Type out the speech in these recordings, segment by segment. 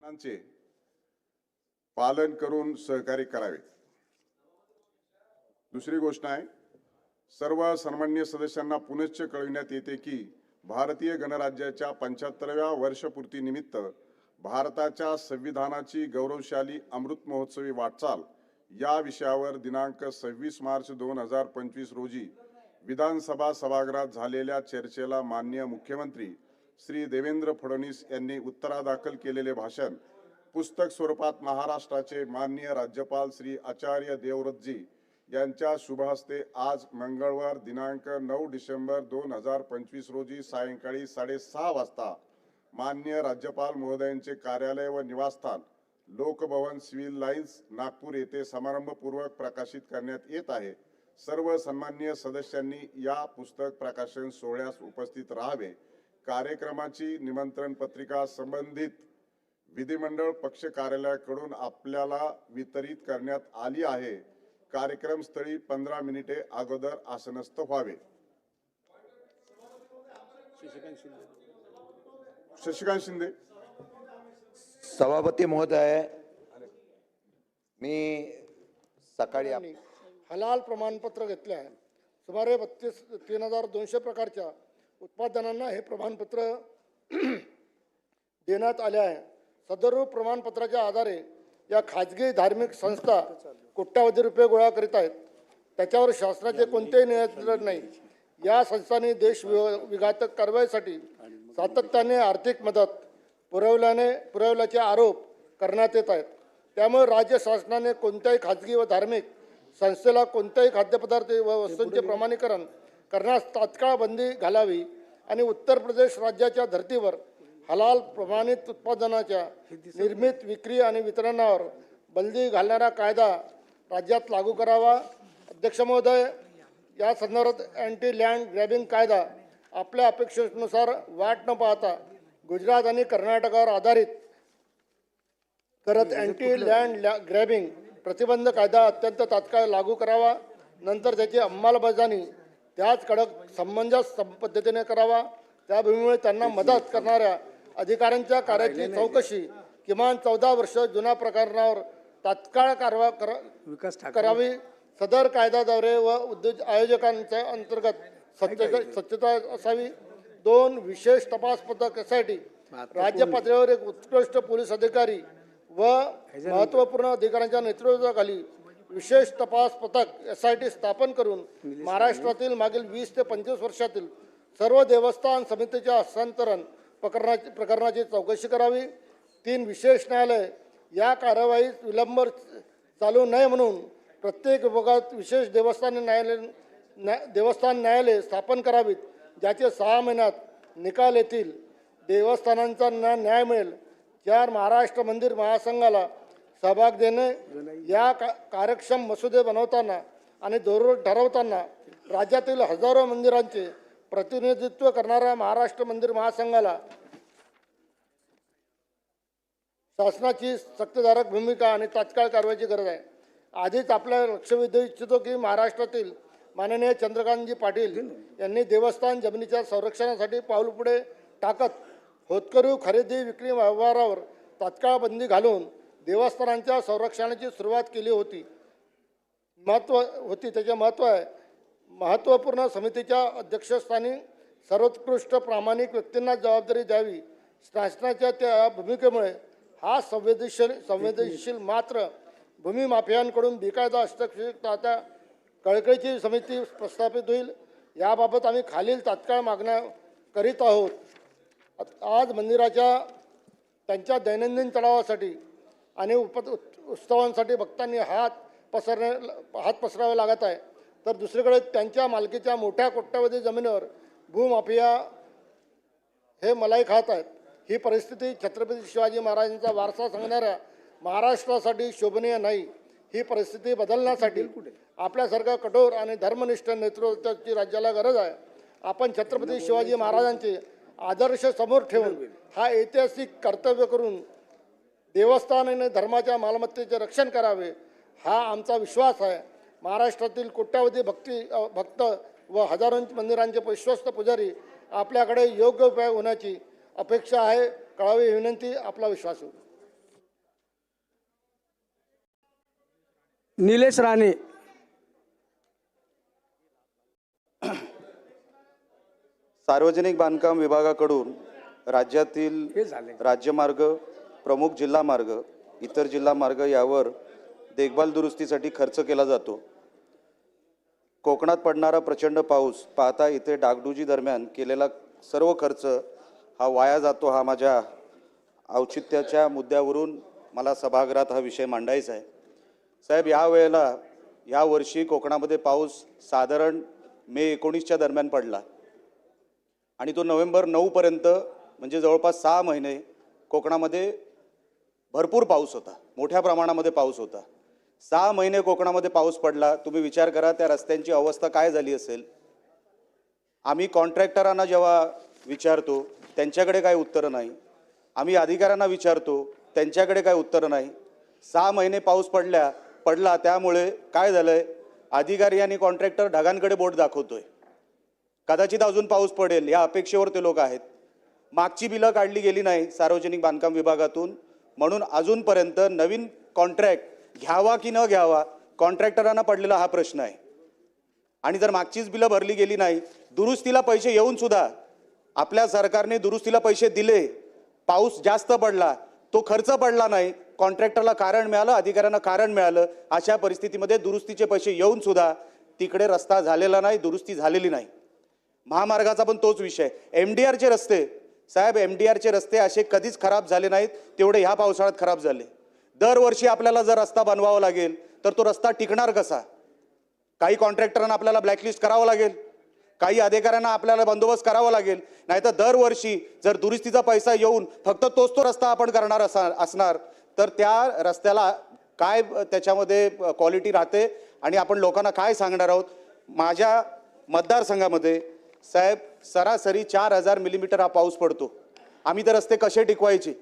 सूचनांचे पालन करून सहकार्य करावे। दुसरी गोष्ट आहे, सर्व सन्माननीय सदस्यांना पुनश्च कळविण्यात येते की भारतीय गणराज्याच्या 75व्या वर्षपूर्ती निमित्त भारताच्या संविधानाची गौरवशाली अमृत महोत्सवी वाटचाल या विषयावर दिनांक 26 मार्च 2025 रोजी विधानसभा सभागृहात झालेल्या चर्चेला माननीय मुख्यमंत्री श्री देवेंद्र फडणवीस यांनी उत्तरादाखल केलेले भाषण पुस्तक स्वरूपात महाराष्ट्राचे माननीय राज्यपाल श्री आचार्य देवव्रतजी यांच्या शुभ हस्ते आज मंगळवार दिनांक 9 डिसेंबर 2025 रोजी सायंकाळी 6:30 वाजता माननीय राज्यपाल महोदयांचे कार्यालय व निवासस्थान लोकभवन सिव्हिल लाईन्स नागपूर येथे समारंभपूर्वक प्रकाशित करण्यात येत आहे। सर्व सन्माननीय सदस्यांनी या पुस्तक प्रकाशन सोहळ्यास उपस्थित राहावे। कार्यक्रमाची निमंत्रण पत्रिका संबंधित विधिमंडळ पक्ष कार्यालयाकडून आपल्याला वितरित करण्यात आली आहे। कार्यक्रम स्थळी 15 मिनिटे अगोदर आसनस्थ व्हावे। शशिकांत शिंदे। सभापती महोदय, मी सकाळी हलाल प्रमाणपत्र घेतले आहे। सुमारे 32,200 प्रकारच्या उत्पादनांना हे प्रमाणपत्र देण्यात आले आहे। सदर प्रमाणपत्राच्या आधारे या खाजगी धार्मिक संस्था कोट्यावधी रुपये गोळा करीत आहेत। त्याच्यावर शासनाचे कोणतेही नियंत्रण नाही। या संस्थांनी देश विघातक कारवाईसाठी सातत्याने आर्थिक मदत पुरवल्याचे आरोप करण्यात येत आहेत। त्यामुळे राज्य शासनाने कोणत्याही खाजगी व धार्मिक संस्थेला कोणत्याही खाद्यपदार्थ व वस्तूंचे प्रमाणीकरण करण्यास तात्काळ बंदी घालावी आणि उत्तर प्रदेश राज्याच्या धर्तीवर हलाल प्रमाणित उत्पादनाच्या निर्मित, विक्री आणि वितरणावर बंदी घालणारा कायदा राज्यात लागू करावा। अध्यक्ष महोदय, या संदर्भात अँटी लँड ग्रॅबिंग कायदा आपल्या अपेक्षेनुसार वाट न पाहता गुजरात आणि कर्नाटकावर आधारित करत अँटी लँड ग्रॅबिंग प्रतिबंध कायदा अत्यंत तात्काळ लागू करावा। नंतर त्याची अंमलबजावणी त्याच कडक समंजस पद्धतीने करावा। त्या भूमीमुळे त्यांना मदत करणाऱ्या अधिकाऱ्यांच्या कार्याची चौकशी किमान 14 वर्ष जुन्या प्रकरणावर तात्काळ करावी। सदर कायद्याद्वारे व उद्योग आयोजकांच्या अंतर्गत सत्यता असावी। 2 विशेष तपास पथक SIT राज्य पातळीवर एक उत्कृष्ट पोलीस अधिकारी व महत्त्वपूर्ण अधिकाऱ्यांच्या नेतृत्वाखाली विशेष तपास पथक SIT स्थापन करून महाराष्ट्रातील मागील 20 ते 25 वर्षातील सर्व देवस्थान समितीच्या हस्तांतरण प्रकरणाची चौकशी करावी। 3 विशेष न्यायालय या कारवाईत विलंब चालू नये म्हणून प्रत्येक विभागात विशेष देवस्थान न्यायालय स्थापन करावीत, ज्याचे 6 महिन्यात निकाल येतील। देवस्थानांचा न्याय मिळेल। 4 महाराष्ट्र मंदिर महासंघाला सहभाग देणे। या कार्यक्षम मसुदे बनवताना आणि धोरण ठरवताना राज्यातील हजारो मंदिरांचे प्रतिनिधित्व करणाऱ्या महाराष्ट्र मंदिर महासंघाला शासनाची सक्तीदायक भूमिका आणि तात्काळ कारवाईची गरज आहे। आधीच आपल्या लक्ष वेधू इच्छितो की महाराष्ट्रातील माननीय चंद्रकांतजी पाटील यांनी देवस्थान जमिनीच्या संरक्षणासाठी पाऊल पुढे टाकत होतकरू खरेदी विक्री व्यवहारावर तात्काळ बंदी घालून देवस्थानांच्या संरक्षणाची सुरुवात केली होती। त्याचे महत्त्व आहे। महत्त्वपूर्ण समितीच्या अध्यक्षस्थानी सर्वोत्कृष्ट प्रामाणिक व्यक्तींना जबाबदारी द्यावी। शासनाच्या त्या भूमिकेमुळे हा संवेदनशील मात्र भूमी माफियांकडून बेकायदा हस्तक्षेप आता कळकळीची समिती प्रस्थापित होईल। याबाबत आम्ही खालील तात्काळ मागण्या करीत आहोत। आज मंदिराच्या त्यांच्या दैनंदिन तळावासाठी आणि उत्सवांसाठी भक्तांनी हात पसरावे लागत आहे, तर दुसरीकडे त्यांच्या मालकीच्या मोठ्या कोट्यावधी जमिनीवर भूमाफिया हे मलाई खात आहेत। ही परिस्थिती छत्रपती शिवाजी महाराजांचा वारसा सांगणाऱ्या महाराष्ट्रासाठी शोभनीय नाही। ही परिस्थिती बदलण्यासाठी आपल्यासारखा कठोर आणि धर्मनिष्ठ नेतृत्वाची राज्याला गरज आहे। आपण छत्रपती शिवाजी महाराजांचे आदर्श समोर ठेवून हा ऐतिहासिक कर्तव्य करून देवस्थान आणि धर्माच्या मालमत्तेचे रक्षण करावे, हा आमचा विश्वास आहे। महाराष्ट्रातील कोट्यावधी भक्त व हजारो मंदिरांचे विश्वस्त पुजारी आपल्याकडे योग्य उपाय होण्याची अपेक्षा आहे। कळावी विनंती, आपला विश्वास. निलेश राणे, सार्वजनिक बांधकाम विभागाकडून राज्यातील हे झाले. राज्यमार्ग, प्रमुख जिल्हा मार्ग, इतर जिल्हा मार्ग यावर देखभाल दुरुस्तीसाठी खर्च केला जातो. कोकणात पडणारा प्रचंड पाऊस पाहता इथे डागडुजी दरम्यान केलेला सर्व खर्च हा वाया जातो. हा माझ्या औचित्याच्या मुद्द्यावरून मला सभागृहात हा विषय मांडायचा आहे. साहेब, या वर्षी कोकणामध्ये पाऊस साधारण मे 19च्या दरम्यान पडला आणि तो नोव्हेंबर 9 पर्यंत म्हणजे जवळपास 6 महिने कोकणामध्ये भरपूर पाऊस होता, मोठ्या प्रमाणामध्ये पाऊस होता. 6 महिने कोकणामध्ये पाऊस पडला. तुम्ही विचार करा त्या रस्त्यांची अवस्था काय झाली असेल. आम्ही कॉन्ट्रॅक्टरांना जेव्हा विचारतो त्यांच्याकडे काय उत्तरं नाही, आम्ही अधिकाऱ्यांना विचारतो त्यांच्याकडे काय उत्तरं नाही. 6 महिने पाऊस पडला त्यामुळे काय झालंय, अधिकारी आणि कॉन्ट्रॅक्टर ढगांकडे बोट दाखवतोय. कदाचित अजून पाऊस पडेल या अपेक्षेवर ते लोक आहेत. मागची बिलं काढली गेली नाही सार्वजनिक बांधकाम विभागातून, म्हणून अजूनपर्यंत नवीन कॉन्ट्रॅक्ट घ्यावा की न घ्यावा कॉन्ट्रॅक्टरांना पडलेला हा प्रश्न आहे. आणि जर मागचीच बिलं भरली गेली नाही, दुरुस्तीला पैसे येऊन सुद्धा आपल्या सरकारने दुरुस्तीला पैसे दिले, पाऊस जास्त पडला, तो खर्च पडला नाही, कॉन्ट्रॅक्टरला कारण मिळालं, अधिकाऱ्यांना कारण मिळालं, अशा परिस्थितीमध्ये दुरुस्तीचे पैसे येऊन सुद्धा तिकडे रस्ता झालेला नाही, दुरुस्ती झालेली नाही. महामार्गाचा पण तोच विषय. MDRचे रस्ते साहेब, MDRचे रस्ते असे कधीच खराब झाले नाहीत तेवढे ह्या पावसाळ्यात खराब झाले. दरवर्षी आपल्याला जर रस्ता बनवावा लागेल तर तो रस्ता टिकणार कसा. काही कॉन्ट्रॅक्टरांना आपल्याला ब्लॅकलिस्ट करावं लागेल, काही अधिकाऱ्यांना आपल्याला बंदोबस्त करावा लागेल, नाहीतर दरवर्षी जर दुरुस्तीचा पैसा येऊन फक्त तोच तो रस्ता आपण करणार असणार तर त्या रस्त्याला काय त्याच्यामध्ये क्वालिटी राहते आणि आपण लोकांना काय सांगणार आहोत. माझ्या मतदारसंघामध्ये साहेब सरासरी 4000 मिलीमीटर हा पाऊस पडतो. आम्ही ते रस्ते कसे टिकवायचे.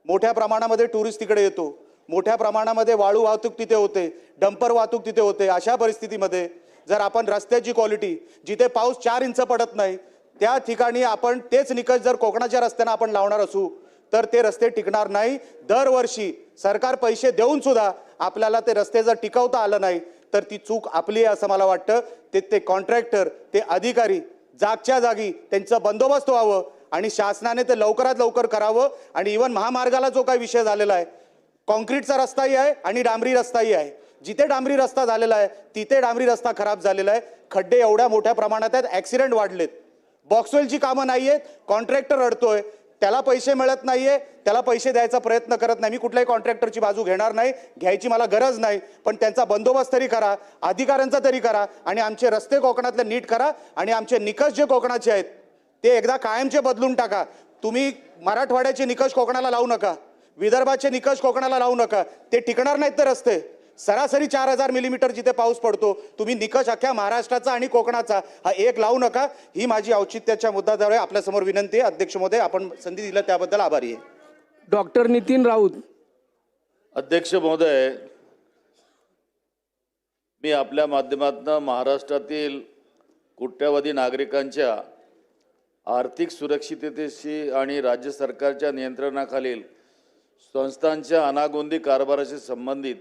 मोठ्या प्रमाणामध्ये टुरिस्ट तिकडे येतो, मोठ्या प्रमाणामध्ये वाळू वाहतूक तिथे होते, डंपर वाहतूक तिथे होते. अशा परिस्थितीमध्ये जर आपण रस्त्याची क्वालिटी जिथे पाऊस 4 इंच पडत नाही त्या ठिकाणी आपण तेच निकष जर कोकणाच्या रस्त्यांना आपण लावणार असू तर ते रस्ते टिकणार नाही. दरवर्षी सरकार पैसे देऊन सुद्धा आपल्याला ते रस्ते जर टिकवता आलं नाही तर ती चूक आपली आहे असं मला वाटतं. ते कॉन्ट्रॅक्टर, ते अधिकारी जागच्या जागी त्यांचा बंदोबस्त व्हावं आणि शासनाने ते लवकरात लवकर करावं. आणि इव्हन महामार्गाला जो काही विषय झालेला आहे, कॉन्क्रीटचा रस्ताही आहे आणि डांबरी रस्ताही आहे. जिथे डांबरी रस्ता झालेला आहे तिथे डांबरी रस्ता खराब झालेला आहे. खड्डे एवढ्या मोठ्या प्रमाणात आहेत, ॲक्सिडेंट वाढलेत. बॉक्सवेलची कामं नाही आहेत, कॉन्ट्रॅक्टर रडतोय, त्याला पैसे मिळत नाहीये, त्याला पैसे द्यायचा प्रयत्न करत नाही. मी कुठल्याही कॉन्ट्रॅक्टरची बाजू घेणार नाही, घ्यायची मला गरज नाही, पण त्यांचा बंदोबस्त तरी करा, अधिकाऱ्यांचा तरी करा आणि आमचे रस्ते कोकणातले नीट करा आणि आमचे निकष जे कोकणाचे आहेत ते एकदा कायमचे बदलून टाका. तुम्ही मराठवाड्याचे निकष कोकणाला लावू नका, विदर्भाचे निकष कोकणाला लावू नका, ते टिकणार नाहीत. ते रस्ते सरासरी 4000 मिलीमीटर जिथे पाऊस पडतो, तुम्ही निकष अख्ख्या महाराष्ट्राचा आणि कोकणाचा हा एक लावू नका. ही माझी औचित्याच्या मुद्द्याद्वारे आपल्यासमोर विनंती आहे. अध्यक्ष महोदय, आपण संधी दिली त्याबद्दल आभारी आहे. डॉक्टर नितीन राऊत. अध्यक्ष महोदय, मी आपल्या माध्यमातून महाराष्ट्रातील कोट्यावधी नागरिकांच्या आर्थिक सुरक्षिततेशी आणि राज्य सरकारच्या नियंत्रणाखालील संस्थांच्या अनागोंदी कारभाराशी संबंधित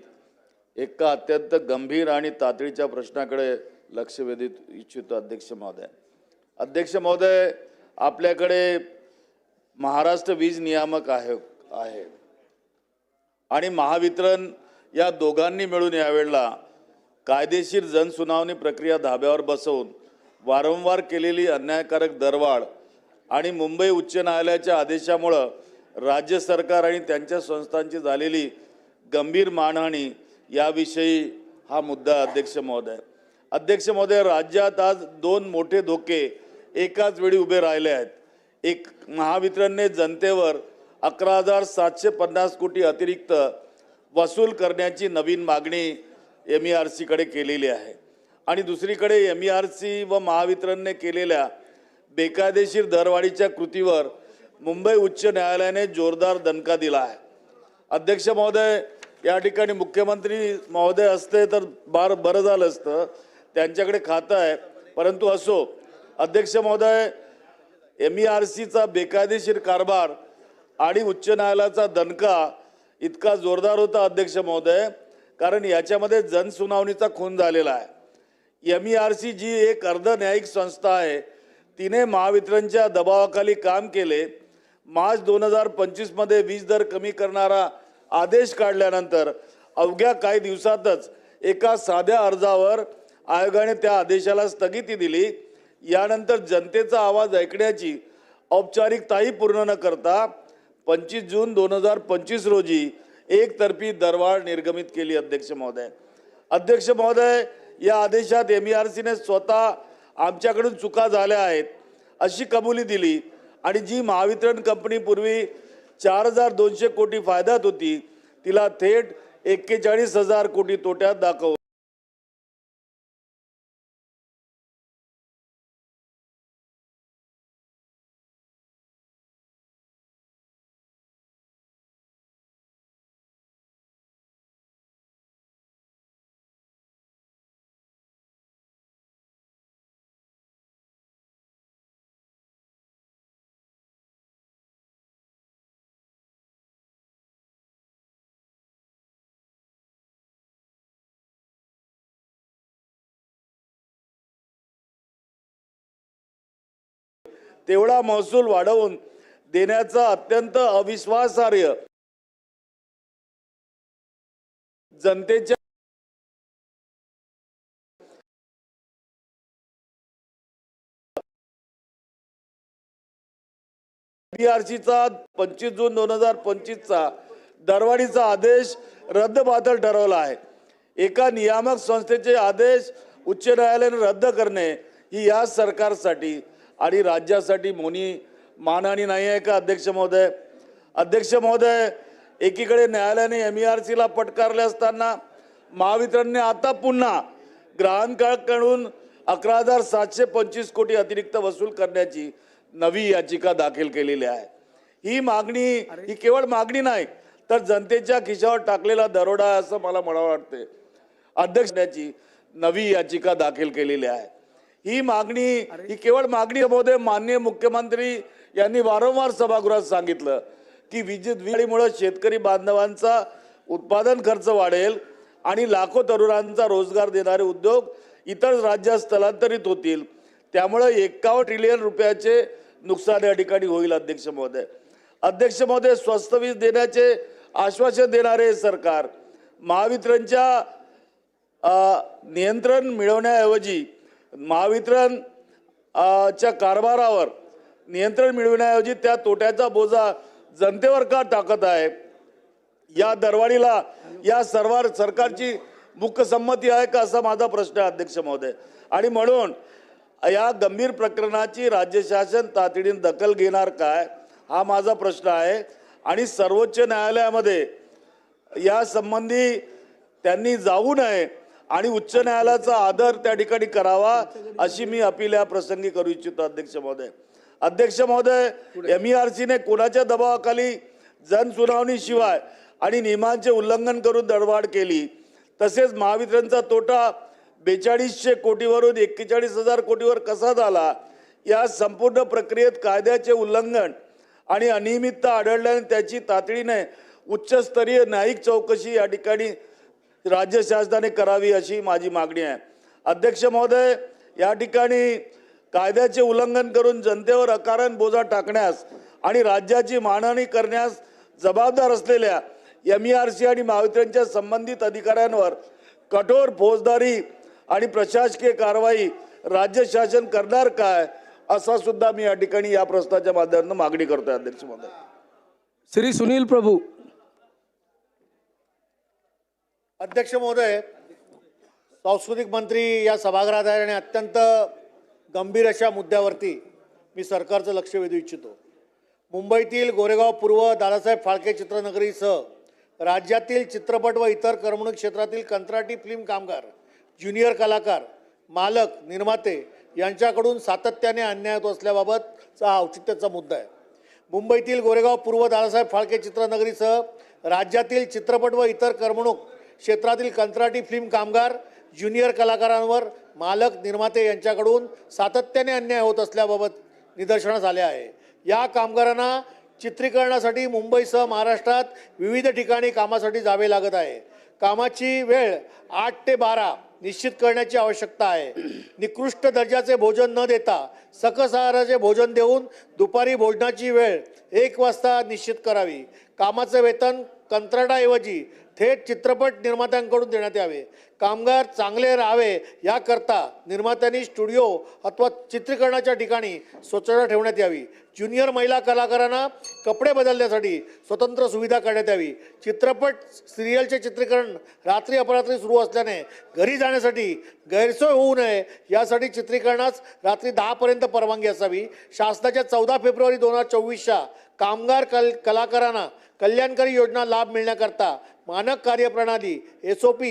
एका अत्यंत गंभीर आणि तातडीच्या प्रश्नाकडे लक्ष वेधित इच्छितो. अध्यक्ष महोदय, आपल्याकडे महाराष्ट्र वीज नियामक आयोग आहे आणि महावितरण या दोघांनी मिळून यावेळेला कायदेशीर जनसुनावणी प्रक्रिया धाब्यावर बसवून वारंवार केलेली अन्यायकारक दरवाढ आणि मुंबई उच्च न्यायालयाच्या आदेशामुळं राज्य सरकार आणि त्यांच्या संस्थांची झालेली गंभीर मानहानी याविषयी हा मुद्दा. अध्यक्ष महोदय, राज्यात आज 2 मोठे धोके एकाच वेळी उभे राहिले आहेत. एक, महावितरणने जनतेवर 11,750 कोटी अतिरिक्त वसूल करण्याची नवीन मागणी MERC कडे केलेली आहे आणि दुसरीकडे MERC व महावितरणने केलेल्या बेकायदेशीर दरवाढीच्या कृतीवर मुंबई उच्च न्यायालयाने जोरदार दणका दिला आहे. अध्यक्ष महोदय, या ठिकाणी मुख्यमंत्री महोदय असते तर बरं झालं असतं, त्यांच्याकडे खातं आहे, परंतु असो. अध्यक्ष महोदय, MERCचा बेकायदेशीर कारभार आणि उच्च न्यायालयाचा दणका इतका जोरदार होता अध्यक्ष महोदय कारण याच्यामध्ये जनसुनावणीचा खून झालेला आहे। MERC जी एक अर्धन्यायिक संस्था आहे, तिने महावितरणच्या दबावाखाली काम केले। मार्च 2025 मध्ये वीज दर कमी करणारा आदेश काढल्यानंतर अवघ्या काही दिवसातच एका साध्या अर्जावर आयोगाने त्या आदेशाला स्थगिती दिली। यानंतर जनतेचा आवाज ऐकण्याची औपचारिकताही पूर्ण न करता 25 जून 2025 रोजी एकतर्फी दरवाढ निर्गमित केली। अध्यक्ष महोदय, या आदेशात MERCने स्वतः आमच्याकडून चुका झाल्या आहेत अशी कबुली दिली आणि जी महावितरण कंपनी पूर्वी 4200 कोटी फायद्यात होती तिला थेट 41,000 कोटी तोट्यात दाखवलं। तेवढा महसूल वाढवून देण्याचा अत्यंत अविश्वासार्ह जनतेच्या MERCचा 25 जून 2025चा दरवाढीचा आदेश रद्दबातल ठरवला आहे। एका नियामक संस्थेचे आदेश उच्च न्यायालयाने रद्द करणे ही या सरकारसाठी आणि राज्यासाठी मोनी मानहानी नाही आहे का? अध्यक्ष महोदय, एकीकडे न्यायालयाने MERCला फटकारले असताना महावितरणने आता पुन्हा ग्राहकांकडून 11,725 कोटी अतिरिक्त वसूल करण्याची नवी याचिका दाखल केलेली आहे। ही केवळ मागणी नाही तर जनतेच्या खिशावर टाकलेला दरोडा आहे असं मला म्हणावं वाटते। अध्यक्षाची नवी याचिका दाखल केलेली आहे। ही केवळ मागणी महोदय, माननीय मुख्यमंत्री यांनी वारंवार सभागृहात सांगितलं की वीजमुळे शेतकरी बांधवांचा उत्पादन खर्च वाढेल आणि लाखो तरुणांचा रोजगार देणारे उद्योग इतर राज्यात स्थलांतरित होतील, त्यामुळे 51 ट्रिलियन रुपयाचे नुकसान या ठिकाणी होईल। अध्यक्ष महोदय, स्वस्त वीज देण्याचे आश्वासन देणारे सरकार महावितरणच्या नियंत्रण मिळवण्याऐवजी च्या कारभारावर नियंत्रण मिळवण्याऐवजी त्या तोट्याचा बोजा जनतेवर का टाकत आहे? या दरवाढीला या सर्व सरकारची मुख्य संमती आहे का असा माझा प्रश्न आहे अध्यक्ष महोदय। आणि म्हणून या गंभीर प्रकरणाची राज्य शासन तातडीने दखल घेणार काय हा माझा प्रश्न आहे। आणि सर्वोच्च न्यायालयामध्ये या संबंधी त्यांनी जाऊ नये आणि उच्च न्यायालयाचा आदर त्या ठिकाणी करावा अशी मी अपील या प्रसंगी करू इच्छितो। अध्यक्ष महोदय, MERCने कोणाच्या दबावाखाली जनसुनावणी शिवाय आणि नियमांचे उल्लंघन करून दरवाढ केली, तसेच महावितरणचा तोटा 4200 कोटीवरून 41,000 कोटीवर कसा झाला, या संपूर्ण प्रक्रियेत कायद्याचे उल्लंघन आणि अनियमितता आढळल्याने त्याची तातडीने उच्चस्तरीय न्यायिक चौकशी या ठिकाणी राज्य शासनाने करावी अशी माझी मागणी आहे। अध्यक्ष महोदय, या ठिकाणी कायद्याचे उल्लंघन करून जनतेवर अकारण बोजा टाकण्यास आणि राज्याची मानहानी करण्यास जबाबदार असलेल्या MERC आणि महावितरणच्या संबंधित अधिकाऱ्यांवर कठोर फौजदारी आणि प्रशासकीय कारवाई राज्य शासन करणार काय असा सुद्धा मी या ठिकाणी या प्रस्तावाच्या माध्यमातून मागणी करतोय। अध्यक्ष महोदय, श्री सुनील प्रभू। अध्यक्ष महोदय, सांस्कृतिक मंत्री या सभागृहात आहे आणि अत्यंत गंभीर अशा मुद्द्यावरती मी सरकारचं लक्ष वेधू इच्छितो। मुंबईतील गोरेगाव पूर्व दादासाहेब फाळके चित्रनगरीसह राज्यातील चित्रपट व इतर करमणूक क्षेत्रातील कंत्राटी फिल्म कामगार, ज्युनियर कलाकार, मालक, निर्माते यांच्याकडून सातत्याने अन्याय होत असल्याबाबतचा हा औचित्याचा मुद्दा आहे। मुंबईतील गोरेगाव पूर्व दादासाहेब फाळके चित्रनगरीसह राज्यातील चित्रपट व इतर करमणूक क्षेत्रातील कंत्राटी फिल्म कामगार, ज्युनियर कलाकारांवर मालक, निर्माते यांच्याकडून सातत्याने अन्याय होत असल्याबाबत निदर्शनास आले आहे। या कामगारांना चित्रीकरणासाठी मुंबईसह महाराष्ट्रात विविध ठिकाणी कामासाठी जावे लागत आहे। कामाची वेळ 8 ते 12 निश्चित करण्याची आवश्यकता आहे. निकृष्ट दर्जाचे भोजन न देता सकस आहाराचे भोजन देऊन दुपारी भोजनाची वेळ 1 वाजता निश्चित करावी. कामाचे वेतन कंत्राटाऐवजी थेट चित्रपट निर्मात्यांकडून देण्यात यावे. कामगार चांगले राहावे याकरता निर्मात्यांनी स्टुडिओ अथवा चित्रीकरणाच्या ठिकाणी स्वच्छता ठेवण्यात यावी. ज्युनियर महिला कलाकारांना कपडे बदलण्यासाठी स्वतंत्र सुविधा करण्यात यावी. चित्रपट सिरियलचे चित्रीकरण रात्री अपरात्री सुरू असल्याने घरी जाण्यासाठी गैरसोय होऊ नये यासाठी चित्रीकरणास रात्री 10 पर्यंत परवानगी असावी. शासनाच्या 14 फेब्रुवारी 2024च्या कामगार कलाकारांना कल्याणकारी योजना लाभ मिळण्याकरता मानक कार्यप्रणाली SOP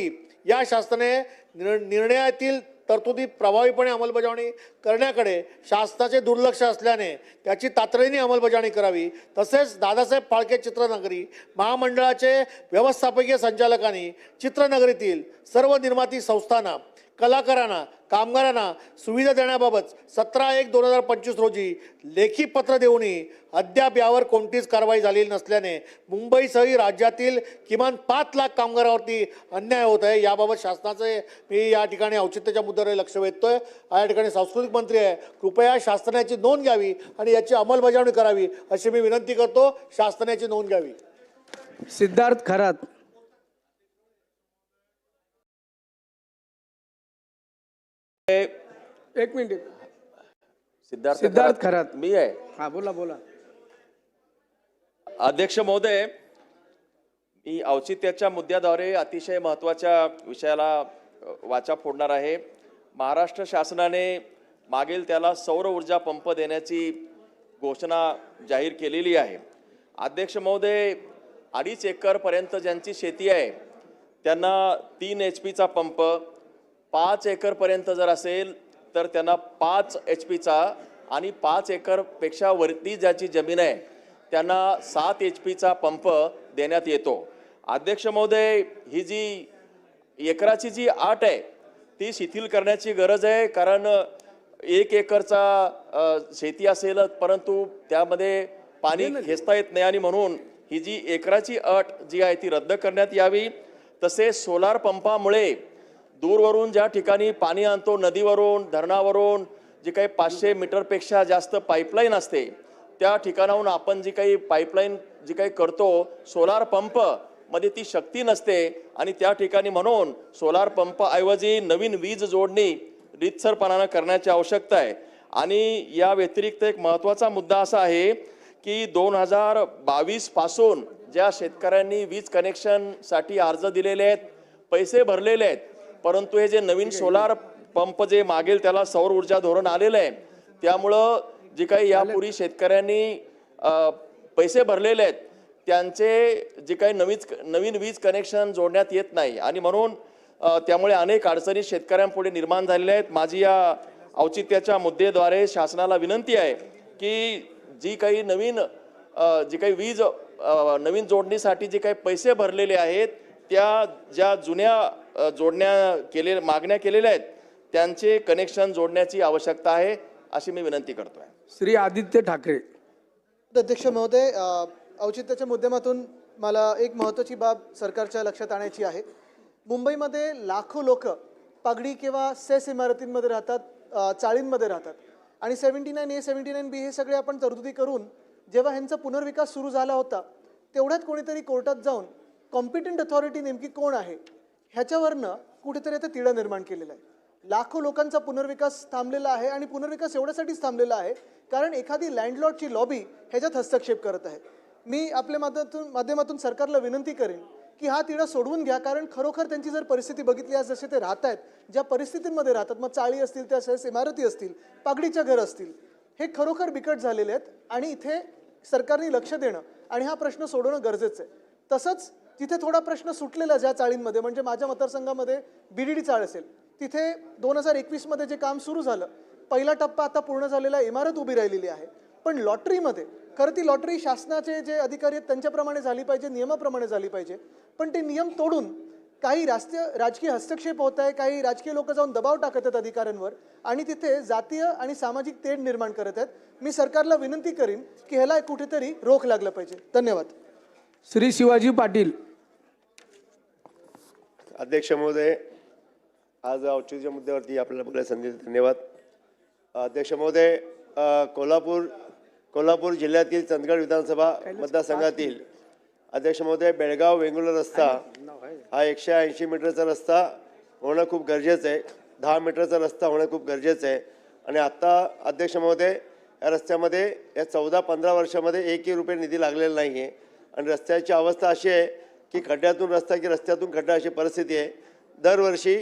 या शासनाने निर्णयातील तरतुदी प्रभावीपणे अंमलबजावणी करण्याकडे शासनाचे दुर्लक्ष असल्याने त्याची तातडीने अंमलबजावणी करावी. तसेच दादासाहेब फाळके चित्रनगरी महामंडळाचे व्यवस्थापकीय संचालकांनी चित्रनगरीतील सर्व निर्माती संस्थांना कलाकारांना कामगारांना सुविधा देण्याबाबत 17/1/2025 रोजी लेखी पत्र देऊनही अद्याप यावर कोणतीच कारवाई झालेली नसल्याने मुंबईसह राज्यातील किमान 5 लाख कामगारांवरती अन्याय होत आहे. याबाबत शासनाचे मी या ठिकाणी औचित्याच्या मुद्द्यावर लक्ष वेधतोय. या ठिकाणी सांस्कृतिक मंत्री आहे, कृपया शासनाची नोंद घ्यावी आणि याची अंमलबजावणी करावी अशी मी विनंती करतो. शासनाची नोंद घ्यावी. सिद्धार्थ खरात. एक मिनिट. सिद्धार्थ खरात. मी आहे. हा बोला बोला. अध्यक्ष महोदय, मी औचित्याच्या मुद्द्याद्वारे अतिशय महत्त्वाच्या विषयाला वाचा फोडणार आहे. महाराष्ट्र शासनाने मागेल त्याला सौर ऊर्जा पंप देण्याची घोषणा जाहीर केलेली आहे. अध्यक्ष महोदय, 2.5 एकरपर्यंत ज्यांची शेती आहे त्यांना 3 HP पंप, 5 एकरपर्यंत जर असेल तर त्यांना 5 HP आणि 5 एकरपेक्षा वरती ज्याची जमीन आहे त्यांना 7 HP पंप देण्यात येतो. अध्यक्ष महोदय, ही जी एकराची जी अट आहे ती शिथिल करण्याची गरज आहे. कारण 1 एकरचा शेती असेल परंतु त्यामध्ये पाणी खेचता येत नाही आणि म्हणून ही जी एकराची अट जी आहे ती रद्द करण्यात यावी. तसेच सोलार पंपामुळे दूरवरून ज्या ठिकाणी पाणी आणतो, नदीवरून धरणावरून जी काही 500 मीटरपेक्षा जास्त पाईपलाईन असते त्या ठिकाणाहून आपण जी काही पाईपलाईन जी काही करतो सोलार पंप मध्ये ती शक्ती नसते आणि त्या ठिकाणी म्हणून सोलार पंप ऐवजी नवीन वीज जोडणी रीतसरपणाने करण्याची आवश्यकता आहे. आणि या व्यतिरिक्त एक महत्त्वाचा मुद्दा असा आहे की 2022 पासून ज्या शेतकऱ्यांनी वीज कनेक्शनसाठी अर्ज दिलेले आहेत, पैसे भरलेले आहेत, परंतु हे जे नवीन सोलार पंप जे मागेल त्याला सौर ऊर्जा धोरण आलेलं आहे त्यामुळं जे काही यापूर्वी शेतकऱ्यांनी पैसे भरलेले आहेत त्यांचे जे काही नवीन वीज कनेक्शन जोडण्यात येत नाही आणि म्हणून त्यामुळे अनेक अडचणी शेतकऱ्यांपुढे निर्माण झालेल्या आहेत. माझी या औचित्याच्या मुद्द्याद्वारे शासनाला विनंती आहे की जी काही वीज नवीन जोडणीसाठी जे काही पैसे भरलेले आहेत त्या ज्या जुन्या मागण्या केलेल्या आहेत त्यांचे कनेक्शन जोडण्याची आवश्यकता आहे अशी मी विनंती करतोय. श्री आदित्य ठाकरे. अध्यक्ष महोदय, औचित्याच्या मुद्द्यातून मला एक महत्त्वाची बाब सरकारच्या लक्षात आणायची आहे. मुंबईमध्ये लाखो लोक पगडी किंवा सेस इमारतींमध्ये राहतात, चाळींमध्ये राहतात आणि 79A 79B हे सगळे आपण तरतुदी करून जेव्हा ह्यांचा पुनर्विकास सुरू झाला होता तेवढ्यात कोणीतरी कोर्टात जाऊन कॉम्पिटंट अथॉरिटी नेमकी कोण आहे ह्याच्यावरनं कुठेतरी आता तिढा निर्माण केलेला आहे. लाखो लोकांचा पुनर्विकास थांबलेला आहे आणि पुनर्विकास एवढ्यासाठीच थांबलेला आहे कारण एखादी लँडलॉर्डची लॉबी ह्याच्यात हस्तक्षेप करत आहे. मी आपल्या माध्यमातून सरकारला विनंती करेन की हा तिढा सोडवून घ्या. कारण खरोखर त्यांची जर परिस्थिती बघितली आज जसे ते राहत आहेत, ज्या परिस्थितींमध्ये राहतात, मग चाळी असतील, त्या सहज इमारती असतील, पागडीच्या घर असतील, हे खरोखर बिकट झालेले आहेत आणि इथे सरकारने लक्ष देणं आणि हा प्रश्न सोडवणं गरजेचं आहे. तसंच तिथे थोडा प्रश्न सुटलेला ज्या चाळींमध्ये, म्हणजे माझ्या मतदारसंघामध्ये BDD चाळ असेल, तिथे 2021मध्ये जे काम सुरू झालं, पहिला टप्पा आता पूर्ण झालेला, इमारत उभी राहिलेली आहे. पण लॉटरीमध्ये खरं ती लॉटरी शासनाचे जे अधिकारी आहेत त्यांच्याप्रमाणे झाली पाहिजे, नियमाप्रमाणे झाली पाहिजे. पण ते नियम तोडून काही राजकीय हस्तक्षेप होत आहे, काही राजकीय लोक जाऊन दबाव टाकत आहेत अधिकाऱ्यांवर आणि तिथे जातीय आणि सामाजिक तेढ निर्माण करत आहेत. मी सरकारला विनंती करीन की ह्याला कुठेतरी रोख लागलं पाहिजे. धन्यवाद. श्री शिवाजी पाटील. अध्यक्ष महोदय, आज औचित्याच्या मुद्द्यावरती आपल्याला बघायला संधी दिली, धन्यवाद. अध्यक्ष महोदय, कोल्हापूर जिल्ह्यातील चंदगड विधानसभा मतदारसंघातील अध्यक्ष महोदय, बेळगाव वेंगुर्ला रस्ता हा 180 मीटरचा रस्ता होणं खूप गरजेचं आहे. 10 मीटरचा रस्ता होणं खूप गरजेचं आहे. आणि आत्ता अध्यक्ष महोदय, या रस्त्यामध्ये या 14-15 वर्षामध्ये एकही रुपये निधी लागलेला नाही आहे. आणि रस्त्याची अवस्था अशी आहे की खड्ड्यातून रस्ता की रस्त्यातून खड्डा अशी परिस्थिती आहे. दरवर्षी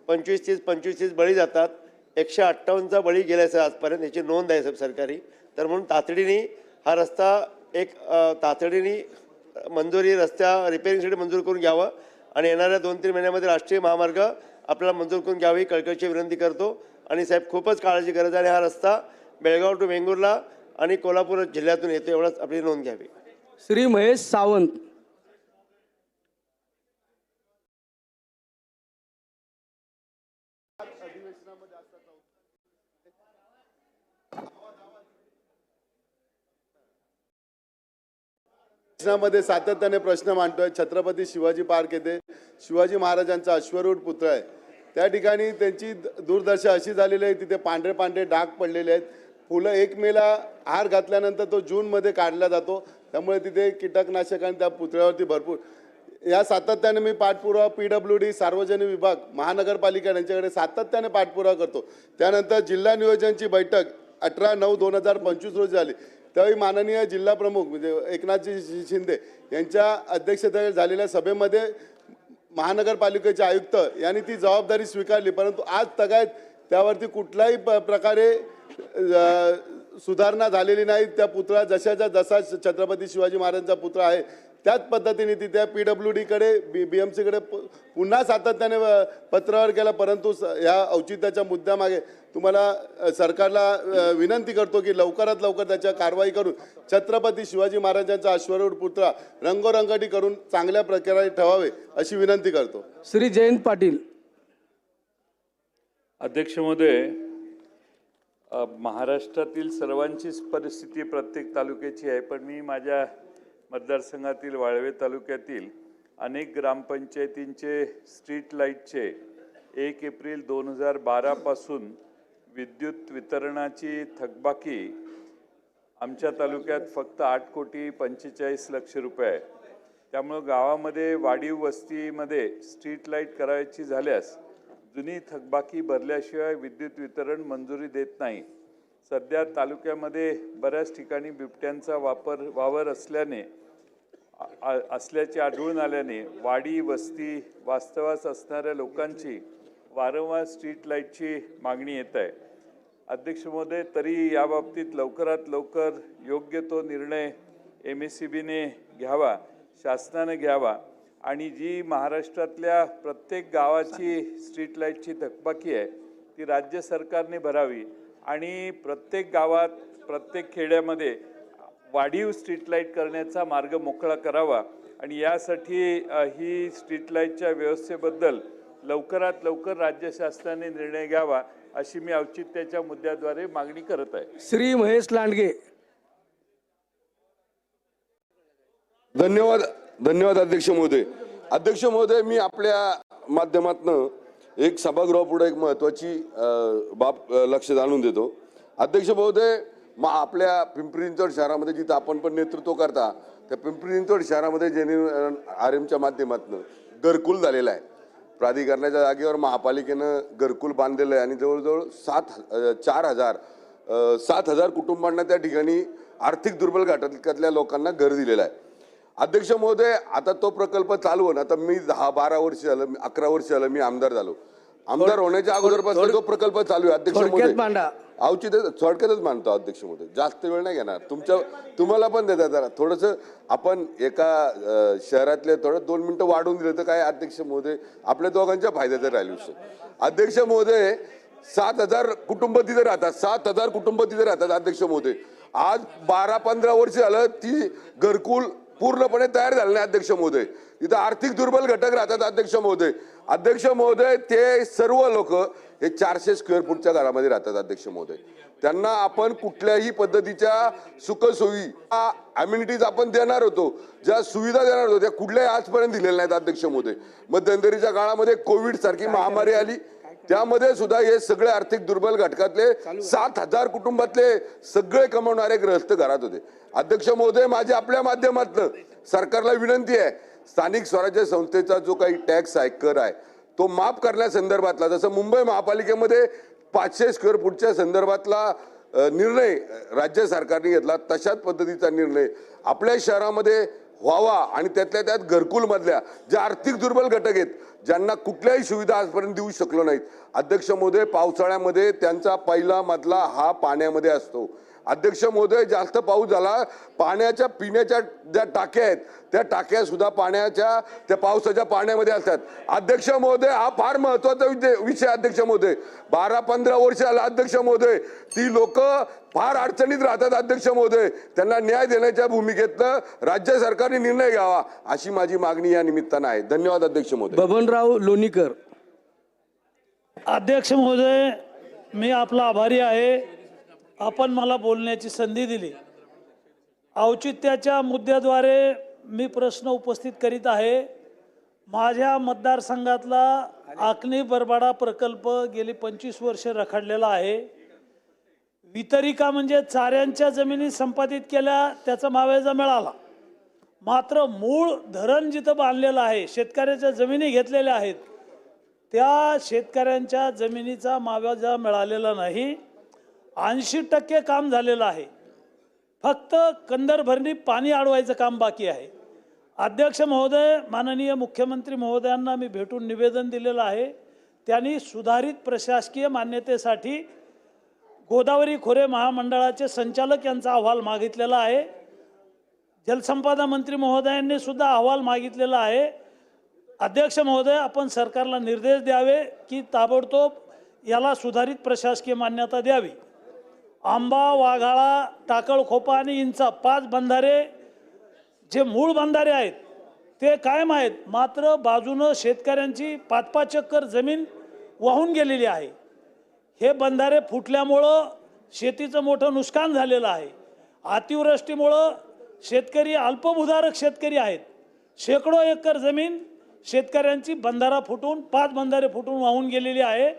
25-30 बळी जातात. 158चा बळी गेला आहे आजपर्यंत, याची नोंद आहे साहेब सरकारी. तर म्हणून तातडीने हा रस्ता तातडीने मंजुरी रस्त्या रिपेअरिंगसाठी मंजूर करून घ्यावं आणि येणाऱ्या 2-3 महिन्यामध्ये राष्ट्रीय महामार्ग आपल्याला मंजूर करून घ्यावी कळकळीची विनंती करतो. आणि साहेब खूपच काळाची गरज आहे. आणि हा रस्ता बेळगाव टू वेंगुर्ला आणि कोल्हापूर जिल्ह्यातून येतो, एवढंच आपली नोंद घ्यावी. श्री महेश सावंत. मध्ये सातत्याने प्रश्न मांडतोय. छत्रपती शिवाजी पार्क येथे शिवाजी महाराजांचा अश्वरूढ पुतळा आहे. त्या ठिकाणी त्यांची दुर्दशा अशी झालेली आहे, तिथे पांढरे पांढरे डाग पडलेले आहेत. फुलं 1 मेला हार घातल्यानंतर तो जूनमध्ये काढला जातो. त्यामुळे तिथे कीटकनाशक आणि त्या पुतळ्यावरती भरपूर या सातत्याने मी पाठपुरावा PWD सार्वजनिक विभाग महानगरपालिका यांच्याकडे सातत्याने पाठपुरावा करतो. त्यानंतर जिल्हा नियोजनची बैठक 18/9/2025 रोजी झाली. त्यावेळी माननीय जिल्हा प्रमुख म्हणजे एकनाथजी शिंदे यांच्या अध्यक्षतेखाली झालेल्या सभेमध्ये महानगरपालिकेचे आयुक्त यांनी ती जबाबदारी स्वीकारली. परंतु आज तगायत त्यावरती कुठल्याही प्रकारे सुधारणा झालेली नाही. त्या पुतळा जशाच्या जसा छत्रपती शिवाजी महाराजांचा पुतळा आहे त्याच पद्धतीने तिथे PWDकडे BMCकडे पुन्हा सातत्याने पत्रावर केला. परंतु ह्या औचित्याच्या मुद्द्यामागे तुम्हाला सरकारला विनंती करतो की लवकरात लवकर त्याच्या कारवाई करून छत्रपती शिवाजी महाराजांचा अश्वरूढ पुतळा रंगोरंगटी करून चांगल्या प्रकारे ठेवावे अशी विनंती करतो. श्री जयंत पाटील. अध्यक्ष महोदय, महाराष्ट्रातील सर्वांचीच परिस्थिती प्रत्येक तालुक्याची आहे, पण मी माझ्या मतदारसंघातील वाळवे तालुक्यातील अनेक ग्रामपंचायतींचे स्ट्रीट लाईटचे 1 एप्रिल 2012 पासून विद्युत वितरणाची थकबाकी आमच्या तालुक्यात फक्त 8,45,00,000 रुपये आहे. त्यामुळं गावामध्ये वाढीव वस्तीमध्ये स्ट्रीट लाईट करायची झाल्यास जुनी थकबाकी भरल्याशिवाय विद्युत वितरण मंजुरी देत नाही. सध्या तालुक्यामध्ये बऱ्याच ठिकाणी बिबट्यांचा वावर असल्याचे आढळून आल्याने वाडी वस्ती वास्तवास असणाऱ्या लोकांची वारंवार स्ट्रीट लाईटची मागणी येत आहे. अध्यक्ष महोदय, तरी याबाबतीत लवकरात लवकर योग्य तो निर्णय MSEBने घ्यावा, शासनाने घ्यावा आणि जी महाराष्ट्रातल्या प्रत्येक गावाची स्ट्रीट लाईटची थकबाकी आहे ती राज्य सरकारने भरावी आणि प्रत्येक गावात प्रत्येक खेड्यामध्ये वाढीव स्ट्रीट लाईट करण्याचा मार्ग मोकळा करावा. आणि यासाठी ही स्ट्रीट लाईटच्या व्यवस्थेबद्दल लवकरात लवकर राज्य शासनाने निर्णय घ्यावा अशी मी औचित्याच्या मुद्द्याद्वारे मागणी करत आहे. श्री महेश लांडगे. धन्यवाद अध्यक्ष महोदय. अध्यक्ष महोदय, मी आपल्या माध्यमातून एक सभागृहापुढे एक महत्वाची बाब लक्ष जाणून देतो. अध्यक्ष महोदय, आपल्या पिंपरी चिंचवड शहरामध्ये जिथं आपण पण नेतृत्व करता त्या पिंपरी चिंचवड शहरामध्ये RMच्या माध्यमातून घरकुल झालेला आहे. प्राधिकरणाच्या जागेवर महापालिकेनं घरकुल बांधलेलं आहे आणि जवळजवळ 7,000 कुटुंबांना त्या ठिकाणी आर्थिक दुर्बल घटकातल्या लोकांना घर दिलेलं आहे. अध्यक्ष महोदय, आता तो प्रकल्प चालवून आता मी 10-12 वर्ष झालं, 11 वर्ष झालं मी आमदार झालो. आमदार होण्याच्या अगोदरपासून तो प्रकल्प चालू आहे. अध्यक्ष महोदय, औचित्य थोडक्यातच मानतो अध्यक्ष महोदय, जास्त वेळ नाही घेणार. तुम्हाला पण देतात जरा थोडंसं आपण एका शहरातले थोडं 2 मिनिटं वाढवून दिलं तर काय अध्यक्ष महोदय आपल्या दोघांच्या फायद्याचं राहिलं विषय. अध्यक्ष महोदय, 7,000 कुटुंब तिथे राहतात, 7,000 कुटुंब तिथे राहतात. अध्यक्ष महोदय, आज 12-15 वर्ष झालं ती घरकुल पूर्णपणे तयार झालं नाही. अध्यक्ष महोदय, तिथं आर्थिक दुर्बल घटक राहतात. अध्यक्ष महोदय, ते सर्व लोक हे 400 स्क्वेअर फूटच्या घरामध्ये राहतात. अध्यक्ष महोदय, त्यांना आपण कुठल्याही पद्धतीच्या सुखसोयी अम्युनिटीज आपण देणार होतो, ज्या सुविधा देणार होतो त्या कुठल्याही आजपर्यंत दिलेल्या नाहीत अध्यक्ष महोदय. मध्यंतरीच्या काळामध्ये कोविड सारखी महामारी आली, त्यामध्ये सुद्धा हे सगळे आर्थिक दुर्बल घटकातले 7,000 कुटुंबातले सगळे कमावणारे ग्रहस्थ घरात होते. अध्यक्ष महोदय, माझी आपल्या माध्यमातून सरकारला विनंती आहे, स्थानिक स्वराज्य संस्थेचा जो काही टॅक्स आहे, कर आहे, तो माफ करण्यासंदर्भातला, जसं मुंबई महापालिकेमध्ये 500 स्क्वेअर फूटच्या संदर्भातला निर्णय राज्य सरकारने घेतला, तशाच पद्धतीचा निर्णय आपल्या शहरामध्ये व्हावा आणि त्यातल्या त्यात घरकुल मधल्या जे आर्थिक दुर्बल घटक आहेत, ज्यांना कुठल्याही सुविधा आजपर्यंत देऊ शकलो नाहीत. अध्यक्ष महोदय, पावसाळ्यामध्ये त्यांचा पहिला मजला हा पाण्यामध्ये असतो. अध्यक्ष महोदय, जास्त पाऊस झाला, पाण्याच्या पिण्याच्या ज्या टाक्या आहेत त्या टाक्या सुद्धा पाण्याच्या त्या पावसाच्या पाण्यामध्ये असतात. अध्यक्ष महोदय, हा फार महत्वाचा विषय. अध्यक्ष महोदय, 12-15 वर्ष आला अध्यक्ष महोदय, ती लोक फार अडचणीत राहतात. अध्यक्ष महोदय, त्यांना न्याय देण्याच्या भूमिकेतनं राज्य सरकारने निर्णय घ्यावा अशी माझी मागणी या निमित्तानं आहे. धन्यवाद अध्यक्ष महोदय. बबनराव लोणीकर. अध्यक्ष महोदय, मी आपला आभारी आहे, आपण मला बोलण्याची संधी दिली. औचित्याच्या मुद्द्याद्वारे मी प्रश्न उपस्थित करीत आहे. माझ्या मतदारसंघातला आकणी बरबाडा प्रकल्प गेली 25 वर्षे रखडलेला आहे. वितरिका म्हणजे चाऱ्यांच्या जमिनी संपादित केल्या, त्याचा मावेजा मिळाला, मात्र मूळ धरण जिथं बांधलेलं आहे, शेतकऱ्याच्या जमिनी घेतलेल्या आहेत, त्या शेतकऱ्यांच्या जमिनीचा मावेजा मिळालेला नाही. 80% काम झालेलं आहे, फक्त कंदरभरणी पाणी अडवायचं काम बाकी आहे. अध्यक्ष महोदय, माननीय मुख्यमंत्री महोदयांना मी भेटून निवेदन दिलेलं आहे. त्यांनी सुधारित प्रशासकीय मान्यतेसाठी गोदावरी खोरे महामंडळाचे संचालक यांचा अहवाल मागितलेला आहे. जलसंपदा मंत्री महोदयांनी सुद्धा अहवाल मागितलेला आहे. अध्यक्ष महोदय, आपण सरकारला निर्देश द्यावे की ताबडतोब याला सुधारित प्रशासकीय मान्यता द्यावी. आंबा, वाघाळा, टाकळखोपा आणि इंचा 5 बंधारे जे मूळ बंधारे आहेत ते कायम आहेत, मात्र बाजूनं शेतकऱ्यांची 5-5 चक्कर जमीन वाहून गेलेली आहे. हे बंधारे फुटल्यामुळं शेतीचं मोठं नुकसान झालेलं आहे. अतिवृष्टीमुळं शेतकरी अल्पभूधारक शेतकरी आहेत. शेकडो एकर जमीन शेतकऱ्यांची बंधारा फुटून 5 बंधारे फुटून वाहून गेलेली आहे.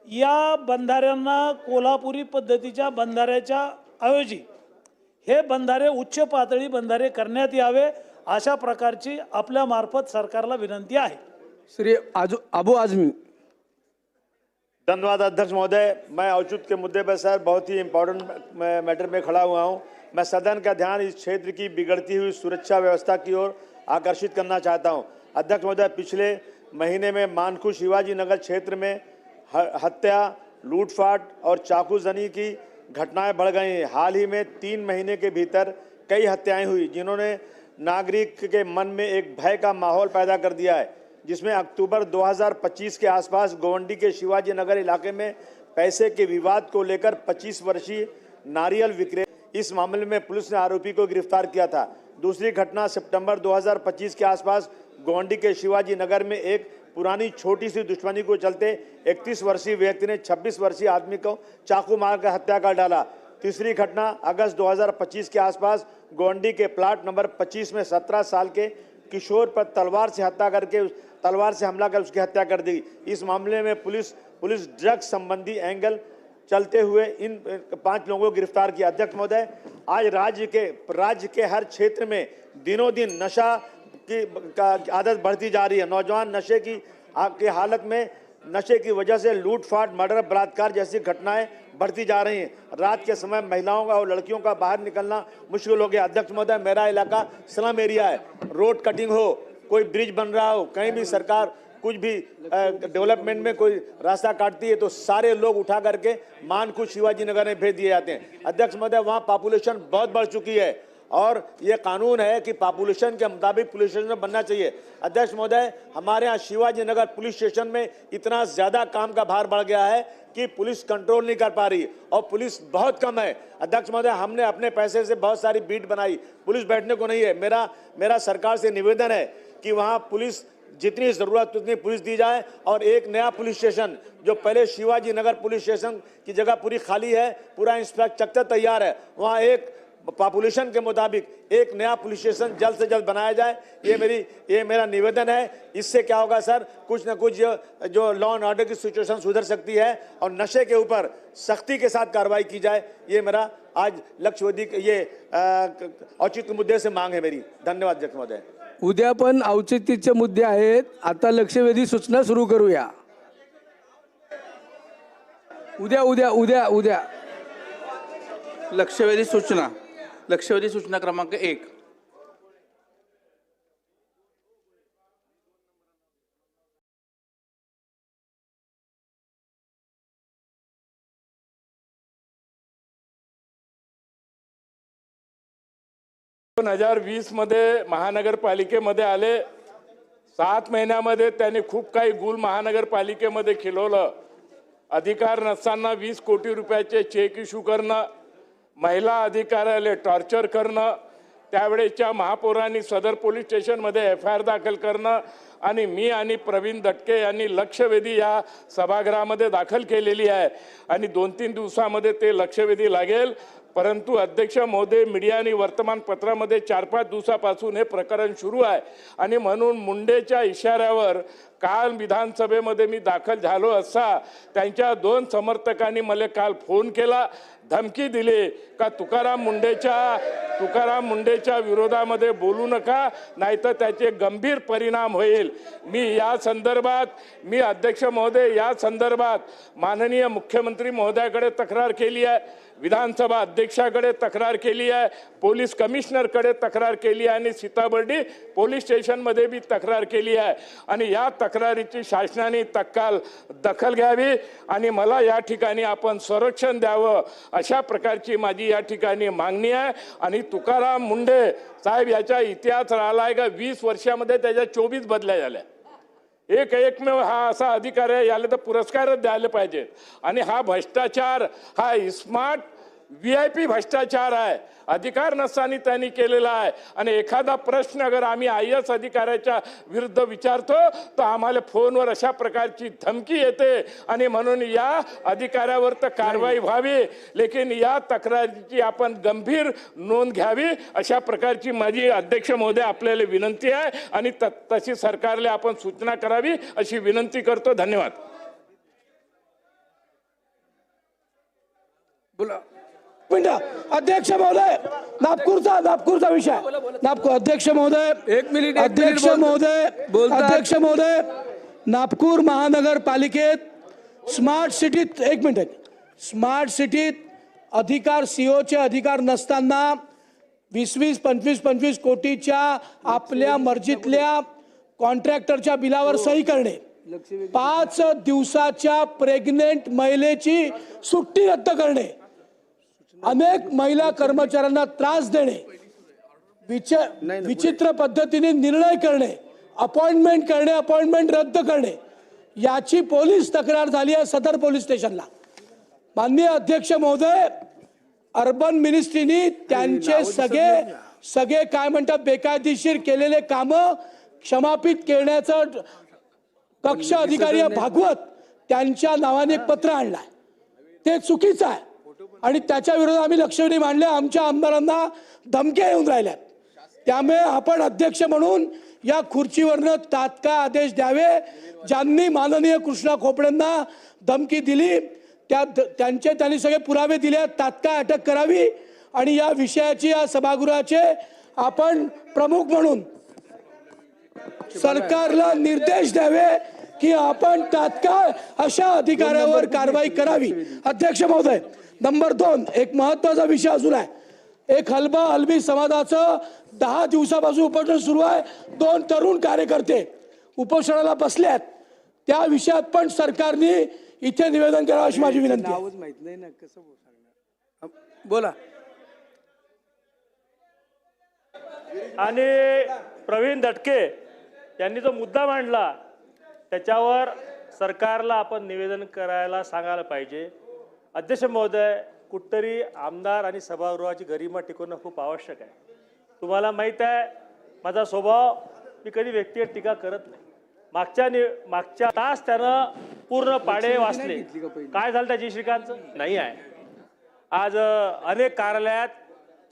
या बंधाऱ्यांना कोल्हापुरी पद्धतीच्या बंधाऱ्याच्या ऐवजी हे बंधारे उच्च पातळी बंधारे करण्यात यावे, अशा प्रकारची आपल्या मार्फत सरकारला विनंती आहे. श्री अबू आजमी. धन्यवाद अध्यक्ष महोदय। मैं औचित्य के मुद्दे पर सर बहुत ही इम्पोर्टेंट मैटर में खड़ा हुआ हूं। मैं सदन का ध्यान इस क्षेत्र की बिगड़ती हुई सुरक्षा व्यवस्था की ओर आकर्षित करना चाहता हूं। अध्यक्ष महोदय, पिछले महीने में मानखू शिवाजी नगर क्षेत्र में हत्या, लूटपाट और चाकूजनी की घटनाएं बढ़ गई हैं। हाल ही में 3 महीने के भीतर कई हत्याएं हुई, जिन्होंने नागरिक के मन में एक भय का माहौल पैदा कर दिया है, जिसमें अक्टूबर 2025 के आसपास गोवंडी के शिवाजी नगर इलाके में पैसे के विवाद को लेकर 25 वर्षीय नारियल विक्रेता, इस मामले में पुलिस ने आरोपी को गिरफ्तार किया था। दूसरी घटना सितंबर 2025 के आसपास गोवंडी के शिवाजी नगर में एक पुरानी छोटी सी दुश्मनी को चलते 31 वर्षीय व्यक्ति ने 26 वर्षीय आदमी को चाकू मारकर हत्या कर डाला। तीसरी घटना अगस्त 2025 के आसपास गोवंडी के प्लाट नंबर 25 में 17 साल के किशोर पर तलवार से हमला कर उसकी हत्या कर दी। इस मामले में पुलिस ड्रग्स संबंधी एंगल चलते हुए इन 5 लोगों को गिरफ्तार किया। अध्यक्ष महोदय, आज राज्य के हर क्षेत्र में दिनों दिन नशा की आदत बढ़ती जा रही है। नौजवान नशे की हालत में नशे की वजह से लूटपाट, मर्डर, बलात्कार जैसी घटनाएं बढ़ती जा रही हैं। रात के समय महिलाओं का और लड़कियों का बाहर निकलना मुश्किल हो गया। अध्यक्ष महोदय, मेरा इलाका स्लम एरिया है, रोड कटिंग हो, कोई ब्रिज बन रहा हो, कहीं भी सरकार कुछ भी डेवलपमेंट में कोई रास्ता काटती है तो सारे लोग उठा करके मानखू शिवाजी नगर में भेज दिए जाते हैं। अध्यक्ष महोदय, वहाँ पॉपुलेशन बहुत बढ़ चुकी है और ये कानून है कि पॉपुलेशन के मुताबिक पुलिस स्टेशन बनना चाहिए। अध्यक्ष महोदय, हमारे यहाँ शिवाजी नगर पुलिस स्टेशन में इतना ज़्यादा काम का भार बढ़ गया है कि पुलिस कंट्रोल नहीं कर पा रही और पुलिस बहुत कम है। अध्यक्ष महोदय, हमने अपने पैसे से बहुत सारी बीट बनाई, पुलिस बैठने को नहीं है। मेरा सरकार से निवेदन है कि वहाँ पुलिस जितनी ज़रूरत उतनी पुलिस दी जाए और एक नया पुलिस स्टेशन जो पहले शिवाजी नगर पुलिस स्टेशन की जगह पूरी खाली है, पूरा इंफ्रास्ट्रक्चर तैयार है, वहाँ एक पॉपुलेशन के मुताबिक एक नया पुलिस स्टेशन जल्द से जल्द बनाया जाए। ये मेरा निवेदन है। इससे क्या होगा सर, कुछ न कुछ जो लॉ एंड ऑर्डर की सिचुएशन सुधर सकती है और नशे के ऊपर सख्ती के साथ कार्रवाई की जाए। ये मेरा आज लक्षवेधी ये औचित्य मुद्दे से मांग है मेरी। धन्यवाद अध्यक्ष महोदय। उद्या पण औचित्याचे मुद्दे आहेत. आता लक्षवेधी सूचना सुरू करूया. उद्या लक्षवेधी सूचना क्रमांक 1. दोन 2020 मध्ये महानगरपालिकेमध्ये आले. 7 महिन्यामध्ये त्यांनी खूप काही गुल महानगरपालिकेमध्ये खिलवलं. अधिकार नसताना 20 कोटी रुपयाचे चेक इश्यू करणं, महिला अधिकाऱ्याला टॉर्चर करणं, त्यावेळेच्या महापौरांनी सदर पोलीस स्टेशनमध्ये FIR दाखल करणं आणि मी आणि प्रवीण दटके यांनी लक्षवेधी या सभागृहामध्ये दाखल केलेली आहे आणि 2-3 दिवसामध्ये ते लक्षवेधी लागेल. परंतु अध्यक्ष महोदय, मीडिया आणि वर्तमानपत्रामध्ये 4-5 दिवसापासून हे प्रकरण सुरू आहे आणि म्हणून मुंडेच्या इशाऱ्यावर काल विधानसभेमध्ये मी दाखल झालो असता त्यांच्या 2 समर्थकांनी मला काल फोन केला, धमकी दिली का तुकाराम मुंडेच्या विरोधामध्ये बोलू नका, नाहीतर त्याचे गंभीर परिणाम होईल. मी अध्यक्ष महोदय या संदर्भात माननीय मुख्यमंत्री महोदयाकडे तक्रार केली आहे, विधानसभा अध्यक्षाकडे तक्रार केली आहे, पोलीस कमिशनरकडे तक्रार केली आहे आणि सीताबर्डी पोलीस स्टेशनमध्ये बी तक्रार केली आहे आणि या तक्रारीची शासनाने तत्काळ दखल घ्यावी आणि मला या ठिकाणी आपण संरक्षण द्यावं, अशा प्रकारची माझी या ठिकाणी मागणी आहे. आणि तुकाराम मुंडे साहेब याचा इतिहास राहिला आहे का 20 वर्षामध्ये त्याच्या 24 बदल्या झाल्या. एकमेव हा असा अधिकार आहे, याला तर पुरस्कारच द्यायला पाहिजे. आणि हा भ्रष्टाचार हा स्मार्ट VIP भ्रष्टाचार आहे, अधिकार नसताना त्यांनी केलेला आहे. आणि एखादा प्रश्न अगर आम्ही IAS अधिकाऱ्याच्या विरुद्ध विचारतो तर आम्हाला फोनवर अशा प्रकारची धमकी येते आणि म्हणून या अधिकाऱ्यावर तर कारवाई व्हावी, लेकिन या तक्रारीची आपण गंभीर नोंद घ्यावी, अशा प्रकारची माझी अध्यक्ष महोदय आपल्याला विनंती आहे आणि तशी सरकारला आपण सूचना करावी अशी विनंती करतो. धन्यवाद. बोला. अध्यक्ष महोदय, नागपूरचा विषय, अध्यक्ष महोदय, अध्यक्ष महोदय, नागपूर महानगरपालिकेत स्मार्ट सिटीत अधिकार COचे अधिकार नसताना 20-20, 25-25 कोटीच्या आपल्या मर्जीतल्या कॉन्ट्रॅक्टरच्या बिलावर सही करणे, 5 दिवसाच्या प्रेग्नेंट महिलेची सुट्टी रद्द करणे, अनेक महिला कर्मचाऱ्यांना त्रास देणे, विचित्र पद्धतीने निर्णय करणे, अपॉइंटमेंट रद्द करणे, याची पोलीस तक्रार झाली आहे सदर पोलीस स्टेशनला. माननीय अध्यक्ष महोदय, अर्बन मिनिस्ट्रीनी त्यांचे सगळे काय म्हणतात बेकायदेशीर केलेले काम क्षमापित करण्याचं कक्ष अधिकारी भागवत त्यांच्या नावाने एक पत्र आणलंय. ते चुकीचं आहे आणि त्याच्या विरोधात आम्ही लक्षवेधी मांडले. आमच्या आमदारांना धमक्या येऊन राहिल्यात. त्यामुळे आपण अध्यक्ष म्हणून या खुर्चीवरनं तात्काळ आदेश द्यावे. ज्यांनी माननीय कृष्णा खोपडेंना धमकी दिली त्यांनी सगळे पुरावे दिले, तात्काळ अटक करावी आणि या विषयाची या सभागृहाचे आपण प्रमुख म्हणून सरकारला निर्देश द्यावे की आपण तात्काळ अशा अधिकाऱ्यावर कारवाई करावी. अध्यक्ष महोदय, नंबर 2, एक महत्वाचा विषय अजून आहे. एक हलबी समाजाचं 10 दिवसापासून उपोषण सुरू आहे. 2 तरुण कार्यकर्ते उपोषणाला बसले आहेत. त्या विषयात पण सरकारने इथे निवेदन करावं अशी माझी विनंती आहे. बोला. आणि प्रवीण दटके यांनी जो मुद्दा मांडला त्याच्यावर सरकारला आपण निवेदन करायला सांगायला पाहिजे. अध्यक्ष महोदय, कुठतरी आमदार आणि सभागृहाची गरिमा टिकवणं खूप आवश्यक आहे. तुम्हाला माहीत आहे माझा स्वभाव, मी कधी व्यक्तीवर टीका करत नाही. मागच्या तास त्यानं पूर्ण पाडे वाचले. काय झालं त्या जी श्रीकांतचं नाही आहे. आज अनेक कार्यालयात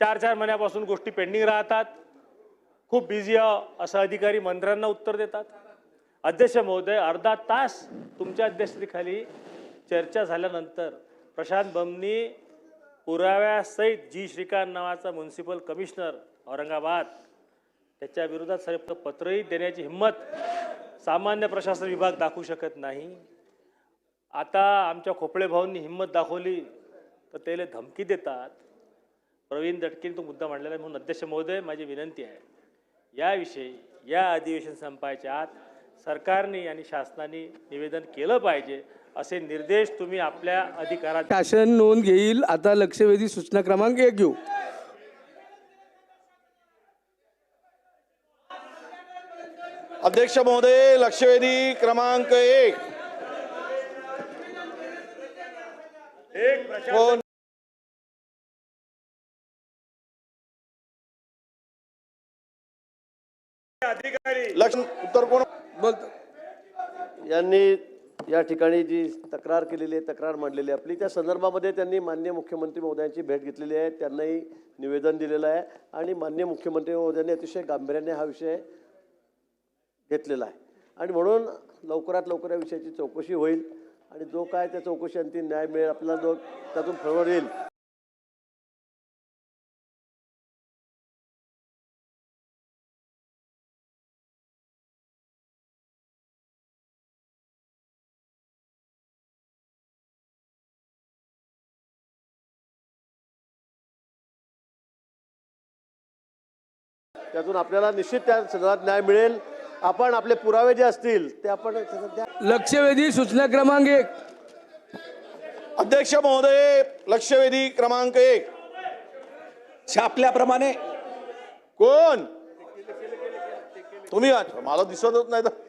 4-4 महिन्यापासून गोष्टी पेंडिंग राहतात. खूप बिझी असं अधिकारी मंत्र्यांना उत्तर देतात. अध्यक्ष महोदय, अर्धा तास तुमच्या अध्यक्षतेखाली चर्चा झाल्यानंतर प्रशांत बमनी पुराव्यासहित जी श्रीकांत नावाचा म्युन्सिपल कमिशनर औरंगाबाद त्याच्या विरोधात साहेब पत्रही देण्याची हिंमत सामान्य प्रशासन विभाग दाखवू शकत नाही. आता आमच्या खोपळे भाऊंनी हिंमत दाखवली तर त्याला धमकी देतात. प्रवीण दटकेंनी तो मुद्दा मांडलेला आहे. म्हणून अध्यक्ष महोदय, माझी विनंती आहे, याविषयी या अधिवेशन संपायच्या आत सरकारने आणि शासनाने निवेदन केलं पाहिजे. असे निर्देश तुम्ही आपल्या अधिकारात. शासन नोंद घेईल. आता लक्षवेधी सूचना क्रमांक 1 घेऊ. अध्यक्ष महोदय, लक्षवेधी क्रमांक 1. कोण? लक्ष उत्तर कोण बोलतो? यांनी या ठिकाणी जी तक्रार केलेली आहे, तक्रार मांडलेली आहे आपली, त्या संदर्भामध्ये त्यांनी माननीय मुख्यमंत्री महोदयांची भेट घेतलेली आहे. त्यांनाही निवेदन दिलेलं आहे आणि माननीय मुख्यमंत्री महोदयांनी अतिशय गांभीर्याने हा विषय घेतलेला आहे आणि म्हणून लवकरात लवकर या विषयाची चौकशी होईल आणि जो काय त्या चौकशी अंतिम न्याय मिळेल आपल्याला, जो त्यातून फळवर येईल. त्यातून आपल्याला निश्चित त्या संदर्भात न्याय मिळेल. आपण आपले पुरावे जे असतील ते आपण लक्षवेधी सूचना क्रमांक 1. अध्यक्ष महोदय, लक्षवेधी क्रमांक 1. छापल्याप्रमाणे कोण? तुम्ही मला दिसतच नाही तर.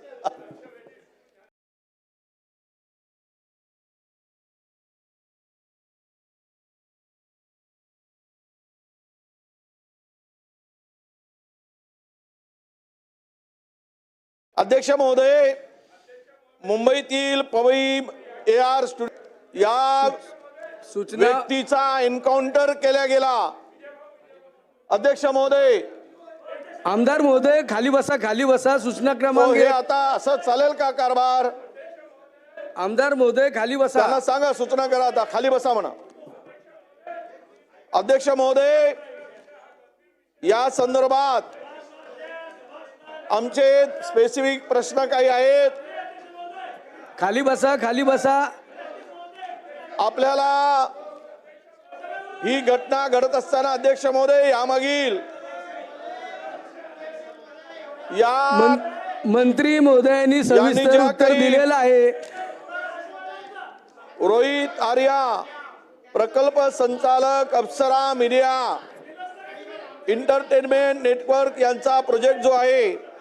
अध्यक्ष महोदय, मुंबईतील पवई AR या सूचना व्यक्तीचा एन्काउंटर केला गेला. अध्यक्ष महोदय, आमदार महोदय, खाली बसा, खाली बसा. सूचना क्रमांक हे 1. आता असं चालेल का कारभार? आमदार महोदय, खाली बसा. त्यांना सांगा, सूचना करा, आता खाली बसा म्हणा. अध्यक्ष महोदय, या संदर्भात आमचे स्पेसिफिक प्रश्न काही आहेत. खाली बसा, खाली बसा. आपल्याला ही घटना घडत असताना अध्यक्ष महोदय, यामागील मंत्री महोदयांनी सविस्तर उत्तर दिलेलं आहे. रोहित आर्या, प्रकल्प संचालक, अप्सरा मीडिया एंटरटेनमेंट नेटवर्क यांचा प्रोजेक्ट जो आहे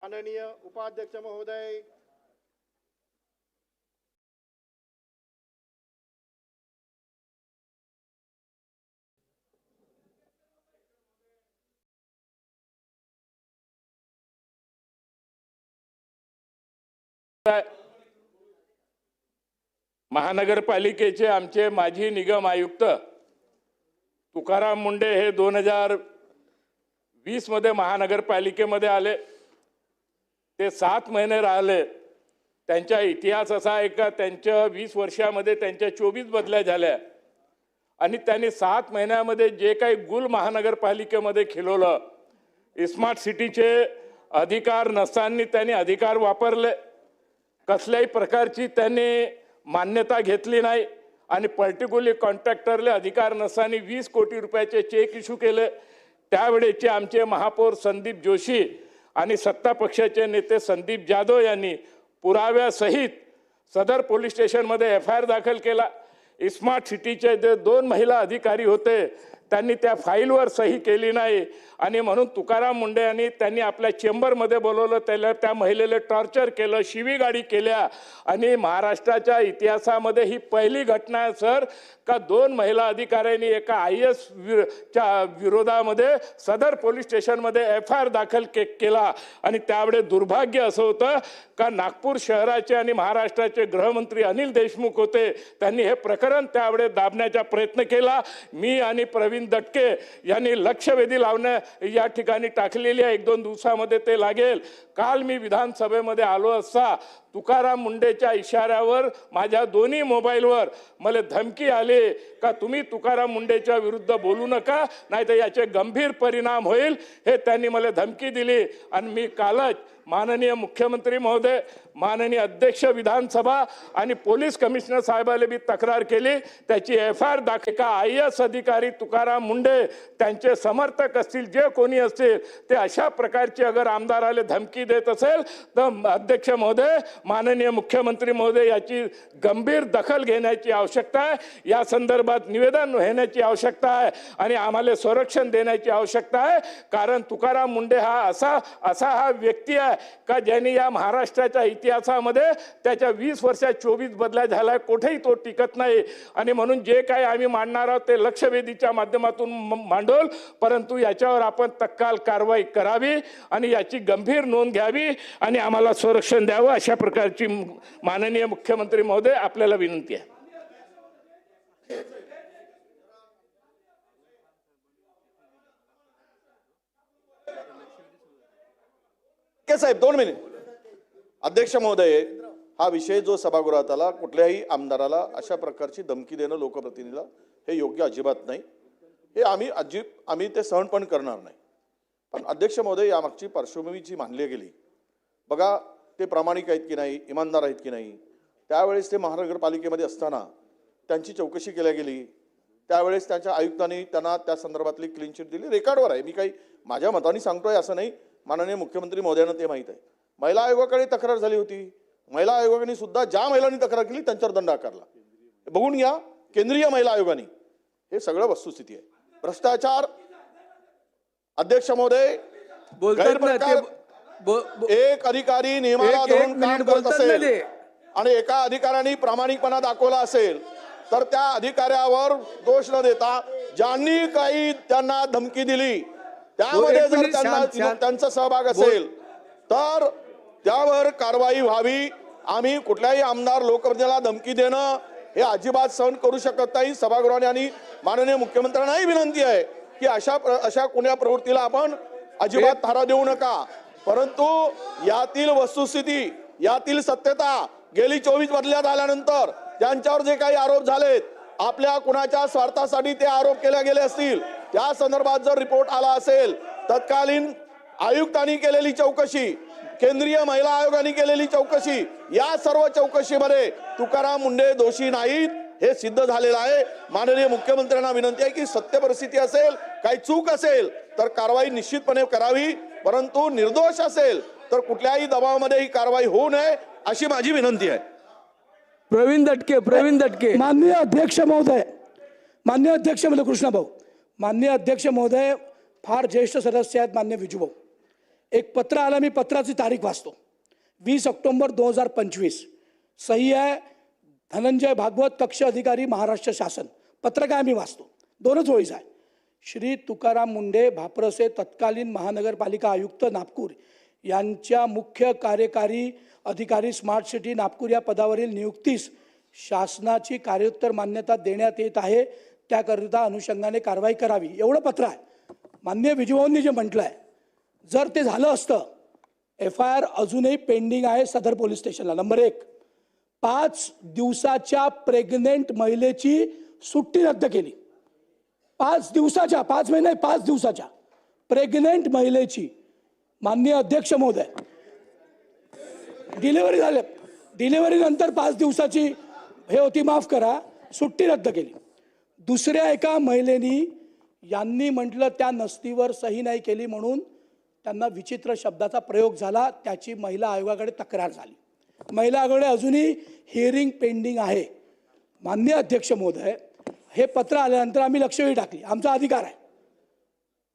माननीय उपाध्यक्ष महोदय, महानगरपालिकेचे आमचे माजी निगम आयुक्त तुकाराम मुंडे हे 2020 मध्ये महानगरपालिकेमध्ये आले. ते 7 महिने राहिले. त्यांचा इतिहास असा आहे का त्यांच्या 20 वर्षामध्ये त्यांच्या 24 बदल्या झाल्या आणि त्यांनी 7 महिन्यामध्ये जे काही गुल महानगरपालिकेमध्ये खिलवलं, स्मार्ट सिटीचे अधिकार नसताना त्यांनी अधिकार वापरले, कसल्याही प्रकारची त्यांनी मान्यता घेतली नाही आणि पर्टिक्युलरली कॉन्ट्रॅक्टरले अधिकार नसताना 20 कोटी रुपयाचे चेक इश्यू केले. त्यावेळेचे आमचे महापौर संदीप जोशी आणि सत्ता पक्षाचे नेते संदीप जाधव यांनी पुराव्यासहित सदर पोलीस स्टेशनमध्ये FIR दाखल केला. स्मार्ट सिटीचे जे 2 महिला अधिकारी होते त्यांनी त्या फाईलवर सही केली नाही आणि म्हणून तुकाराम मुंडे यांनी त्यांनी आपल्या चेंबरमध्ये बोलवलं, त्या महिलेला टॉर्चर केलं, शिवीगाळी केल्या आणि महाराष्ट्राच्या इतिहासामध्ये ही पहिली घटना आहे सर का 2 महिला अधिकाऱ्यांनी एका IAS च्या विरोधामध्ये सदर पोलीस स्टेशनमध्ये FIR दाखल केला. आणि त्यावेळेस दुर्भाग्य असं होतं का नागपूर शहराचे आणि महाराष्ट्राचे गृहमंत्री अनिल देशमुख होते. त्यांनी हे प्रकरण त्यावेळेस दाबण्याचा प्रयत्न केला. मी आणि प्रवीण दटके यांनी लक्षवेधी लावण्या या ठिकाणी टाकलेली आहे. 1-2 दिवसामध्ये ते लागेल. काल मी विधानसभेमध्ये आलो असता तुकाराम मुंडेच्या इशाऱ्यावर माझ्या दोन्ही मोबाईलवर मला धमकी आली का तुम्ही तुकाराम मुंडेच्या विरुद्ध बोलू नका, नाही तर याचे गंभीर परिणाम होईल, हे त्यांनी मला धमकी दिली. आणि मी कालच माननीय मुख्यमंत्री महोदय, माननीय अध्यक्ष विधानसभा आणि पोलीस कमिशनर साहेबाला भी तक्रार केली. त्याची FIR दाखल का IAS अधिकारी तुकाराम मुंडे त्यांचे समर्थक असतील, जे कोणी असतील ते अशा प्रकारची अगर आमदाराला धमकी देत असेल तर अध्यक्ष महोदय, माननीय मुख्यमंत्री महोदय याची गंभीर दखल घेण्याची आवश्यकता आहे. या संदर्भात निवेदन होण्याची आवश्यकता आहे आणि आम्हाला संरक्षण देण्याची आवश्यकता आहे. कारण तुकाराम मुंडे हा असा व्यक्ती आहे का ज्यांनी या महाराष्ट्राच्या इतिहासामध्ये त्याच्या 20 वर्षात 24 बदल्या झाल्या, कुठेही तो टिकत नाही. आणि म्हणून जे काही आम्ही मांडणार आहोत ते लक्षवेधीच्या माध्यमातून मांडोल, परंतु याच्यावर आपण तत्काळ कारवाई करावी आणि याची गंभीर नोंद घ्यावी आणि आम्हाला संरक्षण द्यावं, अशा प्रकारची माननीय मुख्यमंत्री महोदय आपल्याला विनंती आहे. साहेब 2 मिनिट. अध्यक्ष महोदय, हा विषय जो सभागृहात आला, कुठल्याही आमदाराला अशा प्रकारची धमकी देणं लोकप्रतिनिधीला हे योग्य अजिबात नाही. हे आम्ही ते सहन पण करणार नाही. पण अध्यक्ष महोदय, यामागची पार्श्वभूमी जी मानली गेली बघा, ते प्रामाणिक आहेत की नाही, इमानदार आहेत की नाही. त्यावेळेस ते महानगरपालिकेमध्ये असताना त्यांची चौकशी केली गेली. त्यावेळेस त्यांच्या आयुक्तांनी त्यांना त्या संदर्भातली क्लीन चिट दिली. रेकॉर्डवर आहे. मी काही माझ्या मताने सांगतोय असं नाही. माननीय मुख्यमंत्री महोदयांना ते माहीत आहे. महिला आयोगाकडे तक्रार झाली होती. महिला आयोगाने सुद्धा ज्या महिलांनी तक्रार केली त्यांच्यावर दंड आकारला. बघून घ्या, केंद्रीय महिला आयोगाने. हे सगळं वस्तुस्थिती आहे. भ्रष्टाचार, अध्यक्ष महोदय, एक अधिकारी नियमाला धरून काम करत असेल आणि एका अधिकाऱ्याने प्रामाणिकपणा दाखवला असेल तर त्या अधिकाऱ्यावर दोष न देता ज्यांनी काही त्यांना धमकी दिली त्यामध्ये जर त्यांचा सहभाग असेल तर त्यावर कारवाई व्हावी. आम्ही कुठल्याही आमदार लोकप्रतिनिधीला धमकी देणं हे अजिबात सहन करू शकत नाही. सभागृहाने आणि माननीय मुख्यमंत्र्यांनाही विनंती आहे की अशा कोण्या प्रवृत्तीला आपण अजिबात थारा देऊ नका. परंतु यातील वस्तुस्थिती, यातील सत्यता, गेली 24 बदल्यात आल्यानंतर त्यांच्यावर जे काही आरोप झालेत, आपल्या कुणाच्या स्वार्थासाठी ते आरोप केले गेले असतील, त्या संदर्भात जर रिपोर्ट आला असेल, तत्कालीन आयुक्तांनी केलेली चौकशी, केंद्रीय महिला आयोगाने केलेली चौकशी, या सर्व चौकशीमध्ये तुकाराम मुंडे दोषी नाहीत हे सिद्ध झालेलं आहे. माननीय मुख्यमंत्र्यांना विनंती आहे की सत्य परिस्थिती असेल, काही चूक असेल तर कारवाई निश्चितपणे करावी, परंतु निर्दोष असेल तर कुठल्याही दबावामध्ये ही कारवाई होऊ नये अशी माझी विनंती आहे. प्रवीण दटके. माननीय अध्यक्ष महोदय, कृष्णभाऊ, माननीय अध्यक्ष महोदय, फार ज्येष्ठ सदस्य आहेत मान्य विजूभाऊ. एक पत्र आलं, मी पत्राची तारीख वाचतो. 20 ऑक्टोबर 2025. सही आहे धनंजय भागवत, कक्ष अधिकारी, महाराष्ट्र शासन. पत्र काय मी वाचतो, 2च ओळीच आहे. श्री तुकाराम मुंढे भाप्रसे तत्कालीन महानगरपालिका आयुक्त नागपूर यांच्या मुख्य कार्यकारी अधिकारी स्मार्ट सिटी नागपूर या पदावरील नियुक्तीस शासनाची कार्योत्तर मान्यता देण्यात येत आहे, त्याकरिता अनुषंगाने कारवाई करावी, एवढं पत्र आहे. माननीय विजयभाऊंनी जे म्हटलं आहे, जर ते झालं असतं, FIR अजूनही पेंडिंग आहे सदर पोलीस स्टेशनला. नंबर 1, 5 दिवसाच्या प्रेग्नेंट महिलेची सुट्टी रद्द केली. 5 दिवसाच्या, 5 महिने 5 दिवसाच्या प्रेग्नेंट महिलेची, माननीय अध्यक्ष महोदय, डिलिव्हरी झाले, डिलिव्हरी नंतर 5 दिवसाची हे होती, माफ करा, सुट्टी रद्द केली. दुसऱ्या एका महिलेनी, यांनी म्हटलं त्या नसतीवर सही नाही केली म्हणून त्यांना विचित्र शब्दाचा प्रयोग झाला, त्याची महिला आयोगाकडे तक्रार झाली. महिला आयोगाकडे अजूनही हिअरिंग पेंडिंग आहे. माननीय अध्यक्ष महोदय, हे पत्र आल्यानंतर आम्ही लक्षवेधी टाकली, आमचा अधिकार आहे.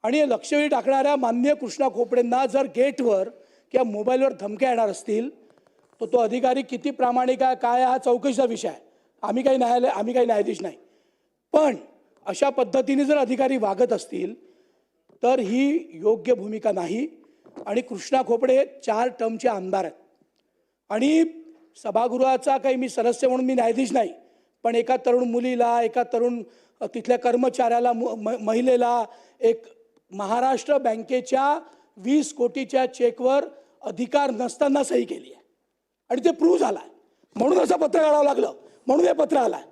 आणि लक्षवेधी टाकणाऱ्या माननीय कृष्णा खोपडेंना जर गेटवर किंवा मोबाईलवर धमक्या येणार असतील, तर तो अधिकारी किती प्रामाणिक आहे काय हा चौकशीचा विषय आहे. आम्ही काही न्यायाधीश नाही. पण अशा पद्धतीने जर अधिकारी वागत असतील तर ही योग्य भूमिका नाही. आणि कृष्णा खोपडे 4 टर्मचे आमदार आहेत. आणि सभागृहाचा काही मी सदस्य म्हणून मी न्यायाधीश नाही, पण एका तरुण मुलीला, एका तरुण तिथल्या कर्मचाऱ्याला, महिलेला एक महाराष्ट्र बँकेच्या 20 कोटीच्या चेकवर अधिकार नसताना सही केली आहे आणि ते प्रूव्ह झाला आहे. म्हणून असं पत्र काढावं लागलं, म्हणून हे पत्र आलं आहे.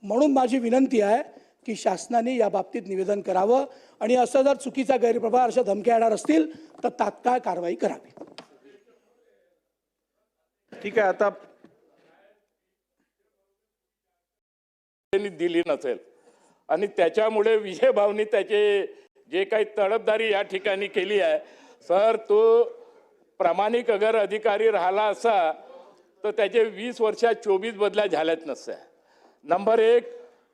म्हणून माझी विनंती आहे की शासनाने या बाबतीत निवेदन करावं आणि असं जर चुकीचा गैरप्रभाव, अशा धमक्या येणार असतील तर तात्काळ कारवाई करावी. ठीक आहे. आता दिली नसेल आणि त्याच्यामुळे विजयभाऊंनी त्याचे जे काही तडफदारी या ठिकाणी केली आहे, सर, तो प्रामाणिक अगर अधिकारी राहिला असा तर त्याचे 20 वर्षात 24 बदल्या झाल्याच नसत्या. नंबर 1,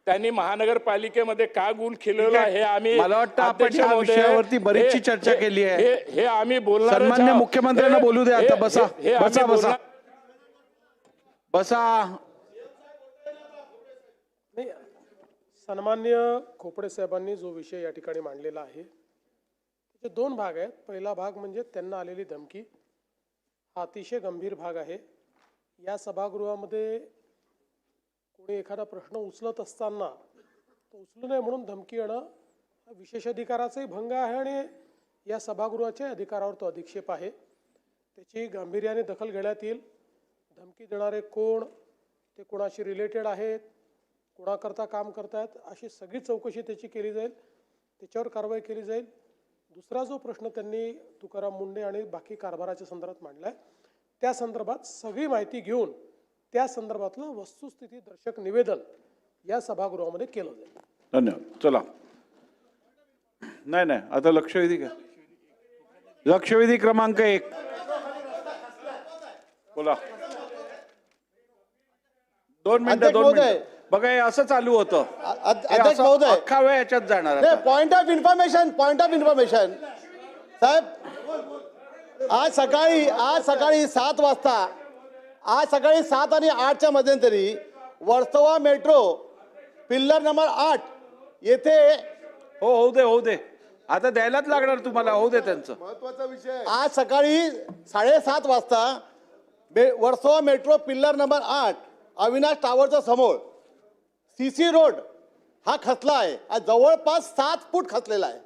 त्यांनी महानगरपालिकेमध्ये का गुण केलेला हे आम्ही, मला वाटतं आपण या विषयावरती बरीचशी चर्चा केली आहे. हे आम्ही बोलणार. सन्माननीय मुख्यमंत्र्यांना बोलू द्या आता. बसा बसा बसा बसा. सन्मान्य खोपडे साहेबांनी जो विषय या ठिकाणी मांडलेला आहे त्याचे 2 भाग आहेत. पहिला भाग म्हणजे त्यांना आलेली धमकी, हा अतिशय गंभीर भाग आहे. या सभागृहामध्ये कोणी एखादा प्रश्न उचलत असताना तो उचलू नये म्हणून धमकी येणं हा विशेषाधिकाराचाही भंग आहे आणि या सभागृहाच्या अधिकारावर तो अधिक्षेप आहे. त्याची गांभीर्याने दखल घेण्यात येईल. धमकी देणारे कोण, ते कोणाशी रिलेटेड आहेत, कोणाकरता काम करतायत, अशी सगळी चौकशी त्याची केली जाईल, त्याच्यावर कारवाई केली जाईल. दुसरा जो प्रश्न त्यांनी तुकाराम मुंढे आणि बाकी कारभाराच्या संदर्भात मांडला आहे, त्या संदर्भात सगळी माहिती घेऊन त्या संदर्भातलं वस्तुस्थिती दर्शक निवेदन या सभागृहामध्ये केलं जाईल. धन्यवाद. चला, नाही आता लक्षवेधी घ्या. लक्षवेधी क्रमांक 1 बोला. 2 मिनिटं. बघा, हे असं चालू होतं. अध्यक्ष महोदय, अख्खा वेळ याच्यात जाणार. पॉइंट ऑफ इन्फॉर्मेशन साहेब, आज सकाळी 7 वाजता, आज सकाळी 7 आणि 8च्या मध्यंतरी वर्सोवा मेट्रो पिल्लर नंबर 8 येथे, होऊ दे आता द्यायलाच लागणार तुम्हाला, होऊ दे त्यांचं. महत्वाचा विषय, आज सकाळी 7:30 वाजता Versova metro pillar number 8 Avinash टावरच्या समोर CC रोड हा खचला आहे. आज जवळपास 7 फूट खचलेला आहे.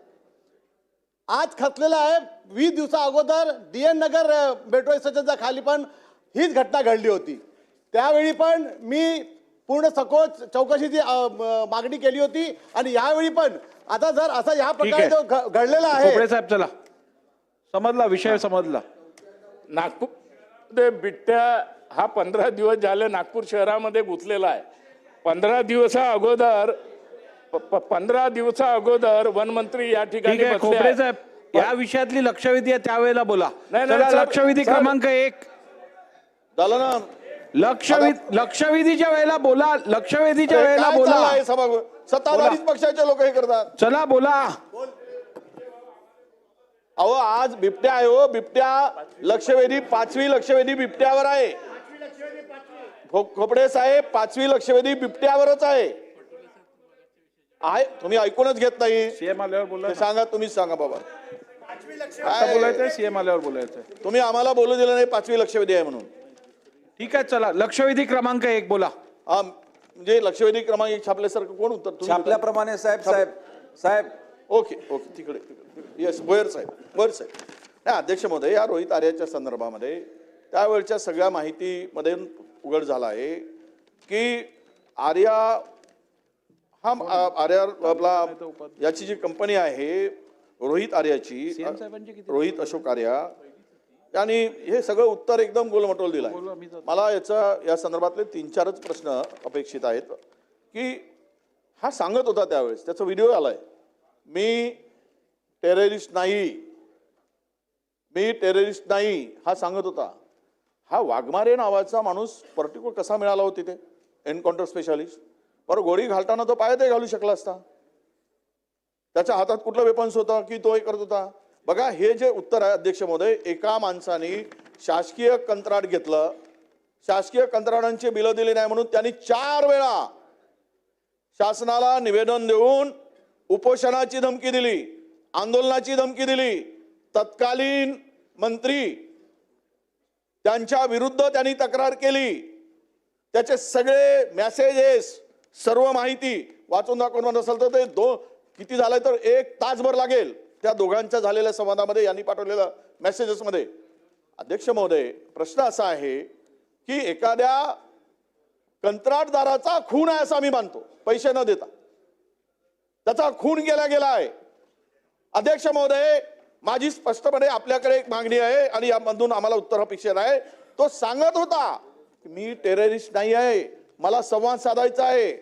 आज खचलेला आहे. 20 दिवसा अगोदर DN नगर मेट्रो स्टेशनच्या खाली पण हीच घटना घडली होती. त्यावेळी पण मी पूर्ण सखोल चौकशीची मागणी केली होती आणि यावेळी पण आता जर असं या प्रकारे जो घडलेला आहे. खोपडे साहेब, चला, समजला विषय, समजला. नागपूर बिबट्या हा 15 दिवस झाले नागपूर शहरामध्ये घुसलेला आहे. 15 दिवसा अगोदर वनमंत्री या ठिकाणी खोपडे साहेब, या विषयातली लक्षवेधी आहे त्यावेळेला बोला. लक्षवेधी क्रमांक 1 झालं ना. लक्षवेधीच्या वेळेला बोला. लक्षवेधीच्या वेळेला बोला. सत्ताधारी पक्षाचे लोक हे करतात. चला बोला. अहो आज बिबट्या आहे हो, बिबट्या लक्षवेधी 5वी लक्षवेधी बिबट्यावर आहे. खोपडे साहेब 5वी लक्षवेधी बिबट्यावरच आहे. तुम्ही ऐकूनच घेत नाही. सीएम आल्यावर बोला. ते सांगा, तुम्हीच सांगा बाबा. आता बोलायचंय सीएम आल्यावर बोलायचंय. तुम्ही आम्हाला बोलू दिलं नाही 5वी लक्षवेधी आहे म्हणून. ठीक आहे चला, लक्षवेधी क्रमांक 1 बोला. म्हणजे लक्षवेधी क्रमांक 1 छापल्यासारखं कोण उत्तर छापल्याप्रमाणे साहेब ओके तिकडे येस भोयर साहेब नाही अध्यक्ष महोदय, या रोहित आर्याच्या संदर्भामध्ये त्यावेळच्या सगळ्या माहितीमध्ये उघड झाला आहे की आर्या आपला याची जी कंपनी आहे रोहित आर्याची, रोहित अशोक आर्या, आणि हे सगळं उत्तर एकदम गोलमटोल दिलं आहे. मला या संदर्भातले 3-4च प्रश्न अपेक्षित आहेत की हा सांगत होता त्यावेळेस, त्याचा व्हिडिओ आलाय, मी टेररिस्ट नाही हा सांगत होता. हा वाघमारे नावाचा माणूस पर्टिक्युलर कसा मिळाला होता तिथे, एन्काउंटर स्पेशालिस्ट? पर गोळी घालताना तो पायातही घालू शकला असता. त्याच्या हातात कुठलं वेपन्स होतं की तो हे करत होता? बघा हे जे उत्तर आहे अध्यक्ष महोदय, एका माणसाने शासकीय कंत्राट घेतलं, शासकीय कंत्राटांची बिलं दिली नाही म्हणून त्यांनी 4 वेळा शासनाला निवेदन देऊन उपोषणाची धमकी दिली, आंदोलनाची धमकी दिली. तत्कालीन मंत्री त्यांच्या विरुद्ध त्यांनी तक्रार केली. त्याचे सगळे मेसेजेस, सर्व माहिती वाचून दाखवून असेल तर ते किती झालंय तर 1 तासभर लागेल त्या दोघांच्या झालेल्या संवादामध्ये, यांनी पाठवलेल्या मेसेजेसमध्ये. अध्यक्ष महोदय, प्रश्न असा आहे की एखाद्या कंत्राटदाराचा खून आहे असं आम्ही मानतो, पैसे न देता त्याचा खून गेला आहे. अध्यक्ष महोदय, माझी स्पष्टपणे आपल्याकडे एक मागणी आहे आणि यामधून आम्हाला उत्तर अपेक्षित आहे. तो सांगत होता की मी टेररिस्ट नाही आहे, मला संवाद साधायचा आहे,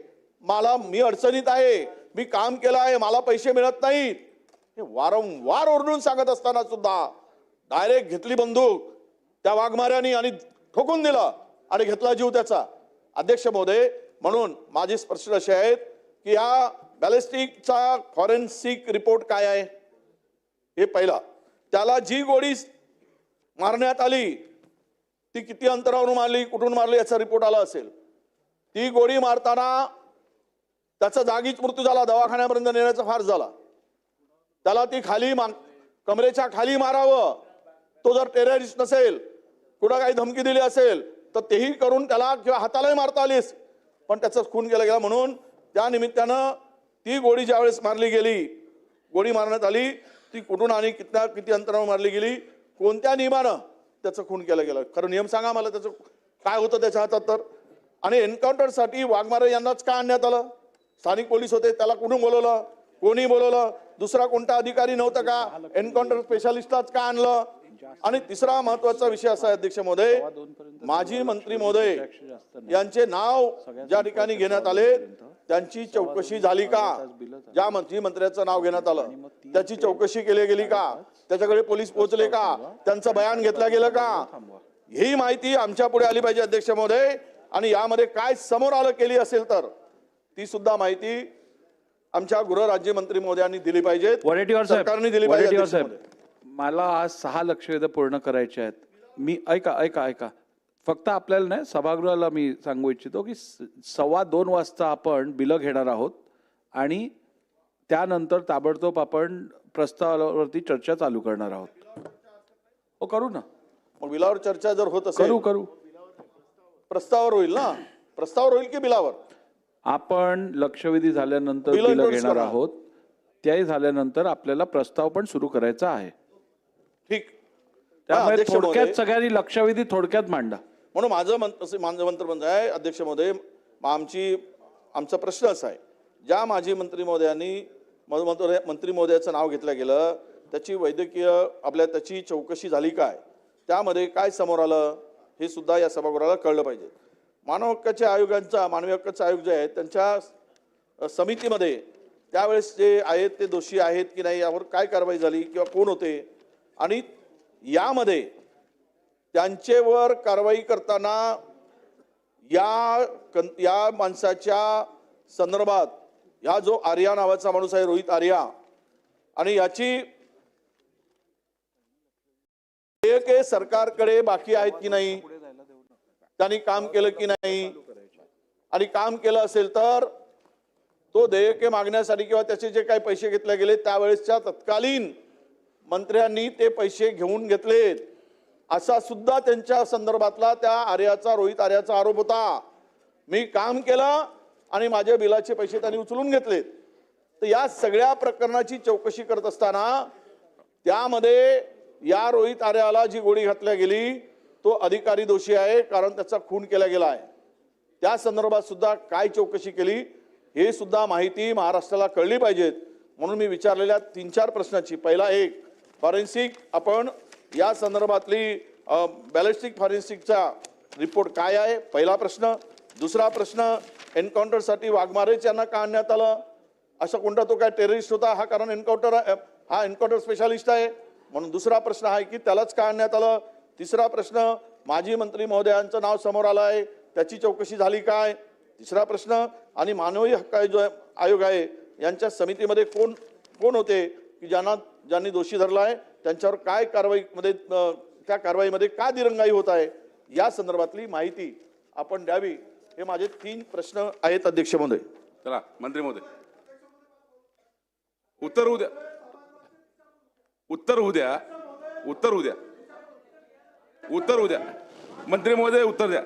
मी अडचणीत आहे, मी काम केलं आहे, मला पैसे मिळत नाहीत. हे वारंवार ओरडून सांगत असताना सुद्धा डायरेक्ट घेतली बंदूक त्या वाघमाऱ्यानी आणि ठोकून दिला आणि घेतला जीव त्याचा. अध्यक्ष महोदय, म्हणून माझे प्रश्न असे आहेत की या बॅलिस्टिकचा फॉरेन्सिक रिपोर्ट काय आहे हे पहिला. त्याला जी गोळी मारण्यात आली ती किती अंतरावरून मारली, कुठून मारली याचा रिपोर्ट आला असेल. ती गोळी मारताना त्याचा जागीच मृत्यू झाला, दवाखान्यापर्यंत नेण्याचा फार झाला. त्याला ती कमरेच्या खाली मारावं. तो जर टेररिस्ट नसेल, कुठं काही धमकी दिली असेल तर तेही करून त्याला किंवा हातालाही मारता आलीस, पण त्याचा खून केला म्हणून त्या निमित्तानं ती गोळी ज्यावेळेस मारली गेली, गोळी मारण्यात आली, ती कुठून आणि किती अंतरावर मारली गेली, कोणत्या नियमानं त्याचं खून केलं गेलं? खरं नियम सांगा मला, त्याचं काय होतं त्याच्या हातात तर. आणि एन्काउंटरसाठी वाघमारे यांनाच का आणण्यात आलं? स्थानिक पोलीस होते, त्याला कुठून बोलवलं, कोणी बोलवलं? दुसरा कोणता अधिकारी नव्हता का? एन्काउंटर स्पेशालिस्टलाच का आणलं? आणि तिसरा महत्वाचा विषय असा आहे अध्यक्ष महोदय, माजी मंत्री महोदय यांचे नाव ज्या ठिकाणी घेण्यात आले त्यांची चौकशी झाली का? ज्या मंत्र्याचं नाव घेण्यात आलं त्याची चौकशी केली गेली का? त्याच्याकडे पोलीस पोहोचले का? त्यांचं बयान घेतलं गेलं का? ही माहिती आमच्या पुढे आली पाहिजे अध्यक्ष महोदय. आणि यामध्ये काय समोर आलं केली असेल तर ती सुद्धा माहिती आमच्या गृहराज्यमंत्री महोदयांनी दिली पाहिजे, सरकारने दिली पाहिजे. मला आज 6 लक्षवेध पूर्ण करायचे आहेत. मी ऐका फक्त आपल्याला नाही, सभागृहाला मी सांगू इच्छितो की 2:15 वाजता आपण बिलं घेणार आहोत आणि त्यानंतर ताबडतोब आपण प्रस्तावावरती चर्चा चालू करणार आहोत. हो करू ना. मग बिलावर चर्चा जर होत असेल करू प्रस्तावावर होईल ना? प्रस्तावावर होईल की बिलावर? आपण लक्षवेधी झाल्यानंतर बिलं घेणार आहोत, त्याही झाल्यानंतर आपल्याला प्रस्ताव पण सुरू करायचा आहे. ठीक. त्यामुळे थोडक्यात सगळ्यांनी लक्षवेधी थोडक्यात मांडा. म्हणून माझं मंत्र आहे अध्यक्ष महोदय, आमचा प्रश्न असा आहे, ज्या माजी मंत्री महोदयाचं नाव घेतलं गेलं त्याची वैद्यकीय त्याची चौकशी झाली काय, त्यामध्ये काय समोर आलं हे सुद्धा या सभागृहाला कळलं पाहिजे. मानवी हक्काचे आयोग जे आहेत त्यांच्या समितीमध्ये त्यावेळेस जे आहेत ते दोषी आहेत की नाही यावर काय कारवाई झाली किंवा कोण होते, आणि यामध्ये त्यांच्यावर कारवाई करताना या माणसाच्या संदर्भात हा जो आर्या नावाचा माणूस आहे, रोहित आर्या, आणि याची देयके सरकारकडे बाकी आहेत की नाही, त्यांनी काम केलं की नाही, आणि काम केलं असेल तर तो देयके मागण्यासाठी किंवा त्याचे जे काही पैसे घेतले गेले त्यावेळेसच्या तत्कालीन मंत्र्यांनी ते पैसे घेऊन घेतलेत असा सुद्धा त्यांच्या संदर्भातला त्या आर्याचा, रोहित आर्याचा आरोप होता. मी काम केलं आणि माझ्या बिलाचे पैसे त्यांनी उचलून घेतलेत. तर या सगळ्या प्रकरणाची चौकशी करत असताना त्यामध्ये या रोहित आर्याला जी गोळी घातल्या गेली तो अधिकारी दोषी आहे, कारण त्याचा खून केला गेला आहे. त्या संदर्भात सुद्धा काय चौकशी केली हे सुद्धा माहिती महाराष्ट्राला कळली पाहिजेत. म्हणून मी विचारलेल्या 3-4 प्रश्नाची, पहिला एक, फॉरेन्सिक आपण या संदर्भातली बॅलिस्टिक फॉरेन्सिकचा रिपोर्ट काय आहे, पहिला प्रश्न. दुसरा प्रश्न, एन्काउंटरसाठी वाघमारेच यांना का आणण्यात आलं? असा कोणता तो काय टेररिस्ट होता हा? कारण हा एन्काउंटर स्पेशालिस्ट आहे म्हणून दुसरा प्रश्न आहे की त्यालाच का आणण्यात आलं? तिसरा प्रश्न, माजी मंत्री महोदयांचं नाव समोर आलं आहे, त्याची चौकशी झाली काय? तिसरा प्रश्न, आणि मानवी हक्क आयोग आहे यांच्या समितीमध्ये कोण कोण होते की ज्यांनी दोषी धरला आहे, त्यांच्यावर काय कारवाईमध्ये, त्या कारवाईमध्ये का दिरंगाई होत आहे, या संदर्भातली माहिती आपण द्यावी. हे माझे 3 प्रश्न आहेत अध्यक्ष महोदय. चला मंत्री महोदय, उत्तर होऊ द्या, उत्तर होऊ द्या, उत्तर होऊ द्या, उत्तर होऊ द्या. मंत्री महोदय उत्तर द्या,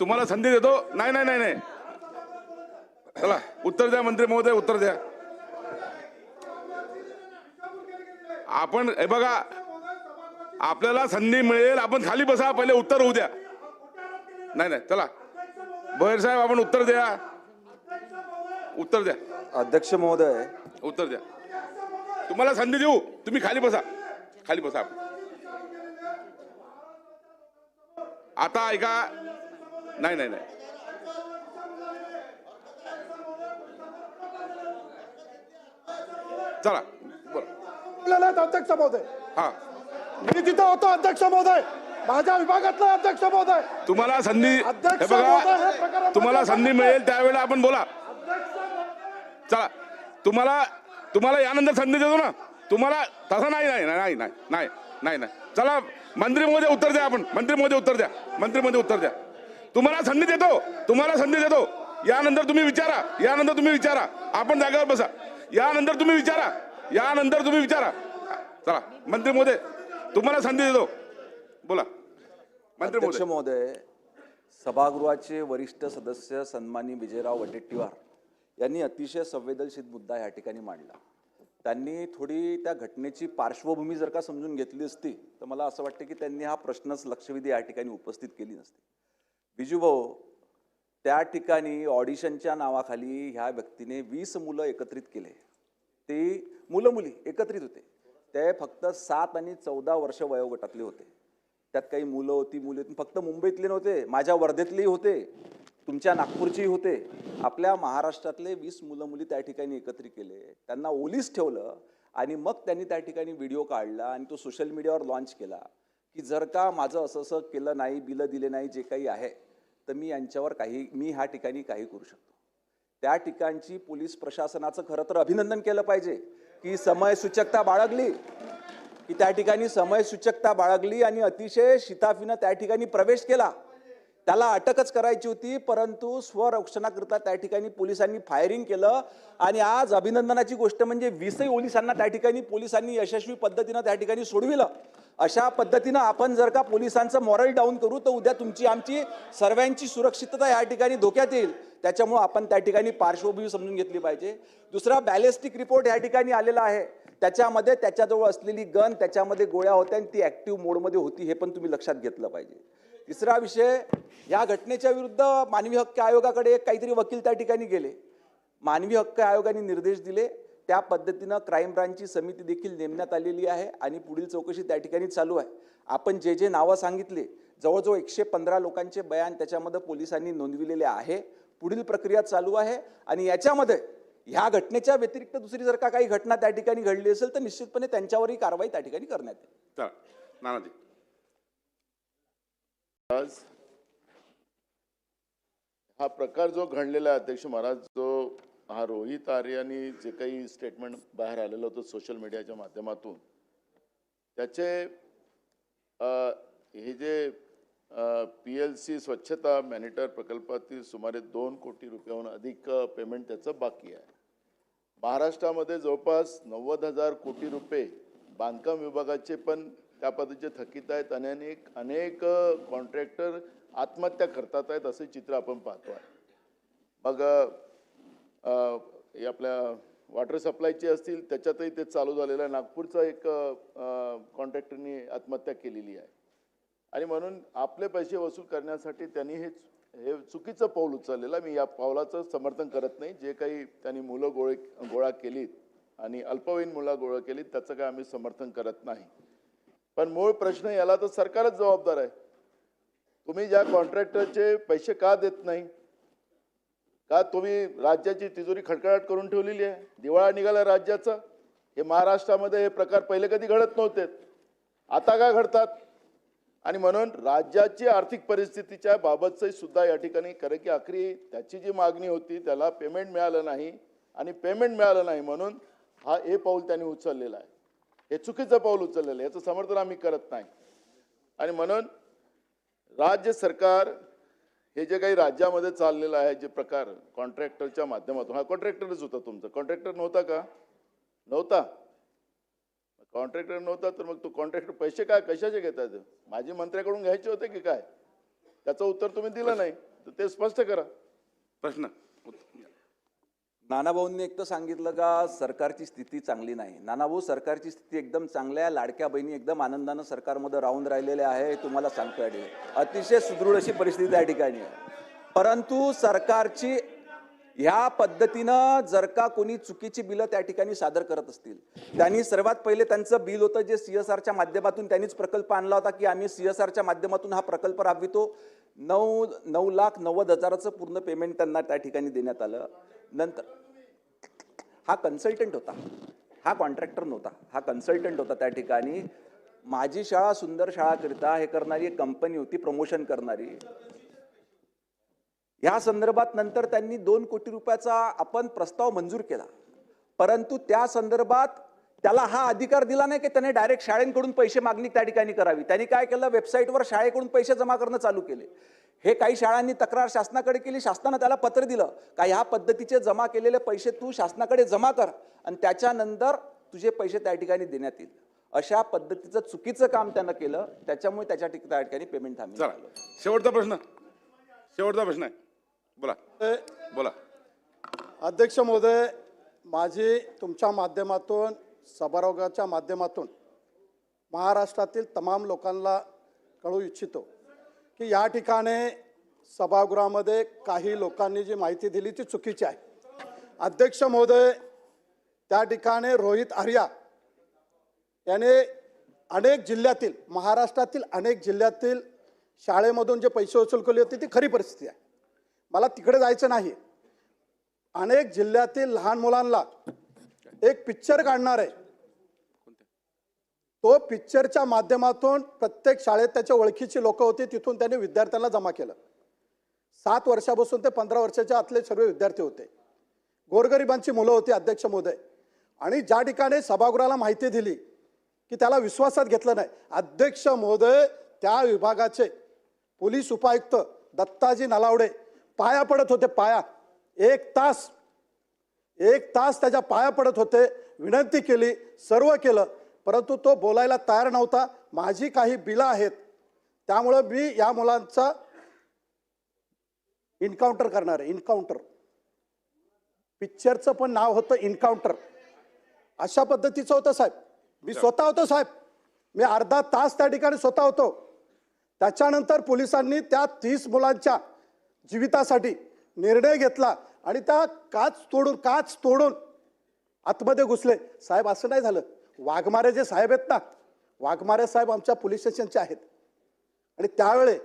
तुम्हाला संधी देतो. नाही नाही नाही नाही, चला उत्तर द्या मंत्री महोदय, उत्तर द्या. आपण हे बघा, आपल्याला संधी मिळेल, आपण खाली बसा, पहिले उत्तर होऊ द्या. नाही नाही, चला भोयर साहेब आपण उत्तर द्या, उत्तर द्या. अध्यक्ष महोदय, उत्तर द्या. तुम्हाला संधी देऊ, तुम्ही खाली बसा, खाली बसा. आता ऐका, नाही नाही नाही, चला बरं. अध्यक्ष महोदय, हा, मी तिथं होतो अध्यक्ष महोदय, माझ्या विभागातला अध्यक्ष महोदय. तुम्हाला संधी, हे अध्यक्ष बघा, महोदय, हे प्रकरण तुम्हाला संधी मिळेल त्यावेळेला आपण बोला. चला, तुम्हाला यानंतर संधी देतो ना, तुम्हाला तसं नाही नाही नाही नाही नाही नाही नाही. चला मंत्री महोदय उत्तर द्या, आपण मंत्री महोदय उत्तर द्या, मंत्री महोदय उत्तर द्या. तुम्हाला संधी देतो, तुम्हाला संधी देतो. यानंतर तुम्ही विचारा, यानंतर तुम्ही विचारा, आपण जागेवर बसा. यानंतर तुम्ही विचारा, यानंतर तुम्ही विचारा. चला मंत्री महोदय, तुम्हाला संधी देतो, बोला. मंत्री अध्यक्ष महोदय, सभागृहाचे वरिष्ठ सदस्य सन्माननीय विजयराव वडेट्टीवार यांनी अतिशय संवेदनशील मुद्दा या ठिकाणी मांडला. त्यांनी थोडी त्या घटनेची पार्श्वभूमी जर का समजून घेतली असती तर मला असं वाटतं की त्यांनी हा प्रश्नच लक्षवेधी या ठिकाणी उपस्थित केली नसती. बिजूभाऊ, त्या ठिकाणी ऑडिशनच्या नावाखाली ह्या व्यक्तीने 20 मुलं एकत्रित केले. ते मुलं मुली एकत्रित होते. ते फक्त 7 आणि 14 वर्ष वयोगटातले होते. त्यात काही मुलं होती, मुली होती. फक्त मुंबईतले नव्हते, माझ्या वर्धेतलेही होते, तुमच्या नागपूरचेही होते. आपल्या महाराष्ट्रातले 20 मुलं मुली त्या ठिकाणी एकत्रित केले, त्यांना ओलीस ठेवलं आणि मग त्यांनी त्या ठिकाणी व्हिडिओ काढला आणि तो सोशल मीडियावर लॉन्च केला की जर का माझं असं असं केलं नाही, बिलं दिले नाही, जे काही आहे तर मी यांच्यावर मी ह्या ठिकाणी काही करू शकतो. त्या ठिकाणची पोलीस प्रशासनाचं खरं तर अभिनंदन केलं पाहिजे की समयसूचकता बाळगली, की त्या ठिकाणी समयसूचकता बाळगली आणि अतिशय शिताफीनं त्या ठिकाणी प्रवेश केला. त्याला अटकच करायची होती, परंतु स्वरक्षणाकरता त्या ठिकाणी पोलिसांनी फायरिंग केलं. आणि आज अभिनंदनाची गोष्ट म्हणजे 20 पोलिसांना त्या ठिकाणी पोलिसांनी यशस्वी पद्धतीनं त्या ठिकाणी सोडविलं. अशा पद्धतीनं आपण जर का पोलिसांचं मॉरल डाऊन करू तर उद्या तुमची आमची सर्वांची सुरक्षितता या ठिकाणी धोक्यात येईल. त्याच्यामुळे आपण त्या ठिकाणी पार्श्वभूमी समजून घेतली पाहिजे. दुसरा, बॅलिस्टिक रिपोर्ट या ठिकाणी आलेला आहे, त्याच्यामध्ये त्याच्याजवळ असलेली गन, त्याच्यामध्ये गोळ्या होत्या आणि ती ऍक्टिव्ह मोडमध्ये होती, हे पण तुम्ही लक्षात घेतलं पाहिजे. तिसरा विषय, या घटनेच्या विरुद्ध मानवी हक्क आयोगाकडे काहीतरी वकील त्या ठिकाणी गेले. मानवी हक्क आयोगाने निर्देश दिले, त्या पद्धतीनं क्राईम ब्रांचची समिती देखील नेमण्यात आलेली आहे आणि पुढील चौकशी त्या ठिकाणी चालू आहे. आपण जे जे नावं सांगितले, जवळजवळ 115 लोकांचे बयान त्याच्यामध्ये पोलिसांनी नोंदविलेले आहे. पुढील प्रक्रिया चालू आहे आणि याच्यामध्ये ह्या घटनेच्या व्यतिरिक्त दुसरी जर का काही घटना त्या ठिकाणी घडली असेल तर निश्चितपणे त्यांच्यावरही कारवाई त्या ठिकाणी करण्यात येईल. नानाजी, आज हा प्रकार जो घडलेला आहे अध्यक्ष महाराज, जो हा रोहित आर्यानी जे काही स्टेटमेंट बाहेर आलेलं होतं सोशल मीडियाच्या माध्यमातून, त्याचे हे जे PLC स्वच्छता मॅनिटर प्रकल्पातील सुमारे 2 कोटी रुपयाहून अधिक पेमेंट त्याचं बाकी आहे. महाराष्ट्रामध्ये जवळपास 90,000 कोटी रुपये बांधकाम विभागाचे पण त्या पद्धतीचे थकीत आहेत आणि अनेक कॉन्ट्रॅक्टर आत्महत्या करतात आहेत असे चित्र आपण पाहतो आहे. मग हे आपल्या वॉटर सप्लायचे असतील त्याच्यातही ते चालू झालेलं आहे. नागपूरचा एक कॉन्ट्रॅक्टरनी आत्महत्या केलेली आहे आणि म्हणून आपले पैसे वसूल करण्यासाठी त्यांनी हे चुकीचं पाऊल उचललेलं. मी या पावलाचं समर्थन करत नाही. जे काही त्यांनी मुलं गोळा केलीत आणि अल्पवयीन मुलं गोळा केलीत त्याचं काय आम्ही समर्थन करत नाही. पण मूळ प्रश्न याला तर सरकारच जबाबदार आहे. तुम्ही ज्या कॉन्ट्रॅक्टरचे पैसे का देत नाही? का तुम्ही राज्याची तिजोरी खडखडाट करून ठेवलेली आहे? दिवाळा निघाला राज्याचा. हे महाराष्ट्रामध्ये हे प्रकार पहिले कधी घडत नव्हते, आता का घडतात? आणि म्हणून राज्याची आर्थिक परिस्थितीच्या बाबतचं सुद्धा या ठिकाणी कारण की आखरी त्याची जी मागणी होती त्याला पेमेंट मिळालं नाही आणि पेमेंट मिळालं नाही म्हणून हे पाऊल त्यांनी उचललेलं आहे. हे चुकीचं पाऊल उचललेलं आहे, याचं समर्थन आम्ही करत नाही. आणि म्हणून राज्य सरकार हे जे काही राज्यामध्ये चाललेलं आहे जे प्रकार कॉन्ट्रॅक्टरच्या माध्यमातून, हा कॉन्ट्रॅक्टरच होता तुमचा, कॉन्ट्रॅक्टर नव्हता का? नव्हता. कॉन्ट्रॅक्टर नव्हता तर मग तो कॉन्ट्रॅक्टर पैसे काय कशाचे घेतात? माझे मंत्र्याकडून घ्यायचे होते की काय? त्याचं उत्तर तुम्ही दिलं नाही तर ते स्पष्ट करा. प्रश्न नानाभाऊंनी एक तर सांगितलं का सरकारची स्थिती चांगली नाही. नानाभाऊ, सरकारची स्थिती एकदम चांगली आहे. लाडक्या बहिणी एकदम आनंदानं सरकारमध्ये राहून राहिलेल्या आहे. तुम्हाला सांगतो या ठिकाणी अतिशय सुदृढ अशी परिस्थिती या ठिकाणी आहे. परंतु सरकारची ह्या पद्धतीनं जर का कोणी चुकीची बिलं त्या ठिकाणी सादर करत असतील, त्यांनी सर्वात पहिले त्यांचं बिल होतं जे CSRच्या माध्यमातून त्यांनीच प्रकल्प आणला होता की आम्ही CSRच्या माध्यमातून हा प्रकल्प राबवितो. 9,90,000चं पूर्ण पेमेंट त्यांना त्या ठिकाणी देण्यात आलं. नंतर हा कन्सल्टंट होता, हा कॉन्ट्रॅक्टर नव्हता, हा कन्सल्टंट होता त्या ठिकाणी. माझी शाळा सुंदर शाळा करिता हे करणारी एक कंपनी होती, प्रमोशन करणारी. या संदर्भात नंतर त्यांनी 2 कोटी रुपयाचा आपण प्रस्ताव मंजूर केला, परंतु त्या संदर्भात त्याला हा अधिकार दिला नाही की त्याने डायरेक्ट शाळेकडून पैसे मागणी त्या ठिकाणी करावी. त्यांनी काय केलं, वेबसाईटवर शाळेकडून पैसे जमा करणं चालू केले. हे काही शाळांनी तक्रार शासनाकडे केली, शासनानं त्याला पत्र दिलं का ह्या पद्धतीचे जमा केलेले पैसे तू शासनाकडे जमा कर आणि त्याच्यानंतर तुझे पैसे त्या ठिकाणी देण्यात येईल. अशा पद्धतीचं चुकीचं काम त्यानं केलं, त्याच्यामुळे त्या ठिकाणी पेमेंट थांबली. शेवटचा प्रश्न आहे. बोला. अध्यक्ष महोदय, माझी तुमच्या माध्यमातून सभागृहाच्या माध्यमातून महाराष्ट्रातील तमाम लोकांना कळवू इच्छितो की या ठिकाणी सभागृहामध्ये काही लोकांनी जी माहिती दिली ती चुकीची आहे. अध्यक्ष महोदय, त्या ठिकाणी रोहित आर्या याने अनेक जिल्ह्यातील, महाराष्ट्रातील अनेक जिल्ह्यातील शाळेमधून जे पैसे वसूल केले होते ती खरी परिस्थिती आहे. मला तिकडे जायचं नाही. अनेक जिल्ह्यातील लहान मुलांना एक पिक्चर काढणार आहे, तो पिक्चरच्या माध्यमातून प्रत्येक शाळेत त्याच्या ओळखीची लोक होती, तिथून त्यांनी विद्यार्थ्यांना जमा केलं. 7 वर्षापासून ते 15 वर्षाच्या आतले सर्व विद्यार्थी होते, गोरगरिबांची मुलं होती. अध्यक्ष महोदय, आणि ज्या ठिकाणी सभागृहाला माहिती दिली की त्याला विश्वासात घेतलं नाही. अध्यक्ष महोदय, त्या विभागाचे पोलीस उपायुक्त दत्ताजी नलावडे पाया पडत होते, पाया. 1 तास त्याच्या पाया पडत होते, विनंती केली, सर्व केलं, परंतु तो बोलायला तयार नव्हता. माझी काही बिलं आहेत त्यामुळे मी या मुलांचा इन्काउंटर करणार आहे. इन्काउंटर, पिक्चरचं पण नाव होतं इन्काउंटर. अशा पद्धतीचं होतं साहेब. मी स्वतः होतो साहेब, मी अर्धा तास त्या ठिकाणी स्वतः होतो. त्याच्यानंतर पोलिसांनी त्या 30 मुलांच्या जीवितासाठी निर्णय घेतला आणि त्या काच तोडून आतमध्ये घुसले. साहेब, असं नाही झालं. वाघमारे जे साहेब आहेत ना, वाघमारे साहेब आमच्या पोलीस स्टेशनचे आहेत, आणि त्यावेळे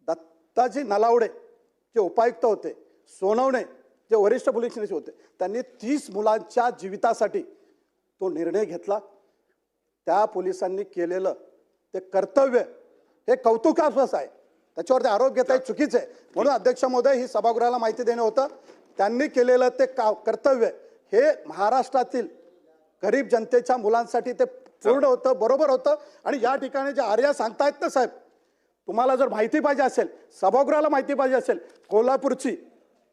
दत्ताजी नलावडे जे उपायुक्त होते, सोनवणे जे वरिष्ठ पोलीस स्टेशन होते, त्यांनी 30 मुलांच्या जीवितासाठी तो निर्णय घेतला. त्या पोलिसांनी केलेलं ते कर्तव्य हे कौतुकास्पद आहे. त्याच्यावरती आरोप घेता चुकीचं आहे. म्हणून अध्यक्ष महोदय, ही सभागृहाला माहिती देणं होतं. त्यांनी केलेलं ते कर्तव्य हे महाराष्ट्रातील गरीब जनतेच्या मुलांसाठी ते पूर्ण होतं, बरोबर होतं. आणि या ठिकाणी जे आर्या सांगतायत ना साहेब, तुम्हाला जर माहिती पाहिजे असेल, सभागृहाला माहिती पाहिजे असेल, कोल्हापूरची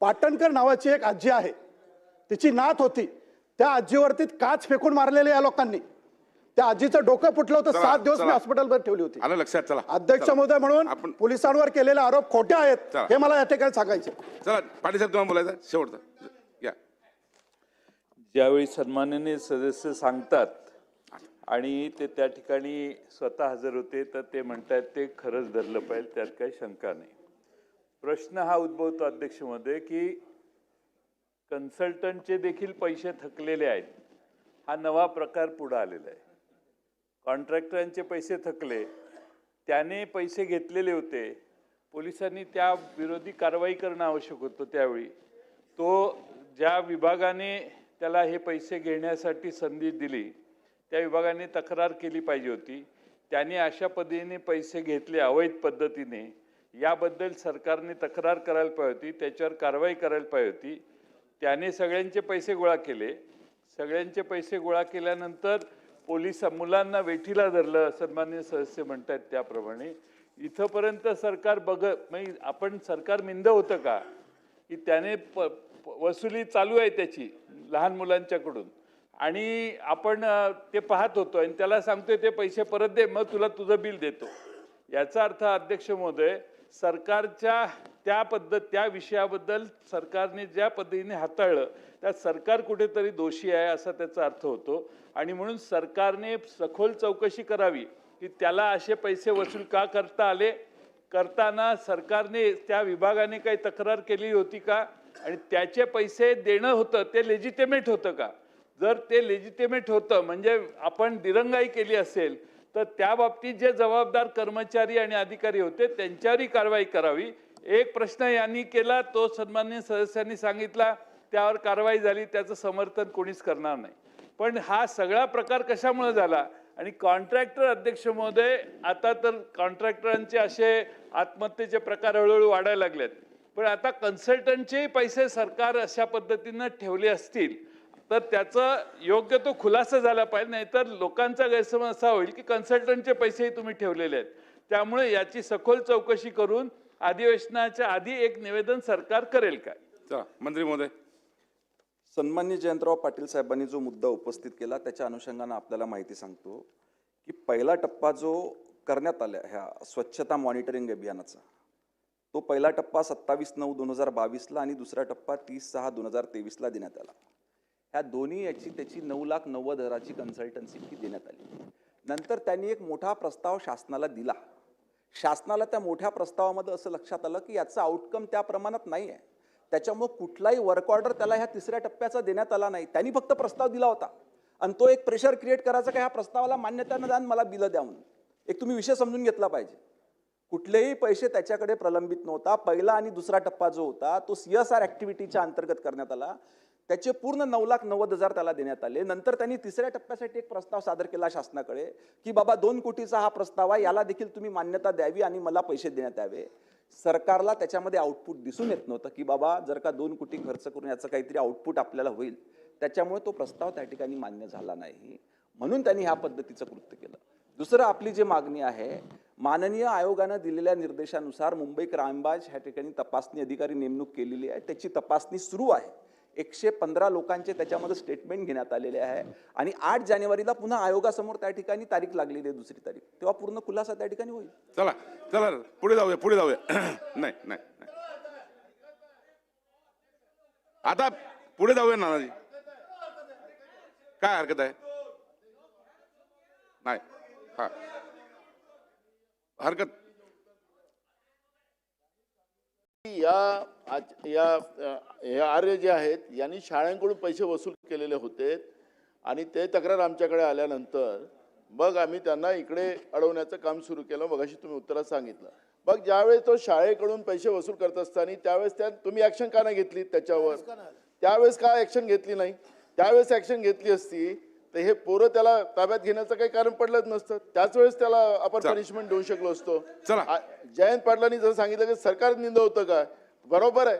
पाटणकर नावाची एक आजी आहे, तिची नात होती, त्या आजीवरती काच फेकून मारलेले या लोकांनी. त्या आजीचं डोकं फुटलं होतं, 7 दिवस मी हॉस्पिटलमध्ये ठेवली होती. आलं लक्षात. चला अध्यक्ष महोदय म्हणून पोलिसांवर केलेले आरोप खोटे आहेत हे मला या ठिकाणी सांगायचे. चला पाटील साहेब तुम्हाला बोलायचं शेवटचं या. ज्यावेळी सन्माननीय सदस्य सांगतात आणि ते त्या ठिकाणी स्वतः हजर होते तर ते म्हणतात ते खरंच धरलं पाहिजे, त्यात काही शंका नाही. प्रश्न हा उद्भवतो अध्यक्ष महोदय की कन्सल्टंटचे देखील पैसे थकलेले आहेत. हा नवा प्रकार पुढे आलेला आहे. कॉन्ट्रॅक्टरांचे पैसे थकले, त्याने पैसे घेतलेले होते, पोलिसांनी त्या विरोधी कारवाई करणं आवश्यक होतं. त्यावेळी तो ज्या विभागाने त्याला हे पैसे घेण्यासाठी संधी दिली त्या विभागाने तक्रार केली पाहिजे होती. त्याने अशा पद्धतीने पैसे घेतले अवैध पद्धतीने, याबद्दल सरकारने तक्रार करायला पाहिजे होती, त्याच्यावर कारवाई करायला पाहिजे होती. त्याने सगळ्यांचे पैसे गोळा केले. सगळ्यांचे पैसे गोळा केल्यानंतर पोलीस मुलांना वेठीला धरलं, सन्माननीय सदस्य म्हणतात त्याप्रमाणे. इथंपर्यंत सरकार म्हणजे आपण सरकार मिंद होतं का की त्याने वसुली चालू आहे त्याची लहान मुलांच्याकडून आणि आपण ते पाहत होतो आणि त्याला सांगतोय ते पैसे परत दे, मग तुला तुझं बिल देतो. याचा अर्थ अध्यक्ष महोदय, सरकारच्या त्या विषयाबद्दल सरकारने ज्या पद्धतीने हाताळलं त्यात सरकार कुठेतरी दोषी आहे असा त्याचा अर्थ होतो. आणि म्हणून सरकारने सखोल चौकशी करावी की त्याला असे पैसे वसूल का करता आले, करताना सरकारने त्या विभागाने काही तक्रार केली होती का, आणि त्याचे पैसे देणं होतं ते लेजिटिमेट होतं का. जर ते लेजिटिमेट होतं म्हणजे आपण दिरंगाई केली असेल तर त्या बाबतीत जे जबाबदार कर्मचारी आणि अधिकारी होते त्यांच्यावरही कारवाई करावी. एक प्रश्न यांनी केला, तो सन्माननीय सदस्यांनी सांगितला, त्यावर कारवाई झाली, त्याचं समर्थन कोणीच करणार नाही. पण हा सगळा प्रकार कशामुळे झाला. आणि कॉन्ट्रॅक्टर अध्यक्ष महोदय, आता तर कॉन्ट्रॅक्टरांचे असे आत्महत्येचे प्रकार हळूहळू वाढायला लागलेत. पण आता कन्सल्टंटचे पैसे सरकार अशा पद्धतीनं ठेवले असतील तर त्याचा योग्य तो खुलासा झाला पाहिजे. नाहीतर लोकांचा गैरसमज असा होईल की कन्सल्टंटचे पैसेही तुम्ही ठेवलेले आहेत. त्यामुळे याची सखोल चौकशी करून अधिवेशनाच्या आधी एक निवेदन सरकार करेल काय. चला मंत्री महोदय. सन्मान्य जयंतराव पाटील साहेबांनी जो मुद्दा उपस्थित केला त्याच्या अनुषंगाने आपल्याला माहिती सांगतो की पहिला टप्पा जो करण्यात आला ह्या स्वच्छता मॉनिटरिंग अभियानाचा, तो पहिला टप्पा 27/9/2022 आणि दुसरा टप्पा 30/6/2023 देण्यात आला. ह्या दोन्ही त्याची 9,90,000 कन्सल्टन्सी फी देण्यात आली. नंतर त्यांनी एक मोठा प्रस्ताव शासनाला दिला. शासनाला त्या मोठ्या प्रस्तावामध्ये असं लक्षात आलं की याचा आउटकम त्या प्रमाणात नाही आहे, त्याच्यामुळे कुठलाही वर्क ऑर्डर त्याला ह्या तिसऱ्या टप्प्याचा देण्यात आला नाही. त्यांनी फक्त प्रस्ताव दिला होता आणि तो एक प्रेशर क्रिएट करायचा की ह्या प्रस्तावाला मान्यता न द्या, मला बिलं द्या म्हणून. एक तुम्ही विषय समजून घेतला पाहिजे. कुठलेही पैसे त्याच्याकडे प्रलंबित नव्हता. पहिला आणि दुसरा टप्पा जो होता तो CSR ऍक्टिव्हिटीच्या अंतर्गत करण्यात आला. त्याचे पूर्ण 9,90,000 त्याला देण्यात आले. नंतर त्यांनी तिसऱ्या टप्प्यासाठी एक प्रस्ताव सादर केला शासनाकडे की बाबा 2 कोटीचा हा प्रस्ताव आहे, याला देखील तुम्ही मान्यता द्यावी आणि मला पैसे देण्यात यावे. सरकारला त्याच्यामध्ये आउटपुट दिसून येत नव्हतं की बाबा जर का 2 कोटी खर्च करून याचं काहीतरी आउटपुट आपल्याला होईल. त्याच्यामुळे तो प्रस्ताव त्या ठिकाणी मान्य झाला नाही, म्हणून त्यांनी ह्या पद्धतीचं कृत्य केलं. दुसरं आपली जी मागणी आहे, माननीय आयोगानं दिलेल्या निर्देशानुसार मुंबई क्राईमब्रांच ह्या ठिकाणी तपासणी अधिकारी नेमणूक केलेली आहे. त्याची तपासणी सुरू आहे. 115 लोकांचे त्याच्यामध्ये स्टेटमेंट घेण्यात आलेले आहे आणि 8 जानेवारीला पुन्हा आयोगासमोर त्या ठिकाणी तारीख लागलेली आहे, दुसरी तारीख, तेव्हा पूर्ण खुलासा त्या ठिकाणी होईल. चला चला पुढे जाऊया नाही नाही आता पुढे जाऊया नानाजी, काय हरकत आहे. नाही हा हरकत. या आर्य जे आहेत यांनी शाळांकडून पैसे वसूल केलेले होते आणि ते तक्रार आमच्याकडे आल्यानंतर मग आम्ही त्यांना इकडे अडवण्याचं काम सुरू केलं. मगाशी तुम्ही उत्तरात सांगितलं. मग ज्यावेळेस तो शाळेकडून पैसे वसूल करत असताना त्यावेळेस तुम्ही ऍक्शन का नाही घेतली त्याच्यावर? त्यावेळेस का ऍक्शन घेतली नाही? त्यावेळेस ऍक्शन घेतली असती तर हे पोरं त्याला ताब्यात घेण्याचं काही कारण पडलंच नसतं. त्याच वेळेस त्याला आपण पनिशमेंट देऊ शकलो असतो. जयंत पाटलांनी जसं सांगितलं की सरकार निंद होतं का, बरोबर आहे.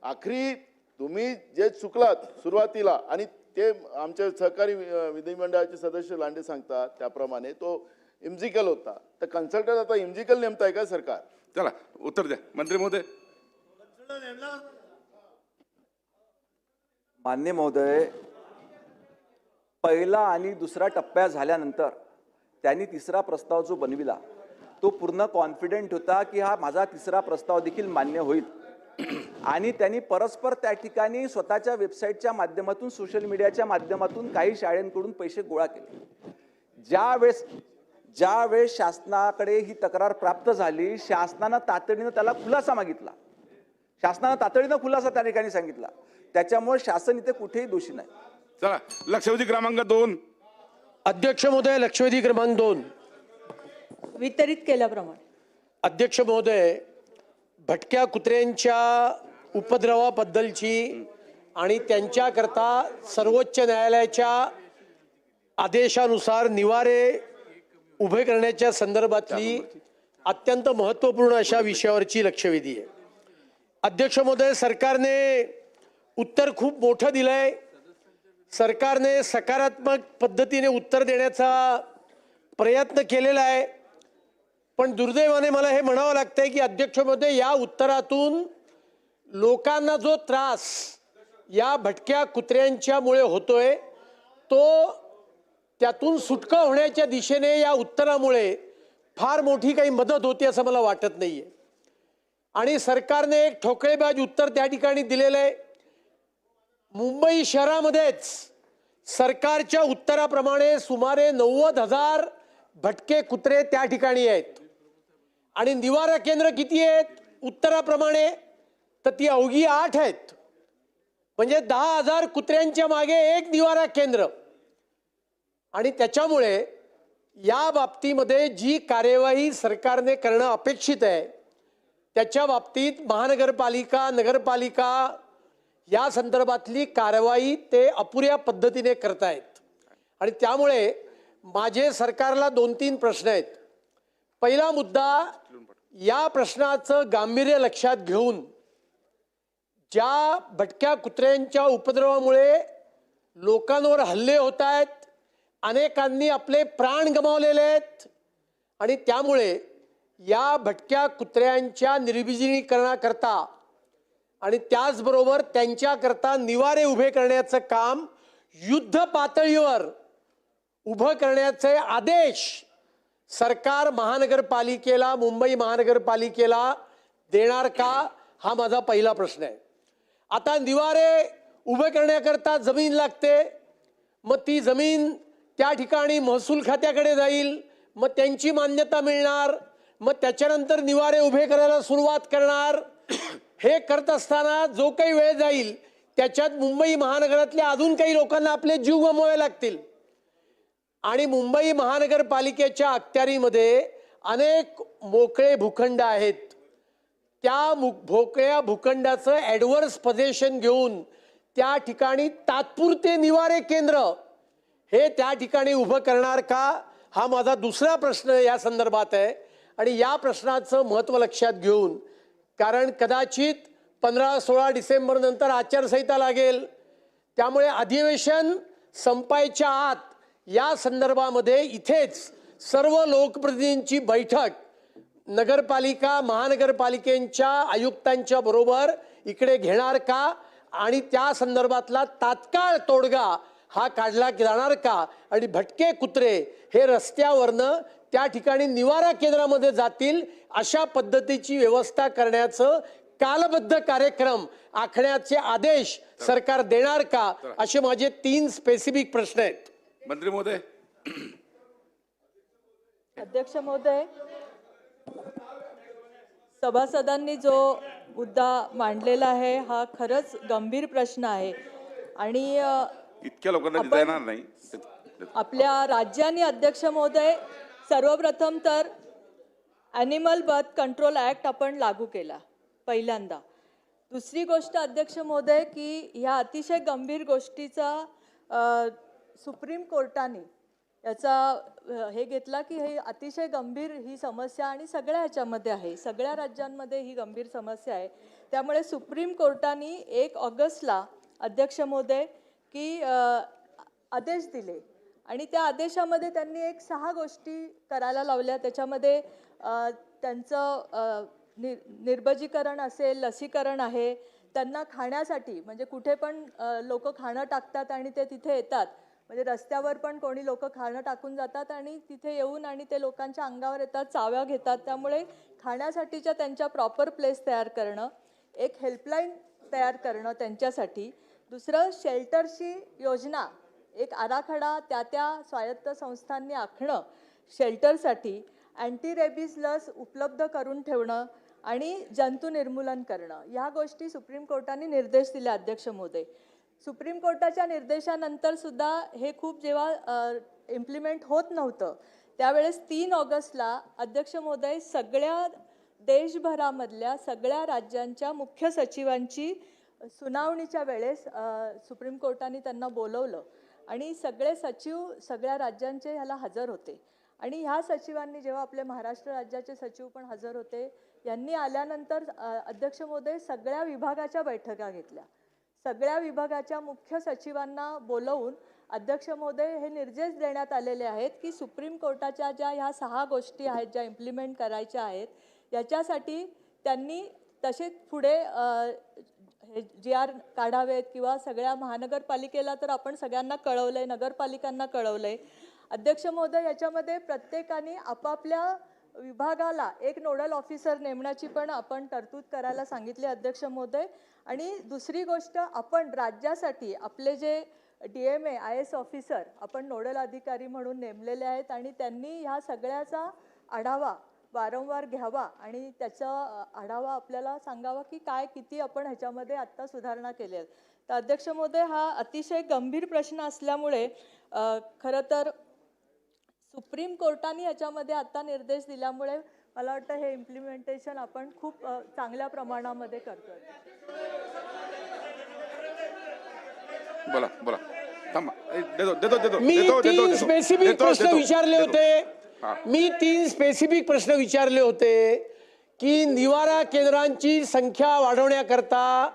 आखरी तुम्ही जे चुकलात सुरुवातीला आणि ते आमचे सहकारी विधिमंडळाचे सदस्य लांडे सांगतात त्याप्रमाणे तो इम्जिकल होता. तर कन्सल्टंट आता इम्जिकल नेमताय का सरकार? चला उत्तर द्या मंत्री महोदय. मान्य महोदय, पहिला आणि दुसरा टप्प्या झाल्यानंतर त्यांनी तिसरा प्रस्ताव जो बनविला तो पूर्ण कॉन्फिडेंट होता की हा माझा तिसरा प्रस्ताव देखील मान्य होईल. आणि त्यांनी परस्पर त्या ठिकाणी स्वतःच्या वेबसाईटच्या माध्यमातून सोशल मीडियाच्या माध्यमातून काही शाळांकडून पैसे गोळा केले. ज्यावेळेस शासनाकडे ही तक्रार प्राप्त झाली, शासनानं तातडीनं त्याला खुलासा मागितला. शासनानं तातडीनं खुलासा त्या ठिकाणी सांगितला. त्याच्यामुळे शासन इथे कुठेही दोषी नाही. चला लक्षवेधी क्रमांक 2. अध्यक्ष महोदय, लक्षवेधी क्रमांक 2 वितरित केल्याप्रमाणे. अध्यक्ष महोदय, भटक्या कुत्र्यांच्या उपद्रवाबद्दलची आणि त्यांच्याकरता सर्वोच्च न्यायालयाच्या आदेशानुसार निवारे उभे करण्याच्या संदर्भातली अत्यंत महत्त्वपूर्ण अशा विषयावरची लक्षवेधी आहे. अध्यक्ष महोदय, सरकारने उत्तर खूप मोठं दिलंय. सरकारने सकारात्मक पद्धतीने उत्तर देण्याचा प्रयत्न केलेला आहे. पण दुर्दैवाने मला हे म्हणावं लागतंय की अध्यक्ष महोदय, या उत्तरातून लोकांना जो त्रास या भटक्या कुत्र्यांच्यामुळे होतोय तो त्यातून सुटका होण्याच्या दिशेने या उत्तरामुळे फार मोठी काही मदत होती असं मला वाटत नाहीये. आणि सरकारने एक ठोकळेबाज उत्तर त्या ठिकाणी दिलेलं आहे. मुंबई शहरामध्येच सरकारच्या उत्तराप्रमाणे सुमारे 90,000 भटके कुत्रे त्या ठिकाणी आहेत. आणि निवारा केंद्र किती आहेत उत्तराप्रमाणे? तर ती अवघी 8 आहेत. म्हणजे 10,000 कुत्र्यांच्या मागे एक निवारा केंद्र. आणि त्याच्यामुळे या बाबतीमध्ये जी कार्यवाही सरकारने करणं अपेक्षित आहे त्याच्या बाबतीत महानगरपालिका, नगरपालिका या संदर्भातली कारवाई ते अपुऱ्या पद्धतीने करतायत. आणि त्यामुळे माझे सरकारला 2-3 प्रश्न आहेत. पहिला मुद्दा, या प्रश्नाचं गांभीर्य लक्षात घेऊन ज्या भटक्या कुत्र्यांच्या उपद्रवामुळे लोकांवर हल्ले होत आहेत, अनेकांनी आपले प्राण गमावलेले आहेत आणि त्यामुळे या भटक्या कुत्र्यांच्या निर्विलीनीकरणाकरता आणि त्याचबरोबर त्यांच्याकरता निवारे उभे करण्याचं काम युद्ध पातळीवर उभं करण्याचे आदेश सरकार महानगरपालिकेला, मुंबई महानगरपालिकेला देणार का, हा माझा पहिला प्रश्न आहे. आता निवारे उभे करण्याकरता जमीन लागते. मग ती जमीन त्या ठिकाणी महसूल खात्याकडे जाईल. मग त्यांची मान्यता मिळणार. मग त्याच्यानंतर निवारे उभे करायला सुरुवात करणार. हे करत असताना जो काही वेळ जाईल त्याच्यात मुंबई महानगरातल्या अजून काही लोकांना आपले जीव गमवावे लागतील. आणि मुंबई महानगरपालिकेच्या अखत्यारीमध्ये अनेक मोकळे भूखंड आहेत. त्या मोकळ्या भूखंडाचं ॲडव्हर्स पोझिशन घेऊन त्या ठिकाणी तात्पुरते निवारे केंद्र हे त्या ठिकाणी उभं करणार का, हा माझा दुसरा प्रश्न या संदर्भात आहे. आणि या प्रश्नाचं महत्त्व लक्षात घेऊन, कारण कदाचित 15-16 डिसेंबर नंतर आचारसंहिता लागेल, त्यामुळे अधिवेशन संपायच्या आत या संदर्भामध्ये इथेच सर्व लोकप्रतिनिधींची बैठक नगरपालिका, महानगरपालिकेच्या आयुक्तांच्या बरोबर इकडे घेणार का आणि त्या संदर्भातला तात्काळ तोडगा हा काढला जाणार का, आणि भटके कुत्रे हे रस्त्यावरनं त्या ठिकाणी निवारा केंद्रामध्ये जातील अशा पद्धतीची व्यवस्था करण्याचं कालबद्ध कार्यक्रम आखण्याचे आदेश सरकार देणार का, असे माझे 3 स्पेसिफिक प्रश्न आहेत. मंत्री महोदय. अध्यक्ष महोदय, सभासदांनी जो मुद्दा मांडलेला आहे हा खरंच गंभीर प्रश्न आहे. आणि इतक्या लोकांना देता येणार नाही. आपल्या राज्याने अध्यक्ष महोदय सर्वप्रथम तर ॲनिमल बर्थ कंट्रोल ॲक्ट आपण लागू केला पहिल्यांदा. दुसरी गोष्ट अध्यक्ष महोदय की ह्या अतिशय गंभीर गोष्टीचा सुप्रीम कोर्टाने याचा हे घेतला की हे अतिशय गंभीर ही समस्या आणि सगळ्या ह्याच्यामध्ये आहे, सगळ्या राज्यांमध्ये ही गंभीर समस्या आहे. त्यामुळे सुप्रीम कोर्टाने 1 ऑगस्टला अध्यक्ष महोदय की आदेश दिले आणि त्या आदेशामध्ये त्यांनी एक 6 गोष्टी करायला लावल्या. त्याच्यामध्ये त्यांचं निर्बजीकरण असेल, लसीकरण आहे, त्यांना खाण्यासाठी म्हणजे कुठे पण लोक खाणं टाकतात आणि ते तिथे येतात, म्हणजे रस्त्यावर पण कोणी लोक खाणं टाकून जातात आणि तिथे येऊन आणि ते लोकांच्या अंगावर येतात, चाव्या घेतात. त्यामुळे खाण्यासाठीच्या त्यांच्या प्रॉपर प्लेस तयार करणं, एक हेल्पलाईन तयार करणं त्यांच्यासाठी. दुसरं शेल्टरची योजना, एक आराखडा त्या स्वायत्त संस्थांनी आखणं शेल्टरसाठी, अँटी रेबीज लस उपलब्ध करून ठेवणं आणि जंतू निर्मूलन करणं. ह्या गोष्टी सुप्रीम कोर्टाने निर्देश दिले अध्यक्ष महोदय. सुप्रीम कोर्टाच्या निर्देशानंतर सुद्धा हे खूप जेव्हा इम्प्लिमेंट होत नव्हतं त्यावेळेस 3 ऑगस्टला अध्यक्ष महोदय सगळ्या देशभरामधल्या सगळ्या राज्यांच्या मुख्य सचिवांची सुनावणीच्या वेळेस सुप्रीम कोर्टाने त्यांना बोलवलं आणि सगळे सचिव सगळ्या राज्यांचे ह्याला हजर होते. आणि ह्या सचिवांनी जेव्हा आपले महाराष्ट्र राज्याचे सचिव पण हजर होते, यांनी आल्यानंतर अध्यक्ष महोदय सगळ्या विभागाच्या बैठका घेतल्या. सगळ्या विभागाच्या मुख्य सचिवांना बोलवून अध्यक्ष महोदय हे निर्देश देण्यात आलेले आहेत की सुप्रीम कोर्टाच्या ज्या ह्या 6 गोष्टी आहेत ज्या इम्प्लिमेंट करायच्या आहेत, याच्यासाठी त्यांनी तसे पुढे GR काढावेत किंवा सगळ्या महानगरपालिकेला तर आपण सगळ्यांना कळवलंय, नगरपालिकांना कळवलंय. अध्यक्ष महोदय, याच्यामध्ये प्रत्येकाने आपापल्या विभागाला एक नोडल ऑफिसर नेमण्याची पण आपण तरतूद करायला सांगितली अध्यक्ष महोदय. आणि दुसरी गोष्ट, आपण राज्यासाठी आपले जे DMA IS ऑफिसर आपण नोडल अधिकारी म्हणून नेमलेले आहेत आणि त्यांनी ह्या सगळ्याचा आढावा वारंवार घ्यावा आणि त्याचा आढावा आपल्याला सांगावा की काय किती आपण ह्याच्यामध्ये आत्ता सुधारणा केल्या आहेत. तर अध्यक्ष महोदय, हा अतिशय गंभीर प्रश्न असल्यामुळे खरं तर सुप्रीम कोर्टाने याच्यामध्ये आता निर्देश दिल्यामुळे मला वाटतं हे इम्प्लिमेंटेशन आपण खूप चांगल्या प्रमाणामध्ये करतोय. बोला बोला थांबा, देतो मी 3 स्पेसिफिक प्रश्न विचारले होते. मी 3 स्पेसिफिक प्रश्न विचारले होते की निवारा केंद्रांची संख्या वाढवण्याकरता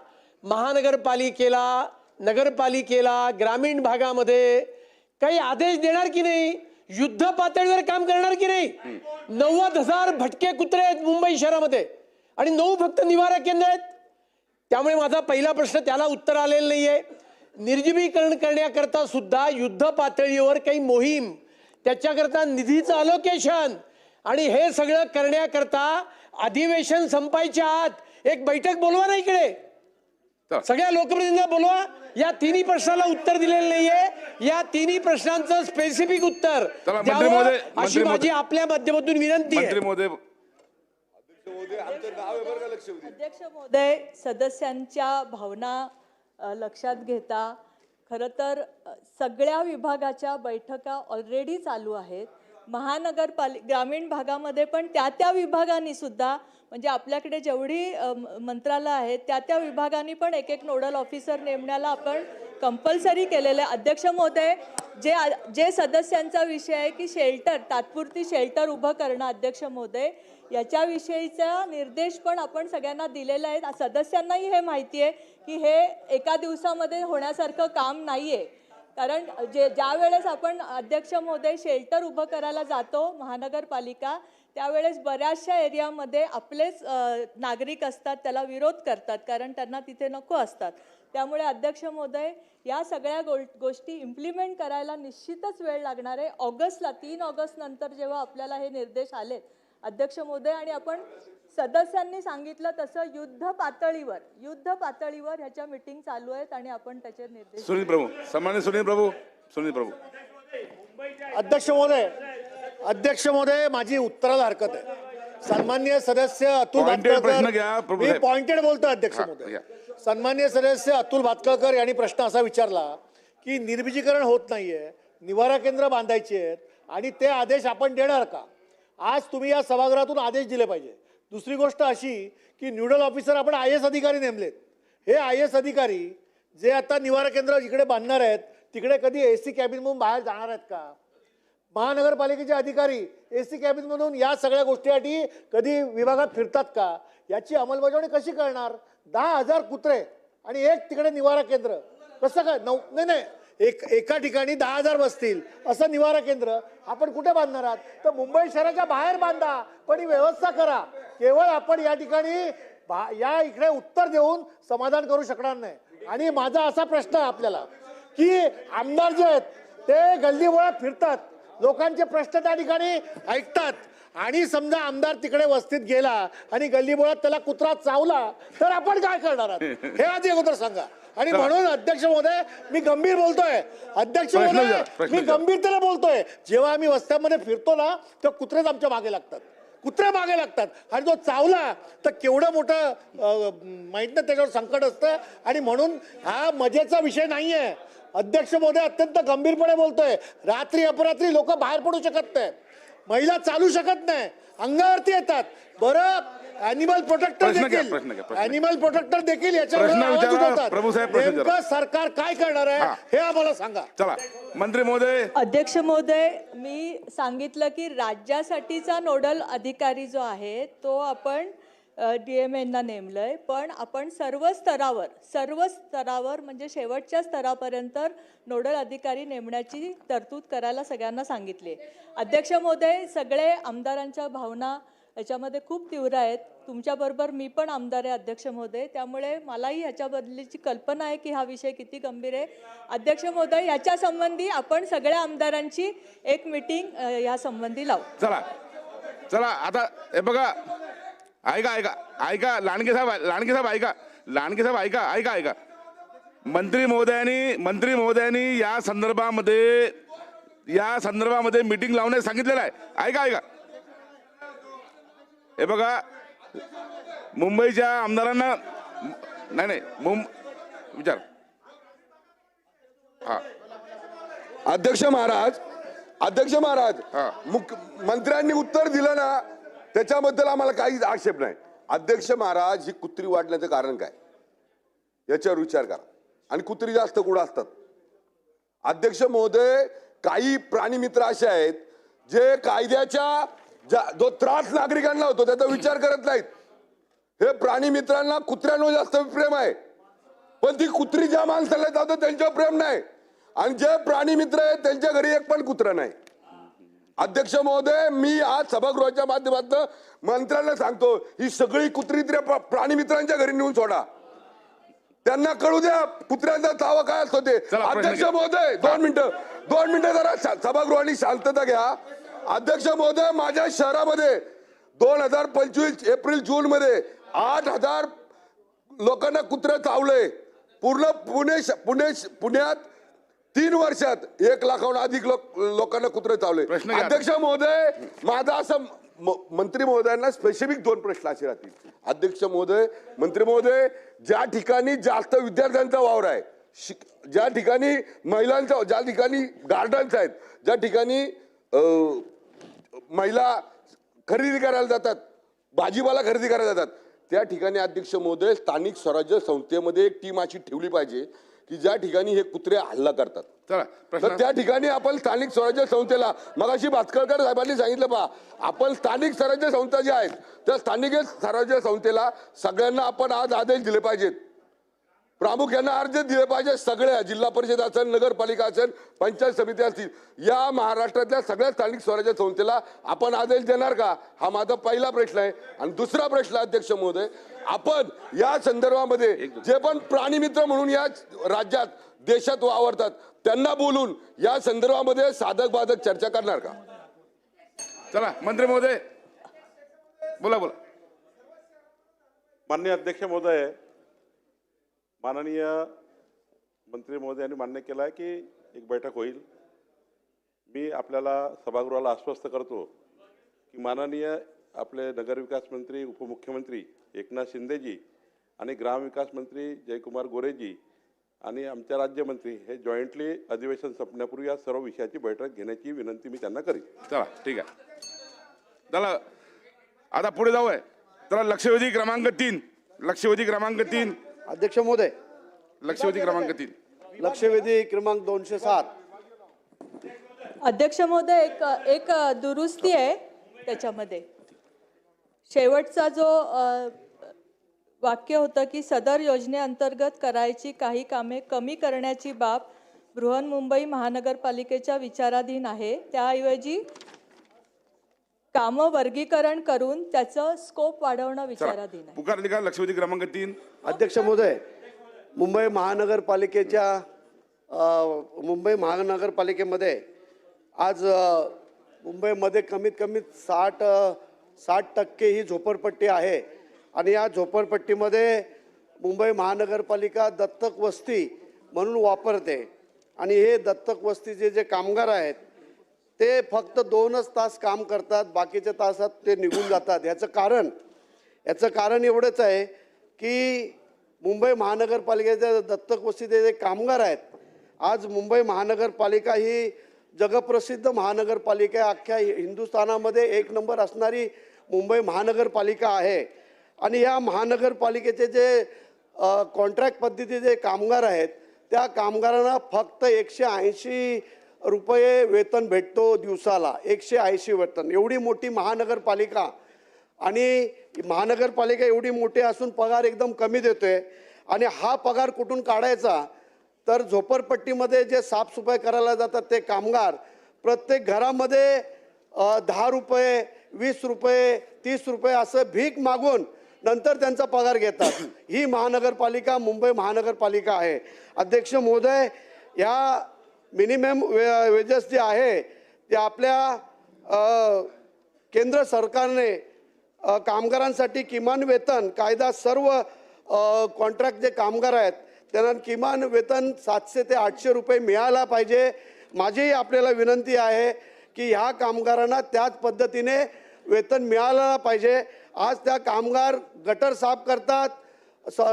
महानगरपालिकेला, नगरपालिकेला, ग्रामीण भागामध्ये काही आदेश देणार की नाही, युद्ध पातळीवर काम करणार की नाही. 90,000 भटके कुत्रे आहेत मुंबई शहरामध्ये आणि 9 फक्त निवारा केंद्र आहेत. त्यामुळे माझा पहिला प्रश्न त्याला उत्तर आलेलं नाहीये. निर्जीवीकरण करण्याकरता सुद्धा युद्ध पातळीवर काही मोहीम, त्याच्याकरता निधीचं अलोकेशन आणि हे सगळं करण्याकरता अधिवेशन संपायच्या आत एक बैठक बोलवा ना इकडे, सगळ्या लोकप्रतिनिधींना बोलवा. या 3 प्रश्नाला उत्तर दिलेलं नाहीये. या 3 प्रश्नांचं स्पेसिफिक उत्तर द्यावं अशी माझी आपल्या माध्यमातून विनंती आहे. अध्यक्ष महोदय, सदस्यांच्या भावना लक्षात घेता खरं तर सगळ्या विभागाच्या बैठका ऑलरेडी चालू आहेत. ग्रामीण भागामध्ये पण त्या विभागांनी सुद्धा, म्हणजे आपल्याकडे जेवढी मंत्रालय आहेत त्या विभागांनी पण एक नोडल ऑफिसर नेमण्याला आपण कंपल्सरी केलेलं आहे. अध्यक्ष महोदय, जे सदस्यांचा विषय आहे की शेल्टर, तात्पुरती शेल्टर उभं करणं, अध्यक्ष महोदय याच्याविषयीचा निर्देश पण आपण सगळ्यांना दिलेला आहे. सदस्यांनाही हे माहिती आहे की हे एका दिवसामध्ये होण्यासारखं काम नाही आहे. कारण ज्या वेळेस आपण अध्यक्ष महोदय शेल्टर उभं करायला जातो महानगरपालिका, त्यावेळेस बऱ्याचशा एरियामध्ये आपलेच नागरिक असतात, त्याला विरोध करतात कारण त्यांना तिथे नको असतात. त्यामुळे अध्यक्ष महोदय, या सगळ्या गोष्टी इम्प्लिमेंट करायला निश्चितच वेळ लागणार आहे. ऑगस्टला 3 ऑगस्ट नंतर जेव्हा आपल्याला हे निर्देश आले अध्यक्ष महोदय, आणि आपण सदस्यांनी सांगितलं तसं युद्ध पातळीवर ह्याच्या मीटिंग चालू आहेत आणि आपण त्याचे निर्देश. सुनील प्रभू, सन्मान्य सुनील प्रभू. अध्यक्ष महोदय, माझी उत्तराला हरकत आहे. सन्माननीय सदस्य अतुल भातखळकर, मी पॉइंटेड बोलतो अध्यक्ष महोदय. सन्माननीय सदस्य अतुल भातखळकर यांनी प्रश्न असा विचारला की निर्बीजीकरण होत नाहीये, निवारा केंद्र बांधायची आहेत आणि ते आदेश आपण देणार का. आज तुम्ही या सभागृहातून आदेश दिले पाहिजे. दुसरी गोष्ट अशी की न्यूडल ऑफिसर आपण IS अधिकारी नेमलेत. हे IS अधिकारी जे आता निवारा केंद्र जिकडे बांधणार आहेत तिकडे कधी AC कॅबिनमधून बाहेर जाणार आहेत का. महानगरपालिकेचे अधिकारी AC कॅबिनमधून या सगळ्या गोष्टीसाठी कधी विभागात फिरतात का. याची अंमलबजावणी कशी करणार. 10,000 कुत्रे आणि एक तिकडे निवारा केंद्र, कसं काय नाही एका ठिकाणी 10,000 बसतील असं निवारा केंद्र आपण कुठे बांधणार आहात? तर मुंबई शहराच्या बाहेर बांधा, पण ही व्यवस्था करा. केवळ आपण या ठिकाणी या इकडे उत्तर देऊन समाधान करू शकणार नाही. आणि माझा असा प्रश्न आहे आपल्याला की आमदार जे आहेत ते गल्लीबोळात फिरतात, लोकांचे प्रश्न त्या ठिकाणी ऐकतात, आणि समजा आमदार तिकडे वस्तीत गेला आणि गल्लीबोळात त्याला कुत्रा चावला तर आपण काय करणार आहात हे आधी अगोदर सांगा. आणि म्हणून अध्यक्ष महोदय मी गंभीर बोलतोय, अध्यक्ष महोदय मी गंभीरतेने बोलतोय. जेव्हा आम्ही वस्त्यांमध्ये फिरतो ना तर कुत्रेच आमच्या मागे लागतात, कुत्रे मागे लागतात. आणि जो चावला तर केवढं मोठं माहित नाही त्याच्यावर संकट असतं. आणि म्हणून हा मजेचा विषय नाहीये. अध्यक्ष महोदय अत्यंत गंभीरपणे बोलतोय. रात्री अपरात्री लोक बाहेर पडू शकत नाही, महिला चालू शकत नाही, अंगावरती येतात. बरं अॅनिमल प्रोटेक्टर देखील याच्यावर आवाज उठवतात. नेमकं सरकार काय करणार आहे हे आम्हाला सांगा. चला मंत्री महोदय. अध्यक्ष महोदय, मी सांगितलं की राज्यासाठीचा नोडल अधिकारी जो आहे तो आपण DM यांना नेमलंय, पण आपण सर्व स्तरावर म्हणजे शेवटच्या स्तरापर्यंत नोडल अधिकारी नेमण्याची तरतूद करायला सगळ्यांना सांगितली. अध्यक्ष महोदय, सगळे आमदारांच्या भावना याच्यामध्ये खूप तीव्र आहेत. तुमच्याबरोबर मी पण आमदार आहे अध्यक्ष महोदय, त्यामुळे मलाही ह्याच्याबद्दलची कल्पना आहे की हा विषय किती गंभीर आहे. अध्यक्ष महोदय, याच्या संबंधी आपण सगळ्या आमदारांची एक मीटिंग या संबंधी लावू. चला आता हे बघा, ऐका लांडगे साहेब ऐका. मंत्री महोदयांनी या संदर्भामध्ये मीटिंग लावण्यास सांगितलेलं आहे. ऐका हे बघा, मुंबईच्या आमदारांना विचार. हा अध्यक्ष महाराज मंत्र्यांनी उत्तर दिलं ना त्याच्याबद्दल आम्हाला काहीच आक्षेप नाही. अध्यक्ष महाराज, ही कुत्री वाढण्याचं कारण काय याच्यावर विचार करा. आणि कुत्री जास्त कुठं असतात? अध्यक्ष महोदय, काही प्राणी मित्र असे आहेत जे कायद्याच्या जो त्रास नागरिकांना होतो त्याचा विचार करत नाहीत. हे प्राणी मित्रांना कुत्र्यांवर जास्त प्रेम आहे, पण ती कुत्री ज्या माणसाला जातो त्यांच्यावर प्रेम नाही. आणि जे प्राणी मित्र आहेत त्यांच्या घरी एक पण कुत्रा नाही. अध्यक्ष महोदय, मी आज सभागृहाच्या माध्यमातून मंत्र्यांना सांगतो, ही सगळी कुत्री प्राणी मित्रांच्या घरी नेऊन सोडा. त्यांना कळू द्या कुत्र्यांचा चावा काय असतो ते. अध्यक्ष महोदय, 2 मिनिटं जरा सभागृहाने शांतता घ्या. अध्यक्ष महोदय, माझ्या शहरामध्ये 2025 एप्रिल-जून मध्ये 8,000 लोकांना कुत्रे चावले. पूर्ण पुण्यात 3 वर्षात 1 लाखाहून अधिक लोकांना कुत्रे चावले. अध्यक्ष महोदय, माझा असं मंत्री महोदयांना स्पेसिफिक 2 प्रश्न असे राहतील. अध्यक्ष महोदय, मंत्री महोदय, ज्या ठिकाणी जास्त विद्यार्थ्यांचा वावर आहे, ज्या ठिकाणी महिलांचा, ज्या ठिकाणी गार्डन्स आहेत, ज्या ठिकाणी महिला खरेदी करायला जातात, भाजीपाला खरेदी करायला जातात, त्या ठिकाणी अध्यक्ष महोदय स्थानिक स्वराज्य संस्थेमध्ये एक टीम अशी ठेवली पाहिजे की ज्या ठिकाणी हे कुत्रे हल्ला करतात. तर त्या ठिकाणी आपण स्थानिक स्वराज्य संस्थेला, मगाशी भास्करकर साहेबांनी सांगितलं पहा, आपण स्थानिक स्वराज्य संस्था ज्या आहेत त्या स्थानिक स्वराज्य संस्थेला सगळ्यांना आपण आज आदेश दिले पाहिजेत, प्रामुख्याने अर्ज दिले पाहिजे. सगळ्या जिल्हा परिषद असेल, नगरपालिका असेल, पंचायत समिती असतील, या महाराष्ट्रातल्या सगळ्या स्थानिक स्वराज्य संस्थेला आपण आदेश देणार का? हा माझा पहिला प्रश्न आहे. आणि दुसरा प्रश्न, अध्यक्ष महोदय, आपण या संदर्भामध्ये जे पण प्राणी मित्र म्हणून या राज्यात देशात वावरतात त्यांना बोलून या संदर्भामध्ये साधक बाधक चर्चा करणार का? चला मंत्री महोदय बोला. माननीय अध्यक्ष महोदय, माननीय मंत्री महोदयांनी मान्य केलं आहे की एक बैठक होईल. मी आपल्याला सभागृहाला आश्वस्त करतो की माननीय आपले नगरविकास मंत्री, उपमुख्यमंत्री एकनाथ शिंदेजी आणि ग्रामविकास मंत्री जयकुमार गोरेजी आणि आमच्या राज्यमंत्री हे जॉईंटली अधिवेशन संपण्यापूर्वी या सर्व विषयाची बैठक घेण्याची विनंती मी त्यांना करीन. चला ठीक आहे. चला आता पुढे जाऊया. चला लक्षवेधी क्रमांक 3. अध्यक्ष महोदय, लक्षवेधी क्रमांक 3. लक्षवेधी क्रमांक 207. अध्यक्ष महोदय, एक दुरुस्ती आहे त्याच्यामध्ये. शेवटचा जो वाक्य होतं की सदर योजनेअंतर्गत करायची काही कामे कमी करण्याची बाब बृहन्मुंबई महानगरपालिकेच्या विचाराधीन आहे. त्याऐवजी कामं वर्गीकरण करून त्याचं स्कोप वाढवणं विचाराधीन आहे. पुकार निकाल लक्षवेधी क्रमांक 3. अध्यक्ष महोदय, मुंबई महानगरपालिकेमध्ये आज मुंबईमध्ये कमीत कमी 60% ही झोपडपट्टी आहे आणि या झोपडपट्टीमध्ये मुंबई महानगरपालिका दत्तक वस्ती म्हणून वापरते आणि हे दत्तक वस्तीचे जे कामगार आहेत ते फक्त 2च तास काम करतात, बाकीच्या तासात ते निघून जातात. याचं कारण एवढंच आहे की मुंबई महानगरपालिकेच्या दत्तक वस्तीचे जे कामगार आहेत, आज मुंबई महानगरपालिका ही जगप्रसिद्ध महानगरपालिका आहे. अख्ख्या हिंदुस्थानामध्ये 1 नंबर असणारी मुंबई महानगरपालिका आहे आणि या महानगरपालिकेचे जे कॉन्ट्रॅक्ट पद्धतीचे कामगार आहेत त्या कामगारांना फक्त 180 रुपये वेतन भेटतो दिवसाला. 180 वेतन. एवढी मोठी महानगरपालिका आणि महानगरपालिका एवढी मोठी असून पगार एकदम कमी देतोय आणि हा पगार कुठून काढायचा तर झोपडपट्टीमध्ये जे साफसफाई करायला जातात ते कामगार प्रत्येक घरामध्ये 10 रुपये 20 रुपये 30 रुपये असं भीक मागून नंतर त्यांचा पगार घेतात. ही महानगरपालिका मुंबई महानगरपालिका आहे. अध्यक्ष महोदय, या मिनिमम वेजेस जे आहे ते आपल्या केंद्र सरकारने कामगारांसाठी किमान वेतन कायदा सर्व कॉन्ट्रॅक्ट जे कामगार आहेत त्यांना किमान वेतन 700 ते 800 रुपये मिळायला पाहिजे. माझी आपल्याला विनंती आहे की ह्या कामगारांना त्याच पद्धतीने वेतन मिळालं पाहिजे. आज त्या कामगार गटर साफ करतात,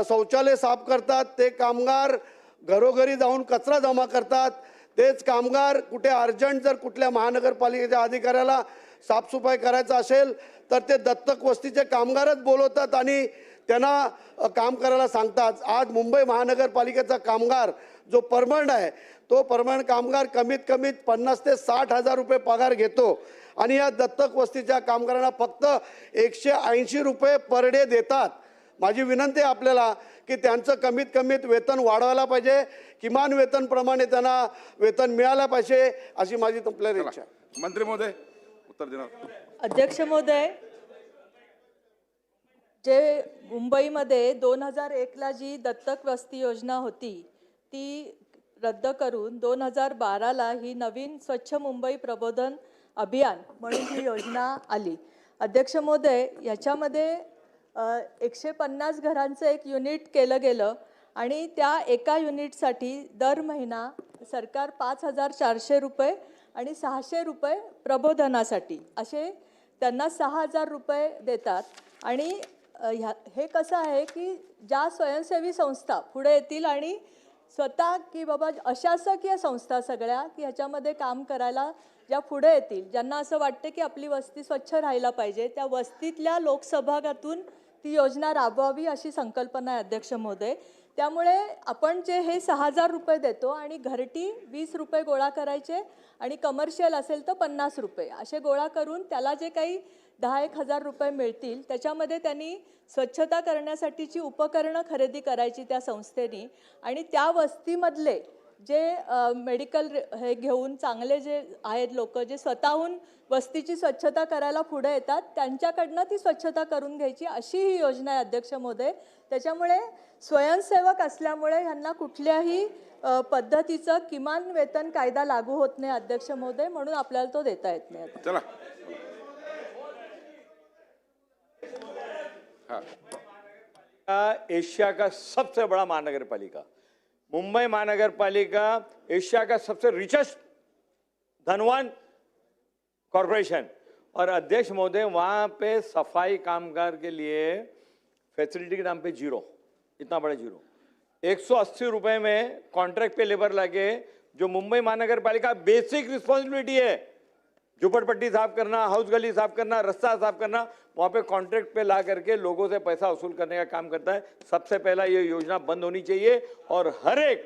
शौचालय साफ करतात, ते कामगार घरोघरी जाऊन कचरा जमा करतात, तेच कामगार कुठे अर्जंट जर कुठल्या महानगरपालिकेच्या अधिकाऱ्याला साफसफाई करायचं असेल तर ते दत्तक वस्तीचे कामगारच बोलवतात आणि त्यांना काम करायला सांगतात. आज मुंबई महानगरपालिकेचा कामगार जो परमनंट आहे तो परमनंट कामगार कमीत कमी 50 ते 60 हजार रुपये पगार घेतो आणि या दत्तक वस्तीच्या कामगारांना फक्त 180 रुपये पर डे देतात. माझी विनंती आहे आपल्याला की त्यांचं कमीत कमीत वेतन वाढवायला पाहिजे, किमान वेतनप्रमाणे त्यांना वेतन मिळायला पाहिजे अशी माझी आपल्याला इच्छा आहे. मंत्री महोदय उत्तर देणार. अध्यक्ष महोदय, जे मुंबईमध्ये 2001ला जी दत्तक वस्ती योजना होती ती रद्द करून 2012ला ही नवीन स्वच्छ मुंबई प्रबोधन अभियान म्हणून ही योजना आली. अध्यक्ष महोदय, याच्यामध्ये 150 घरांचं एक युनिट केलं गेलं आणि त्या एका युनिटसाठी दर महिना सरकार 5400 रुपये आणि 600 रुपये प्रबोधनासाठी असे त्यांना 6000 रुपये देतात. आणि हे कसं आहे की ज्या स्वयंसेवी संस्था पुढे येतील आणि स्वतः की बाबा अशासकीय संस्था सगळ्या की ह्याच्यामध्ये काम करायला ज्या पुढे येतील, ज्यांना असं वाटतं की आपली वस्ती स्वच्छ राहायला पाहिजे, त्या वस्तीतल्या लोकसहभागातून ती योजना राबवावी अशी संकल्पना आहे अध्यक्ष महोदय. त्यामुळे आपण जे हे 6000 रुपये देतो आणि घरटी 20 रुपये गोळा करायचे आणि कमर्शियल असेल तर 50 रुपये असे गोळा करून त्याला जे काही 10-1 हजार रुपये मिळतील त्याच्यामध्ये त्यांनी स्वच्छता करण्यासाठीची उपकरणं खरेदी करायची त्या संस्थेने आणि त्या वस्तीमधले जे मेडिकल हे घेऊन चांगले जे आहेत लोक जे स्वतःहून वस्तीची स्वच्छता करायला पुढे येतात त्यांच्याकडनं ती स्वच्छता करून घ्यायची अशी ही योजना आहे अध्यक्ष महोदय. त्याच्यामुळे स्वयंसेवक असल्यामुळे ह्यांना कुठल्याही पद्धतीचं किमान वेतन कायदा लागू होत नाही अध्यक्ष महोदय, म्हणून आपल्याला तो देता येत नाही. चला एशिया का सबसे बड़ा महानगरपालिका, मुंबई महानगरपालिका एशिया का सबसे रिचेस्ट धनवान कॉरपोरेशन और अध्यक्ष महोदय वहाँ पे सफाई कामगार के लिए फैसिलिटी के नाम पे 0, इतना बड़ा 0. 180 रुपए में कॉन्ट्रैक्ट पे लेबर लगे, जो मुंबई महानगरपालिका बेसिक रिस्पॉन्सिबिलिटी है, झुपड़पट्टी साफ करना, हाउस गली साफ करना, रास्ता साफ करना, वहाँ पे कॉन्ट्रैक्ट पे ला करके लोगों से पैसा वसूल करने का काम करता है. सबसे पहला ये योजना बंद होनी चाहिए और हर एक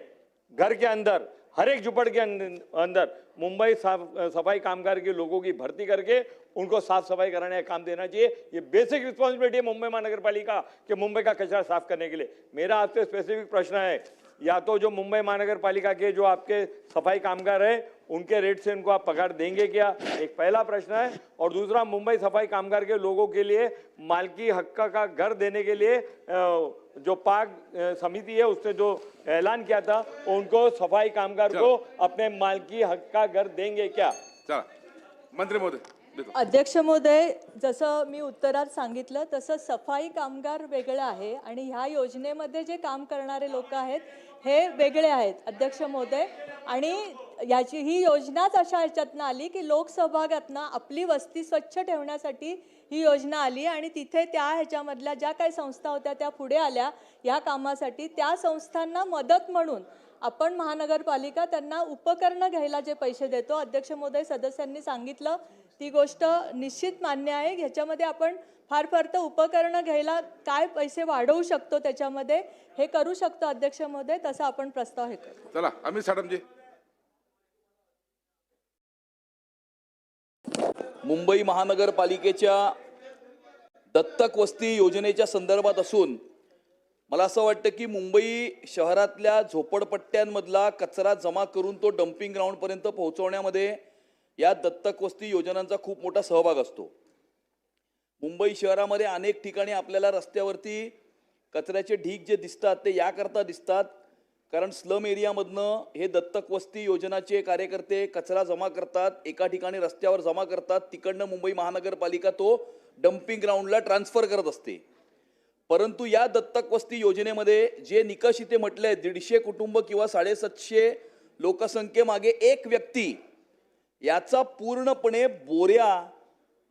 घर के अंदर, हर एक झुपड़ के अंदर मुंबई सफाई कामगार के लोगों की भर्ती करके उनको साफ सफाई कराने का काम देना चाहिए। ये बेसिक रिस्पॉन्सिबिलिटी है मुंबई महानगर पालिका के मुंबई का कचरा साफ करने के लिए। मेरा आपसे स्पेसिफिक प्रश्न है, या तो जो मुंबई महानगर पालिका के जो आपके सफाई कामगार हैं उनके रेट से उनको आप पगार देंगे क्या, एक पहला प्रश्न है। और दूसरा, मुंबई सफाई कामगार के लोगों के लिए मालकी हक का घर देने के लिए जो पाक समिति है उसने जो ऐलान किया था, उनको सफाई कामगार को अपने मालकी हक का घर देंगे क्या? चला मंत्री महोदय अध्यक्ष महोदय, जसं मी उत्तरात सांगितलं तसं सफाई कामगार वेगळं आहे आणि ह्या योजनेमध्ये जे काम करणारे लोक आहेत हे वेगळे आहेत अध्यक्ष महोदय। आणि ही योजनाच अशा ह्याच्यातनं आली की लोकसहभागातनं आपली वस्ती स्वच्छ ठेवण्यासाठी ही योजना आली आणि तिथे त्या ह्याच्यामधल्या ज्या काही संस्था होत्या त्या पुढे आल्या या कामासाठी। त्या संस्थांना मदत म्हणून आपण महानगरपालिका त्यांना उपकरणं घ्यायला जे पैसे देतो, अध्यक्ष महोदय सदस्यांनी सांगितलं ती गोष्ट निश्चित मान्य आहे। ह्याच्यामध्ये आपण फार तर उपकरणं घ्यायला काय पैसे वाढवू शकतो त्याच्यामध्ये हे करू शकतो अध्यक्ष महोदय, तसा आपण प्रस्ताव हे करू। चला अमित साडमजी। मुंबई महानगरपालिकेच्या दत्तक वस्ती योजनेच्या संदर्भात असून मला असं वाटतं की मुंबई शहरातल्या झोपडपट्ट्यांमधला कचरा जमा करून तो डम्पिंग ग्राउंडपर्यंत पोहोचवण्यामध्ये या दत्तक वस्ती योजनांचा खूप मोठा सहभाग असतो। मुंबई शहरामध्ये अनेक ठिकाणी आपल्याला रस्त्यावरती कचऱ्याचे ढीग जे दिसतात ते याकरता दिसतात कारण स्लम एरियामधनं हे दत्तक वस्ती योजनाचे कार्यकर्ते कचरा जमा करतात, एका ठिकाणी रस्त्यावर जमा करतात, तिकडनं मुंबई महानगरपालिका तो डम्पिंग ग्राउंडला ट्रान्सफर करत असते। परंतु या दत्तक वस्ती योजनेमध्ये जे निकष इथे म्हटले आहेत, 150 कुटुंब किंवा 750 लोकसंख्येमागे एक व्यक्ती, याचा पूर्णपणे बोऱ्या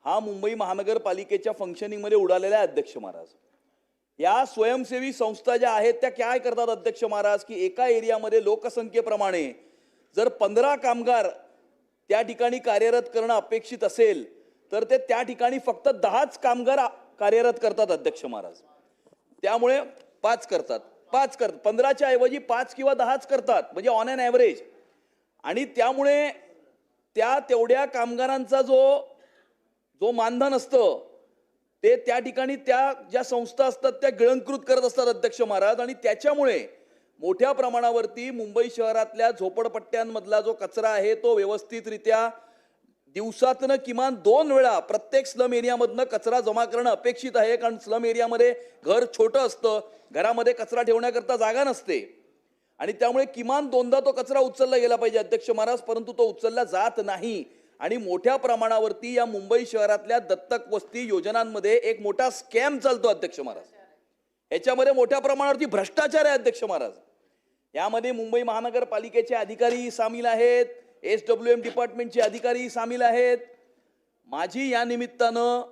हा मुंबई महानगरपालिकेच्या फंक्शनिंगमध्ये उडालेला आहे अध्यक्ष महाराज। या स्वयंसेवी संस्था ज्या आहेत त्या काय करतात अध्यक्ष महाराज की एका एरियामध्ये लोकसंख्येप्रमाणे जर 15 कामगार त्या ठिकाणी कार्यरत करणं अपेक्षित असेल तर ते त्या ठिकाणी फक्त 10च कामगार कार्यरत करतात अध्यक्ष महाराज। त्यामुळे 5 करतात 15च्या ऐवजी 5 किंवा 10च करतात, म्हणजे ऑन एन ॲव्हरेज। आणि त्यामुळे त्या तेवढ्या कामगारांचा जो मानधन असतं ते त्या ठिकाणी त्या ज्या संस्था असतात त्या गिळंकृत करत असतात अध्यक्ष महाराज। आणि त्याच्यामुळे मोठ्या प्रमाणावरती मुंबई शहरातल्या झोपडपट्ट्यांमधला जो कचरा आहे तो व्यवस्थितरित्या दिवसातनं किमान 2 वेळा प्रत्येक स्लम एरियामधनं कचरा जमा करणं अपेक्षित आहे। कारण स्लम एरियामध्ये घर छोटं असतं, घरामध्ये कचरा ठेवण्याकरता जागा नसते आणि त्यामुळे किमान 2दा तो कचरा उचलला गेला पाहिजे अध्यक्ष महाराज, परंतु तो उचलला जात नाही। आणि मोठ्या प्रमाणावरती या मुंबई शहरातल्या दत्तक वस्ती योजनांमध्ये एक मोठा स्कॅम चालतो अध्यक्ष महाराज। याच्यामध्ये मोठ्या प्रमाणावरती भ्रष्टाचार आहे अध्यक्ष महाराज। यामध्ये मुंबई महानगरपालिकेचे अधिकारी सामील आहेत, SWM डिपार्टमेंटचे अधिकारी सामील आहेत। माझी या निमित्तानं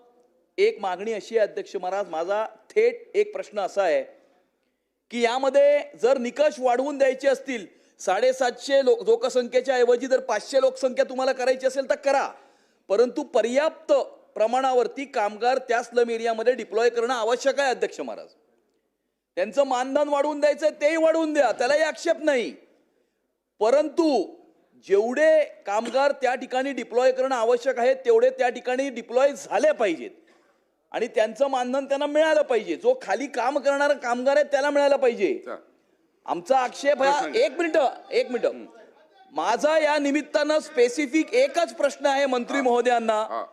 एक मागणी अशी आहे अध्यक्ष महाराज, माझा थेट एक प्रश्न असा आहे की यामध्ये जर निकष वाढवून द्यायचे असतील, 750 लोकसंख्येच्या ऐवजी जर 500 लोकसंख्या तुम्हाला करायची असेल तर करा, परंतु पर्याप्त प्रमाणावरती कामगार त्या स्लम एरियामध्ये डिप्लॉय करणं आवश्यक आहे अध्यक्ष महाराज। त्यांचं मानधन वाढवून द्यायचं तेही वाढवून द्या, त्यालाही आक्षेप नाही, परंतु जेवढे कामगार त्या ठिकाणी डिप्लॉय करणं आवश्यक आहे तेवढे त्या ठिकाणी डिप्लॉय झाले पाहिजेत आणि त्यांचं मानधन त्यांना मिळालं पाहिजे। जो खाली काम करणारा कामगार आहे त्याला मिळालं पाहिजे। आमचा आक्षेप हा एक मिनिट माझा या निमित्तानं स्पेसिफिक एकच प्रश्न आहे मंत्री महोदयांना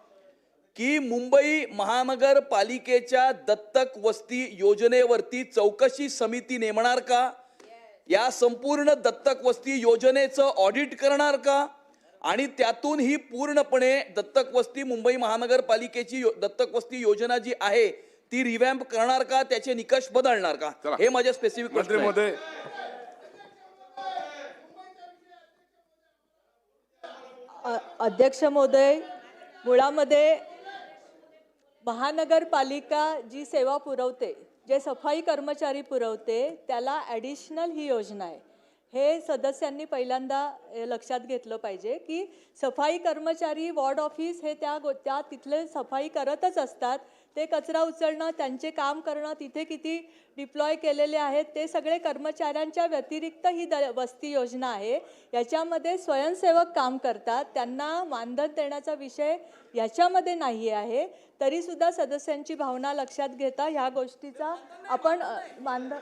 की मुंबई महानगरपालिकेच्या दत्तक वस्ती योजनेवरती चौकशी समिती नेमणार का, या संपूर्ण दत्तक वस्ती योजनेचं ऑडिट करणार का आणि त्यातून ही पूर्णपणे दत्तक वस्ती मुंबई महानगरपालिकेची दत्तक वस्ती योजना जी आहे ती रिवॅम्प करणार का, त्याचे निकष बदलणार का, हे माझे स्पेसिफिक प्रश्न आहे। अध्यक्ष महोदय, मुळामध्ये महानगरपालिका जी सेवा पुरवते, जे सफाई कर्मचारी पुरवते त्याला ॲडिशनल ही योजना आहे। हे सदस्यांनी पहिल्यांदा लक्षात घेतलं पाहिजे की सफाई कर्मचारी वॉर्ड ऑफिस हे त्या तिथले सफाई करतच असतात. ते कचरा उचलणं, त्यांचे काम करणं, तिथे किती डिप्लॉय केलेले आहेत ते सगळे कर्मचाऱ्यांच्या व्यतिरिक्त ही वस्ती योजना आहे. याच्यामध्ये स्वयंसेवक काम करतात, त्यांना मानधन देण्याचा विषय याच्यामध्ये नाही आहे. तरीसुद्धा सदस्यांची भावना लक्षात घेता ह्या गोष्टीचा आपण मानधन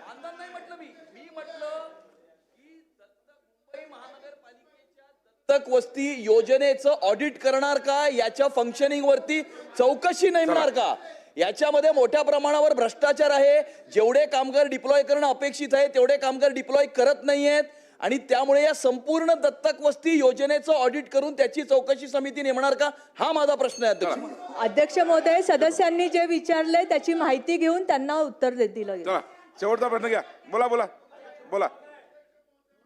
दत्तक वस्ती योजनेचं ऑडिट करणार का, याच्या फंक्शनिंग वरती चौकशी नेमणार का? याच्यामध्ये मोठ्या प्रमाणावर भ्रष्टाचार आहे. जेवढे कामगार डिप्लॉय करणं अपेक्षित आहे तेवढे कामगार डिप्लॉय करत नाहीयेत आणि त्यामुळे या संपूर्ण दत्तक वस्ती योजनेचं ऑडिट करून त्याची चौकशी समिती नेमणार का, हा माझा प्रश्न आहे अध्यक्ष. अध्यक्ष महोदय, सदस्यांनी जे विचारले त्याची माहिती घेऊन त्यांना उत्तर दिलं गेलं. चला शेवटचा प्रश्न घ्या. बोला बोला बोला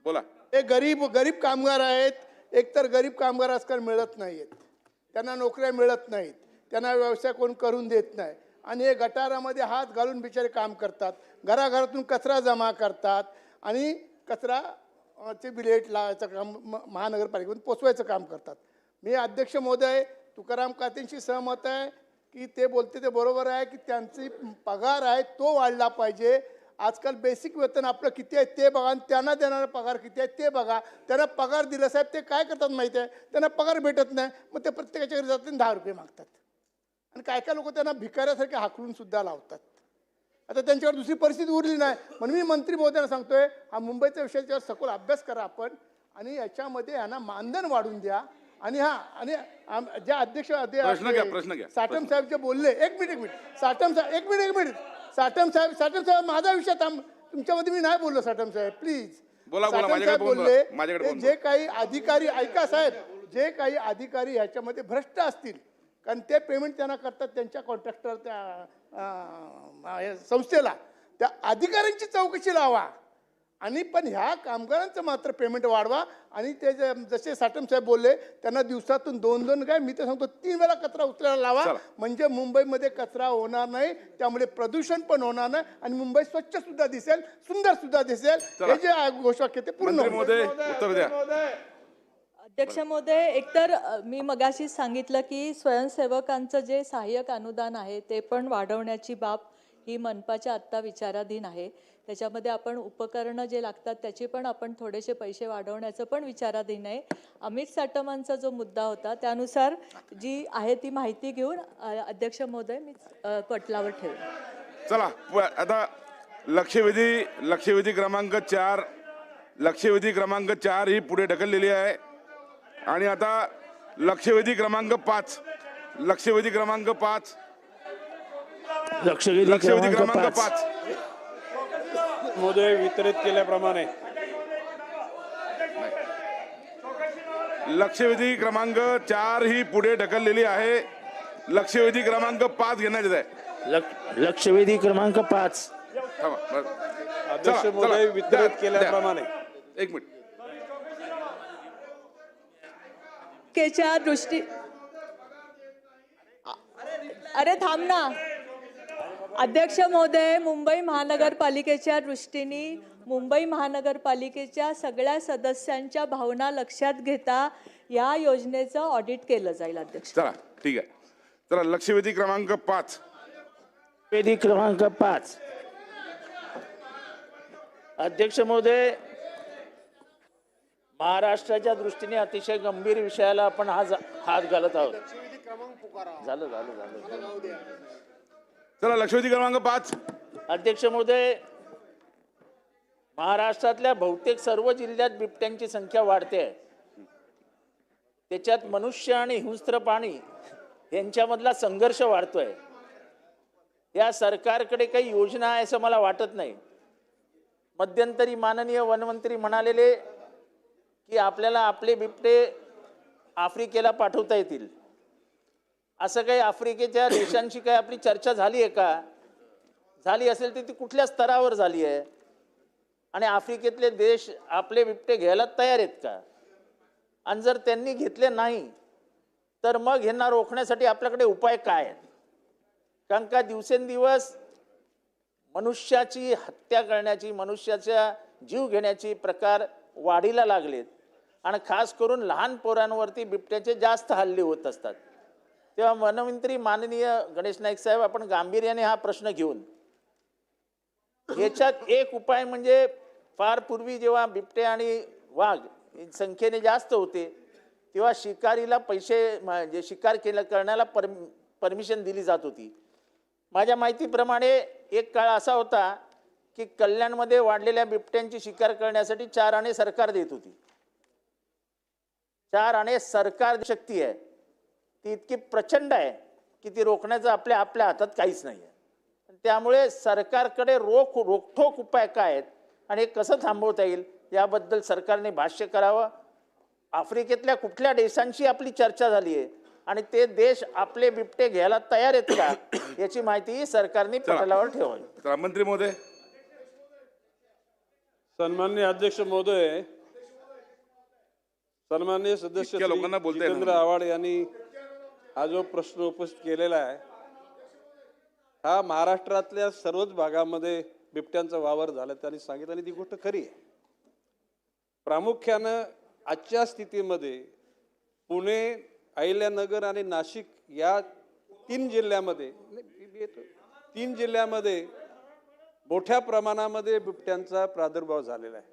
बोला. हे गरीब कामगार आहेत. एकतर गरीब कामगार आजकाल मिळत नाहीत, त्यांना नोकऱ्या मिळत नाहीत, त्यांना व्यवसाय कोण करून देत नाही आणि हे गटारामध्ये हात घालून बिचारे काम करतात. घराघरातून कचरा जमा करतात आणि कचराचे बिलेट लावायचं काम महानगरपालिकेमध्ये पोचवायचं काम करतात. मी अध्यक्ष महोदय तुकाराम कातेंशी सहमत आहे की ते बोलते ते बरोबर आहे की त्यांची पगार आहे तो वाढला पाहिजे. आजकाल बेसिक वेतन आपलं किती आहे ते बघा आणि त्यांना देणारा पगार किती आहे ते बघा. त्यांना पगार दिला साहेब ते काय करतात माहिती आहे, त्यांना पगार भेटत नाही, मग ते प्रत्येकाच्या घरी जातात 10 रुपये मागतात आणि काय काय लोक त्यांना भिकाऱ्यासारखे हाकलून सुद्धा लावतात. आता त्यांच्यावर दुसरी परिस्थिती उरली नाही म्हणून मी मंत्री महोदयांना सांगतोय हा मुंबईचा विषयाच्यावर सखोल अभ्यास करा आपण आणि याच्यामध्ये यांना मानधन वाढून द्या. आणि आणि ज्या अध्यक्ष साटम साहेब जे बोलले एक मिनिट साटम साहेब माझा विषय तुमच्यामध्ये मी नाही बोललो. साटम साहेब प्लीज साहेब बोलले जे काही अधिकारी ऐका साहेब, जे काही अधिकारी ह्याच्यामध्ये भ्रष्ट असतील कारण ते पेमेंट त्यांना करतात त्यांच्या कॉन्ट्रॅक्टर त्या संस्थेला, त्या अधिकाऱ्यांची चौकशी लावा आणि पण ह्या कामगारांचं मात्र पेमेंट वाढवा. आणि ते जसे साटम साहेब बोलले त्यांना दिवसातून 2-2 काय मी तर सांगतो 3 वेळा कचरा उचलायला लावा म्हणजे मुंबईमध्ये कचरा होणार नाही, त्यामुळे प्रदूषण पण होणार नाही आणि मुंबई स्वच्छ सुद्धा दिसेल, सुंदर सुद्धा दिसेल. हे जे घोषवाक्य ते पूर्ण उत्तर द्या. अध्यक्ष महोदय, एकतर मी मगाशीच सांगितलं की स्वयंसेवकांचं जे सहाय्यक अनुदान आहे ते पण वाढवण्याची बाब ही मनपाच्या आत्ता विचाराधीन आहे. त्याच्यामध्ये आपण उपकरणं जे लागतात त्याचे पण आपण थोडेसे पैसे वाढवण्याचं पण विचाराधीन आहे. अमित साटमांचा जो मुद्दा होता त्यानुसार जी आहे ती माहिती घेऊन अध्यक्ष महोदय मी पटलावर ठेवेन. चला आता लक्षवेधी क्रमांक 4 ही पुढे ढकललेली आहे आणि आता लक्षवेधी क्रमांक 5 महोदय वितरित केल्याप्रमाणे लक्षवेधी क्रमांक 4 ही पुढे ढकललेली आहे. लक्षवेधी क्रमांक 5 घेण्यात येत आहे. लक्षवेधी क्रमांक 5 अध्यक्ष महोदय वितरित केल्याप्रमाणे एक मिनिट केच्या दृष्टी अरे थांब ना अध्यक्ष महोदय, मुंबई महानगरपालिकेच्या दृष्टीने मुंबई महानगरपालिकेच्या सगळ्या सदस्यांच्या भावना लक्षात घेता या योजनेचं ऑडिट केलं जाईल. अध्यक्ष चला ठीक आहे. चला लक्षवेधी क्रमांक 5 अध्यक्ष महोदय, महाराष्ट्राच्या दृष्टीने अतिशय गंभीर विषयाला आपण हात घालत आहोत. झालं चला लक्षवेधी क्रमांक 5 अध्यक्ष महोदय, महाराष्ट्रातल्या बहुतेक सर्व जिल्ह्यात बिबट्यांची संख्या वाढते आहे. त्याच्यात मनुष्य आणि हिंस्त्र प्राणी यांच्यामधला संघर्ष वाढतोय. या सरकारकडे काही योजना आहे असं मला वाटत नाही. मध्यंतरी माननीय वनमंत्री म्हणालेले की आपल्याला आपले बिबटे आफ्रिकेला पाठवता येतील. असं काही आफ्रिकेच्या देशांशी काही आपली चर्चा झाली आहे का? झाली असेल तर ती कुठल्या स्तरावर झाली आहे? आणि आफ्रिकेतले देश आपले बिबटे घ्यायला तयार आहेत का? आणि जर त्यांनी घेतले नाही तर मग ह्यांना रोखण्यासाठी आपल्याकडे उपाय काय आहेत? कारण का दिवसेंदिवस मनुष्याची हत्या करण्याची, मनुष्याचा जीव घेण्याची प्रकार वाढीला लागलेत आणि खास करून लहान पोरांवरती बिबट्याचे जास्त हल्ले होत असतात, तेव्हा वनमंत्री माननीय गणेश नाईक साहेब, आपण गांभीर्याने हा प्रश्न घेऊन याच्यात एक उपाय म्हणजे, फार पूर्वी जेव्हा बिबटे आणि वाघ संख्येने जास्त होते तेव्हा शिकारीला पैसे म्हणजे शिकार करण्याला परमिशन दिली जात होती. माझ्या माहितीप्रमाणे एक काळ असा होता की कल्याणमध्ये वाढलेल्या बिबट्यांची शिकार करण्यासाठी 4 आणे सरकार देत होती. 4 आणे सरकार शक्ती आहे ती इतकी प्रचंड आहे की ती रोखण्याचं आपल्या हातात काहीच नाही आहे. त्यामुळे सरकारकडे रोखठोक उपाय काय आहेत आणि हे कसं थांबवता येईल याबद्दल सरकारने भाष्य करावं. आफ्रिकेतल्या कुठल्या देशांशी आपली चर्चा झाली आहे आणि ते देश आपले बिबटे घ्यायला तयार आहेत का याची माहिती सरकारने पटलावर ठेवावी. मंत्री महोदय. सन्माननीय अध्यक्ष महोदय, सन्माननीय सदस्य श्री जितेंद्र आव्हाड यांनी हा जो प्रश्न उपस्थित केलेला आहे, हा महाराष्ट्रातल्या सर्वच भागामध्ये बिबट्यांचा वावर झाला त्यांनी सांगितलं आणि ती गोष्ट खरी आहे. प्रामुख्यानं आजच्या स्थितीमध्ये पुणे, अहिल्यानगर आणि नाशिक या 3 जिल्ह्यामध्ये मोठ्या प्रमाणामध्ये बिबट्यांचा प्रादुर्भाव झालेला आहे.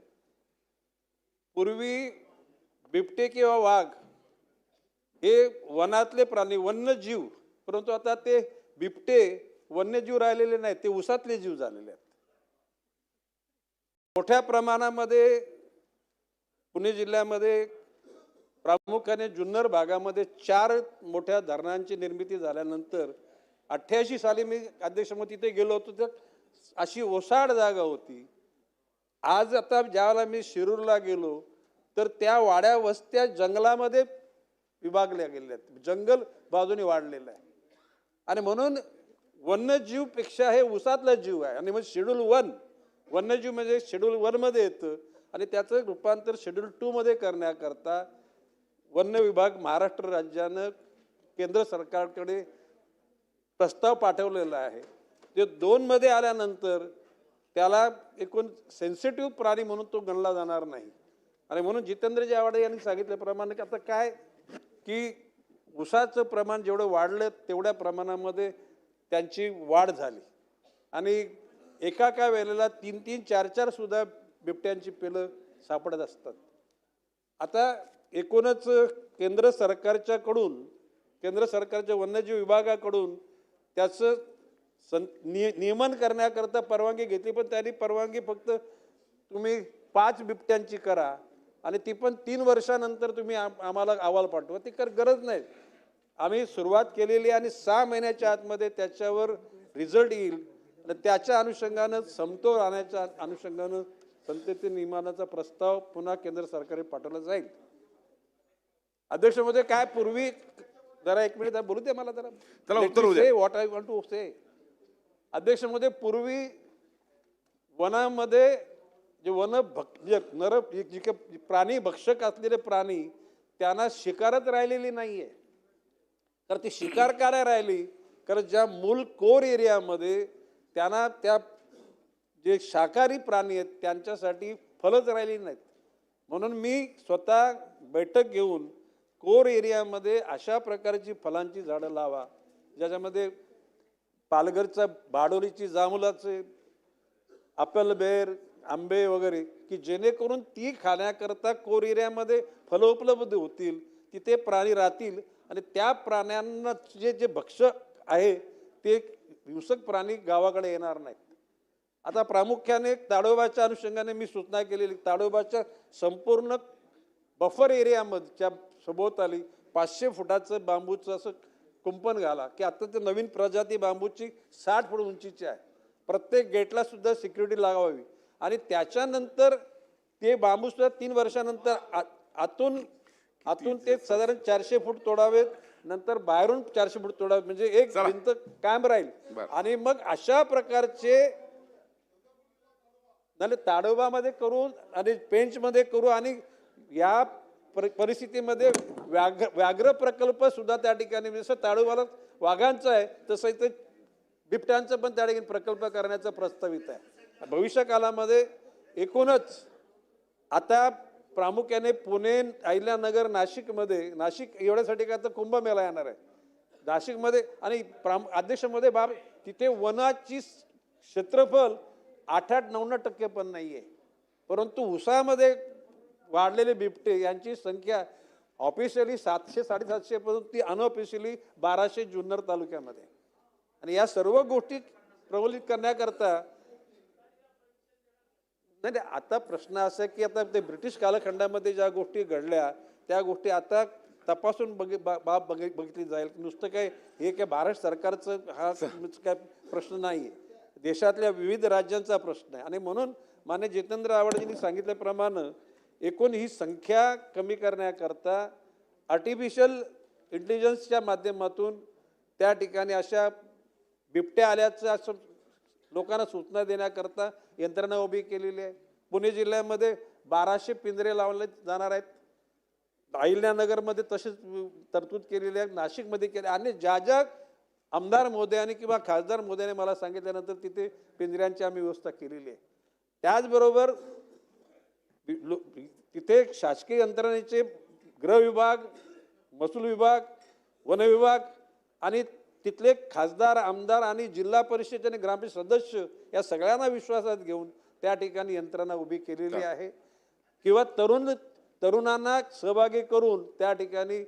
पूर्वी बिबटे किंवा वाघ हे वनातले प्राणी, वन्यजीव, परंतु आता ते बिबटे वन्यजीव राहिलेले नाहीत, ते उसातले जीव झालेले आहेत. मोठ्या प्रमाणामध्ये पुणे जिल्ह्यामध्ये प्रामुख्याने जुन्नर भागामध्ये 4 मोठ्या धरणांची निर्मिती झाल्यानंतर 88 साली मी अध्यक्ष मग तिथे गेलो होतो, तर अशी ओसाड जागा होती. आज आता ज्यावेळेला मी शिरूरला गेलो तर त्या वाड्या वस्त्या जंगलामध्ये विभागल्या गेल्या आहेत, जंगल बाजूने वाढलेलं आहे. आणि म्हणून वन्यजीवपेक्षा हे उसातला जीव आहे. आणि मग शेड्यूल 1 वन्यजीव म्हणजे शेड्यूल 1 मध्ये येतं आणि त्याचं रूपांतर शेड्यूल 2 मध्ये करण्याकरता वन विभाग महाराष्ट्र राज्यानं केंद्र सरकारकडे प्रस्ताव पाठवलेला आहे. ते 2 मध्ये आल्यानंतर त्याला एकूण सेन्सिटिव्ह प्राणी म्हणून तो गणला जाणार नाही. आणि म्हणून जितेंद्रजी आव्हाड यांनी सांगितल्याप्रमाणे की आता काय की ऊसाचं प्रमाण जेवढं वाढलं तेवढ्या प्रमाणामध्ये त्यांची वाढ झाली आणि एका वेळेला 3-3, 4-4 सुद्धा बिबट्यांची पिलं सापडत असतात. आता एकूणच केंद्र सरकारच्या वन्यजीव विभागाकडून त्याचं नियमन करण्याकरता परवानगी घेतली, पण त्यांनी परवानगी फक्त तुम्ही 5 बिबट्यांची करा आणि ती पण 3 वर्षानंतर तुम्ही आम्हाला अहवाल पाठवा. ती गरज नाही. आम्ही सुरुवात केलेली आणि 6 महिन्याच्या आतमध्ये त्याच्यावर रिझल्ट येईल. त्याच्या अनुषंगानं समतोल आणण्याच्या अनुषंगानं संतती नियमनाचा प्रस्ताव पुन्हा केंद्र सरकारने पाठवला जाईल. अध्यक्ष महोदय, काय पूर्वी जरा 1 मिनिट बोलू दे मला जरा, व्हॉट आय वॉन्ट टू से. अध्यक्ष महोदय, पूर्वी वनामध्ये जे प्राणी भक्षक असलेले प्राणी त्यांना शिकारच राहिलेली नाहीये. तर ती शिकार काय राहिली, कारण ज्या मूल कोर एरियामध्ये त्यांना त्या जे शाकाहारी प्राणी आहेत त्यांच्यासाठी फलच राहिली नाहीत. म्हणून मी स्वतः बैठक घेऊन कोर एरियामध्ये अशा प्रकारची फलांची झाडं लावा, ज्याच्यामध्ये पालघरचा बाडोलीची जांभुलाचे, ॲपल बेर, आंबे वगैरे, की जेणेकरून ती खाण्याकरता कोर एरियामध्ये फलं उपलब्ध होतील, तिथे प्राणी राहतील आणि त्या प्राण्यांना जे भक्ष्य आहे ते हिंसक प्राणी गावाकडे येणार नाहीत. आता प्रामुख्याने ताडोबाच्या अनुषंगाने मी सूचना केलेली, ताडोबाच्या संपूर्ण बफर एरियामध्येच्या सभोवताली 500 फुटाचं बांबूचं असं कुंपण घाला, की आता ते नवीन प्रजाती बांबूची 60 फूट उंचीची आहे. प्रत्येक गेटला सुद्धा सिक्युरिटी लावावी आणि त्याच्यानंतर ते बांबू सुद्धा 3 वर्षानंतर आतून ते साधारण 400 फूट तोडावेत, नंतर बाहेरून 400 फूट तोडावेत, म्हणजे एक भिंत कायम राहील. आणि मग अशा प्रकारचे ताडोबामध्ये करू आणि पेंचमध्ये करू आणि या परिस्थितीमध्ये व्याघ्र प्रकल्प सुद्धा त्या ठिकाणी, जसं ताडोबाला वाघांचं आहे तसं इथे बिबट्यांचं पण त्या ठिकाणी प्रकल्प करण्याचा प्रस्तावित आहे. भविष्य काळामध्ये एकूणच आता प्रामुख्याने पुणे, अहिल्यानगर, नाशिकमध्ये, नाशिक एवढ्यासाठी काय तर कुंभमेळा येणार आहे नाशिकमध्ये, आणि अध्यक्ष महोदय बाब तिथे वनाची क्षेत्रफळ 8-9% पण नाही आहे, परंतु उसामध्ये वाढलेले बिबटे यांची संख्या ऑफिशियली 700-750, परंतु ती अनऑफिशियली 1200 जुन्नर तालुक्यामध्ये. आणि या सर्व गोष्टी प्रबलित करण्याकरता नाही, आता प्रश्न असा आहे की आता ते ब्रिटिश कालखंडामध्ये ज्या गोष्टी घडल्या त्या गोष्टी आता तपासून बघितली जाईल. नुसतं काय हे काय भारत सरकारचं हा काय प्रश्न नाही आहे, देशातल्या विविध राज्यांचा प्रश्न आहे. आणि म्हणून मान्य जितेंद्र आव्हाडजींनी सांगितल्याप्रमाणे एकूण ही संख्या कमी करण्याकरता आर्टिफिशियल इंटेलिजन्सच्या माध्यमातून त्या ठिकाणी अशा बिबट्या आल्याचं असं लोकांना सूचना देण्याकरता यंत्रणा उभी केलेली आहे. पुणे जिल्ह्यामध्ये 1200 पिंजरे लावले जाणार आहेत. अहिल्यानगरमध्ये तशीच तरतूद केलेली आहे, नाशिकमध्ये केली. आणि ज्या ज्या आमदार महोदयाने किंवा खासदार महोदयाने मला सांगितल्यानंतर तिथे पिंजऱ्यांची आम्ही व्यवस्था केलेली आहे. त्याचबरोबर तिथे शासकीय यंत्रणेचे गृह विभाग, महसूल विभाग, वन विभाग आणि तिथले खासदार, आमदार आणि जिल्हा परिषद आणि ग्रामपंचायत सदस्य या सगळ्यांना विश्वासात घेऊन त्या ठिकाणी यंत्रणा उभी केलेली आहे. किंवा तरुणांना सहभागी करून त्या ठिकाणी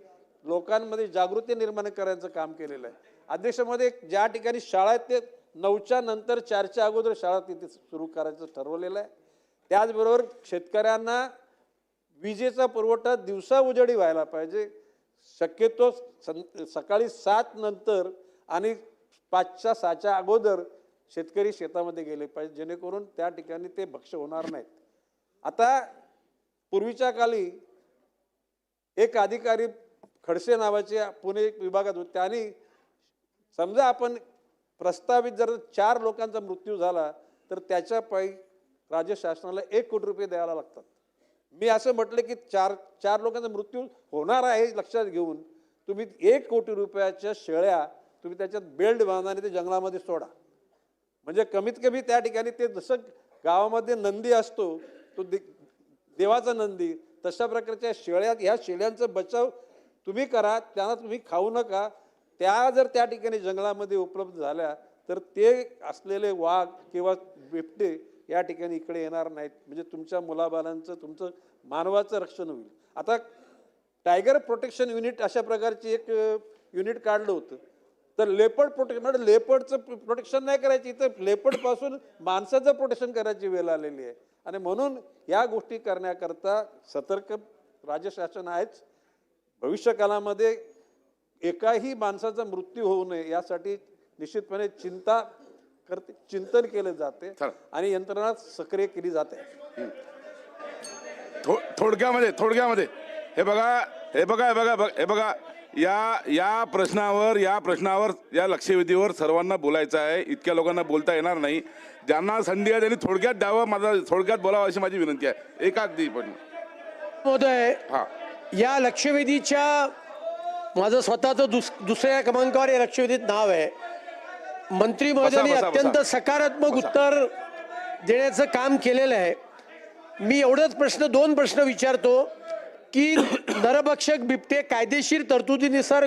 लोकांमध्ये जागृती निर्माण करायचं काम केलेलं आहे. अध्यक्षमध्ये ज्या ठिकाणी शाळा आहेत ते 9च्या नंतर 4च्या अगोदर शाळा तिथे सुरू करायचं ठरवलेलं आहे. त्याचबरोबर शेतकऱ्यांना विजेचा पुरवठा दिवसा उजेडी व्हायला पाहिजे, शक्यतो सकाळी 7 नंतर आणि 5च्या 6च्या अगोदर शेतकरी शेतामध्ये गेले पाहिजे, जेणेकरून त्या ठिकाणी ते भक्ष्य होणार नाहीत. आता पूर्वीच्या काळी एक अधिकारी खडसे नावाचे पुणे विभागात होते, त्यांनी समजा आपण प्रस्तावित जर 4 लोकांचा मृत्यू झाला तर त्याच्या पायी राज्य शासनाला 1 कोटी रुपये द्यायला लागतात. मी असं म्हटलं की 4 लोकांचा मृत्यू होणार आहे लक्षात घेऊन तुम्ही 1 कोटी रुपयाच्या शेळ्या तुम्ही त्याच्यात बेल्ट बांधा आणि ते जंगलामध्ये सोडा. म्हणजे कमीत कमी त्या ठिकाणी ते जसं गावामध्ये नंदी असतो तो देवाचा नंदी, तशा प्रकारच्या शेळ्या, ह्या शेळ्यांचा बचाव तुम्ही करा, त्यांना तुम्ही खाऊ नका. त्या जर त्या ठिकाणी जंगलामध्ये उपलब्ध झाल्या तर ते असलेले वाघ किंवा बिबटे या ठिकाणी इकडे येणार नाहीत. म्हणजे तुमच्या मुलाबालांचं, तुमचं मानवाचं रक्षण होईल. आता टायगर प्रोटेक्शन युनिट अशा प्रकारची एक युनिट काढलं होतं. तर लेपर्ड प्रोटेक्शन, म्हणजे लेपर्डचं प्रोटेक्शन नाही करायची, तर लेपर्डपासून माणसाचं प्रोटेक्शन करायची वेळ आलेली आहे. आणि म्हणून या गोष्टी करण्याकरता सतर्क राज्य शासन आहेच. भविष्यकाळामध्ये एकाही माणसाचा मृत्यू होऊ नये यासाठी निश्चितपणे चिंतन केले जाते आणि यंत्रणा सक्रिय केली जाते. थोडक्यामध्ये हे बघा या प्रश्नावर या लक्षवेधीवर सर्वांना बोलायचं आहे. इतक्या लोकांना बोलता येणार नाही. ज्यांना संधी आहे त्यांनी थोडक्यात द्यावं, माझा थोडक्यात बोलावं अशी माझी विनंती आहे. एकाच पण महोदय, या लक्षवेधीच्या माझं स्वतःचं दुसऱ्या क्रमांकावर या लक्षवेधीत नाव आहे. मंत्री महोदयांनी अत्यंत सकारात्मक उत्तर देण्याचं काम केलेलं आहे. मी एवढंच दोन प्रश्न विचारतो की नरभक्षक बिबटे कायदेशीर तरतुदीनुसार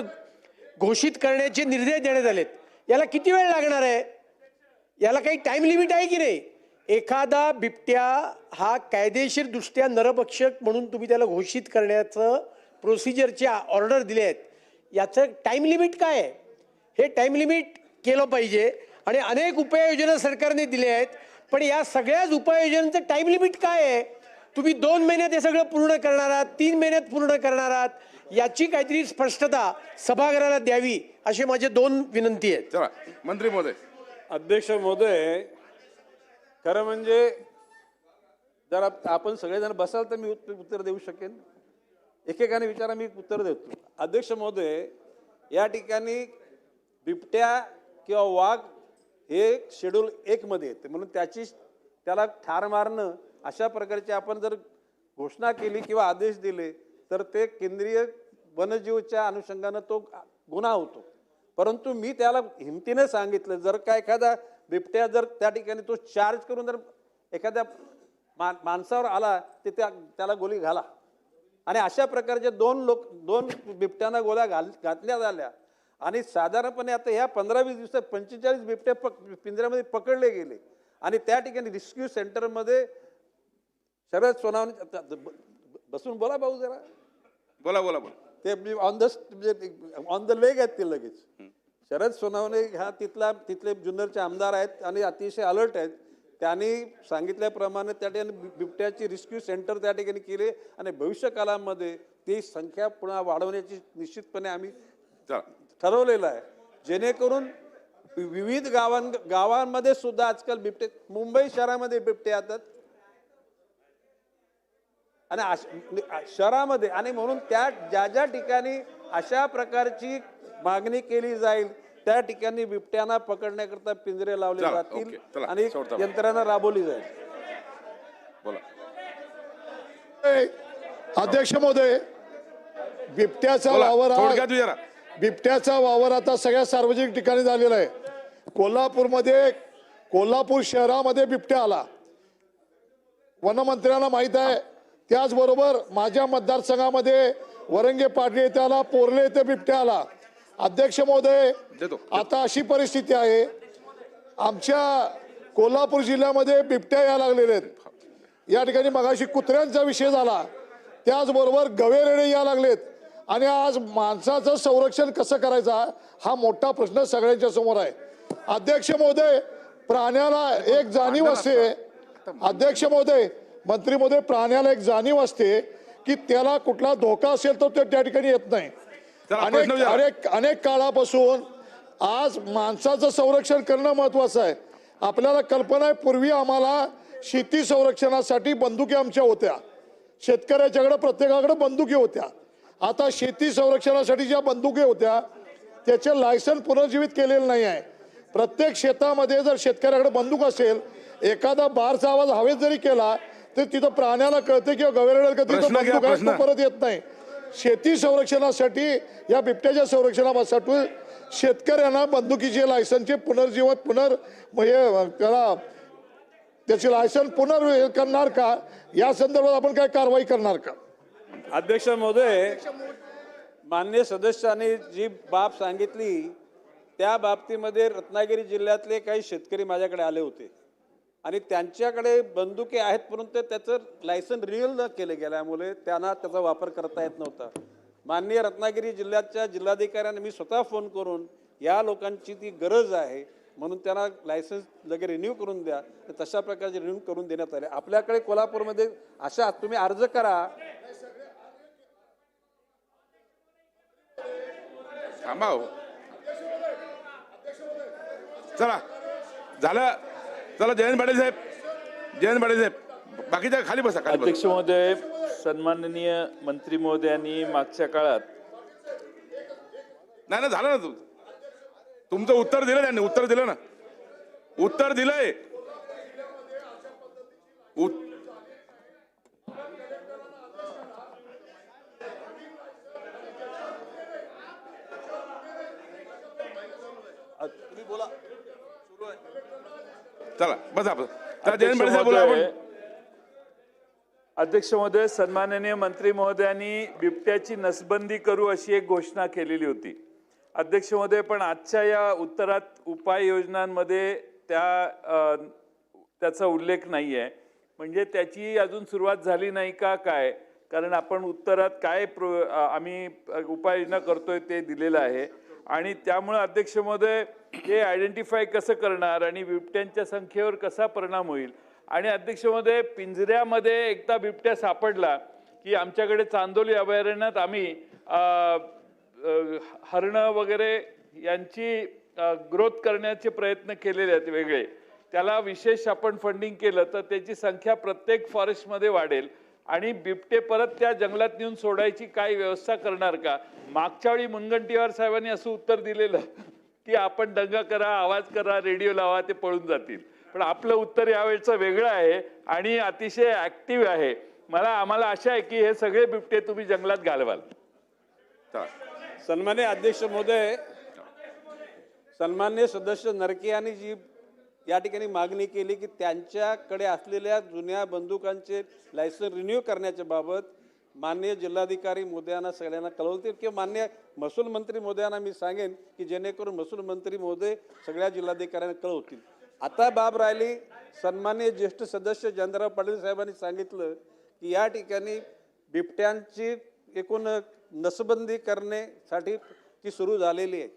घोषित करण्याचे निर्देश देण्यात आलेत, याला किती वेळ लागणार आहे? याला काही टाइम लिमिट आहे की नाही? एखादा बिबट्या हा कायदेशीर दृष्ट्या नरभक्षक म्हणून तुम्ही त्याला घोषित करण्याचं प्रोसिजरचे ऑर्डर दिले आहेत, याचं टाइम लिमिट काय आहे? हे टाइम लिमिट केलं पाहिजे. आणि अनेक उपाययोजना सरकारने दिल्या आहेत, पण या सगळ्याच उपाययोजनांचं टाइम लिमिट काय आहे? तुम्ही 2 महिन्यात हे सगळं पूर्ण करणार आहात, 3 महिन्यात पूर्ण करणार आहात, याची काहीतरी स्पष्टता सभागृहाला द्यावी अशी माझे 2 विनंती आहेत. चला मंत्री महोदय. अध्यक्ष महोदय, खरं म्हणजे जर आपण सगळेजण बसाल तर मी उत्तर देऊ शकेन. एकेकाने विचारा, मी उत्तर देतो. अध्यक्ष महोदय, या ठिकाणी बिबट्या किंवा वाघ हे शेड्यूल 1 मध्ये येते, म्हणून त्याला ठार मारणं अशा प्रकारची आपण जर घोषणा केली किंवा आदेश दिले तर ते केंद्रीय वन्यजीवच्या अनुषंगानं तो गुन्हा होतो. परंतु मी त्याला हिमतीने सांगितलं, जर का एखादा बिबट्या जर त्या ठिकाणी तो चार्ज करून जर एखाद्या माणसावर आला ते त्याला गोळी घाला. आणि अशा प्रकारचे दोन बिबट्यांना गोळ्या घातल्या झाल्या. आणि साधारणपणे आता ह्या 15-20 दिवसात 45 बिबटे पिंजऱ्यामध्ये पकडले गेले. आणि त्या ठिकाणी रेस्क्यू सेंटरमध्ये शरद सोनवणे बसून बोला भाऊ जरा बोला बोला बोला. ते ऑन द लेग आहेत ते लगेच. शरद सोनवणे ह्या तिथले जुन्नरचे आमदार आहेत आणि अतिशय अलर्ट आहेत. त्यांनी सांगितल्याप्रमाणे त्या ठिकाणी बिबट्याची रेस्क्यू सेंटर त्या ठिकाणी केले आणि भविष्यकालामध्ये ती संख्या पुन्हा वाढवण्याची निश्चितपणे आम्ही ठरवलेलं आहे. जेणेकरून विविध गावांमध्ये सुद्धा आजकाल बिबटे, मुंबई शहरामध्ये बिबटे येतात आणि शहरामध्ये, आणि म्हणून ज्या ठिकाणी अशा प्रकारची मागणी केली जाईल त्या ठिकाणी बिबट्यांना पकडण्याकरता पिंजरे लावले जातील आणि यंत्रणा राबवली जाईल. अध्यक्ष महोदय, बिबट्याचा वावर आता सगळ्या सार्वजनिक ठिकाणी झालेला आहे. कोल्हापूर शहरामध्ये बिबट्या आला, वनमंत्र्यांना माहित आहे. त्याचबरोबर माझ्या मतदारसंघामध्ये वरंगे पाटली येथे आला, पोर्ले येथे बिबट्या आला. अध्यक्ष महोदय, आता अशी परिस्थिती आहे, आमच्या कोल्हापूर जिल्ह्यामध्ये बिबट्या यायला लागलेले आहेत. या ठिकाणी मगाशी कुत्र्यांचा विषय झाला, त्याचबरोबर गवेरेडे यायला लागलेत. आणि आज माणसाचं संरक्षण कसं करायचं हा मोठा प्रश्न सगळ्यांच्या समोर आहे. अध्यक्ष महोदय, प्राण्याला एक जाणीव असते. अध्यक्ष महोदय, मंत्री महोदय, प्राण्याला एक जाणीव असते की त्याला कुठला धोका असेल तर तो त्या ठिकाणी येत नाही. अनेक काळापासून आज माणसाचं संरक्षण करणं महत्वाचं आहे. आपल्याला कल्पना आहे, पूर्वी आम्हाला शेती संरक्षणासाठी बंदुकी आमच्या होत्या, शेतकऱ्याच्याकडे प्रत्येकाकडे बंदुकी होत्या. आता शेती संरक्षणासाठी ज्या बंदुकी होत्या त्याचे लायसन पुनर्जीवित केलेलं नाही आहे. प्रत्येक शेतामध्ये जर शेतकऱ्याकडे बंदूक असेल, एखादा बारचा आवाज हवेत जरी केला तर तिथं प्राण्याला कळते किंवा गवेरेला कळते, बंदूक आहे, तो परत येत नाही. शेती संरक्षणासाठी, या बिबट्याच्या संरक्षणासाठी शेतकऱ्यांना बंदुकीचे लायसनचे पुनर्जीवन त्याचे लायसन करणार का, या संदर्भात आपण काय कारवाई करणार का? अध्यक्ष महोदय, माननीय सदस्यांनी जी बाब सांगितली त्या बाबतीमध्ये रत्नागिरी जिल्ह्यातले काही शेतकरी माझ्याकडे आले होते आणि त्यांच्याकडे बंदुके आहेत, परंतु त्याचं लायसन रिन्यूअल न केले गेल्यामुळे त्यांना त्याचा वापर करता येत नव्हता. माननीय रत्नागिरी जिल्ह्याच्या जिल्हाधिकाऱ्यांनी मी स्वतः फोन करून या लोकांची ती गरज आहे म्हणून त्यांना लायसन्स लगेच रिन्यू करून द्या, तशा प्रकारचे रिन्यू करून देण्यात आले. आपल्याकडे कोल्हापूरमध्ये अशा तुम्ही अर्ज करा. चला झालं, चला जयंत पाटील साहेब, बाकीच्या खाली बसा. अध्यक्ष महोदय, सन्माननीय मंत्री महोदयांनी मागच्या काळात नाही झालं ना, तुमचं उत्तर दिलं, त्यांनी उत्तर दिलं ना, उत्तर दिलंय. चला बसा. अध्यक्ष महोदय, सन्माननीय मंत्री महोदयांनी बिबट्याची नसबंदी करू अशी एक घोषणा केलेली होती. अध्यक्ष महोदय, पण आजच्या या उत्तरात उपाययोजनांमध्ये त्याचा उल्लेख नाही आहे. म्हणजे त्याची अजून सुरुवात झाली नाही का काय? कारण आपण उत्तरात काय आम्ही उपाययोजना करतोय ते दिलेलं आहे. आणि त्यामुळे अध्यक्ष महोदय, हे आयडेंटिफाय कसं करणार आणि बिबट्यांच्या संख्येवर कसा परिणाम होईल? आणि अध्यक्ष महोदय, पिंजऱ्यामध्ये एकदा बिबट्या सापडला की आमच्याकडे चांदोली अभयारण्यात आम्ही हरणं वगैरे यांची ग्रोथ करण्याचे प्रयत्न केलेले आहेत वेगळे. त्याला विशेष आपण फंडिंग केलं तर त्याची संख्या प्रत्येक फॉरेस्टमध्ये वाढेल आणि बिबटे परत त्या जंगलात नेऊन सोडायची काय व्यवस्था करणार का? मागच्या वेळी मुनगंटीवार साहेबांनी असं उत्तर दिलेलं की आपण दंगा करा, आवाज करा, रेडिओ लावा, ते पळून जातील. पण आपलं उत्तर यावेळचं वेगळं आहे आणि अतिशय ऍक्टिव्ह आहे. आम्हाला आशा आहे की हे सगळे बिबटे तुम्ही जंगलात घालवाल. सन्मान्य अध्यक्ष महोदय, सन्मान्य सदस्य नरके यांनी जी या ठिकाणी मागणी केली की त्यांच्याकडे असलेल्या जुन्या बंदुकांचे लायसन रिन्यू करण्याच्या बाबत माननीय जिल्हाधिकारी महोदयांना सगळ्यांना कळवतील किंवा माननीय महसूल मंत्री महोदयांना मी सांगेन की जेणेकरून महसूल मंत्री महोदय सगळ्या जिल्हाधिकाऱ्यांना कळवतील. आता बाब राहिली, सन्माननीय ज्येष्ठ सदस्य जयंतराव पाटील साहेबांनी सांगितलं की या ठिकाणी बिबट्यांची एकूण नसबंदी करण्यासाठी ती सुरू झालेली आहे.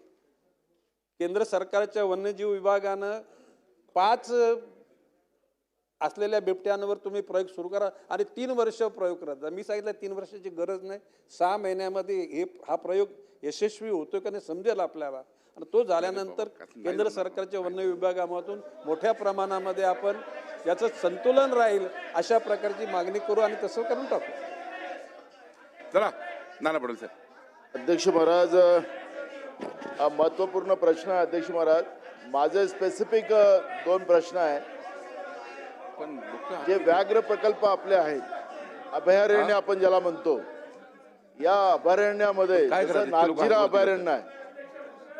केंद्र सरकारच्या वन्यजीव विभागानं 5 असलेल्या बिबट्यांवर तुम्ही प्रयोग सुरू करा आणि 3 वर्ष प्रयोग करा. मी सांगितलं 3 वर्षाची गरज नाही, 6 महिन्यामध्ये हा प्रयोग यशस्वी होतो का नाही समजेल आपल्याला. आणि तो झाल्यानंतर केंद्र सरकारच्या वन्य विभागामधून मोठ्या प्रमाणामध्ये आपण याचं संतुलन राहील अशा प्रकारची मागणी करू आणि तसं करून टाकू. चला नाना पटेल सर. अध्यक्ष महाराज, हा महत्त्वपूर्ण प्रश्न आहे. अध्यक्ष महाराज, माझे स्पेसिफिक 2 प्रश्न आहेत. जे व्याघ्र प्रकल्प आपले आहेत, अभयारण्य आपण ज्याला म्हणतो, या अभयारण्यामध्ये जसं नागझिरा अभयारण्य आहे,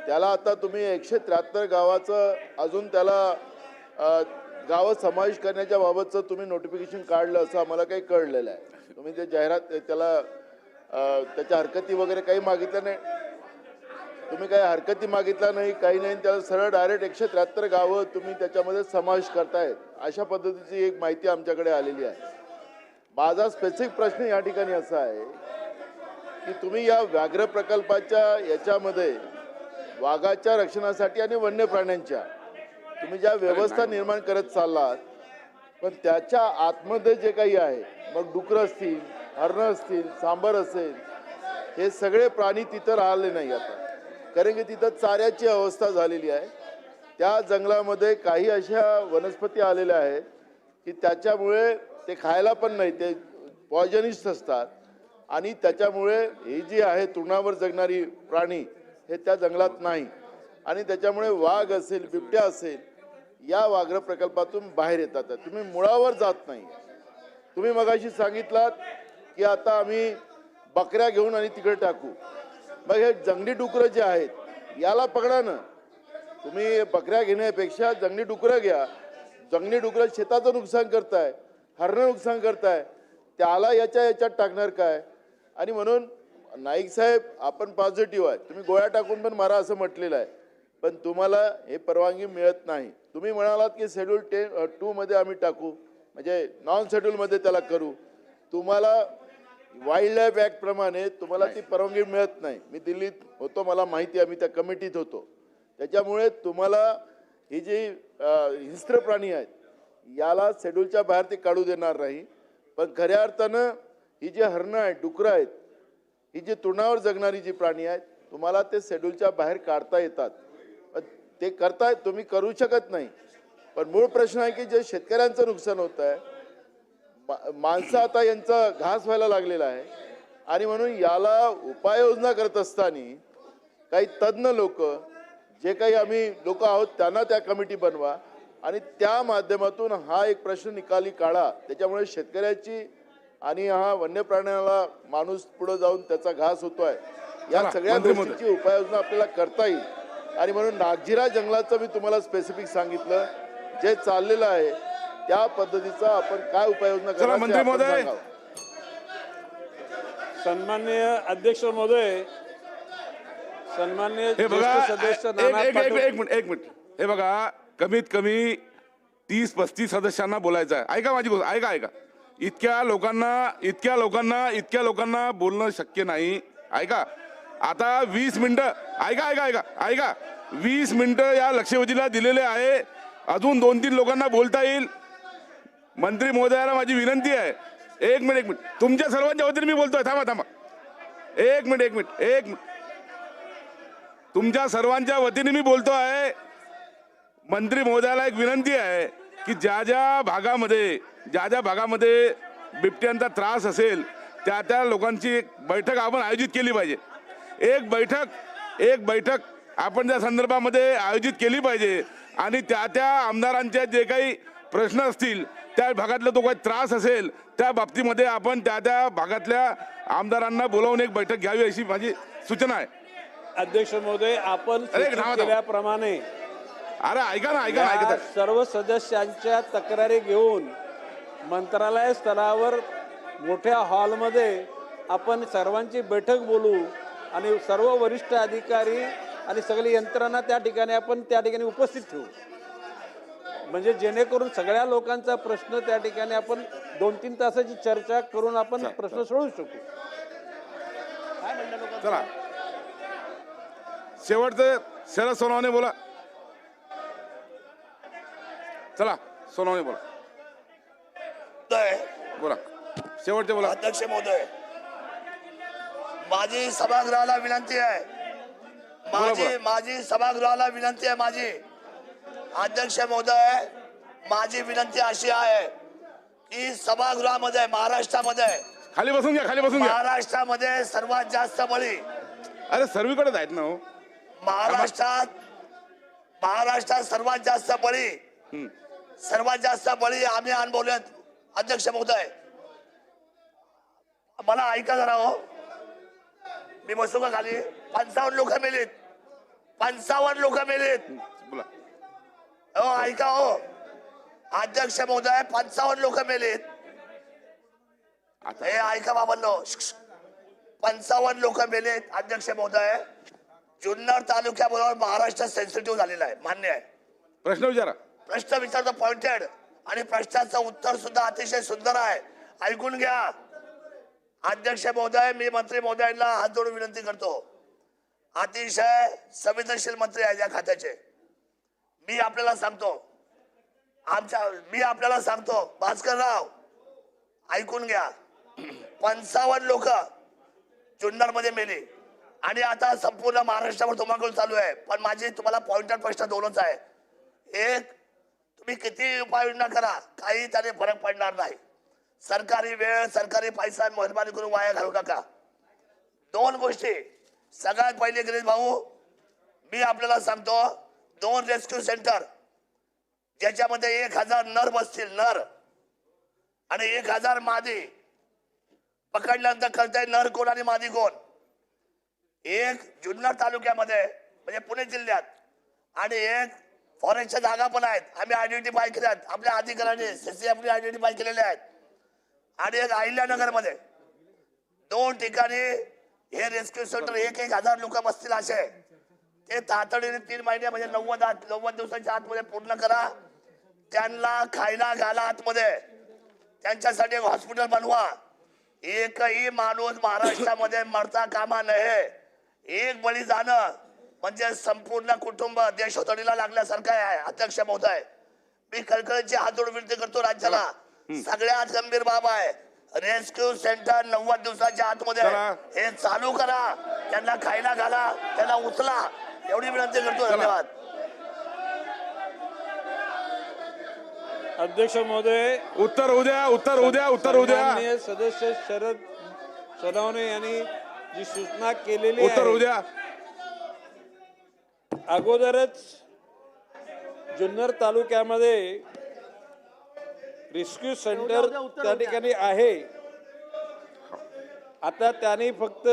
त्याला आता तुम्ही 173 गावाचं अजून त्याला गावं समावेश करण्याच्या बाबतचं तुम्ही नोटिफिकेशन काढलं असं आम्हाला काही कळलेलं आहे. तुम्ही ते जाहिरात त्याला त्याच्या हरकती वगैरे काही मागितलं नाही, तुम्ही काही हरकती मागितल्या नाही, काही नाही. त्याला सरळ डायरेक्ट 173 गावं तुम्ही त्याच्यामध्ये समावेश करतायत, अशा पद्धतीची एक माहिती आमच्याकडे आलेली आहे. माझा स्पेसिफिक प्रश्न या ठिकाणी असा आहे की तुम्ही या व्याघ्र प्रकल्पाच्या याच्यामध्ये वाघाच्या रक्षणासाठी आणि वन्य प्राण्यांच्या तुम्ही ज्या व्यवस्था निर्माण करत चाललात, पण त्याच्या आतमध्ये जे काही आहे, मग डुकरं असतील, हरणं असतील, सांबर असेल, हे सगळे प्राणी तिथं राहिले नाही आता. कारण की तिथं चाऱ्याची अवस्था झालेली आहे. त्या जंगलामध्ये काही अशा वनस्पती आलेल्या आहेत की त्याच्यामुळे ते खायला पण नाही, ते पॉयझनिस्ट असतात आणि त्याच्यामुळे ही जी आहे तृणावर जगणारी प्राणी हे त्या जंगलात नाही आणि त्याच्यामुळे वाघ असेल, बिबट्या असेल, या व्याघ्र प्रकल्पातून बाहेर येतात. तुम्ही मुळावर जात नाही. तुम्ही मगाशी सांगितलात की आता आम्ही बकऱ्या घेऊन आणि तिकडे टाकू. मग हे जंगली डुकरं जे आहेत याला पकडा ना. तुम्ही बकऱ्या घेण्यापेक्षा जंगली डुकरं घ्या. जंगली डुकरं शेताचं नुकसान करताय, हरणं नुकसान करताय, त्याला याच्यात टाकणार काय. आणि म्हणून नाईक साहेब, आपण पॉझिटिव्ह आहे, तुम्ही गोळ्या टाकून पण मारा असं म्हटलेलं आहे, पण तुम्हाला हे परवानगी मिळत नाही. तुम्ही म्हणालात की शेड्यूल 2 मध्ये आम्ही टाकू, म्हणजे नॉन शेड्यूलमध्ये त्याला करू. तुम्हाला वाईल्ड लाईफ ॲक्ट प्रमाणे तुम्हाला ती परवानगी मिळत नाही. मी दिल्लीत होतो, मला माहिती आहे, मी त्या कमिटीत होतो. त्याच्यामुळे तुम्हाला ही जी हिंस्र प्राणी आहेत याला शेड्यूलच्या बाहेर ते काढू देणार नाही. पण खऱ्या अर्थानं ही जी हरणं आहेत, डुकरं आहेत, ही जी तृणावर जगणारी जी प्राणी आहेत, तुम्हाला ते शेड्यूलच्या बाहेर काढता येतात. ते करतायत, तुम्ही करू शकत नाही. पण मूळ प्रश्न आहे की जे शेतकऱ्यांचं नुकसान होत आहे, माणसं आता यांचा घास व्हायला लागलेला आहे आणि म्हणून याला उपाययोजना करत असताना काही तज्ज्ञ लोक, जे काही आम्ही लोक आहोत, त्यांना त्या कमिटी बनवा आणि त्या माध्यमातून हा एक प्रश्न निकाली काढा. त्याच्यामुळे शेतकऱ्याची आणि हा वन्य प्राण्याला माणूस पुढे जाऊन त्याचा घास होतोय, या सगळ्या गोष्टींची उपाययोजना आपल्याला करता येईल. आणि म्हणून नागझिरा जंगलाचं मी तुम्हाला स्पेसिफिक सांगितलं, जे चाललेलं आहे त्या पद्धतीचा आपण काय उपाययोजना करायची. सन्माननीय अध्यक्ष महोदय, सन्माननीय हे बघा, सदस्य एक मिनिट. हे बघा, कमीत कमी 30-35 सदस्यांना बोलायचं आहे. ऐका माझी गोष्ट, ऐका. इतक्या लोकांना बोलणं शक्य नाही. ऐका, आता 20 मिनिटं ऐका 20 मिनिटं या लक्षवेधीला दिलेले आहे. अजून 2-3 लोकांना बोलता येईल. मंत्री महोदयाला माझी विनंती आहे, एक मिनिट तुमच्या सर्वांच्या वतीने मी बोलतोय. थांबा एक मिनिट तुमच्या सर्वांच्या वतीने मी बोलतो आहे. मंत्री महोदयाला एक विनंती आहे की ज्या ज्या भागामध्ये बिबट्यांचा त्रास असेल त्या लोकांची एक बैठक आपण आयोजित केली पाहिजे. एक बैठक आपण त्या संदर्भामध्ये आयोजित केली पाहिजे आणि त्या आमदारांचे जे काही प्रश्न असतील, त्या भागातला तो काही त्रास असेल, त्या बाबतीमध्ये आपण त्या भागातल्या आमदारांना बोलावून एक बैठक घ्यावी अशी माझी सूचना आहे. अध्यक्ष महोदय, आपण केल्याप्रमाणे अरे ऐका ना ऐका ना ऐका या सर्व सदस्यांच्या तक्रारी घेऊन मंत्रालय स्तरावर मोठ्या हॉलमध्ये आपण सर्वांची बैठक बोलू आणि सर्व वरिष्ठ अधिकारी आणि सगळी यंत्रणा त्या ठिकाणी उपस्थित ठेवू, म्हणजे जेणेकरून सगळ्या लोकांचा प्रश्न त्या ठिकाणी आपण 2-3 तासाची चर्चा करून आपण प्रश्न सोडवू शकू. चला शेवटचं शरद सोनवणे बोला. चला सोनवणे बोला बोला शेवटचे बोला. अध्यक्ष महोदय, माझी सभागृहाला विनंती आहे, माझी सभागृहाला विनंती आहे. माझी अध्यक्ष महोदय, माझी विनंती अशी आहे की सभागृहामध्ये महाराष्ट्रामध्ये खाली बसून घ्या, खाली बसून घ्या. महाराष्ट्रामध्ये सर्वात जास्त बळी, अरे सर्वीकडेच आहेत ना हो. महाराष्ट्रात सर्वात जास्त बळी आम्ही अनुभवलेत. अध्यक्ष महोदय, मला ऐका जरा हो, मी बसू का खाली? 55 लोक मेलीत, 55 लोक मेलीत. हो ऐका हो अध्यक्ष महोदय, 55 लोक मेलीत. हे ऐका बाबांनो, 55 लोक मेलेत. अध्यक्ष महोदय, जुन्नर तालुक्याबरोबर महाराष्ट्र सेन्सिटिव्ह झालेला आहे, मान्य आहे. प्रश्न विचारा. प्रश्न विचारतो पॉइंटेड, आणि प्रश्नाचं उत्तर सुद्धा अतिशय सुंदर आहे. ऐकून घ्या. अध्यक्ष महोदय, मी मंत्री महोदयांना हात जोडून विनंती करतो, अतिशय संवेदनशील मंत्री आहे या खात्याचे. मी आपल्याला सांगतो भास्करराव, ऐकून घ्या. 55 लोक जुन्नर मध्ये मेली आणि आता संपूर्ण महाराष्ट्रावर धुमाकूळ चालू आहे. पण माझे तुम्हाला पॉइंटेड प्रश्न दोनच आहे. एक, तुम्ही किती उपाययोजना करा, काही त्याने फरक पडणार नाही. सरकारी वेळ, सरकारी पैसा मेहरबानी करून वाया घालू नका. 2 गोष्टी. सगळ्यात पहिले गिरीश भाऊ, मी आपल्याला सांगतो, 2 रेस्क्यू सेंटर ज्याच्यामध्ये 1000 नर बसतील, नर, आणि 1000 मादी. पकडल्यानंतर कळतंय नर कोण आणि मादी कोण. एक जुन्नर तालुक्यामध्ये म्हणजे पुणे जिल्ह्यात, आणि एक फॉरेस्टच्या जागा पण आहेत, आम्ही आयडेंटिफाय केल्या आहेत, आपल्या अधिकाऱ्यांनी CCFने आयडेंटिफाय केलेले आहेत. आणि एक अहिल्यानगर मध्ये 2 ठिकाणी हे रेस्क्यू सेंटर 1000 लोक बसतील असे. ते तातडीने 3 महिने म्हणजे 90 दिवसाच्या आतमध्ये पूर्ण करा. त्यांना खायला घाला आतमध्ये, त्यांच्यासाठी एक हॉस्पिटल बनवा. एकही माणूस महाराष्ट्रामध्ये मरता कामा नये. एक बळी जाणं म्हणजे संपूर्ण कुटुंब देशोधडीला लागल्यासारखं आहे. अध्यक्ष महोदय, मी कळकळीची हात जोडून विनंती करतो राज्याला, सगळ्यात गंभीर बाब आहे. रेस्क्यू सेंटर 90 दिवसाच्या आतमध्ये हे चालू करा, त्यांना खायला घाला, त्यांना उचला, एवढी विनंती करतो. धन्यवाद. अध्यक्ष महोदय, उत्तर उद्या. माननीय सदस्य शरद सोनवणे यांनी जी सूचना केलेली उत्तर उद्या. अगोदरच जुन्नर तालुक्यामध्ये रेस्क्यू सेंटर त्या ठिकाणी आहे. आता त्यांनी फक्त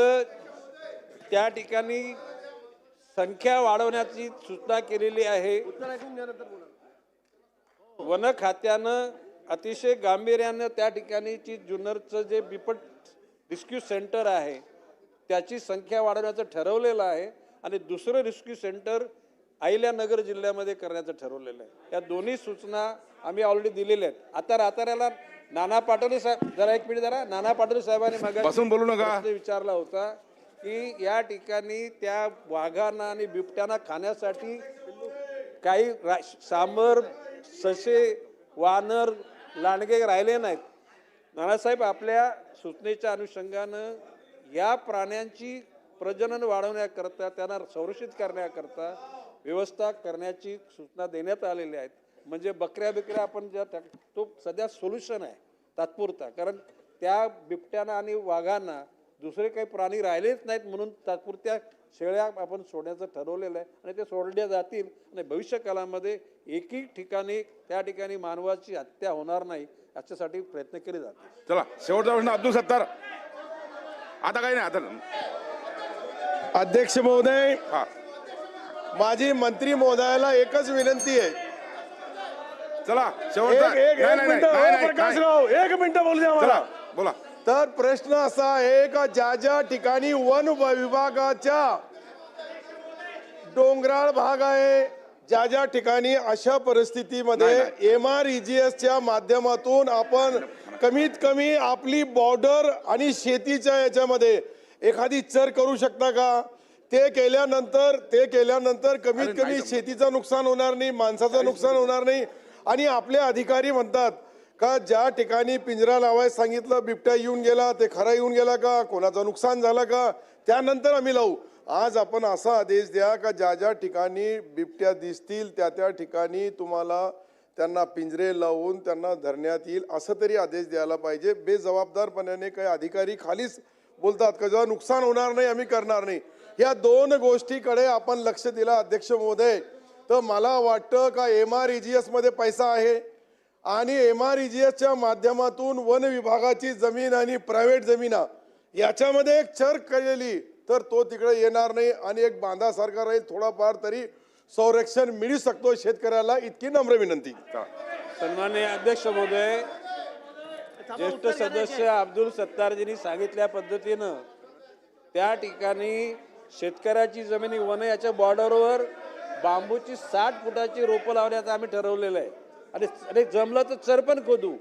त्या ठिकाणी संख्या वाढवण्याची सूचना केलेली आहे. वन खात्यानं अतिशय गांभीर्यानं त्या ठिकाणीची जुन्नरचं जे बिपट रेस्क्यू सेंटर आहे त्याची संख्या वाढवण्याचं ठरवलेलं आहे, आणि दुसरं रेस्क्यू सेंटर अहिल्यानगर जिल्ह्यामध्ये करण्याचं ठरवलेलं आहे. या दोन्ही सूचना आम्ही ऑलरेडी दिलेल्या आहेत. आता राताऱ्याला नाना पाटोले साहेब, जरा एक मिनिट, जरा नाना पाटोले साहेबांनी बसून बोलू नका. प्रश्न विचारला होता की या ठिकाणी त्या वाघांना आणि बिबट्यांना खाण्यासाठी काही सांबर, ससे, वानर, लांडगे राहिले नाहीत. नानासाहेब, आपल्या सूचनेच्या अनुषंगानं या प्राण्यांची प्रजनन वाढवण्याकरता, त्यांना संरक्षित करण्याकरता व्यवस्था करण्याची सूचना देण्यात आलेल्या आहेत. म्हणजे बकऱ्या बिकऱ्या आपण ज्या, तो सध्या सोल्युशन आहे तात्पुरता, कारण त्या बिबट्यांना आणि वाघांना दुसरे काही प्राणी राहिलेच नाहीत म्हणून तात्पुरत्या शेळ्या आपण सोडण्याचं ठरवलेलं आहे, आणि ते सोडल्या जातील आणि भविष्यकालामध्ये एकही ठिकाणी त्या ठिकाणी मानवाची हत्या होणार नाही याच्यासाठी प्रयत्न केले जातील. चला शेवटचा प्रश्न अब्दुल सत्तार. आता काही नाही. आता अध्यक्ष महोदय, माझी मंत्री महोदयाला एकच विनंती आहे. चला शेवटचा प्रकाशराव एक मिनिट बोलू द्या मला. बोला. तर प्रश्न असा आहे का ज्या ज्या ठिकाणी वन विभागाच्या डोंगराळ भाग आहे, ज्या ज्या ठिकाणी अशा परिस्थितीमध्ये MREGS च्या माध्यमातून आपण कमीत कमी आपली बॉर्डर आणि शेतीच्या याच्यामध्ये एखादी चर करू शकता का? ते केल्यानंतर कमीत कमी शेतीचं नुकसान होणार नाही, माणसाचं नुकसान होणार नाही. आणि आपले अधिकारी म्हणतात का ज्या ठिकाणी पिंजरा लावायला सांगितलं बिबट्या येऊन गेला, ते खरा येऊन गेला का, कोणाचं नुकसान झालं का, त्यानंतर आम्ही लावू. आज आपण असा आदेश द्या का ज्या ज्या ठिकाणी बिबट्या दिसतील त्या ठिकाणी तुम्हाला त्यांना पिंजरे लावून त्यांना धरण्यात येईल, असं तरी आदेश द्यायला पाहिजे. बेजबाबदारपणाने काही अधिकारी खालीच बोलतात का जेव्हा नुकसान होणार नाही आम्ही करणार नाही. या दोन गोष्टीकडे आपण लक्ष दिलं अध्यक्ष महोदय, तर मला वाटतं का MREGS मध्ये पैसा आहे आणि MREGS च्या माध्यमातून वन विभागाची जमीन आणि प्रायव्हेट जमीन याच्यामध्ये एक चर केलेली तर तो तिकडे येणार नाही आणि एक बांधासारखा राहील. थोडाफार तरी संरक्षण मिळू शकतो शेतकऱ्याला, इतकी नम्र विनंती. सन्माननीय अध्यक्ष महोदय, ज्येष्ठ सदस्य अब्दुल सत्तारजींनी सांगितल्या पद्धतीनं त्या ठिकाणी शेतकऱ्याची जमिनी वन याच्या बॉर्डरवर बांबूची 60 फुटाची रोपं लावण्याचं आम्ही ठरवलेलं आहे आणि जमलं तर चर पण खोदू.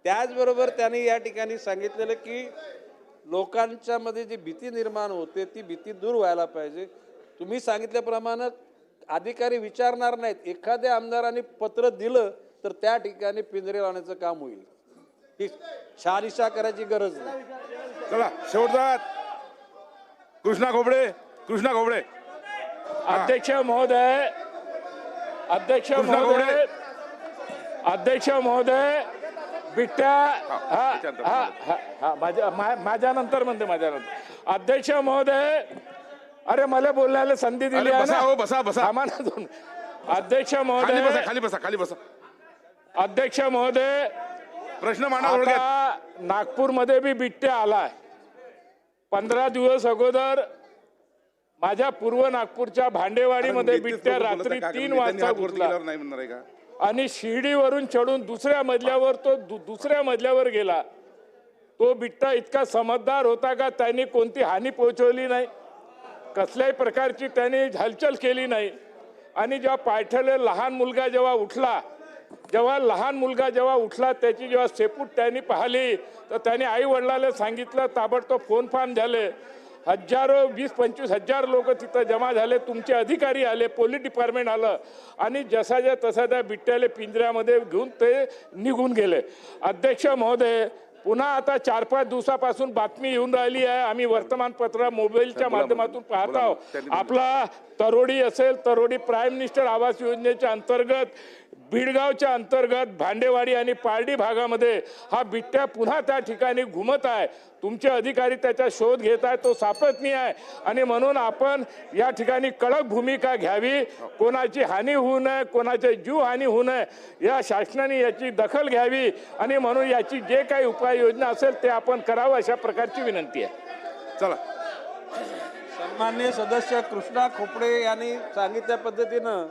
त्याचबरोबर त्यांनी या ठिकाणी सांगितलेलं की लोकांच्या मध्ये जी भीती निर्माण होते ती भीती दूर व्हायला पाहिजे. तुम्ही सांगितल्याप्रमाणे अधिकारी विचारणार नाहीत, एखाद्या आमदारांनी पत्र दिलं तर त्या ठिकाणी पिंजरे लावण्याचं काम होईल. ही शहानिशा करायची गरज नाही. चला शेवटचा कृष्णा खोपडे. अध्यक्ष महोदय बिट्ट्या माझ्यानंतर अध्यक्ष महोदय, अरे मला बोलण्याला संधी दिली आहे ना. बसा. अध्यक्ष महोदय खाली बसा. अध्यक्ष महोदय, प्रश्न मांडा. नागपूरमध्ये बी बिट्ट्या आलाय. 15 दिवस अगोदर माझ्या पूर्व नागपूरच्या भांडेवाडीमध्ये बिट्ट्या रात्री 3 वाजता घुसला आणि शिर्डीवरून चढून दुसऱ्या मजल्यावर गेला. तो बिट्टा इतका समजदार होता का त्यांनी कोणती हानी पोहोचवली नाही, कसल्याही प्रकारची त्यांनी हलचल केली नाही. आणि जेव्हा पायठले लहान मुलगा जेव्हा उठला त्याची जेव्हा शेपूट त्यांनी पाहिली तर त्यांनी आई वडिलांना सांगितलं. ताबडतोब फोन फान झाले. हजारो 20-25 हजार लोक तिथं जमा झाले. तुमचे अधिकारी आले, पोलीस डिपार्टमेंट आलं आणि जसाच्या तसा त्या बिट्ट्याले पिंजऱ्यामध्ये घेऊन ते निघून गेले. अध्यक्ष महोदय, पुन्हा आता 4-5 दिवसापासून बातमी येऊन राहिली आहे. आम्ही वर्तमानपत्र मोबाईलच्या माध्यमातून पाहत आहोत. आपला तरोडी असेल, तरोडी प्राईम मिनिस्टर आवास योजनेच्या अंतर्गत बीडगावच्या अंतर्गत भांडेवाडी आणि पारडी भागामध्ये हा बिट्ट्या पुन्हा त्या ठिकाणी घुमत आहे. तुमचे अधिकारी त्याचा शोध घेत आहे, तो सापडत नाही आहे. आणि म्हणून आपण या ठिकाणी कडक भूमिका घ्यावी. कोणाची हानी होऊ नये, कोणाचे जीव हानी होऊ नये, या शासनाने याची दखल घ्यावी आणि म्हणून याची जे काही उपाययोजना असेल ते आपण करावं, अशा प्रकारची विनंती आहे. चला. सन्माननीय सदस्य कृष्णा खोपडे यांनी सांगितल्या पद्धतीनं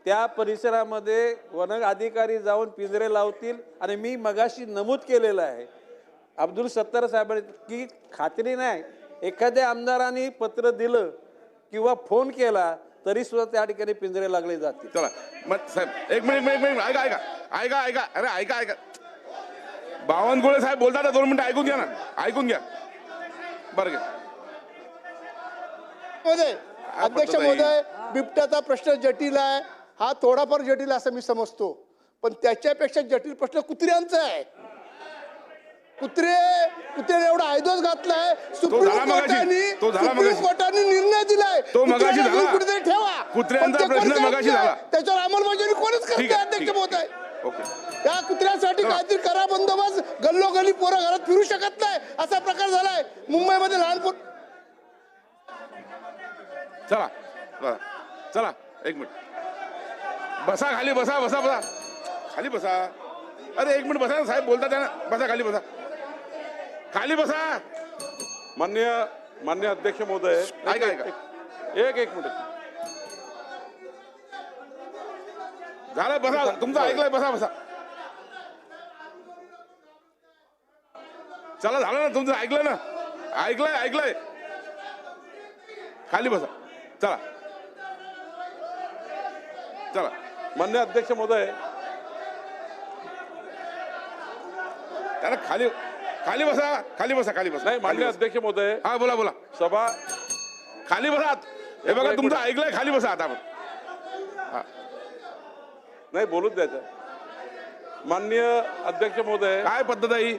त्या परिसरामध्ये वन अधिकारी जाऊन पिंजरे लावतील. आणि मी मगाशी नमूद केलेलं आहे अब्दुल सत्तार साहेबांनी की खात्री नाही, एखाद्या आमदारांनी पत्र दिलं किंवा फोन केला तरी सुद्धा त्या ठिकाणी पिंजरे लागले जातील. चला मग साहेब एक मिनिट ऐका. अरे ऐका. बावनकुळे साहेब बोलतात, 2 मिनिटं ऐकून घ्या. बरं घ्या. अध्यक्ष महोदय, बिबट्याचा प्रश्न जटिल आहे, हा थोडाफार जटिल असं मी समजतो, पण त्याच्यापेक्षा जटिल प्रश्न कुत्र्यांचा आहे. कुत्र्याने एवढा आयदोस घातलाय. सुप्रीम कोर्टाने निर्णय दिलाय कुठेतरी ठेवा. कुत्र्यांचा प्रश्न मगाशी झाला, त्याच्यावर अंमलबजावणी कोणच करते अध्यक्ष महोदय. त्या कुत्र्यासाठी काहीतरी करा बंदोबस्त. गल्लोगल्ली पोरं घरात फिरू शकत नाही असा प्रकार झालाय मुंबईमध्ये. लहान पोर. चला एक मिनिट बसा. खाली बसा. अरे एक मिनिट बसा, साहेब बोलतात ना. बसा खाली बसा. मान्य अध्यक्ष महोदय, ऐका. एक मिनिट. झालं, बसा. तुमचं ऐकलंय, बसा बसा. चला, झालं ना तुमचं, ऐकलं ना, ऐकलंय. खाली बसा. चला. मान्य अध्यक्ष महोदय, त्याला खाली बसा. नाही मान्य अध्यक्ष महोदय, हा बोला. सभा खाली बसा. हे बघा, तुमचं ऐकलंय, खाली बसा आता आपण. नाही बोलूच द्यायचं. माननीय अध्यक्ष महोदय, काय पद्धत आहे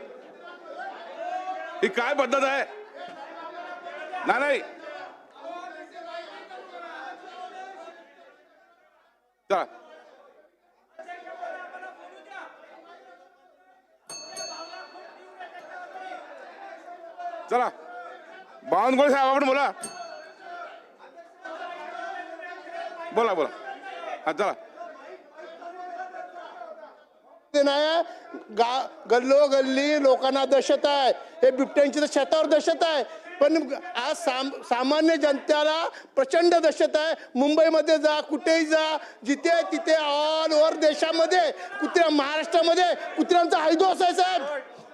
ही काय पद्धत आहे? नाही चला. चला, बावनकुळे साहेब, आपण बोला. हा चला. गल्लोगल्ली लोकांना दहशत आहे. हे बिबट्यांची तर शेतावर दहशत आहे, पण आज सामान्य जनतेला प्रचंड दहशत आहे. मुंबईमध्ये जा, कुठेही जा, जिथे तिथे ऑल ओव्हर देशामध्ये कुत्र्या, महाराष्ट्रामध्ये कुत्र्यांचा हैदोस आहे साहेब.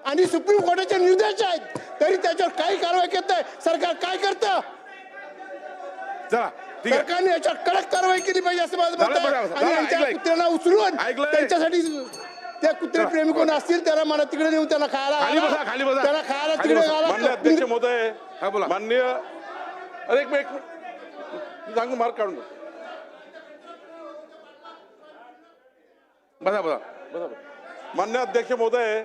आणि सुप्रीम कोर्टाचे निर्देश आहेत, तरी त्याच्यावर काही कारवाई करत नाही. सरकार काय करतं? चला, सरकारने याच्यावर कडक कारवाई केली पाहिजे असं माझं मत आहे. आणि यांच्या कुत्र्यांना उचलून त्यांच्यासाठी त्या कुत्रे प्रेमी कोण असतील त्याला मला तिकडे नेऊन त्याला खायला त्याला खायला तिकडे मान्य अध्यक्ष महोदय, माननीय अरे एक मिनिट सांगू, मार्क काढून बसा. मान्य अध्यक्ष महोदय,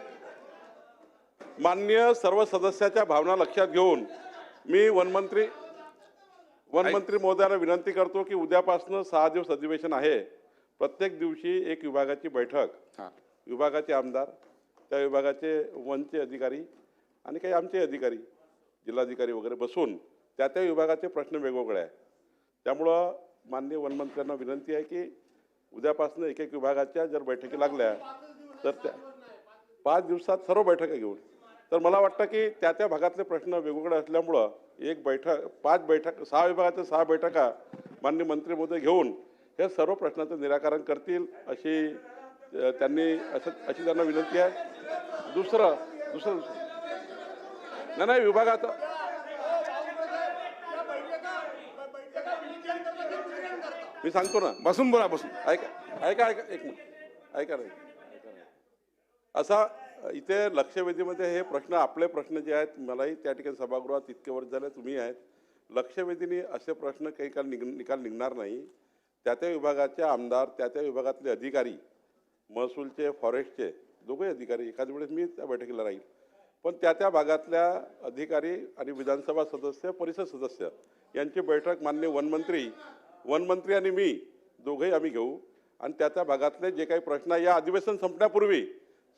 माननीय सर्व सदस्याच्या भावना लक्षात घेऊन मी वनमंत्री महोदयाला विनंती करतो की उद्यापासून 6 दिवस अधिवेशन आहे. प्रत्येक दिवशी एक विभागाची बैठक, विभागाचे आमदार, त्या विभागाचे वनचे अधिकारी आणि काही आमचे अधिकारी, जिल्हाधिकारी वगैरे बसून त्या विभागाचे प्रश्न वेगवेगळे आहेत. त्यामुळं माननीय वनमंत्र्यांना विनंती आहे की उद्यापासून एक विभागाच्या जर बैठकी लागल्या तर त्या 5 दिवसात सर्व बैठका घेऊन, तर मला वाटतं की त्या भागातले प्रश्न वेगवेगळे असल्यामुळं एक बैठक, 5 बैठक, 6 विभागाच्या 6 बैठका माननीय मंत्री महोदय घेऊन हे सर्व प्रश्नाचं निराकरण करतील अशी त्यांना विनंती आहे. दुसरं नाही विभागाचं मी सांगतो ना, बसून बोला. ऐका एक मिनिट ऐका नाही. असा इथे लक्षवेधीमध्ये हे प्रश्न, आपले प्रश्न जे आहेत, मलाही त्या ठिकाणी सभागृहात इतके वर्ष झाले, तुम्ही आहेत, लक्षवेधीने असे प्रश्न काही काल निकाल निघणार नाही. त्या विभागाचे आमदार, त्या विभागातले अधिकारी, महसूलचे, फॉरेस्टचे दोघे अधिकारी एखाद्या वेळेस मी त्या बैठकीला राहील, पण त्या भागातल्या अधिकारी आणि विधानसभा सदस्य, परिषद सदस्य यांची बैठक माननीय वनमंत्री आणि मी दोघेही आम्ही घेऊ आणि त्या भागातले जे काही प्रश्न या अधिवेशन संपण्यापूर्वी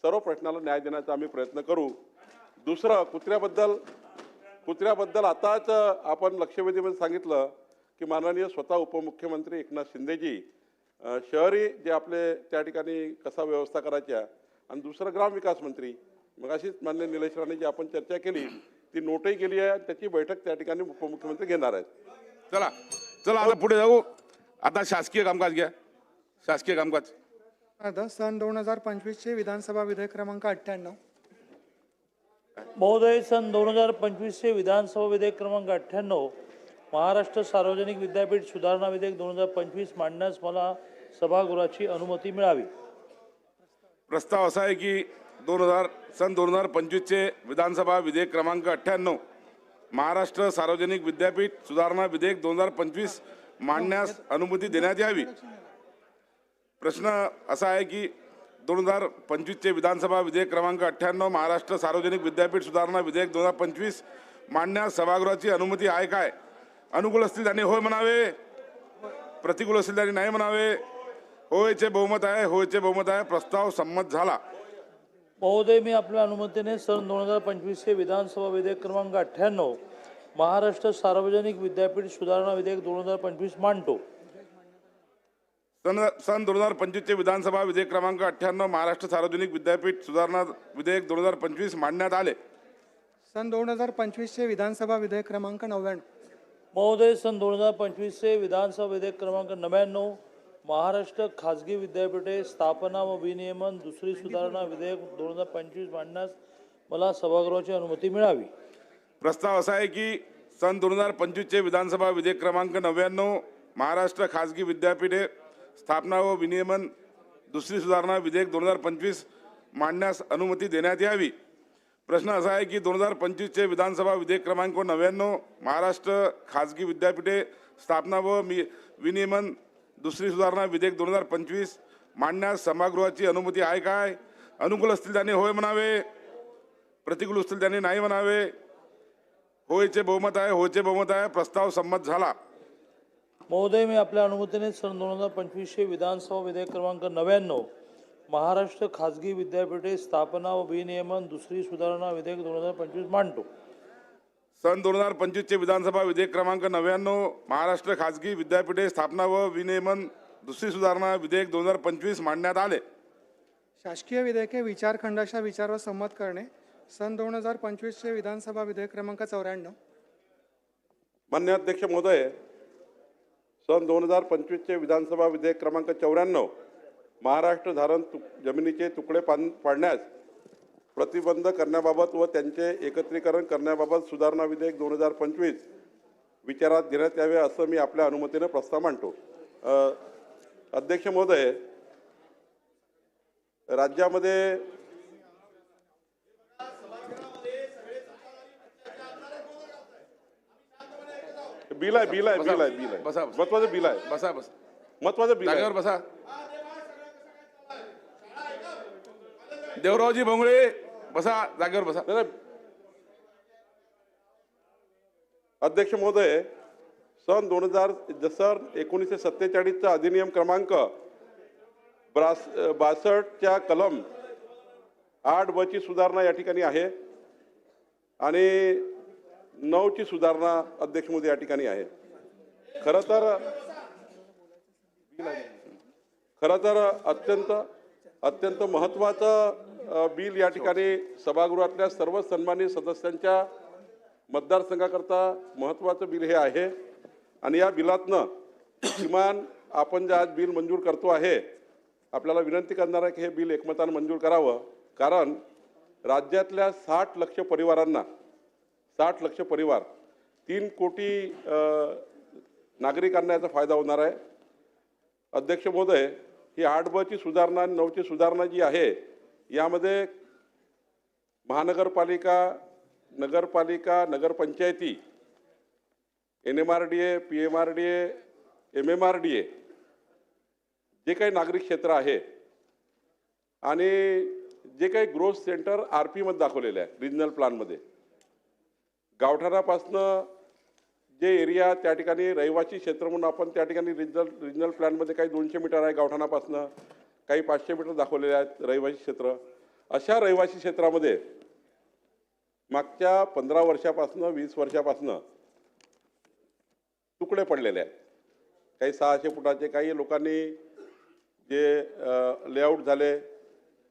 सर्व प्रश्नाला न्याय देण्याचा आम्ही प्रयत्न करू. दुसरं कुत्र्याबद्दल आताच आपण लक्षवेधीमध्ये सांगितलं की माननीय स्वतः उपमुख्यमंत्री एकनाथ शिंदेजी शहरी जे आपले त्या ठिकाणी कसा व्यवस्था करायच्या, आणि दुसरं ग्रामविकास मंत्री, मग अशीच माननीय निलेश राणे जी आपण चर्चा केली ती नोटही केली आहे, त्याची बैठक त्या ठिकाणी उपमुख्यमंत्री घेणार आहेत. चला आता पुढे जाऊ. आता शासकीय कामकाज घ्या. शासकीय कामकाज आता सन 2025 विधानसभा विधेयक क्रमांक 98. महोदय, सन 2025 विधानसभा विधेयक क्रमांक 98 महाराष्ट्र सार्वजनिक विद्यापीठ सुधारणा विधेयक 2025 मांडण्यास मला सभागृहाची अनुमती मिळावी. प्रस्ताव असा आहे की सन 2025 विधानसभा विधेयक क्रमांक 98 महाराष्ट्र सार्वजनिक विद्यापीठ सुधारणा विधेयक 2025 मांडण्यास अनुमती देण्यात यावी. प्रश्न असा आहे की 2025 विधानसभा विधेयक क्रमांक 98 महाराष्ट्र सार्वजनिक विद्यापीठ सुधारणा विधेयक 2025 मांडण्यास सभागृहाची अनुमती आहे काय? अनुकूल असतील त्यांनी होय म्हणावे, प्रतिकूल असतील त्यांनी नाही म्हणावे. होयचे बहुमत आहे. प्रस्ताव संमत झाला. महोदय, मी आपल्या अनुमतीने सन 2025 विधानसभा विधेयक क्रमांक 98 महाराष्ट्र सार्वजनिक विद्यापीठ सुधारणा विधेयक 2025 मांडतो. सन 2025 विधानसभा विधेयक क्रमांक 98 महाराष्ट्र सार्वजनिक विद्यापीठ सुधारणा विधेयक 2025 मांडण्यात आले. सन 2025 विधानसभा विधेयक क्रमांक 99. महोदय, सन 2025 विधानसभा विधेयक क्रमांक 99 महाराष्ट्र खाजगी विद्यापीठे स्थापना व विनियमन दुसरी सुधारणा विधेयक 2025 मांडण्यास मला सभागृहाची अनुमती मिळावी. प्रस्ताव असा आहे की सन 2025चे विधानसभा विधेयक क्रमांक 99 महाराष्ट्र खाजगी विद्यापीठे स्थापना व विनियमन दुसरी सुधारणा विधेयक 2025 मांडण्यास अनुमती देण्यात यावी. प्रश्न असा आहे की 2025चे विधानसभा विधेयक क्रमांक 99 महाराष्ट्र खाजगी विद्यापीठे स्थापना व विनियमन दुसरी सुधारणा विधेयक 2025 मांडण्यास सभागृहाची अनुमती आहे काय? अनुकूल असतील त्यांनी होय म्हणावे, प्रतिकूल असतील त्यांनी नाही म्हणावे. होयचे बहुमत आहे, होयचे बहुमत आहे. प्रस्ताव संमत झाला. महोदय, मी आपल्या अनुमतीने सन 2025चे विधानसभा विधेयक क्रमांक 99 महाराष्ट्र खाजगी विद्यापीठे स्थापना व विनियमन दुसरी सुधारणा विधेयक 2025 मांडतो. सन 2025चे विधानसभा विधेयक क्रमांक 99 महाराष्ट्र खाजगी विद्यापीठे स्थापना व विनियमन दुसरी सुधारणा विधेयक 2025 मांडण्यात आले. शासकीय विधेयके विचारखंडाच्या विचारावर संमत करणे. सन 2025चे विधानसभा विधेयक क्रमांक 94. मान्य अध्यक्ष महोदय, सन 2025चे विधानसभा विधेयक क्रमांक 94 महाराष्ट्र धारण जमिनीचे तुकडे पाडण्यास प्रतिबंध करण्याबाबत व त्यांचे एकत्रीकरण करण्याबाबत सुधारणा विधेयक 2025 विचारात घेण्यात यावे असं मी आपल्या अनुमतीने प्रस्ताव मांडतो. अध्यक्ष महोदय, राज्यामध्ये बिल आहे महत्वाचं बिल आहे. महत्वाचं बिल आहे. बसा. देवरावजी भोंगळे बसा, जागेवर बसा. अध्यक्ष महोदय, सन 1947चा अधिनियम क्रमांक 62च्या कलम 8 ची सुधारणा या ठिकाणी आहे आणि 9 ची सुधारणा अध्यक्ष महोदय या ठिकाणी आहे. खरं तर अत्यंत महत्वाचं बिल या ठिकाणी सभागृहातल्या सर्व सन्माननीय सदस्यांच्या मतदारसंघाकरता महत्वाचं बिल हे आहे आणि या बिलातनं किमान आपण जे आज बिल मंजूर करतो आहे, आपल्याला विनंती करणार आहे की हे बिल एकमतानं मंजूर करावं. कारण राज्यातल्या 60 लक्ष परिवारांना 60 लक्ष परिवार 3 कोटी नागरिकांना याचा फायदा होणार आहे. अध्यक्ष महोदय, ही 8 ची सुधारणा आणि 9 ची सुधारणा जी आहे यामध्ये महानगरपालिका, नगरपालिका, नगरपंचायती, NMRDA, PMRDA, MMRDA जे काही नागरिक क्षेत्र आहे आणि जे काही ग्रोथ सेंटर RP मध्ये दाखवलेले आहे रिजनल प्लॅनमध्ये, गावठाणापासनं जे एरिया त्या ठिकाणी रहिवासी क्षेत्र म्हणून आपण त्या ठिकाणी रिजनल प्लॅनमध्ये काही 200 मीटर आहे गावठाणापासनं, काही 500 मीटर दाखवलेले आहेत रहिवासी क्षेत्र. अशा रहिवासी क्षेत्रामध्ये मागच्या 15 वर्षापासनं 20 वर्षापासनं तुकडे पडलेले आहेत. काही 600 फुटाचे, काही लोकांनी जे लेआउट झाले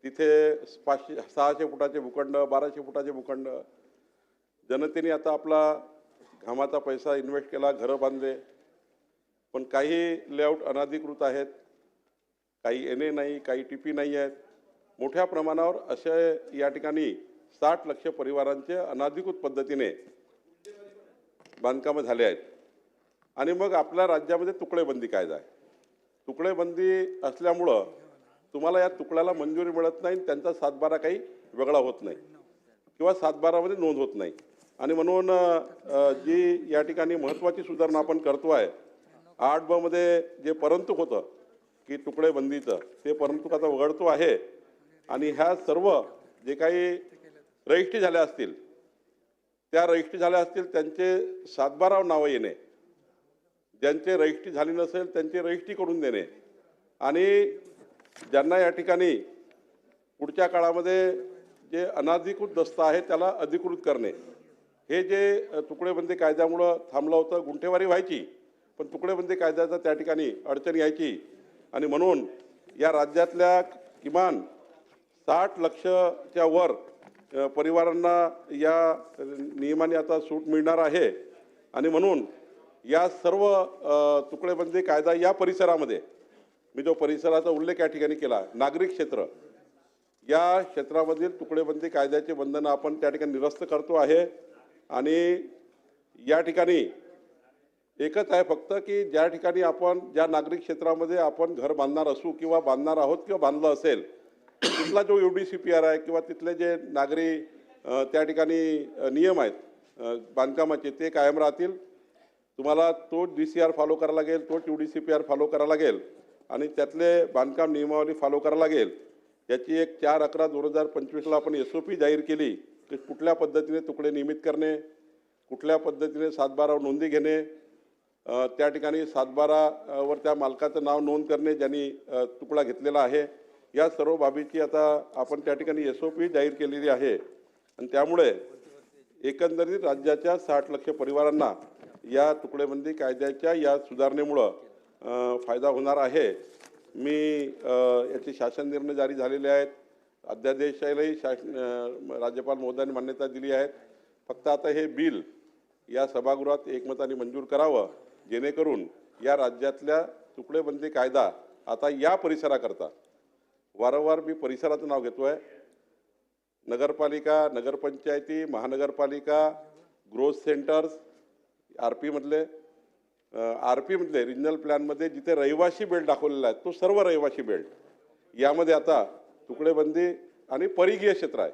तिथे 600 फुटाचे भूखंड, 1200 फुटाचे भूखंड, जनतेने आता आपला घामाचा पैसा इन्व्हेस्ट केला, घरं बांधले, पण काही लेआउट अनधिकृत आहेत, काही NA नाही, काही TP नाही आहेत. मोठ्या प्रमाणावर असे या ठिकाणी 60 लक्ष परिवारांचे अनधिकृत पद्धतीने बांधकामं झाले आहेत. आणि मग आपल्या राज्यामध्ये तुकडेबंदी कायदा आहे. तुकडेबंदी असल्यामुळं तुम्हाला या तुकड्याला मंजुरी मिळत नाही, त्यांचा 7/12 काही वेगळा होत नाही किंवा 7/12 नोंद होत नाही. आणि म्हणून जी या ठिकाणी महत्त्वाची सुधारणा आपण करतो आहे, 8 मध्ये जे परंतु होतं की तुकडेबंदीचं, ते परंतु आता वगळतो आहे. आणि ह्या सर्व जे काही रजिस्ट्री झाल्या असतील, त्या रजिस्ट्री झाल्या असतील त्यांचे 7/12 नावं येणे, ज्यांचे रजिस्ट्री झाली नसेल त्यांची रजिस्ट्री करून देणे, आणि ज्यांना या ठिकाणी पुढच्या काळामध्ये जे अनधिकृत दस्त आहे त्याला अधिकृत करणे, हे जे तुकडेबंदी कायद्यामुळं थांबलं होतं. गुंठेवारी व्हायची पण तुकडेबंदी कायद्याचा त्या ठिकाणी अडचण यायची. आणि म्हणून या राज्यातल्या किमान 60 लक्षच्या वर परिवारांना या नियमाने आता सूट मिळणार आहे. आणि म्हणून या सर्व तुकडेबंदी कायदा या परिसरामध्ये मी जो परिसराचा उल्लेख या ठिकाणी केला, नागरिक क्षेत्र, या क्षेत्रामधील तुकडेबंदी कायद्याचे बंधनं आपण त्या ठिकाणी निरस्त करतो आहे. आणि या ठिकाणी एकच आहे फक्त की ज्या ठिकाणी आपण ज्या नागरिक क्षेत्रामध्ये आपण घर बांधणार असू किंवा बांधणार आहोत किंवा बांधलं असेल, तिथला जो UDCPR आहे किंवा तिथले जे नागरी त्या ठिकाणी नियम आहेत बांधकामाचे ते कायम राहतील. तुम्हाला तो DCR फॉलो करावा लागेल, तो UDCPR फॉलो करावा लागेल आणि त्यातले बांधकाम नियमावली फॉलो करावं लागेल. याची एक 4/11/2025 आपण SOP जाहीर केली की कुठल्या पद्धतीने तुकडे नियमित करणे, कुठल्या पद्धतीने 7/12 नोंदी घेणे, त्या ठिकाणी 7/12 वर त्या मालकाचं नाव नोंद करणे ज्यांनी तुकडा घेतलेला आहे. या सर्व बाबीची आता आपण त्या ठिकाणी SOP जाहीर केलेली आहे. आणि त्यामुळे एकंदरीत राज्याच्या 60 लाख परिवारांना या तुकडेबंदी कायद्याच्या या सुधारणेमुळं फायदा होणार आहे. मी याचे शासन निर्णय जारी झालेले आहेत, अध्यादेशालाही राज्यपाल महोदयांनी मान्यता दिली आहे. फक्त आता हे बिल या सभागृहात एकमताने मंजूर करावं जेणेकरून या राज्यातल्या तुकडेबंदी कायदा आता या परिसराकरता, वारंवार मी परिसराचं नाव घेतो आहे, नगरपालिका, नगरपंचायती, महानगरपालिका, ग्रोथ सेंटर्स, RP मधले रिजनल प्लॅनमध्ये जिथे रहिवासी बेल्ट दाखवलेला आहे तो सर्व रहिवासी बेल्ट यामध्ये आता तुकडेबंदी आणि परिघीय क्षेत्र आहे.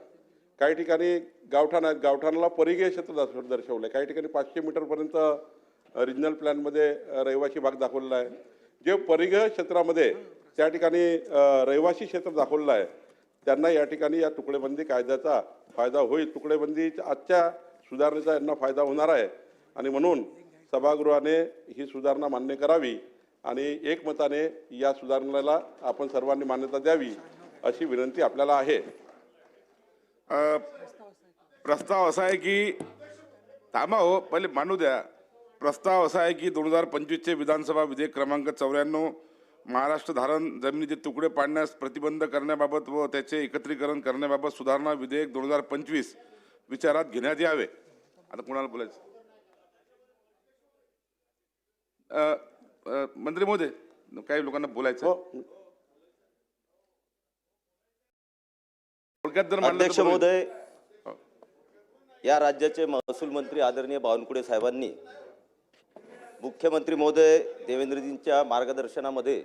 काही ठिकाणी गावठाण आहेत, गावठाणाला परिघीय क्षेत्र दर्शवलं आहे. काही ठिकाणी 500 मीटरपर्यंत रिजनल प्लॅनमध्ये रहिवासी भाग दाखवलेला आहे. जे परिघीय क्षेत्रामध्ये त्या ठिकाणी रहिवासी क्षेत्र दाखवलेलं आहे त्यांना या ठिकाणी या तुकडेबंदी कायद्याचा फायदा होईल. तुकडेबंदी आजच्या सुधारणेचा यांना फायदा होणार आहे आणि म्हणून सभागृहाने ही सुधारणा मान्य करावी आणि एकमताने या सुधारणेला आपण सर्वांनी मान्यता द्यावी अशी विनंती आपल्याला आहे. प्रस्ताव असा आहे की थांबा हो, पहिले मांडू द्या. प्रस्ताव असा आहे की 2025चे विधानसभा विधेयक क्रमांक 94 महाराष्ट्र धारण जमिनीचे तुकडे पाडण्यास प्रतिबंध करण्याबाबत व त्याचे एकत्रीकरण करण्याबाबत सुधारणा विधेयक 2025 विचारात घेण्यात यावे. आता कोणाला बोलायचं? मंत्री महोदय, काही लोकांना बोलायचं. अध्यक्ष महोदय, या राज्याचे महसूल मंत्री आदरणीय बावनकुळे साहेबांनी मुख्यमंत्री महोदय देवेंद्रजींच्या मार्गदर्शनामध्ये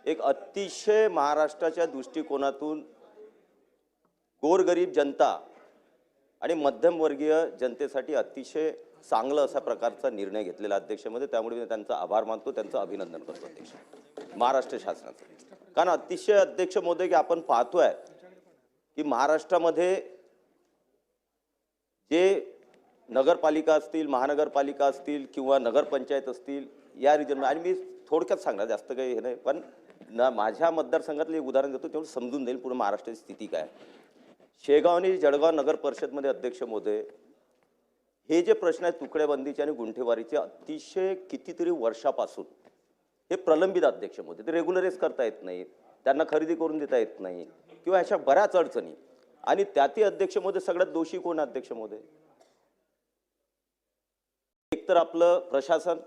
एक अतिशय महाराष्ट्राच्या दृष्टिकोनातून गोरगरीब जनता आणि मध्यमवर्गीय जनतेसाठी अतिशय चांगलं अशा प्रकारचा निर्णय घेतलेला अध्यक्ष महोदय. त्यामुळे मी त्यांचा आभार मानतो, त्यांचं अभिनंदन करतो अध्यक्ष महाराष्ट्र शासनाचं. कारण अतिशय अध्यक्ष महोदय की आपण पाहतोय की महाराष्ट्रामध्ये जे नगरपालिका असतील, महानगरपालिका असतील किंवा नगरपंचायत असतील या रिजनमध्ये, आणि मी थोडक्यात सांगणार, जास्त काही हे नाही, पण माझ्या मतदारसंघातलं एक उदाहरण देतो तेवढं समजून देईल पूर्ण महाराष्ट्राची स्थिती काय. शेगाव आणि जळगाव नगर परिषदमध्ये अध्यक्ष महोदय हे जे प्रश्न आहेत तुकडेबंदीचे आणि गुंठेवारीचे अतिशय कितीतरी वर्षापासून हे प्रलंबित अध्यक्ष महोदय. ते रेग्युलराइज करता येत नाहीत, त्यांना खरेदी करून देता येत नाही किंवा अशा बऱ्याच अडचणी. आणि त्यातही अध्यक्ष महोदय सगळ्यात दोषी कोण अध्यक्ष महोदय? एक तर आपलं प्रशासन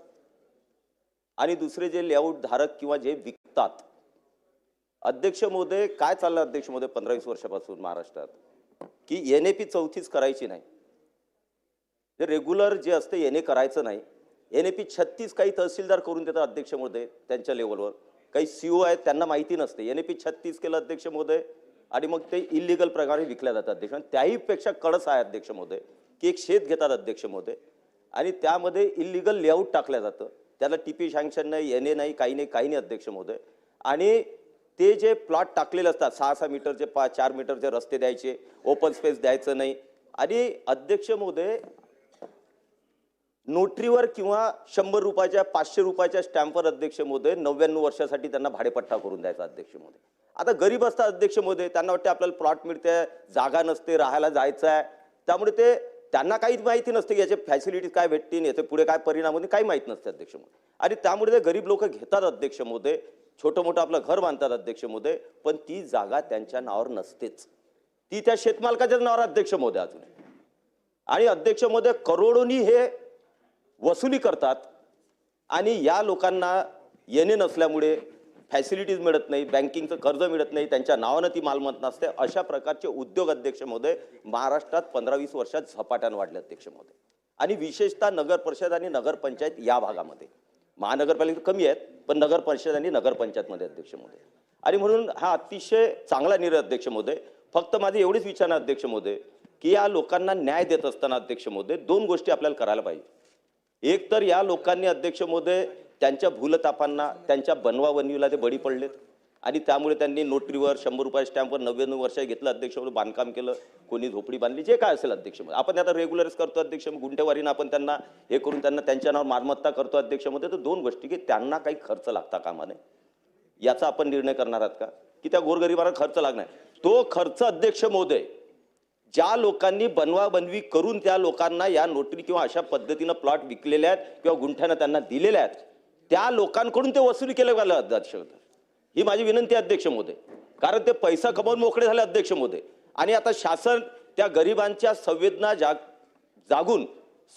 आणि दुसरे जे लेआउट धारक किंवा जे विकतात. अध्यक्ष महोदय काय चाललं अध्यक्ष महोदय 15-20 वर्षापासून महाराष्ट्रात की NAP 34 करायची नाही. जे रेग्युलर जे असते NA करायचं नाही. NAP 36 काही तहसीलदार करून देतात अध्यक्ष महोदय त्यांच्या लेवलवर. काही CO आहेत त्यांना माहिती नसते. NAP 36 केलं अध्यक्ष महोदय आणि मग ते इलिगल प्रकारे विकल्या जातात अध्यक्ष. त्याही पेक्षा कडस आहे अध्यक्ष महोदय की एक शेत घेतात अध्यक्ष महोदय आणि त्यामध्ये इलिगल लेआउट टाकलं जातं. त्याला TP सँक्शन नाही, NA नाही, काही नाही अध्यक्ष महोदय. आणि ते जे प्लॉट टाकलेले असतात 6-6 मीटरचे 4 मीटरचे रस्ते द्यायचे, ओपन स्पेस द्यायचं नाही. आणि अध्यक्ष महोदय नोटरीवर किंवा 100 रुपयाच्या 500 रुपयाच्या स्टॅम्पवर अध्यक्ष महोदय 99 वर्षासाठी त्यांना भाडेपट्टा करून द्यायचा अध्यक्ष महोदय. आता गरीब असतात अध्यक्ष महोदय, त्यांना वाटते आपल्याला प्लॉट मिळते, जागा नसते, राहायला जायचं आहे, त्यामुळे ते त्यांना काही माहिती नसते की याचे फॅसिलिटीज काय भेटतील, याचे पुढे काय परिणाम होतील, काही माहीत नसते अध्यक्ष महोदय. आणि त्यामुळे ते गरीब लोक घेतात अध्यक्ष महोदय, छोटं मोठं आपलं घर बांधतात अध्यक्ष महोदय, पण ती जागा त्यांच्या नावावर नसतेच, ती त्या शेतमालकाच्या नावावर अध्यक्ष महोदय अजून. आणि अध्यक्ष महोदय करोडोनी हे वसुली करतात आणि या लोकांना येणे नसल्यामुळे फॅसिलिटीज मिळत नाही, बँकिंगचं कर्ज मिळत नाही, त्यांच्या नावानं ती मालमत्ता नसते. अशा प्रकारचे उद्योग अध्यक्ष महोदय महाराष्ट्रात 15-20 वर्षात झपाट्यानं वाढले अध्यक्ष महोदय. आणि विशेषतः नगर परिषद आणि नगरपंचायत या भागामध्ये. महानगरपालिका कमी आहेत, पण नगर परिषद आणि नगरपंचायतमध्ये अध्यक्ष महोदय. आणि म्हणून हा अतिशय चांगला निर्णय अध्यक्ष महोदय. फक्त माझी एवढीच विचारणा अध्यक्ष महोदय की या लोकांना न्याय देत असताना अध्यक्ष महोदय 2 गोष्टी आपल्याला करायला पाहिजे. एक तर या लोकांनी अध्यक्ष महोदय त्यांच्या भूलतापांना, त्यांच्या बनवाबनवीला ते बळी पडलेत आणि त्यामुळे त्यांनी नोटरीवर 100 रुपये स्टॅम्पवर 99 वर्ष घेतलं अध्यक्ष महोदय, बांधकाम केलं, कोणी झोपडी बांधली, जे काय असेल अध्यक्ष महोदय. आपण आता रेग्युलरच करतो अध्यक्ष, गुंठेवारीनं आपण त्यांना हे करून त्यांना त्यांच्या नावावर मालमत्ता करतो अध्यक्ष महोदय. तर 2 गोष्टी की त्यांना काही खर्च लागता कामा नये याचा आपण निर्णय करणार आहात का, की त्या गोरगरिबांना खर्च लागणार. तो खर्च अध्यक्ष महोदय ज्या लोकांनी बनवाबनवी करून त्या लोकांना या नोटरी किंवा अशा पद्धतीनं प्लॉट विकलेले आहेत किंवा गुंठ्यानं त्यांना दिलेले आहेत त्या लोकांकडून ते वसुली केलं गेलं अध्यक्ष. ही माझी विनंती आहे अध्यक्ष महोदय, कारण ते पैसा कमावून मोकळे झाले अध्यक्ष महोदय. आणि आता शासन त्या गरिबांच्या संवेदना जागून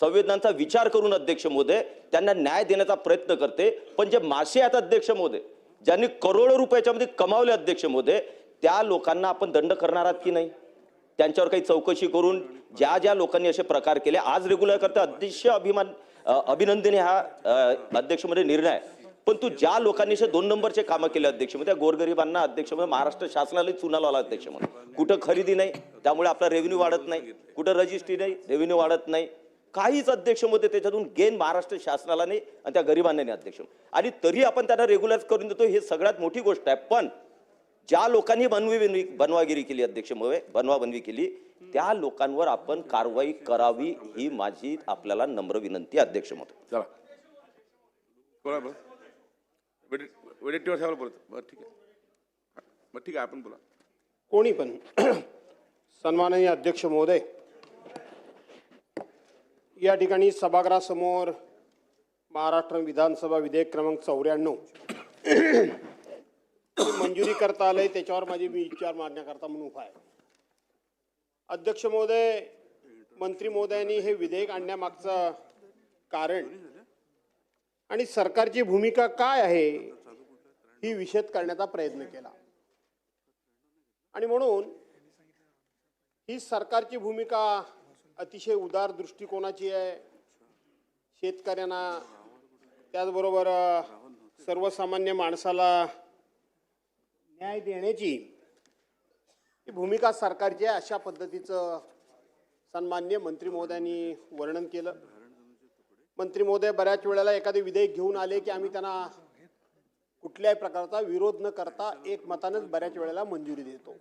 संवेदनांचा विचार करून अध्यक्ष महोदय त्यांना न्याय देण्याचा प्रयत्न करते. पण जे मासे आहेत अध्यक्ष महोदय, ज्यांनी करोडो रुपयाच्या मध्ये कमावले अध्यक्ष महोदय, त्या लोकांना आपण दंड करणार आहात की नाही, त्यांच्यावर काही चौकशी करून ज्या ज्या लोकांनी असे प्रकार केले आज रेग्युलर करता अतिशय अभिनंदनीय हा अध्यक्ष मध्ये निर्णय आहे. पण तू ज्या लोकांनी 2 नंबरचे कामं केले अध्यक्ष मध्ये गोरगरिबांना अध्यक्ष मध्ये महाराष्ट्र शासनाला चुना लावला अध्यक्ष मध्ये. कुठं खरेदी नाही त्यामुळे आपला रेव्हेन्यू वाढत नाही, कुठं रजिस्ट्री नाही रेव्हेन्यू वाढत नाही, काहीच अध्यक्ष मध्ये त्याच्यातून गेन महाराष्ट्र शासनाला नाही आणि त्या गरिबांना नाही अध्यक्ष. आणि तरी आपण त्यांना रेग्युलर करून देतो, हे सगळ्यात मोठी गोष्ट आहे. पण ज्या लोकांनी बनवागिरी केली अध्यक्ष महोदय, बनवाबनवी केली त्या लोकांवर आपण कारवाई करावी ही माझी आपल्याला नम्र विनंती अध्यक्ष महोदय. चला बोला वेळेवर बोलतो. बरं ठीक आहे आपण बोला. कोणी पण सन्माननीय अध्यक्ष महोदय, या ठिकाणी सभागृहासमोर महाराष्ट्र विधानसभा विधेयक क्रमांक 94 मंजुरी करता आलंय, त्याच्यावर मी विचार मांडण्याकरता म्हणून उभा आहे. अध्यक्ष महोदय, मंत्री महोदयांनी हे विधेयक आणण्यामागचं कारण आणि सरकारची भूमिका काय आहे ही विशद करण्याचा प्रयत्न केला. आणि म्हणून ही सरकारची भूमिका अतिशय उदार दृष्टिकोनाची आहे. शेतकऱ्यांना त्याचबरोबर सर्वसामान्य माणसाला न्याय देण्याची ही भूमिका सरकारची आहे, अशा पद्धतीचं सन्माननीय मंत्री महोदयांनी वर्णन केलं. मंत्री महोदय बऱ्याच वेळेला एखादे विधेयक घेऊन आले की आम्ही त्यांना कुठल्याही प्रकारचा विरोध न करता एकमतानंच बऱ्याच वेळेला मंजुरी देतो.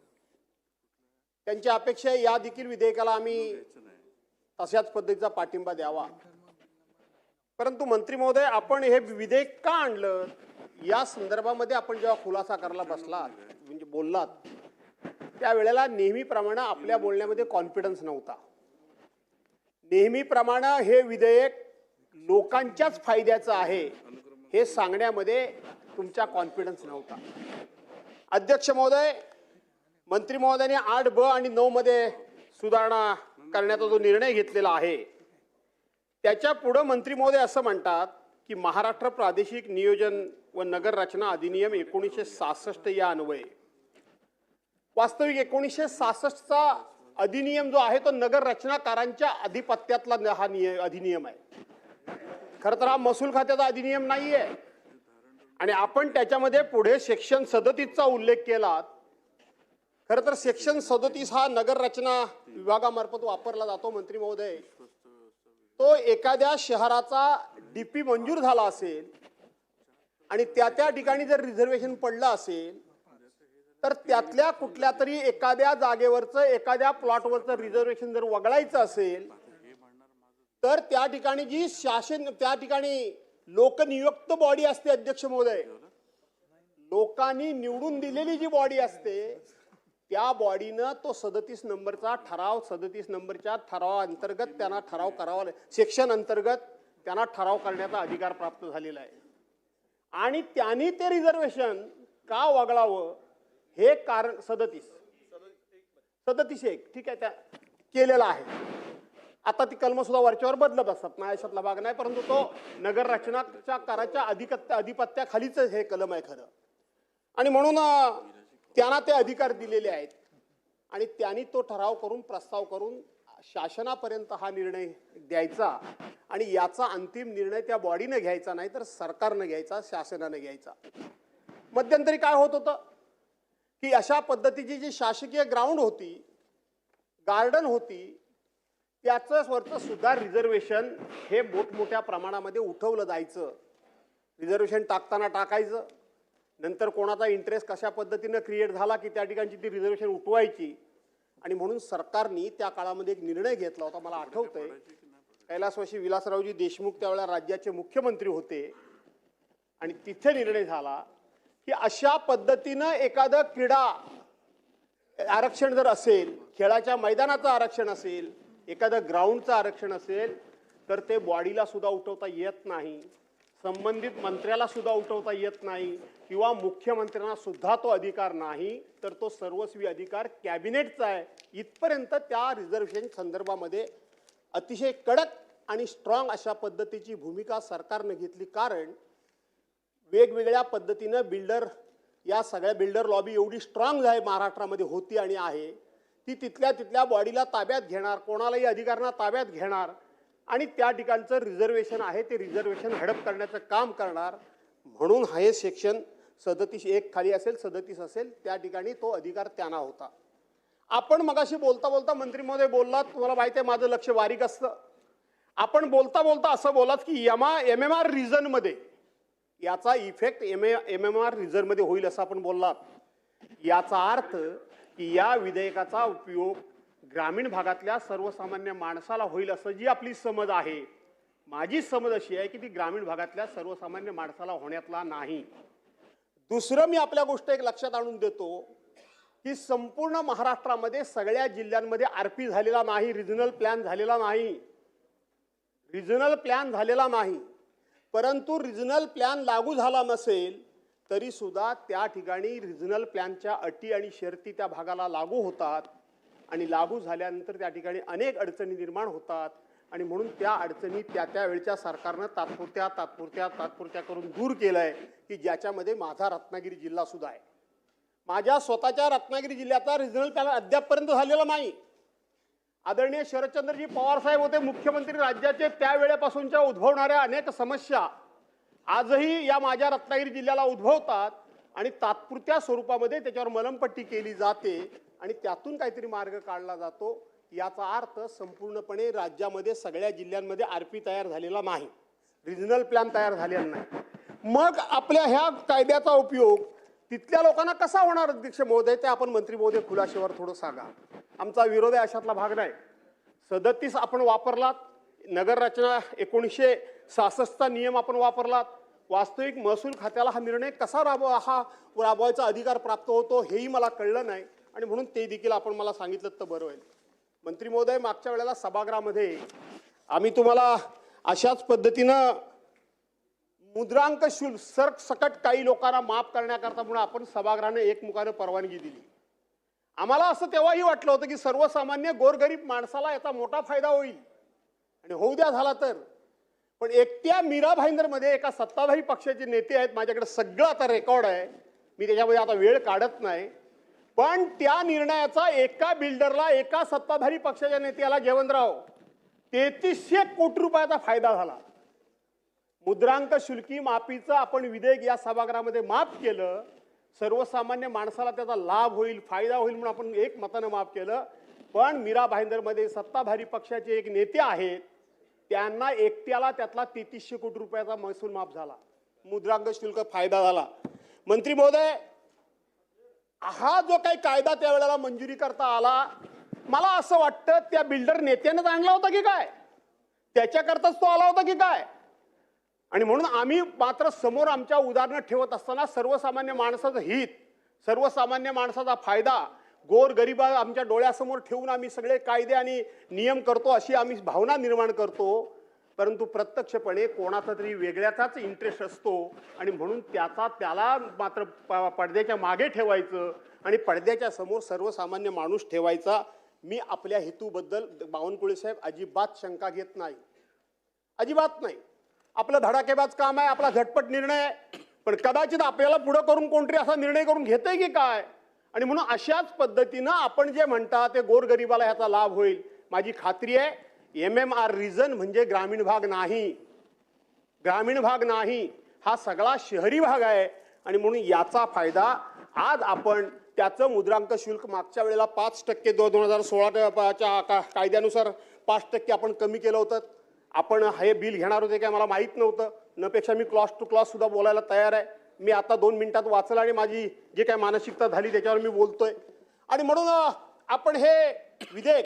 त्यांची अपेक्षा आहे या देखील विधेयकाला आम्ही तशाच पद्धतीचा पाठिंबा द्यावा. परंतु मंत्री महोदय, आपण हे विधेयक का आणलं या संदर्भामध्ये आपण जेव्हा खुलासा करायला बसलात म्हणजे बोललात त्यावेळेला नेहमीप्रमाणे आपल्या बोलण्यामध्ये कॉन्फिडन्स नव्हता. नेहमीप्रमाणे हे विधेयक लोकांच्याच फायद्याचं आहे हे सांगण्यामध्ये तुमचा कॉन्फिडन्स नव्हता. अध्यक्ष महोदय, मंत्री महोदयांनी 8B आणि 9 मध्ये सुधारणा करण्याचा जो निर्णय घेतलेला आहे त्याच्या पुढे मंत्री महोदय असं म्हणतात की महाराष्ट्र प्रादेशिक नियोजन व नगर रचना अधिनियम 1966 या अन्वये. वास्तविक 1966चा अधिनियम जो आहे तो नगर रचनाकारांच्या अधिपत्यातला हा अधिनियम आहे. खरं तर हा महसूल खात्याचा अधिनियम नाहीये. आणि आपण त्याच्यामध्ये पुढे सेक्शन 37चा उल्लेख केला. खरं तर सेक्शन 37 हा नगर रचना विभागामार्फत वापरला जातो. मंत्री महोदय, तो एखाद्या शहराचा DP मंजूर झाला असेल आणि त्या ठिकाणी जर रिझर्वेशन पडलं असेल तर त्यातल्या कुठल्या तरी एखाद्या जागेवरचं एखाद्या प्लॉटवरचं रिझर्वेशन जर वगळायचं असेल तर त्या ठिकाणी जी त्या ठिकाणी लोकनियुक्त बॉडी असते अध्यक्ष महोदय, लोकांनी निवडून दिलेली जी बॉडी असते त्या बॉडीनं तो 37 नंबरचा ठराव 37 नंबरच्या ठरावा अंतर्गत त्यांना ठराव करावा, सेक्शन अंतर्गत त्यांना ठराव करण्याचा अधिकार प्राप्त झालेला आहे. आणि त्यांनी ते रिझर्वेशन का वगळावं हे कारण 37(1) ठीक आहे त्या केलेला आहे. आता ती कलम सुद्धा वरच्यावर बदलत असतात, नाही अशातला भाग नाही, परंतु तो नगर रचनाच्या कराच्या अधिपत्याखालीच हे कलम आहे खरं. आणि म्हणून त्यांना ते अधिकार दिलेले आहेत आणि त्यांनी तो ठराव करून प्रस्ताव करून शासनापर्यंत हा निर्णय द्यायचा आणि याचा अंतिम निर्णय त्या बॉडीने घ्यायचा नाही तर सरकारनं घ्यायचा, शासनाने घ्यायचा. मध्यंतरी काय होत होतं की अशा पद्धतीची जी शासकीय ग्राउंड होती, गार्डन होती, त्याचं वरचं सुद्धा रिझर्वेशन हे मोठमोठ्या प्रमाणामध्ये उठवलं जायचं. रिझर्वेशन टाकताना टाकायचं, नंतर कोणाचा इंटरेस्ट कशा पद्धतीनं क्रिएट झाला की त्या ठिकाणची ती रिझर्वेशन उठवायची. आणि म्हणून सरकारने त्या काळामध्ये एक निर्णय घेतला होता, मला आठवतंय, कैलासवासी विलासरावजी देशमुख त्यावेळेला राज्याचे मुख्यमंत्री होते आणि तिथे निर्णय झाला की अशा पद्धतीनं एखादं क्रीडा आरक्षण जर असेल, खेळाच्या मैदानाचं आरक्षण असेल, एखादं ग्राउंडचं आरक्षण असेल तर ते बॉडीला सुद्धा उठवता येत नाही, संबंधित मंत्र्याला सुद्धा उठवता येत नाही किंवा मुख्यमंत्र्यांना सुद्धा तो अधिकार नाही, तर तो सर्वस्वी अधिकार कॅबिनेटचा आहे. इथपर्यंत त्या रिझर्वेशन संदर्भामध्ये अतिशय कडक आणि स्ट्रॉंग अशा पद्धतीची भूमिका सरकारने घेतली. कारण वेगवेगळ्या पद्धतीनं या सगळ्या बिल्डर लॉबी एवढी स्ट्रॉंग आहे महाराष्ट्रामध्ये होती आणि आहे, ती तिथल्या बॉडीला ताब्यात घेणार, कोणालाही अधिकाऱ्यांना ताब्यात घेणार आणि त्या ठिकाणचं रिझर्वेशन आहे ते रिझर्वेशन हडप करण्याचं काम करणार. म्हणून हे सेक्शन 37(1) खाली असेल, 37 असेल, त्या ठिकाणी तो अधिकार त्यांना होता. आपण मगाशी बोलता बोलता मंत्री महोदय बोललात, तुम्हाला माहिती आहे माझं लक्ष बारीक असतं, आपण बोलता बोलता असं बोलात की MMR रिजनमध्ये याचा इफेक्ट MMR रिजनमध्ये होईल असं आपण बोललात. याचा अर्थ की या विधेयकाचा उपयोग ग्रामीण भागातल्या सर्वसामान्य माणसाला होईल असं जी आपली समज आहे, माझी समज अशी आहे की ती ग्रामीण भागातल्या सर्वसामान्य माणसाला होण्यातला नाही. दुसरं मी आपल्या गोष्ट एक लक्षात आणून देतो की संपूर्ण महाराष्ट्रामध्ये सगळ्या जिल्ह्यांमध्ये RP झालेला नाही, रिजनल प्लॅन झालेला नाही, परंतु रिजनल प्लॅन लागू झाला नसेल तरी सुद्धा त्या ठिकाणी रिजनल प्लॅनच्या अटी आणि शर्ती त्या भागाला लागू होतात आणि लागू झाल्यानंतर त्या ठिकाणी अनेक अडचणी निर्माण होतात आणि म्हणून त्या अडचणी त्या वेळच्या सरकारनं तात्पुरत्या करून दूर केलंय की ज्याच्यामध्ये माझा रत्नागिरी जिल्हा सुद्धा आहे. माझ्या स्वतःच्या रत्नागिरी जिल्ह्याचा रिजनल प्लॅन अद्यापपर्यंत झालेला नाही. आदरणीय शरदचंद्रजी पवार साहेब होते मुख्यमंत्री राज्याचे, त्यावेळेपासूनच्या उद्भवणाऱ्या अनेक समस्या आजही या माझ्या रत्नागिरी जिल्ह्याला उद्भवतात आणि तात्पुरत्या स्वरूपामध्ये त्याच्यावर मलमपट्टी केली जाते आणि त्यातून काहीतरी मार्ग काढला जातो. याचा अर्थ संपूर्णपणे राज्यामध्ये सगळ्या जिल्ह्यांमध्ये RP तयार झालेला नाही, रिजनल प्लॅन तयार झालेला नाही. मग आपल्या ह्या कायद्याचा उपयोग तिथल्या लोकांना कसा होणार अध्यक्ष महोदय, ते आपण मंत्री महोदय खुलाशेवर थोडं सांगा. आमचा विरोध आहे अशातला भाग नाही. 37 आपण वापरलात, नगर रचना 1966चा नियम आपण वापरलात, वास्तविक महसूल खात्याला हा निर्णय कसा राबवायचा अधिकार प्राप्त होतो हेही मला कळलं नाही आणि म्हणून ते देखील आपण मला सांगितलं तर बरं होईल. मंत्री महोदय, मागच्या वेळेला सभागृहामध्ये आम्ही तुम्हाला अशाच पद्धतीनं मुद्रांक शुल्क सरसकट काही लोकांना माफ करण्याकरता म्हणून आपण सभागृहाने एकमुखाने परवानगी दिली. आम्हाला असं तेव्हाही वाटलं होतं की सर्वसामान्य गोरगरीब माणसाला याचा मोठा फायदा होईल आणि होऊ द्या झाला तर. पण एकट्या मीरा भाईंदरमध्ये एका सत्ताधारी पक्षाचे नेते आहेत, माझ्याकडे सगळं आता रेकॉर्ड आहे, मी त्याच्यामध्ये आता वेळ काढत नाही, पण त्या निर्णयाचा एका बिल्डरला, एका सत्ताधारी पक्षाच्या नेत्याला, जयवंतराव, 3300 कोटी रुपयाचा फायदा झाला. मुद्रांक शुल्की माफीचं आपण विधेयक या सभागृहामध्ये माफ केलं, सर्वसामान्य माणसाला त्याचा लाभ होईल, फायदा होईल म्हणून आपण एक मतानं माफ केलं. पण मीरा भाईंदरमध्ये सत्ताधारी पक्षाचे एक नेते आहेत, त्यांना एकट्याला त्यातला 3300 कोटी रुपयाचा महसूल माफ झाला, मुद्रांक शुल्क फायदा झाला. मंत्री महोदय, हा जो काही कायदा त्यावेळेला मंजुरी करता आला, मला असं वाटतं त्या बिल्डर नेत्यानेच आणला होता की काय, त्याच्याकरताच तो आला होता की काय. आणि म्हणून आम्ही मात्र समोर आमच्या उदाहरणं ठेवत असताना सर्वसामान्य माणसाचं हित, सर्वसामान्य माणसाचा फायदा, गोरगरीब आमच्या डोळ्यासमोर ठेवून आम्ही सगळे कायदे आणि नियम करतो अशी आम्ही भावना निर्माण करतो. परंतु प्रत्यक्षपणे कोणाचा तरी वेगळ्याचाच इंटरेस्ट असतो आणि म्हणून त्याला मात्र पडद्याच्या मागे ठेवायचं आणि पडद्याच्या समोर सर्वसामान्य माणूस ठेवायचा. मी आपल्या हेतूबद्दल बावनकुळे साहेब अजिबात शंका घेत नाही, अजिबात नाही. आपलं धडाकेबाज काम आहे, आपला झटपट निर्णय आहे, पण कदाचित आपल्याला पुढं करून कोणतरी असा निर्णय करून घेतंय की काय, आणि म्हणून अशाच पद्धतीनं आपण जे म्हणता ते गोरगरिबाला ह्याचा लाभ होईल. माझी खात्री आहे MMR रिजन म्हणजे ग्रामीण भाग नाही, ग्रामीण भाग नाही, हा सगळा शहरी भाग आहे. आणि म्हणून याचा फायदा आज आपण त्याचं मुद्रांक शुल्क मागच्या वेळेला 5% 2016च्या कायद्यानुसार 5% आपण कमी केलं होतं. आपण हे बिल घेणार होते काय मला माहीत नव्हतं, नपेक्षा मी क्लॉज टू क्लॉज सुद्धा बोलायला तयार आहे. मी आता 2 मिनिटात वाचलं आणि माझी जे काय मानसिकता झाली त्याच्यावर मी बोलतोय. आणि म्हणून आपण हे विधेयक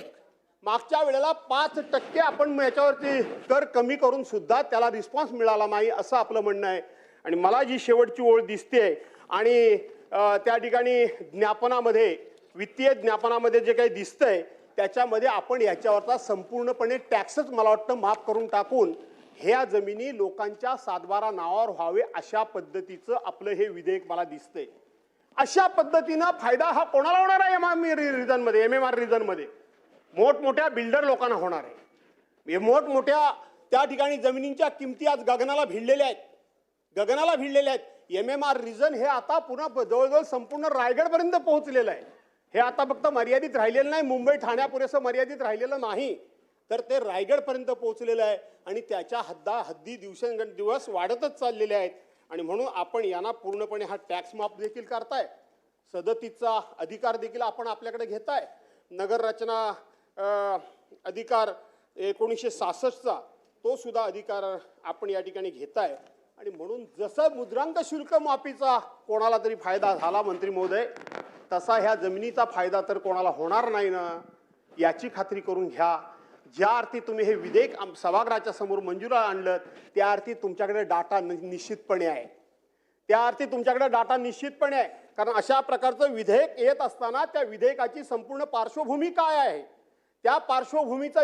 मागच्या वेळेला 5% आपण याच्यावरती कर कमी करून सुद्धा त्याला रिस्पॉन्स मिळाला नाही असं आपलं म्हणणं आहे. आणि मला जी शेवटची ओळ दिसते आणि त्या ठिकाणी ज्ञापनामध्ये वित्तीय ज्ञापनामध्ये जे काही दिसतंय त्याच्यामध्ये आपण याच्यावरचा संपूर्णपणे टॅक्सच मला वाटतं माफ करून टाकून ह्या जमिनी लोकांच्या सातबारा नावावर व्हावे अशा पद्धतीचं आपलं हे विधेयक मला दिसतंय. अशा पद्धतीनं फायदा हा कोणाला होणार आहे MMR रिजनमध्ये? मोठमोठ्या बिल्डर लोकांना होणार आहे. मोठमोठ्या त्या ठिकाणी जमिनींच्या किमती आज गगनाला भिडलेल्या आहेत, गगनाला भिडलेल्या आहेत. MMR रिजन हे आता पुन्हा जवळजवळ संपूर्ण रायगडपर्यंत पोहोचलेलं आहे. हे आता फक्त मर्यादित राहिलेलं नाही, मुंबई ठाण्यापुरेसं मर्यादित राहिलेलं नाही, तर ते रायगडपर्यंत पोहोचलेलं आहे. आणि त्याच्या हद्दी दिवसेंदिवस वाढतच चाललेल्या आहेत. आणि म्हणून आपण यांना पूर्णपणे हा टॅक्स माफ देखील करताय, सदतीचा अधिकार देखील आपण आपल्याकडे घेताय, नगर रचना अधिकार 1966चा तो सुद्धा अधिकार आपण या ठिकाणी घेताय. आणि म्हणून जसं मुद्रांक शुल्क माफीचा कोणाला तरी फायदा झाला मंत्री महोदय, तसा ह्या जमिनीचा फायदा तर कोणाला होणार नाही ना, याची खात्री करून घ्या. ज्या अर्थी तुम्ही हे विधेयक सभागृहाच्या समोर मंजुरीला आणलं त्या अर्थी तुमच्याकडे डाटा निश्चितपणे आहे, त्या अर्थी तुमच्याकडे डाटा निश्चितपणे आहे. कारण अशा प्रकारचं विधेयक येत असताना त्या विधेयकाची संपूर्ण पार्श्वभूमी काय आहे, त्या पार्श्वभूमीचा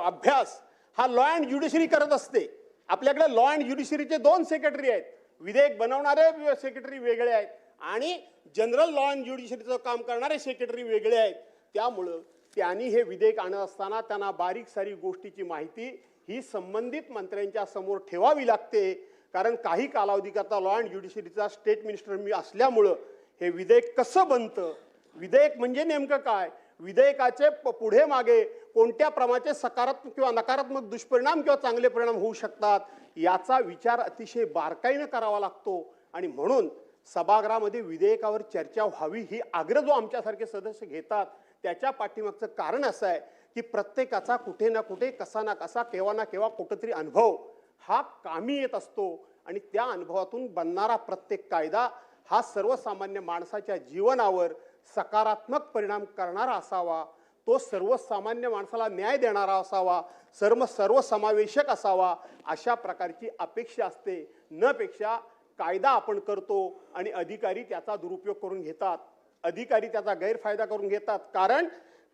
अभ्यास हा लॉ अँड ज्युडिशरी करत असते. आपल्याकडे लॉ अँड ज्युडिशरीचे 2 सेक्रेटरी आहेत, विधेयक बनवणारे सेक्रेटरी वेगळे आहेत आणि जनरल लॉ अँड ज्युडिशरीचं काम करणारे सेक्रेटरी वेगळे आहेत. त्यामुळं त्यांनी हे विधेयक आणत असताना त्यांना बारीक सारी गोष्टीची माहिती ही संबंधित मंत्र्यांच्या समोर ठेवावी लागते. कारण काही कालावधीकरता लॉ अँड ज्युडिशरीचा स्टेट मिनिस्टर मी असल्यामुळं हे विधेयक कसं बनतं, विधेयक म्हणजे नेमकं काय, विधेयकाचे पुढे मागे कोणत्या प्रमाणाचे सकारात्मक किंवा नकारात्मक दुष्परिणाम किंवा चांगले परिणाम होऊ शकतात याचा विचार अतिशय बारकाईनं करावा लागतो. आणि म्हणून सभागृहामध्ये विधेयकावर चर्चा व्हावी ही आग्रह जो आमच्यासारखे सदस्य घेतात त्याच्या पाठीमागचं कारण असं आहे की प्रत्येकाचा कुठे ना कुठे कसा ना कसा केव्हा ना केव्हा कुठेतरी अनुभव हा कामी येत असतो. आणि त्या अनुभवातून बनणारा प्रत्येक कायदा हा सर्वसामान्य माणसाच्या जीवनावर सकारात्मक परिणाम करणारा असावा, तो सर्वसामान्य माणसाला न्याय देणारा असावा, सर्वसमावेशक असावा अशा प्रकारची अपेक्षा असते. नपेक्षा कायदा आपण करतो आणि अधिकारी त्याचा दुरुपयोग करून घेतात, अधिकारी त्याचा गैरफायदा करून घेतात. कारण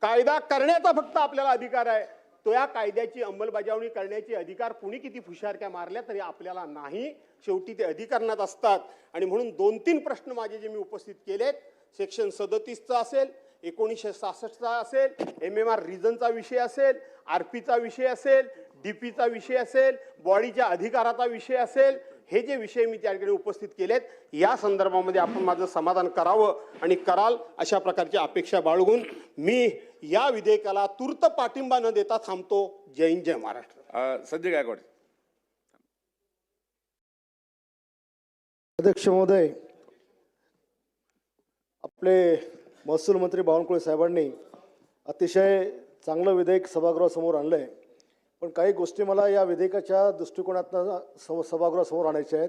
कायदा करण्याचा फक्त आपल्याला अधिकार आहे, तो या कायद्याची अंमलबजावणी करण्याचे अधिकार कुणी किती फुशारक्या मारल्या तरी आपल्याला नाही, शेवटी ते अधिकारात असतात. आणि म्हणून 2-3 प्रश्न माझे जे मी उपस्थित केलेत, सेक्शन 37चा असेल, 1966चा असेल, MMR रिजनचा विषय असेल, RPचा विषय असेल, DPचा विषय असेल, बॉडीच्या अधिकाराचा विषय असेल, हे जे विषय मी त्या ठिकाणी उपस्थित केलेत या संदर्भामध्ये आपण माझं समाधान करावं आणि कराल अशा प्रकारची अपेक्षा बाळगून मी या विधेयकाला तूर्त पाठिंबा न देता थांबतो. जय हिंद, जय महाराष्ट्र. संजय गायकवाड. अध्यक्ष महोदय, आपले महसूल मंत्री बावनकुळे साहेबांनी अतिशय चांगलं विधेयक सभागृहासमोर आणलं आहे. पण काही गोष्टी मला या विधेयकाच्या दृष्टिकोनातून सभागृहासमोर आणायच्या आहेत.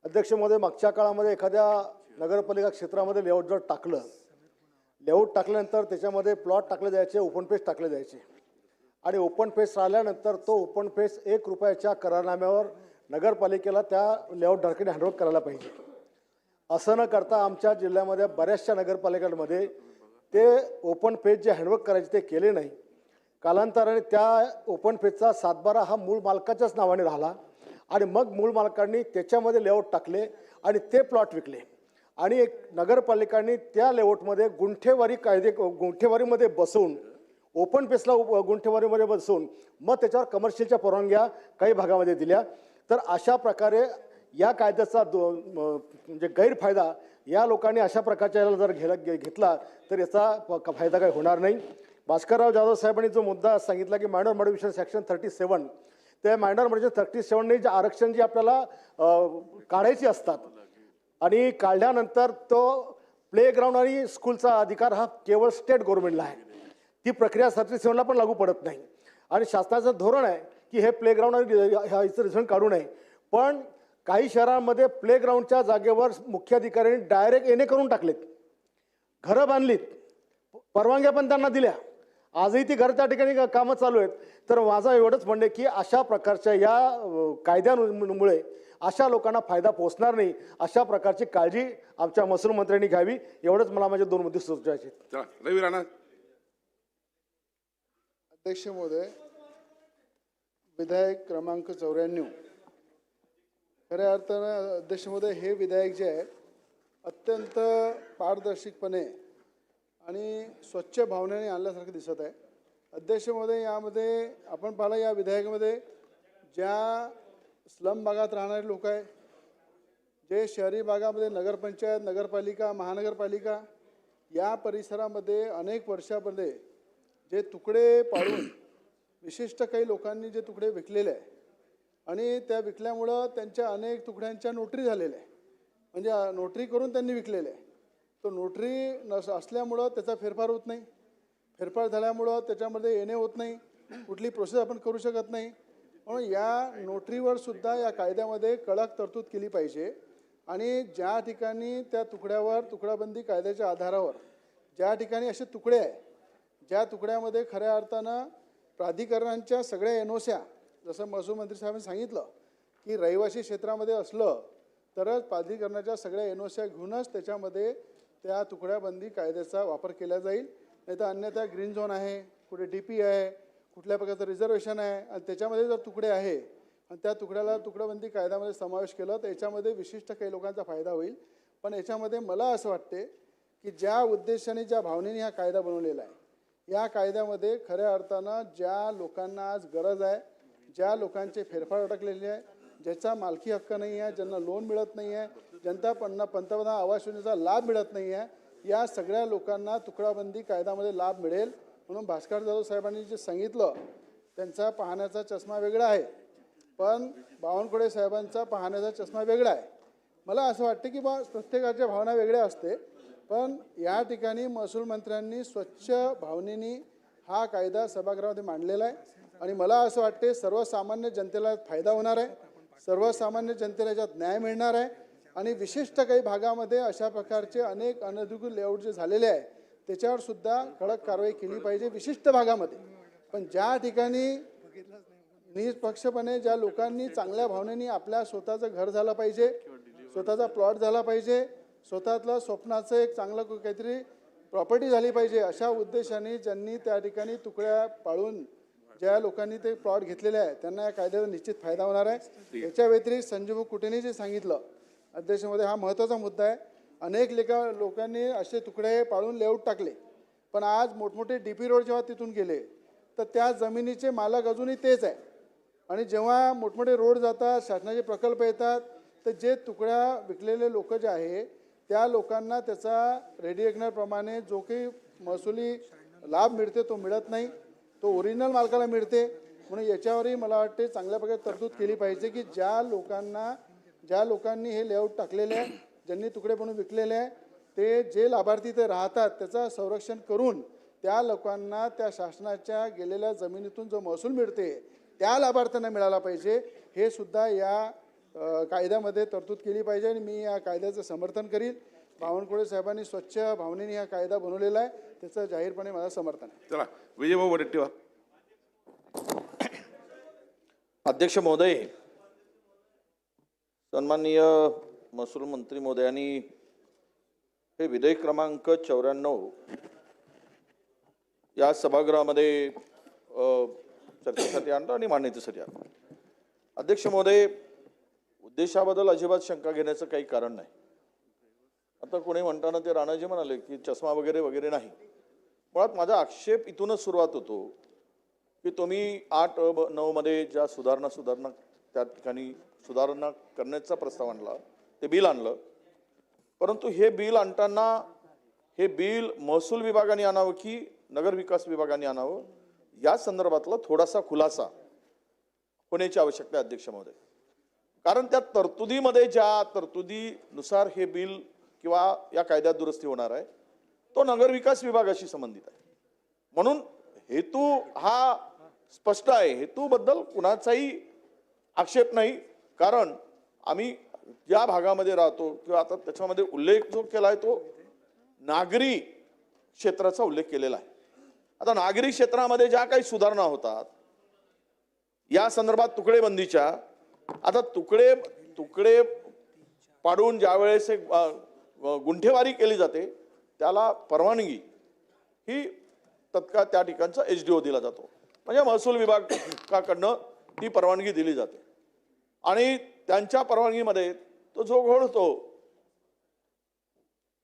अध्यक्ष महोदय, मागच्या काळामध्ये एखाद्या नगरपालिका क्षेत्रामध्ये लेआउट जर टाकलं, लेआउट टाकल्यानंतर त्याच्यामध्ये प्लॉट टाकले जायचे, ओपन पेज टाकले जायचे आणि ओपन पेज राहिल्यानंतर तो ओपन पेज 1 रुपयाच्या करारनाम्यावर नगरपालिकेला त्या लेआउट धारकाने हँडओव्हर करायला पाहिजे. असं न करता आमच्या जिल्ह्यामध्ये बऱ्याचशा नगरपालिकांमध्ये ते ओपन पेज जे हँडओव्हर करायचे ते केले नाही. कालांतराने त्या ओपन पेजचा 7/12 हा मूळ मालकाच्याच नावाने राहिला आणि मग मूळ मालकांनी त्याच्यामध्ये लेआउट टाकले आणि ते प्लॉट विकले. आणि एक नगरपालिकांनी त्या लेआउटमध्ये गुंठेवारीमध्ये बसवून ओपन पेजला गुंठेवारीमध्ये बसवून मग त्याच्यावर कमर्शियलच्या परवानग्या काही भागामध्ये दिल्या. तर अशा प्रकारे या कायद्याचा म्हणजे गैरफायदा या लोकांनी अशा प्रकारच्या याला जर घेतला तर याचा फायदा काही होणार नाही. भास्करराव जाधव साहेबांनी जो मुद्दा सांगितला की मायनॉर मॉडिफिकेशन सेक्शन 37, त्या मायनॉर मॉडिफिकेशन 37ने जे आरक्षण जी आपल्याला काढायची असतात आणि काढल्यानंतर तो प्ले ग्राउंड आणि स्कूलचा अधिकार हा केवळ स्टेट गव्हर्नमेंटला आहे. ती प्रक्रिया 37ला पण लागू पडत नाही आणि शासनाचं धोरण आहे की हे प्ले ग्राउंड आणि ह्याचं रिझल्ट काढू नये. पण काही शहरांमध्ये प्ले ग्राउंडच्या जागेवर मुख्याधिकाऱ्यांनी डायरेक्ट येणे करून टाकलेत, घरं बांधलीत, परवानग्या पण त्यांना दिल्या, आजही ती घर त्या ठिकाणी कामं चालू आहेत. तर माझं एवढंच म्हणणं की अशा प्रकारच्या या कायद्यामुळे अशा लोकांना फायदा पोहोचणार नाही, अशा प्रकारची काळजी आमच्या महसूल मंत्र्यांनी घ्यावी. एवढंच मला माझे 2 मुद्दे सुचवायचे. रवी राणा. अध्यक्ष महोदय, विधायक क्रमांक 94, खऱ्या अर्थानं अध्यक्ष महोदय हे विधायक जे आहे अत्यंत पारदर्शकपणे आणि स्वच्छ भावनेने आणल्यासारखं दिसत आहे. अध्यक्ष महोदय, यामध्ये आपण पाहिलं या विधायकामध्ये ज्या स्लम भागात राहणारे लोक आहे, जे शहरी भागामध्ये नगरपंचायत, नगरपालिका, महानगरपालिका या परिसरामध्ये अनेक वर्षामध्ये जे तुकडे पाडून विशिष्ट काही लोकांनी जे तुकडे विकलेले आहे आणि त्या विकल्यामुळं त्यांच्या अनेक तुकड्यांच्या नोटरी झालेल्या आहे, म्हणजे नोटरी करून त्यांनी विकलेले आहे. तो नोटरी असल्यामुळं त्याचा फेरफार होत नाही, फेरफार झाल्यामुळं त्याच्यामध्ये येणे होत नाही, कुठली प्रोसेस आपण करू शकत नाही. म्हणून या नोटरीवर सुद्धा या कायद्यामध्ये कडक तरतूद केली पाहिजे आणि ज्या ठिकाणी त्या तुकड्यावर तुकडाबंदी कायद्याच्या आधारावर ज्या ठिकाणी असे तुकडे आहे, ज्या तुकड्यामध्ये खऱ्या अर्थानं प्राधिकरणांच्या सगळ्या एनओस्या, जसं महसूल मंत्री साहेबांनी सांगितलं की रहिवासी क्षेत्रामध्ये असलं तरच प्राधिकरणाच्या सगळ्या एनओस्या घेऊनच त्याच्यामध्ये त्या तुकड्याबंदी कायद्याचा वापर केला जाईल. नाही तर अन्यथा ग्रीन झोन आहे, कुठे DP आहे, कुठल्या प्रकारचं रिझर्वेशन आहे आणि त्याच्यामध्ये जर तुकडे आहे आणि त्या तुकड्याला तुकडाबंदी कायद्यामध्ये समावेश केलं तर याच्यामध्ये विशिष्ट काही लोकांचा फायदा होईल. पण याच्यामध्ये मला असं वाटते की ज्या उद्देशाने, ज्या भावनेने हा कायदा बनवलेला आहे, या कायद्यामध्ये खऱ्या अर्थानं ज्या लोकांना आज गरज आहे, ज्या लोकांचे फेरफार अडकलेले आहे, ज्याचा मालकी हक्क नाही आहे, ज्यांना लोन मिळत नाही आहे, ज्यांना पंतप्रधान आवास योजनेचा लाभ मिळत नाही आहे, या सगळ्या लोकांना तुकडाबंदी कायद्यामध्ये लाभ मिळेल. म्हणून भास्कर जाधव साहेबांनी जे सांगितलं त्यांचा पाहण्याचा चष्मा वेगळा आहे, पण बावनकुळे साहेबांचा पाहण्याचा चष्मा वेगळा आहे. मला असं वाटतं की प्रत्येकाच्या भावना वेगळ्या असते, पण या ठिकाणी महसूल मंत्र्यांनी स्वच्छ भावनेने हा कायदा सभागृहामध्ये मांडलेला आहे आणि मला असं वाटते सर्वसामान्य जनतेला फायदा होणार आहे, सर्वसामान्य जनतेला याच्यात न्याय मिळणार आहे आणि विशिष्ट काही भागामध्ये अशा प्रकारचे अनेक अनधिकृत लेआउट जे झालेले आहे त्याच्यावर सुद्धा कडक कारवाई केली पाहिजे विशिष्ट भागामध्ये. पण ज्या ठिकाणी निष्पक्षपणे ज्या लोकांनी चांगल्या भावनेने आपल्या स्वतःचं घर झालं पाहिजे, स्वतःचा प्लॉट झाला पाहिजे, स्वतःतलं स्वप्नाचं एक चांगलं काहीतरी प्रॉपर्टी झाली पाहिजे, अशा उद्देशाने ज्यांनी त्या ठिकाणी तुकड्या पाळून ज्या लोकांनी ते प्लॉट घेतलेले आहे त्यांना या कायद्याचा निश्चित फायदा होणार आहे. याच्या व्यतिरिक्त संजीव कुटेने जे सांगितलं अध्यक्षमध्ये, हा महत्त्वाचा मुद्दा आहे. अनेक लोकांनी असे तुकडे पाळून लेआउट टाकले, पण आज मोठमोठे DP रोड जेव्हा तिथून गेले तर त्या जमिनीचे मालक अजूनही तेच आहे आणि जेव्हा मोठमोठे रोड जातात, शासनाचे प्रकल्प येतात, तर जे तुकड्या विकलेले लोक जे आहे त्या लोकांना त्याचा रेडिएक्टरप्रमाणे जो काही महसुली लाभ मिळते तो मिळत नाही, तो ओरिजिनल मालकाला मिळते. म्हणून याच्यावरही मला वाटते चांगल्या प्रकारे तरतूद केली पाहिजे की ज्या लोकांनी हे लेआउट टाकलेले आहे, ज्यांनी तुकडे बनवून विकलेले आहे, ते जे लाभार्थी ते राहतात त्याचं संरक्षण करून त्या लोकांना त्या शासनाच्या गेलेल्या जमिनीतून जो महसूल मिळते त्या लाभार्थ्यांना मिळाला पाहिजे. हे सुद्धा या कायद्यामध्ये तरतूद केली पाहिजे आणि मी या कायद्याचं समर्थन करील. बावनकुळे साहेबांनी स्वच्छ भावनेने हा कायदा बनवलेला आहे, त्याचं जाहीरपणे माझं समर्थन आहे. चला विजयभाऊ वडेट्टीवार. अध्यक्ष महोदय, सन्माननीय महसूल मंत्री महोदयांनी हे विधेयक क्रमांक 94 या सभागृहामध्ये चर्चेसाठी आणलं आणि मान्यतेसाठी आणलं. अध्यक्ष महोदय, उद्देशाबद्दल अजिबात शंका घेण्याचं काही कारण नाही. आता कोणी म्हणताना ते राणाजी म्हणाले की चष्मा वगैरे वगैरे नाही. मुळात माझा आक्षेप इथूनच सुरुवात होतो की तुम्ही 8(9) मध्ये ज्या सुधारणा त्या ठिकाणी सुधारणा करण्याचा प्रस्ताव आणला, ते बिल आणलं. परंतु हे बिल आणताना हे बिल महसूल विभागाने आणावं की नगर विकास विभागाने आणावं या संदर्भातला थोडासा खुलासा होण्याची आवश्यकता आहे अध्यक्ष महोदय. कारण त्या तरतुदीमध्ये ज्या तरतुदीनुसार हे बिल किंवा या कायद्यात दुरुस्ती होणार आहे तो नगर विकास विभागाशी संबंधित आहे. म्हणून हेतू हा स्पष्ट आहे, हेतूबद्दल कुणाचाही आक्षेप नाही. कारण आम्ही ज्या भागामध्ये राहतो किंवा आता त्याच्यामध्ये उल्लेख जो केला आहे तो नागरी क्षेत्राचा उल्लेख केलेला आहे. आता नागरी क्षेत्रामध्ये ज्या काही सुधारणा होतात या संदर्भात तुकडेबंदीच्या, आता तुकडे पाडून ज्यावेळेस एक गुंठेवारी केली जाते त्याला परवानगी ही तत्काळ त्या ठिकाणचा HDO दिला जातो, म्हणजे महसूल विभागाकडनं ती परवानगी दिली जाते. आणि त्यांच्या परवानगीमध्ये तो जो घडतो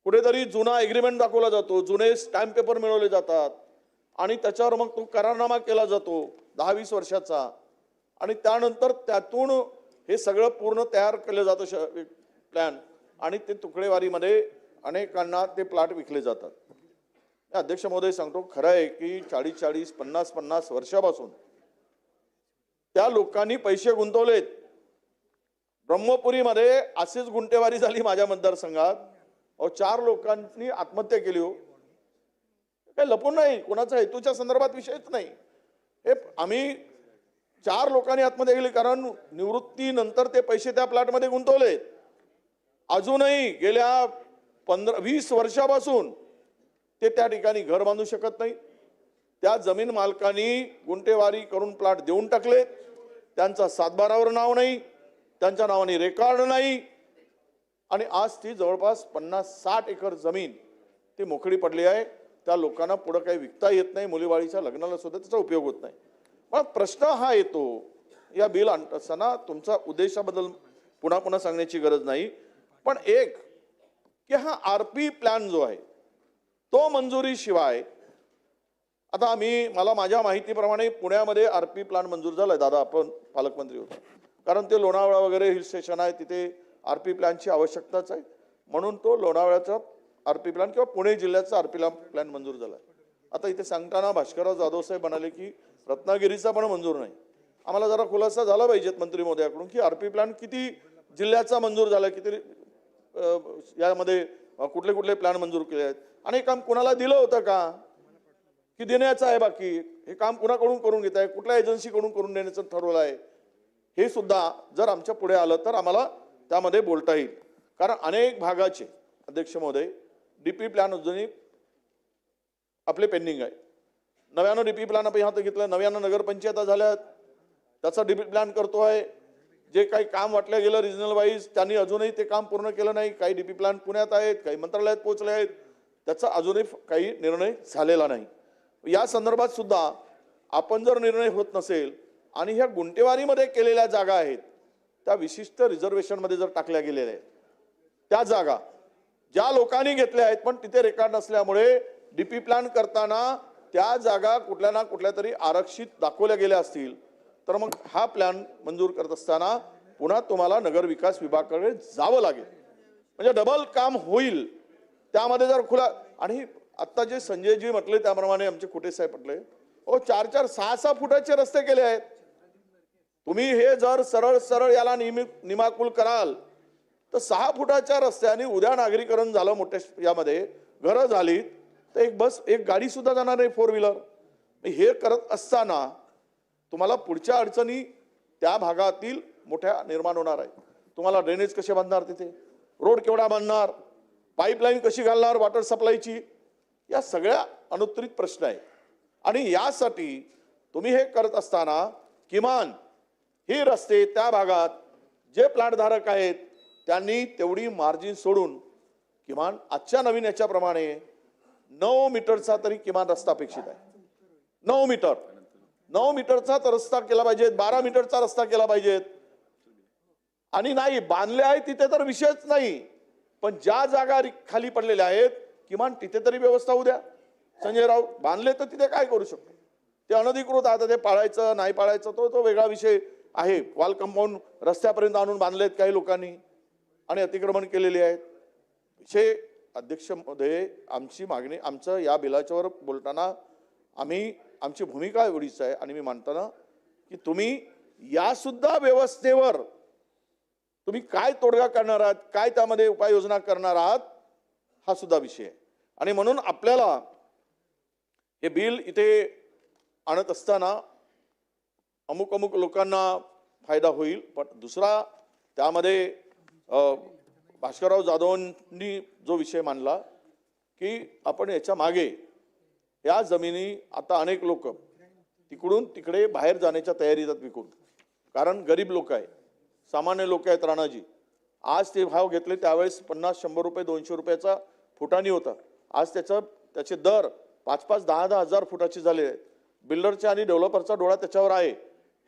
कुठेतरी जुना एग्रीमेंट दाखवला जातो, जुने स्टॅम्प पेपर मिळवले जातात आणि त्याच्यावर मग तो करारनामा केला जातो 10-20 वर्षाचा. आणि त्यानंतर त्यातून हे सगळं पूर्ण तयार केलं जातं प्लॅन आणि ते तुकडेवारीमध्ये अनेकांना ते प्लॉट विकले जातात. अध्यक्ष महोदय सांगतो, खरं आहे की 40-40, 50-50 वर्षापासून त्या लोकांनी पैसे गुंतवलेत. ब्रह्मपुरीमध्ये अशीच गुंठेवारी झाली माझ्या मतदारसंघात, 4 लोकांनी आत्महत्या केली. हो, काही लपून नाही, कोणाचा हेतूच्या संदर्भात विषयच नाही. हे आम्ही 4 लोकांनी आत्महत्या केली कारण निवृत्तीनंतर ते पैसे त्या प्लॉटमध्ये गुंतवलेत. अजूनही गेल्या 15-20 वर्षापासून ते त्या ठिकाणी घर बांधू शकत नाही. त्या जमीन मालकांनी गुंठेवारी करून प्लॉट देऊन टाकलेत. त्यांचा सातबारावर नाव नाही, त्यांच्या नावाने रेकॉर्ड नाही आणि आज ती जवळपास 50-60 एकर जमीन ती मोकळी पडली आहे. त्या लोकांना पुढे काही विकता येत नाही, मुलीबाळीच्या लग्नाला सुद्धा त्याचा उपयोग होत नाही. पण प्रश्न हा येतो, या बिल आणत असताना तुमचा उद्देशाबद्दल पुन्हा पुन्हा सांगण्याची गरज नाही, पण एक की हा RP प्लॅन जो आहे तो मंजुरीशिवाय, आता मला माझ्या माहितीप्रमाणे पुण्यामध्ये RP प्लॅन मंजूर झालाय. दादा आपण पालकमंत्री होता, कारण ते लोणावळा वगैरे हिल स्टेशन आहे तिथे RP प्लॅनची आवश्यकताच आहे, म्हणून तो लोणावळ्याचा RP प्लॅन किंवा पुणे जिल्ह्याचा RP प्लॅन मंजूर झाला. आता इथे सांगताना भास्करराव जाधव साहेब म्हणाले की रत्नागिरीचा पण मंजूर नाही. आम्हाला जरा खुलासा झाला पाहिजेत मंत्री महोदयाकडून की RP प्लॅन किती जिल्ह्याचा मंजूर झाला, किती यामध्ये कुठले कुठले प्लॅन मंजूर केले आहेत आणि हे काम कुणाला दिलं होतं का की देण्याचं आहे, बाकी हे काम कुणाकडून करून घेत आहे, कुठल्या एजन्सीकडून करून देण्याचं ठरवलं आहे, हे सुद्धा जर आमच्या पुढे आलं तर आम्हाला त्यामध्ये बोलता येईल. कारण अनेक भागाचे अध्यक्ष महोदय DP प्लॅन अजूनही आपले पेंडिंग आहे. नव्यानं DP प्लॅन आपण ह्यात घेतलं, नव्यानं नगरपंचायत झाल्यात त्याचा DP प्लॅन करतोय. जे काही काम वाटलं गेलं रिजनल वाईज त्यांनी अजूनही ते काम पूर्ण केलं नाही. काही DP प्लॅन पुण्यात आहेत, काही मंत्रालयात पोहोचले आहेत, त्याचा अजूनही काही निर्णय झालेला नाही. या संदर्भात सुद्धा आपण जर निर्णय होत नसेल आणि ह्या गुंठेवारीमध्ये केलेल्या जागा आहेत त्या विशिष्ट रिझर्वेशनमध्ये जर टाकल्या गेलेल्या आहेत, त्या जागा ज्या लोकांनी घेतल्या आहेत पण तिथे रेकॉर्ड नसल्यामुळे DP प्लॅन करताना त्या जागा कुठल्या ना कुठल्या तरी आरक्षित दाखवल्या गेल्या असतील तर मग हा प्लॅन मंजूर करत असताना पुन्हा तुम्हाला नगर विकास विभागाकडे जावं लागेल, म्हणजे डबल काम होईल. त्यामध्ये जर आणि आता जे संजयजी म्हटले त्याप्रमाणे आमचे कुठे साहेब म्हटले, 4-4, 6-6 फुटाचे रस्ते केले आहेत. तुम्ही हे जर सरळ सरळ याला निमाकुल कराल तर 6 फुटाच्या रस्त्याने उद्या नागरीकरण झालं, मोठ्या यामध्ये घरं झाली तर एक गाडी सुद्धा जाणार नाही 4 व्हीलर. हे करत असताना तुम्हाला पुढच्या अडचणी त्या भागातील मोठ्या निर्माण होणार आहे. तुम्हाला ड्रेनेज कसे बांधणार, तिथे रोड केवढा बांधणार, पाईपलाईन कशी घालणार वॉटर सप्लायची, या सगळ्या अनुत्तरित प्रश्न आहे. आणि यासाठी तुम्ही हे करत असताना किमान हे रस्ते त्या भागात जे प्लॅट धारक आहेत त्यांनी तेवढी मार्जिन सोडून किमान आजच्या नवीन याच्याप्रमाणे 9 मीटरचा तरी किमान रस्ता अपेक्षित आहे. 9 मीटरचा तर रस्ता केला पाहिजे, 12 मीटरचा रस्ता केला पाहिजेत. आणि नाही बांधले आहे तिथे तर विषयच नाही, पण ज्या जागा खाली पडलेल्या आहेत किमान तिथे तरी व्यवस्था होऊ द्या. संजय राव बांधले तर तिथे काय करू शकतो, ते अनधिकृत आता ते पाळायचं नाही पाळायचं तो वेगळा विषय आहे वॉल कंपाऊंड रस्त्यापर्यंत आणून बांधलेत काही लोकांनी आणि अतिक्रमण केलेले आहेत. विषय अध्यक्ष महोदय, आमची मागणी, आमचं या बिलाच्यावर बोलताना आमची भूमिका एवढीच आहे आणि मी मानताना की तुम्ही या सुद्धा व्यवस्थेवर तुम्ही काय तोडगा करणार आहात, काय त्यामध्ये उपाययोजना करणार आहात, हा सुद्धा विषय आहे. आणि म्हणून आपल्याला हे बिल इथे आणत असताना अमुक लोकांना फायदा होईल, पण दुसरा त्यामध्ये भास्करराव जाधवांनी जो विषय मांडला की आपण याच्या मागे या जमिनी आता अनेक लोक तिकडून तिकडे बाहेर जाण्याच्या तयारीत विकून, कारण गरीब लोक आहे, सामान्य लोक आहेत. राणाजी आज ते भाव घेतले त्यावेळेस 50-100 रुपये 200 रुपयाचा फुटानी होता. आज त्याचे दर 5-5, 10-10 हजार फुटाचे झाले आहेत. बिल्डरच्या आणि डेव्हलपरचा डोळा त्याच्यावर आहे.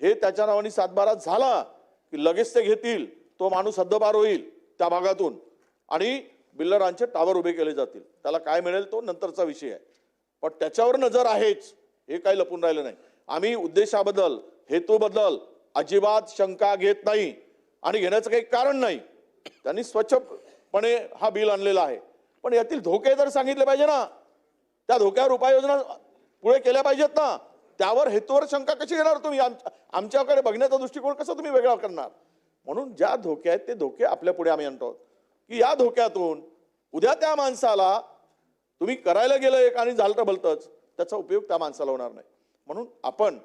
हे त्याच्या नावाने 7-12 झाला की लगेच ते घेतील, तो माणूस हद्दपार होईल त्या भागातून आणि बिल्डरांचे टावर उभे केले जातील. त्याला काय मिळेल तो नंतरचा विषय आहे, पण त्याच्यावर नजर आहेच, हे काही लपून राहिलं नाही. आम्ही उद्देशाबद्दल हेतूबद्दल अजिबात शंका घेत नाही आणि घेण्याचं काही कारण नाही. त्यांनी स्वच्छपणे हा बिल आणलेला आहे, पण यातील धोके तर सांगितले पाहिजे ना, त्या धोक्यावर उपाययोजना पुढे केल्या पाहिजेत ना. त्यावर हेतूवर शंका कशी घेणार तुम्ही? आमच्याकडे बघण्याचा दृष्टिकोन कसा तुम्ही वेगळा करणार? म्हणून ज्या धोके आहेत ते धोके आपल्या पुढे आम्ही आणतो की या धोक्यातून उद्या त्या माणसाला तुम्ही करायला गेलं एक आणि झालं तर भलतंच, त्याचा उपयोग त्या माणसाला होणार नाही. म्हणून आपण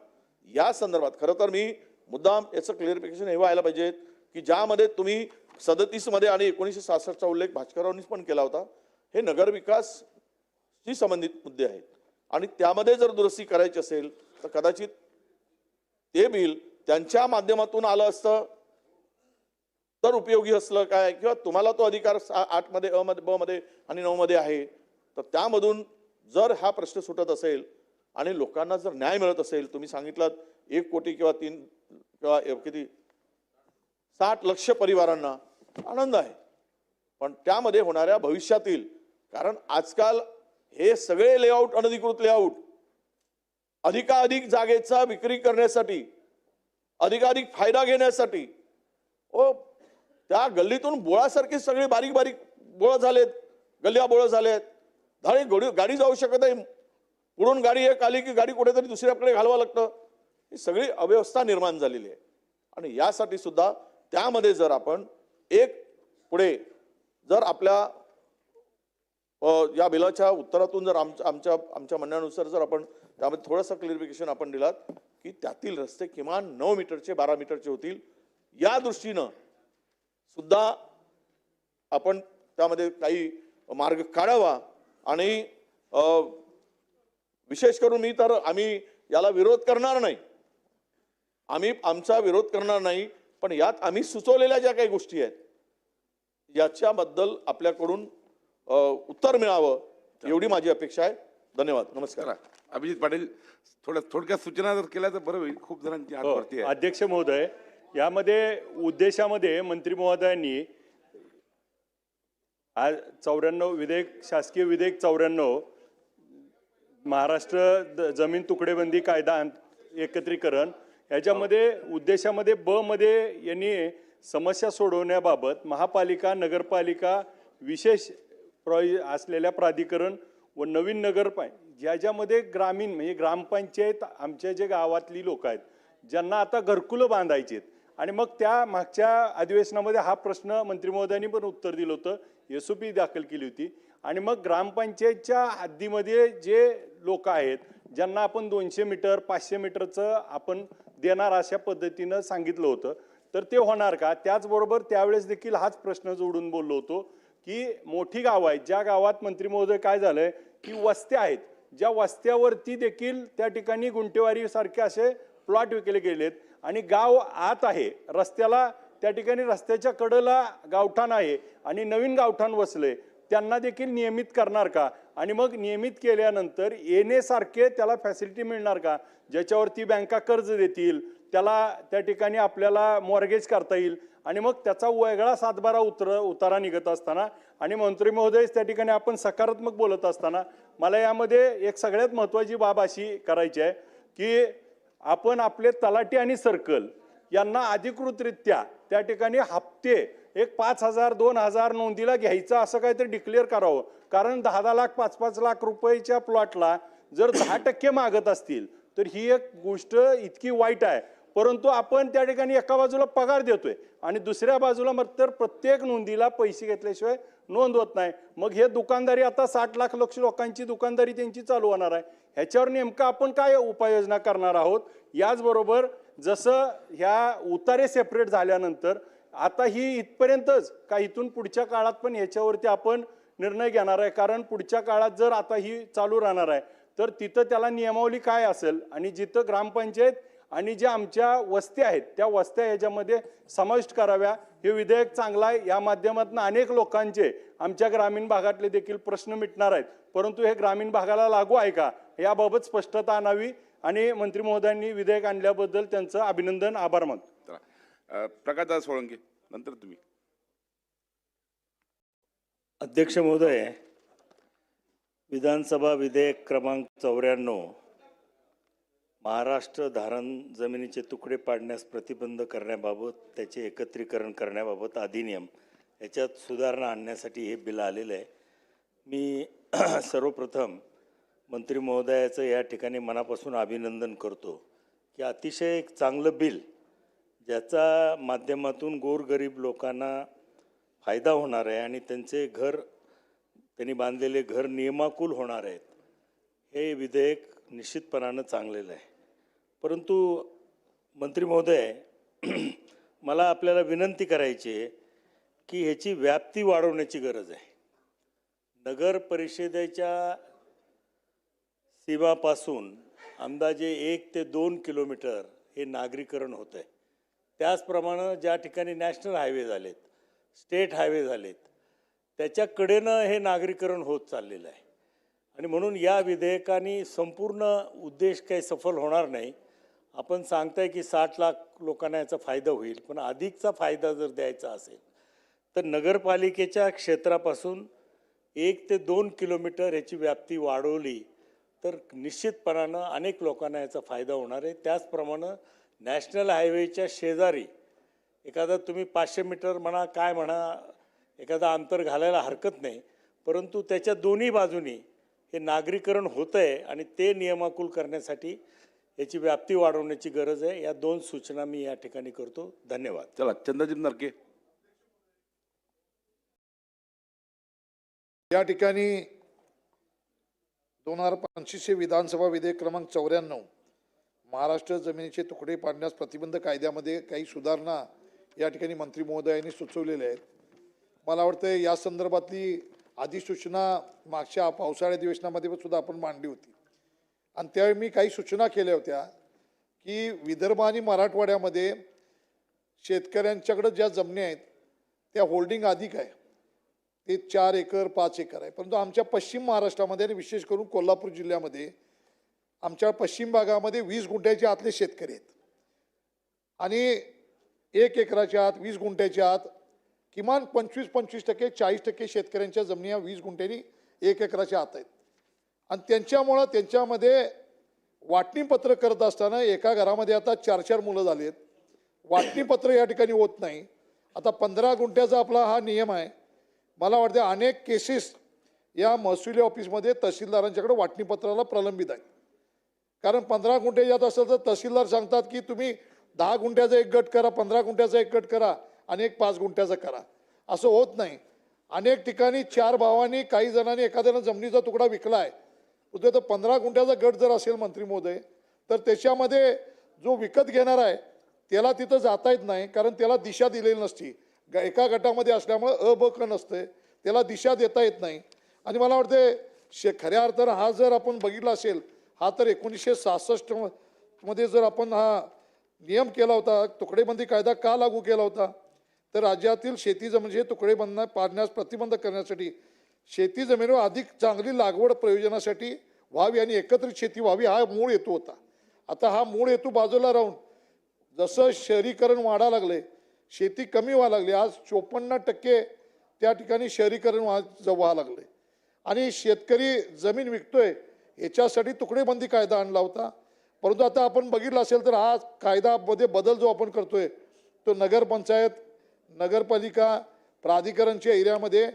या संदर्भात खरं तर मी मुद्दाम याचं क्लिअरिफिकेशन हे व्हायला पाहिजे की ज्यामध्ये तुम्ही 37 मध्ये आणि 1966चा उल्लेख भास्कररावांनी पण केला होता, हे नगरविकासशी संबंधित मुद्दे आहेत आणि त्यामध्ये जर दुरुस्ती करायची असेल तर कदाचित ते बिल त्यांच्या माध्यमातून आलं असतं तर उपयोगी असलं काय, किंवा तुम्हाला तो अधिकार 8 मध्ये अ मध्ये ब मध्ये आणि 9 मध्ये आहे, तर त्यामधून जर हा प्रश्न सुटत असेल आणि लोकांना जर न्याय मिळत असेल, तुम्ही सांगितलं 1 कोटी किंवा 3 किंवा किती 60 लक्ष परिवारांना आनंद आहे, पण त्यामध्ये होणाऱ्या भविष्यातील, कारण आजकाल हे सगळे लेआउट अनधिकृत लेआउट अधिकाधिक जागेचा विक्री करण्यासाठी, अधिकाधिक फायदा घेण्यासाठी त्या गल्लीतून बोळासारखी सगळी बारीक बारीक बोळ झालेत, गल्ल्या बोळ झालेत, धाडी गाडी जाऊ शकत नाही, पुढून गाडी एक आली की गाडी कुठेतरी दुसऱ्याकडे घालवावं लागतं. ही सगळी अव्यवस्था निर्माण झालेली आहे आणि यासाठी सुद्धा त्यामध्ये जर आपण एक पुढे जर आपल्या या बिलाच्या उत्तरातून जर आमच्या म्हणण्यानुसार जर आपण त्यामध्ये थोडंसं क्लिअरिफिकेशन आपण दिलात की त्यातील रस्ते किमान 9 मीटरचे 12 मीटरचे होतील, या दृष्टीनं सुद्धा आपण त्यामध्ये काही मार्ग काढावा. आणि विशेष करून आम्ही याला विरोध करणार नाही, आमचा विरोध करणार नाही, पण यात आम्ही सुचवलेल्या ज्या काही गोष्टी आहेत याच्याबद्दल आपल्याकडून उत्तर मिळावं एवढी माझी अपेक्षा आहे. धन्यवाद. नमस्कार. अभिजित पाटील, थोडक्यात सूचना जर केल्या तर बरं होईल. खूप जणांची हात वरती आहे. अध्यक्ष महोदय, यामध्ये उद्देशामध्ये मंत्री महोदयांनी आज 94 विधेयक, शासकीय विधेयक 94, महाराष्ट्र जमीन तुकडेबंदी कायदा एकत्रीकरण, याच्यामध्ये उद्देशामध्ये ब मध्ये यांनी समस्या सोडवण्याबाबत महापालिका, नगरपालिका, विशेष असलेल्या प्राधिकरण व नवीन ज्याच्यामध्ये ग्रामीण म्हणजे ग्रामपंचायत, आमच्या जे गावातली लोक आहेत ज्यांना आता घरकुलं बांधायची आहेत, आणि मग त्या मागच्या अधिवेशनामध्ये हा प्रश्न मंत्री महोदयांनी पण उत्तर दिलं होतं, SOP दाखल केली होती. आणि मग ग्रामपंचायतच्या हद्दीमध्ये जे लोक आहेत ज्यांना आपण 200 मीटर 500 मीटरचं आपण देणार अशा पद्धतीनं सांगितलं होतं, तर ते होणार का? त्याचबरोबर त्यावेळेस देखील हाच प्रश्न जोडून बोललो होतो की मोठी गावं आहेत, ज्या गावात मंत्री महोदय काय झालंय की वस्त्या आहेत, ज्या वस्त्यावरती देखील त्या ठिकाणी गुंटेवारी सारखे असे प्लॉट विकले गेलेत आणि गाव आत आहे, रस्त्याला त्या ठिकाणी रस्त्याच्या कडेला गावठाण आहे आणि नवीन गावठाण वसले, त्यांना देखील नियमित करणार का? आणि मग नियमित केल्यानंतर येण्यासारखे त्याला फॅसिलिटी मिळणार का, ज्याच्यावरती बँका कर्ज देतील, त्याला त्या ठिकाणी आपल्याला मॉर्गेज करता येईल, आणि मग त्याचा वेगळा 7-12 उतारा निघत असताना आणि मंत्री महोदय त्या ठिकाणी आपण सकारात्मक बोलत असताना मला यामध्ये एक सगळ्यात महत्त्वाची बाब अशी करायची आहे की आपण आपले तलाठी आणि सर्कल यांना अधिकृतरित्या त्या ठिकाणी हप्ते एक 5,000 2,000 नोंदीला घ्यायचं असं काहीतरी डिक्लेअर करावं. कारण 10-10 लाख 5-5 लाख रुपयाच्या प्लॉटला जर 10% मागत असतील तर ही एक गोष्ट इतकी वाईट आहे. परंतु आपण त्या ठिकाणी एका बाजूला पगार देतोय आणि दुसऱ्या बाजूला तर प्रत्येक नोंदीला पैसे घेतल्याशिवाय नोंद होत नाही. मग हे दुकानदारी आता 60 लाख लोकांची दुकानदारी त्यांची चालू होणार आहे. ह्याच्यावर नेमकं आपण काय उपाययोजना करणार आहोत. याचबरोबर जसं ह्या उतारे सेपरेट झाल्यानंतर आता ही इथपर्यंतच का इथून पुढच्या काळात पण ह्याच्यावरती आपण निर्णय घेणार आहे. कारण पुढच्या काळात जर आता ही चालू राहणार आहे तर तिथं त्याला नियमावली काय असेल आणि जिथं ग्रामपंचायत आणि ज्या आमच्या वस्त्या आहेत त्या वस्त्या याच्यामध्ये समाविष्ट कराव्या. हे विधेयक चांगलं आहे. या माध्यमातून अनेक लोकांचे आमच्या ग्रामीण भागातले देखील प्रश्न मिटणार आहेत. परंतु हे ग्रामीण भागाला लागू आहे का याबाबत स्पष्टता आणावी आणि मंत्री महोदयांनी विधेयक आणल्याबद्दल त्यांचं अभिनंदन, आभार मानतो. प्रकाशदास सोळंके नंतर तुम्ही. अध्यक्ष महोदय, विधानसभा विधेयक क्रमांक 94 महाराष्ट्र धारण जमिनीचे तुकडे पाडण्यास प्रतिबंध करण्याबाबत, त्याचे एकत्रीकरण करण्याबाबत अधिनियम याच्यात सुधारणा आणण्यासाठी हे बिल आलेलं आहे. मी सर्वप्रथम मंत्री महोदयाचं या ठिकाणी मनापासून अभिनंदन करतो की अतिशय एक चांगलं बिल ज्याचा माध्यमातून गोरगरीब लोकांना फायदा होणार आहे आणि त्यांनी बांधलेले घर नियमाकुल होणार आहेत. हे विधेयक निश्चितपणानं चांगलेलं आहे. परंतु मंत्री महोदय, मला आपल्याला विनंती करायची आहे की ह्याची व्याप्ती वाढवण्याची गरज आहे. नगर परिषदेच्या सीमापासून अंदाजे 1 ते 2 किलोमीटर हे नागरीकरण होतं आहे. त्याचप्रमाणे ज्या ठिकाणी नॅशनल हायवे झालेत, स्टेट हायवे झालेत, त्याच्याकडेनं हे नागरीकरण होत चाललेलं आहे. आणि म्हणून या विधेयकाने संपूर्ण उद्देश काही सफल होणार नाही. आपण सांगताय की 60 लाख लोकांना याचा फायदा होईल, पण अधिकचा फायदा जर द्यायचा असेल तर नगरपालिकेच्या क्षेत्रापासून 1 ते 2 किलोमीटर याची व्याप्ती वाढवली तर निश्चितपणानं अनेक लोकांना याचा फायदा होणार आहे. त्याचप्रमाणे नॅशनल हायवेच्या शेजारी एखादा तुम्ही 500 मीटर म्हणा काय म्हणा एखादा अंतर घालायला हरकत नाही, परंतु त्याच्या दोन्ही बाजूनी हे नागरीकरण होतं आहे आणि ते नियमाकुल करण्यासाठी याची व्याप्ती वाढवण्याची गरज आहे. या 2 सूचना मी या ठिकाणी करतो. धन्यवाद. चला चंद्रजीत नरके. या ठिकाणी 2025 विधानसभा विधेयक क्रमांक 94 महाराष्ट्र जमिनीचे तुकडे पाडण्यास प्रतिबंध कायद्यामध्ये काही सुधारणा या ठिकाणी मंत्री महोदयांनी सुचवलेल्या आहेत. मला वाटतं या संदर्भातली अधिसूचना मागच्या पावसाळ्या अधिवेशनामध्ये सुद्धा आपण मांडली होती आणि त्यावेळी मी काही सूचना केल्या होत्या की विदर्भ आणि मराठवाड्यामध्ये शेतकऱ्यांच्याकडे ज्या जमिनी आहेत त्या होल्डिंग अधिक आहे, ते 4 एकर 5 एकर आहे. परंतु आमच्या पश्चिम महाराष्ट्रामध्ये आणि विशेष करून कोल्हापूर जिल्ह्यामध्ये आमच्या पश्चिम भागामध्ये 20 गुंठ्याच्या आतले शेतकरी आहेत आणि 1 एकराच्या आत 20 गुंठ्याच्या आत किमान 25% 40% शेतकऱ्यांच्या जमिनी या 20 गुंठ्यांनी 1 एकराच्या आत आहेत. आणि त्यांच्यामुळं त्यांच्यामध्ये वाटणीपत्र करत असताना एका घरामध्ये आता 4-4 मुलं झाली आहेत. वाटणीपत्र या ठिकाणी होत नाही. आता 15 गुंठ्याचा आपला हा नियम आहे. मला वाटते अनेक केसेस या महसुली ऑफिसमध्ये तहसीलदारांच्याकडे वाटणीपत्राला प्रलंबित आहेत. कारण 15 गुंठे यात असेल तर तहसीलदार सांगतात की तुम्ही 10 गुंठ्याचा एक गट करा, 15 गुंठ्याचा एक गट करा आणि एक 5 गुंठ्याचा करा. असं होत नाही. अनेक ठिकाणी 4 भावांनी काही जणांनी एखाद्यानं जमिनीचा तुकडा विकला आहे, तर 15 गुंठ्याचा गट जर असेल मंत्री महोदय तर त्याच्यामध्ये जो विकत घेणार आहे त्याला तिथं जाता येत नाही, कारण त्याला दिशा दिलेली नसती. एका गटामध्ये असल्यामुळे अ ब क नसते, त्याला दिशा देता येत नाही. आणि मला वाटते खऱ्या अर्थानं हा जर आपण बघितला असेल, हा तर 1966 मध्ये जर आपण हा नियम केला होता, तुकडेबंदी कायदा का लागू केला होता, तर राज्यातील शेती जमिनीचे तुकडेबंद पाडण्यास प्रतिबंध करण्यासाठी शेती जमिनीवर अधिक चांगली लागवड प्रयोजनासाठी व्हावी आणि एकत्रित शेती व्हावी हा मूळ हेतू होता. आता हा मूळ हेतू बाजूला राहून जसं शहरीकरण वाढायला लागले, शेती कमी व्हायला लागली. आज 54% त्या ठिकाणी शहरीकरण व्हायला लागले आणि शेतकरी जमीन विकतोय. याच्यासाठी तुकडेबंदी कायदा आणला होता परंतु आता आपण बघितलं असेल तर हा कायद्यामध्ये बदल जो आपण करतोय तो नगरपंचायत, नगरपालिका, प्राधिकरणच्या एरियामध्ये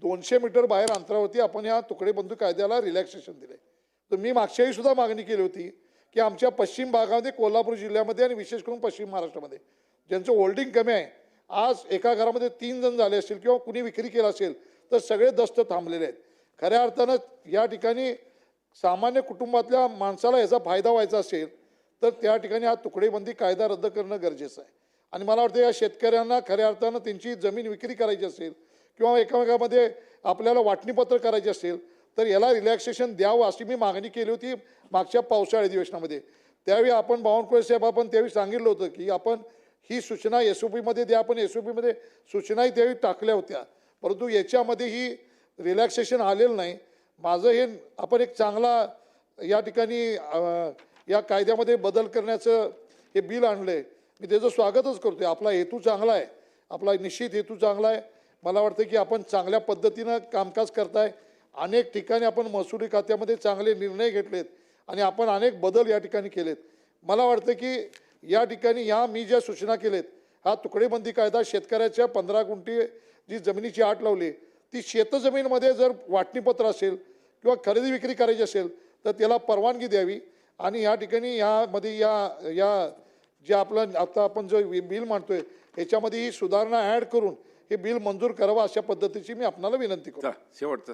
200 मीटर बाहेर अंतरावरती आपण या तुकडे बंधू कायद्याला रिलॅक्सेशन दिले. तर मी मागच्याही सुद्धा मागणी केली होती की आमच्या पश्चिम भागामध्ये, कोल्हापूर जिल्ह्यामध्ये आणि विशेष करून पश्चिम महाराष्ट्रामध्ये ज्यांचं होल्डिंग कमी आहे, आज एका घरामध्ये 3 जण झाले असतील किंवा कुणी विक्री केला असेल तर सगळे दस्त थांबलेले आहेत. खऱ्या अर्थानं या ठिकाणी सामान्य कुटुंबातल्या माणसाला याचा फायदा व्हायचा असेल तर त्या ठिकाणी हा तुकडेबंदी कायदा रद्द करणं गरजेचं आहे. आणि मला वाटतं या शेतकऱ्यांना खऱ्या अर्थानं त्यांची जमीन विक्री करायची असेल किंवा एकामेकामध्ये आपल्याला वाटणीपत्र करायचे असेल तर याला रिलॅक्सेशन द्यावं अशी मी मागणी केली होती मागच्या पावसाळी अधिवेशनामध्ये. त्यावेळी आपण बावनकुळे साहेब आपण त्यावेळी सांगितलं होतं की आपण ही सूचना SOP मध्ये द्या. आपण SOP मध्ये सूचनाही त्यावेळी टाकल्या होत्या, परंतु याच्यामध्ये ही रिलॅक्सेशन आलेलं नाही. माझं हे आपण एक चांगला या ठिकाणी या कायद्यामध्ये बदल करण्याचं हे बिल आणलंय, मी त्याचं स्वागतच करतोय. आपला हेतू चांगला आहे, आपला निश्चित हेतू चांगला आहे. मला वाटतं की आपण चांगल्या पद्धतीनं कामकाज करताय. अनेक ठिकाणी आपण महसुली खात्यामध्ये चांगले निर्णय घेतलेत आणि आपण अनेक बदल या ठिकाणी केलेत. मला वाटतं की या ठिकाणी मी ज्या सूचना केलेत, हा तुकडेबंदी कायदा शेतकऱ्याच्या 15 गुंठे जी जमिनीची अट लावली ती शेतजमीनमध्ये जर वाटणीपत्र असेल किंवा खरेदी विक्री करायची असेल तर त्याला परवानगी द्यावी. आणि या ठिकाणी यामध्ये या जे आपलं आता आपण जो बिल मांडतोय याच्यामध्ये ही सुधारणा ॲड करून हे बिल मंजूर करावं अशा पद्धतीची मी आपणाला विनंती करतो. शेवटचं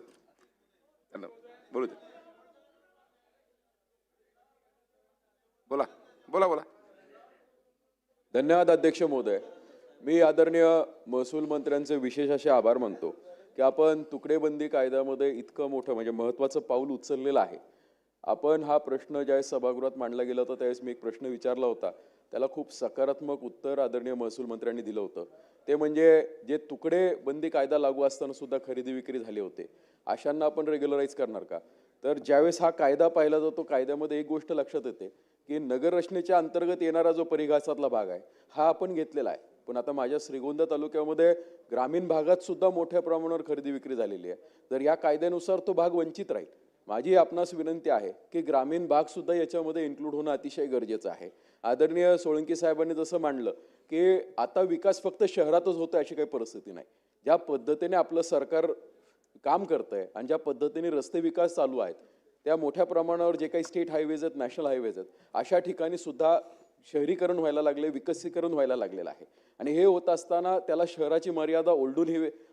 बोलू दे. बोला बोला बोला. धन्यवाद अध्यक्ष महोदय. मी आदरणीय महसूल मंत्र्यांचे विशेष असे आभार मानतो की आपण तुकडेबंदी कायद्यामध्ये इतकं मोठं म्हणजे महत्त्वाचं पाऊल उचललेलं आहे. आपण हा प्रश्न ज्यावेळेस सभागृहात मांडला गेला होता त्यावेळेस मी एक प्रश्न विचारला होता, त्याला खूप सकारात्मक उत्तर आदरणीय महसूल मंत्र्यांनी दिलं होतं. ते म्हणजे जे तुकडेबंदी कायदा लागू असताना सुद्धा खरेदी विक्री झाले होते, अशांना आपण रेग्युलराईज करणार का? तर ज्यावेळेस हा कायदा पाहिला जातो कायद्यामध्ये एक गोष्ट लक्षात येते की नगर रचनेच्या अंतर्गत येणारा जो परिघासातला भाग आहे हा आपण घेतलेला आहे. पण आता माझ्या श्रीगोंदा तालुक्यामध्ये ग्रामीण भागात सुद्धा मोठ्या प्रमाणावर खरेदी विक्री झालेली आहे. जर या कायद्यानुसार तो भाग वंचित राहील. माझी आपणास विनंती आहे की ग्रामीण भाग सुद्धा याच्यामध्ये इन्क्लूड होणं अतिशय गरजेचं आहे. आदरणीय सोळंकी साहेबांनी जसं मांडलं की आता विकास फक्त शहरातच होतोय अशी काही परिस्थिती नाही. ज्या पद्धतीने आपलं सरकार काम करतंय आणि ज्या पद्धतीने रस्ते विकास चालू आहेत त्या मोठ्या प्रमाणावर जे काही स्टेट हायवेज आहेत, नॅशनल हायवेज आहेत, अशा ठिकाणी सुद्धा शहरीकरण व्हायला लागले, विकसीकरण व्हायला लागलेलं आहे. आणि हे होत असताना त्याला शहराची मर्यादा ओलडून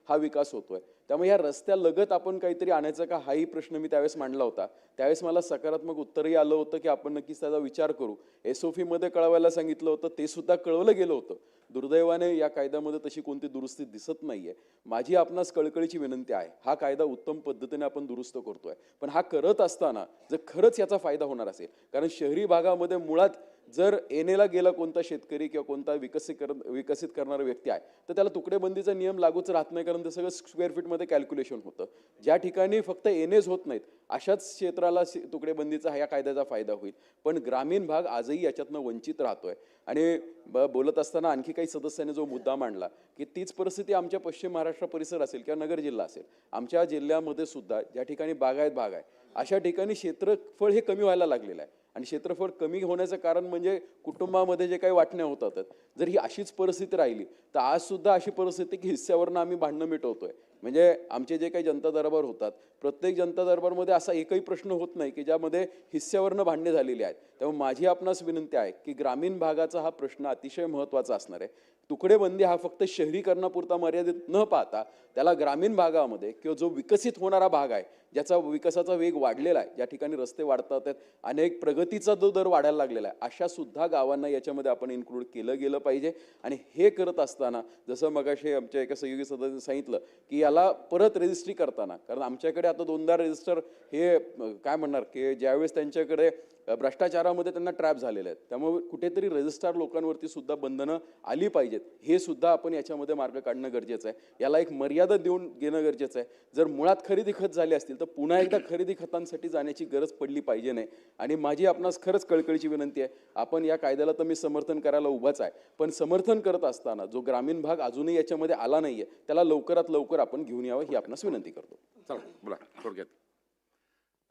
हा विकास होतोय. त्यामुळे या रस्त्यालगत आपण काहीतरी आणायचं का हाही प्रश्न मी त्यावेळेस मांडला होता. त्यावेळेस मला सकारात्मक उत्तरही आलं होतं की आपण नक्कीच त्याचा विचार करू. SOP मध्ये कळवायला सांगितलं होतं, ते सुद्धा कळवलं गेलं होतं. दुर्दैवाने या कायद्यामध्ये तशी कोणती दुरुस्ती दिसत नाहीये. माझी आपणास कळकळीची विनंती आहे, हा कायदा उत्तम पद्धतीने आपण दुरुस्त करतोय, पण हा करत असताना जर खरंच याचा फायदा होणार असेल, कारण शहरी भागामध्ये मुळात जर एनेला गेला कोणता शेतकरी किंवा कोणता विकसित करणारा व्यक्ती आहे तर त्याला तुकडेबंदीचा नियम लागूच राहत नाही, कारण ते सगळं स्क्वेअर फीटमध्ये कॅल्क्युलेशन होतं. ज्या ठिकाणी फक्त एनेज होत नाहीत अशाच क्षेत्राला तुकडेबंदीचा या कायद्याचा फायदा होईल. पण ग्रामीण भाग आजही याच्यातनं वंचित राहतोय. आणि बोलत असताना आणखी काही सदस्यांनी जो मुद्दा मांडला की तीच परिस्थिती आमच्या पश्चिम महाराष्ट्र परिसर असेल किंवा नगर जिल्हा असेल, आमच्या जिल्ह्यामध्ये सुद्धा ज्या ठिकाणी बागायत भाग आहे अशा ठिकाणी क्षेत्रफळ हे कमी व्हायला लागलेलं आहे. आणि क्षेत्रफळ कमी होण्याचं कारण म्हणजे कुटुंबामध्ये जे काही वाटण्या होतात, जर ही अशीच परिस्थिती राहिली तर आज सुद्धा अशी परिस्थिती की हिस्स्यावरनं आम्ही भांडणं मिटवतोय. म्हणजे आमचे जे काही जनता दरबार होतात, प्रत्येक जनता दरबारमध्ये असा एकही प्रश्न होत नाही की ज्यामध्ये हिस्स्यावरनं भांडणे झालेली आहेत. त्यामुळे माझी आपणास विनंती आहे की ग्रामीण भागाचा हा प्रश्न अतिशय महत्त्वाचा असणार आहे. तुकडेबंदी हा फक्त शहरीकरणापुरता मर्यादित न पाहता त्याला ग्रामीण भागामध्ये किंवा जो विकसित होणारा भाग आहे, ज्याचा विकासाचा वेग वाढलेला आहे, ज्या ठिकाणी रस्ते वाढतात आहेत, अनेक प्रगतीचा जो दर वाढायला लागलेला आहे, अशा सुद्धा गावांना याच्यामध्ये आपण इन्क्लूड केलं गेलं पाहिजे. आणि हे करत असताना जसं मगाशी आमच्या एका सहयोगी सदस्याने सांगितलं की याला परत रजिस्ट्री करताना, कारण आमच्याकडे आता 2दा रजिस्टर हे काय म्हणणार की ज्यावेळेस त्यांच्याकडे भ्रष्टाचारामध्ये त्यांना ट्रॅप झालेले आहेत, त्यामुळे कुठेतरी रजिस्ट्रार लोकांवरती सुद्धा बंधनं आली पाहिजेत. हे सुद्धा आपण याच्यामध्ये मार्ग काढणं गरजेचं आहे. याला एक मर्यादा देऊन घेणं गरजेचं आहे. जर मुळात खरेदी खत झाली असतील तर पुन्हा एकदा खरेदी खतांसाठी जाण्याची गरज पडली पाहिजे नाही. आणि माझी आपणास खरंच कळकळीची विनंती आहे, आपण या कायद्याला तर मी समर्थन करायला उभाच आहे, पण समर्थन करत असताना जो ग्रामीण भाग अजूनही याच्यामध्ये आला नाहीये त्याला लवकरात लवकर आपण घेऊन यावं ही आपणास विनंती करतो. चला बोला थोडक्यात.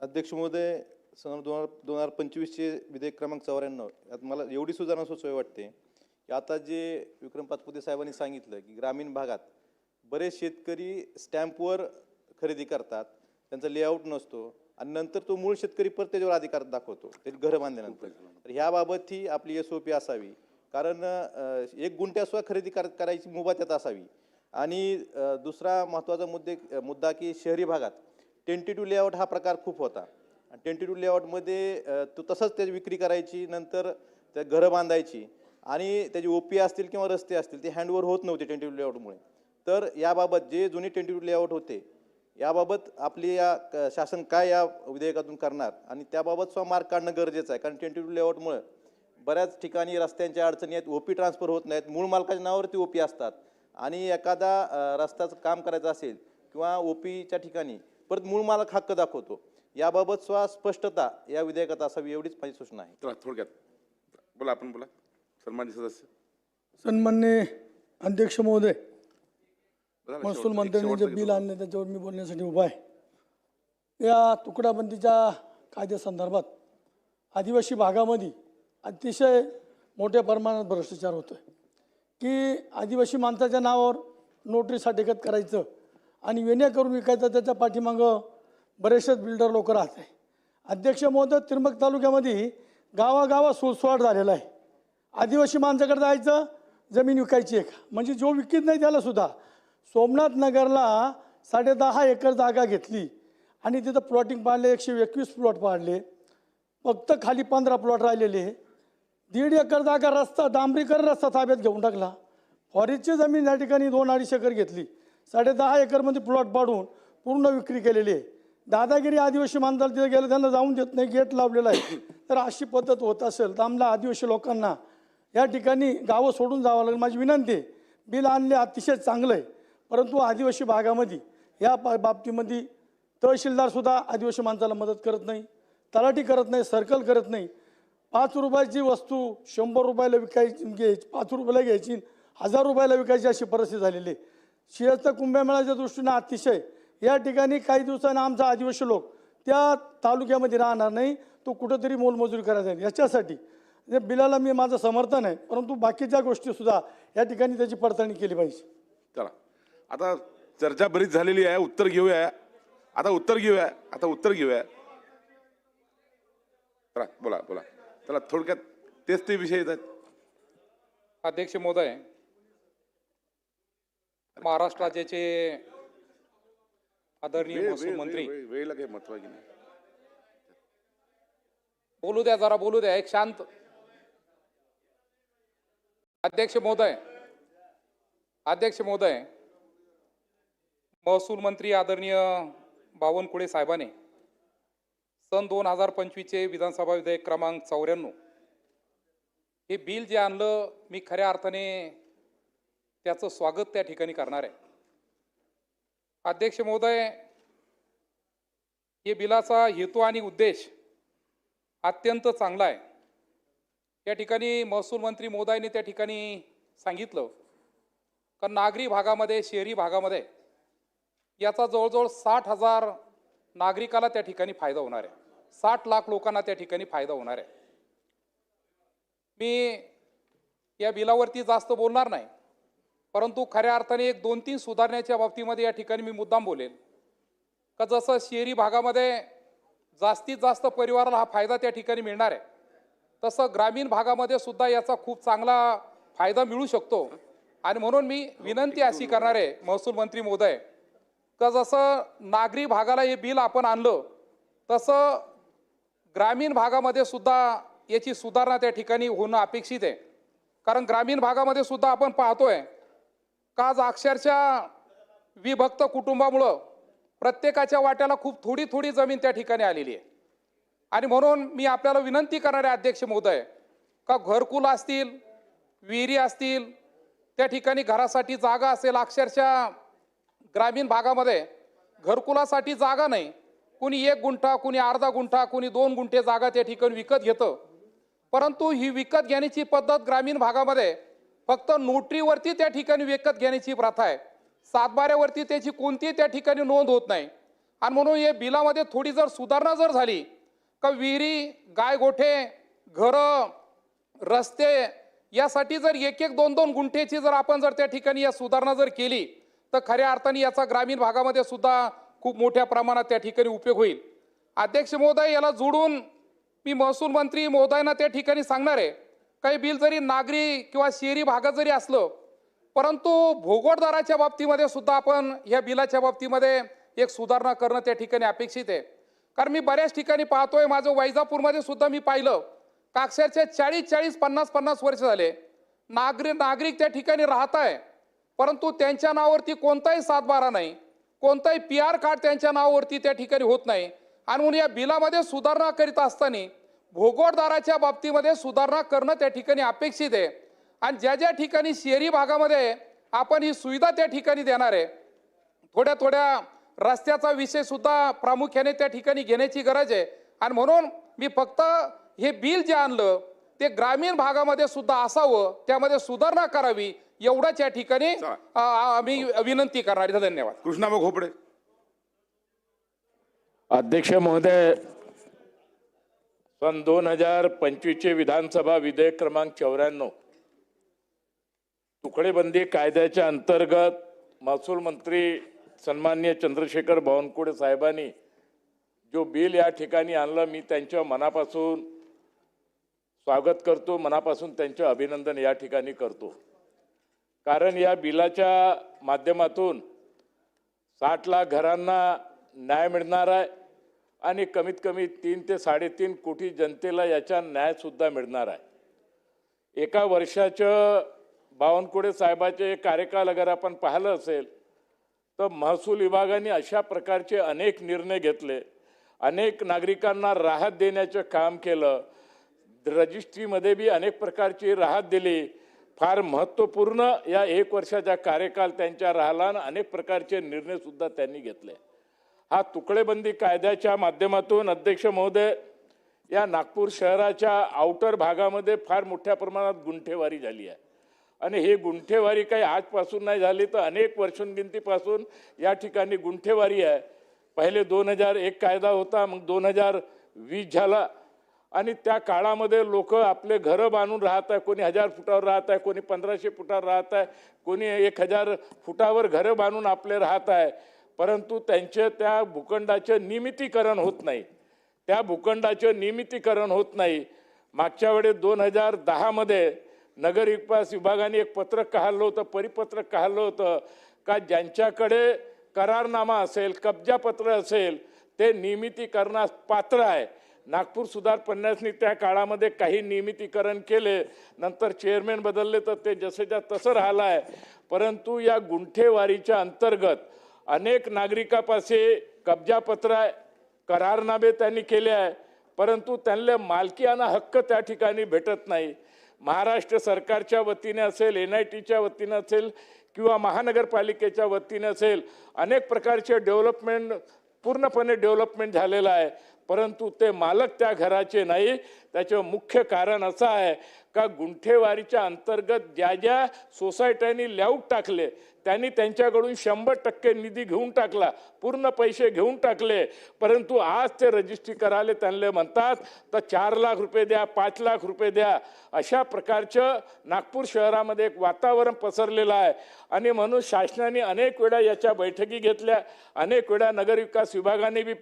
अध्यक्ष महोदय, सन 2025चे विधेयक क्रमांक 94 यात मला एवढी सुधारणा सुचवावी वाटते की आता जे विक्रम पाचपुते साहेबांनी सांगितलं की ग्रामीण भागात बरेच शेतकरी स्टॅम्पवर खरेदी करतात, त्यांचा लेआउट नसतो आणि नंतर तो मूळ शेतकरी परत त्याच्यावर अधिकार दाखवतो ते घरं बांधल्यानंतर. तर ह्याबाबत ही आपली SOP असावी, कारण 1 गुंठ्यासुद्धा खरेदी करायची मुभा त्यात असावी. आणि दुसरा महत्त्वाचा मुद्दा की शहरी भागात टेंटेटिव्ह लेआउट हा प्रकार खूप होता आणि टेंटेटिव्ह लेआउटमध्ये तो तसंच त्याची विक्री करायची, नंतर त्या घरं बांधायची आणि त्याची OP असतील किंवा रस्ते असतील ते हँडओव्हर होत नव्हते टेंटेटिव्ह लेआउटमुळे. तर याबाबत जे जुने टेंटेटिव्ह लेआउट होते याबाबत आपली शासन काय या विधेयकातून करणार आणि त्याबाबत सुद्धा मार्ग काढणं गरजेचं आहे, कारण टेंटेटिव्ह लेआउटमुळे बऱ्याच ठिकाणी रस्त्यांच्या अडचणी आहेत, OP ट्रान्सफर होत नाहीत, मूळ मालकाच्या नावावरती OP असतात आणि एखादा रस्त्याचं काम करायचं असेल किंवा OPच्या ठिकाणी परत मूळ मालक हक्क दाखवतो. याबाबत सुद्धा स्पष्टता या विधेयकात असावी एवढीच माझी सूचना आहे. चला थोडक्यात बोला, आपण बोला. सन्माननीय सदस्य. सन्माननीय अध्यक्ष महोदय, महसूल मंत्र्यांनी जे बिल आणले त्याच्यावर मी बोलण्यासाठी उभा आहे. या तुकडाबंदीच्या कायद्यासंदर्भात आदिवासी भागामध्ये अतिशय मोठ्या प्रमाणात भ्रष्टाचार होतोय की आदिवासी माणसाच्या नावावर नोटरी साठेकत करायचं आणि वेण्या करून विकायचं, त्याच्या पाठीमागं बरेचसे बिल्डर लोक राहत आहे. अध्यक्ष महोदय, त्र्यंबक तालुक्यामध्ये गावागावात सुळसुळाट झालेला आहे. आदिवासी माणसाकडे जायचं, जमीन विकायची आहे का, म्हणजे जो विकत नाही त्याला सुद्धा. सोमनाथ नगरला 10.5 एकर जागा घेतली आणि तिथं प्लॉटिंग पाडले, 121 प्लॉट पाडले, फक्त खाली 15 प्लॉट राहिलेले. 1.5 एकर जागा रस्ता डांबरीकरण रस्ता ताब्यात घेऊन टाकला. फॉरेस्टची जमीन या ठिकाणी 2-2.5 एकर घेतली, 10.5 एकरमध्ये प्लॉट पाडून पूर्ण विक्री केलेली आहे. दादागिरी आदिवासी माणसाला तिथे गेलं त्यांना जाऊन देत नाही, गेट लावलेला आहे. तर अशी पद्धत होत असेल तर आम्हाला आदिवासी लोकांना या ठिकाणी गावं सोडून जावं लागेल. माझी विनंती आहे, बिल आणले अतिशय चांगलं आहे, परंतु आदिवासी भागामध्ये या बाबतीमध्ये तहसीलदारसुद्धा आदिवासी माणसाला मदत करत नाही, तलाठी करत नाही, सर्कल करत नाही. 5 रुपयाची वस्तू 100 रुपयाला घ्यायची, 5 रुपयाला घ्यायची, 1000 रुपयाला विकायची अशी परिस्थिती झालेली आहे. शिरस्ता कुंभमेळ्याच्या दृष्टीने अतिशय या ठिकाणी काही दिवसांनी आमचा आदिवासी लोक त्या तालुक्यामध्ये राहणार नाही, तो कुठंतरी मोलमजुरी करायचा आहे. याच्यासाठी जे बिलाला मी माझं समर्थन आहे, परंतु बाकीच्या गोष्टीसुद्धा या ठिकाणी त्याची पडताळणी केली पाहिजे. चला आता चर्चा बरीच झालेली आहे, उत्तर घेऊया. चला बोला बोला. चला थोडक्यात तेच ते विषय येतात. अध्यक्ष महोदय, महाराष्ट्र राज्याचे आदरणीय महसूल मंत्री, वेळेला काही महत्व आहे की नाही? बोलू द्या, जरा बोलू द्या, एक शांत. अध्यक्ष महोदय, महसूल मंत्री आदरणीय बावनकुळे साहेबांनी सन 2025चे विधानसभा विधेयक क्रमांक 94 हे बिल जे आणलं, मी खऱ्या अर्थाने त्याचं स्वागत त्या ठिकाणी करणार आहे. अध्यक्ष महोदय, हे बिलाचा हेतू आणि उद्देश अत्यंत चांगला आहे. या ठिकाणी महसूल मंत्री महोदयांनी त्या ठिकाणी सांगितलं का नागरी भागामध्ये, शहरी भागामध्ये याचा जवळजवळ 60,000 नागरिकाला त्या ठिकाणी फायदा होणार आहे. 60 लाख लोकांना त्या ठिकाणी फायदा होणार आहे. मी या बिलावरती जास्त बोलणार नाही, परंतु खऱ्या अर्थाने एक 2-3 सुधारण्याच्या बाबतीमध्ये या ठिकाणी मी मुद्दाम बोलेल का जसं शहरी भागामध्ये जास्तीत जास्त परिवाराला हा फायदा त्या ठिकाणी मिळणार आहे, तसं ग्रामीण भागामध्ये सुद्धा याचा खूप चांगला फायदा मिळू शकतो. आणि म्हणून मी विनंती अशी करणार आहे महसूल मंत्री महोदय का जसं नागरी भागाला हे बिल आपण आणलं, तसं ग्रामीण भागामध्ये सुद्धा याची सुधारणा त्या ठिकाणी होणं अपेक्षित आहे. कारण ग्रामीण भागामध्ये सुद्धा आपण पाहतोय का आज अक्षरशः विभक्त कुटुंबामुळं प्रत्येकाच्या वाट्याला खूप थोडी थोडी जमीन त्या ठिकाणी आलेली आहे. आणि म्हणून मी आपल्याला विनंती करणार आहे अध्यक्ष महोदय का घरकुल असतील, विहिरी असतील, त्या ठिकाणी घरासाठी जागा असेल, अक्षरशः ग्रामीण भागामध्ये घरकुलासाठी जागा नाही, कुणी 1 गुंठा, कुणी अर्धा गुंठा, कुणी 2 गुंठे जागा त्या ठिकाणी विकत घेतं. परंतु ही विकत घेण्याची पद्धत ग्रामीण भागामध्ये फक्त नोटरीवरती त्या ठिकाणी विकत घेण्याची प्रथा आहे. 7/12वरती त्याची कोणतीही त्या ठिकाणी नोंद होत नाही. आणि म्हणून या बिलामध्ये थोडी जर सुधारणा जर झाली का विहिरी, गायगोठे, घरं, रस्ते यासाठी जर एक एक दोन दोन गुंठेची जर आपण जर त्या ठिकाणी या सुधारणा जर केली तर खऱ्या अर्थाने याचा ग्रामीण भागामध्ये सुद्धा खूप मोठ्या प्रमाणात त्या ठिकाणी उपयोग होईल. अध्यक्ष महोदय, याला जोडून मी महसूल मंत्री महोदयांना त्या ठिकाणी सांगणार आहे, काही बिल जरी नागरी किंवा शहरी भागात जरी असलं परंतु भोगोटदाराच्या बाबतीमध्ये सुद्धा आपण ह्या बिलाच्या बाबतीमध्ये एक सुधारणा करणं त्या ठिकाणी अपेक्षित आहे. कारण मी बऱ्याच ठिकाणी पाहतोय, माझं वैजापूरमध्ये सुद्धा मी पाहिलं का अक्षरशः 40-40, 50-50 वर्ष झाले नागरिक त्या ठिकाणी राहत आहे, परंतु त्यांच्या नावावरती कोणताही 7/12 नाही, कोणताही PR कार्ड त्यांच्या नावावरती त्या ठिकाणी होत नाही. आणि म्हणून या बिलामध्ये सुधारणा करीत असताना भोगोटदाराच्या बाबतीमध्ये सुधारणा करणं त्या ठिकाणी अपेक्षित आहे. आणि ज्या ज्या ठिकाणी शहरी भागामध्ये आपण ही सुविधा त्या ठिकाणी देणार आहे, थोड्या थोड्या रस्त्याचा विषय सुद्धा प्रामुख्याने त्या ठिकाणी घेण्याची गरज आहे. आणि म्हणून मी फक्त हे बिल जे आणलं ते ग्रामीण भागामध्ये सुद्धा असावं, त्यामध्ये सुधारणा करावी एवढंच या ठिकाणी आम्ही विनंती करणार आहे. धन्यवाद. कृष्णाभाऊ खोपडे. अध्यक्ष महोदय, सन 2025 विधानसभा विधेयक क्रमांक 94 तुकडेबंदी कायद्याच्या अंतर्गत महसूल मंत्री सन्माननीय चंद्रशेखर बावनकुळे साहेबांनी जो बिल या ठिकाणी आणलं, मी त्यांच्या मनापासून स्वागत करतो, मनापासून त्यांचे अभिनंदन या ठिकाणी करतो. कारण या बिलाच्या माध्यमातून 60 लाख घरांना न्याय मिळणार आहे आणि कमीत कमी 3 ते 3.5 कोटी जनतेला याचा न्यायसुद्धा मिळणार आहे. एका वर्षाचं बावनकुळे साहेबाचे कार्यकाल अगर आपण पाहिलं असेल तर महसूल विभागाने अशा प्रकारचे अनेक निर्णय घेतले, अनेक नागरिकांना राहत देण्याचं काम केलं, रजिस्ट्रीमध्ये बी अनेक प्रकारची राहत दिली. फार महत्त्वपूर्ण या 1 वर्षाचा कार्यकाल त्यांच्या राहिला आणि अनेक प्रकारचे निर्णयसुद्धा त्यांनी घेतले. हा तुकडेबंदी कायद्याच्या माध्यमातून अध्यक्ष महोदय, या नागपूर शहराच्या आउटर भागामध्ये फार मोठ्या प्रमाणात गुंठेवारी झाली आहे. आणि हे गुंठेवारी काही आजपासून नाही झाली, तर अनेक वर्षोंगिनतीपासून या ठिकाणी गुंठेवारी आहे. पहिले 2001 कायदा होता, मग 2020 झाला आणि त्या काळामध्ये लोक आपले घरं बांधून राहत आहे. कोणी 1000 फुटावर राहत आहे, कोणी 1500 फुटावर राहत आहे, कोणी 1000 फुटावर घरं बांधून आपले राहत आहे. परंतु त्यांचे त्या भूखंडाचं नियमितीकरण होत नाही, त्या भूखंडाचं नियमितीकरण होत नाही. मागच्या वेळेस 2010 नगर विकास विभागाने एक पत्रक काढलं होतं, परिपत्रक काढलं होतं का ज्यांच्याकडे करारनामा असेल, कब्जापत्र असेल ते नियमितीकरणास पात्र आहे. नागपूर सुधार प्रन्यासनी त्या काळामध्ये काही नियमितीकरण केले, नंतर चेअरमॅन बदलले तर ते जसेच्या तसं राहिलं आहे. परंतु या गुंठेवारीच्या अंतर्गत अनेक नागरिकापाशी कब्जापत्र आहे, करारनामे त्यांनी केले आहे, परंतु त्यांना मालकीयाना हक्क त्या ठिकाणी भेटत नाही. महाराष्ट्र सरकारच्या वतीने असेल, NITच्या वतीने असेल किंवा महानगरपालिकेच्या वतीने असेल, अनेक प्रकारचे डेव्हलपमेंट पूर्णपणे डेव्हलपमेंट झालेलं आहे, परंतु ते मालक त्या घराचे नाही. त्याचं मुख्य कारण असं आहे का गुंठेवारीच्या अंतर्गत ज्या ज्या सोसायट्यांनी लेआउट टाकले त्यांनी त्यांच्याकडून 100% निधी घेऊन टाकला, पूर्ण पैसे घेऊन टाकले. परंतु आज ते रजिस्ट्री करायला त्यांना म्हणतात तर 4 लाख रुपये द्या, 5 लाख रुपये द्या. अशा प्रकारचं नागपूर शहरामध्ये एक वातावरण पसरलेलं आहे. आणि म्हणून शासनाने अनेक वेळा याच्या बैठकी घेतल्या, अनेक वेळा नगरविकास विभागाने बी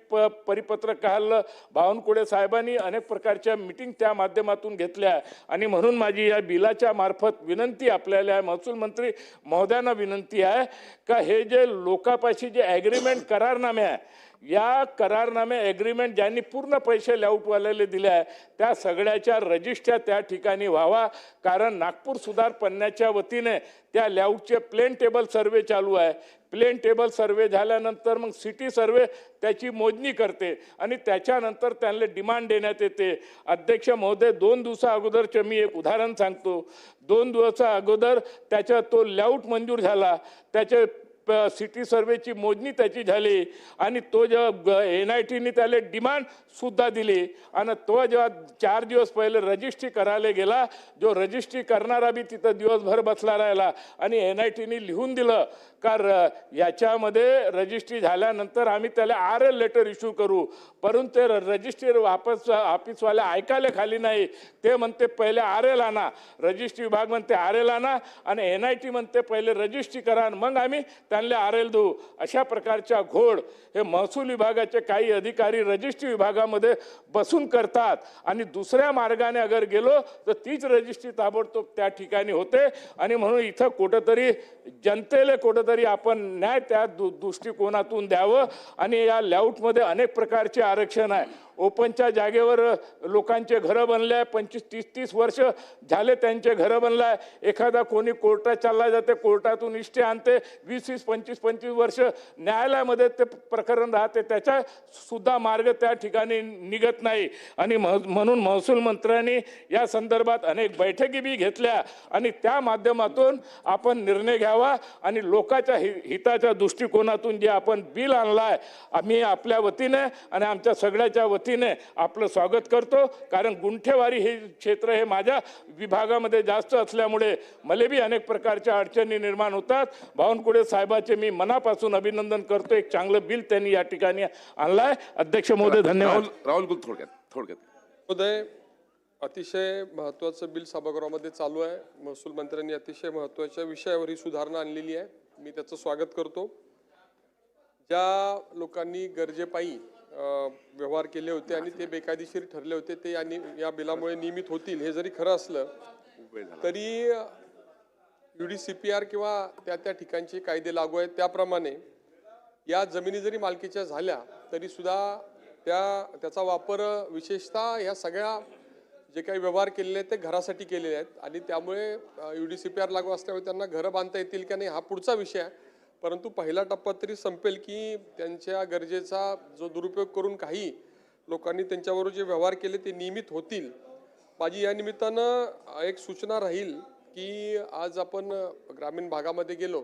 परिपत्रक काढलं, बावनकुळे साहेबांनी अनेक प्रकारच्या मीटिंग त्या माध्यमातून घेतल्या. आणि म्हणून माझी या बिलाच्या मार्फत विनंती आपल्याला महसूल मंत्री महोदयांना विनंती आहे का हे जे लोकांपाशी जे ॲग्रीमेंट करारनामे आहे, या करारनामे ॲग्रीमेंट ज्यांनी पूर्ण पैसे लेआउटवाल्याला दिले आहे त्या सगळ्याच्या रजिस्ट्र्या त्या ठिकाणी व्हावा. कारण नागपूर सुधार पन्न्याच्या वतीने त्या लेआउटचे प्लेन टेबल सर्वे चालू आहे. प्लेन टेबल सर्वे झाल्यानंतर मग सिटी सर्वे त्याची मोजणी करते आणि त्याच्यानंतर त्यांना डिमांड देण्यात येते. अध्यक्ष महोदय, 2 दिवसा अगोदरचं मी एक उदाहरण सांगतो. 2 दिवसा अगोदर त्याचा तो लेआउट मंजूर झाला, त्याचे सिटी सर्वेची मोजणी त्याची झाली आणि तो जेव्हा NITने त्याला डिमांड सुद्धा दिली आणि तो जेव्हा 4 दिवस पहिले रजिस्ट्री करायला गेला, जो रजिस्ट्री करणारा बी तिथं दिवसभर बसला राहिला आणि NITने लिहून दिलं का याच्यामध्ये रजिस्ट्री झाल्यानंतर आम्ही त्याला RL लेटर इश्यू करू, परंतु ते रजिस्ट्री वापस ऑफिसवाले ऐकायला खाली नाही. ते म्हणते पहिले RL आणा, रजिस्ट्री विभाग म्हणते RL आणा आणि NIT म्हणते पहिले रजिस्ट्री करा आणि मग आम्ही त्यांना RL देऊ. अशा प्रकारच्या घोड हे महसूल विभागाचे काही अधिकारी रजिस्ट्री विभागामध्ये बसून करतात आणि दुसऱ्या मार्गाने अगर गेलो तर तीच रजिस्ट्री ताबडतोब त्या ठिकाणी होते. आणि म्हणून इथं कुठंतरी जनतेला कुठंतरी आपण न्याय त्या दृष्टिकोनातून द्यावं. आणि या लेआउटमध्ये अनेक प्रकारचे आरक्षण आहे. ओपनच्या जागेवर लोकांचे घरं बनले आहे, 25-30 वर्ष झाले त्यांचे घरं बनलं आहे. एखादा कोणी कोर्टात चालला जाते, कोर्टातून इष्टे आणते, 20-20, 25-25 वर्ष न्यायालयामध्ये ते प्रकरण राहते, त्याचा सुद्धा मार्ग त्या ठिकाणी निघत नाही. आणि म्हणून महसूल मंत्र्यांनी या संदर्भात अनेक बैठकी बी घेतल्या आणि त्या माध्यमातून आपण निर्णय घ्यावा आणि लोकांच्या हिताच्या दृष्टिकोनातून जे आपण बिल आणलं आहे, आम्ही आपल्या वतीने आणि आमच्या सगळ्याच्या वतीने आपलं स्वागत करतो. कारण गुंठेवारी हे क्षेत्र हे माझ्या विभागामध्ये जास्त असल्यामुळे मला बी अनेक प्रकारच्या अडचणी निर्माण होतात. बावनकुळे साहेबाचे मी मनापासून अभिनंदन करतो. एक चांगलं बिल त्यांनी या ठिकाणी आणलंय. अध्यक्ष महोदय धन्यवाद. राहुल गुल थोडक्यात. महोदय, अतिशय महत्त्वाचं बिल सभागृहामध्ये चालू आहे. महसूल मंत्र्यांनी अतिशय महत्त्वाच्या विषयावर ही सुधारणा आणलेली आहे. मी त्याचं स्वागत करतो. ज्या लोकांनी गरजेपायी व्यवहार केले होते आणि ते बेकायदेशीर ठरले होते ते या बिलामुळे नियमित होतील, हे जरी खरं असलं तरी UDCPR किंवा त्या ठिकाणचे कायदे लागू आहेत त्याप्रमाणे या जमिनी जरी मालकीच्या झाल्या तरी सुद्धा त्याचा वापर विशेषतः या सगळ्या जे काही व्यवहार केलेले आहेत ते घरासाठी केलेले आहेत आणि त्यामुळे UDCPR लागू असल्यामुळे त्यांना घरं बांधता येतील का नाही हा पुढचा विषय आहे. परंतु पहिला टप्पा तरी संपेल की त्यांच्या गरजेचा जो दुरुपयोग करून काही लोकांनी त्यांच्याबरोबर जे व्यवहार केले ते नियमित होतील. माझी या निमित्तानं एक सूचना राहील की आज आपण ग्रामीण भागामध्ये गेलो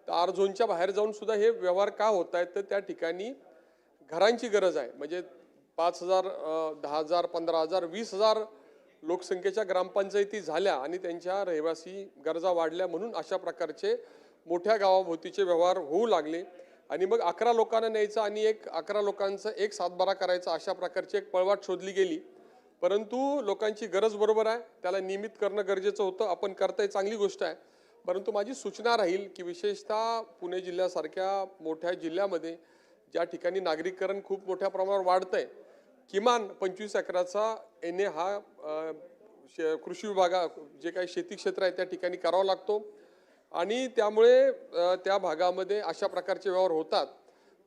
तर R झोनच्या बाहेर जाऊन सुद्धा हे व्यवहार का होत आहेत, तर त्या ठिकाणी घरांची गरज आहे. म्हणजे 5,000, 10,000, 15,000, 20,000 लोकसंख्येच्या ग्रामपंचायती झाल्या आणि त्यांच्या रहिवासी गरजा वाढल्या म्हणून अशा प्रकारचे मोठ्या गावाभोवतीचे व्यवहार होऊ लागले. आणि मग 11 लोकांना न्यायचं आणि 11 लोकांचं एक सातबारा करायचा, अशा प्रकारची एक पळवाट शोधली गेली. परंतु लोकांची गरज बरोबर आहे, त्याला नियमित करणं गरजेचं होतं. आपण करताय, चांगली गोष्ट आहे. परंतु माझी सूचना राहील की विशेषतः पुणे जिल्ह्यासारख्या मोठ्या जिल्ह्यामध्ये ज्या ठिकाणी नागरिकरण खूप मोठ्या प्रमाणावर वाढतंय, किमान 25 एकराचा NA हा कृषी विभागा जे काही शेती क्षेत्र आहे त्या ठिकाणी करावा लागतो. आणि त्यामुळे त्या भागामध्ये अशा प्रकारचे व्यवहार होतात.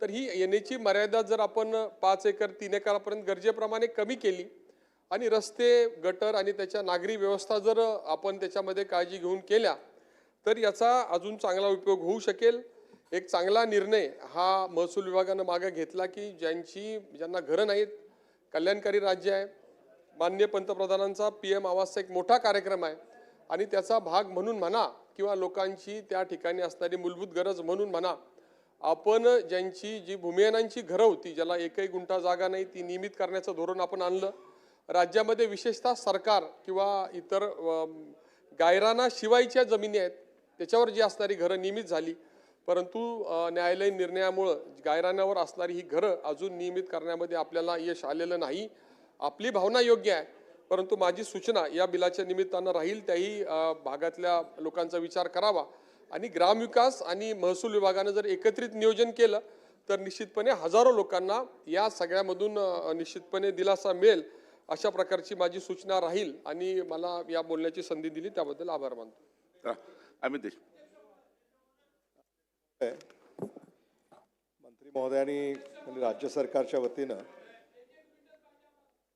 तर ही NAची मर्यादा जर आपण 5 एकर 3 एकरापर्यंत गरजेप्रमाणे कमी केली आणि रस्ते, गटर आणि त्याच्या नागरी व्यवस्था जर आपण त्याच्यामध्ये काळजी घेऊन केल्या तर याचा अजून चांगला उपयोग होऊ शकेल. एक चांगला निर्णय हा महसूल विभागानं मागे घेतला की ज्यांना घरं नाहीत, कल्याणकारी राज्य आहे. माननीय पंतप्रधानांचा PM आवासचा एक मोठा कार्यक्रम आहे आणि त्याचा भाग म्हणून म्हणा किंवा लोकांची त्या ठिकाणी असणारी मूलभूत गरज म्हणून म्हणा, आपण जी भूमिहीनांची घरं होती, ज्याला एकही गुंठा जागा नाही, ती नियमित करण्याचं धोरण आपण आणलं. राज्यामध्ये विशेषतः सरकार किंवा इतर गायराना शिवायच्या जमिनी आहेत त्याच्यावर जी असणारी घरं नियमित झाली. परंतु न्यायालयीन निर्णयामुळं गायरानावर असणारी ही घरं अजून नियमित करण्यामध्ये आपल्याला यश आलेलं नाही. आपली भावना योग्य आहे, परंतु माझी सूचना या बिलाच्या निमित्तानं राहील त्याही भागातल्या लोकांचा विचार करावा आणि ग्रामविकास आणि महसूल विभागानं जर एकत्रित नियोजन केलं तर निश्चितपणे हजारो लोकांना या सगळ्यामधून निश्चितपणे दिलासा मिळेल. अशा प्रकारची माझी सूचना राहील आणि मला या बोलण्याची संधी दिली त्याबद्दल आभार मानतो. अमित देशमुख. मंत्री महोदयांनी राज्य सरकारच्या वतीनं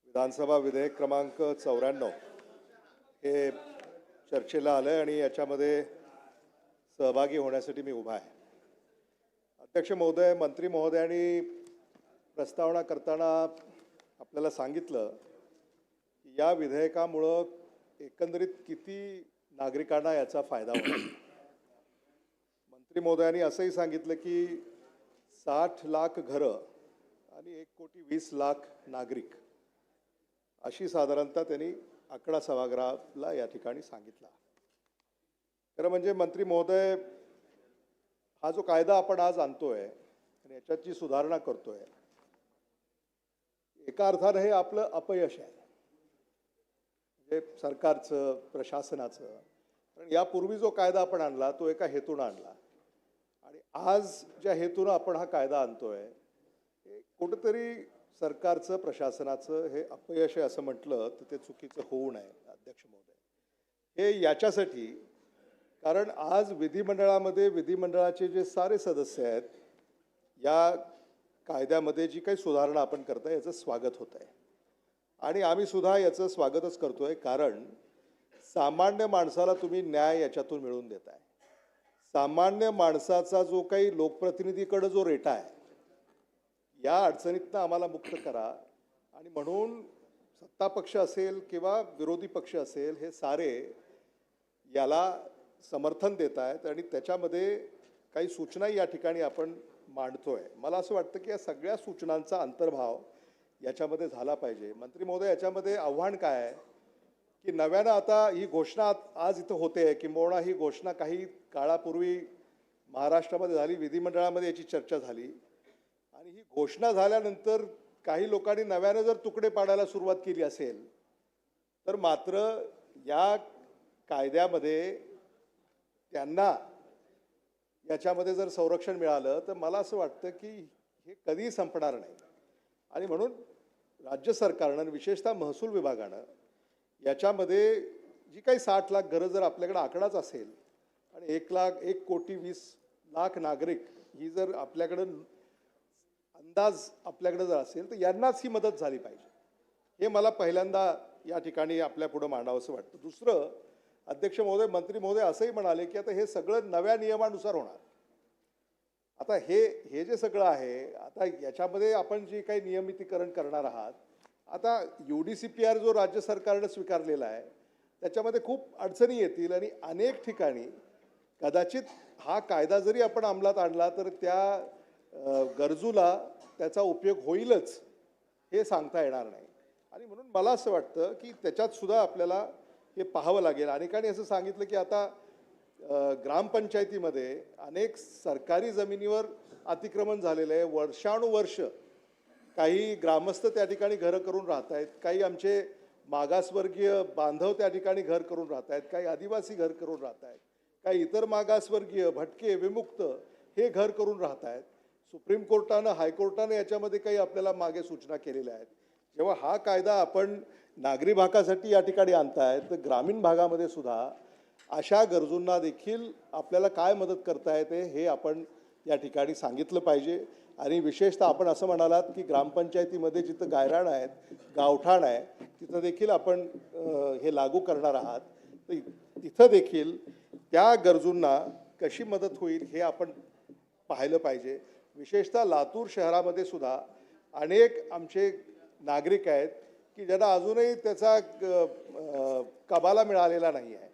विधानसभा विधेयक क्रमांक 94 हे चर्चेला आलं आहे आणि याच्यामध्ये सहभागी होण्यासाठी मी उभा आहे. अध्यक्ष महोदय, मंत्री महोदयांनी प्रस्तावना करताना आपल्याला सांगितलं की या विधेयकामुळं एकंदरीत किती नागरिकांना याचा फायदा होणार. मंत्री महोदयांनी असंही सांगितलं की 60 लाख घरं आणि 1,20,00,000 नागरिक अशी साधारणतः त्यांनी आकडा सभागृहाला या ठिकाणी सांगितला. खरं म्हणजे मंत्री महोदय, हा जो कायदा आपण आज आणतोय आणि याच्यात जी सुधारणा करतोय, एका अर्थानं हे आपलं अपयश आहे, म्हणजे सरकारचं, प्रशासनाचं. कारण यापूर्वी जो कायदा आपण आणला तो एका हेतूनं आणला आणि आज ज्या हेतूनं आपण हा कायदा आणतोय, हे कुठंतरी सरकारचं, प्रशासनाचं हे अपयश आहे असं म्हटलं तर ते चुकीचं होऊ नये. अध्यक्ष महोदय, हे याच्यासाठी कारण आज विधिमंडळामध्ये विधिमंडळाचे जे सारे सदस्य आहेत, या कायद्यामध्ये जी काही सुधारणा आपण करताय याचं स्वागत होत आहे आणि आम्ही सुद्धा याचं स्वागतच करतोय. कारण सामान्य माणसाला तुम्ही न्याय याच्यातून मिळवून देताय. सामान्य माणसाचा जो काही लोकप्रतिनिधीकडे जो रेटा आहे, या अडचणीतनं आम्हाला मुक्त करा. आणि म्हणून सत्ता पक्ष असेल किंवा विरोधी पक्ष असेल, हे सारे याला समर्थन देत आहेत आणि त्याच्यामध्ये काही सूचनाही या ठिकाणी आपण मांडतोय. मला असं वाटतं की या सगळ्या सूचनांचा अंतर्भाव याच्यामध्ये झाला पाहिजे. मंत्री महोदय, याच्यामध्ये आव्हान काय आहे की नव्यानं आता ही घोषणा आज इथं होते, किंबहुना ही घोषणा काही काळापूर्वी महाराष्ट्रामध्ये झाली, विधिमंडळामध्ये याची चर्चा झाली आणि ही घोषणा झाल्यानंतर काही लोकांनी नव्यानं जर तुकडे पाडायला सुरुवात केली असेल तर मात्र या कायद्यामध्ये त्यांना याच्यामध्ये जर संरक्षण मिळालं तर मला असं वाटतं की हे कधीही संपणार नाही. आणि म्हणून राज्य सरकारनं, विशेषतः महसूल विभागानं याच्यामध्ये जी काही 60 लाख घरं जर आपल्याकडे आकडाच असेल आणि 1,20,00,000 नागरिक ही जर आपल्याकडं अंदाज आपल्याकडे जर असेल तर यांनाच ही मदत झाली पाहिजे. हे मला पहिल्यांदा या ठिकाणी आपल्यापुढं मांडावंसं वाटतं. दुसरं, अध्यक्ष महोदय, मंत्री महोदय असंही म्हणाले की आता हे सगळं नव्या नियमानुसार होणार. आता हे जे सगळं आहे, आता याच्यामध्ये आपण जे काही नियमितीकरण करणार आहात, आता UDCPR जो राज्य सरकारनं स्वीकारलेला आहे त्याच्यामध्ये खूप अडचणी येतील आणि अनेक ठिकाणी कदाचित हा कायदा जरी आपण अंमलात आणला तर त्या गरजूला त्याचा उपयोग होईलच हे सांगता येणार नाही. आणि म्हणून मला असं वाटतं की त्याच्यात सुद्धा आपल्याला हे पाहावं लागेल. अनेकांनी असं सांगितलं की आता ग्रामपंचायतीमध्ये अनेक सरकारी जमिनीवर अतिक्रमण झालेलं आहे. वर्षानुवर्ष काही ग्रामस्थ त्या ठिकाणी घरं करून राहत आहेत, काही आमचे मागासवर्गीय बांधव त्या ठिकाणी घर करून राहत आहेत, काही आदिवासी घर करून राहत आहेत, काही इतर मागासवर्गीय, भटके, विमुक्त हे घर करून राहत आहेत. सुप्रीम कोर्टानं, हायकोर्टानं याच्यामध्ये काही आपल्याला मागे सूचना केलेल्या आहेत. जेव्हा हा कायदा आपण नागरी भागासाठी या ठिकाणी आणताय तर ग्रामीण भागामध्ये सुद्धा अशा गरजूंना देखील आपल्याला काय मदत करता येते हे आपण या ठिकाणी सांगितलं पाहिजे. आणि विशेषतः आपण असं म्हणालात की ग्रामपंचायतीमध्ये जिथं गायरान आहेत, गावठाण आहे, तिथं देखील आपण हे लागू करणार आहात. तर तिथं देखील त्या गरजूंना कशी मदत होईल हे आपण पाहिलं पाहिजे. विशेषतः लातूर शहरामध्ये सुद्धा अनेक आमचे नागरिक आहेत की ज्यांना अजूनही त्याचा कबाला मिळालेला नाही आहे.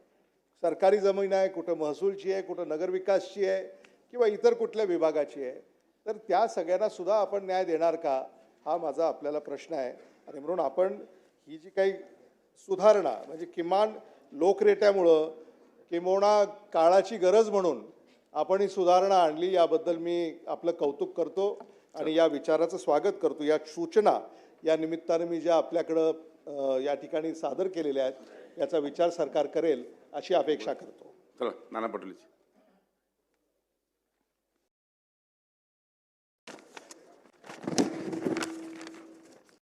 सरकारी जमीन आहे, कुठं महसूलची आहे, कुठं नगरविकासची आहे किंवा इतर कुठल्या विभागाची आहे. तर त्या सगळ्यांना सुद्धा आपण न्याय देणार का, हा माझा आपल्याला प्रश्न आहे. आणि म्हणून आपण ही जी काही सुधारणा म्हणजे किमान लोकरेट्यामुळं किंबहुना काळाची गरज म्हणून आपण ही सुधारणा आणली, याबद्दल मी आपलं कौतुक करतो आणि या विचाराचं स्वागत करतो. या सूचना या निमित्तानं मी ज्या आपल्याकडं या ठिकाणी सादर केलेल्या आहेत याचा विचार सरकार करेल अशी अपेक्षा करतो. चला, नाना पटोले.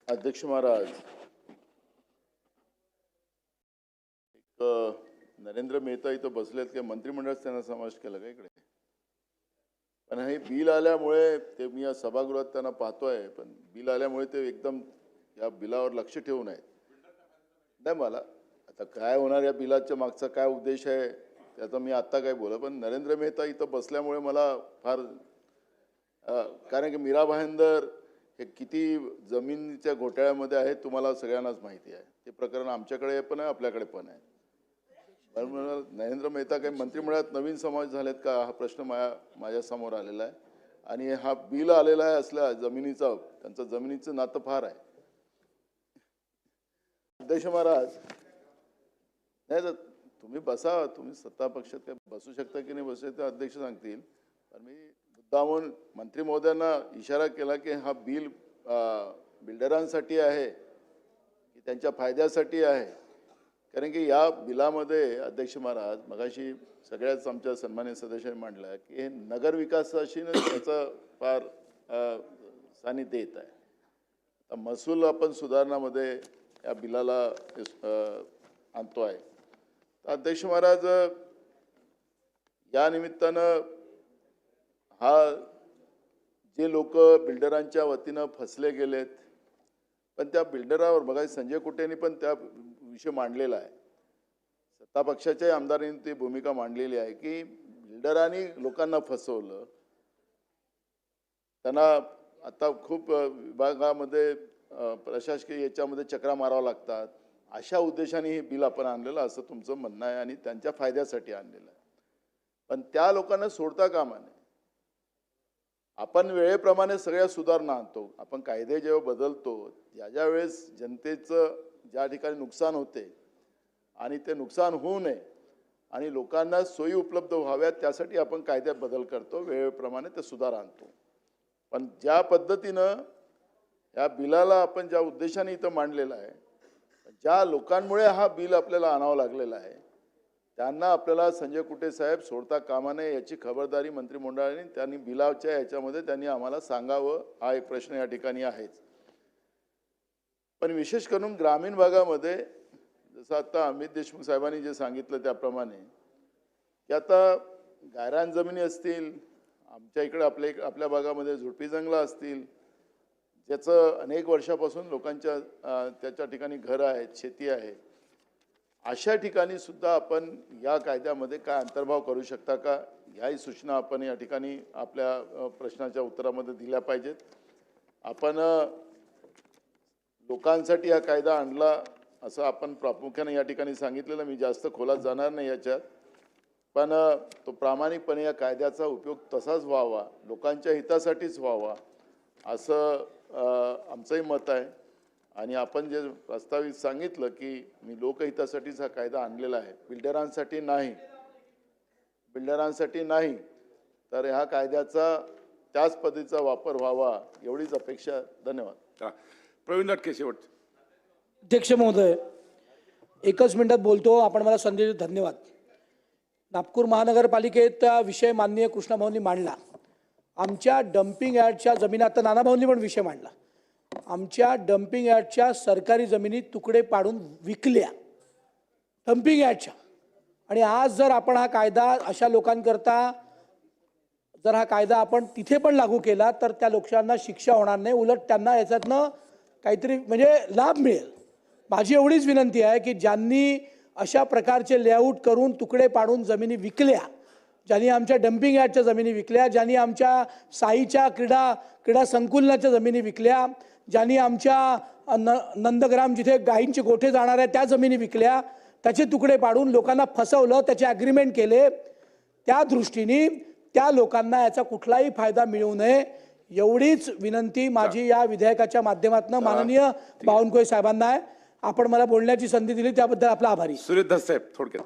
अध्यक्ष महाराज, एक नरेंद्र मेहता इथं बसलेत की मंत्रिमंडळात त्यांना समावेश केला का इकडे? पण हे बिल आल्यामुळे ते मी या सभागृहात त्यांना पाहतोय, पण बिल आल्यामुळे ते एकदम या बिलावर लक्ष ठेवून आहेत. नाही, मला आता काय होणार या बिलाच्या मागचा काय उद्देश आहे त्याचा मी आत्ता काय बोला, पण नरेंद्र मेहता इथं बसल्यामुळे मला फार कारण की मीरा भाईंदर हे किती जमिनीच्या घोटाळ्यामध्ये आहेत तुम्हाला सगळ्यांनाच माहिती आहे. ते प्रकरण आमच्याकडे पण आहे, आपल्याकडे पण आहे. मला नरेंद्र मेहता काही मंत्रिमंडळात नवीन समावेश झालेत का हा प्रश्न माझ्यासमोर आलेला आहे. आणि हा बिल आलेला आहे असल्या जमिनीचा, त्यांचं जमिनीचं नातं फार आहे. अध्यक्ष महाराज, नाही तर तुम्ही बसा, तुम्ही सत्ता पक्षात काय बसू शकता की नाही बसू शकता अध्यक्ष सांगतील. पण मी मुद्दामून मंत्री महोदयांना इशारा केला की हा बिल बिल्डरांसाठी आहे की त्यांच्या फायद्यासाठी आहे. कारण की या बिलामध्ये अध्यक्ष महाराज मगाशी सगळ्याच आमच्या सन्मान्य सदस्यांनी मांडलं की हे नगर विकासाशी त्याचं फार सानिध्य येत आहे. आता महसूल आपण सुधारणामध्ये या बिलाला आणतो आहे. तर अध्यक्ष महाराज, या निमित्तानं हा जे लोक बिल्डरांच्या वतीनं फसले गेलेत, पण त्या बिल्डरावर बघा संजय कुटेंनी पण त्या विषय मांडलेला आहे. सत्ता पक्षाच्याही आमदारांनी ती भूमिका मांडलेली आहे की बिल्डरांनी लोकांना फसवलं. त्यांना आता खूप विभागामध्ये प्रशासकीय याच्यामध्ये चक्रा मारावं लागतात. अशा उद्देशाने हे बिल आपण आणलेलं असं तुमचं म्हणणं आहे आणि त्यांच्या फायद्यासाठी आणलेलं आहे. पण त्या लोकांना सोडता कामा नये. आपण वेळेप्रमाणे सगळ्या सुधारणा आणतो. आपण कायदे जेव्हा बदलतो, ज्या वेळेस जनतेचं ज्या ठिकाणी नुकसान होते आणि ते नुकसान होऊ नये आणि लोकांना सोयी उपलब्ध व्हाव्यात त्यासाठी आपण कायद्यात बदल करतो, वेळेप्रमाणे ते सुधार आणतो. पण ज्या पद्धतीनं या बिलाला आपण ज्या उद्देशाने इथं मांडलेलं आहे, ज्या लोकांमुळे हा बिल आपल्याला आणावं लागलेला आहे त्यांना आपल्याला संजय कुटे साहेब सोडता कामा नये याची खबरदारी मंत्रिमंडळाने त्यांनी बिलाच्या याच्यामध्ये त्यांनी आम्हाला सांगावं. हा एक प्रश्न या ठिकाणी आहेच. पण विशेष करून ग्रामीण भागामध्ये जसं आता अमित देशमुख साहेबांनी जे सांगितलं त्याप्रमाणे की आता गायरान जमिनी असतील, आमच्या इकडे आपल्या भागामध्ये झुडपी जंगलं असतील, ज्याचं अनेक वर्षापासून लोकांच्या त्याच्या ठिकाणी घरं आहेत, शेती आहे, अशा ठिकाणी सुद्धा आपण या कायद्यामध्ये काय अंतर्भाव करू शकता का, ह्याही सूचना आपण या ठिकाणी आपल्या प्रश्नाच्या उत्तरामध्ये दिल्या पाहिजेत. आपण लोकांसाठी हा कायदा आणला असं आपण प्रामुख्याने या ठिकाणी सांगितलेलं. मी जास्त खोलात जाणार नाही याच्यात, पण तो प्रामाणिकपणे या कायद्याचा उपयोग तसाच व्हावा, लोकांच्या हितासाठीच व्हावा असं आमचंही मत आहे. आणि आपण जे प्रस्तावित सांगितलं की मी लोकहितासाठीच हा कायदा आणलेला आहे, बिल्डरांसाठी नाही, तर ह्या कायद्याचा त्याच पद्धतीचा वापर व्हावा एवढीच अपेक्षा. धन्यवाद. प्रवीण दटके शेवट. अध्यक्ष महोदय, एकच मिनिटात बोलतो. आपण मला संधी दिली, धन्यवाद. नागपूर महानगरपालिकेत विषय माननीय कृष्णाभाऊंनी मांडला. आमच्या डम्पिंग यार्डच्या जमिनी, आता नानाभाऊंनी पण विषय मांडला, आमच्या डम्पिंग यार्डच्या सरकारी जमिनी तुकडे पाडून विकल्या डम्पिंग यार्डच्या. आणि आज जर आपण हा कायदा अशा लोकांकरता जर हा कायदा आपण तिथे पण लागू केला तर त्या लोकांना शिक्षा होणार नाही, उलट त्यांना याच्यातनं काहीतरी म्हणजे लाभ मिळेल. माझी एवढीच विनंती आहे की ज्यांनी अशा प्रकारचे लेआउट करून तुकडे पाडून जमिनी विकल्या, ज्यांनी आमच्या डम्पिंग यार्डच्या जमिनी विकल्या, ज्यांनी आमच्या साईच्या क्रीडा संकुलनाच्या जमिनी विकल्या, ज्यांनी आमच्या नंदग्राम जिथे गायींचे गोठे जाणार आहे त्या जमिनी विकल्या, त्याचे तुकडे पाडून लोकांना फसवलं, त्याचे ॲग्रीमेंट केले, त्या दृष्टीने त्या लोकांना याचा कुठलाही फायदा मिळू नये एवढीच विनंती माझी या विधेयकाच्या माध्यमातून माननीय बावनकुळे साहेबांना आहे. आपण मला बोलण्याची संधी दिली त्याबद्दल आपला आभारी. सुरेश दास साहेब थोडक्यात.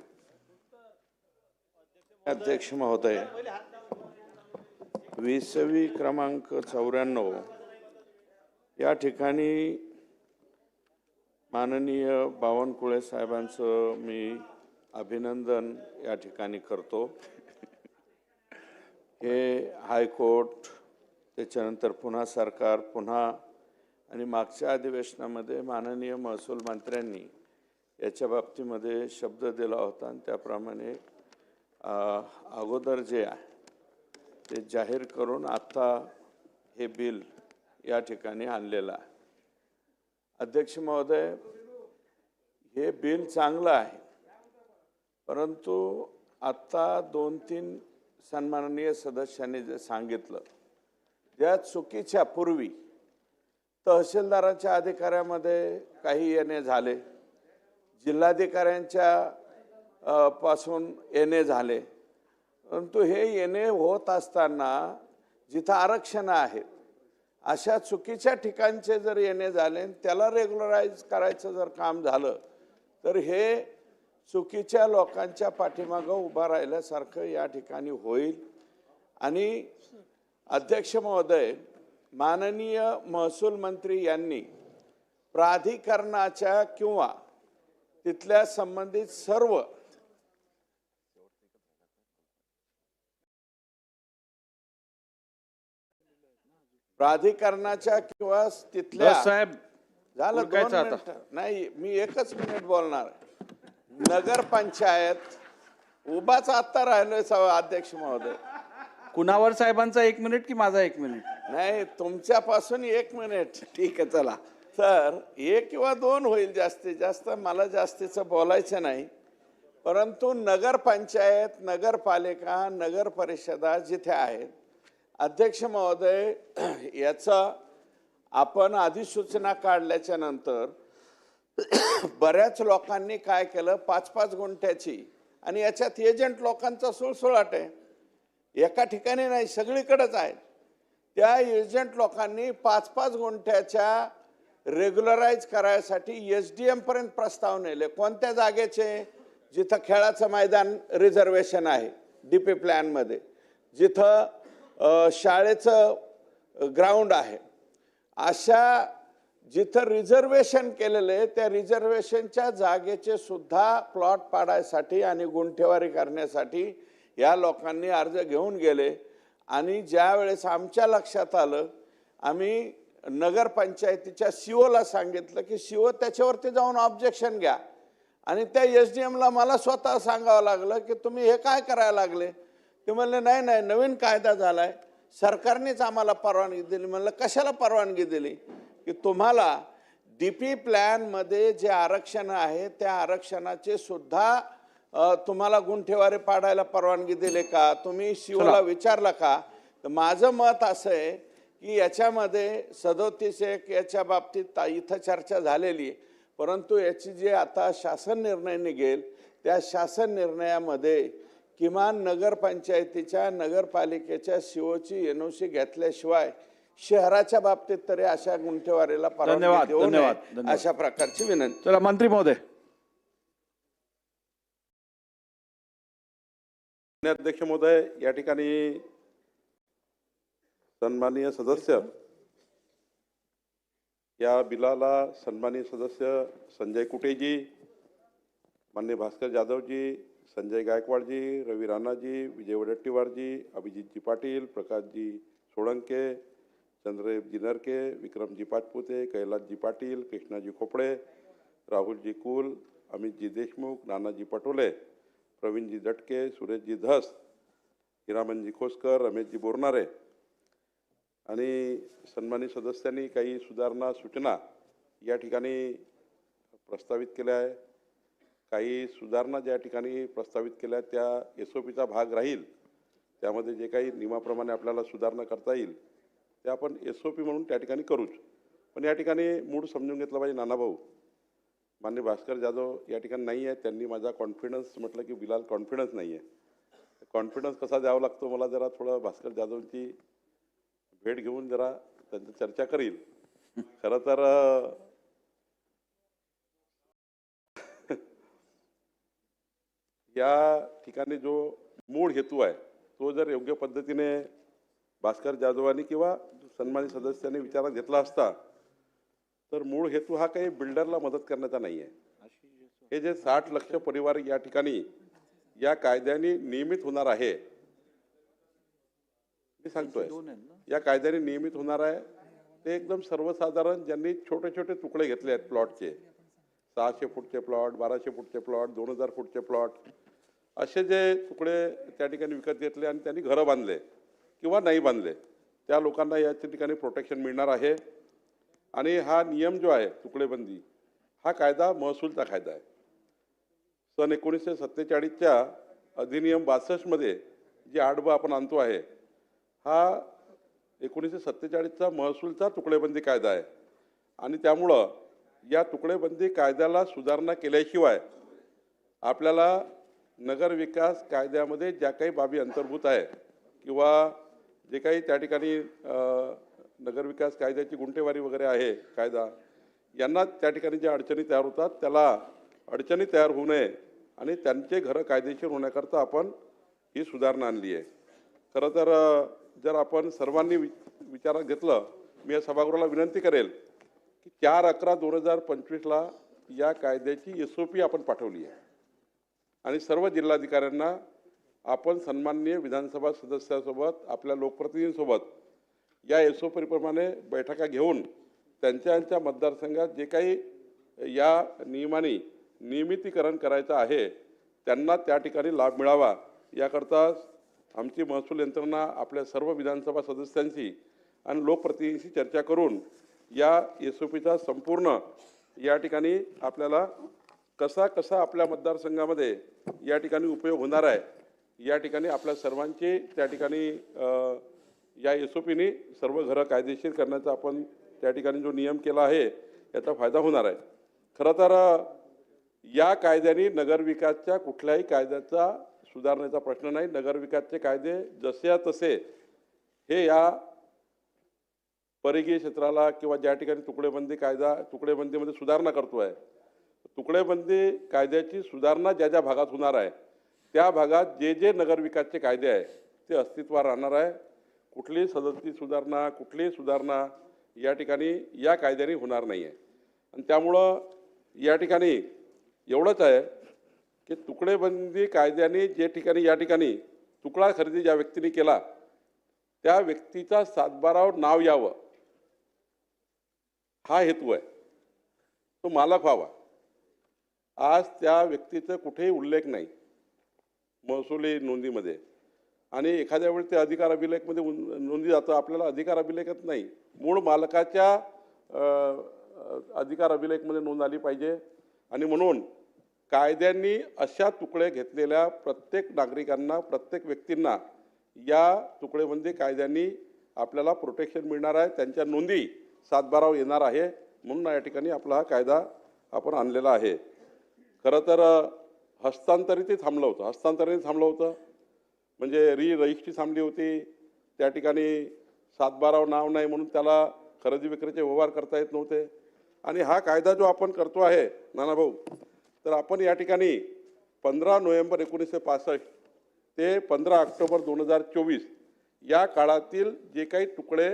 अध्यक्ष महोदय, 20 क्रमांक 94 या ठिकाणी माननीय बावनकुळे साहेबांचं मी अभिनंदन या ठिकाणी करतो. हे हायकोर्ट, त्याच्यानंतर पुन्हा सरकार, पुन्हा आणि मागच्या अधिवेशनामध्ये माननीय महसूल मंत्र्यांनी याच्या बाबतीमध्ये शब्द दिला होता आणि त्याप्रमाणे अगोदर जे आहे ते जाहीर करून आता हे बिल या ठिकाणी आणलेलं आहे. अध्यक्ष महोदय, हे बिल चांगलं आहे, परंतु आत्ता 2-3 सन्माननीय सदस्यांनी जे सांगितलं, ज्या चुकीच्या पूर्वी तहसीलदाराच्या अधिकाऱ्यामध्ये काही येणे झाले, जिल्हाधिकाऱ्यांच्या पासून येणे झाले. परंतु हे येणे होत असताना जिथं आरक्षण आहेत अशा चुकीच्या ठिकाणचे जर येणे झाले, त्याला रेग्युलराईज करायचं जर काम झालं तर हे चुकीच्या लोकांच्या पाठीमागं उभा राहिल्यासारखं या ठिकाणी होईल. आणि अध्यक्ष महोदय, माननीय महसूल मंत्री यांनी प्राधिकरणाच्या किंवा तिथल्या संबंधित सर्व प्राधिकरणाच्या किंवा तिथल्या साहेब झालं 2 मिनिट नाही, मी 1च मिनिट बोलणार. नगर पंचायत उभाच आता राहिलोय अध्यक्ष महोदय. कुणावर साहेबांचा 1 मिनिट की माझा 1 मिनिट? नाही, तुमच्यापासून 1 मिनिट. ठीक आहे, चला. तर 1 किंवा 2 होईल जास्तीत जास्त, मला जास्तीचं बोलायचं नाही. परंतु नगरपंचायत, नगरपालिका, नगर परिषदा जिथे आहेत, अध्यक्ष महोदय, याचं आपण अधिसूचना काढल्याच्या नंतर बऱ्याच लोकांनी काय केलं, 5-5 गुंठ्याची, आणि याच्यात एजंट लोकांचा सुळसुळाट आहे. एका ठिकाणी नाही, सगळीकडेच आहे. त्या एजंट लोकांनी 5-5 गुंठ्याच्या रेग्युलराईज करायसाठी SDM पर्यंत प्रस्ताव नेले. कोणत्या जागेचे? जिथं खेळाचं मैदान रिझर्वेशन आहे DP प्लॅनमध्ये, जिथं शाळेचं ग्राउंड आहे, अशा जिथं रिझर्वेशन केलेले त्या रिझर्वेशनच्या जागेचे सुद्धा प्लॉट पाडायसाठी आणि गुंठेवारी करण्यासाठी या लोकांनी अर्ज घेऊन गेले. आणि ज्या वेळेस आमच्या लक्षात आलं, आम्ही नगरपंचायतीच्या CO सांगितलं की CO त्याच्यावरती जाऊन ऑब्जेक्शन घ्या. आणि त्या SDMला मला स्वतः सांगावं लागलं की तुम्ही हे काय करायला लागले. ते म्हणले नाही नाही, नवीन कायदा झालाय, सरकारनेच आम्हाला परवानगी दिली. म्हणलं कशाला परवानगी दिली? की तुम्हाला DP प्लॅनमध्ये जे आरक्षण आहे त्या आरक्षणाचे सुद्धा तुम्हाला गुंठेवारी पाडायला परवानगी दिली का? तुम्ही COला विचारलं का? तर माझं मत असं आहे की याच्यामध्ये 37(1) याच्या बाबतीत इथं चर्चा झालेली आहे. परंतु याची जे आता शासन निर्णय निघेल त्या शासन निर्णयामध्ये किमान नगरपंचायतीच्या, नगरपालिकेच्या COची NOC घेतल्याशिवाय शहराच्या बाबतीत तरी अशा गुंठेवारीला परवानगी देऊ नये, अशा प्रकारची विनंती. चला, मंत्री महोदय. अध्यक्ष महोदय, या ठिकाणी सन्माननीय सदस्य, या बिलाला सन्माननीय सदस्य संजय कुटेजी, माननीय भास्कर जाधवजी, संजय गायकवाडजी, रवी राणाजी, विजय वडेट्टीवारजी, अभिजितजी पाटील, प्रकाशजी सोळंके, चंद्रदेवजी नरके, विक्रमजी पाचपुते, कैलासजी पाटील, कृष्णाजी खोपडे, राहुलजी कुल, अमितजी देशमुख, नानाजी पटोले, प्रवीणजी दटके, सुरेशजी धस, हिरामनजी खोसकर, रमेशजी बोरनारे आणि सन्मानित सदस्यांनी काही सुधारणा सूचना या ठिकाणी प्रस्तावित केल्या आहे. काही सुधारणा ज्या ठिकाणी प्रस्तावित केल्या त्या SOPचा भाग राहील. त्यामध्ये जे काही नियमाप्रमाणे आपल्याला सुधारणा करता येईल ते आपण SOP म्हणून त्या ठिकाणी करूच. पण या ठिकाणी मूळ समजून घेतलं पाहिजे, नानाभाऊ, माननीय भास्कर जाधव या ठिकाणी नाही आहे. त्यांनी माझा कॉन्फिडन्स म्हटलं की बिलाल कॉन्फिडन्स नाही आहे. कॉन्फिडन्स कसा द्यावा लागतो मला जरा थोडं भास्कर जाधवची भेट घेऊन जरा त्यांची चर्चा करील. खरं तर या ठिकाणी जो मूळ हेतू आहे तो जर योग्य पद्धतीने भास्कर जाधवांनी किंवा सन्मानित सदस्यांनी विचारात घेतला असता तर मूळ हेतू हा काही बिल्डरला मदत करण्याचा नाही आहे. हे जे 60 लक्ष परिवार या ठिकाणी या कायद्याने नियमित होणार आहे, मी सांगतोय या कायद्याने नियमित होणार आहे, ते एकदम सर्वसाधारण ज्यांनी छोटे छोटे तुकडे घेतले आहेत प्लॉटचे, 600 फूटचे प्लॉट, 1200 फूटचे प्लॉट, 2000 फूटचे प्लॉट, असे जे तुकडे त्या ठिकाणी विकत घेतले आणि त्यांनी घरं बांधले किंवा नाही बांधले, त्या लोकांना या ठिकाणी प्रोटेक्शन मिळणार आहे. आणि हा नियम जो आहे तुकडेबंदी, हा कायदा महसूलचा कायदा आहे. सन 1947च्या अधिनियम 62मध्ये जी 8ब आपण आणतो आहे, हा 1947चा महसूलचा तुकडेबंदी कायदा आहे. आणि त्यामुळं या तुकडेबंदी कायद्याला सुधारणा केल्याशिवाय आपल्याला नगर विकास कायद्यामध्ये ज्या काही बाबी अंतर्भूत आहे किंवा जे काही त्या ठिकाणी नगर विकास कायद्याची गुंठेवारी वगैरे आहे कायदा, यांना त्या ठिकाणी ज्या अडचणी तयार होतात त्याला अडचणी तयार होऊ नये आणि त्यांचे घरं कायदेशीर होण्याकरता आपण ही सुधारणा आणली आहे. खरं तर जर आपण सर्वांनी विचारात घेतलं, मी या सभागृहाला विनंती करेल की 4/11/2025 या कायद्याची SOP आपण पाठवली आहे आणि सर्व जिल्हाधिकाऱ्यांना आपण सन्माननीय विधानसभा सदस्यासोबत आपल्या लोकप्रतिनिधींसोबत या SOP प्रमाणे बैठका घेऊन त्यांच्या मतदारसंघात जे काही या नियमाने नियमितीकरण करायचं आहे त्यांना त्या ठिकाणी लाभ मिळावा याकरता आमची महसूल यंत्रणा आपल्या सर्व विधानसभा सदस्यांशी आणि लोकप्रतिनिधींशी चर्चा करून या SOPचा संपूर्ण या ठिकाणी आपल्याला कसा आपल्या मतदारसंघामध्ये या ठिकाणी उपयोग होणार आहे या ठिकाणी आपल्या सर्वांची त्या ठिकाणी या SOPने सर्व घरं कायदेशीर करण्याचा आपण त्या ठिकाणी जो नियम केला आहे याचा फायदा होणार आहे. खरं तर या कायद्याने नगरविकासच्या कुठल्याही कायद्याचा सुधारण्याचा प्रश्न नाही. नगरविकासचे कायदे जसे तसे हे या परिघीय क्षेत्राला किंवा ज्या ठिकाणी तुकडेबंदीमध्ये सुधारणा करतो आहे, तुकडेबंदी कायद्याची सुधारणा ज्या भागात होणार आहे त्या भागात जे नगरविकासचे कायदे आहे ते अस्तित्वात राहणार आहे. कुठलीही सदस्यची सुधारणा, कुठलीही सुधारणा या ठिकाणी या कायद्याने होणार नाही आहे. आणि त्यामुळं या ठिकाणी एवढंच आहे की तुकडेबंदी कायद्याने जे ठिकाणी या ठिकाणी तुकडा खरेदी ज्या व्यक्तीने केला त्या व्यक्तीचा 7/12 नाव यावं हा हेतू आहे, तो मालक व्हावा. आज त्या व्यक्तीचा कुठेही उल्लेख नाही महसुली नोंदीमध्ये आणि एखाद्या वेळी ते अधिकार अभिलेखमध्ये नोंदी जातं, आपल्याला अधिकार अभिलेखच नाही, मूळ मालकाच्या अधिकार अभिलेखमध्ये नोंद आली पाहिजे. आणि म्हणून कायद्यांनी अशा तुकडे घेतलेल्या प्रत्येक नागरिकांना, प्रत्येक व्यक्तींना या तुकडेबंदी कायद्यांनी आपल्याला प्रोटेक्शन मिळणार आहे, त्यांच्या नोंदी 7/12 येणार आहे. म्हणून या ठिकाणी आपला हा कायदा आपण आणलेला आहे. खरं तर हस्तांतरितही थांबलं होतं, म्हणजे रजिस्ट्री थांबली होती, त्या ठिकाणी 7/12 नाव नाही म्हणून त्याला खरेदी विक्रीचे व्यवहार करता येत नव्हते. आणि हा कायदा जो आपण करतो आहे नानाभाऊ, तर आपण या ठिकाणी 15 नोव्हेंबर 1965 ते 15 ऑक्टोबर 2024 या काळातील जे काही तुकडे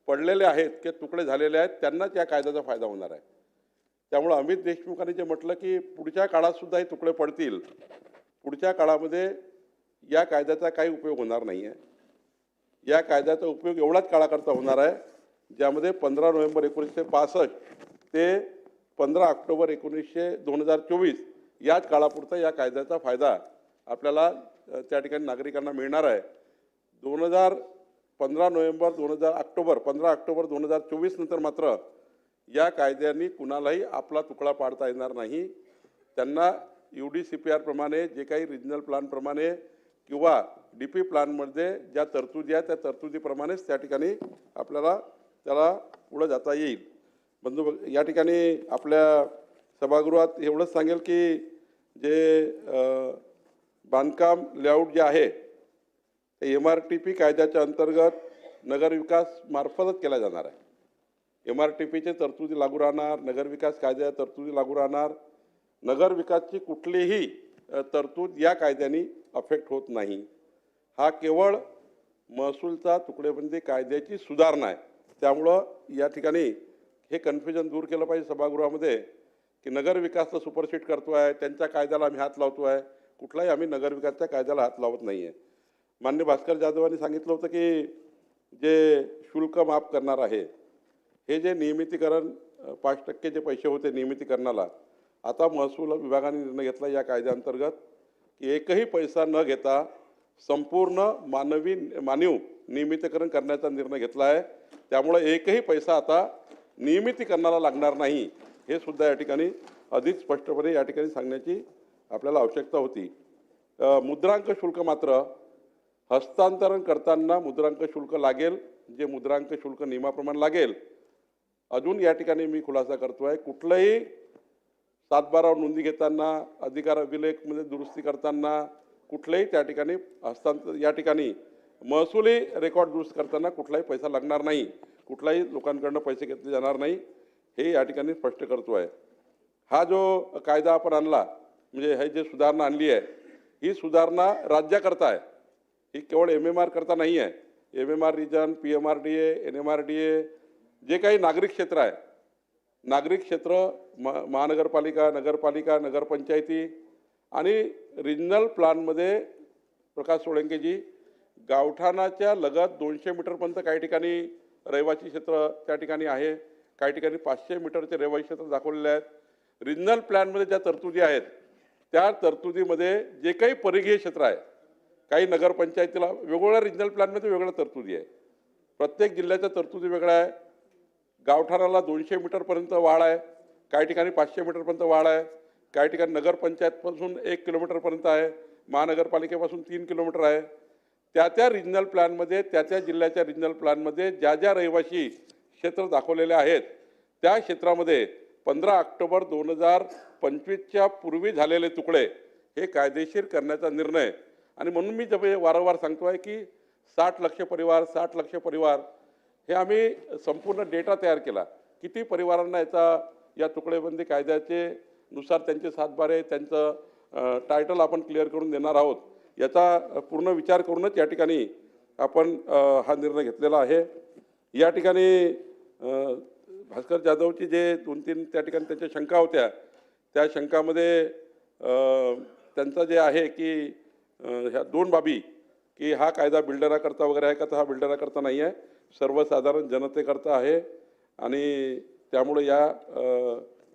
पडलेले आहेत किंवा तुकडे झालेले आहेत त्यांनाच या कायद्याचा फायदा होणार आहे. त्यामुळं अमित देशमुखांनी जे म्हटलं की पुढच्या काळातसुद्धा हे तुकडे पडतील, पुढच्या काळामध्ये या कायद्याचा काही उपयोग होणार नाही आहे. या कायद्याचा उपयोग एवढाच काळाकरता होणार आहे ज्यामध्ये 15 नोव्हेंबर 1965 ते 15 ऑक्टोबर 2024 याच काळापुरता या कायद्याचा फायदा आपल्याला त्या ठिकाणी नागरिकांना मिळणार आहे. 15 ऑक्टोबर 2024 नंतर मात्र या कायद्यांनी कुणालाही आपला तुकडा पाडता येणार नाही. त्यांना UDCPR प्रमाणे जे काही रिजनल प्लॅनप्रमाणे किंवा DP प्लॅनमध्ये ज्या तरतुदी आहेत त्या तरतुदीप्रमाणेच त्या ठिकाणी आपल्याला त्याला पुढं जाता येईल. बंधू, या ठिकाणी आपल्या सभागृहात एवढंच सांगेल की जे बांधकाम लेआउट जे आहे ते MRTP कायद्याच्या अंतर्गत नगरविकास मार्फतच केला जाणार आहे. MRTPचे तरतुदी लागू राहणार, नगरविकास कायद्याच्या तरतुदी लागू राहणार. नगरविकासची कुठलीही तरतूद या कायद्याने अफेक्ट होत नाही. हा केवळ महसूलचा तुकडेबंदी कायद्याची सुधारणा आहे. त्यामुळं या ठिकाणी हे कन्फ्युजन दूर केलं पाहिजे सभागृहामध्ये की नगरविकासला सुपरसीड करतो आहे, त्यांच्या कायद्याला आम्ही हात लावतो आहे. कुठलाही आम्ही नगरविकासच्या कायद्याला हात लावत नाही आहे. माननीय भास्कर जाधवांनी सांगितलं होतं की जे शुल्क माफ करणार आहे, हे जे नियमितीकरण 5% जे पैसे होते नियमितीकरणाला, आता महसूल विभागाने निर्णय घेतला या कायद्याअंतर्गत की एकही पैसा न घेता संपूर्ण मानव नियमितीकरण करण्याचा निर्णय घेतला आहे. त्यामुळे एकही पैसा आता नियमितीकरणाला लागणार नाही, हे सुद्धा या ठिकाणी अधिक स्पष्टपणे या ठिकाणी सांगण्याची आपल्याला आवश्यकता होती. मुद्रांक शुल्क मात्र हस्तांतरण करताना मुद्रांक शुल्क लागेल, जे मुद्रांक शुल्क नियमाप्रमाणे लागेल. अजून या ठिकाणी मी खुलासा करतो आहे, कुठलंही सातबारा नोंदी घेताना, अधिकार अभिलेखमध्ये दुरुस्ती करताना, कुठल्याही त्या ठिकाणी या ठिकाणी महसुली रेकॉर्ड दुरुस्त करताना कुठलाही पैसा लागणार नाही, कुठलाही लोकांकडनं पैसे घेतले जाणार नाही, हे या ठिकाणी स्पष्ट करतो आहे. हा जो कायदा आपण आणला, म्हणजे हे जे सुधारणा आणली आहे, ही सुधारणा राज्याकरता आहे, ही केवळ MMR करता नाही आहे. MMR रिजन, PMRDA, NMRDA जे काही नागरिक क्षेत्र आहे, नागरिक क्षेत्र महानगरपालिका, नगरपालिका, नगरपंचायती आणि रिजनल प्लॅनमध्ये प्रकाश सोळंकेजी गावठाणाच्या लगत 200 मीटरपर्यंत काही ठिकाणी रहिवासी क्षेत्र त्या ठिकाणी आहे, काही ठिकाणी 500 मीटरचे रहिवासी क्षेत्र दाखवलेले आहेत. रिजनल प्लॅनमध्ये ज्या तरतुदी आहेत त्या तरतुदीमध्ये जे काही परिघीय क्षेत्र आहे, काही नगरपंचायतीला वेगवेगळ्या रिजनल प्लॅनमध्ये वेगळ्या तरतुदी आहे, प्रत्येक जिल्ह्याच्या तरतुदी वेगळ्या आहे. गावठाणाला 200 मीटरपर्यंत वाढ आहे, काही ठिकाणी 500 मीटरपर्यंत वाढ आहे, काही ठिकाणी नगरपंचायतपासून 1 किलोमीटरपर्यंत आहे, महानगरपालिकेपासून 3 किलोमीटर आहे. त्या रिजनल प्लॅनमध्ये, त्या जिल्ह्याच्या रिजनल प्लॅनमध्ये ज्या रहिवासी क्षेत्र दाखवलेले आहेत त्या क्षेत्रामध्ये 15 ऑक्टोबर 2025च्या पूर्वी झालेले तुकडे हे कायदेशीर करण्याचा निर्णय. आणि म्हणून मी जब वारंवार सांगतो आहे की 60 लक्ष परिवार हे आम्ही संपूर्ण डेटा तयार केला, किती परिवारांना या तुकडेबंदी कायद्याचे नुसार त्यांचे सातबारे, त्यांचं टायटल आपण क्लिअर करून देणार आहोत, याचा पूर्ण विचार करूनच या ठिकाणी आपण हा निर्णय घेतलेला आहे. या ठिकाणी भास्कर जाधवची जे 2-3 त्या ठिकाणी त्यांच्या शंका होत्या, त्या शंकामध्ये त्यांचं जे आहे की ह्या 2 बाबी की हा कायदा बिल्डराकरता वगैरे आहे का, तर हा बिल्डराकरता नाही आहे, सर्वसाधारण जनतेकरता आहे. आणि त्यामुळे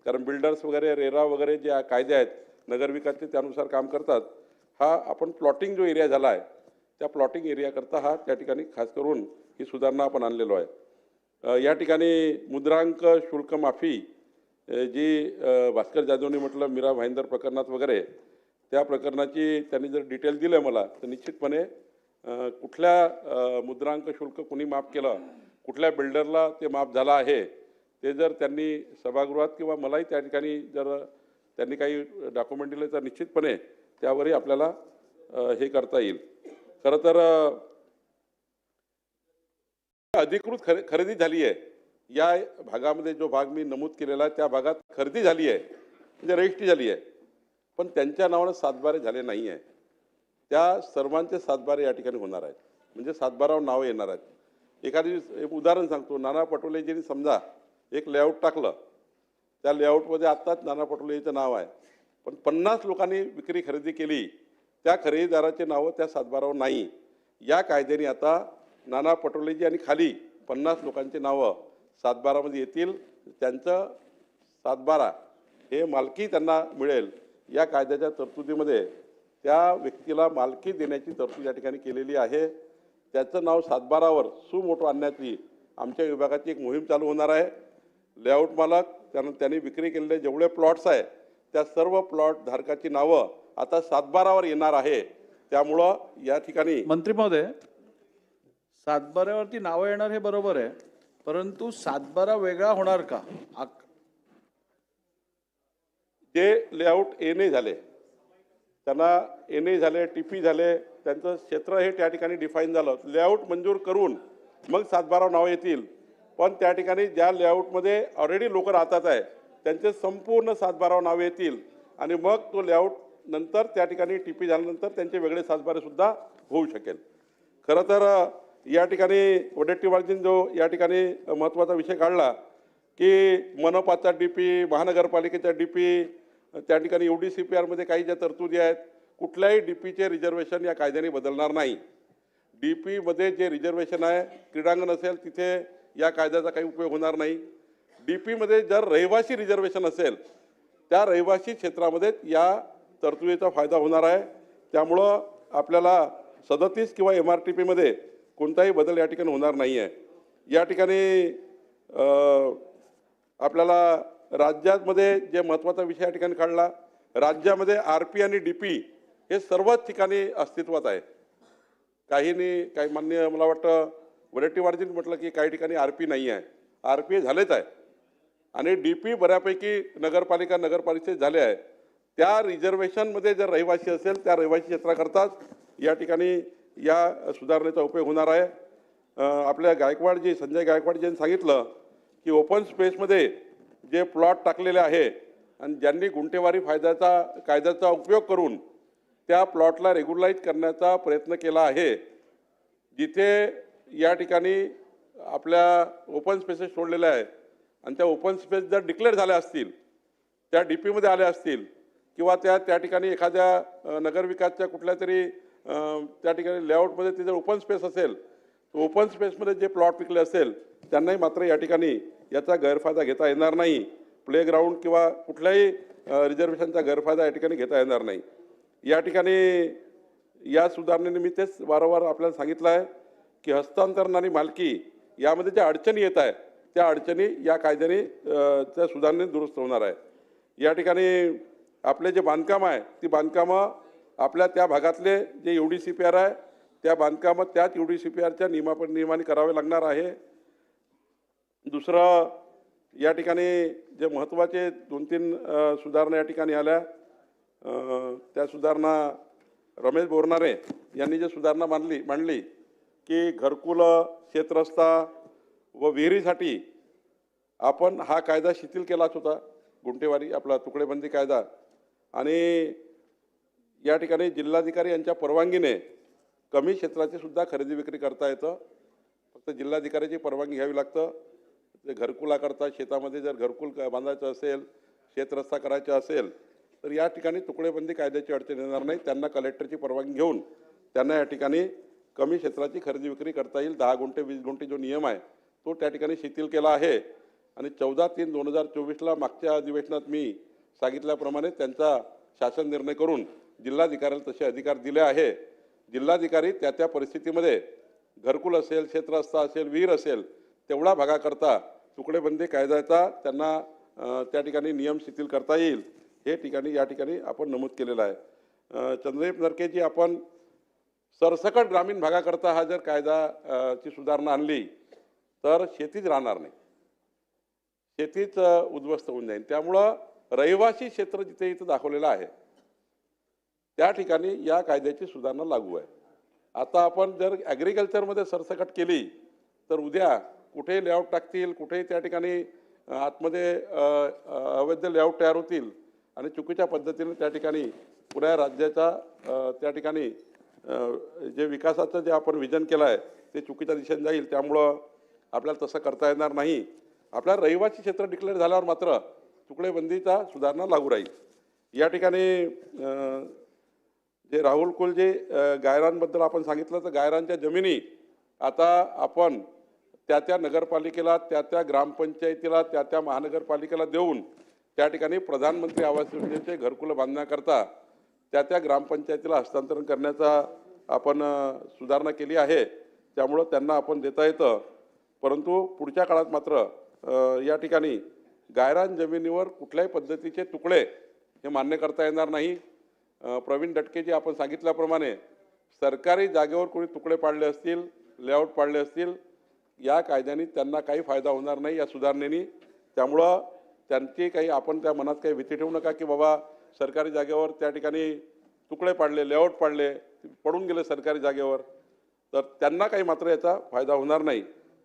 कारण बिल्डर्स वगैरे, रेरा वगैरे जे कायदे आहेत नगरविकासचे त्यानुसार काम करतात. हा आपण प्लॉटिंग जो एरिया झाला आहे त्या प्लॉटिंग एरियाकरता हा त्या ठिकाणी खास करून ही सुधारणा आपण आणलेलो आहे. या ठिकाणी मुद्रांक शुल्क माफी जी भास्कर जाधवनी म्हटलं मीरा भाईंदर प्रकरणात वगैरे, त्या प्रकरणाची त्यांनी जर डिटेल दिलं मला तर निश्चितपणे कुठल्या मुद्रांक शुल्क कोणी माफ केलं, कुठल्या बिल्डरला ते माफ झालं आहे, ते जर त्यांनी सभागृहात किंवा मलाही त्या ठिकाणी जर त्यांनी काही डॉक्युमेंट दिले तर निश्चितपणे त्यावरही आपल्याला हे करता येईल. खरं तर अधिकृत खरेदी झाली आहे या भागामध्ये, जो भाग मी नमूद केलेला आहे त्या भागात खरेदी झाली आहे, म्हणजे रजिस्ट्री झाली आहे, पण त्यांच्या नावानं सातबारे झाले नाही आहे. त्या सर्वांचे सातबारे या ठिकाणी होणार आहेत, म्हणजे सातबारावर नावं येणार आहेत. एक उदाहरण सांगतो, नाना पटोलेजींनी समजा एक लेआउट टाकलं, त्या लेआउटमध्ये आत्ताच नाना पटोलेजीचं नाव आहे, पण 50 लोकांनी विक्री खरेदी केली, त्या खरेदीदाराचे नावं त्या सातबारावर नाही. या कायद्याने आता नाना पटोलेजी आणि खाली 50 लोकांची नावं सातबारामध्ये येतील, त्यांचं सातबारा हे मालकी त्यांना मिळेल. या कायद्याच्या तरतुदीमध्ये त्या व्यक्तीला मालकी देण्याची तरतूद या ठिकाणी केलेली आहे. त्याचं नाव सातबारावर सुमोटो आणण्याची आमच्या विभागाची एक मोहीम चालू होणार आहे. लेआउट मालक त्यांनी विक्री केलेले जेवढे प्लॉट्स आहे त्या सर्व प्लॉट धारकाची नावं आता सातबारावर येणार आहे. त्यामुळं या ठिकाणी मंत्री महोदय, सातबाऱ्यावरती नावं येणार हे बरोबर आहे, परंतु सातबारा वेगळा होणार का? जे लेआउट एनए झाले, त्यांना एनए झाले, टीपी झाले, त्यांचं क्षेत्र हे त्या ठिकाणी डिफाईन झालं, लेआउट मंजूर करून मग सातबारावर नावं येतील. पण त्या ठिकाणी ज्या लेआउटमध्ये ऑलरेडी लोक राहतात आहे त्यांचे संपूर्ण सातबारावर नावे येतील आणि मग तो लेआउट नंतर त्या ठिकाणी टीपी झाल्यानंतर त्यांचे वेगळे सातबारेसुद्धा होऊ शकेल. खरं तर या ठिकाणी वडेट्टीवारजींनी जो या ठिकाणी महत्त्वाचा विषय काढला की मनपाचा DP, महानगरपालिकेचा DP, त्या ठिकाणी UDCPRमध्ये काही ज्या तरतुदी आहेत, कुठल्याही DPचे रिझर्वेशन या कायद्याने बदलणार नाही. DPमध्ये जे रिझर्वेशन आहे, क्रीडांगण असेल तिथे या कायद्याचा काही उपयोग होणार नाही. DPमध्ये जर रहिवासी रिझर्वेशन असेल त्या रहिवासी क्षेत्रामध्ये या तरतुदीचा फायदा होणार आहे. त्यामुळं आपल्याला 37 किंवा MRTPमध्ये कोणताही बदल या ठिकाणी होणार नाही आहे. या ठिकाणी आपल्याला राज्यामध्ये जे महत्त्वाचा विषय या ठिकाणी काढला, राज्यामध्ये RP आणि DP हे सर्वच ठिकाणी अस्तित्वात आहे. काही मान्य मला वाटतं वडेट्टीवारजींनी म्हटलं की काही ठिकाणी RP नाही आहे, RP झालेच आहे. आणि DP बऱ्यापैकी नगरपालिकेत झाले आहे. त्या रिझर्वेशनमध्ये जर रहिवासी असेल त्या रहिवासी क्षेत्राकरताच या ठिकाणी या सुधारणेचा उपयोग होणार आहे. आपल्या संजय गायकवाडजींनी सांगितलं की ओपन स्पेसमध्ये जे प्लॉट टाकलेले आहे आणि ज्यांनी गुंठेवारी कायद्याचा उपयोग करून त्या प्लॉटला रेग्युलाइज करण्याचा प्रयत्न केला आहे, जिथे या ठिकाणी आपल्या ओपन स्पेसेस सोडलेल्या आहे आणि त्या ओपन स्पेस जर डिक्लेअर झाल्या असतील, त्या DPमध्ये आल्या असतील किंवा त्या ठिकाणी एखाद्या नगरविकासच्या कुठल्या तरी त्या ठिकाणी लेआउटमध्ये ते जर ओपन स्पेस असेल, तर ओपन स्पेसमध्ये जे प्लॉट विकले असेल त्यांनाही मात्र या ठिकाणी याचा गैरफायदा घेता येणार नाही. प्लेग्राऊंड किंवा कुठल्याही रिझर्वेशनचा गैरफायदा या ठिकाणी घेता येणार नाही. या ठिकाणी या सुधारणेने मी तेच वारंवार आपल्याला सांगितलं आहे की हस्तांतरण आणि मालकी यामध्ये ज्या अडचणी येत आहे त्या अडचणी या कायद्याने त्या सुधारणेने दुरुस्त होणार आहे. या ठिकाणी आपले जे बांधकाम आहे ती बांधकामं आपल्या त्या भागातले जे UDCPR आहे त्या बांधकामं त्याच UDCPRच्या नियमाने करावे लागणार आहे. दुसरं या ठिकाणी जे महत्त्वाचे 2-3 सुधारणा या ठिकाणी आल्या, त्या सुधारणा रमेश बोरनारे यांनी जे सुधारणा मांडली की घरकुलं, शेतरस्ता व विहिरीसाठी आपण हा कायदा शिथिल केलाच होता, गुंठेवारी आपला तुकडेबंदी कायदा. आणि या ठिकाणी जिल्हाधिकारी यांच्या परवानगीने कमी क्षेत्राची सुद्धा खरेदी विक्री करता येतं. फक्त जिल्हाधिकाऱ्याची परवानगी घ्यावी लागतं. ते घरकुलाकरता शेतामध्ये जर घरकुल बांधायचं असेल, शेतरस्ता करायचा असेल तर या ठिकाणी तुकडेबंदी कायद्याची अडचण येणार नाही. त्यांना कलेक्टरची परवानगी घेऊन त्यांना या ठिकाणी कमी क्षेत्राची खरेदी विक्री करता येईल. 10 गुंठे 20 गुंठे जो नियम आहे तो त्या ठिकाणी शिथिल केला आहे. आणि 14/3/2024ला मागच्या अधिवेशनात मी सांगितल्याप्रमाणे त्यांचा शासन निर्णय करून जिल्हाधिकाऱ्याला तसे अधिकार दिले आहे. जिल्हाधिकारी त्या परिस्थितीमध्ये घरकुल असेल, क्षेत्रस्ता असेल, विहीर असेल तेवढा भागाकरता तुकडेबंदी कायद्याचा त्यांना त्या ठिकाणी नियम शिथिल करता येईल, हे या ठिकाणी आपण नमूद केलेलं आहे. चंद्रदीप नरकेजी, आपण सरसकट ग्रामीण भागाकरता हा जर कायदाची सुधारणा आणली तर शेतीच राहणार नाही, शेतीच उद्ध्वस्त होऊन जाईल. त्यामुळं रहिवासी क्षेत्र जिथे इथं दाखवलेलं आहे त्या ठिकाणी या कायद्याची सुधारणा लागू आहे. आता आपण जर ॲग्रिकल्चरमध्ये सरसकट केली तर उद्या कुठे लेआउट टाकतील, कुठेही त्या ठिकाणी आतमध्ये अवैध लेआउट तयार होतील आणि चुकीच्या पद्धतीने त्या ठिकाणी पुऱ्या राज्याचा त्या ठिकाणी जे विकासाचं जे आपण विजन केलं आहे ते चुकीच्या दिशेने जाईल. त्यामुळं आपल्याला तसं करता येणार नाही. आपल्याला रहिवासी क्षेत्र डिक्लेअर झाल्यावर मात्र तुकडेबंदीचा सुधारणा लागू राहील. या ठिकाणी जे राहुल कुल जे गायरांबद्दल आपण सांगितलं, तर गायरांच्या जमिनी आता आपण त्या नगरपालिकेला, त्या ग्रामपंचायतीला, त्या महानगरपालिकेला देऊन त्या ठिकाणी प्रधानमंत्री आवास योजनेचे घरकुलं बांधण्याकरता त्या ग्रामपंचायतीला हस्तांतरण करण्याचा आपण सुधारणा केली आहे. त्यामुळं त्यांना आपण देता येतं. परंतु पुढच्या काळात मात्र या ठिकाणी गायरान जमिनीवर कुठल्याही पद्धतीचे तुकडे हे मान्य करता येणार नाही. प्रवीण दटकेजी आपण सांगितल्याप्रमाणे सरकारी जागेवर कोणी तुकडे पाडले असतील, लेआउट पाडले असतील, या कायद्याने त्यांना काही फायदा होणार नाही या सुधारणेने. त्यामुळं त्यांची काही आपण त्या मनात काही भीती ठेवू नका की बाबा सरकारी जागेवर त्या ठिकाणी तुकडे पाडले, लेआउट पाडले, पडून गेले सरकारी जागेवर, तर त्यांना काही मात्र याचा फायदा होणार नाही.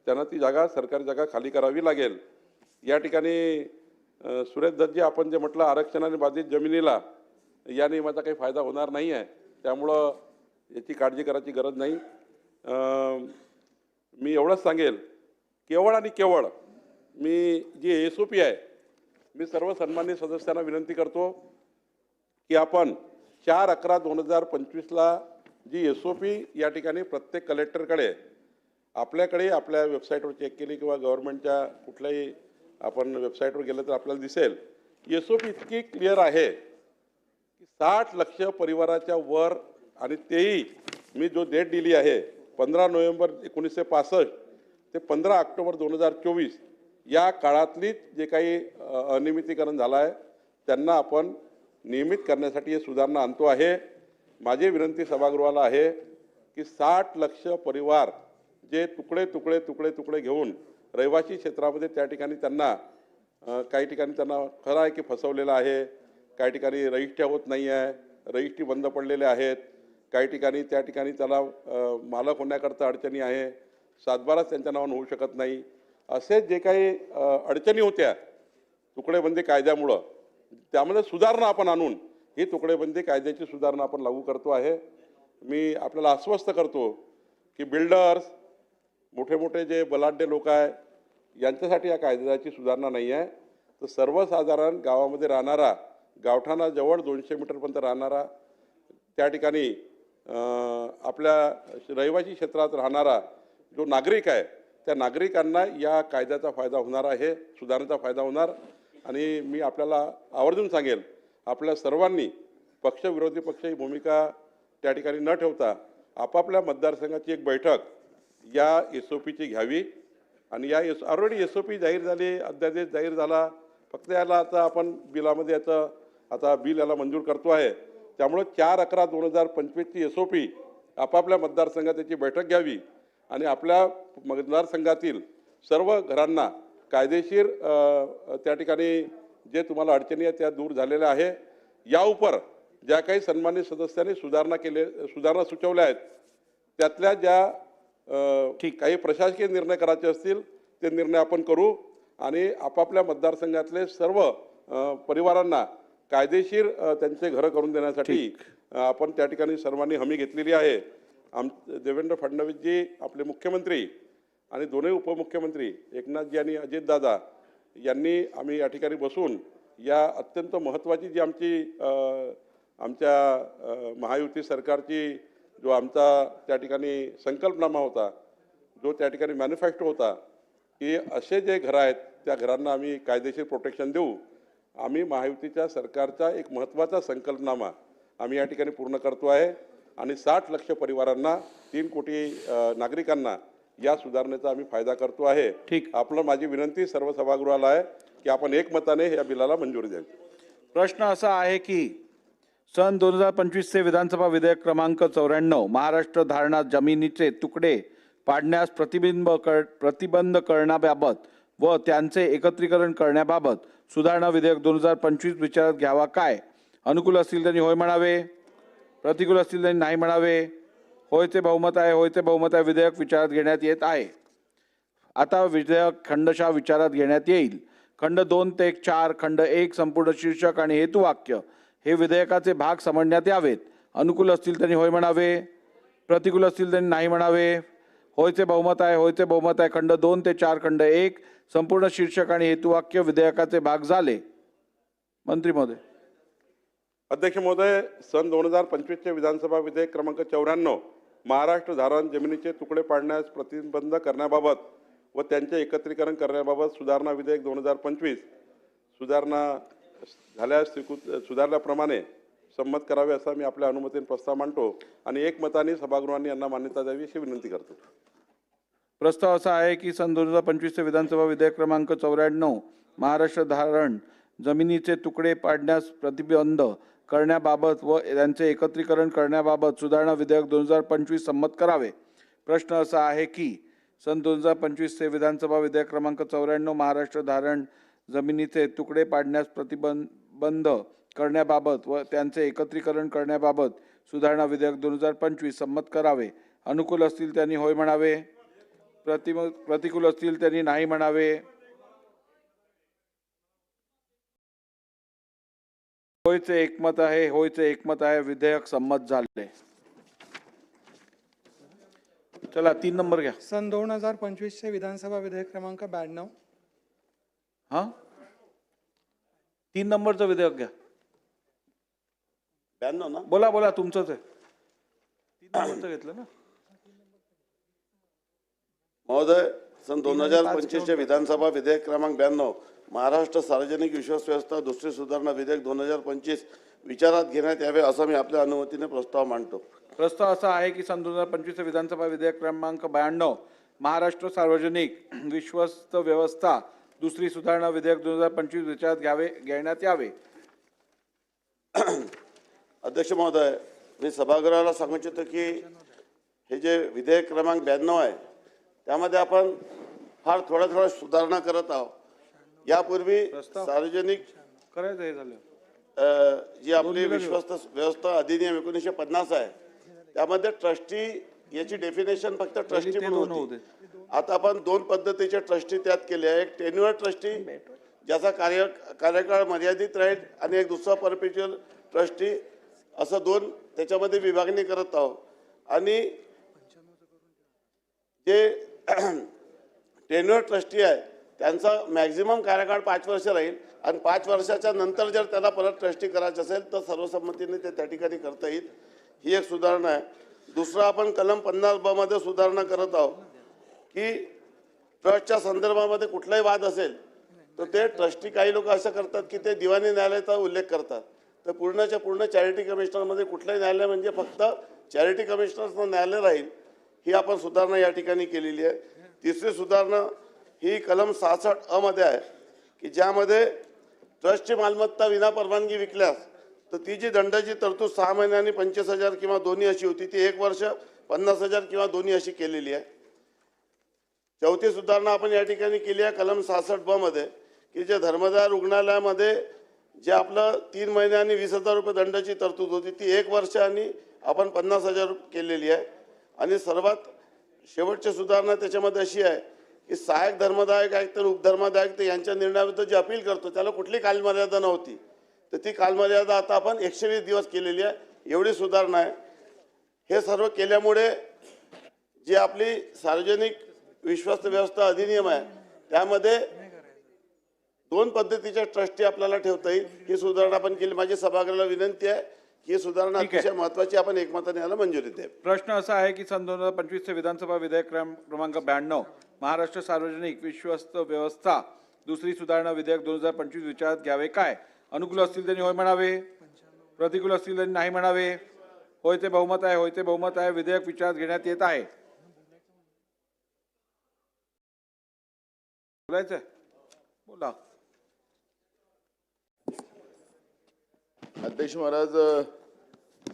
त्यांना ती जागा, सरकारी जागा खाली करावी लागेल. या ठिकाणी सुरेश दत्तजी, आपण जे म्हटलं आरक्षणाने बाधित जमिनीला या नियमाचा काही फायदा होणार नाही आहे. त्यामुळं याची काळजी करायची गरज नाही. मी एवढंच सांगेल, केवळ आणि केवळ मी जी SOP आहे, मी सर्व सन्माननीय सदस्यांना विनंती करतो की आपण 4/11/2025ला जी SOP या ठिकाणी प्रत्येक कलेक्टरकडे आपल्याकडे आपल्या वेबसाईटवर चेक केली किंवा गव्हर्नमेंटच्या कुठल्याही आपण वेबसाईटवर गेलं तर आपल्याला दिसेल, SOP इतकी क्लिअर आहे की 60 लक्ष परिवाराच्या वर, आणि तेही मी जो डेट दिली आहे 15 नोव्हेंबर 1965 ते 15 ऑक्टोबर 2024 या काळातलीच जे काही अनियमितीकरण झालं आहे त्यांना आपण नियमित करण्यासाठी हे सुधारणा आणतो आहे. माझी विनंती सभागृहाला आहे की 60 लक्ष परिवार जे तुकडे घेऊन रहिवासी क्षेत्रामध्ये त्या ठिकाणी त्यांना काही ठिकाणी त्यांना खरं आहे की फसवलेलं आहे, काही ठिकाणी रजिस्ट्र्या होत नाही आहे, रजिस्ट्री बंद पडलेले आहेत, काही ठिकाणी त्या ठिकाणी त्याला मालक होण्याकरता अडचणी आहे, सातबाराच त्यांच्या नावानं होऊ शकत नाही, असे जे काही अडचणी होत्या तुकडेबंदी कायद्यामुळं त्यामध्ये सुधारणा आपण आणून ही तुकडेबंदी कायद्याची सुधारणा आपण लागू करतो आहे. मी आपल्याला आश्वस्त करतो की बिल्डर्स, मोठे मोठे जे बलाढ्य लोक आहे यांच्यासाठी या कायद्याची सुधारणा नाही आहे, तर सर्वसाधारण गावामध्ये राहणारा, गावठाणाजवळ 200 मीटरपर्यंत राहणारा, त्या ठिकाणी आपल्या रहिवासी क्षेत्रात राहणारा जो नागरिक आहे त्या नागरिकांना या कायद्याचा फायदा होणार आहे, सुधारणेचा फायदा होणार. आणि मी आपल्याला आवर्जून सांगेल, आपल्या सर्वांनी पक्ष विरोधी पक्ष ही भूमिका त्या ठिकाणी न ठेवता आपापल्या मतदारसंघाची एक बैठक या SOPची घ्यावी. आणि या ऑलरेडी SOP जाहीर झाली, अध्यादेश जाहीर झाला, फक्त याला आता आपण बिलामध्ये याचं आता बिल याला मंजूर करतो आहे. त्यामुळं 4/11/2025ची SOP आपापल्या मतदारसंघात त्याची बैठक घ्यावी आणि आपल्या मतदारसंघातील सर्व घरांना कायदेशीर त्या ठिकाणी जे तुम्हाला अडचणी आहेत त्या दूर झालेल्या आहे. या उपर ज्या काही सन्मानित सदस्यांनी सुधारणा सुचवल्या आहेत त्यातल्या ज्या काही प्रशासकीय निर्णय करायचे असतील ते निर्णय आपण करू आणि आपापल्या मतदारसंघातले सर्व परिवारांना कायदेशीर त्यांचे घरं करून देण्यासाठी आपण त्या ठिकाणी सर्वांनी हमी घेतलेली आहे. देवेंद्र फडणवीसजी आपले मुख्यमंत्री आणि दोन्ही उपमुख्यमंत्री एकनाथजी आणि अजितदादा यांनी आम्ही या ठिकाणी बसून या अत्यंत महत्त्वाची जी आमच्या महायुती सरकारची जो आमचा त्या ठिकाणी संकल्पनामा होता, जो त्या ठिकाणी मॅनिफेस्टो होता की असे जे घरं आहेत त्या घरांना आम्ही कायदेशीर प्रोटेक्शन देऊ. आम्ही महायुतीच्या सरकारचा एक महत्त्वाचा संकल्पनामा आम्ही या ठिकाणी पूर्ण करतो आहे आणि 60 लक्ष परिवारांना 3 कोटी नागरिकांना या सुधारणेचा आम्ही फायदा करतो आहे. आपलं माझी विनंती सर्व सभागृहाला आहे की आपण एकमताने या बिलाला मंजुरी द्यावी. प्रश्न असा आहे की सन 2025चे विधानसभा विधेयक क्रमांक 94 महाराष्ट्र धारणात जमिनीचे तुकडे पाडण्यास प्रतिबंध करण्याबाबत व त्यांचे एकत्रीकरण करण्याबाबत सुधारणा विधेयक 2025 विचारात घ्यावा काय? अनुकूल असतील त्यांनी होय म्हणावे, प्रतिकूल असतील त्यांनी नाही म्हणावे. होयचे बहुमत आहे, होयचे बहुमत आहे. विधेयक विचारात घेण्यात येत आहे. आता विधेयक खंडशः विचारात घेण्यात येईल. खंड 2 ते 4, खंड 1 संपूर्ण शीर्षक आणि हेतुवाक्य हे विधेयकाचे भाग समजण्यात यावेत. अनुकूल असतील त्यांनी होय म्हणावे, प्रतिकूल असतील त्यांनी नाही म्हणावे. होयचे बहुमत आहे, होयचे बहुमत आहे. खंड 2 ते 4, खंड 1 संपूर्ण शीर्षक आणि हेतुवाक्य विधेयकाचे भाग झाले. मंत्री महोदय. अध्यक्ष महोदय, सन 2025चे विधानसभा विधेयक क्रमांक 94 महाराष्ट्र धारण जमिनीचे तुकडे पाडण्यास प्रतिबंध करण्याबाबत व त्यांचे एकत्रीकरण करण्याबाबत सुधारणा विधेयक 2025 सुधारणा झाल्यास सुधारल्याप्रमाणे संमत करावे असा मी आपल्या अनुमतीने प्रस्ताव मांडतो आणि एकमताने सभागृहांनी यांना मान्यता द्यावी अशी विनंती करतो. प्रस्ताव असा आहे की सन 2025चे विधानसभा विधेयक क्रमांक 94 महाराष्ट्र धारण जमिनीचे तुकडे पाडण्यास प्रतिबंध करण्याबाबत व त्यांचे एकत्रीकरण करण्याबाबत सुधारणा विधेयक 2025 संमत करावे. प्रश्न असा आहे की सन 2025चे विधानसभा विधेयक क्रमांक 94 महाराष्ट्र धारण जमिनीचे तुकडे पाडण्यास प्रतिबंध करण्याबाबत व त्यांचे एकत्रीकरण करण्याबाबत सुधारणा विधेयक 2025 संमत करावे. अनुकूल असतील त्यांनी होय म्हणावे, प्रतिकूल असतील त्यांनी नाही म्हणावे. होयचे एकमत आहे, होयचे एकमत आहे. विधेयक संमत झाले. चला 3 नंबर घ्या. सन 2025चे विधानसभा विधेयक क्रमांक 92. हा 3 नंबरचं विधेयक घ्या. 92 ना? बोला बोला, तुमचंच आहे. 3 नंबरचं घेतलं ना महोदय. सन 2025चे विधानसभा विधेयक क्रमांक 92 महाराष्ट्र सार्वजनिक विश्वास व्यवस्था दुसरी सुधारणा विधेयक 2025 विचारात घेण्यात यावे असा मी आपल्या अनुमतीने प्रस्ताव मांडतो. प्रस्ताव असा आहे की सन 2025 विधानसभा विधेयक क्रमांक 92 महाराष्ट्र सार्वजनिक विश्वस्त व्यवस्था दुसरी सुधारणा विधेयक 2025 विचारात घेण्यात यावे. अध्यक्ष महोदय, मी सभागृहाला सांगू इच्छितो की हे जे विधेयक क्रमांक 92 आहे त्यामध्ये आपण फार थोड्या सुधारणा करत आहोत. यापूर्वी सार्वजनिक करायचं हे झालं जी आपली विश्वस्त व्यवस्था अधिनियम 1950 आहे, त्यामध्ये ट्रस्टी याची डेफिनेशन फक्त ट्रस्टी म्हणून होती. आता आपण दोन पद्धतीचे ट्रस्टी त्यात केले आहे. एक टेन्युअर ट्रस्टी ज्याचा कार्यकाळ मर्यादित राहील आणि एक दुसरा परपेच्युअल ट्रस्टी, असं दोन त्याच्यामध्ये विभागणी करत आहोत. आणि जे टेन्युअर ट्रस्टी आहे त्यांचा मॅक्झिमम कार्यकाळ 5 वर्ष राहील आणि 5 वर्षाच्या नंतर जर त्याला परत ट्रस्टी करायचं असेल तर सर्वसंमतीने ते त्या ठिकाणी करता येईल. ही एक सुधारणा आहे. दुसरा आपण कलम 50 मध्ये सुधारणा करत आहोत की ट्रस्टच्या संदर्भामध्ये कुठलाही वाद असेल तर ते ट्रस्टी, काही लोक असं करतात की ते दिवाणी न्यायालयाचा उल्लेख करतात, तर पूर्णच्या पूर्ण चॅरिटी कमिशनरमध्ये कुठलंही न्यायालय म्हणजे फक्त चॅरिटी कमिशनर्सचं न्यायालय राहील. ही आपण सुधारणा या ठिकाणी केलेली आहे. तिसरी सुधारणा ही कलम 66 मध्ये आहे की ज्यामध्ये ट्रस्टची मालमत्ता विना परवानगी विकल्यास तर ती जी दंडाची तरतूद 6 महिन्यांनी 25,000 किंवा दोन्ही अशी होती, ती 1 वर्ष 50,000 किंवा दोन्ही अशी केलेली आहे. चौथी सुधारणा आपण या ठिकाणी केली आहे कलम 66 मध्ये की जे धर्मदाय रुग्णालयामध्ये जे आपलं 3 महिने आणि 20,000 रुपये दंडाची तरतूद होती ती 1 वर्ष आणि आपण 50,000 केलेली आहे. आणि सर्वात शेवटची सुधारणा त्याच्यामध्ये अशी आहे की सहाय्यक धर्मदायक आयुक्त आणि उपधर्मदायक यांच्या निर्णयाविरुद्ध जी अपील करतो त्याला कुठली कालमर्यादा नव्हती, तर ती कालमर्यादा आता आपण 120 दिवस केलेली आहे. एवढी सुधारणा आहे. हे सर्व केल्यामुळे जी आपली सार्वजनिक विश्वस्त व्यवस्था अधिनियम आहे त्यामध्ये 2 पद्धतीच्या ट्रस्टी आपल्याला ठेवता येईल. ही सुधारणा आपण केली. माझी सभागृहाला विनंती आहे की ही सुधारणा अतिशय महत्त्वाची, आपण एकमताने याला मंजुरी द्या. प्रश्न असा आहे की सन 2025 चे विधानसभा विधेयक क्रमांक 92 महाराष्ट्र सार्वजनिक विश्वस्त व्यवस्था दुसरी सुधारणा विधेयक 2025 विचारात घ्यावे काय? अनुकूल असतील त्यांनी होय म्हणावे, प्रतिकूल असतील त्यांनी नाही म्हणावे. होयचे बहुमत आहे, होयचे बहुमत आहे. विधेयक विचारात घेण्यात येत आहे. बोलायचं बोला. अध्यक्ष महाराज,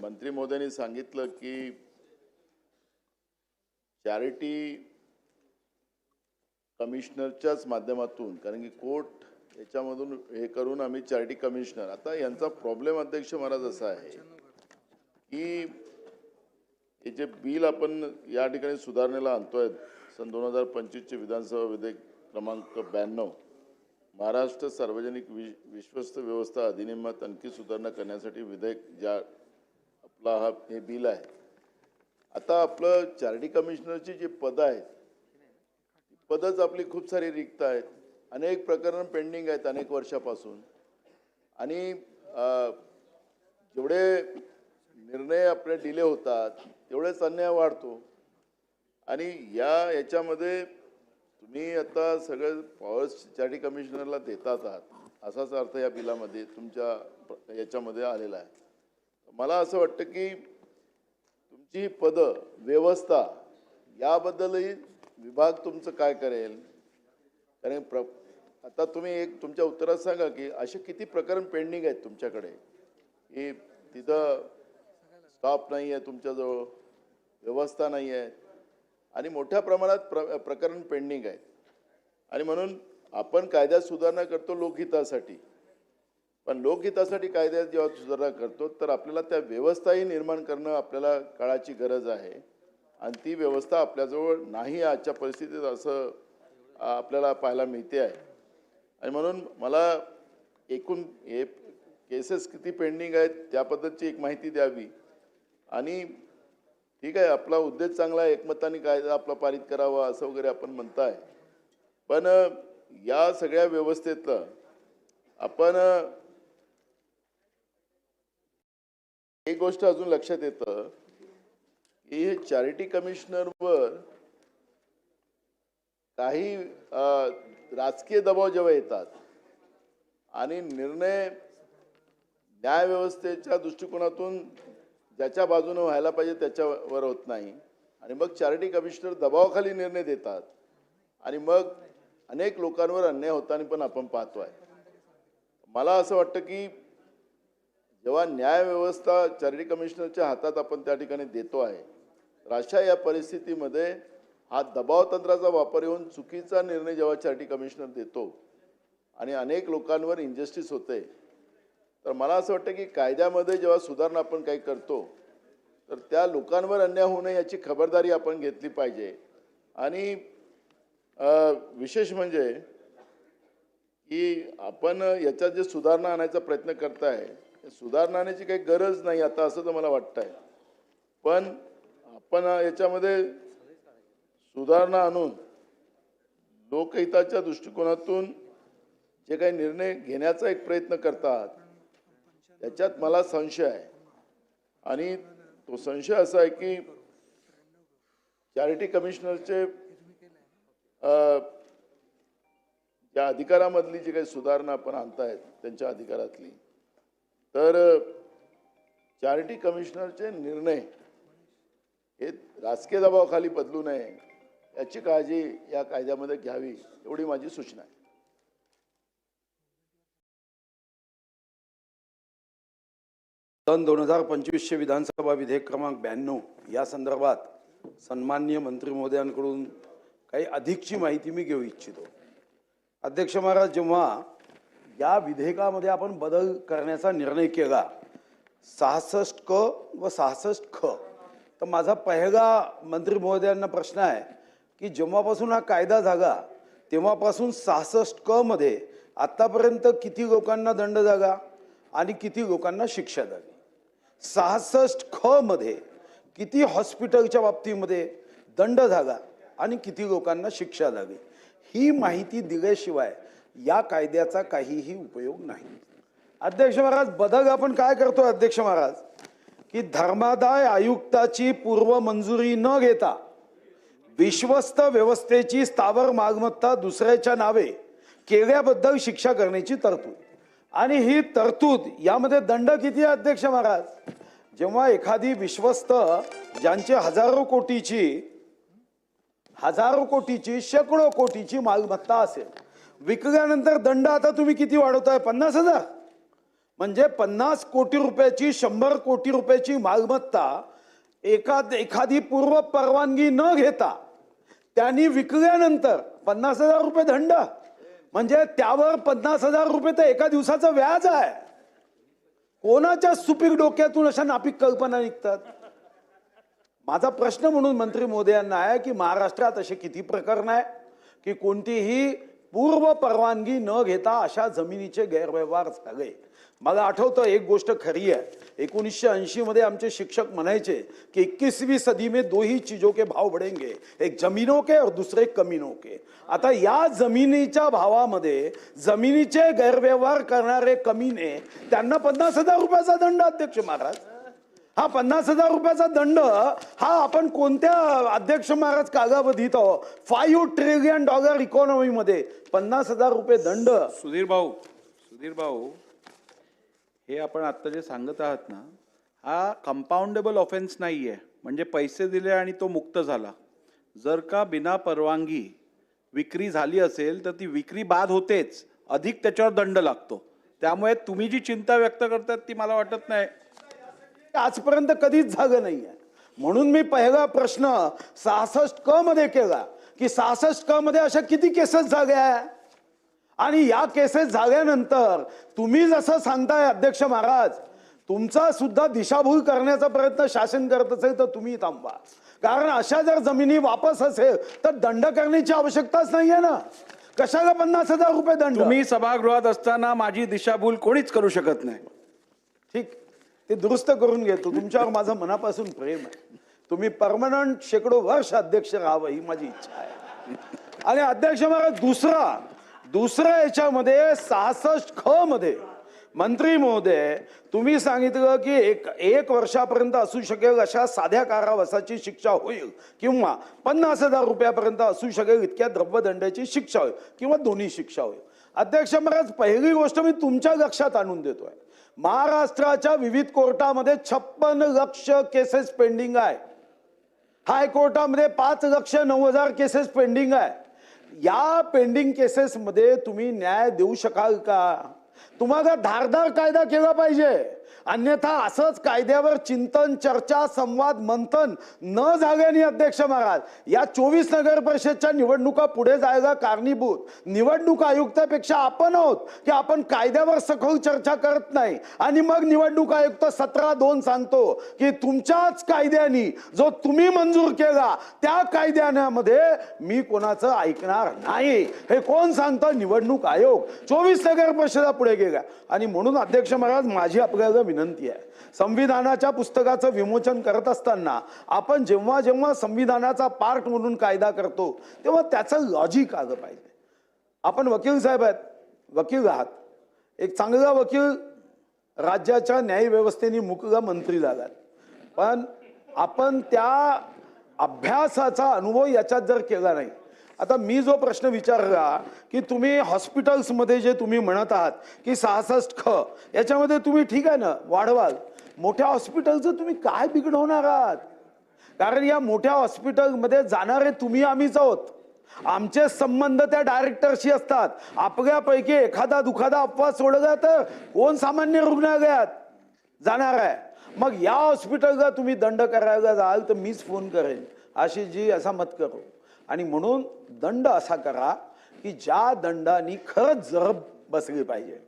मंत्री महोदयांनी सांगितलं की चॅरिटी कमिशनरच्याच माध्यमातून, कारण की कोर्ट याच्यामधून हे करून आम्ही चॅरिटी कमिशनर. आता यांचा प्रॉब्लेम अध्यक्ष महाराज असा आहे की हे जे बिल आपण या ठिकाणी सुधारणेला आणतोय सन 2025 विधानसभा विधेयक क्रमांक 92 महाराष्ट्र सार्वजनिक विश्वस्त व्यवस्था अधिनियमात आणखी सुधारणा करण्यासाठी विधेयक ज्या आपला हा हे बिल आहे. आता आपलं चॅरिटी कमिशनरची जी पदं आहेत पदच आपली खूप सारी रिक्त आहेत. अनेक प्रकरण पेंडिंग आहेत अनेक वर्षापासून आणि जेवढे निर्णय आपले डिले होतात तेवढेच अन्याय वाढतो. आणि याच्यामध्ये तुम्ही आता सगळं पॉवर्स चॅरिटी कमिशनरला देतात आहात असाच अर्थ या बिलामध्ये तुमच्या याच्यामध्ये आलेला आहे. मला असं वाटतं की तुमची ही पदं व्यवस्था याबद्दलही विभाग तुमचं काय करेल. कारण आता तुम्ही एक तुमच्या उत्तरात सांगा की असे किती प्रकरण पेंडिंग आहेत तुमच्याकडे की तिथं स्टाफ नाही आहे, तुमच्याजवळ व्यवस्था नाही आहे आणि मोठ्या प्रमाणात प्रकरण पेंडिंग आहेत. आणि म्हणून आपण कायद्यात सुधारणा करतो लोकहितासाठी, पण लोकहितासाठी कायद्यात जेव्हा सुधारणा करतो तर आपल्याला त्या व्यवस्थाही निर्माण करणं आपल्याला काळाची गरज आहे. आणि ती व्यवस्था आपल्याजवळ नाही आजच्या परिस्थितीत असं आपल्याला पाहायला मिळते आहे. आणि म्हणून मला एकूण हे केसेस किती पेंडिंग आहेत त्याबद्दलची एक माहिती द्यावी. आणि ठीक आहे, आपला उद्देश चांगला आहे, एकमताने कायदा आपला पारित करावा असं वगैरे आपण म्हणताय, पण या सगळ्या व्यवस्थेतलं आपण एक गोष्ट अजून लक्षात येतं की हे चॅरिटी कमिशनरवर काही राजकीय दबाव जेव्हा येतात आणि निर्णय न्यायव्यवस्थेच्या दृष्टिकोनातून ज्याच्या बाजूने व्हायला पाहिजे त्याच्यावर होत नाही आणि मग चॅरिटी कमिशनर दबावाखाली निर्णय देतात आणि मग अनेक लोकांवर अन्याय होताना पण आपण पाहतोय. मला असं वाटतं की जेव्हा न्यायव्यवस्था चॅरिटी कमिशनरच्या हातात आपण त्या ठिकाणी देतो आहे तर अशा या परिस्थितीमध्ये हा दबाव तंत्राचा वापर येऊन चुकीचा निर्णय जेव्हा चॅरिटी कमिशनर देतो आणि अनेक लोकांवर इनजस्टिस होते. तर मला असं वाटतं की कायद्यामध्ये जेव्हा सुधारणा आपण काही करतो तर त्या लोकांवर अन्याय होऊ नये याची खबरदारी आपण घेतली पाहिजे. आणि विशेष म्हणजे की आपण याच्यात जे सुधारणा आणायचा प्रयत्न करताय सुधारणा आणायची काही गरज नाही आता असं तर मला वाटतंय. पण आपण याच्यामध्ये सुधारणा आणून लोकहिताच्या दृष्टिकोनातून जे काही निर्णय घेण्याचा एक प्रयत्न करतात त्याच्यात मला संशय आहे. आणि तो संशय असा आहे की चॅरिटी कमिशनरचे या अधिकारामधली जी काही सुधारणा आपण आणतायत त्यांच्या अधिकारातली तर चॅरिटी कमिशनरचे निर्णय हे राजकीय दबावाखाली बदलू नये याची काळजी या कायद्यामध्ये घ्यावी एवढी माझी सूचना आहे. सन 2025चे विधानसभा विधेयक क्रमांक 92 या संदर्भात सन्माननीय मंत्री महोदयांकडून काही अधिकची माहिती मी घेऊ इच्छितो. अध्यक्ष महाराज, जेव्हा या विधेयकामध्ये आपण बदल करण्याचा निर्णय केला 66 क व 66 ख, तर माझा पहिला मंत्री महोदयांना प्रश्न आहे की जेव्हापासून हा कायदा झाला तेव्हापासून 66 क मध्ये आतापर्यंत किती लोकांना दंड झाला आणि किती लोकांना शिक्षा झाली? 66 ख मध्ये किती हॉस्पिटलच्या बाबतीमध्ये दंड झाला आणि किती लोकांना शिक्षा झाली? ही माहिती दिल्याशिवाय या कायद्याचा काहीही उपयोग नाही. अध्यक्ष महाराज, बदल आपण काय करतो अध्यक्ष महाराज की धर्मादाय आयुक्ताची पूर्व मंजुरी न घेता विश्वस्त व्यवस्थेची स्थावर मालमत्ता दुसऱ्याच्या नावे केल्याबद्दल शिक्षा करण्याची तरतूद. आणि ही तरतूद यामध्ये दंड किती आहे अध्यक्ष महाराज? जेव्हा एखादी विश्वस्त ज्यांचे हजारो कोटीची शेकडो कोटीची मालमत्ता असेल, विकल्यानंतर दंड आता तुम्ही किती वाढवताय? 50,000. म्हणजे 50 कोटी रुपयाची 100 कोटी रुपयाची मालमत्ता एखादी पूर्व परवानगी न घेता त्यांनी विकल्यानंतर 50,000 रुपये दंड. म्हणजे त्यावर 50,000 रुपये तर एका दिवसाचं व्याज आहे. कोणाच्या सुपीक डोक्यातून अशा नापीक कल्पना निघतात? माझा प्रश्न म्हणून मंत्री महोदयांना आहे की महाराष्ट्रात असे किती प्रकरण आहे की कोणतीही पूर्व परवानगी न घेता अशा जमिनीचे गैरव्यवहार झाले? मला आठवतं एक गोष्ट खरी आहे, 1980 मध्ये आमचे शिक्षक म्हणायचे की 21वीं सदी में दो ही चीजों के भाव बढ़ेंगे, एक जमीनों के और दूसरे कमीनों के. आता या जमिनीच्या भावामध्ये जमिनीचे गैरव्यवहार करणारे कमीने त्यांना 50,000 रुपयाचा दंड. अध्यक्ष महाराज, हा 50,000 रुपयाचा दंड हा आपण कोणत्या अध्यक्ष महाराज कालावधीत आहोत? $5 ट्रिलियन इकॉनॉमीमध्ये 50,000 रुपये दंड. सुधीर भाऊ, हे आपण आता जे सांगत आहात ना, हा कंपाऊंडेबल ऑफेन्स नाही आहे. म्हणजे पैसे दिले आणि तो मुक्त झाला. जर का बिना परवानगी विक्री झाली असेल तर ती विक्री बाद होतेच, अधिक त्याच्यावर दंड लागतो. त्यामुळे तुम्ही जी चिंता व्यक्त करतात ती मला वाटत नाही आजपर्यंत कधीच झालं नाहीये. म्हणून मी पहिला प्रश्न 66 क मध्ये केला की 66 क मध्ये अशा किती केसेस झाल्या आणि या केसेस झाल्यानंतर तुम्ही जसं सांगताय अध्यक्ष महाराज, तुमचा सुद्धा दिशाभूल करण्याचा प्रयत्न शासन करत असेल तर तुम्ही थांबा. कारण अशा जर जमिनी वापस असेल तर दंड करण्याची आवश्यकताच नाहीये ना. कशाला 50,000 रुपये दंड? तुम्ही सभागृहात असताना माझी दिशाभूल कोणीच करू शकत नाही. ठीक, ते दुरुस्त करून घेतो. तुमच्यावर माझं मनापासून प्रेम आहे. तुम्ही परमनंट शेकडो वर्ष अध्यक्ष राहावं ही माझी इच्छा आहे. आणि अध्यक्ष महाराज, दुसऱ्या याच्यामध्ये 66 ख मध्ये मंत्री महोदय तुम्ही सांगितलं की एक वर्षापर्यंत असू शकेल अशा साध्या कारावासाची शिक्षा होईल किंवा 50,000 रुपयापर्यंत असू शकेल इतक्या द्रव्यदंडाची शिक्षा होईल किंवा दोन्ही शिक्षा होईल. अध्यक्ष महाराज, पहिली गोष्ट मी तुमच्या लक्षात आणून देतोय, महाराष्ट्राच्या विविध कोर्टामध्ये 56 लक्ष केसेस पेंडिंग आहे. हायकोर्टामध्ये 5,09,000 केसेस पेंडिंग आहे. या पेंडिंग केसेस मध्ये तुम्ही न्याय देऊ शकाल का? तुम्हाला धारदार कायदा केला पाहिजे. अन्यथा असंच कायद्यावर चिंतन, चर्चा, संवाद, मंथन न झाल्याने अध्यक्ष महाराज या 24 नगर परिषदच्या निवडणुका पुढे जायला कारणीभूत निवडणूक आयुक्तापेक्षा आपण आहोत की आपण कायद्यावर सखोल चर्चा करत नाही आणि मग निवडणूक आयुक्त 17(2) सांगतो की तुमच्याच कायद्यानी जो तुम्ही मंजूर केला त्या कायद्यामध्ये मी कोणाचं ऐकणार नाही. हे कोण सांगतं? निवडणूक आयोग. 24 नगर परिषदा पुढे गेल्या. आणि म्हणून अध्यक्ष महाराज माझी आपल्याला विनंती आहे, संविधानाच्या पुस्तकाचं विमोचन करत असताना आपण जेव्हा जेव्हा संविधानाचा पार्ट म्हणून कायदा करतो तेव्हा त्याचं लॉजिक आलं पाहिजे. आपण वकील साहेब आहेत, वकील आहात, एक चांगला वकील राज्याच्या न्यायव्यवस्थेने मुकला मंत्री झालात, पण आपण त्या अभ्यासाचा अनुभव याच्यात जर केला नाही. आता मी जो प्रश्न विचारला की तुम्ही हॉस्पिटल्समध्ये जे तुम्ही म्हणत आहात की 66 ख याच्यामध्ये तुम्ही ठीक आहे ना वाढवाल, मोठ्या हॉस्पिटलचं तुम्ही काय बिघडवणार आहात? कारण या मोठ्या हॉस्पिटलमध्ये जाणारे तुम्ही आम्हीच आहोत. आमचे संबंध त्या डायरेक्टरशी असतात. आपल्यापैकी एखादा दुखादा अपवाद सोडला तर कोण सामान्य रुग्णालयात जाणार आहे? मग या हॉस्पिटलला तुम्ही दंड करायला जाल तर मीच फोन करेन, आशिषजी असा मत करू. आणि म्हणून दंड असा करा की ज्या दंडाने खरंच जरब बसली पाहिजे.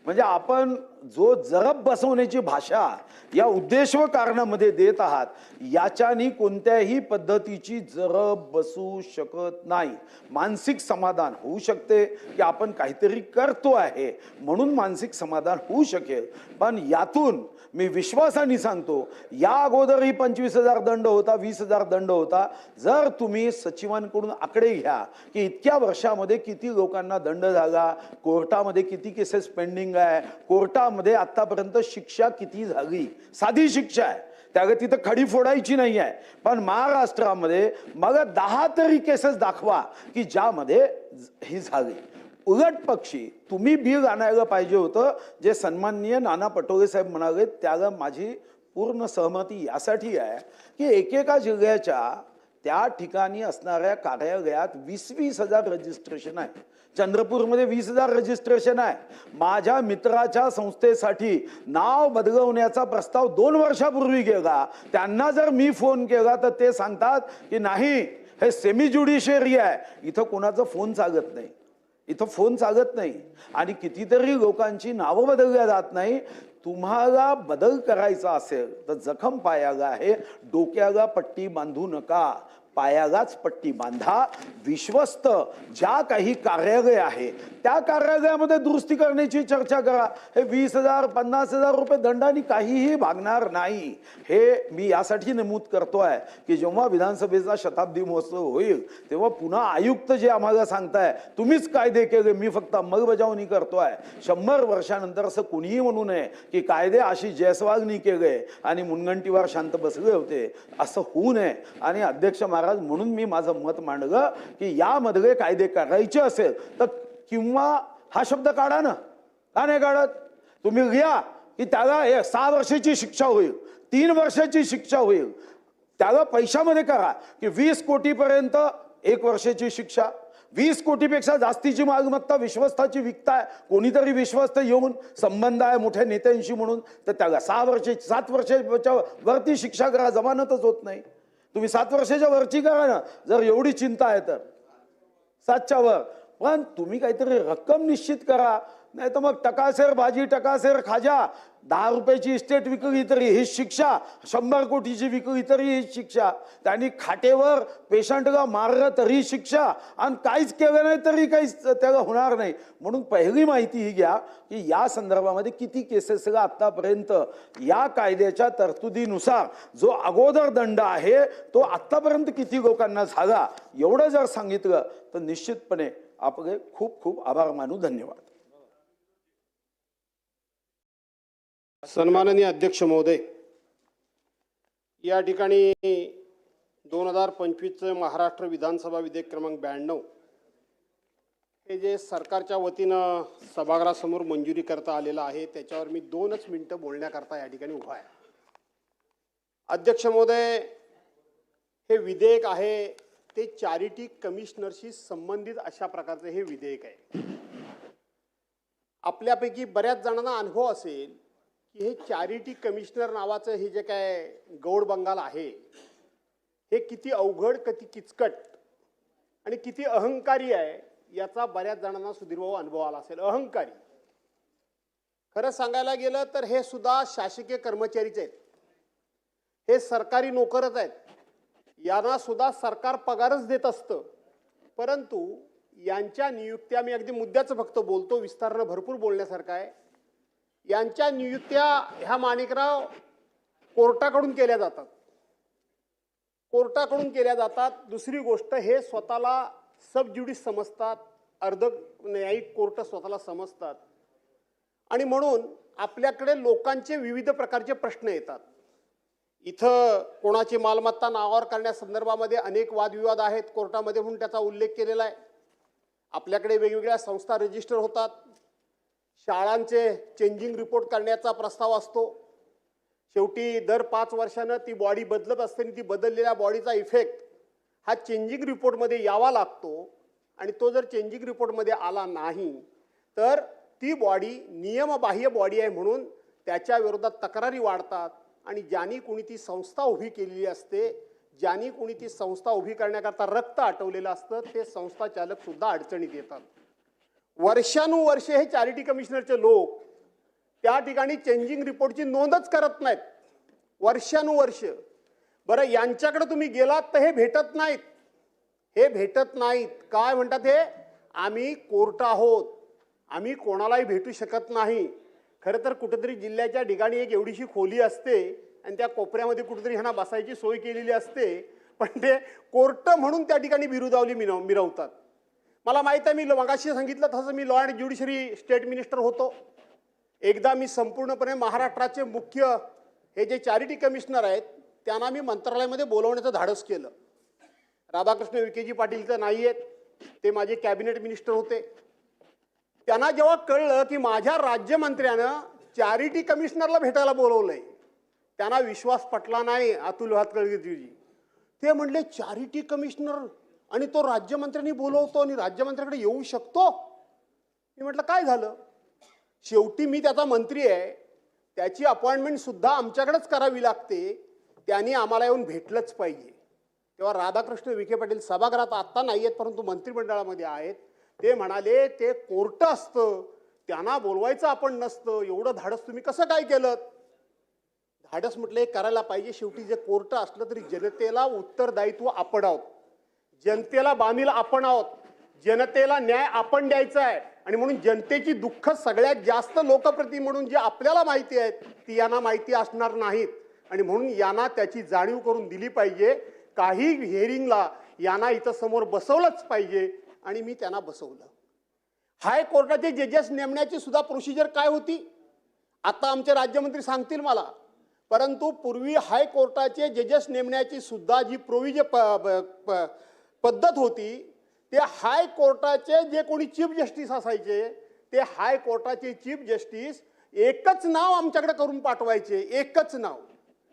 म्हणजे आपण जो जरब बसवण्याची भाषा या उद्देश व कारणामध्ये देत आहात याच्यानी कोणत्याही पद्धतीची जरब बसू शकत नाही. मानसिक समाधान होऊ शकते की आपण काहीतरी करतो आहे म्हणून मानसिक समाधान होऊ शकेल, पण यातून मी विश्वासाने सांगतो या अगोदरही 25,000 दंड होता, 20,000 दंड होता. जर तुम्ही सचिवांकडून आकडे घ्या की इतक्या वर्षामध्ये किती लोकांना दंड झाला, कोर्टामध्ये किती केसेस पेंडिंग आहे, कोर्टामध्ये आतापर्यंत शिक्षा किती झाली, साधी शिक्षा आहे त्याला तिथं खडी फोडायची नाही आहे, पण महाराष्ट्रामध्ये मग 10 तरी केसेस दाखवा की ज्यामध्ये ही झाली. उलट पक्षी तुम्ही बिल आणायला पाहिजे होतं, जे सन्माननीय नाना पटोले साहेब म्हणाले त्याला माझी पूर्ण सहमती यासाठी आहे की एकेका जिल्ह्याच्या त्या ठिकाणी असणाऱ्या कार्यालयात 20,000 रजिस्ट्रेशन आहे. चंद्रपूरमध्ये 20,000 रजिस्ट्रेशन आहे. माझ्या मित्राच्या संस्थेसाठी नाव बदलवण्याचा प्रस्ताव 2 वर्षापूर्वी गेला. त्यांना जर मी फोन केला तर ते सांगतात की नाही हे सेमी ज्युडिशियरी आहे, इथं कोणाचा फोन चालत नाही, इथं फोन चालत नाही. आणि कितीतरी लोकांची नावं बदलल्या जात नाही. तुम्हाला बदल करायचा असेल तर जखम पायाला आहे, डोक्याला पट्टी बांधू नका, पायालाच पट्टी बांधा. विश्वस्त ज्या काही कार्यालय आहे त्या कार्यालयामध्ये दुरुस्ती करण्याची चर्चा करा. हे 20,000 50,000 रुपये दंडाने काहीही भागणार नाही. हे मी यासाठी नमूद करतोय की जेव्हा विधानसभेचा शताब्दी महोत्सव होईल तेव्हा पुन्हा आयुक्त जे आम्हाला सांगताय तुम्हीच कायदे केले, मी फक्त अंमलबजावणी करतोय. 100 वर्षानंतर असं कुणीही म्हणू नये की कायदे आशिष जयस्वालनी केले आणि मुनगंटीवर शांत बसले होते, असं होऊ नये. आणि अध्यक्ष महाराज म्हणून मी माझं मत मांडलं की यामधले कायदे करायचे असेल तर किंवा हा शब्द काढा ना, का नाही काढत? तुम्ही घ्या की त्याला 6 वर्षाची शिक्षा होईल, 3 वर्षाची शिक्षा होईल. त्याला पैशामध्ये करा की 20 कोटीपर्यंत 1 वर्षाची शिक्षा, 20 कोटीपेक्षा जास्तीची मालमत्ता विश्वस्ताची विकताय, कोणीतरी विश्वस्त येऊन संबंध आहे मोठ्या नेत्यांशी म्हणून तर त्याला 6 वर्षाची 7 वर्षाच्या वरती शिक्षा करा, जमानतच होत नाही. तुम्ही 7 वर्षाच्या वरची करा ना जर एवढी चिंता आहे तर, 7च्या वर. पण तुम्ही काहीतरी रक्कम निश्चित करा, नाही तर मग टकासेर भाजी टकासेर खाजा. 10 रुपयाची इस्टेट विकली तरी हीच शिक्षा, 100 कोटीची विकली तरी हीच शिक्षा, त्यांनी खाटेवर पेशंटला मारलं तरी शिक्षा, आणि काहीच केलं नाही तरी काहीच त्याला होणार नाही. म्हणून पहिली माहिती ही घ्या की या संदर्भामध्ये किती केसेसला आत्तापर्यंत या कायद्याच्या तरतुदीनुसार जो अगोदर दंड आहे तो आत्तापर्यंत किती लोकांना झाला, एवढं जर सांगितलं तर निश्चितपणे आपले खूप खूप आभार मानू. धन्यवाद. सन्माननीय अध्यक्ष महोदय, या ठिकाणी 2025चं महाराष्ट्र विधानसभा विधेयक क्रमांक 92 हे जे सरकारच्या वतीनं सभागृहासमोर मंजुरी करता आलेलं आहे त्याच्यावर मी 2च मिनिटं बोलण्याकरता या ठिकाणी उभा आहे. अध्यक्ष महोदय, हे विधेयक आहे ते चॅरिटी कमिशनरशी संबंधित अशा प्रकारचे हे विधेयक आहे. आपल्यापैकी बऱ्याच जणांना अनुभव असेल की हे चॅरिटी कमिशनर नावाचं हे जे काय गौड बंगाल आहे हे किती अवघड, किती किचकट आणि किती अहंकारी आहे याचा बऱ्याच जणांना सुधीरभाऊ अनुभव आला असेल. अहंकारी, खरं सांगायला गेलं तर हे सुद्धा शासकीय कर्मचारीच आहेत, हे सरकारी नोकरच आहेत, यांना सुद्धा सरकार पगारच देत असतं. परंतु यांच्या नियुक्त्या, मी अगदी मुद्द्याचं फक्त बोलतो, विस्तारानं भरपूर बोलण्यासारखं आहे, यांच्या नियुक्त्या ह्या माणिकराव कोर्टाकडून केल्या जातात, कोर्टाकडून केल्या जातात. दुसरी गोष्ट, हे स्वतःला सब ज्युडिस समजतात, अर्ध न्यायिक कोर्ट स्वतःला समजतात आणि म्हणून आपल्याकडे लोकांचे विविध प्रकारचे प्रश्न येतात. इथं कोणाची मालमत्ता नावावर करण्यासंदर्भामध्ये अनेक वादविवाद आहेत कोर्टामध्ये म्हणून त्याचा उल्लेख केलेला आहे. आपल्याकडे वेगवेगळ्या संस्था रजिस्टर होतात, शाळांचे चेंजिंग रिपोर्ट करण्याचा प्रस्ताव असतो. शेवटी दर 5 वर्षानं ती बॉडी बदलत असते आणि ती बदललेल्या बॉडीचा इफेक्ट हा चेंजिंग रिपोर्टमध्ये यावा लागतो आणि तो जर चेंजिंग रिपोर्टमध्ये आला नाही तर ती बॉडी नियमबाह्य बॉडी आहे म्हणून त्याच्या विरोधात तक्रारी वाढतात आणि ज्यांनी कोणी ती संस्था उभी केलेली असते, ज्यांनी कोणी ती संस्था उभी करण्याकरता रक्त आटवलेलं असतं, ते संस्था चालक सुद्धा अडचणीत येतात. वर्षानुवर्षे हे चॅरिटी कमिशनरचे लोक त्या ठिकाणी चेंजिंग रिपोर्टची नोंदच करत नाहीत, वर्षानुवर्ष. बरं, यांच्याकडे तुम्ही गेलात तर हे भेटत नाहीत, हे भेटत नाहीत. काय म्हणतात हे, आम्ही कोर्ट आहोत, आम्ही कोणालाही भेटू शकत नाही. खरं तर कुठेतरी जिल्ह्याच्या ठिकाणी एक एवढीशी खोली असते आणि त्या कोपऱ्यामध्ये कुठेतरी ह्यांना बसायची सोय केलेली असते, पण ते कोर्ट म्हणून त्या ठिकाणी बिरुदावली मिरवतात. मला माहीत आहे, मी मगाशी सांगितलं तसं मी law and judiciary state minister होतो. एकदा मी संपूर्णपणे महाराष्ट्राचे मुख्य हे जे चॅरिटी कमिशनर आहेत त्यांना मी मंत्रालयामध्ये बोलवण्याचं धाडस केलं. राधाकृष्ण विखेजी पाटील तर नाही आहेत, ते माझे कॅबिनेट मिनिस्टर होते. त्यांना जेव्हा कळलं की माझ्या राज्यमंत्र्यानं चॅरिटी कमिशनरला भेटायला बोलवलंय, त्यांना विश्वास पटला नाही. अतुल भातखळगेजी ते म्हणले, चॅरिटी कमिशनर आणि तो राज्यमंत्र्यांनी बोलवतो आणि राज्यमंत्र्याकडे येऊ शकतो? मी म्हटलं काय झालं, शेवटी मी त्याचा मंत्री आहे, त्याची अपॉइंटमेंट सुद्धा आमच्याकडेच करावी लागते, त्यांनी आम्हाला येऊन भेटलंच पाहिजे. तेव्हा राधाकृष्ण विखे पाटील सभागृहात आत्ता नाही आहेत परंतु मंत्रिमंडळामध्ये आहेत. ते म्हणाले ते कोर्ट असतं, त्यांना बोलवायचं आपण नसतं, एवढं धाडस तुम्ही कसं काय केलं? धाडस म्हटलं हे करायला पाहिजे. शेवटी जे कोर्ट असलं तरी जनतेला उत्तरदायित्व आपण आहोत, जनतेला बांधील आपण आहोत, जनतेला न्याय आपण द्यायचा आहे आणि म्हणून जनतेची दुःख सगळ्यात जास्त लोकप्रतिनिधी म्हणून जे आपल्याला माहिती आहेत ती यांना माहिती असणार नाहीत आणि म्हणून यांना त्याची जाणीव करून दिली पाहिजे. काही हिअरिंगला यांना इथं समोर बसवलंच पाहिजे आणि मी त्यांना बसवलं. हायकोर्टाचे जजेस नेमण्याची सुद्धा प्रोसिजर काय होती आता आमचे राज्यमंत्री सांगतील मला, परंतु पूर्वी हायकोर्टाचे जजेस नेमण्याची सुद्धा जी पद्धत होती ते हायकोर्टाचे जे कोणी चीफ जस्टिस असायचे ते हायकोर्टाचे चीफ जस्टिस एकच नाव आमच्याकडे करून पाठवायचे, एकच नाव,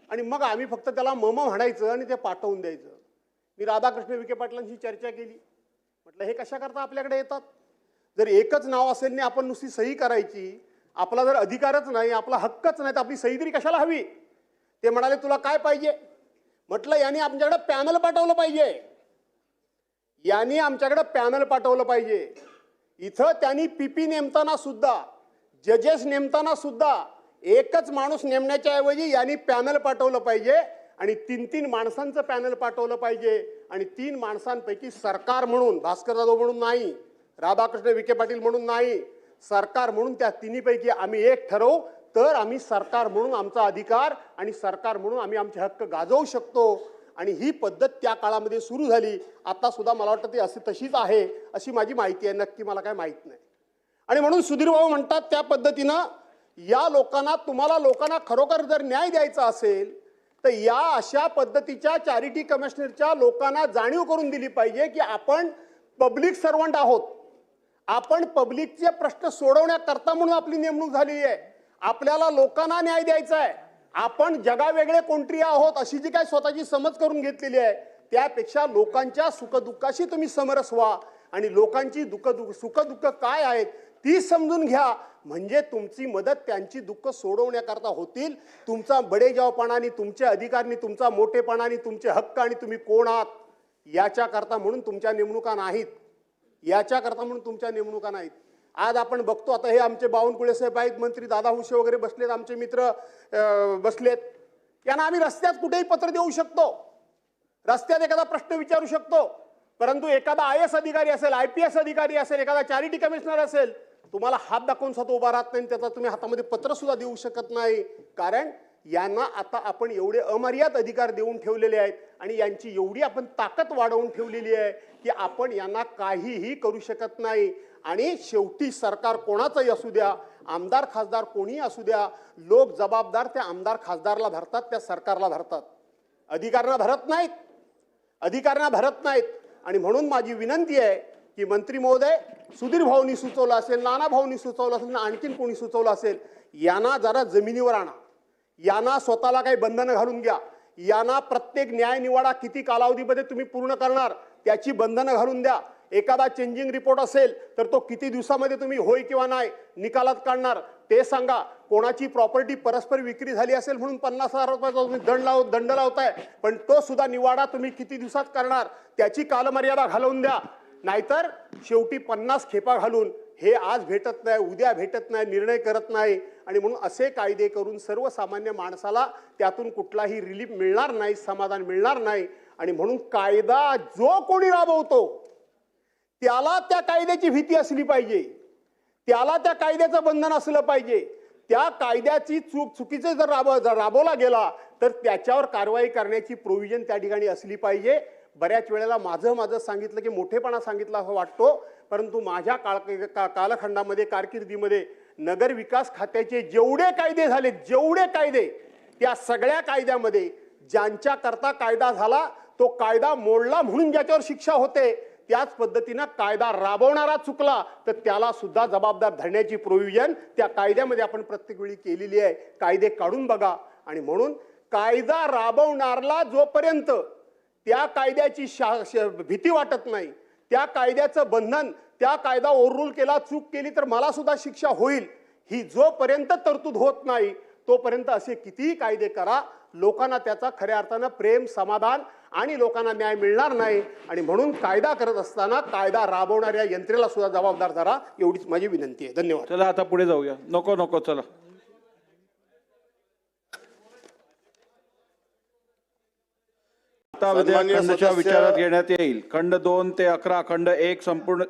आणि मग आम्ही फक्त त्याला मम म्हणायचं आणि ते पाठवून द्यायचं. मी राधाकृष्ण विखे पाटलांशी चर्चा केली, म्हटलं हे कशा करता आपल्याकडे येतात? जर एकच नाव असेल नाही आपण नुसती सही करायची, आपला जर अधिकारच नाही, आपला हक्कच नाही तर आपली सही तरी कशाला हवी? ते म्हणाले तुला काय पाहिजे? म्हटलं यांनी आमच्याकडे पॅनल पाठवलं पाहिजे, यांनी आमच्याकडे पॅनल पाठवलं पाहिजे. इथं त्यांनी पीपी नेमताना सुद्धा, जजेस नेमताना सुद्धा एकच माणूस नेमण्याच्या ऐवजी यांनी पॅनल पाठवलं पाहिजे आणि 3-3 माणसांचं पॅनल पाठवलं पाहिजे आणि 3 माणसांपैकी सरकार म्हणून, भास्कर जाधव म्हणून नाही, राधाकृष्ण विखे पाटील म्हणून नाही, सरकार म्हणून त्या तिन्हीपैकी आम्ही एक ठरवू तर आम्ही सरकार म्हणून आमचा अधिकार आणि सरकार म्हणून आम्ही आमचे हक्क गाजवू शकतो. आणि ही पद्धत त्या काळामध्ये सुरू झाली. आता सुद्धा मला वाटतं ती अशी तशीच आहे अशी माझी माहिती आहे, नक्की मला काय माहीत नाही. आणि म्हणून सुधीर भाऊ म्हणतात त्या पद्धतीनं या लोकांना, तुम्हाला लोकांना खरोखर जर न्याय द्यायचा असेल तर या अशा पद्धतीच्या चॅरिटी कमिशनरच्या लोकांना जाणीव करून दिली पाहिजे की आपण पब्लिक सर्वंट आहोत, आपण पब्लिकचे प्रश्न सोडवण्याकरता म्हणून आपली नेमणूक झालेली आहे, आपल्याला लोकांना न्याय द्यायचा आहे. आपण जगावेगळे कोणतरी आहोत अशी जी काय स्वतःची समज करून घेतलेली आहे, त्यापेक्षा लोकांच्या सुखदुःखाशी तुम्ही समरस व्हा आणि लोकांची सुखदुःख काय आहेत ती समजून घ्या, म्हणजे तुमची मदत त्यांची दुःख सोडवण्याकरता होतील. तुमचा बडेजावपणाने, तुमचे अधिकारनी, तुमचा मोठेपणाने, तुमचे हक्क आणि तुम्ही कोण आहात याच्याकरता म्हणून तुमच्या नेमणुका नाहीत, याच्याकरता म्हणून तुमच्या नेमणुका नाहीत. आज आपण बघतो, आता हे आमचे बावनकुळे साहेब आहेत, मंत्री दादा हुशे वगैरे बसलेत, आमचे मित्र बसलेत, यांना आम्ही रस्त्यात कुठेही पत्र देऊ शकतो, रस्त्यात एखादा प्रश्न विचारू शकतो, परंतु एखादा IAS अधिकारी असेल, IPS अधिकारी असेल, एखादा चॅरिटी कमिशनर असेल, तुम्हाला हात दाखवून स्वतः उभा राहत नाही, त्याचा तुम्ही हातामध्ये पत्र सुद्धा देऊ शकत नाही. कारण यांना आता आपण एवढे अमर्याद अधिकार देऊन ठेवलेले आहेत आणि यांची एवढी आपण ताकद वाढवून ठेवलेली आहे की आपण यांना काहीही करू शकत नाही. आणि शेवटी सरकार कोणाचंही असू द्या, आमदार खासदार कोणीही असू द्या, लोक जबाबदार त्या आमदार खासदारला धरतात, त्या सरकारला धरतात, अधिकाऱ्यांना धरत नाहीत, अधिकाऱ्यांना धरत नाहीत. आणि म्हणून माझी विनंती आहे की मंत्री महोदय, सुधीर भाऊनी सुचवलं असेल, नाना भाऊनी सुचवलं असेल, आणखीन कोणी सुचवलं असेल, यांना जरा जमिनीवर आणा, यांना स्वतःला काही बंधनं घालून घ्या, यांना प्रत्येक न्याय निवाडा किती कालावधीमध्ये तुम्ही पूर्ण करणार त्याची बंधनं घालून द्या. एखादा चेंजिंग रिपोर्ट असेल तर तो किती दिवसामध्ये तुम्ही होय किंवा नाही निकालात काढणार ते सांगा. कोणाची प्रॉपर्टी परस्पर विक्री झाली असेल म्हणून 50,000 रुपयाचा तुम्ही दंड लावताय, पण तो सुद्धा निवाडा तुम्ही किती दिवसात करणार त्याची कालमर्यादा घालवून द्या. नाहीतर शेवटी 50 खेपा घालून हे आज भेटत नाही, उद्या भेटत नाही, निर्णय करत नाही. आणि म्हणून असे कायदे करून सर्वसामान्य माणसाला त्यातून कुठलाही रिलीफ मिळणार नाही, समाधान मिळणार नाही. आणि म्हणून कायदा जो कोणी राबवतो त्याला त्या कायद्याची भीती असली पाहिजे, त्याला त्या कायद्याचं बंधन असलं पाहिजे. त्या कायद्याची चुकीचे जर राबवला गेला तर त्याच्यावर कारवाई करण्याची प्रोव्हिजन त्या ठिकाणी असली पाहिजे. बऱ्याच वेळेला माझं सांगितलं की मोठेपणा सांगितला असं वाटतो, परंतु माझ्या कालखंडामध्ये, कारकिर्दीमध्ये नगर विकास खात्याचे जेवढे कायदे झाले, जेवढे कायदे, त्या सगळ्या कायद्यामध्ये ज्यांच्या करता कायदा झाला तो कायदा मोडला म्हणून ज्याच्यावर शिक्षा होते, त्याच पद्धतीनं कायदा राबवणारा चुकला तर त्याला सुद्धा जबाबदार धरण्याची प्रोव्हिजन त्या कायद्यामध्ये आपण प्रत्येक वेळी केलेली आहे. कायदे काढून बघा. आणि म्हणून कायदा राबवणारला जोपर्यंत त्या कायद्याची भीती वाटत नाही, त्या कायद्याचं बंधन, त्या कायदा ओव्हररूल केला, चूक केली तर मला सुद्धा शिक्षा होईल, ही जोपर्यंत तरतूद होत नाही तोपर्यंत असे कितीही कायदे करा, लोकांना त्याचा खऱ्या अर्थानं प्रेम, समाधान आणि लोकांना न्याय मिळणार नाही. आणि म्हणून कायदा करत असताना कायदा राबवणाऱ्या यंत्रणेला सुद्धा जबाबदार धरा, एवढीच माझी विनंती आहे. धन्यवाद. चला आता पुढे जाऊया. नको चला. आता विधेयक खंडच्या विचारात घेण्यात येईल. खंड 2 ते 11, खंड 1 संपूर्ण.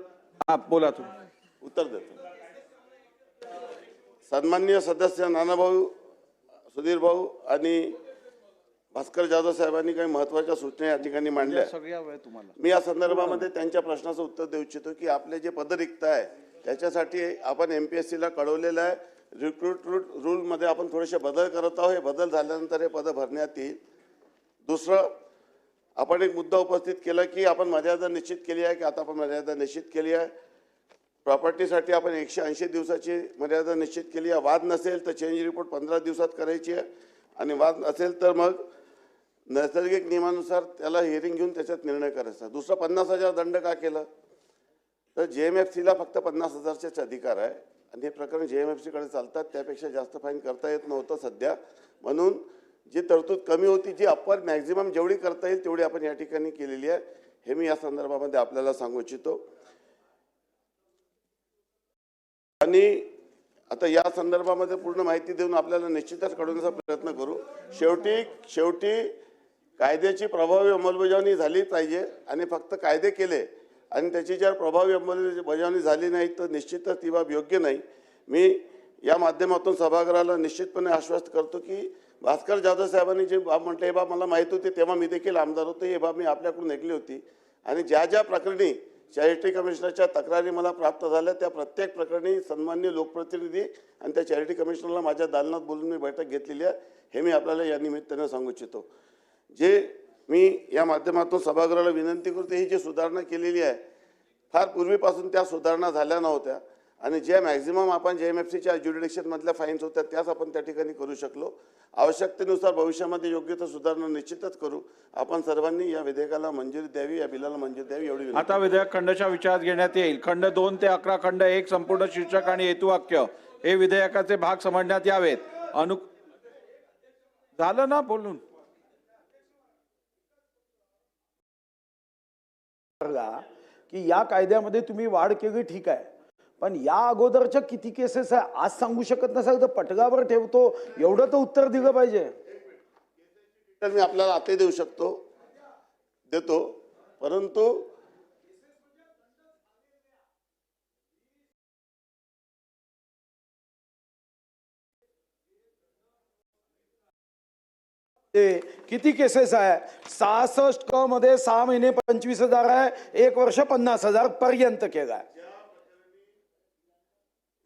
बोला तुम्ही. उत्तर देतो. सन्माननीय सदस्य नानाभाऊ, सुधीर भाऊ आणि भास्कर जाधव साहेबांनी काही महत्त्वाच्या सूचना या ठिकाणी मांडल्या. मी या संदर्भामध्ये त्यांच्या प्रश्नाचं उत्तर देऊ इच्छितो की आपले जे पदरिक्त आहे त्याच्यासाठी आपण MPSCला कळवलेलं आहे. रिक्रूट रूलमध्ये आपण थोडेसे बदल करत आहोत. हे बदल झाल्यानंतर हे पदं भरण्यात येईल. दुसरं, आपण एक मुद्दा उपस्थित केला की आपण मर्यादा निश्चित केली आहे की आता आपण मर्यादा निश्चित केली आहे. प्रॉपर्टीसाठी आपण 180 दिवसाची मर्यादा निश्चित केली आहे. वाद नसेल तर चेंज रिपोर्ट 15 दिवसात करायची आहे आणि वाद असेल तर मग नैसर्गिक नियमानुसार त्याला हिअरिंग घेऊन त्याच्यात निर्णय करायचा. दुसरं, 50,000 दंड का केलं तर JMFCला फक्त 50,000चेच अधिकार आहे आणि हे प्रकरण JMFCकडे चालतात. त्यापेक्षा जास्त फाईन करता येत नव्हतं सध्या. म्हणून जी तरतूद कमी होती, जी अप्पर मॅक्झिमम जेवढी करता येईल तेवढी आपण या ठिकाणी केलेली आहे. हे मी या संदर्भामध्ये आपल्याला सांगू इच्छितो. आणि आता या संदर्भामध्ये पूर्ण माहिती देऊन आपल्याला निश्चितच कळवण्याचा प्रयत्न करू. शेवटी कायद्याची प्रभावी अंमलबजावणी झाली पाहिजे आणि फक्त कायदे केले आणि त्याची जर प्रभावी अंमलबजावणी झाली नाही तर निश्चितच ती बाब योग्य नाही. मी या माध्यमातून सभागृहाला निश्चितपणे आश्वस्त करतो की भास्कर जाधव साहेबांनी जे बाब म्हटलं, हे बाब मला माहीत होते, तेव्हा मी देखील आमदार होतो, हे बाब मी आपल्याकडून ऐकली होती. आणि ज्या प्रकरणी चॅरिटी कमिशनरच्या तक्रारी मला प्राप्त झाल्या त्या प्रत्येक प्रकरणी सन्माननीय लोकप्रतिनिधी आणि त्या चॅरिटी कमिशनरला माझ्या दालनात बोलून मी बैठक घेतलेली आहे. हे मी आपल्याला या निमित्ताने सांगू इच्छितो. जे मी या माध्यमातून सभागृहाला विनंती करतो, ही जी सुधारणा केलेली आहे फार पूर्वीपासून त्या सुधारणा झाल्या नव्हत्या आणि ज्या मॅक्झिमम आपण JMFCच्या ज्युरिडिक्शनमधल्या फाईन्स होत्या त्याच आपण त्या ठिकाणी करू शकलो. आवश्यकतेनुसार भविष्यामध्ये योग्य तर सुधारणा निश्चितच करू. आपण सर्वांनी या विधेयकाला मंजुरी द्यावी, या बिलाला मंजुरी द्यावी एवढी विनंती. आता विधेयक खंडच्या विचारात घेण्यात येईल. खंड 2 ते 11, खंड 1 संपूर्ण शीर्षक आणि हेतुवाक्य हे विधेयकाचे भाग समजण्यात यावेत. झालं ना बोलून. की या कायद्यामध्ये तुम्ही वाढ केली ठीक आहे, पण या अगोदरच्या किती केसेस आहे आज सांगू शकत नसाल तर पटगावर ठेवतो एवढं तर उत्तर दिलं पाहिजे. तर मी आपल्याला आता देऊ शकतो, देतो, परंतु ते किती केसेस आहे? 66 क मध्ये 6 महिने 25,000 आहे, 1 वर्ष 50,000 पर्यंत केलाय.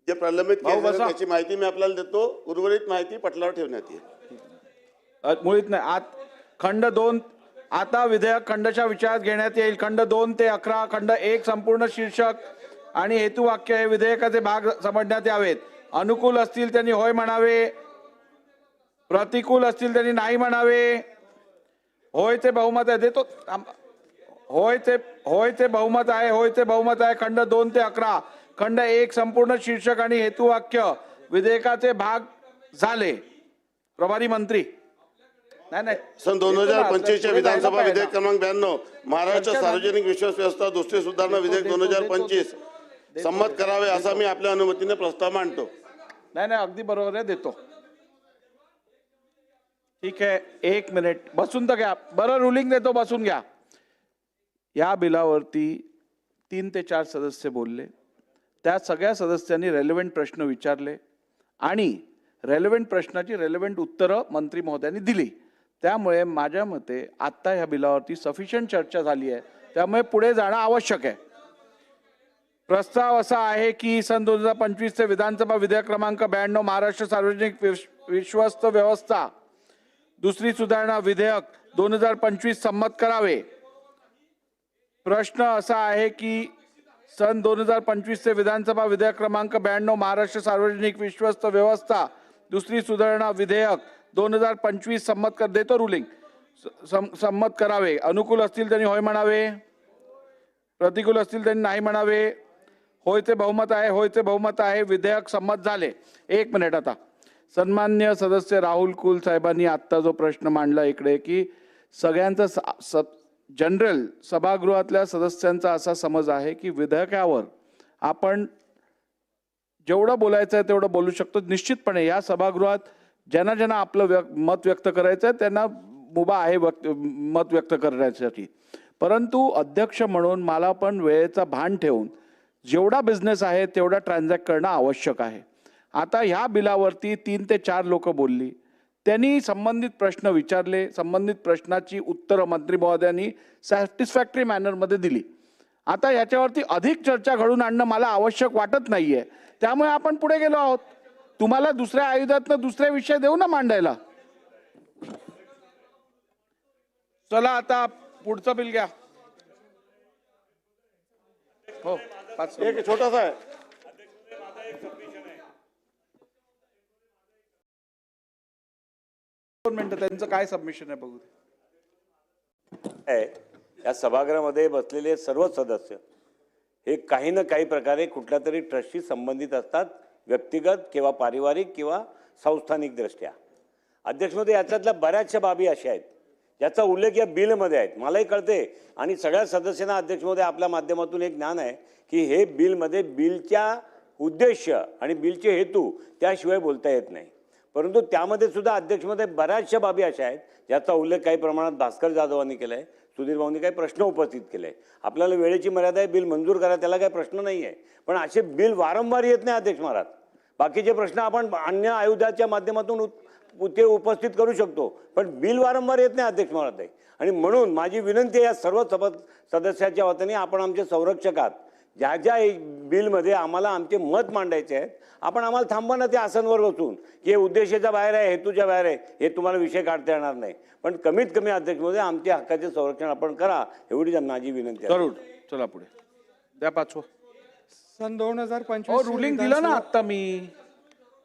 जे प्रलंबित केस आहेत त्याची माहिती मी आपल्याला देतो. उर्वरित माहिती पटलावर ठेवण्यात येईल. मुळीत नाही. खंड 2 आता विधेयक खंडच्या विचारात घेण्यात येईल. खंड 2 ते 11, खंड 1 संपूर्ण शीर्षक आणि हेतुवाक्य हे विधेयकाचे भाग समजण्यात यावेत. अनुकूल असतील त्यांनी होय म्हणावे, प्रतिकूल असतील त्यांनी नाही म्हणावे. होयचे बहुमत आहे. देतो. होयचे बहुमत आहे. होयचे बहुमत आहे. खंड 2 ते 11, खंड 1 संपूर्ण शीर्षक आणि हेतुवाक्य विधेयकाचे भाग झाले. प्रभारी मंत्री. नाही सन 2025चे विधानसभा विधेयक क्रमांक 92 महाराष्ट्र सार्वजनिक विश्वास व्यवस्था दुसरी सुधारणा विधेयक 2025 संमत करावे असा मी आपल्या अनुमतीने प्रस्ताव मांडतो. नाही अगदी बरोबर आहे. देतो. ठीक आहे. 1 मिनिट बसून तर घ्या. बरं रुलिंग देतो, बसून घ्या. या बिलावरती 3 ते 4 सदस्य बोलले. त्या सगळ्या सदस्यांनी रेलेव्हंट प्रश्न विचारले आणि रेलेव्हंट प्रश्नाची रेलेव्हंट उत्तरं मंत्री महोदयांनी दिली. त्यामुळे माझ्या मते आत्ता ह्या बिलावरती सफिशियंट चर्चा झाली आहे. त्यामुळे पुढे जाणं आवश्यक आहे. प्रस्ताव असा आहे की सन 2025 विधानसभा विधेयक क्रमांक 92 महाराष्ट्र सार्वजनिक विश्वस्त व्यवस्था दुसरी सुधारणा विधेयक 2025 संमत करावे. प्रश्न असा आहे की सन 2025 विधानसभा विधेयक क्रमांक 92 महाराष्ट्र सार्वजनिक विश्वस्त व्यवस्था दुसरी सुधारणा विधेयक 2025 संमत कर. देतो रुलिंग. संमत करावे. अनुकूल असतील त्यांनी होय म्हणावे, प्रतिकूल असतील त्यांनी नाही म्हणावे. होयचे बहुमत आहे. होयचे बहुमत आहे. विधेयक संमत झाले. 1 मिनिट. आता सन्मान्य सदस्य राहुल कुल साहेबांनी आत्ता जो प्रश्न मांडला इकडे की सगळ्यांचा जनरल सभागृहातल्या सदस्यांचा असा समज आहे की विधेयकावर आपण जेवढं बोलायचं आहे तेवढं बोलू शकतो. निश्चितपणे या सभागृहात ज्यांना ज्यांना आपलं मत व्यक्त करायचं आहे त्यांना मुभा आहे मत व्यक्त करण्यासाठी. परंतु अध्यक्ष म्हणून मला पण वेळेचा भान ठेवून जेवढा बिझनेस आहे तेवढा ट्रान्झॅक्ट करणं आवश्यक आहे. आता ह्या बिलावरती 3 ते 4 लोक बोलली. त्यांनी संबंधित प्रश्न विचारले. संबंधित प्रश्नाची उत्तरं मंत्री महोदयांनी सॅटिस्फॅक्टरी मॅनरमध्ये दिली. आता याच्यावरती अधिक चर्चा घडून आणणं मला आवश्यक वाटत नाहीये. त्यामुळे आपण पुढे गेलो आहोत. तुम्हाला दुसऱ्या आयुधातनं दुसरे विषय देऊ ना मांडायला. चला आता पुढचं बिल घ्या. हो एक छोटासा आहे. त्यांचं काय सबमिशन आहे बघू. या सभागृहामध्ये बसलेले सर्व सदस्य हे काही ना काही प्रकारे कुठल्या तरी ट्रस्टशी संबंधित असतात, व्यक्तिगत किंवा पारिवारिक किंवा संस्थानिक दृष्ट्या. अध्यक्ष महोदय, याच्यातल्या बऱ्याचशा बाबी अशा आहेत ज्याचा उल्लेख या बिलमध्ये आहेत. मलाही कळते आणि सगळ्या सदस्यांना अध्यक्ष महोदय आपल्या माध्यमातून एक ज्ञान आहे की हे बिलमध्ये बिलच्या उद्देश आणि बिलचे हेतू त्याशिवाय बोलता येत नाही. परंतु त्यामध्ये सुद्धा अध्यक्ष महोदय बऱ्याचशा बाबी अशा आहेत ज्याचा उल्लेख काही प्रमाणात भास्कर जाधवांनी केला आहे, सुधीर भाऊंनी काही प्रश्न उपस्थित केले. आपल्याला वेळेची मर्यादा आहे, बिल मंजूर करा, त्याला काही प्रश्न नाही आहे. पण असे बिल वारंवार येत नाही अध्यक्ष महाराज. बाकीचे प्रश्न आपण अन्य आयुधाच्या माध्यमातून ते उपस्थित करू शकतो, पण बिल वारंवार येत नाही अध्यक्ष महाराज. आणि म्हणून माझी विनंती आहे या सर्व सदस्याच्या वतीने, आपण आमचे संरक्षक आहात. ज्या ज्या बिलमध्ये आम्हाला आमचे मत मांडायचे आहेत आपण आम्हाला थांबवा ना त्या आसनवर बसून की हे उद्देशाच्या बाहेर आहे, हेतूच्या बाहेर आहे, हे तुम्हाला विषय काढता येणार नाही. पण कमीत कमी अध्यक्ष महोदय आमच्या हक्काचे संरक्षण आपण करा, एवढी माझी विनंती आहे. जरूर. चला पुढे द्या 5. सन 2025 रुलिंग दिलं ना आत्ता मी.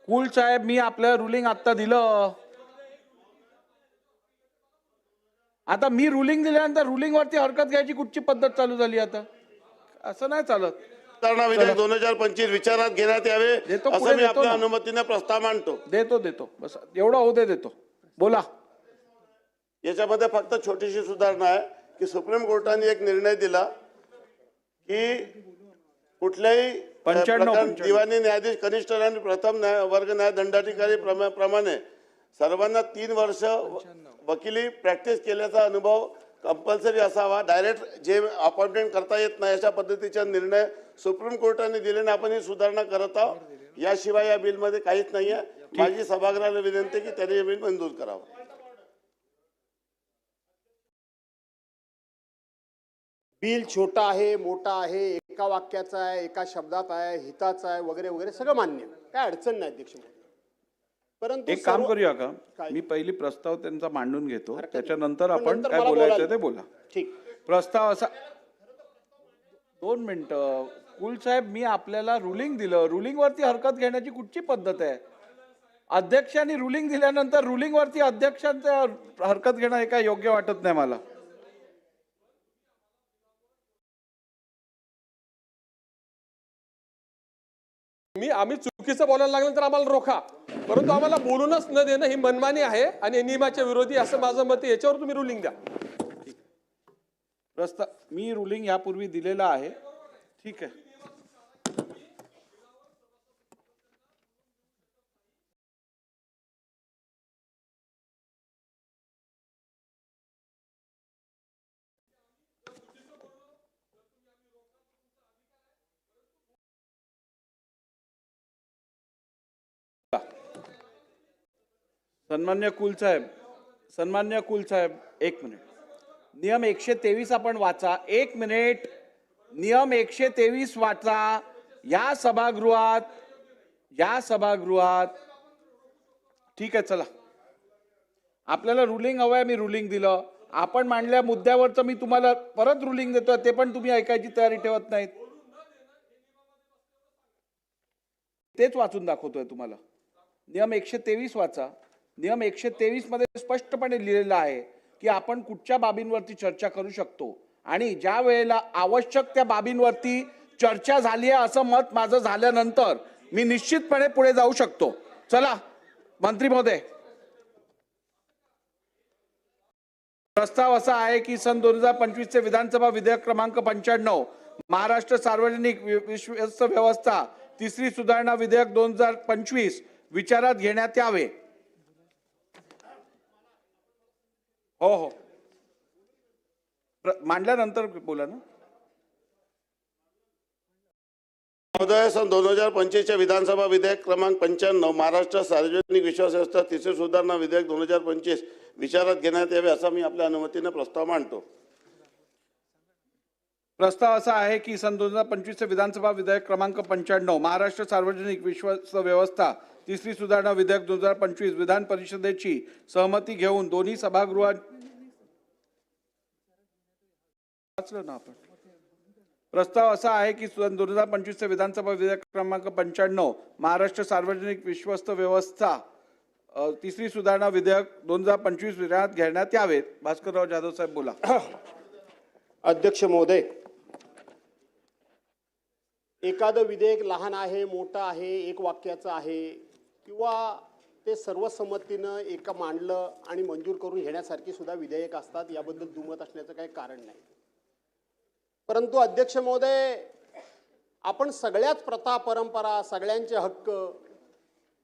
कुल साहेब, मी आपलं रुलिंग आत्ता दिलं. आता मी रुलिंग दिल्यानंतर रुलिंग वरती हरकत घ्यायची कुठची पद्धत चालू झाली आता? असं नाही चालत. सुधारणा विधेयक 2025 विचारात घेण्यात यावे देतो, असं पुढे मी देतो आपल्या ना. अनुमतीने प्रस्ताव मांडतो. देतो बस एवढा होते देतो. बोला. याच्यामध्ये फक्त छोटीशी सुधारणा आहे की सुप्रीम कोर्टाने एक निर्णय दिला की कुठल्याही 95. दिवाणी न्यायाधीश, कनिष्ठ आणि प्रथम वर्ग न्याय दंडाधिकारी प्रमाणे सर्वांना 3 वर्ष वकिली प्रॅक्टिस केल्याचा अनुभव कंपल्सरी असावा. डायरेक्ट जे अपॉइंटमेंट करता येत नाही अशा पद्धतीचा निर्णय सुप्रीम कोर्टाने दिल्याने आपण ही सुधारणा करत आहोत. याशिवाय या बिलमध्ये काहीच नाही आहे. माझी सभागृहाला विनंती की त्यांनी हे बिल मंजूर करावं. बिल छोटा आहे, मोठा आहे, एका वाक्याचा आहे, एका शब्दात आहे, हिताचा आहे, वगैरे वगैरे सगळं मान्य, काय अडचण नाही अध्यक्ष महोदय. परंतु एक काम सर्व- करूया का, काय? मी पहिली प्रस्ताव त्यांचा मांडून घेतो, त्याच्यानंतर पण आपण नंतर काय मला बोलायचं बोलायला- ते बोला. ठीक. प्रस्ताव असा 2 मिनिटं. कुल साहेब, मी आपल्याला रुलिंग दिलं. रुलिंग वरती हरकत घेण्याची कुठची पद्धत आहे? अध्यक्षांनी रुलिंग दिल्यानंतर रुलिंग वरती अध्यक्षांचं हरकत घेणं हे काय योग्य वाटत नाही मला. आम्ही चुकीचं बोलायला लागलं तर आम्हाला रोखा, परंतु आम्हाला बोलूनच न देणं ही मनमानी आहे आणि नियमाच्या विरोधी असं माझं मत आहे. याच्यावर तुम्ही रुलिंग द्या. प्रस्ताव मी रुलिंग यापूर्वी दिलेला आहे. ठीक आहे. सन्मान्य कुल साहेब, एक मिनिट. नियम 123 आपण वाचा. एक मिनिट. नियम 123 वाचा. या सभागृहात ठीक आहे, चला. आपल्याला रुलिंग हवंय, मी रुलिंग दिलं. आपण मांडल्या मुद्द्यावरचं मी तुम्हाला परत रुलिंग देतोय, ते पण तुम्ही ऐकायची तयारी ठेवत नाहीत. तेच वाचून दाखवतोय तुम्हाला. नियम 123 वाचा. नियम 123 मध्ये स्पष्टपणे लिहिलेलं आहे की आपण कुठच्या बाबींवरती चर्चा करू शकतो आणि ज्या वेळेला आवश्यक त्या बाबींवरती चर्चा झाली आहे असं मत माझं झाल्यानंतर मी निश्चितपणे पुढे जाऊ शकतो. चला मंत्री महोदय. प्रस्ताव असा आहे की सन 2025 चे विधानसभा विधेयक क्रमांक 95 महाराष्ट्र सार्वजनिक विश्वस्त व्यवस्था तिसरी सुधारणा विधेयक 2025 विचारात घेण्यात यावे. हो. मांडल्यानंतर बोला ना. महोदय, सन 2025 विधानसभा विधेयक क्रमांक 95 महाराष्ट्र सार्वजनिक विश्वास व्यवस्था तिसरी सुधारणा विधेयक 2025 विचारात घेण्यात यावे असा मी आपल्या अनुमतीने प्रस्ताव मांडतो. प्रस्ताव असा आहे की सन 2025 विधानसभा विधेयक क्रमांक 95 महाराष्ट्र सार्वजनिक विश्वास व्यवस्था तिसरी सुधारणा विधेयक 2025 विधान परिषदेची सहमती घेऊन दोन्ही सभागृहात वाचलं ना आपण. प्रस्ताव असा आहे की सन 2025 विधानसभा विधेयक क्रमांक 95 महाराष्ट्र सार्वजनिक विश्वस्त व्यवस्था तिसरी सुधारणा विधेयक 2025 विचारात घेण्यात यावे. भास्करराव जाधव साहेब बोला. अध्यक्ष महोदय, एखादं विधेयक लहान आहे, मोठं आहे, एक वाक्याचं आहे किंवा ते सर्वसंमतीनं एका मांडलं आणि मंजूर करून घेण्यासारखी सुद्धा विधेयक असतात, याबद्दल दुमत असण्याचं काही कारण नाही. परंतु अध्यक्ष महोदय, आपण सगळ्याच प्रथा परंपरा, सगळ्यांचे हक्क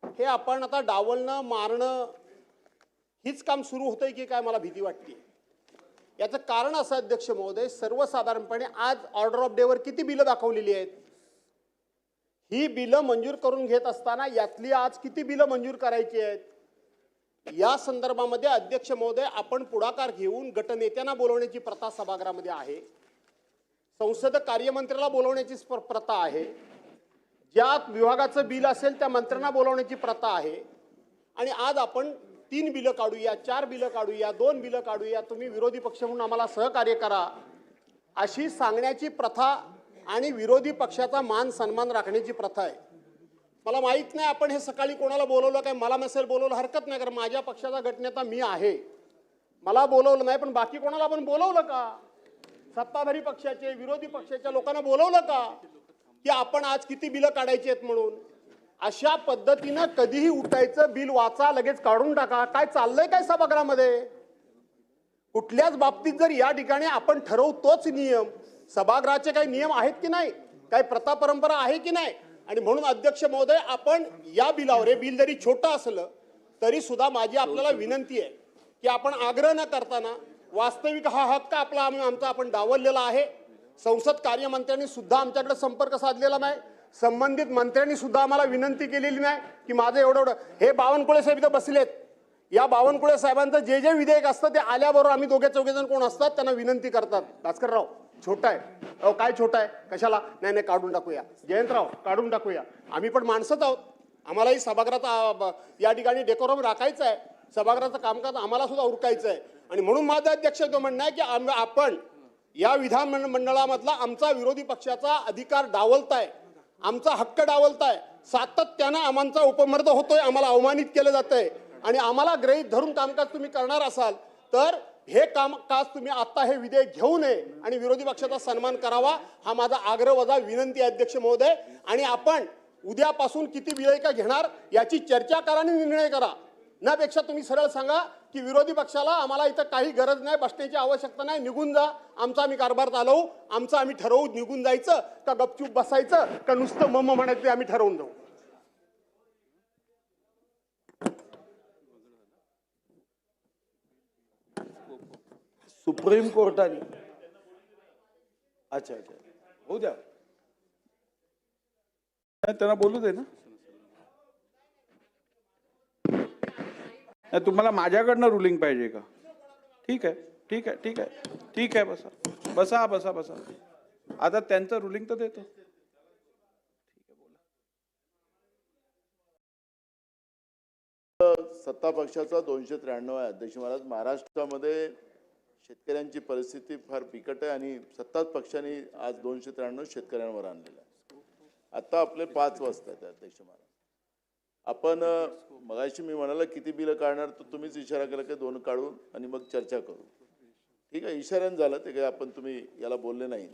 हे आपण आता डावलणं मारणं हीच काम सुरू होतंय की काय, मला भीती वाटते. याचं कारण असं अध्यक्ष महोदय, सर्वसाधारणपणे आज ऑर्डर ऑफ डेवर किती बिलं दाखवलेली आहेत. ही बिलं मंजूर करून घेत असताना यातली आज किती बिलं मंजूर करायची आहेत या संदर्भामध्ये अध्यक्ष महोदय आपण पुढाकार घेऊन गटनेत्यांना बोलवण्याची प्रथा सभागृहामध्ये आहे. संसद कार्यमंत्र्याला बोलवण्याची प्रथा आहे. ज्या विभागाचं बिल असेल त्या मंत्र्यांना बोलवण्याची प्रथा आहे. आणि आज आपण 3 बिलं काढूया, 4 बिलं काढूया, 2 बिलं काढूया, तुम्ही विरोधी पक्ष म्हणून आम्हाला सहकार्य करा अशी सांगण्याची प्रथा आणि विरोधी पक्षाचा मान सन्मान राखण्याची प्रथा आहे. मला माहित नाही आपण हे सकाळी कोणाला बोलवलं काय, मला नसेल बोलवलं हरकत नाही, कारण माझ्या पक्षाचा गटनेता मी आहे, मला बोलवलं नाही, पण बाकी कोणाला आपण बोलवलं का? सत्ताधारी पक्षाचे विरोधी पक्षाच्या लोकांना बोलवलं का की आपण आज किती बिलं काढायची आहेत म्हणून? अशा पद्धतीनं कधीही उठायचं, बिल वाचा लगेच काढून टाका. काय चाललंय काय सभागृहामध्ये? कुठल्याच बाबतीत जर या ठिकाणी आपण ठरवू तोच नियम, सभागृहाचे काही नियम आहेत की नाही, काही प्रथा परंपरा आहे की नाही? आणि म्हणून अध्यक्ष महोदय, आपण या बिलावर, हे बिल जरी छोटं असलं तरी सुद्धा माझी आपल्याला विनंती आहे की आपण आग्रह न करताना, वास्तविक हा हक्क आपला आमचा आपण डावललेला आहे. संसद कार्यमंत्र्यांनी सुद्धा आमच्याकडे संपर्क साधलेला नाही, संबंधित मंत्र्यांनी सुद्धा आम्हाला विनंती केलेली नाही की माझं एवढं हे बावनकुळे साहेब इथं बसलेत, या बावनकुळे साहेबांचं जे जे विधेयक असतं ते आल्याबरोबर आम्ही दोघे चौघेजण कोण असतात त्यांना विनंती करतात, भास्करराव छोटा आहे, अहो काय छोटा आहे, कशाला, नाही नाही काढून टाकूया, जयंतराव काढून टाकूया, आम्ही पण माणसंच आहोत, आम्हालाही सभागृहात या ठिकाणी डेकोरम राखायचं आहे, सभागृहाचं कामकाज आम्हाला सुद्धा उरकायचं आहे. आणि म्हणून माझं अध्यक्ष तो म्हणणं आहे की आपण या विधानमंडळामधला आमचा विरोधी पक्षाचा अधिकार डावलताय, आमचा हक्क डावलताय, सातत्यानं आमचा उपमर्द होतोय, आम्हाला अवमानित केलं जातंय आणि आम्हाला गृहीत धरून कामकाज तुम्ही करणार असाल तर हे कामकाज तुम्ही आता हे विधेयक घेऊ नये आणि विरोधी पक्षाचा सन्मान करावा, हा माझा आग्रह वजा विनंती आहे अध्यक्ष महोदय. आणि आपण उद्यापासून किती विधेयकं घेणार याची चर्चा करा आणि निर्णय करा. त्यापेक्षा तुम्ही सरळ सांगा की विरोधी पक्षाला आम्हाला इथं काही गरज नाही, बसण्याची आवश्यकता नाही, निघून जा, आमचा आम्ही कारभार चालवू, आमचं आम्ही ठरवू, निघून जायचं का गपचूप बसायचं का नुसतं मम म्हणायचं आम्ही ठरवून जाऊ. सुप्रीम कोर्टाने अच्छा होऊ द्या, त्यांना बोलू दे ना. तुम्हाला माझ्याकडनं रुलिंग पाहिजे का? ठीक आहे ठीक आहे ठीक आहे ठीक आहे, बसा बसा बसा बसा, आता त्यांचं रुलिंग तर देतो. सत्ता पक्षाचा 293 आहे अध्यक्ष महाराज. महाराष्ट्रामध्ये शेतकऱ्यांची परिस्थिती फार बिकट आहे आणि सत्ताच पक्षाने आज 293 शेतकऱ्यांवर आणलेला आहे. आता आपले 5 वाजता आहेत अध्यक्ष महाराज. आपण मगाशी मी म्हणाला किती बिलं काढणार, तर तुम्हीच इशारा केला की 2 काढून आणि मग चर्चा करू. ठीक आहे, इशाऱ्यानं झालं ते काय, आपण तुम्ही याला बोलले नाही.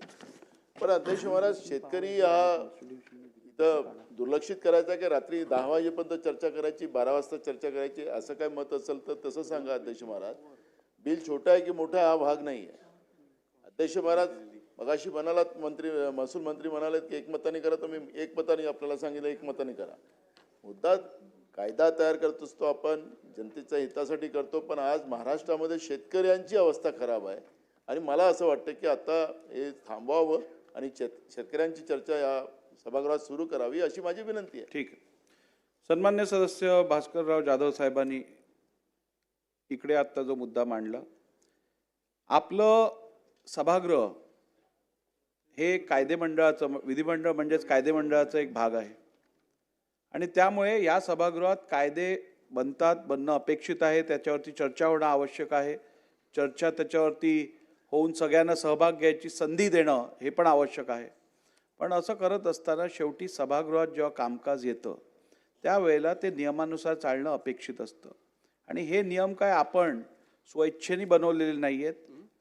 पण अध्यक्ष महाराज, शेतकरी हा इथं दुर्लक्षित करायचा की रात्री 10 वाजेपर्यंत चर्चा करायची, 12 वाजता चर्चा करायची, असं काय मत असेल तर तसं सांगा अध्यक्ष महाराज. बिल छोटा आहे की मोठा हा भाग नाही आहे अध्यक्ष महाराज. मगाशी म्हणालात मंत्री, महसूल मंत्री म्हणाले की एकमताने करा, तर मी एकमताने आपल्याला सांगितलं एकमताने करा. मुद्दा कायदा तयार करत असतो आपण, जनतेच्या हितासाठी करतो, पण आज महाराष्ट्रामध्ये शेतकऱ्यांची अवस्था खराब आहे आणि मला असं वाटतं की आता हे थांबवावं आणि शेतकऱ्यांची चर्चा या सभागृहात सुरू करावी अशी माझी विनंती आहे. ठीक आहे. सन्मान्य सदस्य भास्करराव जाधव साहेबांनी इकडे आत्ता जो मुद्दा मांडला, आपलं सभागृह हे कायदेमंडळाचं, विधिमंडळ म्हणजेच कायदेमंडळाचा एक भाग आहे आणि त्यामुळे या सभागृहात कायदे बनणं अपेक्षित आहे, त्याच्यावरती चर्चा होणं आवश्यक आहे, चर्चा त्याच्यावरती होऊन सगळ्यांना सहभाग घ्यायची संधी देणं हे पण आवश्यक आहे. पण असं करत असताना शेवटी सभागृहात जेव्हा कामकाज येतं त्यावेळेला ते नियमानुसार चालणं अपेक्षित असतं आणि हे नियम काय आपण स्वइच्छेने बनवलेले नाही आहेत.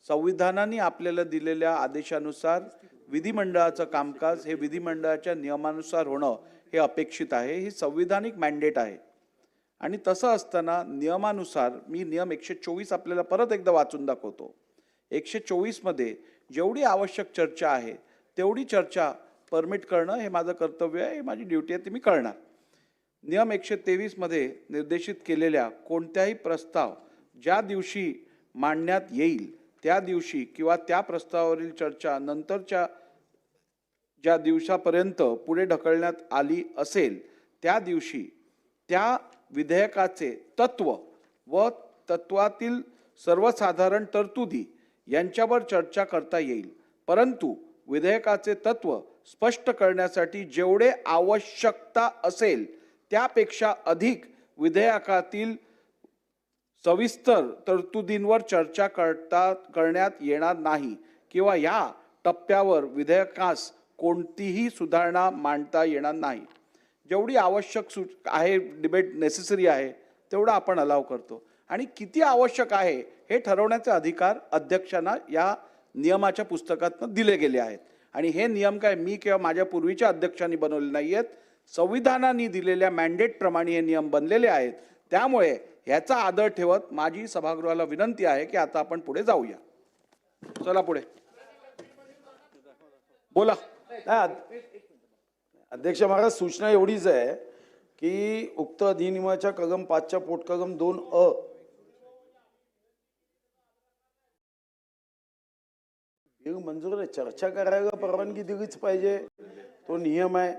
संविधानाने आपल्याला दिलेल्या आदेशानुसार विधिमंडळाचं कामकाज हे विधिमंडळाच्या नियमानुसार होणं हे अपेक्षित आहे, ही संविधानिक मॅन्डेट आहे. आणि तसं असताना नियमानुसार मी नियम 124 आपल्याला परत एकदा वाचून दाखवतो. 124 मध्ये जेवढी आवश्यक चर्चा आहे तेवढी चर्चा परमिट करणं हे माझं कर्तव्य आहे, माझी ड्युटी आहे, ती मी करणार. नियम 123 मध्ये निर्देशित केलेल्या कोणत्याही प्रस्ताव ज्या दिवशी मांडण्यात येईल त्या दिवशी किंवा त्या प्रस्तावावरील चर्चा नंतरच्या ज्या दिवसापर्यंत पुढे ढकलण्यात आली असेल त्या दिवशी त्या विधेयकाचे तत्व व तत्वातील सर्वसाधारण तरतुदी यांच्यावर चर्चा करता येईल. परंतु विधेयकाचे तत्व स्पष्ट करण्यासाठी जेवढे आवश्यकता असेल त्यापेक्षा अधिक विधेयकातील सविस्तर तरतुदींवर चर्चा करण्यात येणार नाही किंवा या टप्प्यावर विधेयकास कोणतीही सुधारणा मांडता येणार नाही. जेवढी आवश्यक आहे, डिबेट नेसेसरी आहे, तेवढं आपण अलाव करतो. आणि किती आवश्यक आहे हे ठरवण्याचे अधिकार अध्यक्षांना या नियमाच्या पुस्तकातून दिले गेले आहेत. आणि हे नियम काय मी किंवा माझ्या पूर्वीच्या अध्यक्षांनी बनवले नाही आहेत. संविधानाने दिलेल्या मॅन्डेटप्रमाणे हे नियम बनलेले आहेत. त्यामुळे ह्याचा आदर ठेवत माझी सभागृहाला विनंती आहे की आता आपण पुढे जाऊया. चला पुढे बोला. अध्यक्ष महाराज, सूचना एवढीच आहे की उक्त अधिनियमाच्या कलम 5च्या पोटकलम 2 बिल मंजूर आहे. चर्चा करायला परवानगी दिलीच पाहिजे, तो नियम आहे.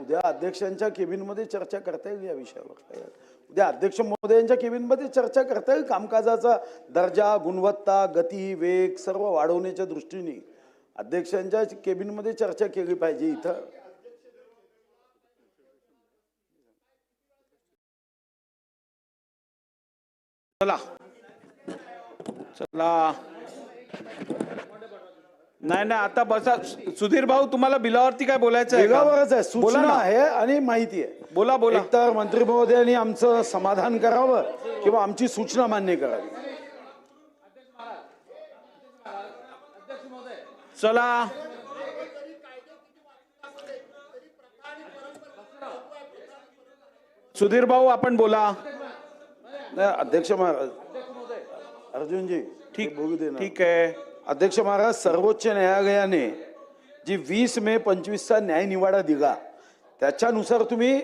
उद्या अध्यक्षांच्या केबिनमध्ये चर्चा करता येईल या विषयावर. उद्या अध्यक्ष महोदयांच्या केबिनमध्ये चर्चा करता येईल. कामकाजाचा दर्जा, गुणवत्ता, गती, वेग सर्व वाढवण्याच्या दृष्टीने अध्यक्षांच्या केबिनमध्ये चर्चा केली पाहिजे. इथं चला चला नाही आता बसा. सुधीर भाऊ, तुम्हाला बिलावरती काय बोलायचं आहे? बिलावरच आहे, सूचना आहे आणि माहिती आहे. बोला बोला. तर मंत्री महोदयांनी आमचं समाधान करावं किंवा आमची सूचना मान्य करावी. चला सुधीर भाऊ, आपण बोला. अध्यक्ष महाराज, अर्जुनजी ठीक बोलू दे ना. ठीक आहे. अध्यक्ष महाराज, सर्वोच्च न्यायालयाने जी 20 मे 25चा न्याय निवाडा दिला त्याच्यानुसार तुम्ही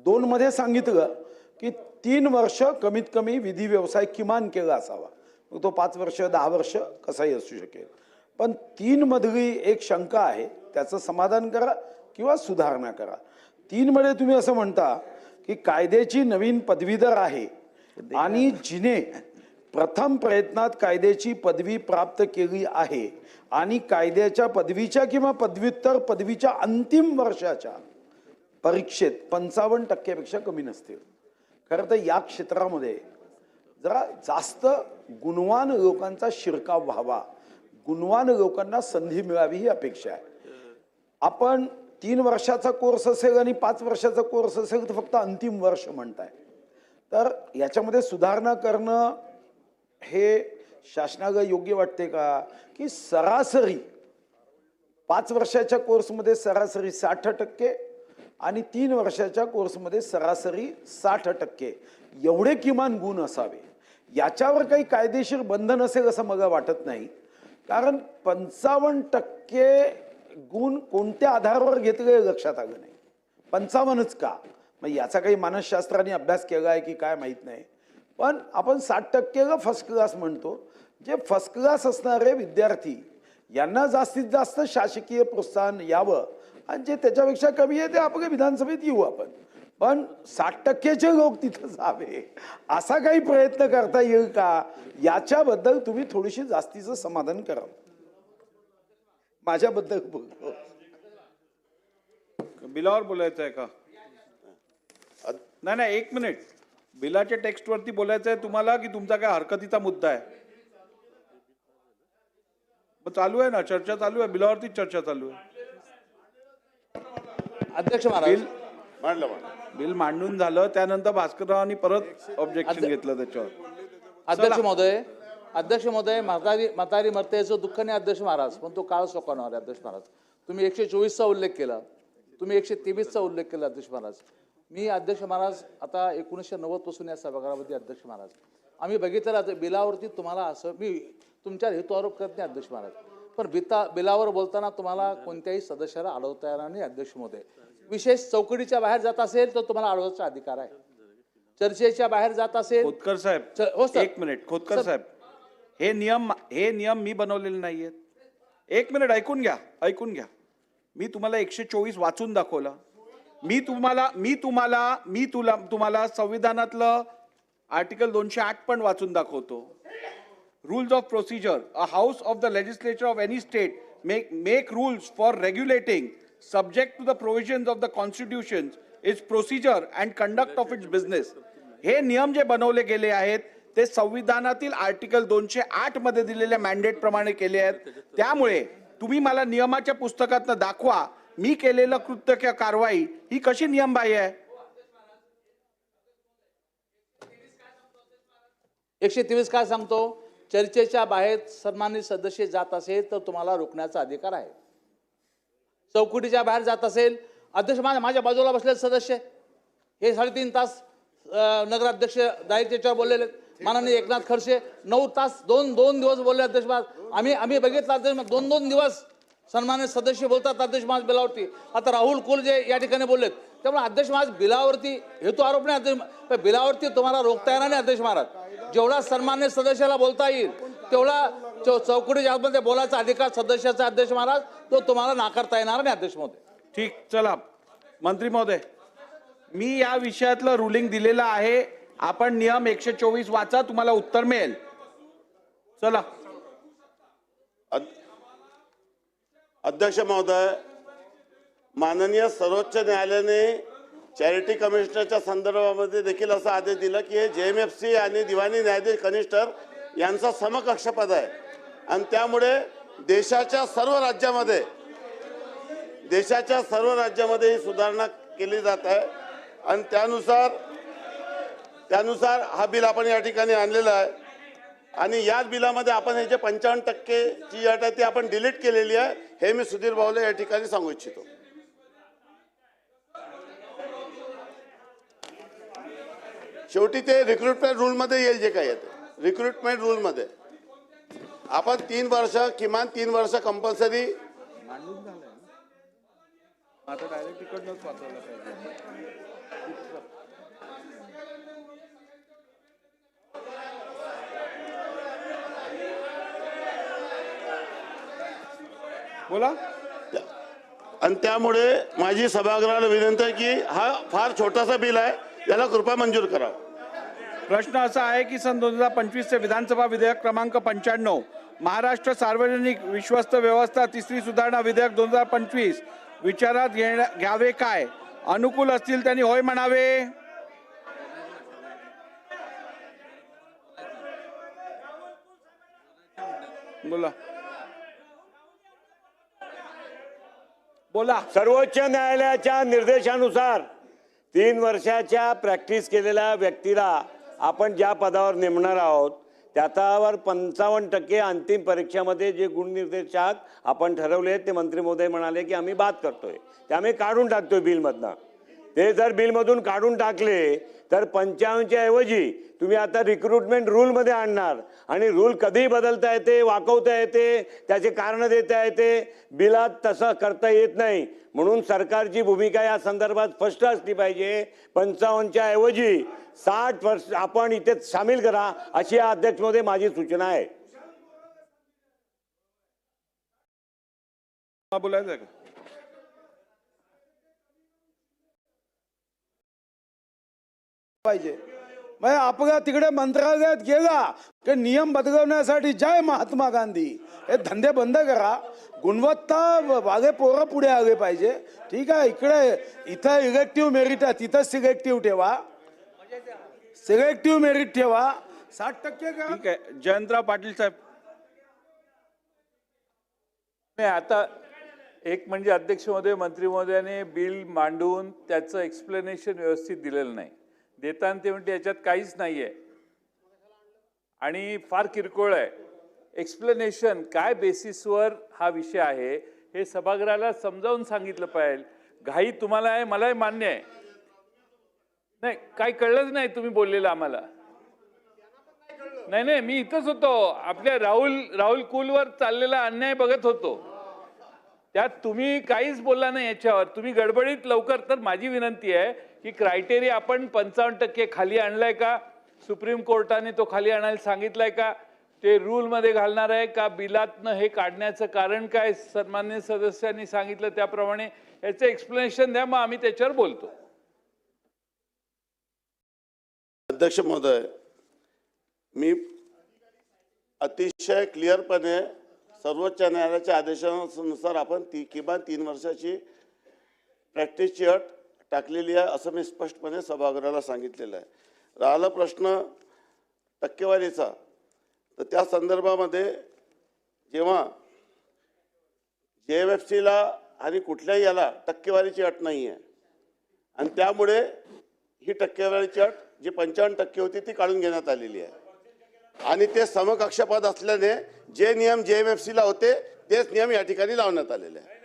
2 मध्ये सांगितलं की 3 वर्ष कमीत कमी विधी व्यवसाय किमान केला असावा. मग तो 5 वर्ष 10 वर्ष कसाही असू शकेल. पण 3 मधली एक शंका आहे, त्याचं समाधान करा किंवा सुधारणा करा. 3 मध्ये तुम्ही असं म्हणता की कायद्याची नवीन पदवीधर आहे आणि जिने प्रथम प्रयत्नात कायद्याची पदवी प्राप्त केली आहे आणि कायद्याच्या पदवीच्या किंवा पदव्युत्तर पदवीच्या अंतिम वर्षाच्या परीक्षेत 55% कमी नसतील. खरं तर या क्षेत्रामध्ये जरा जास्त गुणवान लोकांचा शिरकाव व्हावा, गुणवान लोकांना संधी मिळावी ही अपेक्षा आहे. आपण 3 वर्षाचा कोर्स असेल आणि 5 वर्षाचा कोर्स असेल तर फक्त अंतिम वर्ष म्हणताय. तर याच्यामध्ये सुधारणा करणं हे शासनाला योग्य वाटते का? की सरासरी 5 वर्षाच्या कोर्समध्ये सरासरी 60% आणि 3 वर्षाच्या कोर्समध्ये सरासरी 60% एवढे किमान गुण असावे. याच्यावर काही कायदेशीर बंधन असेल असं मला वाटत नाही. कारण 55% गुण कोणत्या आधारावर घेतले लक्षात आलं नाही. 55च का? मग याचा काही मानसशास्त्राने अभ्यास केला आहे की काय माहीत नाही. पण आपण 60%ला फर्स्ट क्लास म्हणतो. जे फर्स्ट क्लास असणारे विद्यार्थी यांना जास्तीत जास्त शासकीय प्रोत्साहन यावं आणि जे त्याच्यापेक्षा कमी आहे ते आपल्या विधानसभेत येऊ आपण. पण 60%चे लोक तिथं जावे असा काही प्रयत्न करता येईल का? याच्याबद्दल तुम्ही थोडीशी जास्तीचं समाधान करा. माझ्याबद्दल बोलतो. बिलावर बोलायचं आहे का? नाही 1 मिनिट. बिलाच्या टेक्स्टवरती बोलायचं आहे तुम्हाला की तुमचा काय हरकतीचा मुद्दा आहे? चालू आहे ना, चर्चा चालू आहे. बिलावरती चर्चा चालू आहे. अध्यक्ष महाराज, बिल मांडून झालं त्यानंतर भास्कररावांनी परत ऑब्जेक्शन घेतलं त्याच्यावर. अध्यक्ष महोदय, म्हातारी मरतेचं दुःख नाही अध्यक्ष महाराज, पण तो काळ सोपवणार आहे अध्यक्ष महाराज. तुम्ही 124चा उल्लेख केला, तुम्ही 123चा उल्लेख केला अध्यक्ष महाराज. मी अध्यक्ष महाराज आता 1990 पासून या सभागृहामध्ये अध्यक्ष महाराज. आम्ही बघितलं बिलावरती तुम्हाला असं मी तुमच्यावर हेतू आरोप करत नाही अध्यक्ष महाराज, पण बिलावर बोलताना तुम्हाला कोणत्याही सदस्याला अडवता येणार नाही अध्यक्ष महोदय. विशेष चौकटीच्या बाहेर जात असेल तर तुम्हाला अडवायचा अधिकार आहे. चर्चेच्या बाहेर जात असेल. खोतकर साहेब, हो सर. 1 मिनिट. खोतकर साहेब, हे नियम मी बनवलेले नाहीयेत. 1 मिनिट ऐकून घ्या. मी तुम्हाला 124 वाचून दाखवला. मी तुम्हाला संविधानातलं आर्टिकल 208 पण वाचून दाखवतो. Rules of procedure. A house of the legislature of any state make rules for regulating subject to the provisions of the constitution, its procedure and conduct of its business. हे नियम जे बनवले गेले आहेत ते संविधानातील आर्टिकल 208 मध्ये दिलेल्या मॅन्डेट प्रमाणे केले आहेत. त्यामुळे तुम्ही मला नियमाच्या पुस्तकातनं दाखवा मी केलेलं कृत्य किंवा कारवाई ही कशी नियमबाह्य आहे. 123 काय सांगतो? चर्चेच्या बाहेर सन्मानित सदस्य जात असेल तर तुम्हाला रोखण्याचा अधिकार आहे. चौकटीच्या बाहेर जात असेल, अध्यक्ष माझ्या बाजूला बसलेले सदस्य हे 3.5 तास नगराध्यक्ष डायरेक्ट त्याच्यावर बोललेले. माननीय एकनाथ खडसे 9 तास 2 दिवस बोलले अध्यक्ष महाराज. आम्ही बघितलं अध्यक्ष 2 दिवस सन्मानित सदस्य बोलतात अध्यक्ष महाराज बिलावरती. आता राहुल कुल जे या ठिकाणी बोललेत त्यामुळे अध्यक्ष महाराज बिलावरती हेतू आरोप नाही अध्यक्ष, बिलावरती तुम्हाला रोखता येणार नाही अध्यक्ष महाराज. जेवढा सन्मान्य सदस्याला बोलता येईल तेवढा चौकटीच्या आतमध्ये बोलायचा अधिकार सदस्याचा अध्यक्ष महाराज तो तुम्हाला नाकारता येणार नाही अध्यक्ष महोदय. ठीक, चला मंत्री महोदय, मी या विषयातलं रुलिंग दिलेलं आहे. आपण नियम 124 वाचा, तुम्हाला उत्तर मिळेल. चला. अध्यक्ष महोदय, माननीय सर्वोच्च न्यायालयाने चॅरिटी कमिशनरच्या संदर्भामध्ये देखील असा आदेश दिला की हे JMFC आणि दिवाणी न्यायाधीश कनिष्ठर यांचा समकक्ष पद आहे आणि त्यामुळे देशाच्या सर्व राज्यामध्ये ही सुधारणा केली जात आहे आणि त्यानुसार हा बिल आपण या ठिकाणी आणलेला आहे आणि याच बिलामध्ये आपण हे जे 55% ची अट आहे ती आपण डिलीट केलेली आहे हे मी सुधीर भाऊला या ठिकाणी सांगू इच्छितो. शेवटी ते रिक्रुटमेंट रूलमध्ये येईल जे काही आहे रिक्रुटमेंट रूलमध्ये आपण किमान 3 वर्ष कंपल्सरी आता डायरेक्ट तिकडनंच वाचवलं पाहिजे. बोला. आणि त्यामुळे माझी सभागृहाला विनंती आहे की हा फार छोटासा बिल आहे, याला कृपया मंजूर करा. प्रश्न असा आहे की सन 2025 चे विधानसभा विधेयक क्रमांक 95 महाराष्ट्र सार्वजनिक विश्वस्त व्यवस्था तिसरी सुधारणा विधेयक 2025 विचारात घ्यावे काय? अनुकूल असतील त्यांनी होय म्हणावे. बोला. बोला. सर्वोच्च न्यायालयाच्या निर्देशानुसार 3 वर्षाच्या प्रॅक्टिस केलेल्या व्यक्तीला आपण ज्या पदावर नेमणार आहोत त्याच्यावर 55% अंतिम परीक्षेमध्ये जे गुणनिर्देशक आपण ठरवले ते मंत्री महोदय म्हणाले की आम्ही बाद करतोय, ते आम्ही काढून टाकतोय बिलमधनं. ते जर बिलमधून काढून टाकले तर 55च्या ऐवजी तुम्ही आता रिक्रुटमेंट रूलमध्ये आणणार आणि रूल कधीही बदलता येते, वाकवता येते, त्याचे कारण देता येते. बिलात तसं करता येत नाही. म्हणून सरकारची भूमिका या संदर्भात स्पष्ट असली पाहिजे. 55च्या ऐवजी 60 वर्ष आपण इथे सामील करा अशी या अध्यक्ष महोदय माझी सूचना आहे. बोलायचं का? पाहिजे मग अपघात तिकडे मंत्रालयात गेला की नियम बदलवण्यासाठी जय महात्मा गांधी हे धंदे बंद करा. गुणवत्ता वागे पोरं पुढे आले पाहिजे. ठीक आहे, इथं इलेक्टिव्ह मेरिट आहे तिथं सिलेक्टिव्ह ठेवा, सिलेक्टिव्ह मेरिट ठेवा. 60% का? ठीक आहे. जयंतराव पाटील साहेब. नाही, आता एक म्हणजे अध्यक्ष महोदय मंत्री महोदयाने बिल मांडून त्याचं एक्सप्लेनेशन व्यवस्थित दिलेलं नाही. देताना ते म्हणते याच्यात काहीच नाही आहे आणि फार किरकोळ आहे. एक्सप्लेनेशन काय बेसिसवर हा विषय आहे हे सभागृहाला समजावून सांगितलं पाहिजे. घाई तुम्हाला आहे, मलाही मान्य आहे. नाही, काही कळलंच नाही तुम्ही बोललेलं आम्हाला. नाही, मी इथंच होतो, आपल्या राहुल कुलवर चाललेला अन्याय बघत होतो. त्यात तुम्ही काहीच बोलला नाही याच्यावर. तुम्ही गडबडीत लवकर. तर माझी विनंती आहे की क्रायटेरिया आपण 55% खाली आणलाय का? सुप्रीम कोर्टाने तो खाली आणायला सांगितलाय का? ते रूलमध्ये घालणार आहे का? बिलातनं हे काढण्याचं कारण काय? सन्मान्य सदस्यांनी सांगितलं त्याप्रमाणे याचं एक्सप्लेनेशन द्या, मग आम्ही त्याच्यावर बोलतो. अध्यक्ष महोदय, मी अतिशय क्लिअरपणे सर्वोच्च न्यायालयाच्या आदेशानुसार आपण किमान 3 वर्षाची प्रॅक्टिसची अट टाकलेली आहे असं मी स्पष्टपणे सभागृहाला सांगितलेलं आहे. राहिला प्रश्न टक्केवारीचा, तर त्या संदर्भामध्ये जेव्हा JMFCला आणि कुठल्याही याला टक्केवारीची अट नाही आहे आणि त्यामुळे ही टक्केवारीची अट जी 55% होती ती काढून घेण्यात आलेली आहे आणि ते समकक्षपात असल्याने जे नियम JMFCला होते तेच नियम या ठिकाणी लावण्यात आलेले आहे.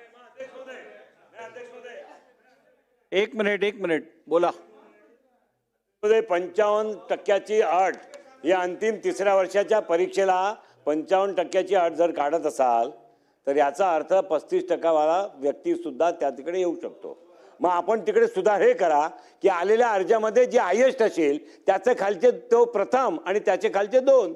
एक मिनिट बोला. 55% अट या अंतिम तिसऱ्या वर्षाच्या परीक्षेला 55% अट जर काढत असाल तर याचा अर्थ 35% वाला व्यक्ती सुद्धा त्या तिकडे येऊ शकतो. मग आपण तिकडे सुद्धा हे करा की आलेल्या अर्जामध्ये जे हायेस्ट असेल त्याचे खालचे तो प्रथम आणि त्याचे खालचे 2,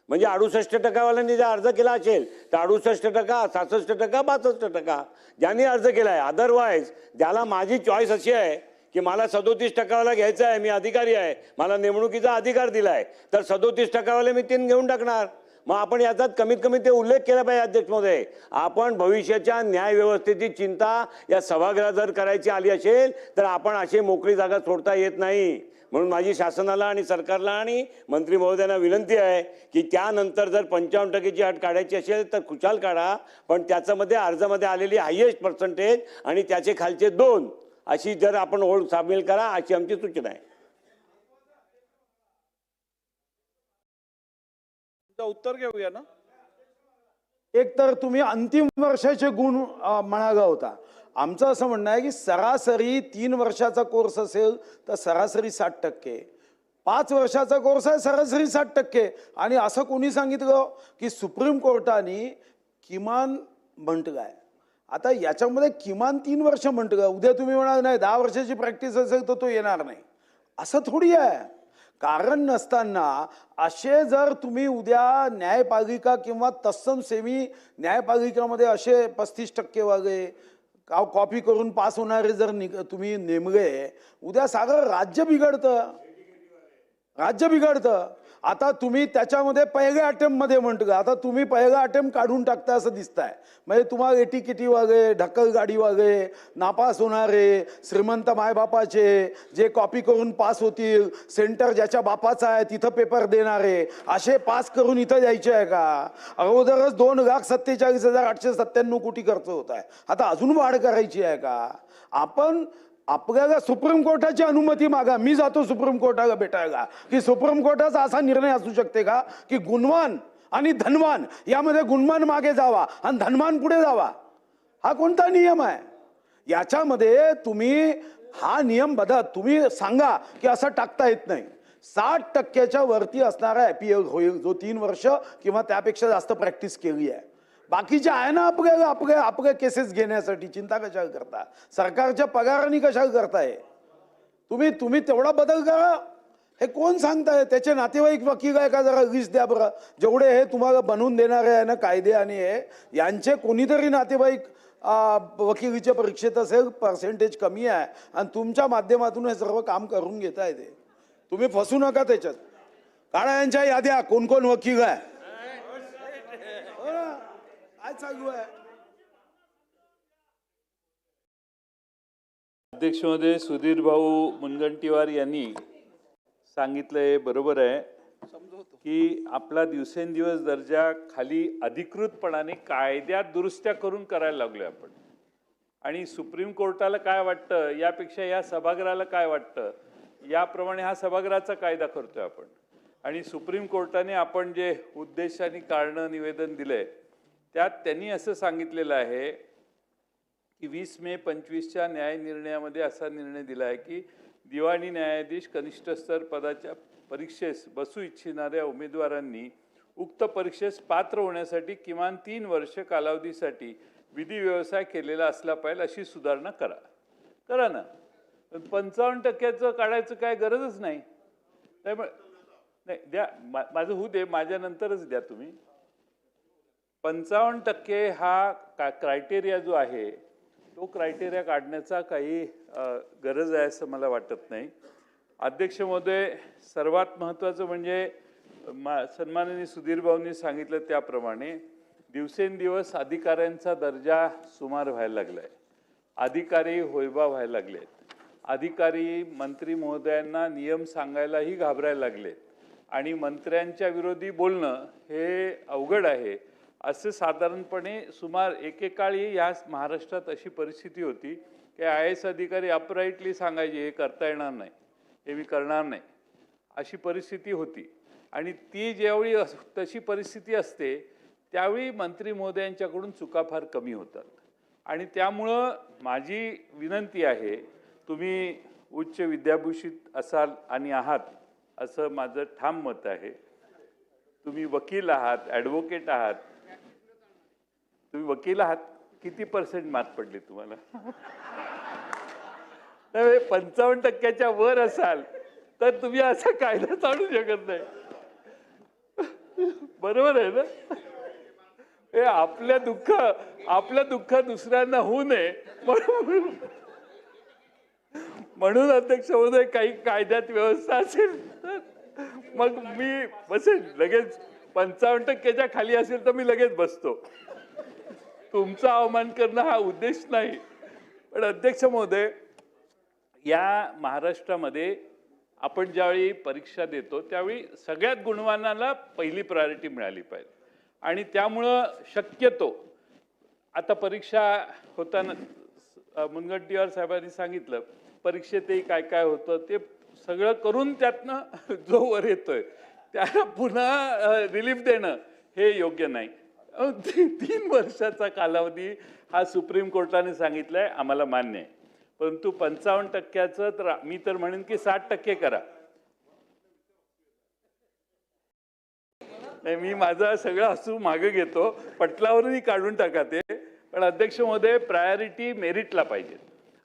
म्हणजे 68% वाल्यांनी जर अर्ज केला असेल तर 68%, 66%, 62%. ज्यांनी अर्ज केला आहे. अदरवाईज ज्याला माझी चॉईस अशी आहे की मला 37% वाला घ्यायचा आहे, मी अधिकारी आहे, मला नेमणुकीचा अधिकार दिला आहे, तर 37% वाले मी 3 घेऊन टाकणार. मग आपण याचाच कमीत कमी ते उल्लेख केला पाहिजे अध्यक्ष महोदय. आपण भविष्याच्या न्याय व्यवस्थेची चिंता या सभागृहात जर करायची आली असेल तर आपण अशी मोकळी जागा सोडता येत नाही. म्हणून माझी शासनाला आणि सरकारला आणि मंत्री महोदयांना विनंती आहे की त्यानंतर जर 55%ची अट काढायची असेल तर खुशाल काढा, पण त्याच्यामध्ये अर्जामध्ये आलेली हायेस्ट पर्सेंटेज आणि त्याचे खालचे 2 अशी जर आपण ओळ सामील करा अशी आमची सूचना आहे. उत्तर घेऊया ना. एक तर तुम्ही अंतिम वर्षाचे गुण म्हणाला होता. आमचं असं म्हणणं आहे की सरासरी 3 वर्षाचा कोर्स असेल तर सरासरी 60%, 5 वर्षाचा कोर्स आहे सरासरी 60%. आणि असं कोणी सांगितलं की सुप्रीम कोर्टाने किमान म्हटलं आहे. आता याच्यामध्ये किमान 3 वर्ष म्हटलं, उद्या तुम्ही म्हणाल नाही 10 वर्षाची प्रॅक्टिस असेल तर तो येणार नाही, असं थोडी आहे. कारण नसताना असे जर तुम्ही उद्या न्यायपालिका किंवा तत्सम सेमी न्यायपालिकामध्ये असे 35% वाले कॉपी करून पास होणारे जर तुम्ही नेमले, उद्या सगळं राज्य बिघडतं. आता तुम्ही त्याच्यामध्ये पहिल्या अटेम्प्टमध्ये म्हणतो, आता तुम्ही पहिला अटेम्प्ट काढून टाकता असं दिसतंय. म्हणजे तुम्हाला एटीकिटी वागे, ढकल गाडी वागे, नापास होणारे, श्रीमंत मायबापाचे जे कॉपी करून पास होतील, सेंटर ज्याच्या बापाचा आहे तिथं पेपर देणारे, असे पास करून इथं द्यायचे आहे का? अगोदरच 2,47,897 कोटी खर्च होत आहे, आता अजून वाढ करायची आहे का? आपण आपल्याला सुप्रीम कोर्टाची अनुमती मागा. मी जातो सुप्रीम कोर्टाला भेटायला की सुप्रीम कोर्टाचा असा निर्णय असू शकते का की गुणवान आणि धनवान यामध्ये गुणवान मागे जावा आणि धनवान पुढे जावा? हा कोणता नियम आहे? याच्यामध्ये तुम्ही हा नियम तुम्ही सांगा की असं टाकता येत नाही. 60%च्या वरती असणारा ॲपीएल होईल जो 3 वर्ष किंवा त्यापेक्षा जास्त प्रॅक्टिस केली आहे. बाकीचे आहे ना आपल्या केसेस घेण्यासाठी चिंता कशाला करता? सरकारच्या पगारांनी कशाला करताय? तुम्ही तेवढा बदल करा. हे कोण सांगताय? त्याचे नातेवाईक वकील आहे का? जरा लिस्ट द्या बरं. जेवढे हे तुम्हाला बनवून देणारे आहे ना कायदे आणि हे, यांचे कोणीतरी नातेवाईक वकिलीच्या परीक्षेत असेल, पर्सेंटेज कमी आहे आणि तुमच्या माध्यमातून हे सर्व काम करून घेताय. ते तुम्ही फसू नका त्याच्यात. काढा यांच्या याद्या कोण कोण वकील आहे. काय चालू आहे? अध्यक्ष महोदय, सुधीर भाऊ मुनगंटीवार यांनी सांगितलंय बरोबर आहे की आपला दिवसेंदिवस दर्जा खाली अधिकृतपणाने कायद्यात दुरुस्त्या करून करायला लागलोय आपण. आणि सुप्रीम कोर्टाला काय वाटतं यापेक्षा या सभागृहाला काय वाटतं याप्रमाणे हा सभागृहाचा कायदा करतोय आपण. आणि सुप्रीम कोर्टाने आपण जे उद्देश आणि कारणं निवेदन दिलंय त्यात त्यांनी असं सांगितलेलं आहे की 20 मे 25च्या न्याय निर्णयामध्ये असा निर्णय दिला आहे की दिवाणी न्यायाधीश कनिष्ठ स्तर पदाच्या परीक्षेस बसू इच्छिणाऱ्या उमेदवारांनी उक्त परीक्षेस पात्र होण्यासाठी किमान 3 वर्ष कालावधीसाठी विधी व्यवसाय केलेला असला पाहिजे अशी सुधारणा करा ना. 55% काढायचं काय गरजच नाही. त्यामुळे नाही द्या, माझं होऊ दे, माझ्यानंतरच द्या तुम्ही. 55% हा क्रायटेरिया जो आहे तो क्रायटेरिया काढण्याचा काही गरज आहे असं मला वाटत नाही. अध्यक्ष महोदय, सर्वात महत्त्वाचं म्हणजे सन्माननीय सुधीर भाऊंनी सांगितलं त्याप्रमाणे दिवसेंदिवस अधिकाऱ्यांचा दर्जा सुमार व्हायला लागला आहे. अधिकारी होयबा व्हायला लागले आहेत. अधिकारी मंत्री महोदयांना नियम सांगायलाही घाबरायला लागले आणि मंत्र्यांच्या विरोधी बोलणं हे अवघड आहे. असे साधारणपणे सुमार एकेकाळी या महाराष्ट्रात अशी परिस्थिती होती की IAS अधिकारी अपराईटली सांगायचे हे करता येणार नाही, हे मी करणार नाही, अशी परिस्थिती होती. आणि ती ज्यावेळी तशी परिस्थिती असते त्यावेळी मंत्री महोदयांच्याकडून चुका फार कमी होतात. आणि त्यामुळं माझी विनंती आहे, तुम्ही उच्च विद्याभूषित असाल आणि आहात असं माझं ठाम मत आहे. तुम्ही वकील आहात, ॲडव्होकेट आहात. तुम्ही वकील आहात, किती % मार्क पडले तुम्हाला? 55% वर असाल तर तुम्ही असा कायदा चालू शकत नाही. बरोबर आहे ना? हे आपलं दुःख दुसऱ्यांना होऊ नये म्हणून अध्यक्ष महोदय काही कायद्यात व्यवस्था असेल तर मग मी बसेल लगेच. 55% खाली असेल तर मी लगेच बसतो. तुमचा अवमान करणं हा उद्देश नाही. पण अध्यक्ष महोदय, या महाराष्ट्रामध्ये आपण ज्यावेळी परीक्षा देतो त्यावेळी सगळ्यात गुणवानाला पहिली प्रायोरिटी मिळाली पाहिजे. आणि त्यामुळं शक्यतो आता परीक्षा होताना मुनगंटीवार साहेबांनी सांगितलं परीक्षेतही काय काय होतं ते सगळं करून त्यातनं जो वर येतोय त्याला पुन्हा रिलीफ देणं हे योग्य नाही. 3 वर्षाचा कालावधी हा सुप्रीम कोर्टाने सांगितलाय, आम्हाला मान्य आहे. परंतु 55% तर मी तर म्हणेन की 60% करा. मी माझा सगळं हसू मागे घेतो, पटलावरही काढून टाका ते. पण अध्यक्ष महोदय, प्रायोरिटी मेरिटला पाहिजे.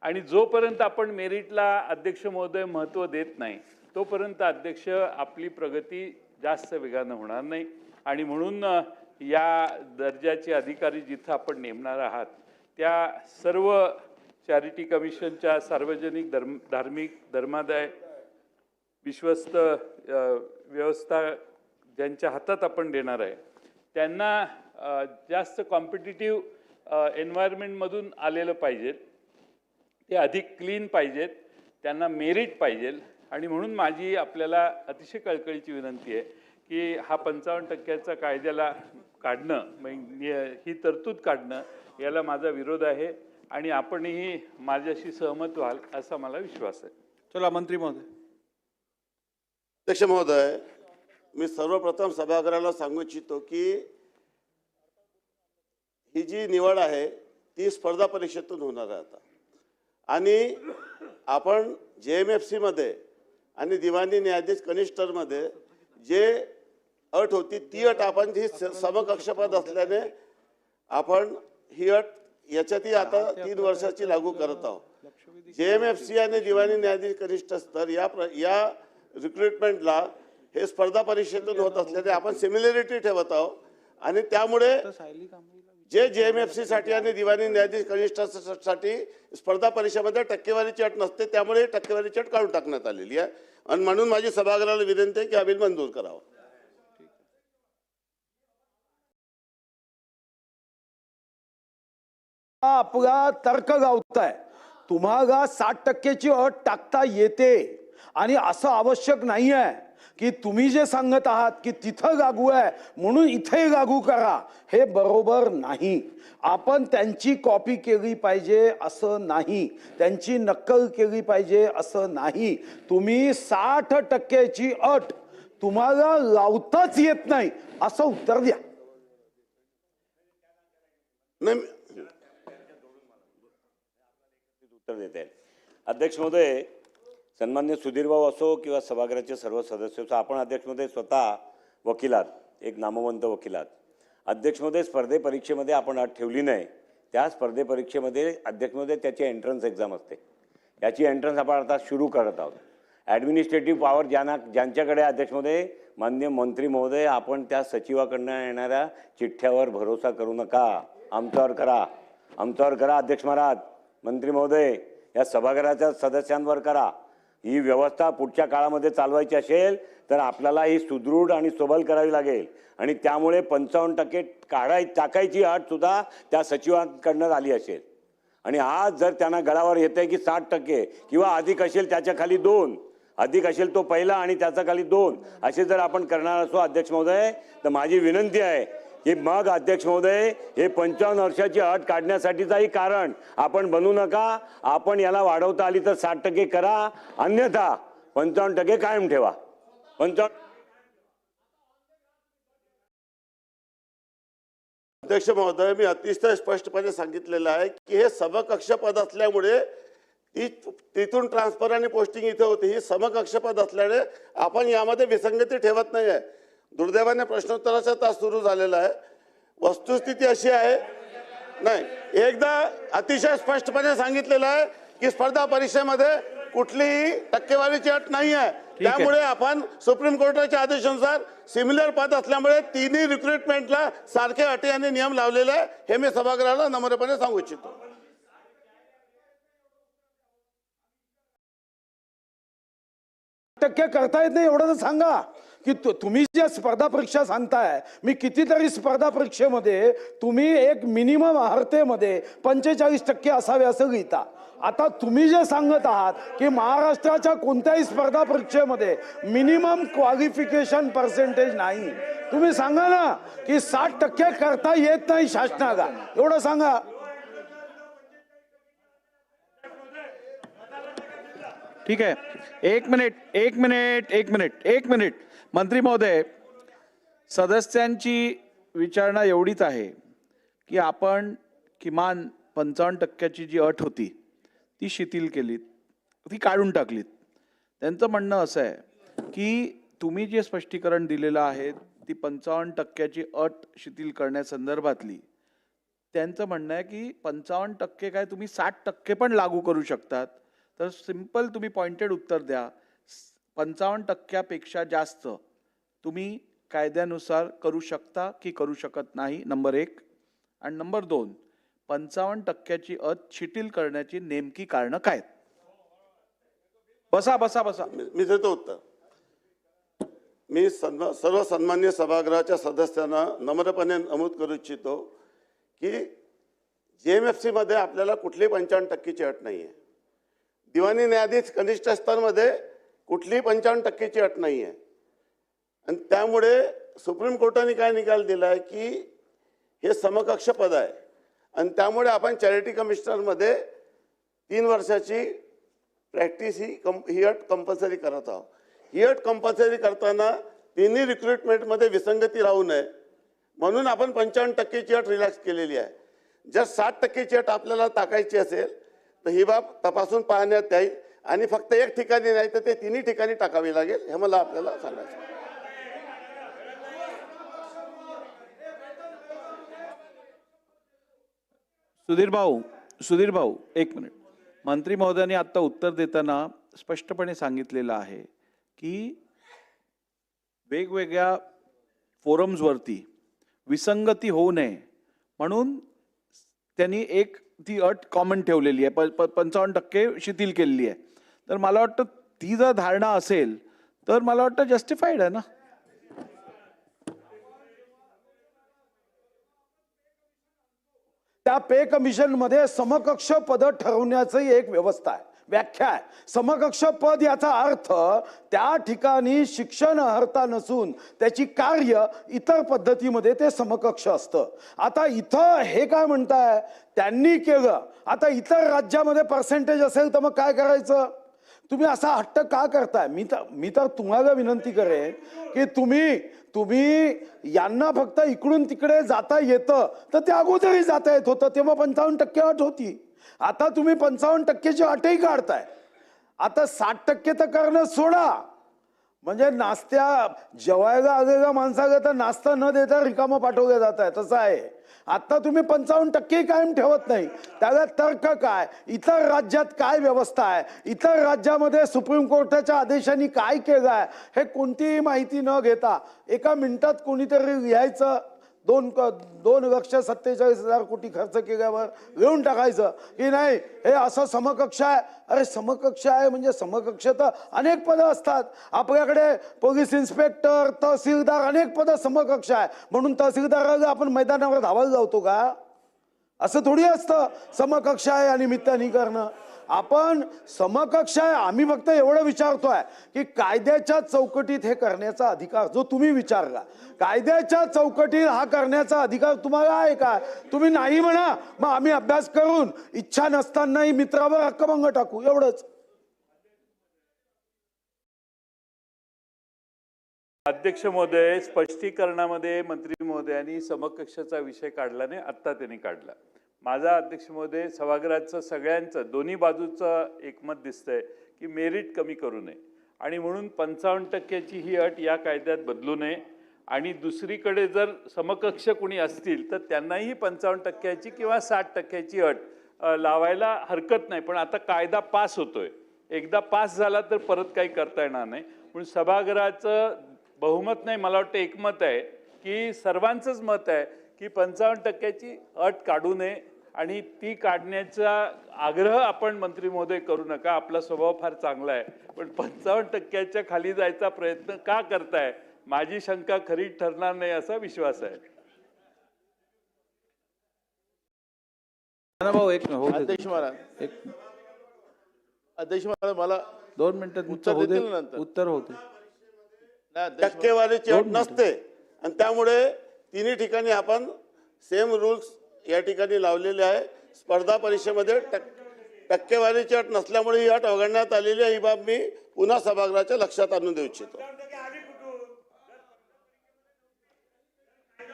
आणि जोपर्यंत आपण मेरिटला अध्यक्ष महोदय महत्त्व देत नाही तोपर्यंत अध्यक्ष आपली प्रगती जास्त वेगानं होणार नाही. आणि म्हणून या दर्जाचे अधिकारी जिथं आपण नेमणार आहात त्या सर्व चॅरिटी कमिशनच्या सार्वजनिक धार्मिक धर्मादाय विश्वस्त व्यवस्था ज्यांच्या हातात आपण देणार आहे त्यांना जास्त कॉम्पिटिटिव्ह एन्व्हायरमेंटमधून आलेलं पाहिजेत, ते अधिक क्लीन पाहिजेत, त्यांना मेरिट पाहिजे. आणि म्हणून माझी आपल्याला अतिशय कळकळीची विनंती आहे की हा 55% कायद्याला काढणं, ही तरतूद काढणं याला माझा विरोध आहे. आणि आपणही माझ्याशी सहमत व्हाल असा मला विश्वास आहे. चला मंत्री महोदय. अध्यक्ष महोदय, मी सर्वप्रथम सभागृहाला सांगू इच्छितो की ही जी निवड आहे ती स्पर्धा परीक्षेतून होणार आहे आता. आणि आपण JMFC मध्ये आणि दिवाणी न्यायाधीश कनिष्ठमध्ये जे अट होती ती अट आपण ही समकक्षपद असल्याने आपण ही अट याच्यातही आता 3 वर्षाची लागू करत आहोत. JMFC आणि दिवाणी न्यायाधीश कनिष्ठ स्तर या रिक्रुटमेंटला हे स्पर्धा परीक्षेतून होत असल्याने आपण सिमिलरिटी ठेवत आहोत. आणि त्यामुळे जे JMFC साठी आणि दिवाणी न्यायाधीश कनिष्ठासाठी स्पर्धा परीक्षेमध्ये टक्केवारीची अट नसते, त्यामुळे टक्केवारीची अट काढून टाकण्यात आलेली आहे. आणि म्हणून माझी सभागृहाला विनंती आहे की हा बिल मंजूर करावा. आपला तर्क गावताय, तुम्हाला 60%ची अट टाकता येते आणि असं आवश्यक नाही आहे की तुम्ही जे सांगत आहात की तिथं लागू आहे म्हणून इथे लागू करा. हे बरोबर नाही. आपण त्यांची कॉपी केली पाहिजे असं नाही, त्यांची नक्कल केली पाहिजे असं नाही. तुम्ही 60%ची अट तुम्हाला लावताच येत नाही असं उत्तर द्या. उत्तर देत आहे. अध्यक्ष महोदय, सन्मान्य सुधीरभाऊ असो किंवा सभागृहाचे सर्व सदस्य असो, आपण अध्यक्ष महोदय स्वतः वकिलात, एक नामवंत वकिलात. अध्यक्ष महोदय, स्पर्धे परीक्षेमध्ये आपण अट ठेवली नाही. त्या स्पर्धे परीक्षेमध्ये अध्यक्ष महोदय त्याची एंट्रन्स एक्झाम असते. याची एंट्रन्स आपण आता सुरू करत आहोत. ॲडमिनिस्ट्रेटिव्ह पॉवर ज्यांच्याकडे अध्यक्ष महोदय, माननीय मंत्री महोदय, आपण त्या सचिवाकडनं येणाऱ्या चिठ्ठ्यावर भरोसा करू नका. आमच्यावर करा, आमच्यावर करा. अध्यक्ष महाराज, मंत्री महोदय, या सभागृहाच्या सदस्यांवर करा. ही व्यवस्था पुढच्या काळामध्ये चालवायची तर आपल्याला ही सुदृढ आणि सबल करावी लागेल. आणि त्यामुळे 55% टाकायची अट सुद्धा त्या सचिवांकडनं आली असेल. आणि आज जर त्यांना गळावर येत आहे की 60% किंवा अधिक असेल त्याच्या खाली 2, अधिक असेल तो पहिला आणि त्याचा खाली 2 असे जर आपण करणार असो अध्यक्ष महोदय, तर माझी विनंती आहे की मग अध्यक्ष महोदय हे 55 वर्षाची अट काढण्यासाठीचाही कारण आपण बनवू नका. आपण याला वाढवता आली तर 60% करा, अन्यथा 55% कायम ठेवा. 55 अध्यक्ष महोदय, मी अतिशय स्पष्टपणे सांगितलेलं आहे की हे समकक्ष पद असल्यामुळे तिथून ट्रान्सफर आणि पोस्टिंग इथे होते. ही समकक्ष पद असल्याने आपण यामध्ये विसंगती ठेवत नाही आहे. दुर्दैवाने प्रश्नोत्तराचा तास सुरू झालेला आहे. वस्तुस्थिती अशी आहे, नाही, एकदा अतिशय स्पष्टपणे सांगितलेलं आहे की स्पर्धा परीक्षेमध्ये कुठलीही टक्केवारीची अट नाही आहे. त्यामुळे आपण सुप्रीम कोर्टाच्या आदेशानुसार सिमिलर पद असल्यामुळे तिन्ही रिक्रुटमेंटला सारखे अटी आणि नियम लावलेले आहे. हे मी सभागृहाला नम्रपणे सांगू इच्छितो. टक्के करता येत नाही एवढं तर सांगा की तुम्ही ज्या स्पर्धा परीक्षा सांगताय, मी कितीतरी स्पर्धा परीक्षेमध्ये तुम्ही एक मिनिमम अर्हतेमध्ये 45% असावे असं लिहिता. आता तुम्ही जे सांगत आहात की महाराष्ट्राच्या कोणत्याही स्पर्धा परीक्षेमध्ये मिनिमम क्वालिफिकेशन पर्सेंटेज नाही, तुम्ही सांगा ना की 60% करता येत नाही शासनाला, एवढं सांगा. ठीक आहे, एक मिनिट मंत्री महोदय, सदस्यांची विचारणा एवढीच आहे की आपण किमान 55% जी अट होती ती शिथिल केलीत, ती काढून टाकलीत. त्यांचं म्हणणं असं आहे की तुम्ही जे स्पष्टीकरण दिलेलं आहे ती 55% अट शिथिल करण्यासंदर्भातली, त्यांचं म्हणणं आहे की 55% काय तुम्ही 60% पण लागू करू शकतात. तर सिंपल तुम्ही पॉइंटेड उत्तर द्या. 55% जास्त तुम्ही कायद्यानुसार करू शकता की करू शकत नाही, नंबर 1. आणि नंबर 2, 55% अट शिथिल करण्याची नेमकी कारणं काय? बसा. मी देतो उत्तर. मी सर्व सन्मान्य सभागृहाच्या सदस्यांना नम्रपणे नमूद करू इच्छितो की JMFC मध्ये आपल्याला कुठलीही 55%ची अट नाही आहे. दिवाणी न्यायाधीश कनिष्ठ स्तरामध्ये कुठलीही 55%ची अट नाही आहे. आणि त्यामुळे सुप्रीम कोर्टाने काय निकाल दिला आहे की हे समकक्ष पद आहे आणि त्यामुळे आपण चॅरिटी कमिशनरमध्ये 3 वर्षाची प्रॅक्टिस ही अट कंपल्सरी करत आहोत. ही अट कंपल्सरी करताना तिन्ही रिक्रुटमेंटमध्ये विसंगती राहू नये म्हणून आपण 55%ची अट रिलॅक्स केलेली आहे. जर 60%ची अट आपल्याला टाकायची असेल तर ही बाब तपासून पाहण्यात येईल आणि फक्त एक ठिकाणी नाही तर ते तिन्ही ठिकाणी टाकावी लागेल, हे मला आपल्याला सांगायचं. सुधीर भाऊ, एक मिनिट. मंत्री महोदयांनी आता उत्तर देताना स्पष्टपणे सांगितलेलं आहे की वेगवेगळ्या फोरम्सवरती विसंगती होऊ नये म्हणून त्यांनी एक ती अट कॉमन ठेवलेली आहे, 55% शिथिल केलेली आहे. तर मला वाटतं ती जर धारणा असेल तर मला वाटतं जस्टिफाईड आहे ना. त्या पे कमिशन मध्ये समकक्ष पद ठरवण्याची एक व्यवस्था आहे, व्याख्या आहे. समकक्ष पद याचा अर्थ त्या ठिकाणी शिक्षण अर्हता नसून त्याची कार्य इतर पद्धतीमध्ये ते समकक्ष असतं. आता इथं हे काय म्हणताय, त्यांनी केलं, आता इतर राज्यामध्ये पर्सेंटेज असेल तर मग काय करायचं? तुम्ही असा हट्ट का करताय? मी तर तुम्हाला विनंती करेन की तुम्ही यांना फक्त इकडून तिकडे जाता येतं तर ते अगोदरही जाता येत होतं, तेव्हा 55% अट होती. आता तुम्ही 55%ची अटही काढताय. आता 60% तर करणं सोडा, म्हणजे नाश्त्या जेवायला आलेल्या माणसाला तर नाश्ता न देता रिकामं पाठवलं जात आहे, तसं आहे. आता तुम्ही 55% कायम ठेवत नाही. त्याला तर्क काय? इतर राज्यात काय व्यवस्था आहे, इतर राज्यामध्ये सुप्रीम कोर्टाच्या आदेशाने काय केलं आहे हे कोणतीही माहिती न घेता एका मिनिटात कोणीतरी लिहायचं, 2,47,000 कोटी खर्च केल्यावर लिहून टाकायचं की नाही हे असं समकक्ष आहे. अरे समकक्ष आहे म्हणजे समकक्ष तर अनेक पदं असतात आपल्याकडे. पोलीस इन्स्पेक्टर, तहसीलदार, अनेक पदं समकक्ष आहे म्हणून तहसीलदाराला आपण मैदानावर धावायला जातो का? असं थोडी असतं समकक्ष आहे या निमित्ताने करणं. आपण समकक्ष आहे आम्ही फक्त एवढं विचारतोय की कायद्याच्या चौकटीत हे करण्याचा अधिकार जो तुम्ही विचारला, कायद्याच्या चौकटीत हा करण्याचा अधिकार तुम्हाला आहे का? तुम्ही नाही म्हणा, मग आम्ही अभ्यास करून इच्छा नसतानाही मित्रावर हक्कभंग टाकू, एवढंच. अध्यक्ष महोदय, स्पष्टीकरणामध्ये मंत्री महोदयांनी समकक्षाचा विषय काढला नाही, आत्ता त्यांनी काढला. माझा अध्यक्ष महोदय सभागृहाचं सगळ्यांचं दोन्ही बाजूचं एकमत दिसतंय की मेरिट कमी करू नये आणि म्हणून 55% ही अट या कायद्यात बदलू नये आणि दुसरीकडे जर समकक्ष कुणी असतील तर त्यांनाही 55% किंवा 60% अट लावायला हरकत नाही. पण आता कायदा पास होतोय, एकदा पास झाला तर परत काही करता येणार नाही. म्हणून सभागृहाचं बहुमत नाही, मला वाटतं एकमत आहे की सर्वांचंच मत आहे की 55% अट काढू नये आणि ती काढण्याचा आग्रह आपण मंत्री महोदय करू नका. आपला स्वभाव फार चांगला आहे, पण 55% खाली जायचा प्रयत्न का करताय? माझी शंका खरी ठरणार नाही असा विश्वास आहे. अध्यक्ष महाराज मला 2 मिनिटात उत्तर होते. टक्केवारीची अट नसते आणि त्यामुळे तिन्ही ठिकाणी आपण सेम रूल्स या ठिकाणी लावलेले आहे. स्पर्धा परीक्षेमध्ये टक्केवारीची अट नसल्यामुळे ही अट अवगणण्यात आलेली आहे. ही बाब मी पुन्हा सभागृहाच्या लक्षात आणून देऊ इच्छितो.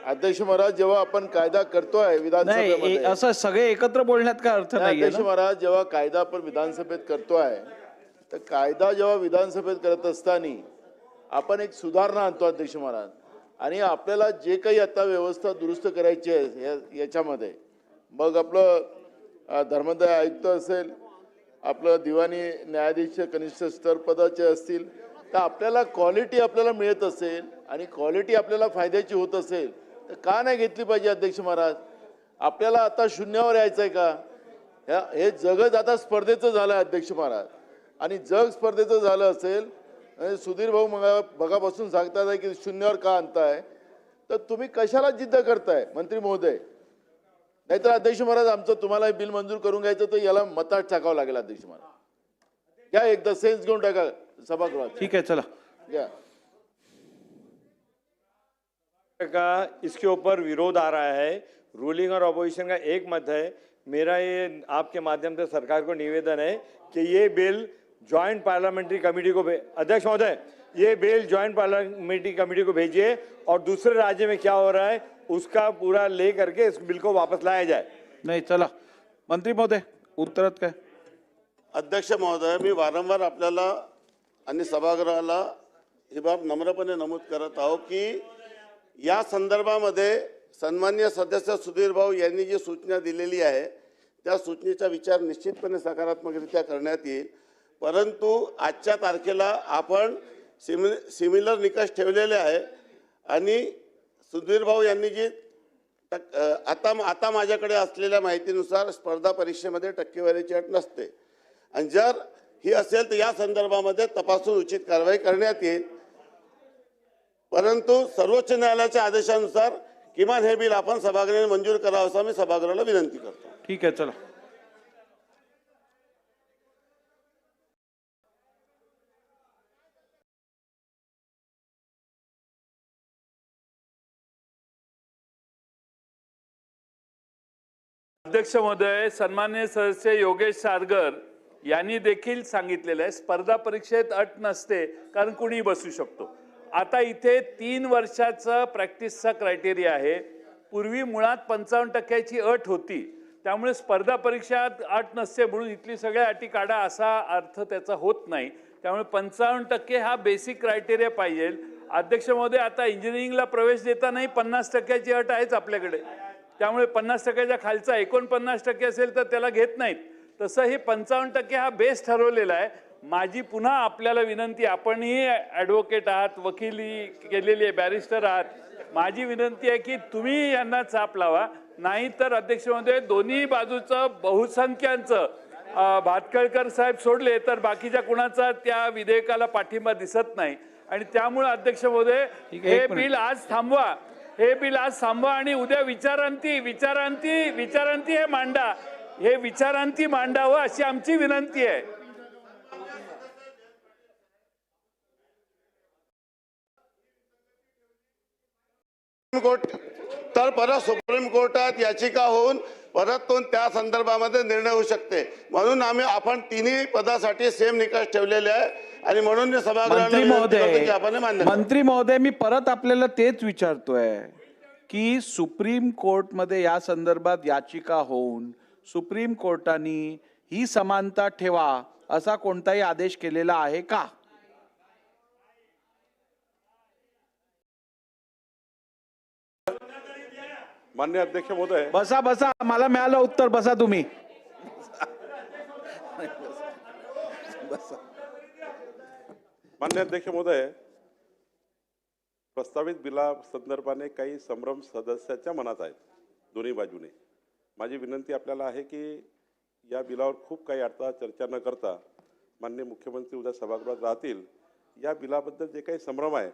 अध्यक्ष महाराज, जेव्हा आपण कायदा करतोय विधानसभेमध्ये, असं सगळे एकत्र बोलण्यात काय अर्थ नाही. अध्यक्ष महाराज, जेव्हा कायदा आपण विधानसभेत करतोय तर कायदा जेव्हा विधानसभेत करत असताना आपण एक सुधारणा आणतो अध्यक्ष महाराज, आणि आपल्याला जे काही आता व्यवस्था दुरुस्त करायची आहे याच्यामध्ये, मग आपलं धर्मदाय आयुक्त असेल, आपलं दिवाणी न्यायाधीश कनिष्ठ स्तर पदाचे असतील, तर आपल्याला क्वालिटी आपल्याला मिळत असेल आणि क्वालिटी आपल्याला फायद्याची होत असेल तर का नाही घेतली पाहिजे अध्यक्ष महाराज? आपल्याला आता शून्यावर यायचं आहे का? हे जगच आता स्पर्धेचं झालं आहे अध्यक्ष महाराज, आणि जग स्पर्धेचं झालं असेल, सुधीर भाऊ बघापासून सांगतात आहे की शून्यावर का आणताय, तर तुम्ही कशाला जिद्द करताय मंत्री महोदय? नाहीतर अध्यक्ष महाराज आमचं तुम्हाला बिल मंजूर करून घ्यायचं तर याला मतात टाकावं लागेल अध्यक्ष महाराज. घ्या एकदा सेन्स घेऊन टाका सभागृहात. ठीक आहे, चला घ्या. का इसके ऊपर विरोध आ रहा है, रूलिंग और अपोजिशन का एक मत है. मेरा ये आपके माध्यम से सरकार को निवेदन है कि ये बिल ज्वाइंट पार्लियामेंट्री कमेटी को अध्यक्ष महोदय, ये बिल ज्वाइंट पार्लियामेंट्री कमेटी को भेजिए और दूसरे राज्य में क्या हो रहा है उसका पूरा ले करके इस बिल को वापस लाया जाए. नाही, चला मंत्री महोदय उत्तरात काय? अध्यक्ष महोदय, मी वारंवार आपल्याला आणि सभागृहाला ही बाब नम्रपणे नमूद करत आहो की या संदर्भामध्ये सन्माननीय सदस्य सुधीर भाऊ यांनी जी सूचना दिलेली आहे त्या सूचनेचा विचार निश्चितपणे सकारात्मकरित्या करण्यात येईल. परंतु आजच्या तारखेला आपण सिमिलर निकष ठेवलेले आहे आणि सुधीर भाऊ यांनी जी आता माझ्याकडे असलेल्या माहितीनुसार स्पर्धा परीक्षेमध्ये टक्केवारीची अट नसते आणि जर ही असेल तर या संदर्भामध्ये तपासून उचित कारवाई करण्यात येईल. परंतु सर्वोच्च न्यायालयाच्या आदेशानुसार किमान हे बिल आपण सभागृहाने मंजूर करावं असं मी सभागृहाला विनंती करतो. ठीक आहे, चला. अध्यक्ष महोदय, सन्माननीय सदस्य योगेश सारगर यांनी देखील सांगितलेलं आहे स्पर्धा परीक्षेत अट नसते कारण कुणी बसू शकतो. आता इथे 3 वर्षाचा प्रॅक्टिसचा क्रायटेरिया आहे. पूर्वी मुळात 55% अट होती, त्यामुळे स्पर्धा परीक्षात अट नसते म्हणून इथली सगळ्या अटी काढा असा अर्थ त्याचा होत नाही. त्यामुळे 55% हा बेसिक क्रायटेरिया पाहिजे. अध्यक्ष महोदय, आता इंजिनिअरिंगला प्रवेश देतानाही 50% अट आहेच आपल्याकडे, त्यामुळे 50% खालचा 49% असेल तर त्याला घेत नाहीत. तसं हे 55% हा बेस ठरवलेला आहे. माझी पुन्हा आपल्याला विनंती, आपणही ॲडव्होकेट आहात, वकिली केलेली आहे, बॅरिस्टर आहात, माझी विनंती आहे की तुम्ही यांना चाप लावा. नाहीतर अध्यक्ष महोदय, दोन्ही बाजूचं बहुसंख्यांचं भातखळकर साहेब सोडले तर बाकीच्या कुणाचा त्या विधेयकाला पाठिंबा दिसत नाही. आणि त्यामुळे अध्यक्ष महोदय, हे बिल आज थांबवा. हे बिल आज थांबवा आणि उद्या विचारांती हे मांडा. हे विचारांती मांडावं अशी आमची विनंती आहे. कोर्ट तर परत सुप्रीम कोर्टात याचिका होऊन परत तो त्या संदर्भामध्ये निर्णय होऊ शकते. म्हणून आपण तिन्ही पदासाठी सेम निकष ठेवलेले आहे आणि म्हणून मी सभागृहाला विनंती करतो की आपण हे मान्य करा. मंत्री महोदय, मी परत आपल्याला तेच विचारतोय की सुप्रीम कोर्टमध्ये या संदर्भात याचिका होऊन सुप्रीम कोर्टाने ही समानता ठेवा असा कोणताही आदेश केलेला आहे का? माननीय अध्यक्ष महोदय, बसा बसा, मला मिळालं उत्तर, बसा तुम्ही. माननीय अध्यक्ष महोदय, प्रस्तावित बिला संदर्भाने काही संभ्रम सदस्याच्या मनात आहेत दोन्ही बाजूने. माझी विनंती आपल्याला आहे की या बिलावर खूप काही आता चर्चा न करता माननीय मुख्यमंत्री उद्या सभागृहात राहतील. या बिलाबद्दल जे काही संभ्रम आहे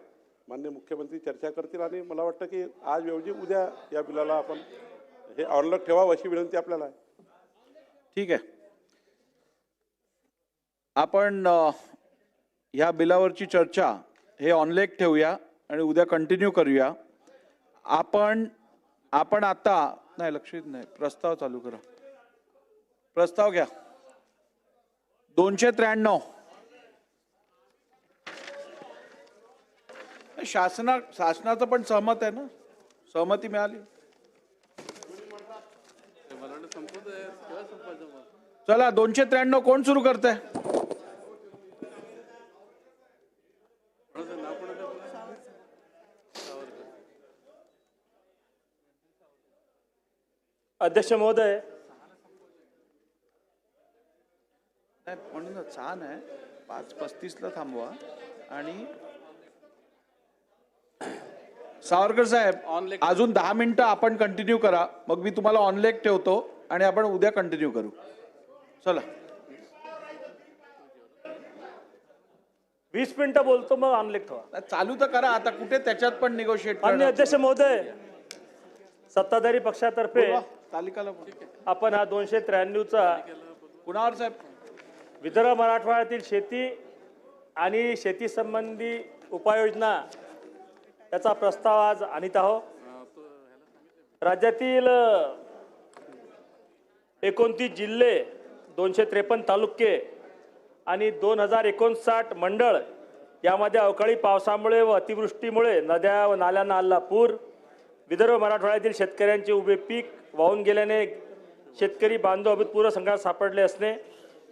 माननीय मुख्यमंत्री चर्चा करतील आणि मला वाटतं की आज ऐवजी उद्या या बिलाला आपण हे ऑनलॉक ठेवावं अशी विनंती आपल्याला आहे. ठीक आहे, आपण या बिलावरची चर्चा हे ऑनलेक ठेवूया आणि उद्या कंटिन्यू करूया. आपण आता नाही, लक्षात नाही, प्रस्ताव चालू करा. प्रस्ताव घ्या. 293. शासनाचं पण सहमत आहे ना? सहमती मिळाली. चला 293 कोण सुरू करतंय? अध्यक्ष महोदय, नाही म्हणून छान आहे. 5:35 थांबवा. आणि सावरकर साहेब, अजून 10 मिनिटं आपण कंटिन्यू करा, मग मी तुम्हाला ऑनलेक ठेवतो आणि आपण उद्या कंटिन्यू करू. चला 20 मिनिटं बोलतो, मग ऑनलेक ठेवा. चालू तर करा आता. कुठे त्याच्यात पण निगोशिएट माननीय अध्यक्ष महोदय, सत्ताधारी पक्षातर्फे तालिकाला आपण हा 293चा कुणावर साहेब विदर्भ मराठवाड्यातील शेती आणि शेती संबंधी उपाययोजना याचा प्रस्ताव आज आणीत आहोत. राज्यातील 29 जिल्हे, 253 तालुके आणि 2059 मंडळ यामध्ये अवकाळी पावसामुळे व अतिवृष्टीमुळे नद्या व नाल्यांना आला पूर, विदर्भ मराठवाड्यातील शेतकऱ्यांचे उभे पीक वाहून गेल्याने शेतकरी बांधव अभूतपूर्व संकटात सापडले असणे,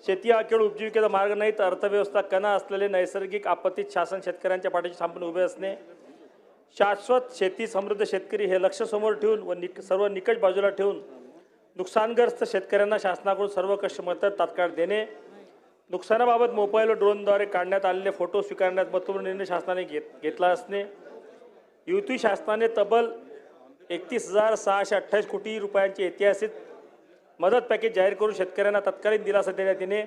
शेती हा केवळ उपजीविकेचा मार्ग नाही तर अर्थव्यवस्था कणा असलेले नैसर्गिक आपत्तीत शासन शेतकऱ्यांच्या पाठीशी ठामपणे उभे असणे, शाश्वत शेती समृद्ध शेतकरी हे लक्ष्य समोर ठेवून व सर्व निकष बाजूला ठेवून नुकसानग्रस्त शेतकऱ्यांना शासनाकडून सर्व कष्ट मदत तात्काळ देणे, नुकसानाबाबत मोबाईल व ड्रोनद्वारे काढण्यात आलेले फोटो स्वीकारण्यात महत्त्वपूर्ण निर्णय शासनाने घेतला असणे, युती शासनाने तब्बल 31,628 कोटी रुपयांची ऐतिहासिक मदत पॅकेज जाहीर करून शेतकऱ्यांना तत्कालीन दिलासा देण्यात येणे,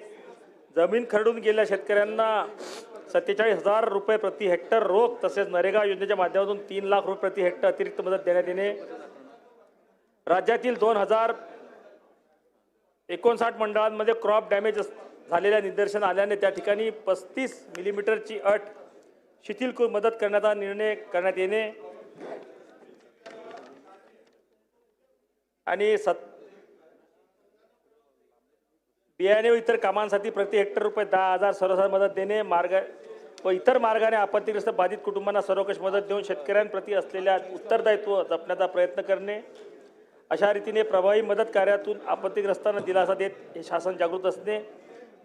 जमीन खरडून गेलेल्या शेतकऱ्यांना 47,000 रुपये प्रति हेक्टर रोख तसेच नरेगा योजनेच्या माध्यमातून 3 लाख रुपये प्रति हेक्टर अतिरिक्त मदत देण्यात येणे, राज्यातील 2059 मंडळांमध्ये क्रॉप डॅमेज झालेल्या निदर्शन आल्याने त्या ठिकाणी 35 मिलीमीटरची अट शिथिल करून मदत करण्याचा निर्णय करण्यात येणे आणि बियाणे व इतर कामांसाठी प्रति हेक्टर रुपये 10,000 सर्वसाधारण मदत देणे, व इतर मार्गाने आपत्तीग्रस्त बाधित कुटुंबांना सर्वकष मदत देऊन शेतकऱ्यांप्रती असलेल्या उत्तरदायित्व जपण्याचा प्रयत्न करणे, अशा रीतीने प्रभावी मदत कार्यातून आपत्तीग्रस्तांना दिलासा देत हे शासन जागृत असणे,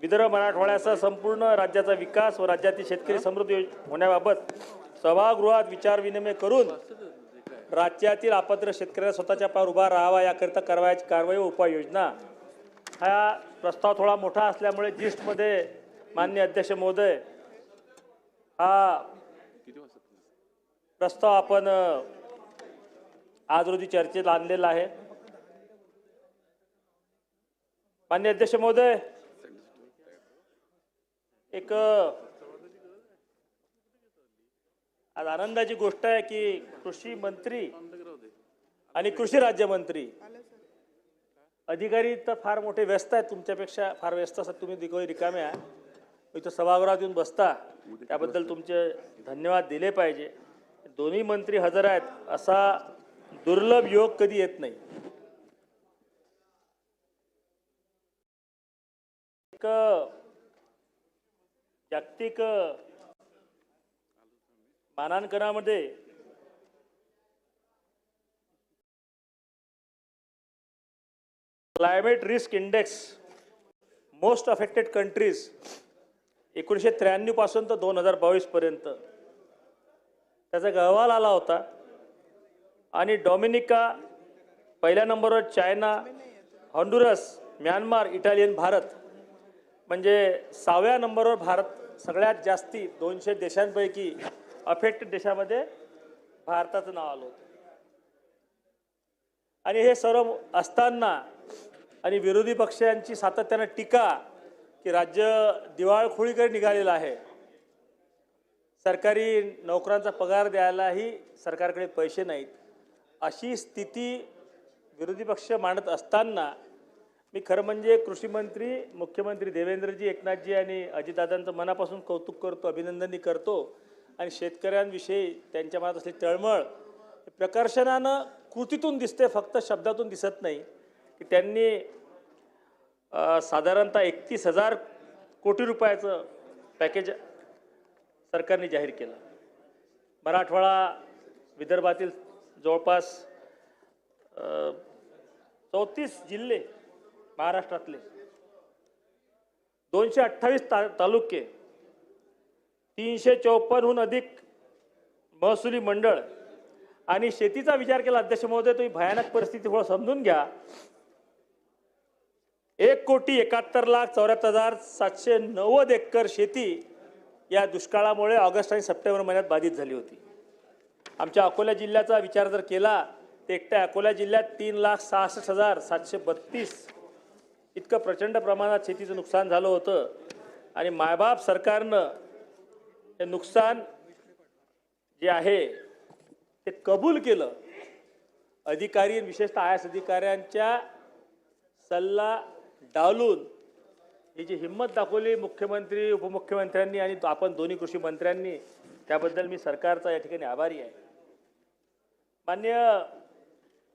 विदर्भ मराठवाड्यासह संपूर्ण राज्याचा विकास व राज्यातील शेतकरी समृद्ध होण्याबाबत सभागृहात विचारविनिमय करून राज्यातील आपत्तीग्रस्त शेतकऱ्यांना स्वतःच्या पायावर उभा राहावा याकरिता करावयाची कारवाई व उपाययोजना. हा प्रस्ताव थोडा मोठा असल्यामुळे जिस्टमध्ये माननीय अध्यक्ष महोदय हा प्रस्ताव आपण आज रोजी चर्चेत आणलेला आहे. माननीय अध्यक्ष महोदय, एक आज आनंदाची गोष्ट आहे की कृषी मंत्री आणि कृषी राज्यमंत्री. अधिकारी तर फार मोठे व्यस्त आहेत, तुमच्यापेक्षा फार व्यस्त असतात, तुम्ही दिकोळी रिकामे आहे. इथं सभागृहात येऊन बसता, त्याबद्दल तुमचे धन्यवाद दिले पाहिजे. दोन्ही मंत्री हजर आहेत असा दुर्लभ योग कधी येत नाही. एक जागतिक मानांकनामध्ये climate risk index most affected countries 1993 पासून तर 2022 पर्यंत त्याचा एक अहवाल आला होता. आणि डॉमिनिका पहिल्या नंबरवर, चायना, हॉन्डुरस, म्यानमार, इटालियन, भारत म्हणजे 6व्या नंबरवर भारत सगळ्यात जास्ती 200 देशांपैकी अफेक्टेड देशामध्ये भारताचं नाव आलं होतं. आणि हे सर्व असताना आणि विरोधी पक्षांची सातत्यानं टीका की राज्य दिवाळखोरीकडे निघालेलं आहे, सरकारी नोकरांचा पगार द्यायलाही सरकारकडे पैसे नाहीत, अशी स्थिती विरोधी पक्ष मांडत असताना मी खरं म्हणजे कृषी मंत्री, मुख्यमंत्री देवेंद्रजी, एकनाथजी आणि अजितदादांचं मनापासून कौतुक करतो, अभिनंदनही करतो. आणि शेतकऱ्यांविषयी त्यांच्या मनात असलेली तळमळ प्रकर्षानं कृतीतून दिसते, फक्त शब्दातून दिसत नाही. की त्यांनी साधारणतः 31,000 कोटी रुपयाचं पॅकेज सरकारने जाहीर केलं. मराठवाडा, विदर्भातील जवळपास 34 जिल्हे, महाराष्ट्रातले 228 तालुके, 354हून अधिक महसुली मंडळ आणि शेतीचा विचार केला अध्यक्ष महोदय, तुम्ही भयानक परिस्थिती थोडं समजून घ्या. 1,71,74,790 एकर शेती या दुष्काळामुळे ऑगस्ट आणि सप्टेंबर महिन्यात बाधित झाली होती. आमच्या अकोला जिल्ह्याचा विचार जर केला तर एकट्या अकोला जिल्ह्यात 3,66,732 इतकं प्रचंड प्रमाणात शेतीचं नुकसान झालं होतं. आणि मायबाप सरकारनं हे नुकसान जे आहे ते कबूल केलं. अधिकारी, विशेषतः आय-एस अधिकाऱ्यांच्या सल्ला डावलून ही जी हिंमत दाखवली मुख्यमंत्री, उपमुख्यमंत्र्यांनी आणि आपण दोन्ही कृषी मंत्र्यांनी, त्याबद्दल मी सरकारचा या ठिकाणी आभारी आहे. माननीय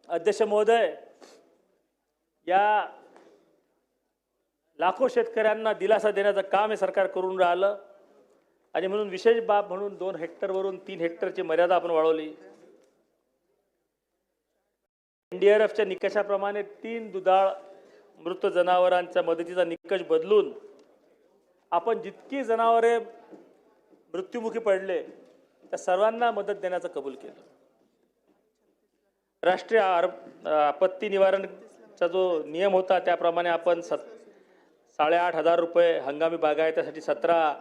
अध्यक्ष महोदय, या लाखो शेतकऱ्यांना दिलासा देण्याचं काम हे सरकार करून राहिलं. आणि म्हणून विशेष बाब म्हणून 2 हेक्टरवरून 3 हेक्टरची मर्यादा आपण वाढवली. NDRFच्या निकषाप्रमाणे 3 दुधाळ मृत जनावरांच्या मदतीचा निकष बदलून आपण जितकी जनावरे मृत्युमुखी पडले त्या सर्वांना मदत देण्याचं कबूल केलं. राष्ट्रीय आपत्ती निवारणचा जो नियम होता त्याप्रमाणे आपण 8,500 रुपये, हंगामी बागायतीसाठी 17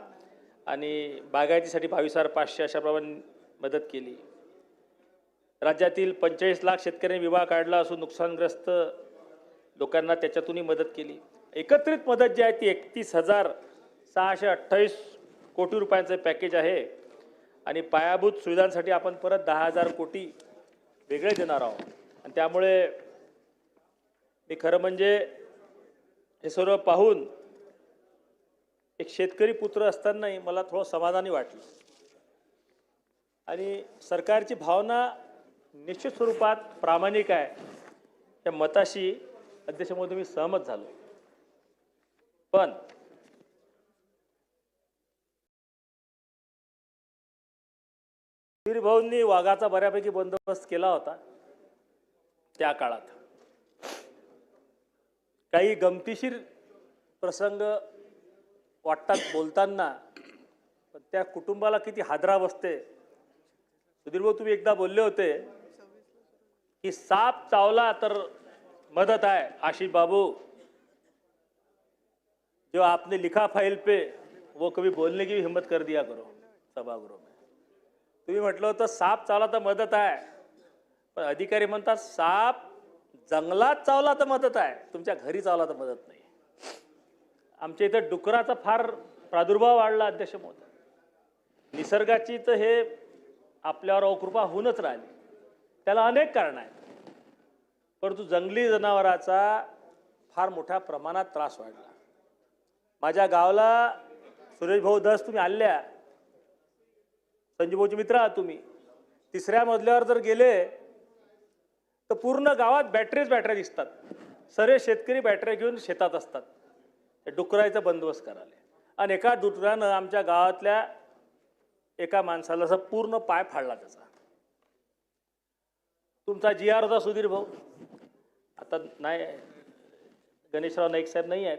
आणि बागायतीसाठी 22,500 अशा प्रमाणे मदत केली. राज्यातील 45 लाख शेतकऱ्यांनी विमा काढला असून नुकसानग्रस्त लोकांना त्याच्यातूनही मदत केली. एकत्रित मदत जी आहे ती 31,628 कोटी रुपयांचं पॅकेज आहे. आणि पायाभूत सुविधांसाठी आपण परत 10,000 कोटी वेगळे देणार आहोत. आणि त्यामुळे मी खरं म्हणजे हे सर्व पाहून एक शेतकरी पुत्र असतानाही मला थोडं समाधानी वाटलं. आणि सरकारची भावना निश्चित स्वरूपात प्रामाणिक आहे, त्या मताशी अध्यक्ष महोदय मी सहमत झालो. पण भाऊंनी वाघाचा बऱ्यापैकी बंदोबस्त केला होता त्या काळात. काही गमतीशीर प्रसंग वाटतात बोलताना, पण त्या कुटुंबाला किती हादरा बसते. सुधीर भाऊ, तुम्ही एकदा बोलले होते की साप चावला तर मदत आहे. आशीष बाबू, जो आपने लिखा फाइल पे वो कभी बोलने की भी हिम्मत कर दिया करो सभागृह में. तुम्ही म्हटलं होतं साप चावला तर मदत आहे, पण अधिकारी म्हणतात साप जंगलात चावला तर मदत आहे, तुमच्या घरी चावला तर मदत नाही. आमच्या इथं डुकराचा फार प्रादुर्भाव वाढला अध्यक्ष महोदय. निसर्गाची तर हे आपल्यावर अकृपा होऊनच राहिली. त्याला अनेक कारणं आहेत. परंतु जंगली जनावराचा फार मोठ्या प्रमाणात त्रास वाढला. माझ्या गावाला सुरेश भाऊ दस तुम्ही आल्या, संजीव भाऊचे मित्र आहात तुम्ही. 3ऱ्या मजल्यावर जर गेले तर पूर्ण गावात बॅटऱ्या दिसतात. सर्व शेतकरी बॅटऱ्या घेऊन शेतात असतात. ते डुकराचा बंदोबस्त करायला आणि एका डुकरानं आमच्या गावातल्या एका माणसाला असं पूर्ण पाय फाडला त्याचा. तुमचा GR होता सुधीर भाऊ, आता नाही, गणेशराव नाईक साहेब नाही आहेत.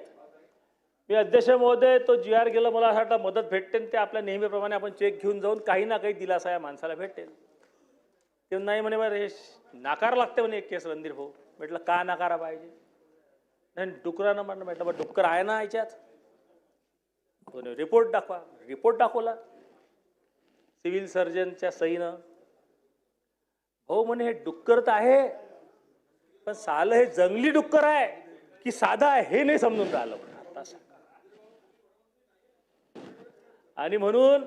मी अध्यक्ष महोदय तो GR गेला, मला असं वाटतं मदत भेटते ते आपल्या नेहमीप्रमाणे आपण चेक घेऊन जाऊन काही ना काही दिलासा या माणसाला भेटेल. ते नाही म्हणे बरं हे नाकार लागते म्हणे एक केस रणधीर भाऊ. म्हटलं का नाकारा पाहिजे? नाही डुकरानं म्हटलं बरं डुक्कर आहे ना याच्यात, रिपोर्ट दाखवा. रिपोर्ट दाखवला सिव्हिल सर्जनच्या सहीनं. हो म्हणे हे डुक्कर तर आहे, पण सालं हे जंगली डुक्कर आहे की साधा आहे हे नाही समजून राहिलं म्हणा. आता सांगा. आणि म्हणून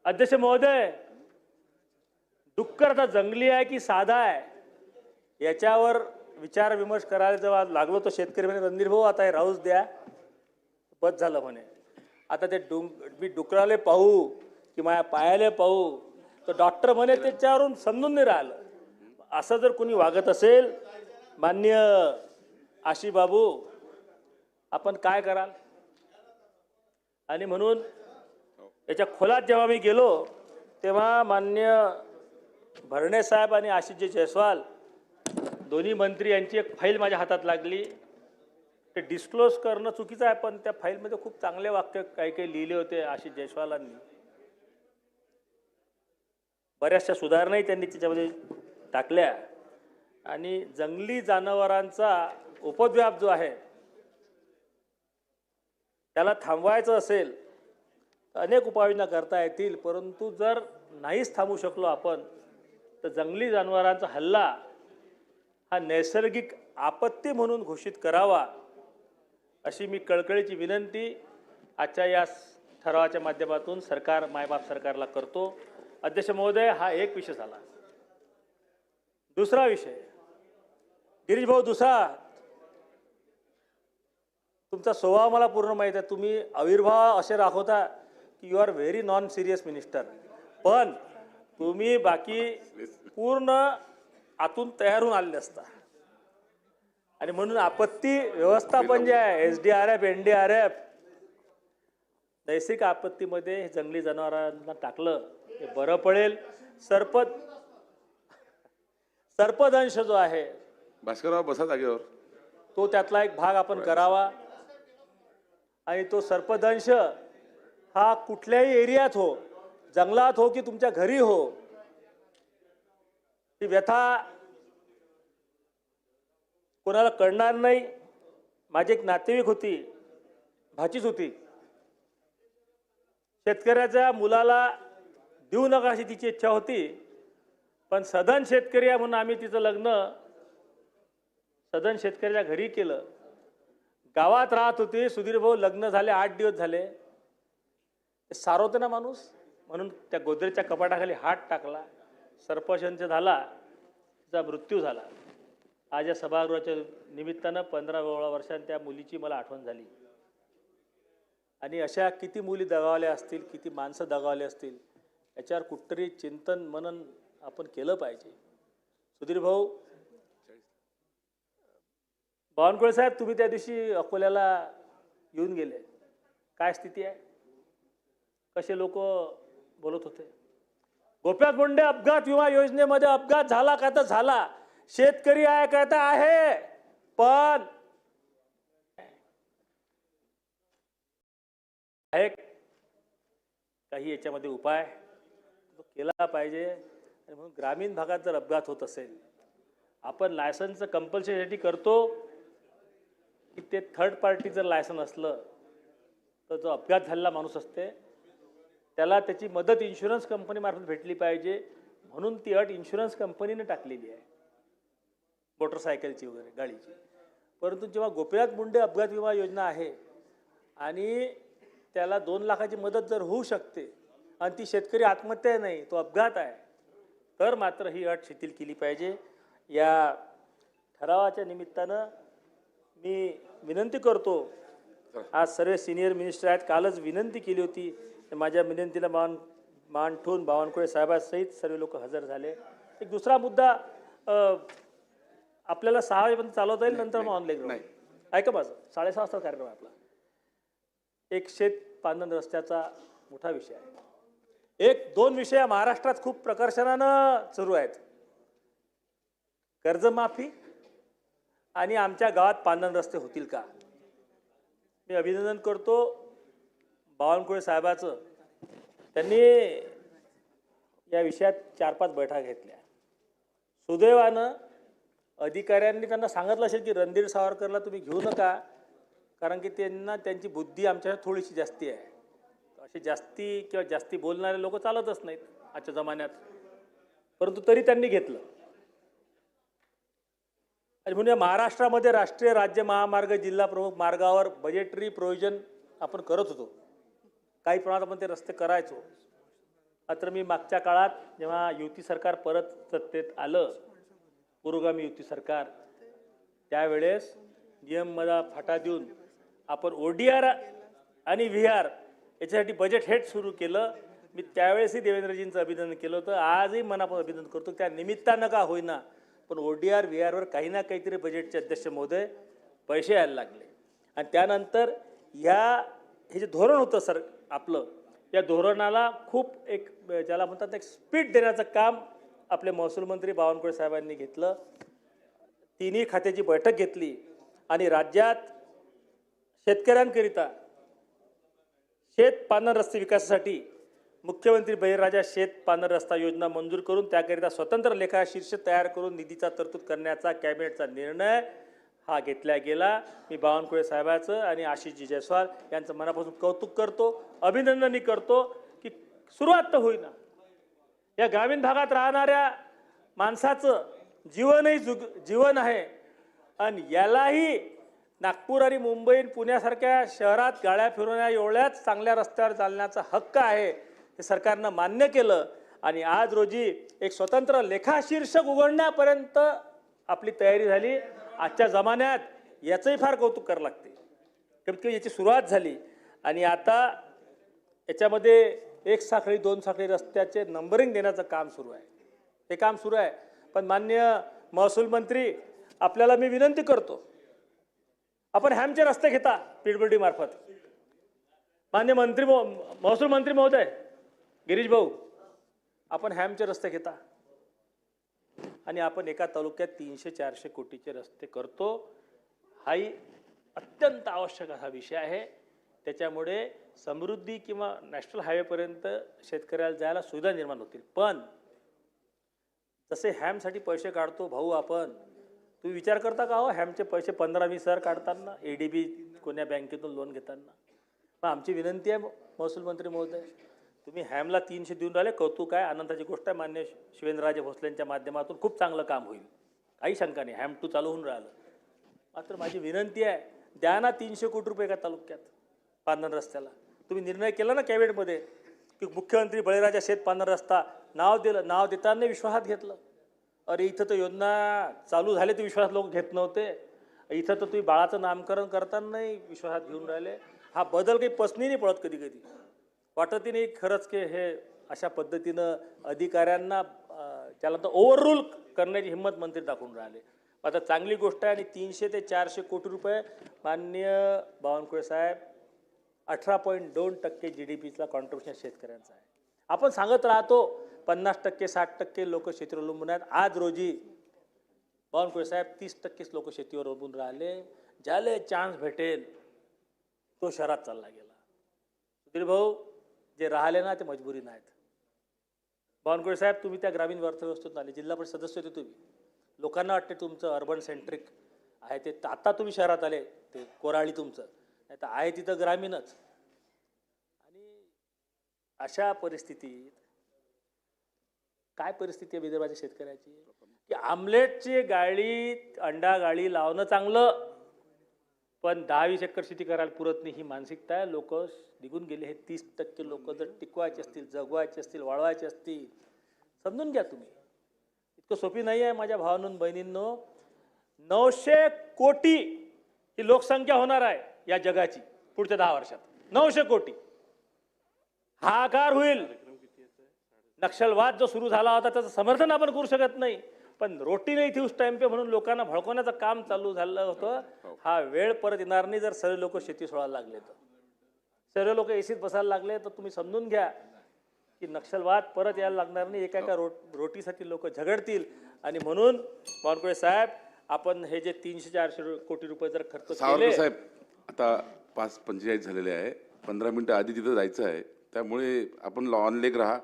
अध्यक्ष महोदय, डुक्कर आता जंगली आहे की साधा आहे याच्यावर विचार विमर्श करायला जेव्हा लागलो तो शेतकरी म्हणे रणधीर भाऊ आता हे राहूच द्या, बस झालं म्हणे. आता ते मी डुकराले पाहू की माझ्या पायाले पाहू, तर डॉक्टर म्हणे त्याच्यावरून समजून नाही राहिलं. असं जर कोणी वागत असेल माननीय आशी बाबू, आपण काय कराल? आणि म्हणून याच्या खोलात जेव्हा मी गेलो तेव्हा माननीय भरणे साहेब आणि आशिषजी जयस्वाल दोन्ही मंत्री यांची एक फाईल माझ्या हातात लागली. ते डिस्क्लोज करणं चुकीचं आहे, पण त्या फाईलमध्ये खूप चांगले वाक्य काही काही लिहिले होते आशिष जयस्वालांनी. बऱ्याचशा सुधारणाही त्यांनी त्याच्यामध्ये टाकल्या. आणि जंगली जनावरांचा उपद्व्याप जो आहे त्याला थांबवायचं असेल तर अनेक उपाययोजना करता येतील. परंतु जर नाहीच थांबू शकलो आपण तर जंगली जनावरांचा हल्ला हा नैसर्गिक आपत्ती म्हणून घोषित करावा अशी मी कळकळीची विनंती आजच्या या ठरावाच्या माध्यमातून सरकार मायबाप सरकारला करतो. अध्यक्ष महोदय, हा एक विषय झाला. दुसरा विषय, गिरीश भाऊ, दुसरा तुमचा स्वभाव मला पूर्ण माहीत आहे. तुम्ही आविर्भाव असे दाखवता की you are very non serious minister, पण तुम्ही बाकी पूर्ण आतून तयार होऊन आलेले असता. आणि म्हणून आपत्ती व्यवस्थापन जे आहे SDRF NDRF नैसर्गिक आपत्तीमध्ये हे जंगली जनावरांना टाकलं हे बरं पडेल. सर्पदंश जो आहे भास्करराव बसा जागेवर, तो त्यातला एक भाग आपण करावा. आणि तो सर्पदंश हा कुठल्याही एरियात हो, जंगलात हो की तुमच्या घरी हो, ती व्यथा कोणाला कळणार नाही. माझी एक नातेवाईक होती, भाचीच होती, शेतकऱ्याच्या मुलाला देऊ नका अशी तिची इच्छा होती, पण सधन शेतकरी आहे म्हणून आम्ही तिचं लग्न सधन शेतकऱ्याच्या घरी केलं. गावात राहत होती. सुधीर भाऊ, लग्न झाले 8 दिवस झाले, सारवते ना माणूस, म्हणून त्या गोदरेजच्या कपाटाखाली हात टाकला, सर्पदंश झाला, तिचा मृत्यू झाला. आज या सभागृहाच्या निमित्तानं 15-16 वर्षांनी त्या मुलीची मला आठवण झाली. आणि अशा किती मुली दगावल्या असतील, किती माणसं दगावले असतील, याच्यावर कुठतरी चिंतन मनन आपण केलं पाहिजे. सुधीर भाऊ, बावनकुळे साहेब, तुम्ही त्या दिवशी अकोल्याला येऊन गेले, काय स्थिती आहे? कसे लोक बोलत होते? गोपीनाथ मुंडे अपघात विमा योजनेमध्ये अपघात झाला का तर झाला, शेतकरी आहे का तर आहे, पण काही याच्यामध्ये उपाय तो केला पाहिजे. आणि म्हणून ग्रामीण भागात जर अपघात होत असेल, आपण लायसन्सचं कंपल्सरीसाठी करतो की ते थर्ड पार्टी जर लायसन असलं तर जो अपघात झालेला माणूस असते त्याला त्याची मदत इन्शुरन्स कंपनीमार्फत भेटली पाहिजे, म्हणून ती अट इन्शुरन्स कंपनीने टाकलेली आहे मोटरसायकलची वगैरे गाडीची. परंतु जेव्हा गोपीनाथ मुंडे अपघात विमा योजना आहे आणि त्याला 2 लाखाची मदत जर होऊ शकते आणि ती शेतकरी आत्महत्या नाही, तो अपघात आहे, तर मात्र ही अट शिथिल केली पाहिजे. या ठरावाच्या निमित्तानं मी विनंती करतो, आज सर्व सिनियर मिनिस्टर आहेत, कालच विनंती केली होती, माझ्या विनंतीला मान ठेवून बावनकुळे साहेबांसहित सर्व लोक हजर झाले. एक दुसरा मुद्दा आपल्याला 6 वाजेपर्यंत चालवता येईल, नंतर मग ऑनलाईन ऐका माझं, 6:30 वाजता कार्यक्रम आहे आपला. एक शेत पांदन रस्त्याचा मोठा विषय आहे. 1-2 विषय महाराष्ट्रात खूप प्रकर्षानं सुरू आहेत. कर्जमाफी आणि आमच्या गावात पांदन रस्ते होतील का. मी अभिनंदन करतो बावनकुळे साहेबाचं, त्यांनी या विषयात 4-5 बैठका घेतल्या. सुदैवानं अधिकाऱ्यांनी त्यांना सांगितलं असेल की रणधीर सावरकरला तुम्ही घेऊ नका, कारण की त्यांना त्यांची बुद्धी आमच्या थोडीशी जास्ती आहे. अशी जास्ती बोलणारे लोक चालतच नाहीत आजच्या जमान्यात, परंतु तरी त्यांनी घेतलं. आणि म्हणजे महाराष्ट्रामध्ये राष्ट्रीय राज्य महामार्ग जिल्हा प्रमुख मार्गावर बजेटरी प्रोव्हिजन आपण करत होतो, काही प्रमाणात आपण ते रस्ते करायचो. मात्र मी मागच्या काळात जेव्हा युती सरकार परत सत्तेत आलं, पुरोगामी युती सरकार, त्यावेळेस नियममध्ये फाटा देऊन आपण ODR आणि VR याच्यासाठी बजेट हेड सुरू केलं. मी त्यावेळेसही देवेंद्रजींचं अभिनंदन केलं होतं, आजही मनापासून अभिनंदन करतो. त्या निमित्तानं का होईना, पण ODR VRवर काही ना काहीतरी बजेटचे अध्यक्ष महोदय पैसे यायला लागले. आणि त्यानंतर हे जे धोरण होतं आपलं, या धोरणाला खूप एक ज्याला म्हणतात एक स्पीड देण्याचं काम आपले महसूल मंत्री बावनकुळे साहेबांनी घेतलं. तिन्ही खात्याची बैठक घेतली आणि राज्यात शेतकऱ्यांकरिता शेत पांदन रस्ते विकासासाठी मुख्यमंत्री बळीराजा शेत पांदन रस्ता योजना मंजूर करून त्याकरिता स्वतंत्र लेखाशीर्ष तयार करून निधीचा तरतूद करण्याचा कॅबिनेटचा निर्णय हा घेतला गेला. मी बावनकुळे साहेबांचं आणि आशिषजी जयस्वाल यांचं मनापासून कौतुक करतो, अभिनंदनही करतो की सुरुवात तर होईना. या ग्रामीण भागात राहणाऱ्या माणसाचं जीवनही जीवन आहे आणि यालाही नागपूर आणि मुंबई पुण्यासारख्या शहरात गाड्या फिरवण्या एवढ्याच चांगल्या रस्त्यावर चालण्याचा हक्क आहे, हे सरकारनं मान्य केलं. आणि आज रोजी एक स्वतंत्र लेखाशीर्षक उघडण्यापर्यंत आपली तयारी झाली. आजच्या जमान्यात याचंही फार कौतुक करावं लागते. कमीत कमी याची सुरुवात झाली आणि आता याच्यामध्ये 1 साखळी 2 साखळी रस्त्याचे नंबरिंग देण्याचं काम सुरू आहे. हे काम सुरू आहे. पण माननीय महसूल मंत्री, आपल्याला मी विनंती करतो, आपण हॅमचे रस्ते घेता PWD मार्फत. मान्य महसूल मंत्री महोदय गिरीश भाऊ, आपण हॅमचे रस्ते घेता आणि आपण एका तालुक्यात 300-400 कोटीचे रस्ते करतो. हाही अत्यंत आवश्यक असा विषय आहे. त्याच्यामुळे समृद्धी किंवा नॅशनल हायवेपर्यंत शेतकऱ्याला जायला सुविधा निर्माण होतील. पण जसे हॅमसाठी पैसे काढतो भाऊ आपण, तुम्ही विचार करता का हो हॅमचे पैसे 15-20 काढताना, ADB कोण्या बँकेतून लोन घेताना. मग आमची विनंती आहे महसूल मंत्री महोदय, तुम्ही हॅमला 300 देऊन राहिले, कौतुक आहे, आनंदाची गोष्ट आहे. मान्य शिवेंद्रराजे भोसलेंच्या माध्यमातून खूप चांगलं काम होईल, काही शंका नाही. हॅम 2 चालू होऊन राहिलं. मात्र माझी विनंती आहे, द्या ना 300 कोटी रुपये एका तालुक्यात पांदन रस्त्याला. तुम्ही निर्णय केला ना कॅबिनेटमध्ये की मुख्यमंत्री बळीराजा शेत पांदन रस्ता नाव दिलं, नाव देताना विश्वासात घेतलं. अरे इथं तर योजना चालू झाले, ते विश्वासात लोक घेत नव्हते. इथं तर तुम्ही बाळाचं नामकरण करतानाही विश्वासात घेऊन राहिले. हा बदल काही पसनी नाही पडत, कधी कधी वाटत नाही खरंच की हे अशा पद्धतीनं अधिकाऱ्यांना त्याला तर ओव्हररूल करण्याची हिंमत मंत्री दाखवून राहिले. आता चांगली गोष्ट आहे. आणि 300 ते 400 कोटी रुपये माननीय बावनकुळे साहेब 18.2% GDPचा कॉन्ट्रिब्युशन शेतकऱ्यांचा आहे. आपण सांगत राहतो 50% 60% लोक शेतीवर अवलंबून आहेत. आज रोजी बावनकुळे साहेब 30% लोक शेतीवर अवलंबून राहिले. ज्याला चान्स भेटेल तो शहरात चालला गेला. सुधीर भाऊ, जे राहिले ना ते मजबुरी नाहीत. बावनकुळे साहेब, तुम्ही त्या ग्रामीण अर्थव्यवस्थेतून आले, जिल्हा परिषद सदस्य होते तुम्ही. लोकांना वाटते तुमचं अर्बन सेंट्रिक आहे ते, आता तुम्ही शहरात आले ते कोराळी तुमचं, नाही तर आहे तिथं ग्रामीणच. आणि अशा परिस्थितीत काय परिस्थिती आहे विदर्भाच्या शेतकऱ्याची की आमलेटची गाडी, अंडा गाडी लावणं चांगलं, पण 10-20 एकर शेती करायला पुरत नाही, ही मानसिकता आहे. लोक निघून गेले. हे 30% लोक जर टिकवायचे असतील, जगवायचे असतील, वाढवायचे असतील, समजून घ्या तुम्ही. इतकं सोपी नाही आहे माझ्या भावांनो बहिणींनो. 900 कोटी ही लोकसंख्या होणार आहे या जगाची पुढच्या 10 वर्षात. 900 कोटी. हाहाकार होईल. नक्षलवाद जो सुरू झाला होता त्याचं समर्थन आपण करू शकत नाही, पण रोटी नाही थी उस टाइम पे म्हणून लोकांना भडकवण्याचं काम चालू झालं होतं. हा वेळ परत येणार नाही जर सर्व लोक शेती सोडायला लागले तर. सर्व लोक एसीत बसायला लागले तर तुम्ही समजून घ्या की नक्षलवाद परत यायला लागणार नाही. एका एका रोटीसाठी लोक झगडतील. आणि म्हणून बावनकुळे साहेब, आपण हे जे 300-400 कोटी रुपये जर खर्च सावरकर केले, साहेब, आता 5:45 झालेले आहे. 15 मिनिटं आधी तिथं जायचं आहे, त्यामुळे आपण ऑन लेग राहा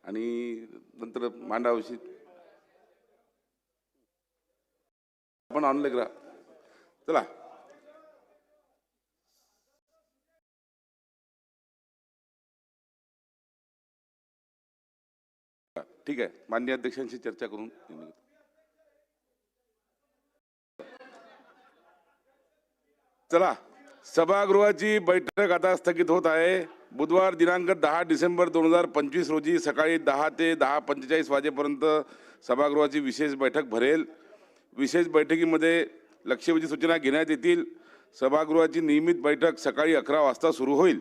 आणि नंतर मांडावशी आपण ऑन लेग राहा. चला. ठीक आहे, माननीय अध्यक्षांशी चर्चा करून चला. सभागृहाची बैठक आता स्थगित होत आहे. बुधवार दिनांक 10 डिसेंबर 2025 रोजी सकाळी 10 ते 10:45 वाजेपर्यंत सभागृहाची विशेष बैठक भरेल. विशेष बैठकीमध्ये लक्षवेधी सूचना घेण्यात येतील. सभागृहाची नियमित बैठक सकाळी 11 वाजता सुरू होईल.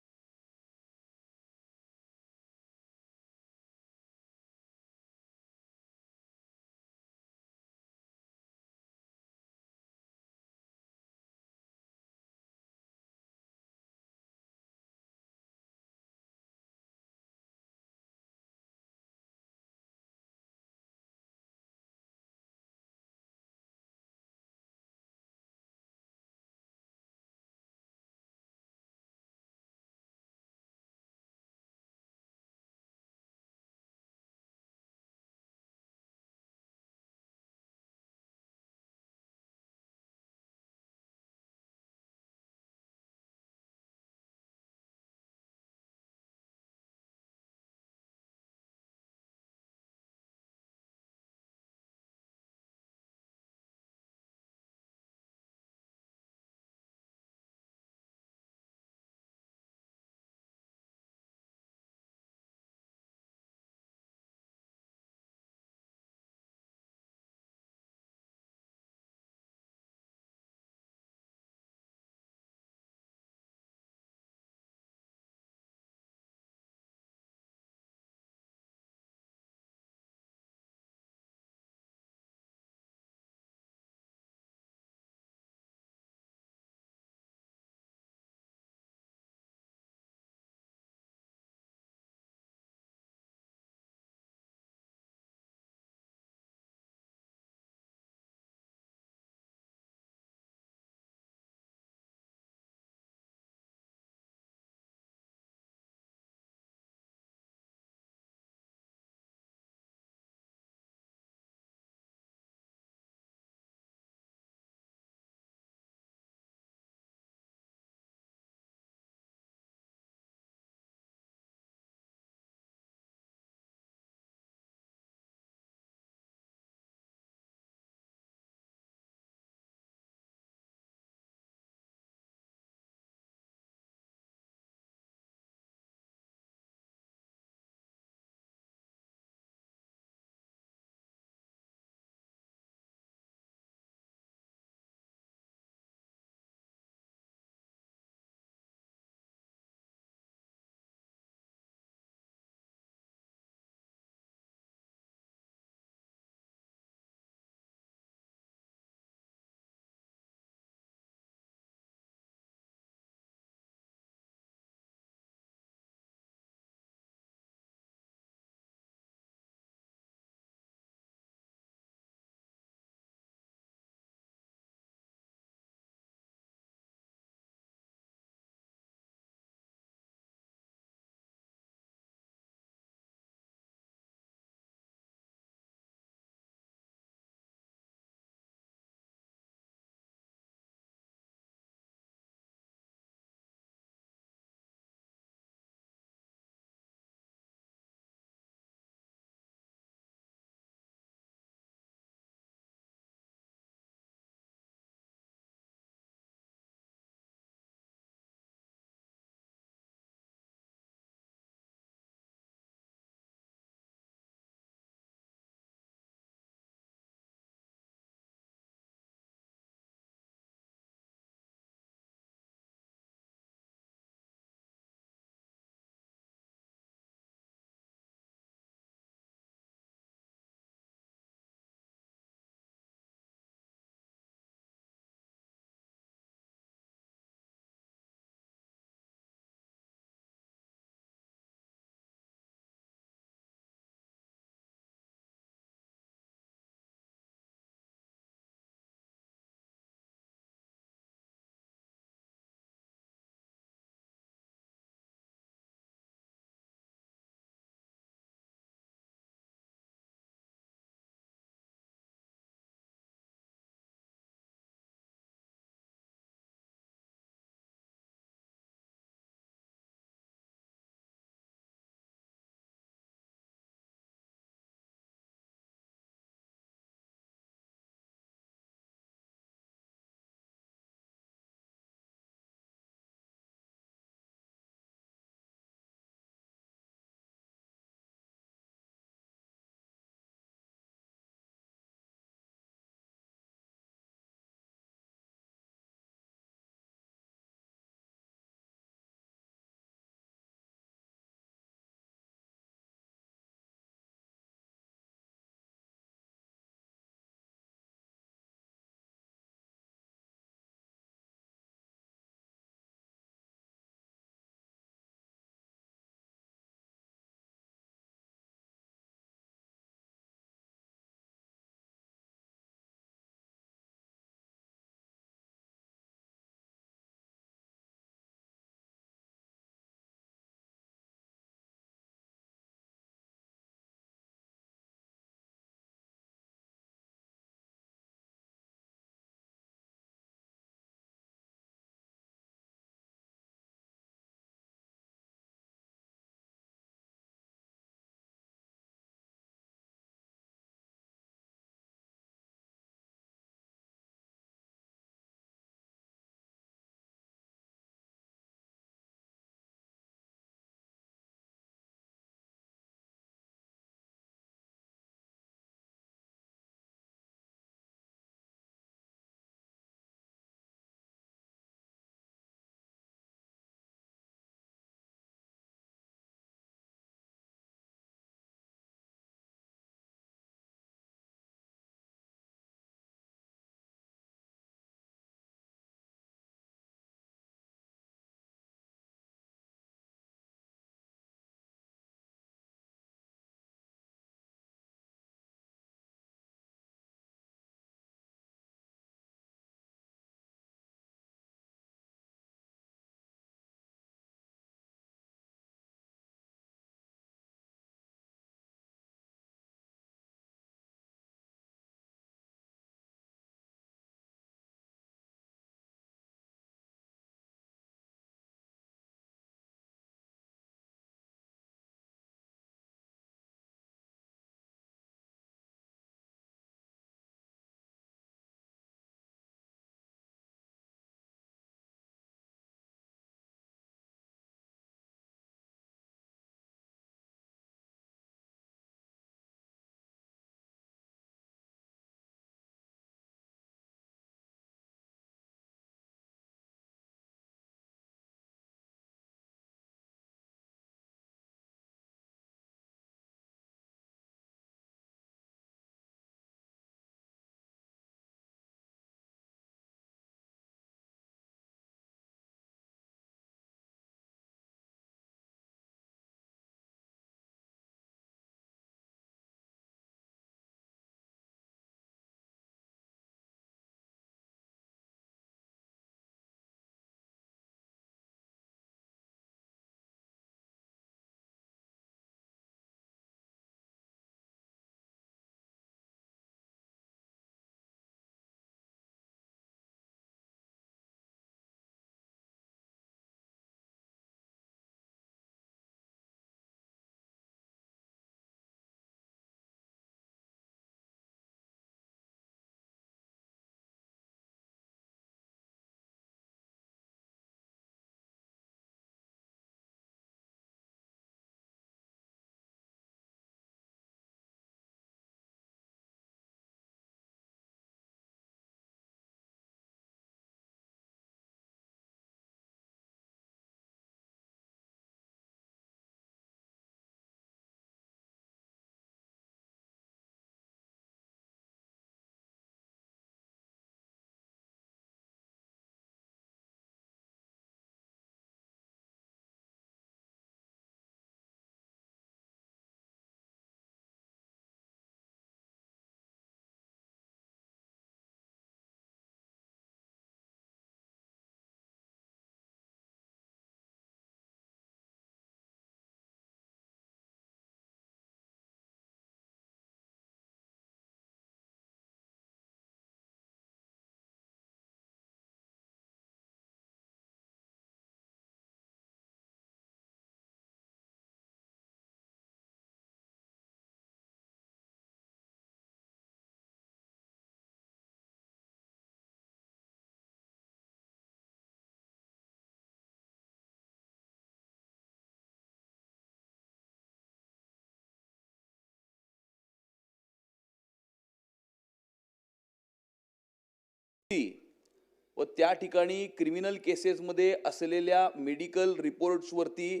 व त्या ठिकाणी क्रिमिनल केसेसमध्ये असलेल्या मेडिकल रिपोर्ट्सवरती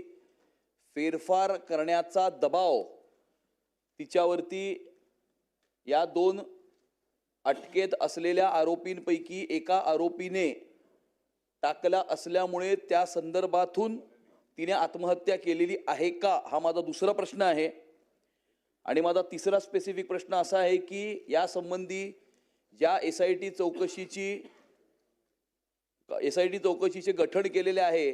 फेरफार करण्याचा दबाव तिच्यावरती या 2 अटकेत असलेल्या आरोपींपैकी एका आरोपीने टाकला असल्यामुळे त्या संदर्भातून तिने आत्महत्या केलेली आहे का, हा माझा दुसरा प्रश्न आहे. आणि माझा तिसरा स्पेसिफिक प्रश्न असा आहे की या संबंधी ज्या SIT चौकशीचे गठन केलेले आहे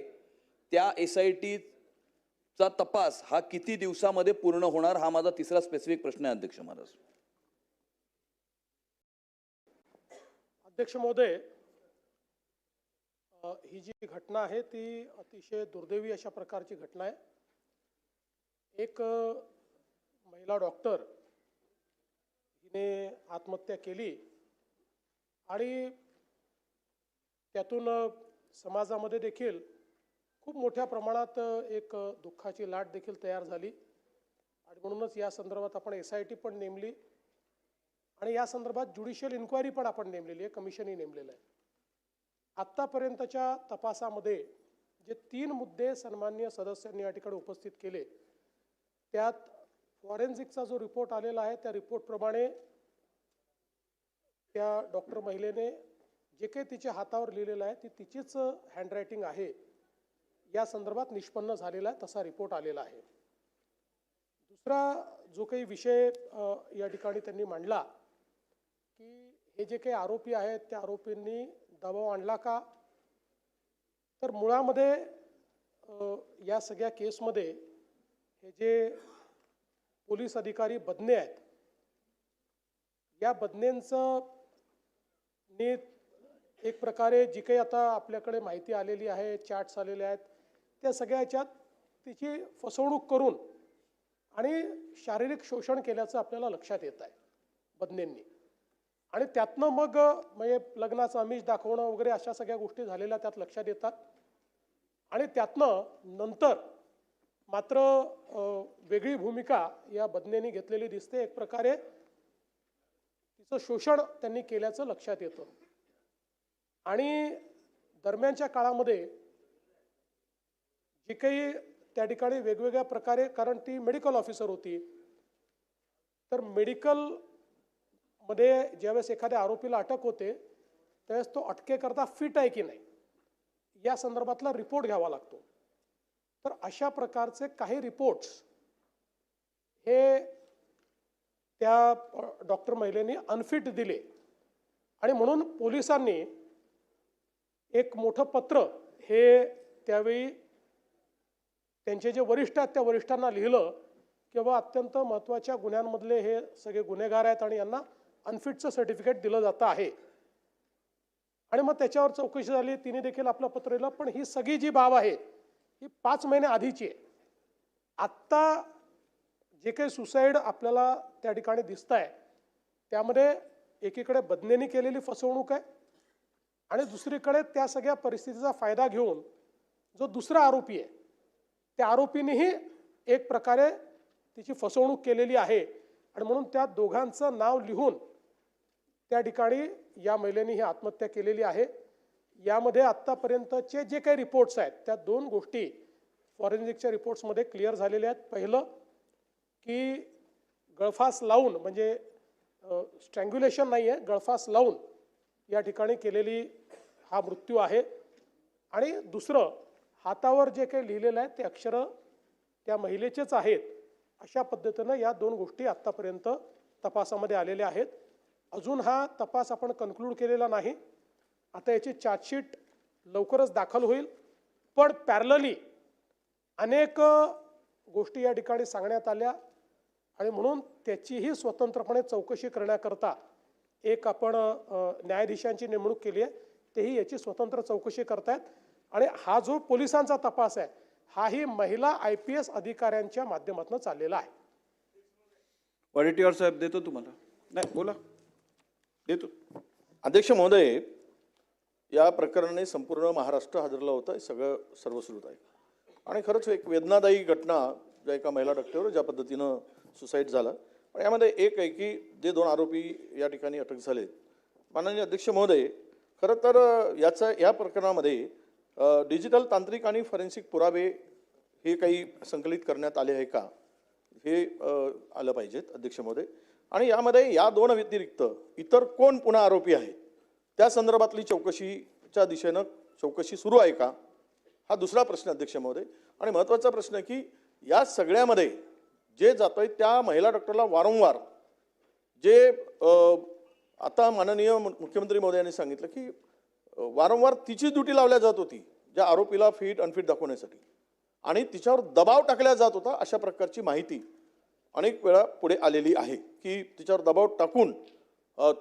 त्या SITचा तपास हा किती दिवसामध्ये पूर्ण होणार, हा माझा तिसरा स्पेसिफिक प्रश्न आहे अध्यक्ष महाराज. अध्यक्ष महोदय, ही जी घटना आहे ती अतिशय दुर्दैवी अशा प्रकारची घटना आहे. एक महिला डॉक्टर हिने आत्महत्या केली आणि त्यातून समाजामध्ये देखील खूप मोठ्या प्रमाणात एक दुःखाची लाट देखील तयार झाली आणि म्हणूनच या संदर्भात आपण SIT पण नेमली आणि या संदर्भात ज्युडिशियल इन्क्वायरी पण आपण नेमलेली आहे, कमिशनही नेमलेलं आहे. आत्तापर्यंतच्या तपासामध्ये जे 3 मुद्दे सन्माननीय सदस्यांनी या ठिकाणी उपस्थित केले त्यात फॉरेन्सिकचा जो रिपोर्ट आलेला आहे त्या रिपोर्टप्रमाणे त्या डॉक्टर महिलेने जे काही तिच्या हातावर लिहिलेलं आहे ती तिचीच हँडरायटिंग आहे या संदर्भात निष्पन्न झालेला आहे, तसा रिपोर्ट आलेला आहे. दुसरा जो काही विषय या ठिकाणी त्यांनी मांडला की हे जे काही आरोपी आहेत त्या आरोपींनी दबाव आणला का, तर मुळामध्ये या सगळ्या केसमध्ये हे जे पोलीस अधिकारी बदने आहेत या बदनेंचं एक प्रकारे जी काही आता आपल्याकडे माहिती आलेली आहे, चॅट्स आलेले आहेत, त्या सगळ्या ह्याच्यात तिची फसवणूक करून आणि शारीरिक शोषण केल्याचं आपल्याला लक्षात येत आहे बदनेंनी. आणि त्यातनं मग म्हणजे लग्नाचं आमिष दाखवणं वगैरे अशा सगळ्या गोष्टी झालेल्या त्यात लक्षात येतात. आणि त्यातनं नंतर मात्र वेगळी भूमिका या बदनेंनी घेतलेली दिसते. एक प्रकारे तिचं शोषण त्यांनी केल्याचं लक्षात येतं. आणि दरम्यानच्या काळामध्ये जी काही त्या ठिकाणी वेगवेगळ्या प्रकारे, कारण ती मेडिकल ऑफिसर होती, तर मेडिकलमध्ये ज्यावेळेस एखाद्या आरोपीला अटक होते त्यावेळेस तो अटकेकरता फिट आहे की नाही या संदर्भातला रिपोर्ट घ्यावा लागतो. तर अशा प्रकारचे काही रिपोर्ट्स हे त्या डॉक्टर महिलेने अनफिट दिले आणि म्हणून पोलिसांनी एक मोठं पत्र हे त्यावेळी त्यांचे जे वरिष्ठ आहेत त्या वरिष्ठांना लिहिलं की बाबा अत्यंत महत्त्वाच्या गुन्ह्यांमधले हे सगळे गुन्हेगार आहेत आणि यांना अनफिटचं सर्टिफिकेट दिलं जातं आहे. आणि मग त्याच्यावर चौकशी झाली, तिने देखील आपलं पत्र लिहिलं. पण ही सगळी जी बाब आहे ही 5 महिने आधीची आहे. आत्ता जे काही सुसाईड आपल्याला त्या ठिकाणी दिसत आहे त्यामध्ये एकीकडे बदनेनी केलेली फसवणूक आहे आणि दुसरीकडे त्या सगळ्या परिस्थितीचा फायदा घेऊन जो दुसरा आरोपी आहे त्या आरोपीनेही एक प्रकारे तिची फसवणूक केलेली आहे. आणि म्हणून त्या दोघांचं नाव लिहून त्या ठिकाणी या महिलेने ही आत्महत्या केलेली आहे. यामध्ये आत्तापर्यंतचे जे काही रिपोर्ट्स आहेत त्या 2 गोष्टी फॉरेन्सिकच्या रिपोर्ट्समध्ये क्लिअर झालेल्या आहेत. पहिलं की गळफास लावून, म्हणजे स्ट्रँग्युलेशन नाही आहे, गळफास लावून या ठिकाणी केलेली हा मृत्यू आहे. आणि दुसरं, हातावर जे काही लिहिलेलं आहे ते अक्षरं त्या महिलेचेच आहेत. अशा पद्धतीनं या 2 गोष्टी आत्तापर्यंत तपासामध्ये आलेल्या आहेत. अजून हा तपास आपण कन्क्लूड केलेला नाही. आता याची चार्जशीट लवकरच दाखल होईल. पण पॅरलली अनेक गोष्टी या ठिकाणी सांगण्यात आल्या आणि म्हणून त्याचीही स्वतंत्रपणे चौकशी करण्याकरता एक आपण न्यायाधीशांची नेमणूक केली आहे. तेही याची स्वतंत्र चौकशी करतायत. आणि हा जो पोलिसांचा तपास आहे हाही महिला IPS अधिकाऱ्यांच्या माध्यमातून चाललेला आहे. वडेट्टीवार साहेब, देतो तुम्हाला. नाही, बोला. देतो. अध्यक्ष महोदय, या प्रकरणाने संपूर्ण महाराष्ट्र हादरला होता. सगळं सर्वश्रुत आहे आणि खरंच एक वेदनादायी घटना ज्या एका महिला डॉक्टरवर ज्या पद्धतीनं सुसाईड झाला. पण यामध्ये एक आहे की जे 2 आरोपी या ठिकाणी अटक झाले. माननीय अध्यक्ष महोदय, खरं तर या प्रकरणामध्ये डिजिटल तांत्रिक आणि फॉरेन्सिक पुरावे हे काही संकलित करण्यात आले आहे का हे आलं पाहिजेत अध्यक्ष महोदय. आणि यामध्ये या दोन व्यतिरिक्त इतर कोण पुन्हा आरोपी आहे त्या संदर्भातली चौकशीच्या दिशेनं चौकशी सुरू आहे का, हा दुसरा प्रश्न अध्यक्ष महोदय. आणि महत्त्वाचा प्रश्न आहे की या सगळ्यामध्ये जे जातोय त्या महिला डॉक्टरला वारंवार जे आता माननीय मुख्यमंत्री महोदयांनी सांगितलं की वारंवार तिची ड्युटी लावल्या जात होती ज्या आरोपीला फिट अनफिट दाखवण्यासाठी आणि तिच्यावर दबाव टाकला जात होता, अशा प्रकारची माहिती अनेक वेळा पुढे आलेली आहे की तिच्यावर दबाव टाकून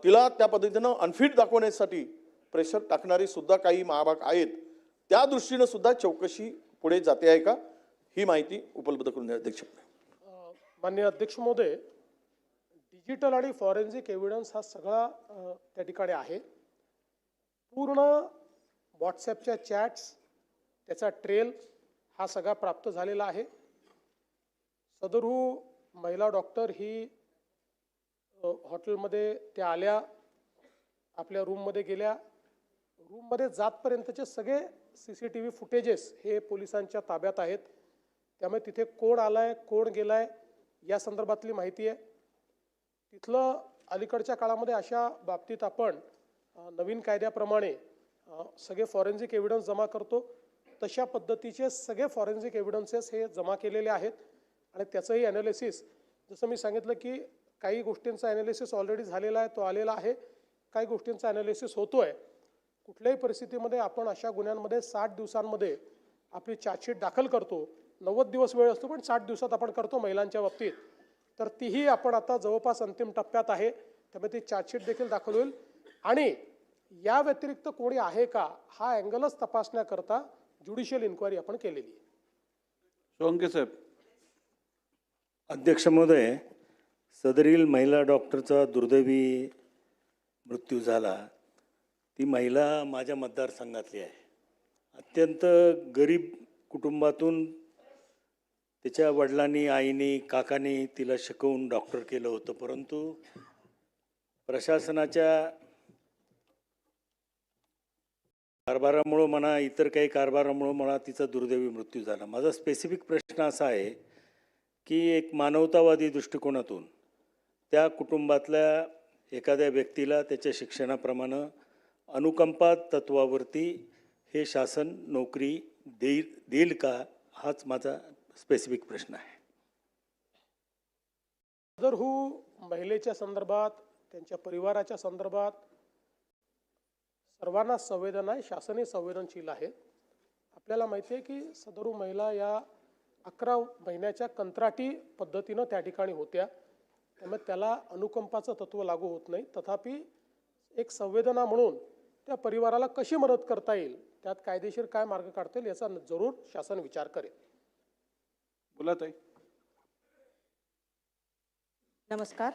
तिला त्या पद्धतीनं अनफिट दाखवण्यासाठी प्रेशर टाकणारी सुद्धा काही महाभाग आहेत. त्या दृष्टीनं सुद्धा चौकशी पुढे जाते आहे का, ही माहिती उपलब्ध करून द्या अध्यक्ष. माननीय अध्यक्ष महोदय, डिजिटल आणि फॉरेन्सिक एव्हिडन्स हा सगळा त्या ठिकाणी आहे. पूर्ण व्हॉट्सॲपच्या चॅट्स, त्याचा ट्रेल हा सगळा प्राप्त झालेला आहे. सदरू महिला डॉक्टर ही हॉटेलमध्ये त्या आल्या, आपल्या रूममध्ये गेल्या, रूममध्ये जातपर्यंतचे सगळे CCTV फुटेजेस हे पोलिसांच्या ताब्यात आहेत. त्यामुळे तिथे कोण आलाय कोण गेलाय या संदर्भातली माहिती आहे. तिथलं अलीकडच्या काळामध्ये अशा बाबतीत आपण नवीन कायद्याप्रमाणे सगळे फॉरेन्सिक एव्हिडन्स जमा करतो, तशा पद्धतीचे सगळे फॉरेन्सिक एव्हिडन्सेस हे जमा केलेले आहेत. आणि त्याचंही ॲनालिसिस जसं मी सांगितलं की काही गोष्टींचा ॲनालिसिस ऑलरेडी झालेला आहे, तो आलेला आहे. काही गोष्टींचा ॲनालिसिस होतो आहे. कुठल्याही परिस्थितीमध्ये आपण अशा गुन्ह्यांमध्ये 60 दिवसांमध्ये आपली चार्जशीट दाखल करतो. 90 दिवस वेळ असतो, पण 60 दिवसात आपण करतो महिलांच्या बाबतीत. तर तीही आपण आता जवळपास अंतिम टप्प्यात आहे. त्यामुळे ती चार्जशीट देखील दाखल होईल. आणि या व्यतिरिक्त कोणी आहे का हा अँगलच तपासण्याकरता ज्युडिशियल इन्क्वायरी आपण केलेली आहे. सोळंके साहेब. अध्यक्ष महोदय, सदरील महिला डॉक्टरचा दुर्दैवी मृत्यू झाला. ती महिला माझ्या मतदारसंघातली आहे. अत्यंत गरीब कुटुंबातून त्याच्या वडिलांनी, आईनी, काकांनी तिला शिकवून डॉक्टर केलं होतं, परंतु प्रशासनाच्या कारभारामुळं म्हणा, इतर काही कारभारामुळं म्हणा, तिचा दुर्दैवी मृत्यू झाला. माझा स्पेसिफिक प्रश्न असा आहे की एक मानवतावादी दृष्टिकोनातून त्या कुटुंबातल्या एखाद्या व्यक्तीला त्याच्या शिक्षणाप्रमाणे अनुकंपा तत्वावरती हे शासन नोकरी देईल का, हाच माझा स्पेसिफिक प्रश्न आहे. जर महिलेच्या संदर्भात, त्यांच्या परिवाराच्या संदर्भात सर्वांना संवेदना आहे, शासनही संवेदनशील आहे. आपल्याला माहिती आहे की सदरू महिला या 11 महिन्याच्या कंत्राटी पद्धतीनं त्या ठिकाणी होत्या. त्यामुळे त्याला अनुकंपाचं तत्व लागू होत नाही. तथापि एक संवेदना म्हणून त्या परिवाराला कशी मदत करता येईल, त्यात कायदेशीर काय मार्ग काढता येईल याचा जरूर शासन विचार करेल. बोला ताई. नमस्कार,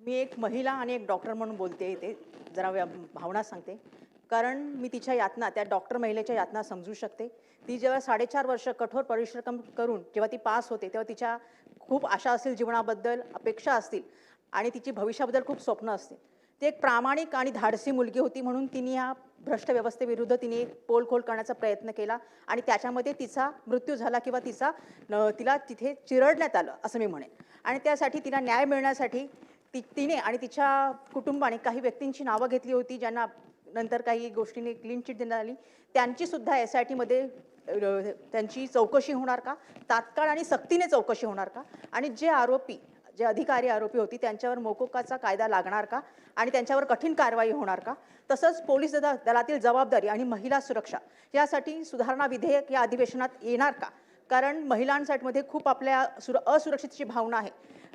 मी एक महिला आणि एक डॉक्टर म्हणून बोलते. इथे जरा भावना सांगते, कारण मी तिच्या यातना, त्या डॉक्टर महिलेच्या यातना समजू शकते. ती जेव्हा 4.5 वर्ष कठोर परिश्रम करून जेव्हा ती पास होते, तेव्हा तिच्या खूप आशा असतील जीवनाबद्दल, अपेक्षा असतील आणि तिची भविष्याबद्दल खूप स्वप्न असतील. ती एक प्रामाणिक आणि धाडसी मुलगी होती, म्हणून तिने या भ्रष्ट व्यवस्थेविरुद्ध तिने एक पोलखोल करण्याचा प्रयत्न केला आणि त्याच्यामध्ये तिचा मृत्यू झाला किंवा तिला तिथे चिरडण्यात आलं असं मी म्हणेन. आणि त्यासाठी तिला न्याय मिळण्यासाठी तिने आणि तिच्या कुटुंबाने काही व्यक्तींची नावं घेतली होती, ज्यांना नंतर काही गोष्टींनी क्लीन चिट देण्यात आली. त्यांची सुद्धा SITमध्ये त्यांची चौकशी होणार का, तात्काळ आणि सक्तीने चौकशी होणार का, आणि जे अधिकारी आरोपी होती त्यांच्यावर मोकोकाचा कायदा लागणार का आणि त्यांच्यावर कठीण कारवाई होणार का. तसंच पोलीस दलातील जबाबदारी आणि महिला सुरक्षा यासाठी सुधारणा विधेयक या अधिवेशनात येणार का, कारण महिलांसाठी मध्ये खूप आपल्या असुरक्षितची भावना आहे.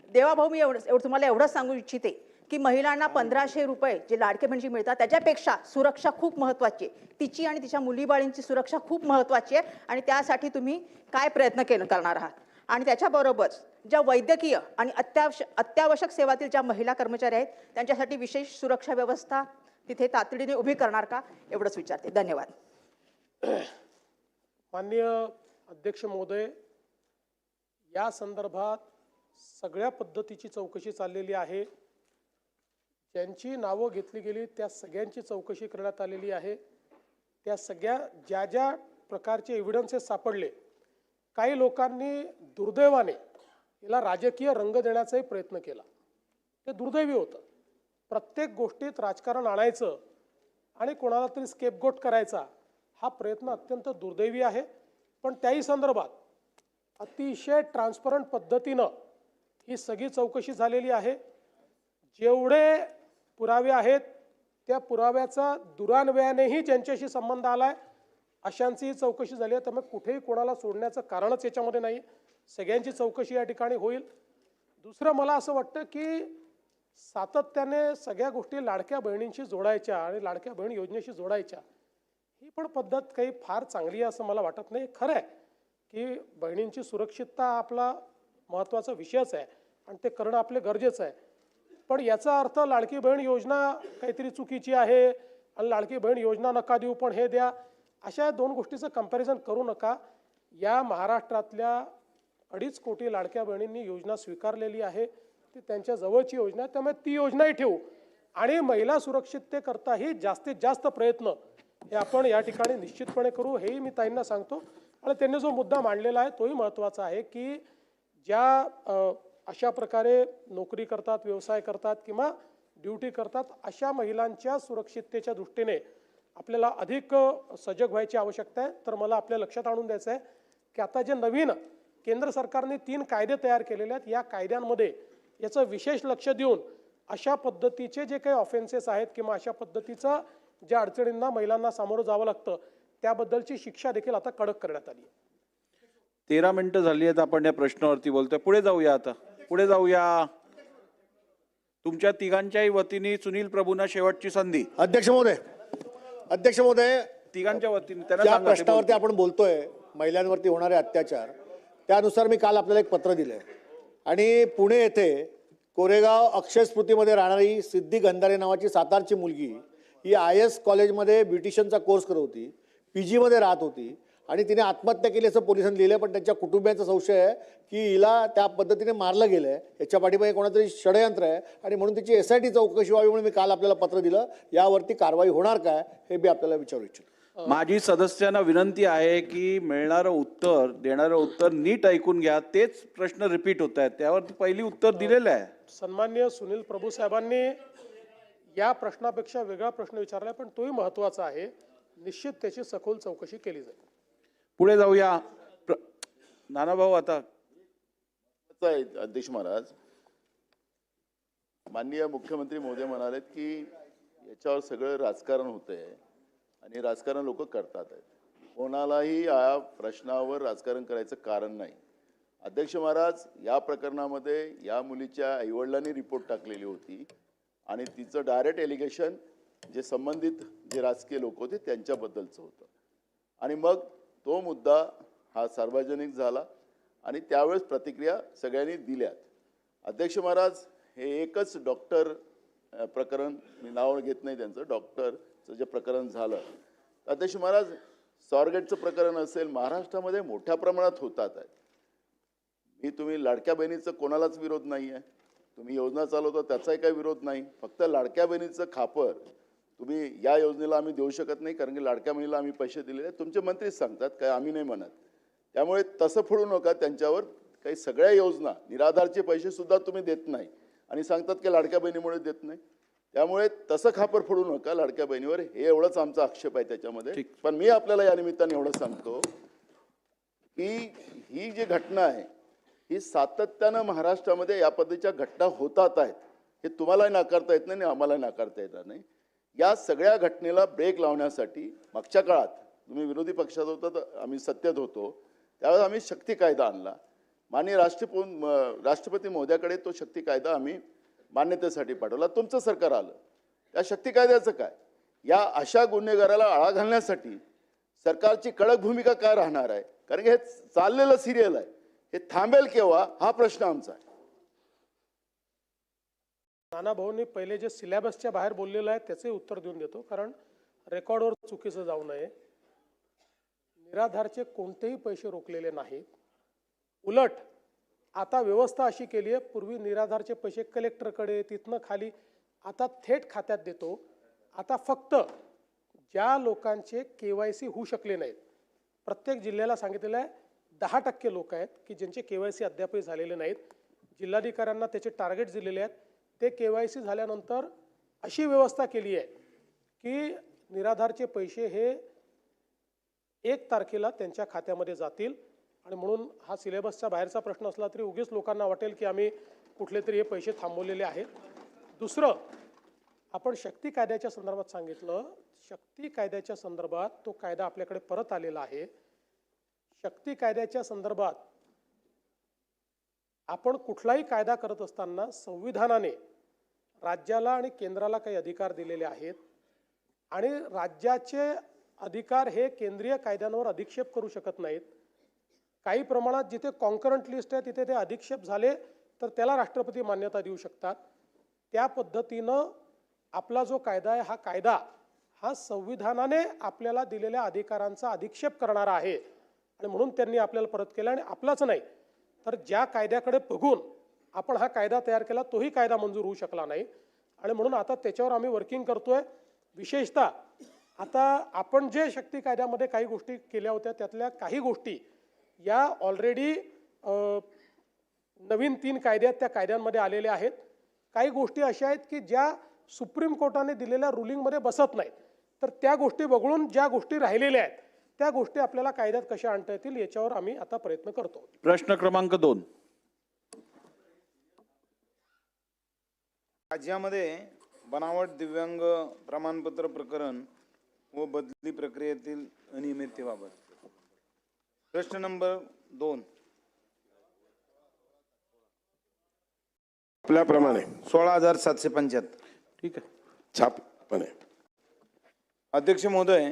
देवाभाऊ, मी तुम्हाला एवढंच सांगू इच्छिते की महिलांना 1500 रुपये जे लाडके बहिणीचे मिळतात त्याच्यापेक्षा सुरक्षा खूप महत्त्वाची आहे. तिची आणि तिच्या मुलीबाळींची सुरक्षा खूप महत्त्वाची आहे आणि त्यासाठी तुम्ही काय प्रयत्न करणार आहात. आणि त्याच्याबरोबरच ज्या वैद्यकीय आणि अत्यावश्यक सेवातील ज्या महिला कर्मचारी आहेत त्यांच्यासाठी विशेष सुरक्षा व्यवस्था तिथे तातडीने उभी करणार का, एवढंच विचारते. धन्यवाद. माननीय अध्यक्ष महोदय, या संदर्भात सगळ्या पद्धतीची चौकशी चाललेली आहे. ज्यांची नावं घेतली गेली त्या सगळ्यांची चौकशी करण्यात आलेली आहे. त्या सगळ्या ज्या ज्या प्रकारचे एव्हिडन्सेस सापडले, काही लोकांनी दुर्दैवाने याला राजकीय रंग देण्याचाही प्रयत्न केला. ते दुर्दैवी होतं. प्रत्येक गोष्टीत राजकारण आणायचं आणि कोणाला तरी स्केपगोट करायचा हा प्रयत्न अत्यंत दुर्दैवी आहे. पण त्याही संदर्भात अतिशय ट्रान्सपरंट पद्धतीनं ही सगळी चौकशी झालेली आहे. जेवढे पुरावे आहेत त्या पुराव्याचा दुरान्वयानेही ज्यांच्याशी संबंध आलाय अशांचीही चौकशी झाली आहे. त्यामुळे कुठेही कोणाला सोडण्याचं कारणच याच्यामध्ये नाही. सगळ्यांची चौकशी या ठिकाणी होईल. दुसरं मला असं वाटतं की सातत्याने सगळ्या गोष्टी लाडक्या बहिणींशी जोडायच्या आणि लाडक्या बहीण योजनेशी जोडायच्या, ही पण पद्धत काही फार चांगली आहे असं मला वाटत नाही. खरं आहे की बहिणींची सुरक्षितता आपला महत्त्वाचा विषयच आहे आणि ते करणं आपले गरजेचं आहे. पण याचा अर्थ लाडकी बहीण योजना काहीतरी चुकीची आहे आणि लाडकी बहीण योजना नका देऊ पण हे द्या, अशा दोन गोष्टीचं कंपॅरिझन करू नका. या महाराष्ट्रातल्या 2.5 कोटी लाडक्या बहिणींनी योजना स्वीकारलेली आहे. ती त्यांच्या जवळची योजना आहे. त्यामुळे ती योजनाही ठेवू आणि महिला सुरक्षिततेकरताही जास्तीत जास्त प्रयत्न हे आपण या ठिकाणी निश्चितपणे करू, हेही मी ताईंना सांगतो. आणि त्यांनी जो मुद्दा मांडलेला आहे तोही महत्त्वाचा आहे की ज्या अशा प्रकारे नोकरी करतात, व्यवसाय करतात किंवा ड्युटी करतात अशा महिलांच्या सुरक्षिततेच्या दृष्टीने आपल्याला अधिक सजग व्हायची आवश्यकता आहे. तर मला आपल्या लक्षात आणून द्यायचं आहे की आता जे नवीन केंद्र सरकारने 3 कायदे तयार केलेले आहेत, या कायद्यांमध्ये याचं विशेष लक्ष देऊन अशा पद्धतीचे जे काही ऑफेन्सेस आहेत किंवा अशा पद्धतीचं ज्या अडचणींना महिलांना सामोरं जावं लागतं त्याबद्दलची शिक्षा देखील आता कडक करण्यात आली आहे. 13 मिनिटं झाली आहेत आपण या प्रश्नावरती बोलतोय. पुढे जाऊया. आता पुढे जाऊया. तुमच्या तिघांच्याही वतीने सुनील प्रभूंना शेवटची संधी. अध्यक्ष महोदय, तिघांच्या वतीने ज्या त्यांना प्रश्नावरती आपण बोलतोय महिलांवरती होणारे अत्याचार, त्यानुसार मी काल आपल्याला एक पत्र दिलंय आणि पुणे येथे कोरेगाव अक्षय स्मृतीमध्ये राहणारी सिद्धी गंधारे नावाची सातारची मुलगी ही IS कॉलेजमध्ये ब्युटिशियनचा कोर्स करत होती, PG मध्ये राहत होती आणि तिने आत्महत्या केली असं पोलिसांनी लिहिलं. पण त्यांच्या कुटुंबियांचा संशय आहे की हिला त्या पद्धतीने मारलं गेलं आहे, याच्या पाठीमागे कोणातरी षडयंत्र आहे आणि म्हणून तिची SIT चौकशी व्हावी म्हणून मी काल आपल्याला पत्र दिलं. यावरती कारवाई होणार काय हे मी आपल्याला विचारू इच्छितो. माझी सदस्यांना विनंती आहे की देणारं उत्तर नीट ऐकून घ्या. तेच प्रश्न रिपीट होत आहेत, त्यावर पहिली उत्तर दिलेलं आहे. सन्माननीय सुनील प्रभू साहेबांनी या प्रश्नापेक्षा वेगळा प्रश्न विचारला, पण तोही महत्त्वाचा आहे. निश्चित त्याची सखोल चौकशी केली जाईल. पुढे जाऊया. नानाभाऊ, आता अध्यक्ष महाराज, माननीय मुख्यमंत्री महोदय म्हणालेत की याच्यावर सगळं राजकारण होतंय आणि राजकारण लोक करतात आहेत. कोणालाही या प्रश्नावर राजकारण करायचं कारण नाही. अध्यक्ष महाराज, या प्रकरणामध्ये या मुलीच्या आईवडिलांनी रिपोर्ट टाकलेली होती आणि तिचं डायरेक्ट एलिगेशन जे संबंधित जे राजकीय लोक होते त्यांच्याबद्दलचं होतं आणि मग तो मुद्दा हा सार्वजनिक झाला आणि त्यावेळेस प्रतिक्रिया सगळ्यांनी दिल्यात. अध्यक्ष महाराज, हे एकच डॉक्टर प्रकरण, मी नाव घेत नाही त्यांचं, डॉक्टरचं जे प्रकरण झालं, अध्यक्ष महाराज स्वारगेटचं प्रकरण असेल, महाराष्ट्रामध्ये मोठ्या प्रमाणात होतात आहेत. तुम्ही लाडक्या बहिणीचं कोणालाच विरोध नाही आहे, तुम्ही योजना चालवता त्याचाही काही विरोध नाही. फक्त लाडक्या बहिणीचं खापर तुम्ही या योजनेला आम्ही देऊ शकत नाही कारण की लाडक्या बहिणीला आम्ही पैसे दिलेले आहेत, तुमचे मंत्रीच सांगतात, काय आम्ही नाही म्हणत. त्यामुळे तसं फोडू नका त्यांच्यावर. काही सगळ्या योजना, निराधारचे पैसे सुद्धा तुम्ही देत नाही आणि सांगतात की लाडक्या बहिणीमुळे देत नाही. त्यामुळे तसं खापर फोडू नका लाडक्या बहिणीवर, हे एवढंच आमचा आक्षेप आहे त्याच्यामध्ये. पण मी आपल्याला या निमित्ताने एवढं सांगतो की ही जी घटना आहे ही सातत्यानं महाराष्ट्रामध्ये या पद्धतीच्या घटना होतात आहेत. हे तुम्हालाही नाकारता येत नाही आणि आम्हालाही नाकारता येणार नाही. या सगळ्या घटनेला ब्रेक लावण्यासाठी मागच्या काळात तुम्ही विरोधी पक्षात होता तर आम्ही सत्तेत होतो, त्यावेळेस आम्ही शक्ती कायदा आणला. माननीय राष्ट्रपती महोदयाकडे तो शक्ती कायदा आम्ही मान्यतेसाठी पाठवला. तुमचं सरकार आलं, त्या शक्ती कायद्याचं काय? या अशा गुन्हेगाराला आळा घालण्यासाठी सरकारची कडक भूमिका काय राहणार आहे? कारण की हे चाललेलं सिरियल आहे, हे थांबेल केव्हा हा प्रश्न आमचा आहे. नाना भाऊंनी पहिले जे सिलेबसच्या बाहेर बोललेलं आहे त्याचे उत्तर देऊन देतो, कारण रेकॉर्डवर चुकीचं जाऊ नये. निराधारचे कोणतेही पैसे रोखलेले नाहीत. उलट आता व्यवस्था अशी केली आहे, पूर्वी निराधारचे पैसे कलेक्टरकडे, तिथनं खाली आता थेट खात्यात देतो. आता फक्त ज्या लोकांचे KYC होऊ शकले नाहीत, प्रत्येक जिल्ह्याला सांगितलेलं आहे 10% लोक आहेत की ज्यांचे KYC अद्यापही झालेले नाहीत. जिल्हाधिकाऱ्यांना त्याचे टार्गेट दिलेले आहेत. ते KYC झाल्यानंतर अशी व्यवस्था केली आहे की निराधारचे पैसे हे 1 तारखेला त्यांच्या खात्यामध्ये जातील. आणि म्हणून हा सिलेबसच्या बाहेरचा प्रश्न असला तरी उगीच लोकांना वाटेल की आम्ही कुठले तरी हे पैसे थांबवलेले आहेत. दुसरं, आपण शक्ती कायद्याच्या संदर्भात सांगितलं. शक्ती कायद्याच्या संदर्भात तो कायदा आपल्याकडे परत आलेला आहे. शक्ती कायद्याच्या संदर्भात आपण कुठलाही कायदा करत असताना संविधानाने राज्याला आणि केंद्राला काही अधिकार दिलेले आहेत आणि राज्याचे अधिकार हे केंद्रीय कायद्यांवर अधिक्षेप करू शकत नाहीत. काही प्रमाणात जिथे कॉन्करंट लिस्ट आहे तिथे ते अधिक्षेप झाले तर त्याला राष्ट्रपती मान्यता देऊ शकतात. त्या पद्धतीनं आपला जो कायदा आहे हा कायदा हा संविधानाने आपल्याला दिलेल्या अधिकारांचा अधिक्षेप करणारा आहे आणि म्हणून त्यांनी आपल्याला परत केला. आणि आपलाच नाही तर ज्या कायद्याकडे बघून आपण हा कायदा तयार केला तोही कायदा मंजूर होऊ शकला नाही आणि म्हणून आता त्याच्यावर आम्ही वर्किंग करतोय. विशेषतः आता आपण जे शक्ती कायद्यामध्ये काही गोष्टी केल्या होत्या त्यातल्या काही गोष्टी या ऑलरेडी नवीन 3 कायदे आहेत त्या कायद्यांमध्ये आलेल्या आहेत. काही गोष्टी अशा आहेत की ज्या सुप्रीम कोर्टाने दिलेल्या रुलिंगमध्ये बसत नाहीत. तर त्या गोष्टी वगळून ज्या गोष्टी राहिलेल्या आहेत त्या गोष्टी आपल्याला कायद्यात कशा आणता येतील याच्यावर आम्ही आता प्रयत्न करतो. प्रश्न क्रमांक 2. राज्यामध्ये बनावट दिव्यांग प्रमाणपत्र प्रकरण व बदली प्रक्रियेतील अनियमिततेबाबत. प्रश्न नंबर 2. आपल्याप्रमाणे 16,775. ठीक आहे. छापपणे. अध्यक्ष महोदय,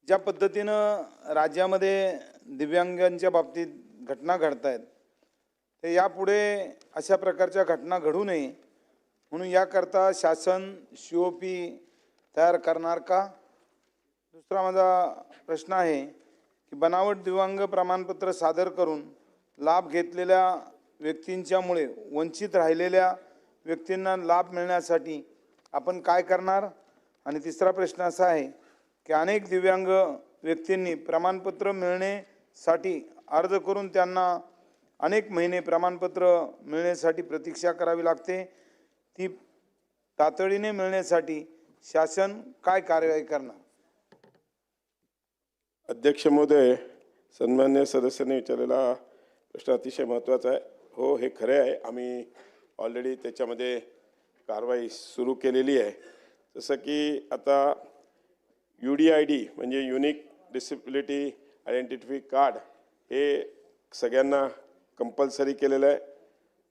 ज्या पद्धतीनं राज्यामध्ये दिव्यांगांच्या बाबतीत घटना घडत आहेत ते यापुढे अशा प्रकारच्या घटना घडू नये म्हणून याकरता शासन COP तयार करणार का? दुसरा माझा प्रश्न आहे की बनावट दिव्यांग प्रमाणपत्र सादर करून लाभ घेतलेल्या व्यक्तींच्यामुळे वंचित राहिलेल्या व्यक्तींना लाभ मिळण्यासाठी आपण काय करणार? आणि तिसरा प्रश्न असा आहे की अनेक दिव्यांग व्यक्तींनी प्रमाणपत्र मिळण्यासाठी अर्ज करून त्यांना अनेक महिने प्रमाणपत्र मिळण्यासाठी प्रतीक्षा करावी लागते. ती तातडीने मिळण्यासाठी शासन काय कार्यवाही करणार? अध्यक्ष महोदय, सन्मान्य सदस्यांनी विचारलेला प्रश्न अतिशय महत्त्वाचा आहे. हो, हे खरे आहे. आम्ही ऑलरेडी त्याच्यामध्ये कारवाई सुरू केलेली आहे. जसं की आता UDID म्हणजे युनिक डिसेबिलिटी आयडेंटिटी कार्ड हे सगळ्यांना कंपल्सरी केलेलं आहे.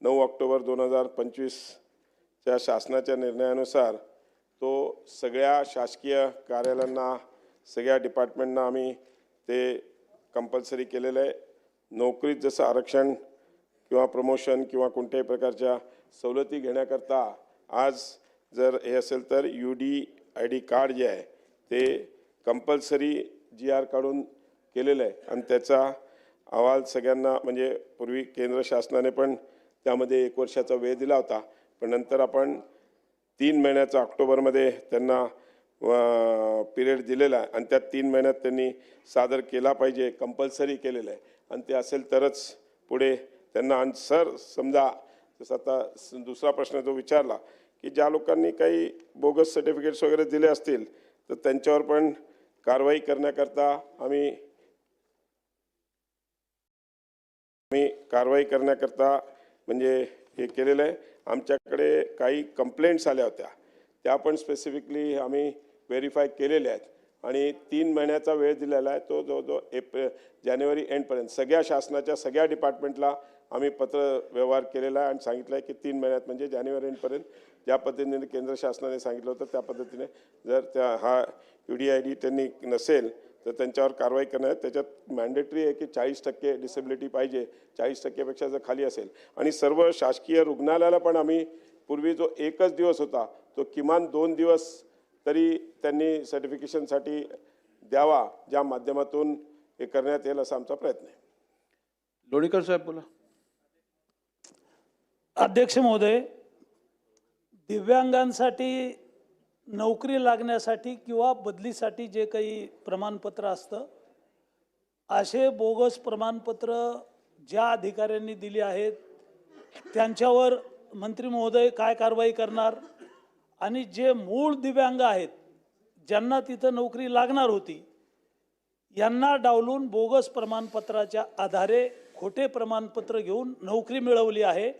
9 ऑक्टोबर 2025च्या शासनाच्या निर्णयानुसार तो सगळ्या शासकीय कार्यालयांना सगळ्या डिपार्टमेंटना आम्ही ते कंपल्सरी केलेलं आहे. नोकरीत जसं आरक्षण किंवा प्रमोशन किंवा कोणत्याही प्रकारच्या सवलती घेण्याकरता आज जर हे असेल तर UDID कार्ड जे आहे ते कंपल्सरी GR काढून केलेलं आहे आणि त्याचा अहवाल सगळ्यांना म्हणजे पूर्वी केंद्र शासनाने पण त्यामध्ये 1 वर्षाचा वेळ दिला होता, पण नंतर आपण 3 महिन्याचा ऑक्टोबरमध्ये त्यांना पिरियड दिलेला आहे आणि त्या 3 महिन्यात त्यांनी सादर केला पाहिजे, कंपल्सरी केलेलं आहे आणि ते असेल तरच पुढे त्यांना. आणि सर समजा जसं आता दुसरा प्रश्न जो विचारला की ज्या लोकांनी काही बोगस सर्टिफिकेट्स वगैरे दिले असतील तर त्यांच्यावर पण कारवाई करण्याकरता आम्ही कारवाई करण्याकरता म्हणजे हे केलेलं आहे. आमच्याकडे काही कंप्लेंट्स आल्या होत्या त्या पण स्पेसिफिकली आम्ही व्हेरीफाय केलेल्या आहेत आणि 3 महिन्याचा वेळ दिलेला आहे. तो जवळजवळ जानेवारी एंडपर्यंत सगळ्या शासनाच्या सगळ्या डिपार्टमेंटला आम्ही पत्र व्यवहार केलेला आहे आणि सांगितलं आहे की 3 महिन्यात म्हणजे जानेवारी एंडपर्यंत ज्या पद्धतीने केंद्र शासनाने सांगितलं होतं त्या पद्धतीने जर त्या हा UDID त्यांनी नसेल तर त्यांच्यावर कारवाई करण्यात. त्याच्यात मॅन्डेटरी आहे की 40% डिसेबिलिटी पाहिजे, 40%पेक्षा जर खाली असेल. आणि सर्व शासकीय रुग्णालयाला पण आम्ही पूर्वी जो 1च दिवस होता तो किमान 2 दिवस तरी त्यांनी सर्टिफिकेशनसाठी द्यावा, ज्या माध्यमातून हे करण्यात येईल असा आमचा प्रयत्न आहे. लोणीकर साहेब बोला. अध्यक्ष महोदय, दिव्यांगांसाठी नोकरी लागण्यासाठी किंवा बदलीसाठी जे काही प्रमाणपत्र असतं, असे बोगस प्रमाणपत्र ज्या अधिकाऱ्यांनी दिली आहेत त्यांच्यावर मंत्री महोदय काय कारवाई करणार, आणि जे मूळ दिव्यांग आहेत ज्यांना तिथं नोकरी लागणार होती यांना डावलून बोगस प्रमाणपत्राच्या आधारे खोटे प्रमाणपत्र घेऊन नोकरी मिळवली आहे,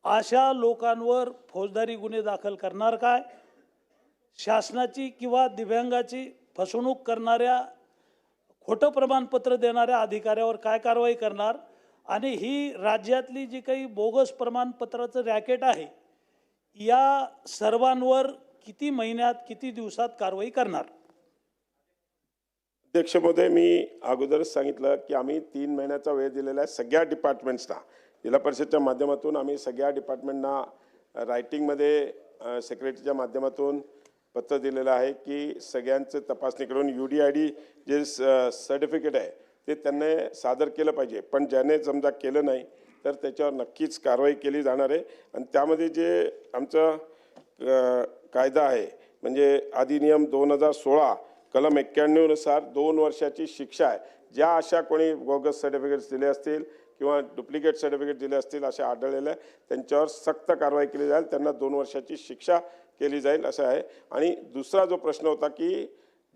अशा लोकांवर फौजदारी गुन्हे दाखल करणार काय? शासनाची किंवा दिव्यांगाची फसवणूक करणाऱ्या, खोटं प्रमाणपत्र देणाऱ्या अधिकाऱ्यावर काय कारवाई करणार? आणि ही राज्यातली जी काही बोगस प्रमाणपत्राचं रॅकेट आहे या सर्वांवर किती महिन्यात किती दिवसात कारवाई करणार? अध्यक्ष महोदय, मी अगोदरच सांगितलं की आम्ही 3 महिन्याचा वेळ दिलेला आहे सगळ्या डिपार्टमेंट्सना. जिल्हा परिषदच्या माध्यमातून आम्ही सगळ्या डिपार्टमेंटना रायटिंगमध्ये सेक्रेटरीच्या माध्यमातून पत्र दिलेलं आहे की सगळ्यांचं तपासणी करून UDID जे सर्टिफिकेट आहे ते त्यांनी सादर केलं पाहिजे. पण ज्याने समजा केलं नाही तर त्याच्यावर नक्कीच कारवाई केली जाणार आहे. आणि त्यामध्ये जे आमचं कायदा आहे म्हणजे अधिनियम 2016 कलम 91 नुसार 2 वर्षाची शिक्षा आहे. ज्या अशा कोणी बोगस सर्टिफिकेट्स दिले असतील किंवा डुप्लिकेट सर्टिफिकेट दिले असतील असे आढळलेले त्यांच्यावर सक्त कारवाई केली जाईल, त्यांना 2 वर्षाची शिक्षा केली जाईल असं आहे. आणि दुसरा जो प्रश्न होता की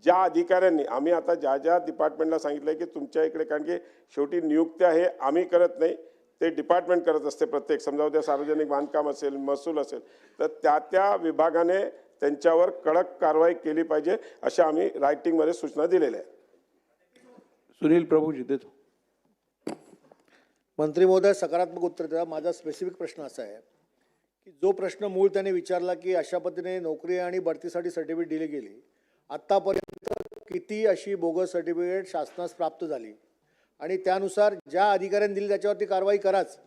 ज्या अधिकाऱ्यांनी, आम्ही आता ज्या ज्या डिपार्टमेंटला सांगितलं आहे की तुमच्या इकडे, कारण की शेवटी नियुक्त्या हे आम्ही करत नाही, ते डिपार्टमेंट करत असते प्रत्येक, समजा उद्या सार्वजनिक बांधकाम असेल, महसूल असेल, तर त्या विभागाने त्यांच्यावर कडक कारवाई केली पाहिजे अशा आम्ही रायटिंगमध्ये सूचना दिलेल्या आहेत. सुनील प्रभूजी देतो. मंत्री महोदय सकारात्मक उत्तर द्या. माझा स्पेसिफिक प्रश्न असा आहे की जो प्रश्न मूळ त्याने विचारला की अशा पद्धतीने नोकरी आणि बढतीसाठी सर्टिफिकेट दिली गेली, आत्तापर्यंत किती अशी बोगस सर्टिफिकेट शासनास प्राप्त झाली आणि त्यानुसार ज्या अधिकाऱ्यांनी दिली त्याच्यावरती कारवाई कराच,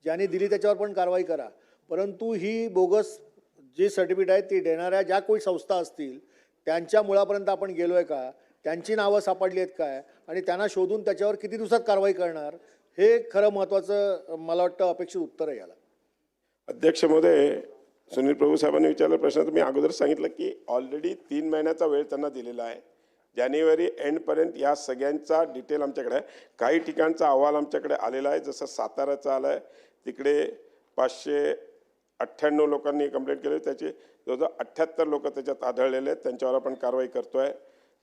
ज्यांनी दिली त्याच्यावर पण कारवाई करा. परंतु ही बोगस जी सर्टिफिकेट आहे ती देणाऱ्या ज्या कोणी संस्था असतील त्यांच्या मुळापर्यंत आपण गेलो आहे का, त्यांची नावं सापडली आहेत काय, आणि त्यांना शोधून त्याच्यावर किती दिवसात कारवाई करणार, हे खरं महत्त्वाचं मला वाटतं अपेक्षित उत्तर आहे याला. अध्यक्ष महोदय, सुनील प्रभू साहेबांनी विचारलेला प्रश्न तुम्ही अगोदर सांगितलं की ऑलरेडी 3 महिन्याचा वेळ त्यांना दिलेला आहे. जानेवारी एंडपर्यंत या सगळ्यांचा डिटेल आमच्याकडे आहे. काही ठिकाणचा अहवाल आमच्याकडे आलेला आहे, जसं साताराचा आला आहे, तिकडे 598 लोकांनी कंप्लेंट केली, त्याचे जवळजवळ 78 लोक त्याच्यात आढळलेले आहेत, त्यांच्यावर आपण कारवाई करतो आहे.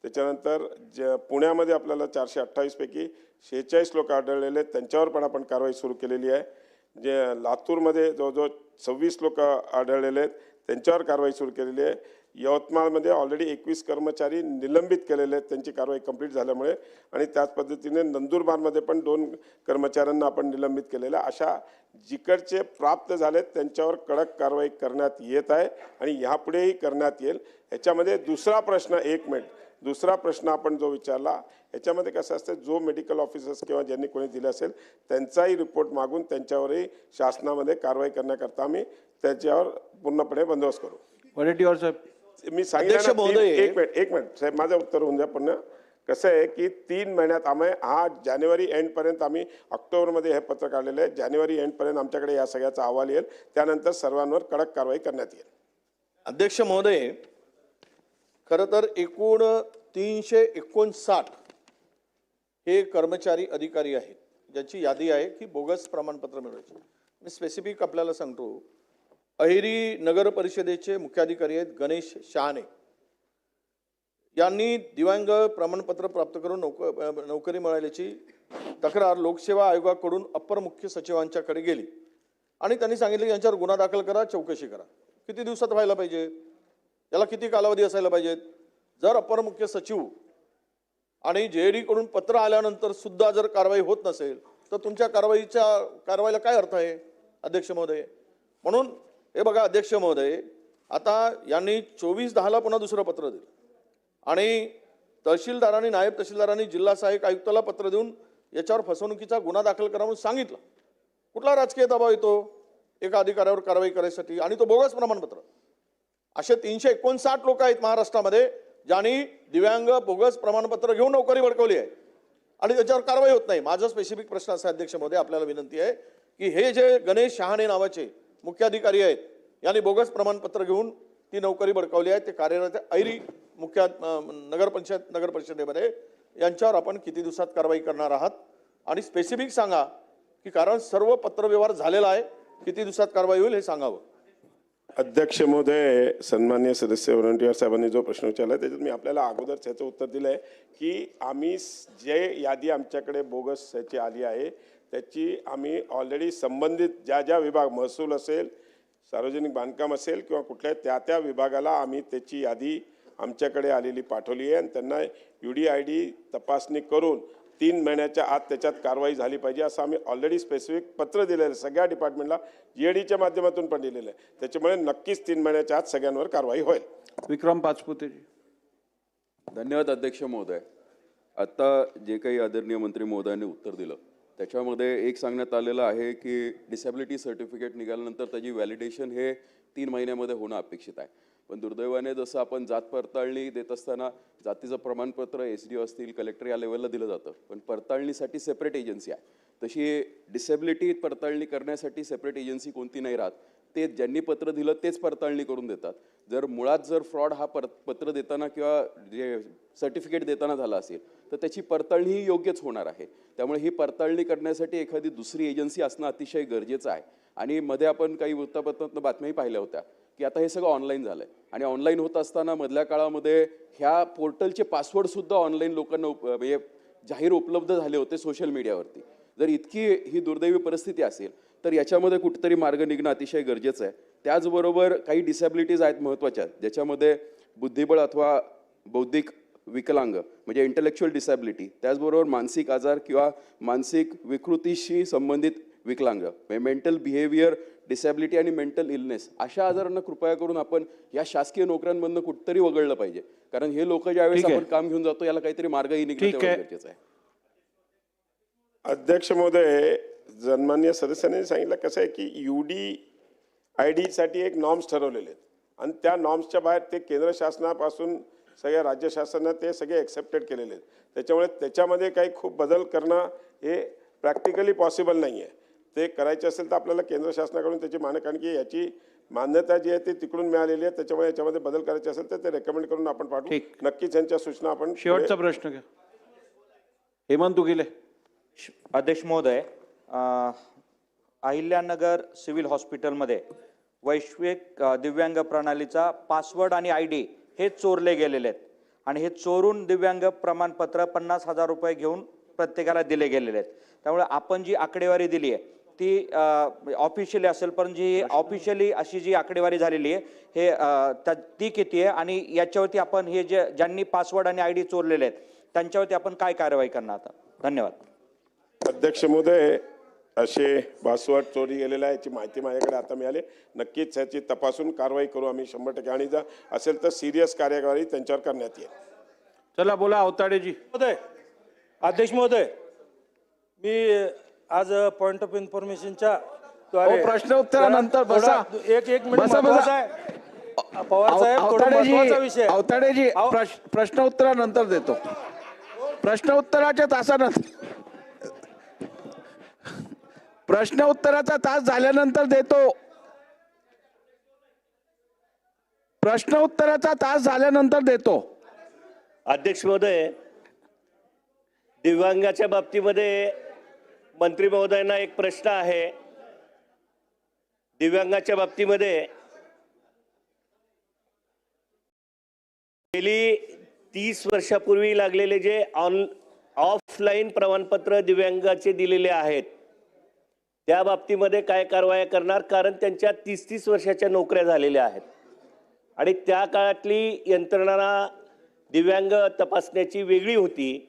त्याच्यानंतर पुण्यामध्ये आपल्याला 428 पैकी 46 लोक आढळलेले आहेत, त्यांच्यावर पण आपण कारवाई सुरू केलेली आहे. जे लातूरमध्ये जवळजवळ 26 लोक आढळलेले आहेत, त्यांच्यावर कारवाई सुरू केलेली आहे. यवतमाळमध्ये ऑलरेडी 21 कर्मचारी निलंबित केलेले आहेत त्यांची कारवाई कंप्लीट झाल्यामुळे, आणि त्याच पद्धतीने नंदुरबारमध्ये पण 2 कर्मचाऱ्यांना आपण निलंबित केलेलं आहे. अशा जिकडचे प्राप्त झालेत त्यांच्यावर कडक कारवाई करण्यात येत आहे आणि यापुढेही करण्यात येईल. ह्याच्यामध्ये दुसरा प्रश्न आपण जो विचारला, याच्यामध्ये कसं असतं, जो मेडिकल ऑफिसर्स किंवा ज्यांनी कोणी दिले असेल त्यांचाही रिपोर्ट मागून त्यांच्यावरही शासनामध्ये कारवाई करण्याकरता आम्ही त्याच्यावर पूर्णपणे बंदोबस्त करू. वडेट्टीवार साहेब, मी सांगितलं एक मिनिट साहेब, माझं उत्तर होऊन द्या पूर्ण. कसं आहे की 3 महिन्यात आम्ही जानेवारी एंडपर्यंत आम्ही ऑक्टोबरमध्ये हे पत्र काढलेलं आहे. जानेवारी एंडपर्यंत आमच्याकडे या सगळ्याचा अहवाल येईल, त्यानंतर सर्वांवर कडक कारवाई करण्यात येईल. अध्यक्ष महोदय, खरं तर एकूण 359 हे कर्मचारी अधिकारी आहेत ज्याची यादी आहे की बोगस प्रमाणपत्र मिळवायचे. मी स्पेसिफिक आपल्याला सांगतो, अहेरी नगर परिषदेचे मुख्याधिकारी आहेत गणेश शहाणे, यांनी दिव्यांग प्रमाणपत्र प्राप्त करून नोकरी मिळाल्याची तक्रार लोकसेवा आयोगाकडून अप्पर मुख्य सचिवांच्याकडे गेली आणि त्यांनी सांगितले की यांच्यावर गुन्हा दाखल करा, चौकशी करा. किती दिवसात व्हायला पाहिजे, याला किती कालावधी असायला पाहिजेत? जर अप्पर मुख्य सचिव आणि JD कडून पत्र आल्यानंतर सुद्धा जर कारवाई होत नसेल तर तुमच्या कारवाईला काय अर्थ आहे अध्यक्ष महोदय? म्हणून हे बघा अध्यक्ष महोदय, आता यांनी 24/10 पुन्हा दुसरं पत्र दिलं आणि तहसीलदारांनी, नायब तहसीलदारांनी जिल्हा सहाय्यक आयुक्ताला पत्र देऊन याच्यावर फसवणुकीचा गुन्हा दाखल करा म्हणून सांगितलं. कुठला राजकीय दबाव येतो एका अधिकाऱ्यावर कारवाई करायसाठी? आणि तो बोगस प्रमाणपत्र. असे 359 लोक आहेत महाराष्ट्रामध्ये ज्यांनी दिव्यांग बोगस प्रमाणपत्र घेऊन नोकरी बळकवली आहे आणि त्याच्यावर कारवाई होत नाही. माझा स्पेसिफिक प्रश्न असा अध्यक्ष महोदय, आपल्याला विनंती आहे की हे जे गणेश शहाणे नावाचे मुख्याधिकारी आहेत यांनी बोगस प्रमाणपत्र घेऊन ती नोकरी बळकावली आहे. ते कार्यरत आहे ऐरी मुख्य नगर परिषदेमध्ये. यांच्यावर आपण किती दिवसात कारवाई करणार आहात आणि स्पेसिफिक सांगा की कारण सर्व पत्रव्यवहार झालेला आहे, किती दिवसात कारवाई होईल हे सांगावं. अध्यक्ष महोदय, सन्मान्य सदस्य वरंटीवार साहेबांनी जो प्रश्न विचारला त्याच्यात मी आपल्याला अगोदर त्याचं उत्तर दिलं आहे की आम्ही जे यादी आमच्याकडे बोगस याची आली आहे त्याची आम्ही ऑलरेडी संबंधित ज्या ज्या विभाग, महसूल असेल, सार्वजनिक बांधकाम असेल किंवा कुठल्या त्या विभागाला आम्ही त्याची यादी आमच्याकडे आलेली पाठवली आहे आणि त्यांना UDID तपासणी करून 3 महिन्याच्या आत त्याच्यात कारवाई झाली पाहिजे असं आम्ही ऑलरेडी स्पेसिफिक पत्र दिलेलं आहे सगळ्या डिपार्टमेंटला, GADच्या माध्यमातून पण दिलेलं आहे. त्याच्यामुळे नक्कीच 3 महिन्याच्या आत सगळ्यांवर कारवाई होईल. विक्रम पाचपुते जी. धन्यवाद अध्यक्ष महोदय. आता जे काही आदरणीय मंत्री महोदयांनी उत्तर दिलं त्याच्यामध्ये एक सांगण्यात आलेलं आहे की डिसेबिलिटी सर्टिफिकेट निघाल्यानंतर त्याची व्हॅलिडेशन हे 3 महिन्यामध्ये होणं अपेक्षित आहे. पण दुर्दैवाने जसं आपण जात पडताळणी देत असताना जातीचं प्रमाणपत्र SDO असतील, कलेक्टर या लेवलला दिलं जातं, पण पडताळणीसाठी सेपरेट एजन्सी आहे. तशी डिसेबिलिटी पडताळणी करण्यासाठी सेपरेट एजन्सी कोणती नाही राहत. ते ज्यांनी पत्र दिलं तेच पडताळणी करून देतात. जर मुळात जर फ्रॉड हा पत्र देताना किंवा जे सर्टिफिकेट देताना झाला असेल तर त्याची पडताळणी ही योग्यच होणार आहे. त्यामुळे ही पडताळणी करण्यासाठी एखादी दुसरी एजन्सी असणं अतिशय गरजेचं आहे. आणि मध्ये आपण काही वृत्तपत्रातून बातम्याही पाहिल्या होत्या की आता हे सगळं ऑनलाईन झालं आहे आणि ऑनलाईन होत असताना मधल्या काळामध्ये ह्या पोर्टलचे पासवर्डसुद्धा ऑनलाईन लोकांना म्हणजे जाहीर उपलब्ध झाले होते सोशल मीडियावरती. जर इतकी ही दुर्दैवी परिस्थिती असेल तर याच्यामध्ये कुठेतरी मार्ग निघणं अतिशय गरजेचं आहे. त्याचबरोबर काही डिसॅबिलिटीज आहेत महत्त्वाच्या, ज्याच्यामध्ये बुद्धिबळ अथवा बौद्धिक विकलांग म्हणजे इंटेलेक्च्युअल डिसॅबिलिटी, त्याचबरोबर मानसिक आजार किंवा मानसिक विकृतीशी संबंधित विकलांग म्हणजे मेंटल बिहेवियर डिसॅबिलिटी आणि मेंटल इलनेस, अशा आजारांना कृपया करून आपण या शासकीय नोकऱ्यांमधनं कुठेतरी वगळलं पाहिजे. कारण हे लोक ज्यावेळेस आपण काम घेऊन जातो याला काहीतरी मार्गही निघणं तेवढं गरजेचं आहे. अध्यक्ष महोदय, सन्मान्य सदस्यांनी सांगितलं कसं आहे की UDID साठी एक नॉर्म्स ठरवलेले आहेत आणि त्या नॉर्म्सच्या बाहेर ते केंद्र शासनापासून सगळ्या राज्य शासनानं ते सगळे एक्सेप्टेड केलेले आहेत. त्याच्यामुळे त्याच्यामध्ये काही खूप बदल करणं हे प्रॅक्टिकली पॉसिबल नाही आहे. ते करायचे असेल तर आपल्याला केंद्र शासनाकडून त्याची मान्य, कारण की याची मान्यता जी आहे ती तिकडून मिळालेली आहे. त्याच्यामुळे याच्यामध्ये बदल करायचे असेल तर ते रेकमेंड करून आपण पाठवू. नक्कीच यांच्या सूचना आपण. शेवटचा प्रश्न घ्या. हेमंत उगिले. अध्यक्ष महोदय, अहिल्यानगर सिव्हिल हॉस्पिटलमध्ये वैश्विक दिव्यांग प्रणालीचा पासवर्ड आणि ID हे चोरले गेलेले आहेत आणि हे चोरून दिव्यांग प्रमाणपत्र 50,000 रुपये घेऊन प्रत्येकाला दिले गेलेले आहेत. त्यामुळे आपण जी आकडेवारी दिली आहे ती ऑफिशियली असेल, पण जी ऑफिशियली अशी जी आकडेवारी झालेली आहे हे ती किती आहे आणि याच्यावरती आपण हे जे ज्यांनी पासवर्ड आणि ID चोरलेले आहेत त्यांच्यावरती आपण काय कारवाई करणार आता? धन्यवाद. अध्यक्ष महोदय, असे पासवर्ड चोरी गेलेला आहे याची माहिती माझ्याकडे आता मिळाली. नक्कीच याची तपासून कारवाई करू आम्ही 100% आणि जर असेल तर सिरियस कार्यवाही त्यांच्यावर करण्यात येईल. चला बोला अवताडेजी. अध्यक्ष महोदय, मी आज पॉइंट ऑफ इन्फॉर्मेशनच्या प्रश्न उत्तरानंतर बसा. एक मिनिट महत्त्वाचा आहे. पवार साहेब, थोडा महत्त्वाचा विषय. अवताडेजी, प्रश्न उत्तरानंतर देतो. प्रश्न उत्तराच्या तासानंतर, प्रश्न उत्तराचा तास झाल्यानंतर देतो. प्रश्न उत्तराचा तास झाल्यानंतर देतो. अध्यक्ष महोदय, दिव्यांगाच्या बाबतीमध्ये मंत्री महोदयांना एक प्रश्न आहे. दिव्यांगाच्या बाबतीमध्ये गेली 30 वर्षापूर्वी लागलेले जे ऑफलाईन प्रमाणपत्र दिव्यांगाचे दिलेले आहेत त्या बाबतीमध्ये काय कारवाई करणार? कारण त्यांच्या 30-30 वर्षाच्या नोकऱ्या झालेल्या आहेत आणि त्या काळातली यंत्रणा दिव्यांग तपासण्याची वेगळी होती.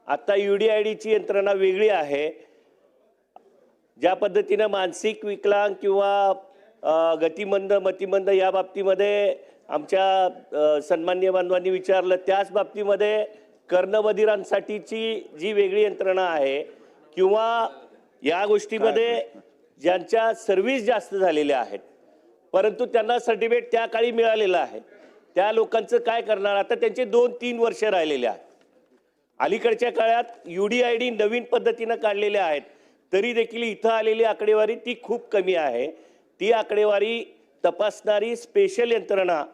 आता UDIDची यंत्रणा वेगळी आहे. ज्या पद्धतीनं मानसिक विकलांग किंवा गतिमंद मतिमंद या बाबतीमध्ये आमच्या सन्माननीय बांधवांनी विचारलं, त्याच बाबतीमध्ये कर्णबधिरांसाठीची जी वेगळी यंत्रणा आहे किंवा या गोष्टीमध्ये ज्यांच्या सर्व्हिस जास्त झालेल्या आहेत परंतु त्यांना सर्टिफिकेट त्या काळी मिळालेलं आहे, त्या लोकांचं काय करणार? आता त्यांचे 2-3 वर्ष राहिलेले आहेत. अलीकडच्या काळात UDID नवीन पद्धतीनं काढलेले आहेत तरी देखील इथं आलेली आकडेवारी ती खूप कमी आहे. ती आकडेवारी तपासणारी स्पेशल यंत्रणा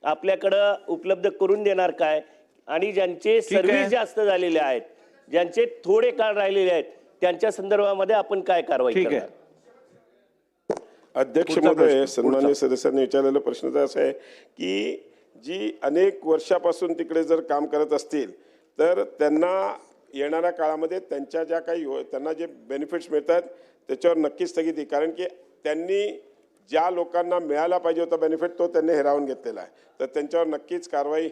आपल्याकडं उपलब्ध करून देणार काय? आणि ज्यांचे सर्व्हिस जास्त झालेले आहेत, ज्यांचे थोडे काळ राहिलेले आहेत, त्यांच्या संदर्भामध्ये आपण काय कारवाई करणार? अध्यक्ष महोदय, सन्मान्य सदस्यांनी विचारलेला प्रश्न तर असा आहे की जी अनेक वर्षापासून तिकडे जर काम करत असतील तर त्यांना येणाऱ्या काळामध्ये त्यांच्या ज्या काही त्यांना जे बेनिफिट्स मिळतात त्याच्यावर नक्कीच स्थगिती, कारण की त्यांनी ज्या लोकांना मिळायला पाहिजे होता बेनिफिट तो त्यांनी हिरावून घेतलेला आहे, तर त्यांच्यावर नक्कीच कारवाई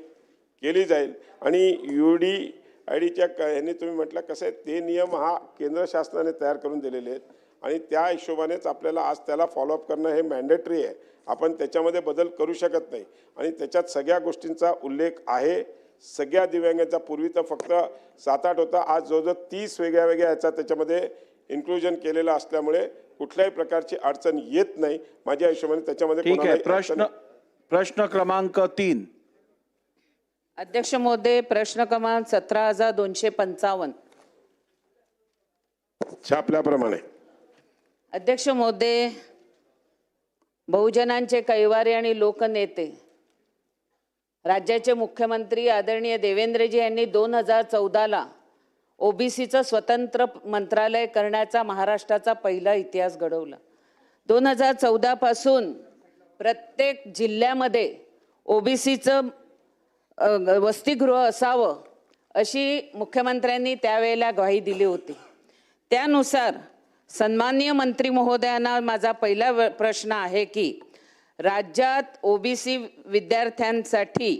केली जाईल. आणि UDIDच्या ह्यांनी तुम्ही म्हटलं कसं आहे, ते नियम हा केंद्र शासनाने तयार करून दिलेले आहेत आणि त्या हिशोबानेच आपल्याला आज त्याला फॉलोअप करणं हे मॅन्डेटरी आहे. आपण त्याच्यामध्ये बदल करू शकत नाही आणि त्याच्यात सगळ्या गोष्टींचा उल्लेख आहे. सगळ्या दिव्यांगांचा पूर्वी तर फक्त 7-8 होता, आज जवळजवळ 30 वेगळ्या याचा त्याच्यामध्ये इन्क्लुजन केलेलं असल्यामुळे कुठल्याही प्रकारची अडचण येत नाही माझ्या हिशोबाने त्याच्यामध्ये. ठीक आहे. प्रश्न क्रमांक 3. अध्यक्ष महोदय, प्रश्न क्रमांक 17,255. छापल्याप्रमाणे. अध्यक्ष महोदय, बहुजनांचे कैवारी आणि लोकनेते राज्याचे मुख्यमंत्री आदरणीय देवेंद्रजी यांनी 2014ला ओबीसीचं स्वतंत्र मंत्रालय करण्याचा महाराष्ट्राचा पहिला इतिहास घडवला. 2014 पासून प्रत्येक जिल्ह्यामध्ये ओबीसीचं वसतिगृह असावं अशी मुख्यमंत्र्यांनी त्यावेळेला ग्वाही दिली होती. त्यानुसार सन्माननीय मंत्री महोदयांना माझा पहिला प्रश्न आहे की राज्यात ओबीसी विद्यार्थ्यांसाठी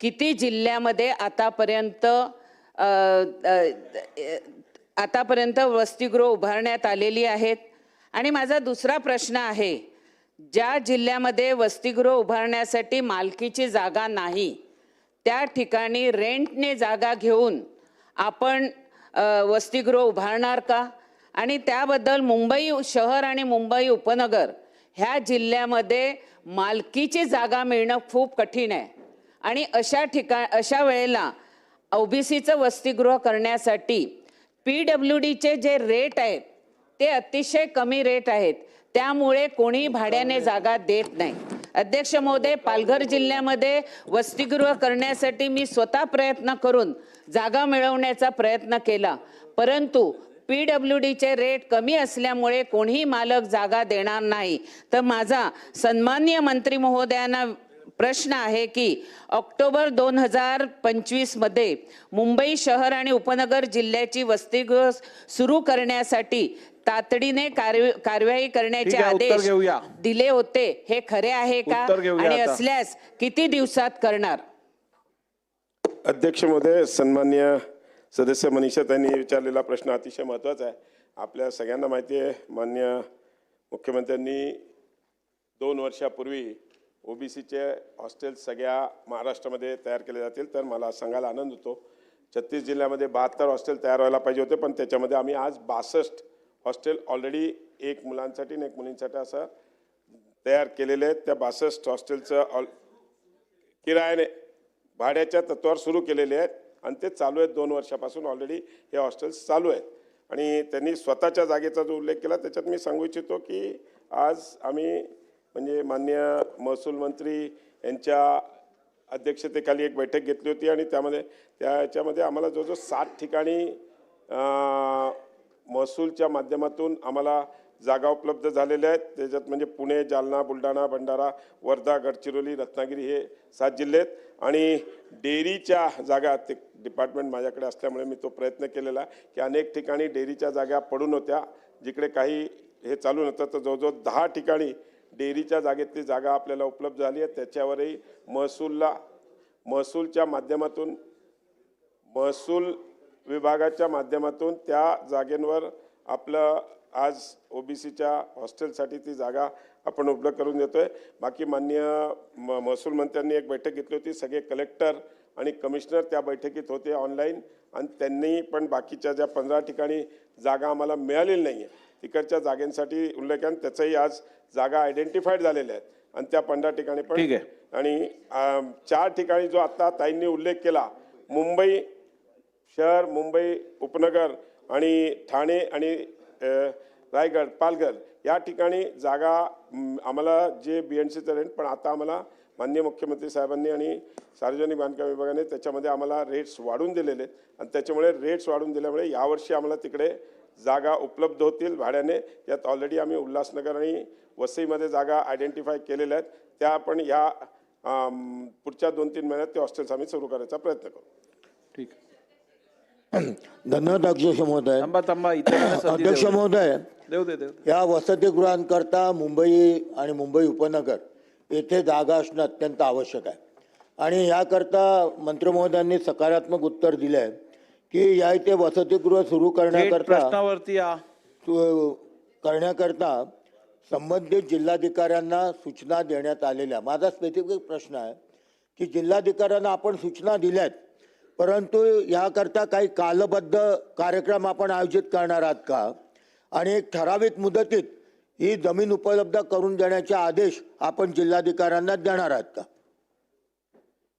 किती जिल्ह्यामध्ये आतापर्यंत वसतिगृह उभारण्यात आलेली आहेत? आणि माझा दुसरा प्रश्न आहे, ज्या जिल्ह्यामध्ये वसतिगृह उभारण्यासाठी मालकीची जागा नाही त्या ठिकाणी रेंटने जागा घेऊन आपण वसतिगृह उभारणार का? आणि त्याबद्दल मुंबई शहर आणि मुंबई उपनगर ह्या जिल्ह्यामध्ये मालकीची जागा मिळणं खूप कठीण आहे आणि अशा वेळेला ओबीसीचं वसतिगृह करण्यासाठी PWDचे जे रेट आहेत ते अतिशय कमी रेट आहेत, त्यामुळे कोणी भाड्याने जागा देत नाही. अध्यक्ष महोदय, पालघर जिल्ह्यामध्ये वसतिगृह करण्यासाठी मी स्वतः प्रयत्न करून जागा मिळवण्याचा प्रयत्न केला, परंतु PWDचे रेट कमी असल्यामुळे कोणीही मालक जागा देणार नाही. तर माझा सन्माननीय मंत्री महोदयांना प्रश्न आहे की ऑक्टोबर 2025 मध्ये मुंबई शहर आणि उपनगर जिल्ह्याची वसतिगृह सुरू करण्यासाठी तातडीने कार्यवाही करण्याचे आदेश दिले होते, हे खरे आहे का? आणि असल्यास किती दिवसात करणार? अध्यक्ष महोदय, सन्मान्य सदस्य मनीषाताईंनी विचारलेला प्रश्न अतिशय महत्त्वाचा आहे. आपल्या सगळ्यांना माहिती आहे, माननीय मुख्यमंत्र्यांनी 2 वर्षापूर्वी ओबीसीचे हॉस्टेल सगळ्या महाराष्ट्रामध्ये तयार केले जातील. तर मला सांगायला आनंद होतो, 36 जिल्ह्यामध्ये 72 हॉस्टेल तयार व्हायला पाहिजे होते, पण त्याच्यामध्ये आम्ही आज 62 हॉस्टेल ऑलरेडी एक मुलांसाठी आणि एक मुलींसाठी असं तयार केलेले आहेत. त्या 62 हॉस्टेलचं किरायाने भाड्याच्या तत्वावर सुरू केलेले आहेत आणि ते चालू आहेत. 2 वर्षापासून ऑलरेडी हे हॉस्टेल्स चालू आहेत. आणि त्यांनी स्वतःच्या जागेचा जो उल्लेख केला त्याच्यात मी सांगू इच्छितो की आज आम्ही म्हणजे माननीय महसूल मंत्री यांच्या अध्यक्षतेखाली एक बैठक घेतली होती आणि त्याच्यामध्ये आम्हाला जवळजवळ 60 ठिकाणी महसूलच्या माध्यमातून आम्हाला जागा उपलब्ध झालेल्या आहेत. त्याच्यात म्हणजे पुणे, जालना, बुलढाणा, भंडारा, वर्धा, गडचिरोली, रत्नागिरी हे 7 जिल्हे आहेत. आणि डेअरीच्या जागा, ते डिपार्टमेंट माझ्याकडे असल्यामुळे मी तो प्रयत्न केलेला की अनेक ठिकाणी डेअरीच्या जागा पडून होत्या जिकडे काही हे चालू नव्हतं, तर जवळजवळ 10 ठिकाणी डेअरीच्या जागेतली जागा आपल्याला उपलब्ध झाली आहे. त्याच्यावरही महसूलच्या माध्यमातून महसूल विभागाच्या माध्यमातून त्या जागेंवर आपलं आज ओबीसीच्या हॉस्टेलसाठी ती जागा आपण उपलब्ध करून देतोय. बाकी माननीय महसूल मंत्र्यांनी एक बैठक घेतली होती, सगळे कलेक्टर आणि कमिशनर त्या बैठकीत होते ऑनलाईन, आणि त्यांनी पण बाकीच्या ज्या 15 ठिकाणी जागा आम्हाला मिळालेली नाही आहे तिकडच्या जागांसाठी उल्लेख आहे. त्याचंही आज जागा आयडेंटिफाईड झालेल्या आहेत आणि त्या 15 ठिकाणी पण. आणि 4 ठिकाणी जो आता ताईंनी उल्लेख केला, मुंबई शहर, मुंबई उपनगर आणि ठाणे आणि रायगड, पालघर या ठिकाणी जागा आम्हाला जे BNCचं रेंट, पण आता आम्हाला माननीय मुख्यमंत्री साहेबांनी आणि सार्वजनिक बांधकाम विभागाने त्याच्यामध्ये आम्हाला रेट्स वाढवून दिलेले आहेत आणि त्याच्यामुळे रेट्स वाढवून दिल्यामुळे यावर्षी आम्हाला तिकडे जागा उपलब्ध होतील भाड्याने. यात ऑलरेडी आम्ही उल्हासनगर आणि वसईमध्ये जागा आयडेंटिफाय केलेल्या आहेत. त्या आपण या पुढच्या 2-3 महिन्यात ते हॉस्टेल्स आम्ही सुरू करायचा प्रयत्न करू. ठीक. धन्यवाद अध्यक्ष महोदय. अध्यक्ष महोदय, या वसतिगृहांकरता मुंबई आणि मुंबई उपनगर येथे जागा असणं अत्यंत आवश्यक आहे आणि याकरता मंत्री महोदयांनी सकारात्मक उत्तर दिले आहे की या इथे वसतिगृह सुरू करण्याकरता संबंधित जिल्हाधिकाऱ्यांना सूचना देण्यात आलेल्या. माझा स्पेसिफिक प्रश्न आहे की जिल्हाधिकाऱ्यांना आपण सूचना दिल्यात, परंतु याकरता काही कालबद्ध कार्यक्रम आपण आयोजित करणार आहात का आणि एक ठराविक मुदतीत ही जमीन उपलब्ध करून देण्याचे आदेश आपण जिल्हाधिकाऱ्यांना देणार आहात का?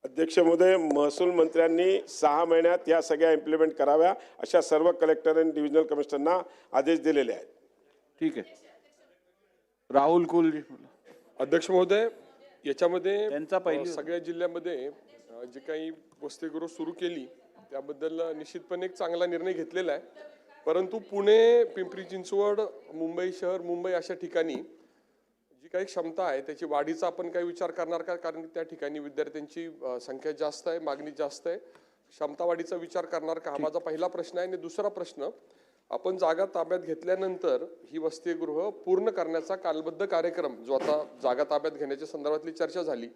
अध्यक्ष महोदय, महसूल मंत्र्यांनी 6 महिन्यात या सगळ्या इम्प्लिमेंट कराव्या अशा सर्व कलेक्टर आणि डिव्हिजनल कमिशनरना आदेश दिलेले आहेत. ठीक आहे. राहुल कुल. अध्यक्ष महोदय, याच्यामध्ये सगळ्या जिल्ह्यामध्ये जे काही वसतिगृह सुरू केली त्याबद्दल निश्चितपणे एक चांगला निर्णय घेतलेला आहे. परंतु पुणे, पिंपरी चिंचवड, मुंबई शहर, मुंबई अशा ठिकाणी जी काही क्षमता आहे त्याची वाढीचा आपण काही विचार करणार का? कारण त्या ठिकाणी विद्यार्थ्यांची संख्या जास्त आहे, मागणी जास्त आहे. क्षमता वाढीचा विचार करणार का? हा माझा पहिला प्रश्न आहे. आणि दुसरा प्रश्न, आपण जागा ताब्यात घेतल्यानंतर ही वसतिगृह पूर्ण करण्याचा कालबद्ध कार्यक्रम, जो आता जागा ताब्यात घेण्याच्या संदर्भातली चर्चा झाली,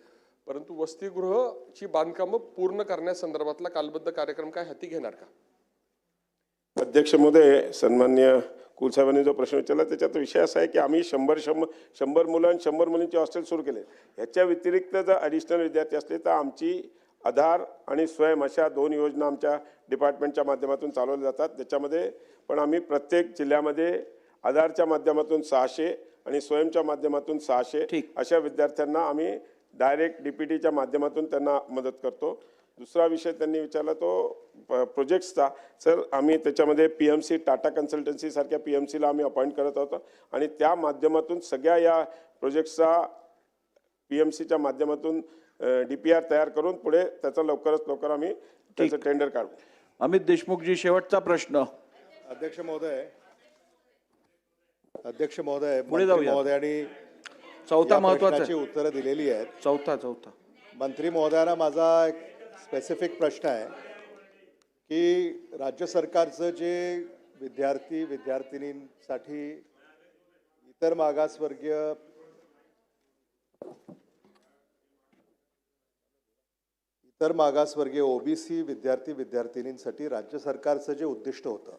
परंतु वसतिगृहची बांधकामं पूर्ण करण्यासंदर्भातला कालबद्ध कार्यक्रम काय हाती घेणार का? अध्यक्ष महोदय, सन्मान्य कुलसाहेबांनी जो प्रश्न विचारला त्याच्यात विषय असा आहे की आम्ही 100 मुलं आणि 100 मुलींचे हॉस्टेल सुरू केले. ह्याच्या व्यतिरिक्त जर ॲडिशनल विद्यार्थी असले तर आमची आधार आणि स्वयं अशा 2 योजना आमच्या डिपार्टमेंटच्या माध्यमातून चालवल्या जातात. त्याच्यामध्ये पण आम्ही प्रत्येक जिल्ह्यामध्ये आधारच्या माध्यमातून 600 आणि स्वयंच्या माध्यमातून 600 अशा विद्यार्थ्यांना आम्ही डायरेक्ट DPTच्या माध्यमातून त्यांना मदत करतो. दुसरा विषय त्यांनी विचारला तो प्रोजेक्ट्सचा. सर, आम्ही त्याच्यामध्ये PMC, टाटा कन्सल्टन्सी सारख्या PMCला आम्ही अपॉइंट करत होतो आणि त्या माध्यमातून सगळ्या या प्रोजेक्ट्सचा PMCच्या माध्यमातून DPR तयार करून पुढे त्याचा लवकरात लवकर आम्ही त्याचं टेंडर काढू. अमित देशमुखजी, शेवटचा प्रश्न. अध्यक्ष महोदय, पुढे जाऊया. महोदयांनी चौथा महत्त्वाची उत्तरं दिलेली आहेत. चौथा मंत्री महोदयांना माझा एक स्पेसिफिक प्रश्न आहे की राज्य सरकारचं जे विद्यार्थिनींसाठी इतर मागासवर्गीय OBC विद्यार्थिनींसाठी राज्य सरकारचं जे उद्दिष्ट होतं,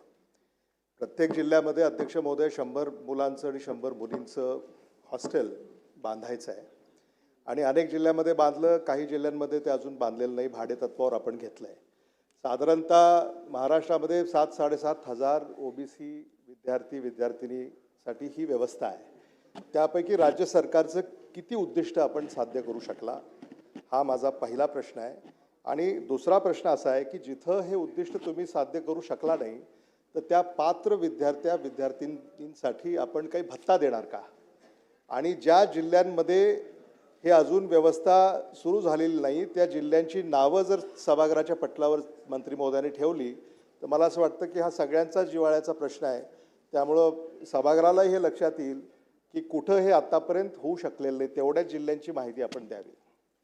प्रत्येक जिल्ह्यामध्ये अध्यक्ष महोदय 100 मुलांचं आणि 100 मुलींचं हॉस्टेल बांधायचं आहे आणि अनेक जिल्ह्यामध्ये बांधलं, काही जिल्ह्यांमध्ये ते अजून बांधलेलं नाही, भाडे तत्वावर आपण घेतलं आहे. साधारणतः महाराष्ट्रामध्ये 7-7.5 हजार OBC विद्यार्थिनीसाठी ही व्यवस्था आहे. त्यापैकी राज्य सरकारचं किती उद्दिष्ट आपण साध्य करू शकला, हा माझा पहिला प्रश्न आहे. आणि दुसरा प्रश्न असा आहे की जिथं हे उद्दिष्ट तुम्ही साध्य करू शकला नाही तर त्या पात्र विद्यार्थिनींसाठी आपण काही भत्ता देणार का? आणि ज्या जिल्ह्यांमध्ये हे अजून व्यवस्था सुरू झालेली नाही त्या जिल्ह्यांची नावं जर सभागृहाच्या पटलावर मंत्री महोदयांनी ठेवली तर मला असं वाटतं की हा सगळ्यांचा जिव्हाळ्याचा प्रश्न आहे. त्यामुळं सभागृहालाही हे लक्षात येईल की कुठं हे आतापर्यंत होऊ शकलेलं नाही, तेवढ्याच जिल्ह्यांची माहिती आपण द्यावी.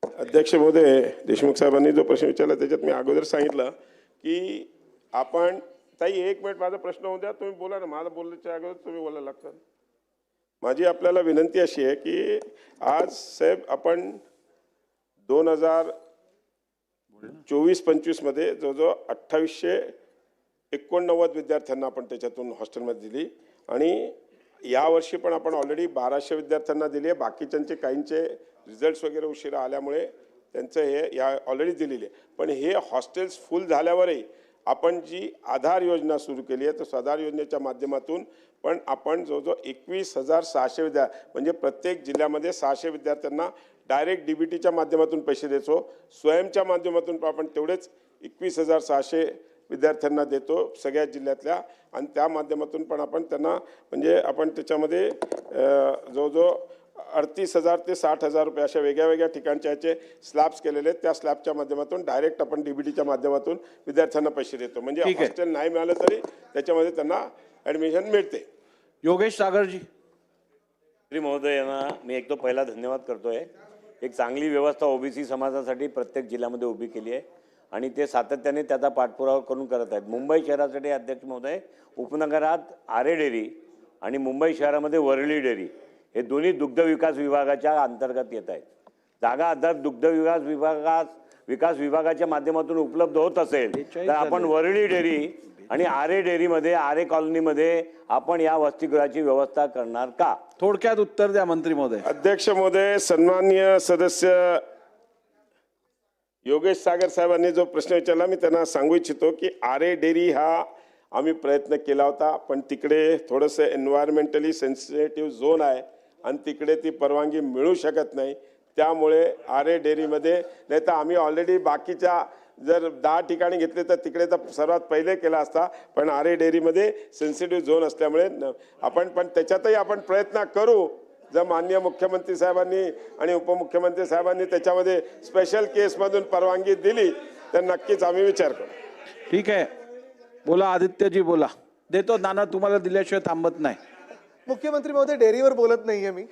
अध्यक्ष महोदय, देशमुख साहेबांनी जो प्रश्न विचारला त्याच्यात मी अगोदर सांगितलं की आपण ताई 1 मिनिट माझा प्रश्न होऊ द्या, तुम्ही बोला ना. मला बोलण्याच्या अगोदर तुम्ही बोलायला लागतात. माझी आपल्याला विनंती अशी आहे की आज साहेब आपण 2024-25 मध्ये जवळजवळ 2889 विद्यार्थ्यांना आपण त्याच्यातून हॉस्टेलमध्ये दिली आणि यावर्षी पण आपण ऑलरेडी 1200 विद्यार्थ्यांना दिली आहे. बाकीच्यांचे काहींचे रिझल्ट्स वगैरे उशिरा आल्यामुळे त्यांचं हे या ऑलरेडी दिलेली आहे. पण हे हॉस्टेल्स फुल झाल्यावरही आपण जी आधार योजना सुरू केली आहे तर आधार योजनेच्या माध्यमातून पण आपण जवळजवळ 21,600 म्हणजे प्रत्येक जिल्ह्यामध्ये 600 विद्यार्थ्यांना डायरेक्ट DBTच्या माध्यमातून पैसे द्यायचो. स्वयंच्या माध्यमातून आपण तेवढेच 21,600 विद्यार्थ्यांना देतो सगळ्या जिल्ह्यातल्या, आणि त्या माध्यमातून पण आपण त्यांना म्हणजे आपण त्याच्यामध्ये जवळजवळ 38,000 ते 60,000 रुपये अशा वेगळ्या वेगळ्या ठिकाणच्या याचे स्लॅब्स केलेले आहेत. त्या स्लॅबच्या माध्यमातून डायरेक्ट आपण डीबीटीच्या माध्यमातून विद्यार्थ्यांना पैसे देतो. म्हणजे ठीक आहे. हॉस्टेल नाही मिळालं तरी त्याच्यामध्ये त्यांना ॲडमिशन मिळते. योगेश सागरजी. श्री महोदय यांना मी एक तो पहिला धन्यवाद करतोय. एक चांगली व्यवस्था ओबीसी समाजासाठी प्रत्येक जिल्ह्यामध्ये उभी केली आहे आणि ते सातत्याने त्याचा पाठपुरावा करून करत आहेत. मुंबई शहरासाठी अध्यक्ष महोदय उपनगरात आरे डेअरी आणि मुंबई शहरामध्ये वरळी डेअरी हे दोन्ही दुग्ध विकास विभागाच्या अंतर्गत येत आहेत. जागा आता दुग्ध विकास विभागाच्या माध्यमातून उपलब्ध होत असेल तर आपण वरळी डेअरी आणि आरे डेअरीमध्ये आरे कॉलनीमध्ये आपण या वसतिगृहाची व्यवस्था करणार का? थोडक्यात उत्तर द्या मंत्री महोदय. अध्यक्ष महोदय, सन्माननीय सदस्य योगेश सागर साहेबांनी जो प्रश्न विचारला मी त्यांना सांगू इच्छितो की आरे डेअरी हा आम्ही प्रयत्न केला होता, पण तिकडे थोडंसं एन्व्हायरमेंटली सेन्सिटिव्ह झोन आहे आणि तिकडे ती परवानगी मिळू शकत नाही. त्यामुळे आरे डेअरीमध्ये नाही तर आम्ही ऑलरेडी बाकीच्या जर 10 ठिकाणी घेतले तर तिकडे तर सर्वात पहिले केला असता, पण आरे डेअरीमध्ये सेन्सिटिव्ह झोन असल्यामुळे आपण पण त्याच्यातही आपण प्रयत्न करू. जर माननीय मुख्यमंत्री साहेबांनी आणि उपमुख्यमंत्री साहेबांनी त्याच्यामध्ये स्पेशल केसमधून परवानगी दिली तर नक्कीच आम्ही विचार करू. ठीक आहे, बोला आदित्यजी बोला. देतो नाना, तुम्हाला दिल्याशिवाय थांबत नाही. मुख्यमंत्री महोदय, डेअरीवर बोलत नाहीये मी,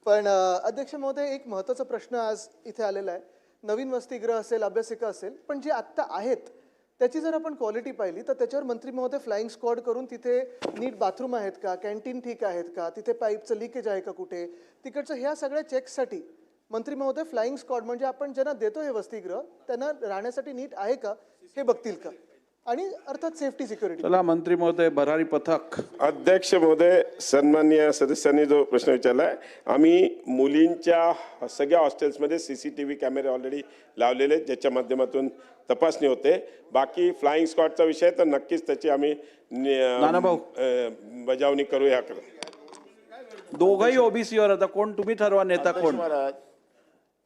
पण अध्यक्ष महोदय एक महत्त्वाचा प्रश्न आज इथे आलेला आहे. नवीन वसतिगृह असेल, अभ्यासिका असेल, पण जे आत्ता आहेत त्याची जर आपण क्वालिटी पाहिली तर त्याच्यावर मंत्री महोदय फ्लाइंग स्क्वॉड करून तिथे नीट बाथरूम आहेत का, कॅन्टीन ठीक आहेत का, तिथे पाईपचं लिकेज आहे का कुठे, तिकडचं ह्या सगळ्या चेक्ससाठी मंत्री महोदय फ्लाइंग स्क्वॉड म्हणजे आपण ज्यांना देतो हे वसतिगृह त्यांना राहण्यासाठी नीट आहे का हे बघतील का, आणि अर्थात सेफ्टी सिक्युरिटी. चला मंत्री महोदय, भरारी पथक. अध्यक्ष महोदय, सन्माननीय सदस्यांनी जो प्रश्न विचारला आहे, आम्ही मुलींच्या सगळ्या हॉस्टेल्समध्ये CCTV कॅमेरे ऑलरेडी लावलेले आहेत ज्याच्या माध्यमातून तपासणी होते. बाकी फ्लाइंग स्क्वॉडचा विषय तर नक्कीच त्याची आम्ही बजावणी करू. याकडे दोघंही ओबीसीवर. आता कोण तुम्ही ठरवा नेता कोण.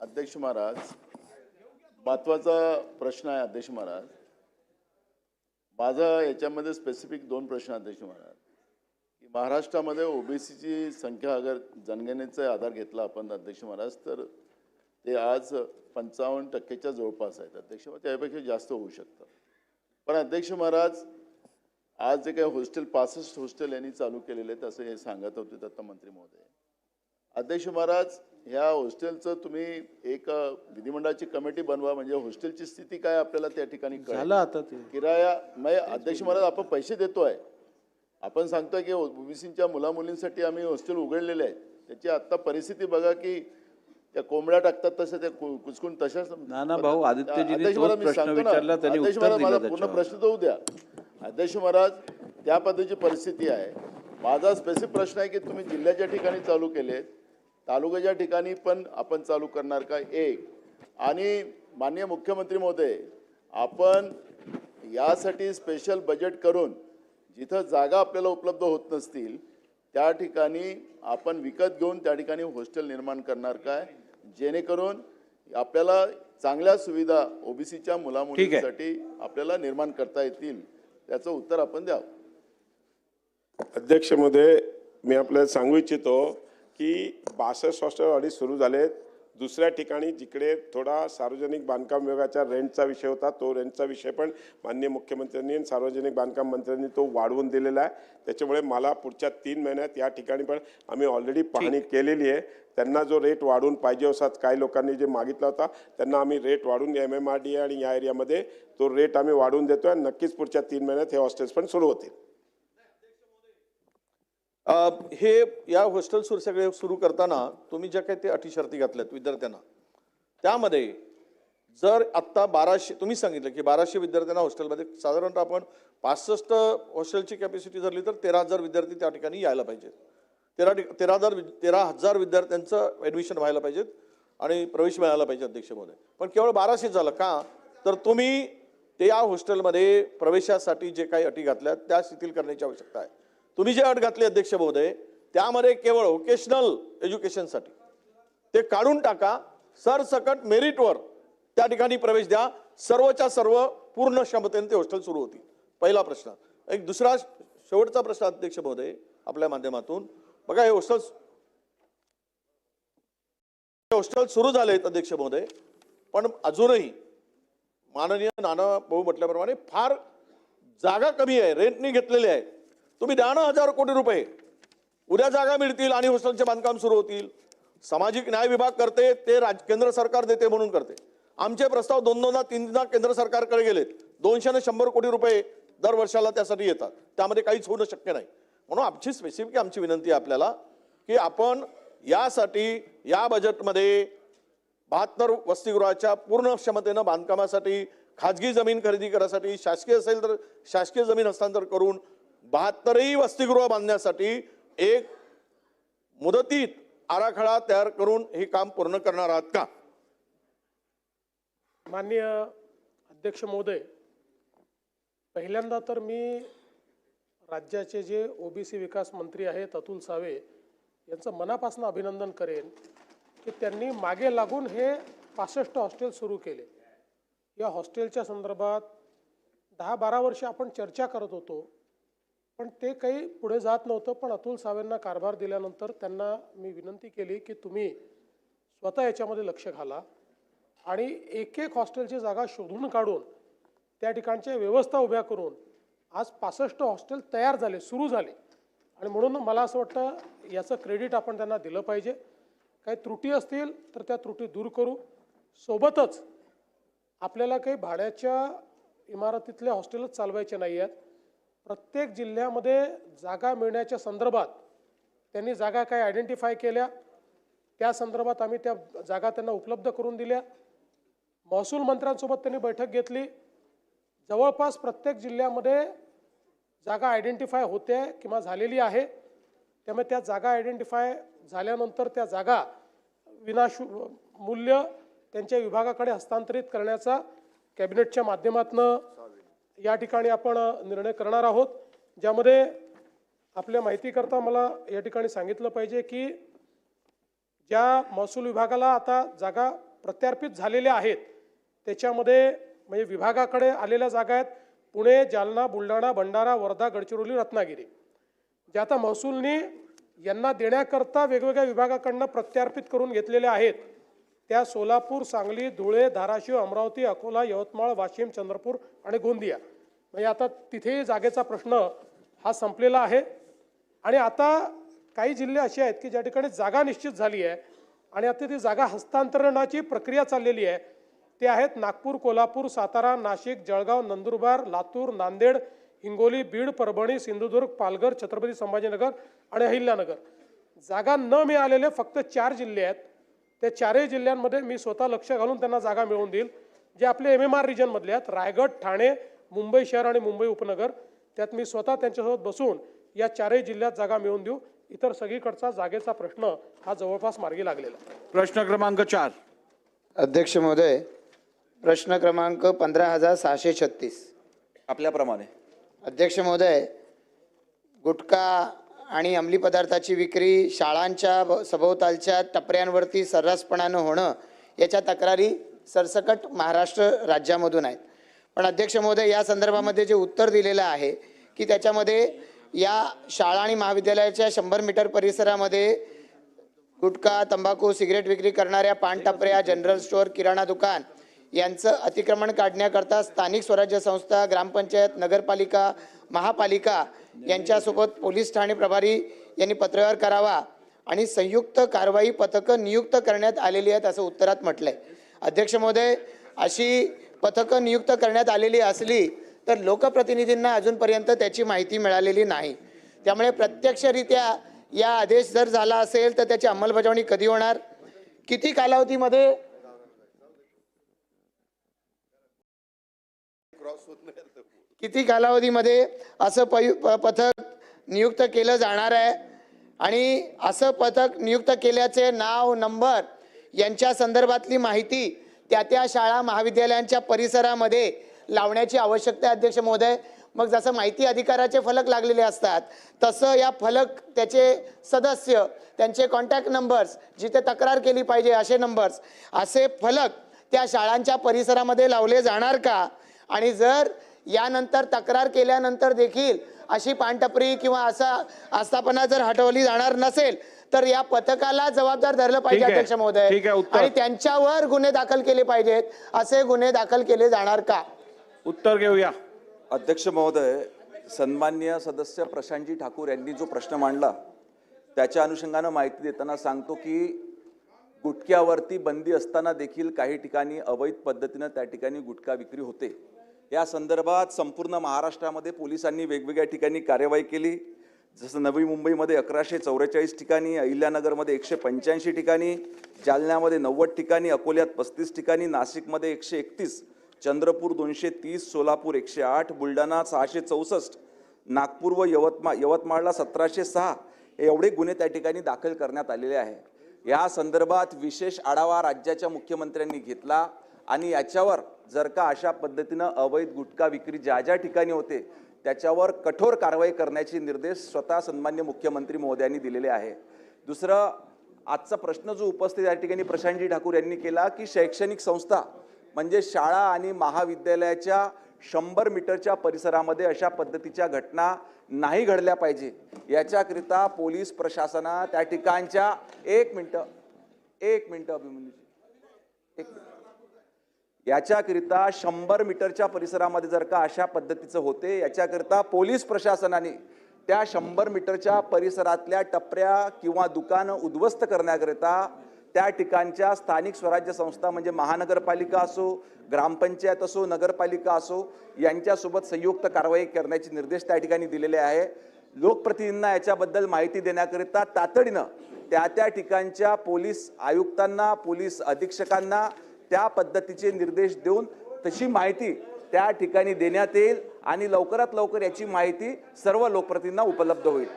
अध्यक्ष महाराज, महत्वाचा प्रश्न आहे अध्यक्ष महाराज. माझा याच्यामध्ये स्पेसिफिक 2 प्रश्न अध्यक्ष महाराज की महाराष्ट्रामध्ये ओबीसीची संख्या अगर जनगणनेचा आधार घेतला आपण अध्यक्ष महाराज तर ते आज 55% जवळपास आहेत अध्यक्ष महाराज. त्यापेक्षा जास्त होऊ शकतं. पण अध्यक्ष महाराज आज जे काही हॉस्टेल 65 हॉस्टेल यांनी चालू केलेले आहेत असं हे सांगत होते आता मंत्री महोदय. अध्यक्ष महाराज, ह्या हॉस्टेलचं तुम्ही एक विधिमंडळाची कमिटी बनवा म्हणजे हॉस्टेलची स्थिती काय आपल्याला त्या ठिकाणी झालं. आता ते किराया म्हणजे अध्यक्ष महाराज आपण पैसे देतोय, आपण सांगतोय की ओबीसीच्या मुलामुलींसाठी आम्ही हॉस्टेल उघडलेले आहेत. त्याची आत्ता परिस्थिती बघा की त्या कोंबड्या टाकतात तसं त्या कुचकून तशाच. नाना भाऊ, आदित्यजींनी तोच प्रश्न विचारला, त्यांनी उत्तर दिलं. माझा पूर्ण प्रश्न तो द्या अध्यक्ष महाराज. त्या पद्धतीची परिस्थिती आहे. माझा स्पेसिफिक प्रश्न आहे की तुम्ही जिल्ह्याच्या ठिकाणी चालू केलेत, तालुक्याच्या ठिकाणी पण आपण चालू करणार का एक, आणि माननीय मुख्यमंत्री महोदय आपण यासाठी स्पेशल बजेट करून जिथं जागा आपल्याला उपलब्ध होत नसतील त्या ठिकाणी आपण विकत घेऊन त्या ठिकाणी हॉस्टेल निर्माण करणार काय, जेणेकरून आपल्याला चांगल्या सुविधा ओबीसीच्या मुलामुलींसाठी आपल्याला निर्माण करता येतील, त्याचं उत्तर आपण द्यावं. अध्यक्ष महोदय, मी आपल्याला सांगू इच्छितो की 62 हॉस्टेल ऑलरेडी सुरू झालेत. दुसऱ्या ठिकाणी जिकडे थोडा सार्वजनिक बांधकाम विभागाच्या रेंटचा विषय होता तो रेंटचा विषय पण माननीय मुख्यमंत्र्यांनी आणि सार्वजनिक बांधकाम मंत्र्यांनी तो वाढवून दिलेला आहे. त्याच्यामुळे मला पुढच्या 3 महिन्यात या ठिकाणी पण आम्ही ऑलरेडी पाहणी केलेली आहे. त्यांना जो रेट वाढवून पाहिजे असा काही लोकांनी जे मागितला होता त्यांना आम्ही रेट वाढून MMRDA आणि या एरियामध्ये तो रेट आम्ही वाढवून देतोय. नक्कीच पुढच्या 3 महिन्यात हे हॉस्टेल्स पण सुरू होतील. हे या हॉस्टेल सगळे सुरू करताना तुम्ही ज्या काही ते अटी शर्ती घातल्यात विद्यार्थ्यांना, त्यामध्ये जर आत्ता 1200 तुम्ही सांगितलं की 1200 विद्यार्थ्यांना हॉस्टेलमध्ये साधारणतः आपण 65 हॉस्टेलची कॅपॅसिटी धरली तर 13,000 विद्यार्थी त्या ठिकाणी यायला पाहिजेत. 13,000 विद्यार्थ्यांचं ॲडमिशन व्हायला पाहिजेत आणि प्रवेश मिळायला पाहिजे अध्यक्ष महोदय. पण केवळ 1200 झालं का, तर तुम्ही ते या हॉस्टेलमध्ये प्रवेशासाठी जे काही अटी घातल्यात त्या शिथिल करण्याची आवश्यकता आहे. तुम्ही जे अट घातली अध्यक्ष महोदय त्यामध्ये केवळ व्होकेशनल एज्युकेशनसाठी ते काढून टाका. सरसकट मेरिटवर त्या ठिकाणी प्रवेश द्या. सर्वच्या सर्व पूर्ण क्षमतेने ते हॉस्टेल सुरू होतील. पहिला प्रश्न. एक दुसरा शेवटचा प्रश्न अध्यक्ष महोदय आपल्या माध्यमातून, बघा हे हॉस्टेल सुरू झालेत अध्यक्ष महोदय, पण अजूनही माननीय नाना भाऊ म्हटल्याप्रमाणे फार जागा कमी आहे, रेंटनी घेतलेले आहे. तुम्ही द्या ना 1000 कोटी रुपये, उद्या जागा मिळतील आणि हॉस्टेलचे बांधकाम सुरू होतील. सामाजिक न्याय विभाग करते ते केंद्र सरकार देते म्हणून करते. आमचे प्रस्ताव 2-2दा 3दा केंद्र सरकारकडे गेलेत. 200 ने 100 कोटी रुपये दर वर्षाला त्यासाठी येतात. त्यामध्ये काहीच होणं शक्य नाही. म्हणून आमची स्पेसिफिक आमची विनंती आहे आपल्याला की आपण यासाठी या बजेटमध्ये 72 वसतिगृहाच्या पूर्ण क्षमतेनं बांधकामासाठी, खाजगी जमीन खरेदी करण्यासाठी, शासकीय असेल तर शासकीय जमीन हस्तांतर करून 72ही वसतिगृह बांधण्यासाठी एक मुदतीत आराखडा तयार करून हे काम पूर्ण करणार आहात का? माननीय अध्यक्ष महोदय, पहिल्यांदा तर मी राज्याचे जे ओबीसी विकास मंत्री आहेत अतुल सावे यांचं मनापासून अभिनंदन करेन की त्यांनी मागे लागून हे 65 हॉस्टेल सुरू केले. या हॉस्टेलच्या संदर्भात 10-12 वर्ष आपण चर्चा करत होतो, पण ते काही पुढे जात नव्हतं. पण अतुल सावेंना कारभार दिल्यानंतर त्यांना मी विनंती केली की तुम्ही स्वतः याच्यामध्ये लक्ष घाला आणि एक हॉस्टेलची जागा शोधून काढून त्या ठिकाणच्या व्यवस्था उभ्या करून आज 65 हॉस्टेल तयार झाले, सुरू झाले. आणि म्हणून मला असं वाटतं याचं क्रेडिट आपण त्यांना दिलं पाहिजे. काही त्रुटी असतील तर त्या त्रुटी दूर करू. सोबतच आपल्याला काही भाड्याच्या इमारतीतले हॉस्टेलच चालवायचे नाही आहेत. प्रत्येक जिल्ह्यामध्ये जागा मिळण्याच्या संदर्भात त्यांनी जागा काय आयडेंटिफाय केल्या, त्या संदर्भात आम्ही त्या जागा त्यांना उपलब्ध करून दिल्या. महसूल मंत्र्यांसोबत त्यांनी बैठक घेतली. जवळपास प्रत्येक जिल्ह्यामध्ये जागा आयडेंटिफाय होते किंवा झालेली आहे. त्यामुळे त्या जागा आयडेंटिफाय झाल्यानंतर त्या जागा मूल्य त्यांच्या विभागाकडे हस्तांतरित करण्याचा कॅबिनेटच्या माध्यमातून या ठिकाणी आपण निर्णय करणार आहोत. ज्यामध्ये आपल्या माहितीकरता मला या ठिकाणी सांगितलं पाहिजे की ज्या महसूल विभागाला आता जागा प्रत्यार्पित झालेल्या आहेत त्याच्यामध्ये म्हणजे विभागाकडे आलेल्या जागा आहेत पुणे, जालना, बुलढाणा, भंडारा, वर्धा, गडचिरोली, रत्नागिरी. ज्या आता महसूलनी यांना देण्याकरता वेगवेगळ्या विभागाकडनं प्रत्यार्पित करून घेतलेल्या आहेत त्या सोलापूर, सांगली, धुळे, धाराशिव, अमरावती, अकोला, यवतमाळ, वाशिम, चंद्रपूर आणि गोंदिया. म्हणजे आता तिथे जागेचा प्रश्न हा संपलेला आहे. आणि आता काही जिल्हे असे आहेत की ज्या ठिकाणी जागा निश्चित झाली आहे आणि आता ती जागा हस्तांतरणाची प्रक्रिया चाललेली आहे. ते आहेत नागपूर, कोल्हापूर, सातारा, नाशिक, जळगाव, नंदुरबार, लातूर, नांदेड, हिंगोली, बीड, परभणी, सिंधुदुर्ग, पालघर, छत्रपती संभाजीनगर आणि अहिल्यानगर. जागा न मिळालेले फक्त 4 जिल्हे आहेत. त्या 4ही जिल्ह्यांमध्ये मी स्वतः लक्ष घालून त्यांना जागा मिळवून देईल. जे आपले MMR रिजनमधले आहेत रायगड, ठाणे, मुंबई शहर आणि मुंबई उपनगर, त्यात मी स्वतः त्यांच्यासोबत बसून या 4ही जिल्ह्यात जागा मिळवून देऊ. इतर सगळीकडचा जागेचा प्रश्न हा जवळपास मार्गी लागलेला. प्रश्न क्रमांक 4. अध्यक्ष महोदय, प्रश्न क्रमांक 15,636 आपल्याप्रमाणे. अध्यक्ष महोदय, गुटखा आणि अंमली पदार्थाची विक्री शाळांच्या सभोवतालच्या टपऱ्यांवरती सर्रासपणानं होणं याच्या तक्रारी सरसकट महाराष्ट्र राज्यामधून आहेत. पण अध्यक्ष महोदय, या संदर्भामध्ये जे उत्तर दिलेलं आहे की त्याच्यामध्ये या शाळा आणि महाविद्यालयाच्या 100 मीटर परिसरामध्ये गुटखा, तंबाखू, सिगरेट विक्री करणाऱ्या पानटपऱ्या, जनरल स्टोअर, किराणा दुकान यांचं अतिक्रमण काढण्याकरता स्थानिक स्वराज्य संस्था, ग्रामपंचायत, नगरपालिका, महापालिका यांच्यासोबत पोलीस ठाणे प्रभारी यांनी पत्रव्यवहार करावा आणि संयुक्त कारवाई पथकं नियुक्त करण्यात आलेली आहेत असं उत्तरात म्हटलंय. अध्यक्ष महोदय, अशी पथकं नियुक्त करण्यात आलेली असली तर लोकप्रतिनिधींना अजूनपर्यंत त्याची माहिती मिळालेली नाही. त्यामुळे प्रत्यक्षरित्या या आदेश जर झाला असेल तर त्याची अंमलबजावणी कधी होणार, किती कालावधीमध्ये असं पथक नियुक्त केलं जाणार आहे आणि असं पथक नियुक्त केल्याचे नाव, नंबर यांच्या संदर्भातली माहिती त्या शाळा महाविद्यालयांच्या परिसरामध्ये लावण्याची आवश्यकता आहे. अध्यक्ष महोदय, मग जसं माहिती अधिकाराचे फलक लागलेले असतात तसं या फलक त्याचे सदस्य, त्यांचे कॉन्टॅक्ट नंबर्स, जिथे तक्रार केली पाहिजे असे नंबर्स, असे फलक त्या शाळांच्या परिसरामध्ये लावले जाणार का? आणि जर यानंतर तक्रार केल्यानंतर देखील अशी पानटपरी किंवा असा आस्थापना जर हटवली जाणार नसेल तर या पथकाला जबाबदार धरलं पाहिजे ठीक आहे. अध्यक्ष महोदय, ठीक आहे, उत्तर. आणि त्यांच्यावर गुन्हे दाखल केले पाहिजेत. असे गुन्हे दाखल केले जाणार का? उत्तर घेऊया. अध्यक्ष महोदय, सन्माननीय सदस्य प्रशांतजी ठाकूर यांनी जो प्रश्न मांडला त्याच्या अनुषंगानं माहिती देताना सांगतो की गुटख्यावरती बंदी असताना देखील काही ठिकाणी अवैध पद्धतीनं त्या ठिकाणी गुटखा विक्री होते. या संदर्भात संपूर्ण महाराष्ट्रामध्ये पोलिसांनी वेगवेगळ्या ठिकाणी कार्यवाही केली. जसं नवी मुंबईमध्ये 1144 ठिकाणी, अहिल्यानगरमध्ये 185 ठिकाणी, जालन्यामध्ये 90 ठिकाणी, अकोल्यात 35 ठिकाणी, नाशिकमध्ये 131, चंद्रपूर 230, सोलापूर 108, बुलढाणा 664, नागपूर व यवतमाळला 1706 एवढे गुन्हे त्या ठिकाणी दाखल करण्यात आलेले आहे. या संदर्भात विशेष आढावा राज्याच्या मुख्यमंत्र्यांनी घेतला आणि याच्यावर जर का अशा पद्धतीनं अवैध गुटखा विक्री ज्या ज्या ठिकाणी होते त्याच्यावर कठोर कारवाई करण्याचे निर्देश स्वतः सन्मान्य मुख्यमंत्री महोदयांनी दिलेले आहे. दुसरं, आजचा प्रश्न जो उपस्थित या ठिकाणी प्रशांतजी ठाकूर यांनी केला की शैक्षणिक संस्था म्हणजे शाळा आणि महाविद्यालयाच्या 100 मीटरच्या परिसरामध्ये अशा पद्धतीच्या घटना नाही घडल्या पाहिजे याच्याकरिता पोलीस प्रशासना त्या ठिकाणच्या एक मिनिट अभिमन्यू याच्याकरिता 100 मीटरच्या परिसरामध्ये जर का अशा पद्धतीचं होते याच्याकरिता पोलीस प्रशासनाने त्या 100 मीटरच्या परिसरातल्या टपऱ्या किंवा दुकानं उद्ध्वस्त करण्याकरिता त्या ठिकाणच्या स्थानिक स्वराज्य संस्था म्हणजे महानगरपालिका असो, ग्रामपंचायत असो, नगरपालिका असो यांच्यासोबत संयुक्त कारवाई करण्याचे निर्देश त्या ठिकाणी दिलेले आहे. लोकप्रतिनिधींना याच्याबद्दल माहिती देण्याकरिता तातडीनं त्या ठिकाणच्या पोलीस आयुक्तांना, पोलीस अधीक्षकांना त्या पद्धतीचे निर्देश देऊन तशी माहिती त्या ठिकाणी देण्यात येईल आणि लवकरात लवकर याची माहिती सर्व लोकप्रतिनिधींना उपलब्ध होईल.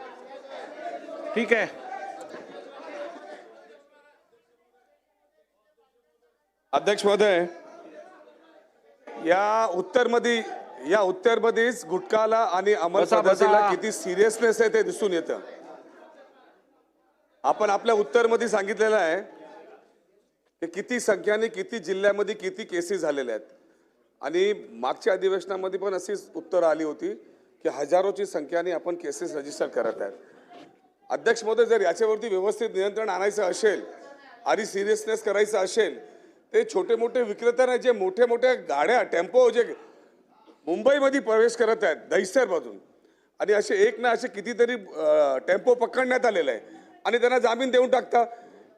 ठीक आहे. अध्यक्ष महोदय, या उत्तरमध्येच गुटखाला आणि अंमल पद्धतीला किती सिरियसनेस आहे ते दिसून येतं. आपण आपल्या उत्तरमध्ये सांगितलेलं आहे की किती संख्याने किती जिल्ह्यामध्ये किती केसेस झालेल्या आहेत आणि मागच्या अधिवेशनामध्ये पण अशीच उत्तर आली होती की हजारोची संख्याने आपण केसेस रजिस्टर करत आहेत. अध्यक्ष महोदय, जर याच्यावरती व्यवस्थित नियंत्रण आणायचं असेल आणि सिरियसनेस करायचं असेल ते छोटे मोठे विक्रेता नाही, जे मोठे मोठे गाड्या टेम्पो जे मुंबईमध्ये प्रवेश करत आहेत दहिसरमधून आणि असे एक ना असे कितीतरी टेम्पो पकडण्यात आलेले आहे आणि त्यांना जामीन देऊन टाकता.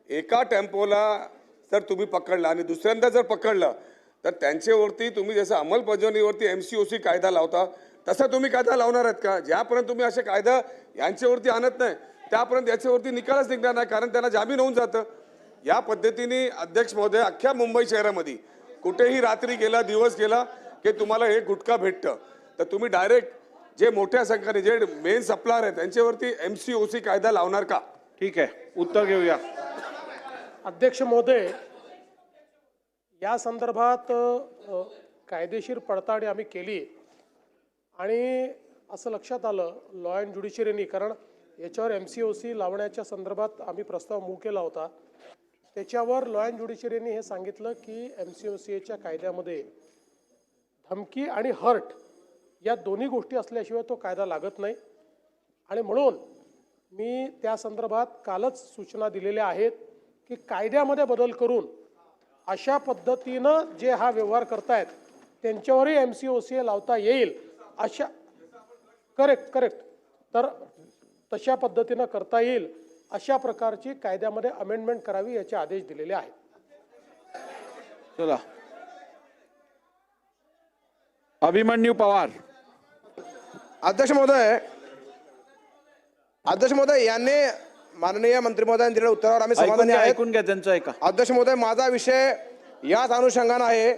एका टेम्पोला जर तुम्ही पकडला आणि दुसऱ्यांदा जर पकडलं तर त्यांच्यावरती तुम्ही जसं अंमलबजावणीवरती MCOC कायदा लावता तसा तुम्ही कायदा लावणार आहेत का? ज्यापर्यंत तुम्ही असे कायदा यांच्यावरती आणत नाही त्यापर्यंत याच्यावरती निकालच निघणार नाही, कारण त्यांना जामीन होऊन जातं. या पद्धतीने अध्यक्ष महोदय अख्ख्या मुंबई शहरामध्ये कुठेही रात्री गेला दिवस गेला की तुम्हाला हे गुटखा भेटतं तर तुम्ही डायरेक्ट जे मोठ्या संख्येने जे मेन सप्लायर आहेत त्यांच्यावरती MCOC कायदा लावणार का? ठीक आहे, उत्तर घेऊया. अध्यक्ष महोदय, या संदर्भात कायदेशीर पडताळणी आम्ही केली आणि असं लक्षात आलं लॉ अँड ज्युडिशियरीनी, कारण याच्यावर MCOC लावण्याच्या संदर्भात आम्ही प्रस्ताव मूव केला होता. त्याच्यावर लॉ अँड ज्युडिशियरीने हे सांगितलं की MCOCच्या कायद्यामध्ये धमकी आणि हर्ट या दोन्ही गोष्टी असल्याशिवाय तो कायदा लागत नाही आणि म्हणून मी त्या संदर्भात कालच सूचना दिलेल्या आहेत की कायद्यामध्ये बदल करून अशा पद्धतीनं जे हा व्यवहार करतायत त्यांच्यावरही MCOC लावता येईल अशा करेक्ट तर तशा पद्धतीनं करता येईल अशा प्रकारची कायद्यामध्ये अमेंडमेंट करावी याचे आदेश दिलेले आहेत. चला, अभिमन्यू पवार. अध्यक्ष महोदय यांनी माननीय मंत्री महोदयांनी दिलेल्या उत्तरावर आम्ही समाधानी आहे. ऐकून घ्या त्यांचं ऐका. अध्यक्ष महोदय, माझा विषय याच अनुषंगाने आहे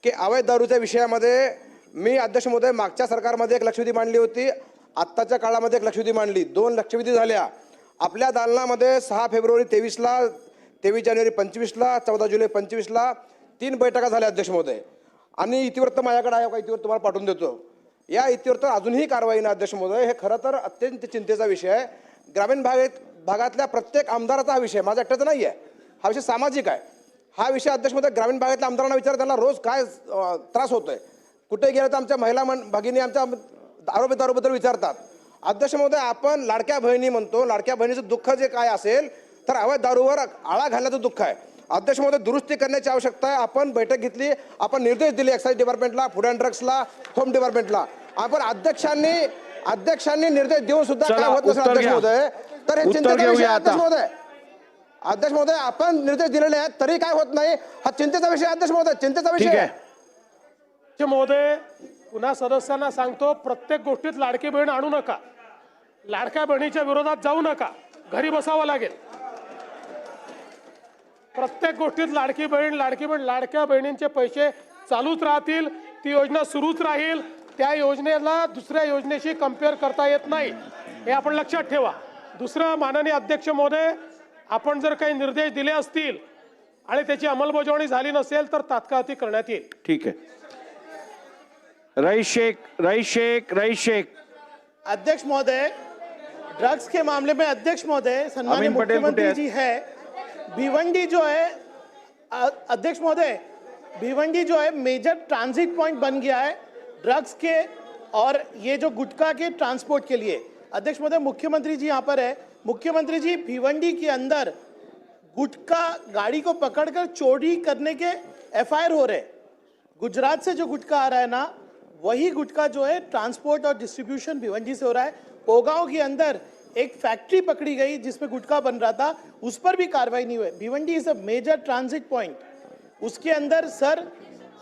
की अवैध दारूच्या विषयामध्ये मी अध्यक्ष महोदय मागच्या सरकारमध्ये एक लक्षवेधी मांडली होती, आत्ताच्या काळामध्ये एक लक्षवेधी मांडली, 2 लक्षवेधी झाल्या. आपल्या दालनामध्ये 6 फेब्रुवारी 23ला, 23 जानेवारी 25ला, 14 जुलै 25ला 3 बैठका झाल्या अध्यक्ष महोदय. आणि इतिवृत्त माझ्याकडे आहे, इतिवृत्त तुम्हाला पाठवून देतो. या इतिवृत्त अजूनही कारवाई नाही अध्यक्ष महोदय. हे खरं तर अत्यंत चिंतेचा विषय आहे. ग्रामीण भागातल्या प्रत्येक आमदाराचा हा विषय, माझा एकट्याचा नाही आहे, हा विषय सामाजिक आहे. हा विषय अध्यक्ष महोदय ग्रामीण भागातल्या आमदारांना विचार, त्यांना रोज काय त्रास होतोय. कुठे गेलं तर आमच्या महिला भगिनी आमच्या आरोग्याबद्दल विचारतात. अध्यक्ष महोदय, आपण लाडक्या बहिणी म्हणतो, लाडक्या बहिणीचं दुःख जे काय असेल तर अवैध दारूवर आळा घालण्याचं दुःख आहे. अध्यक्ष महोदय, दुरुस्ती करण्याची आवश्यकता आहे. आपण बैठक घेतली, आपण निर्देश दिले एक्साईज डिपार्टमेंटला, फूड अँड ड्रग्सला, होम डिपार्टमेंटला. आपण अध्यक्षांनी निर्देश देऊन सुद्धा काय होत नसेल अध्यक्ष महोदय, तर हे चिंतेचा विषय. अध्यक्ष महोदय, आपण निर्देश दिलेले आहेत तरी काय होत नाही, हा चिंतेचा विषय. अध्यक्ष महोदय, चिंतेचा विषय अध्यक्ष महोदय, पुन्हा सदस्यांना सांगतो, प्रत्येक गोष्टीत लाडकी बहीण आणू नका, लाडक्या बहिणीच्या विरोधात जाऊ नका, घरी बसावं लागेल. प्रत्येक गोष्टीत लाडकी बहीण, लाडक्या बहिणींचे पैसे चालूच राहतील, ती योजना सुरूच राहील. त्या योजनेला दुसऱ्या योजनेशी कम्पेअर करता येत नाही, हे आपण लक्षात ठेवा. दुसरं, माननीय अध्यक्ष महोदय, आपण जर काही निर्देश दिले असतील आणि त्याची अंमलबजावणी झाली नसेल तर तात्काळ ती करण्यात येईल. ठीक है. रईस शेख. अध्यक्ष महोदय, ड्रग्स के मामले में अध्यक्ष महोदय, सम्माननीय मुख्यमंत्री जी है, भिवंडी जो है अध्यक्ष महोदय, भिवंडी जो है मेजर ट्रांजिट पॉइंट बन गया है ड्रग्स के और ये जो गुटखा के ट्रांसपोर्ट के लिए. अध्यक्ष महोदय, मुख्यमंत्री जी यहाँ पर है. मुख्यमंत्री जी, भिवंडी के अंदर गुटखा गाड़ी को पकड़कर चोरी करने के FIR हो रहे. गुजरात से जो गुटखा आ रहा है ना, वही गुटखा जो है ट्रांसपोर्ट और डिस्ट्रीब्यूशन भिवंडी से हो रहा है. पोगांव के अंदर एक फैक्ट्री पकड़ी गई जिसमें गुटखा बन रहा था, उस पर भी कार्रवाई नहीं हुई. Bhiwandi is a major transit point. उसके अंदर सर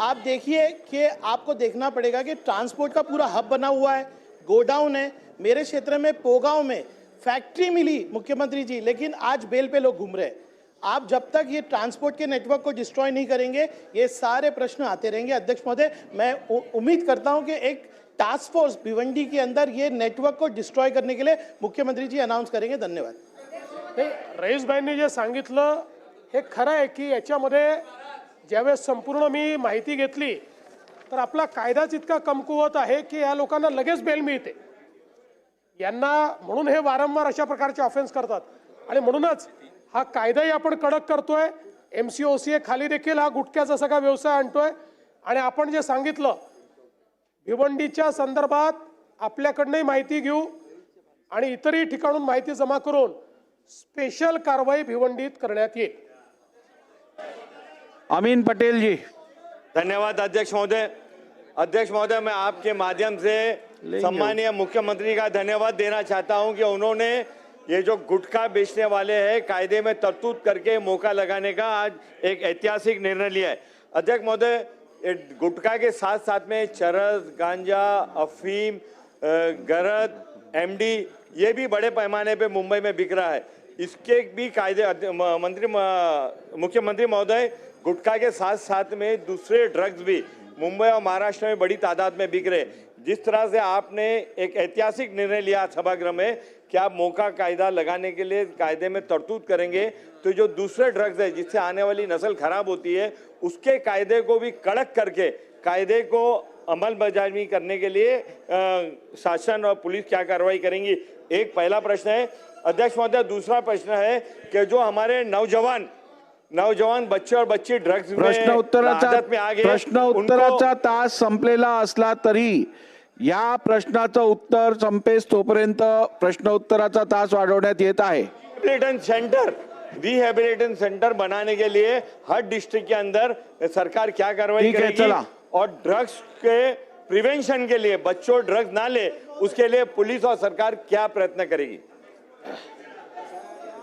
आप देखिए कि आपको देखना पड़ेगा कि ट्रांसपोर्ट का पूरा हब बना हुआ है, गोडाउन है. मेरे क्षेत्र में पोगांव में फैक्ट्री मिली मुख्यमंत्री जी, लेकिन आज बेल पे लोग घूम रहे हैं. आप जब तक ये ट्रांसपोर्ट के नेटवर्क को डिस्ट्रॉय नहीं करेंगे, ये सारे प्रश्न आते रहेंगे. अध्यक्ष महोदय, मैं उम्मीद करता हूं कि एक टास्क फोर्स भिवंडी के अंदर ये नेटवर्क को डिस्ट्रॉय करने के लिए मुख्यमंत्री जी अनाउंस करेंगे. धन्यवाद. रईसभाईंनी जे सांगितलं हे खरं आहे की याच्यामध्ये ज्यावेळेस संपूर्ण मी माहिती घेतली तर आपला कायदाच इतका कमकुवत आहे की या लोकांना लगेच बेल मिळते. यांना म्हणून हे वारंवार अशा प्रकारचे ऑफेन्स करतात आणि म्हणूनच हा कायदाही आपण कडक करतोय. MCOCA खाली देखील हा गुटख्याचा सगळा व्यवसाय आणतोय. आणि आपण जे सांगितलं भिवंडीच्या संदर्भात आपल्याकडनंही माहिती घेऊ आणि इतरही ठिकाणून माहिती जमा करून स्पेशल कारवाई भिवंडीत करण्यात येईल. अमीन पटेल जी. धन्यवाद अध्यक्ष महोदय. अध्यक्ष महोदय, मैं आपके माध्यम से सम्मानीय मुख्यमंत्री का धन्यवाद देना चाहता हूं कि उन्होंने ये जो गुटखा बेचने वाले हैं कायदे में तरतूद करके मौका लगाने का आज एक ऐतिहासिक निर्णय लिया है. अध्यक्ष महोदय, गुटखा के साथ साथ में चरस, गांजा, अफीम, गरद, MD ये भी बड़े पैमाने पे मुंबई में बिक रहा है. इसके भी कायदे मुख्यमंत्री महोदय, गुटखा के साथ साथ में दूसरे ड्रग्स भी मुंबई और महाराष्ट्र में बड़ी तादाद में बिक रहे. जिस तरह से आपने एक ऐतिहासिक निर्णय लिया सभागृह में कि आप मौका कायदा लगाने के लिए कायदे में तरतूद करेंगे, तो जो दूसरे ड्रग्स है जिससे आने वाली नस्ल खराब होती है उसके कायदे को भी कड़क करके कायदे को अमलबजावनी करने के लिए शासन और पुलिस क्या कार्रवाई करेंगी. एक पहला प्रश्न है अध्यक्ष महोदय. दूसरा प्रश्न है कि जो हमारे नौजवान बच्चे और बच्ची ड्रग्स में आदत में आ गए, प्रश्न उत्तराचा तास संपलेला असला तरी या प्रश्नाचं उत्तर संपेस तोपर्यंत प्रश्न उत्तराचा तास वाढवण्यात येत आहे. रिहैबिलिटेशन सेंटर बनाने के लिए हर डिस्ट्रिक्ट के अंदर सरकार क्या कार्रवाई करेगी और ड्रग्स के प्रिवेंशन के लिए बच्चों ड्रग्स ना ले उसके लिए पुलिस और सरकार क्या प्रयत्न करेगी.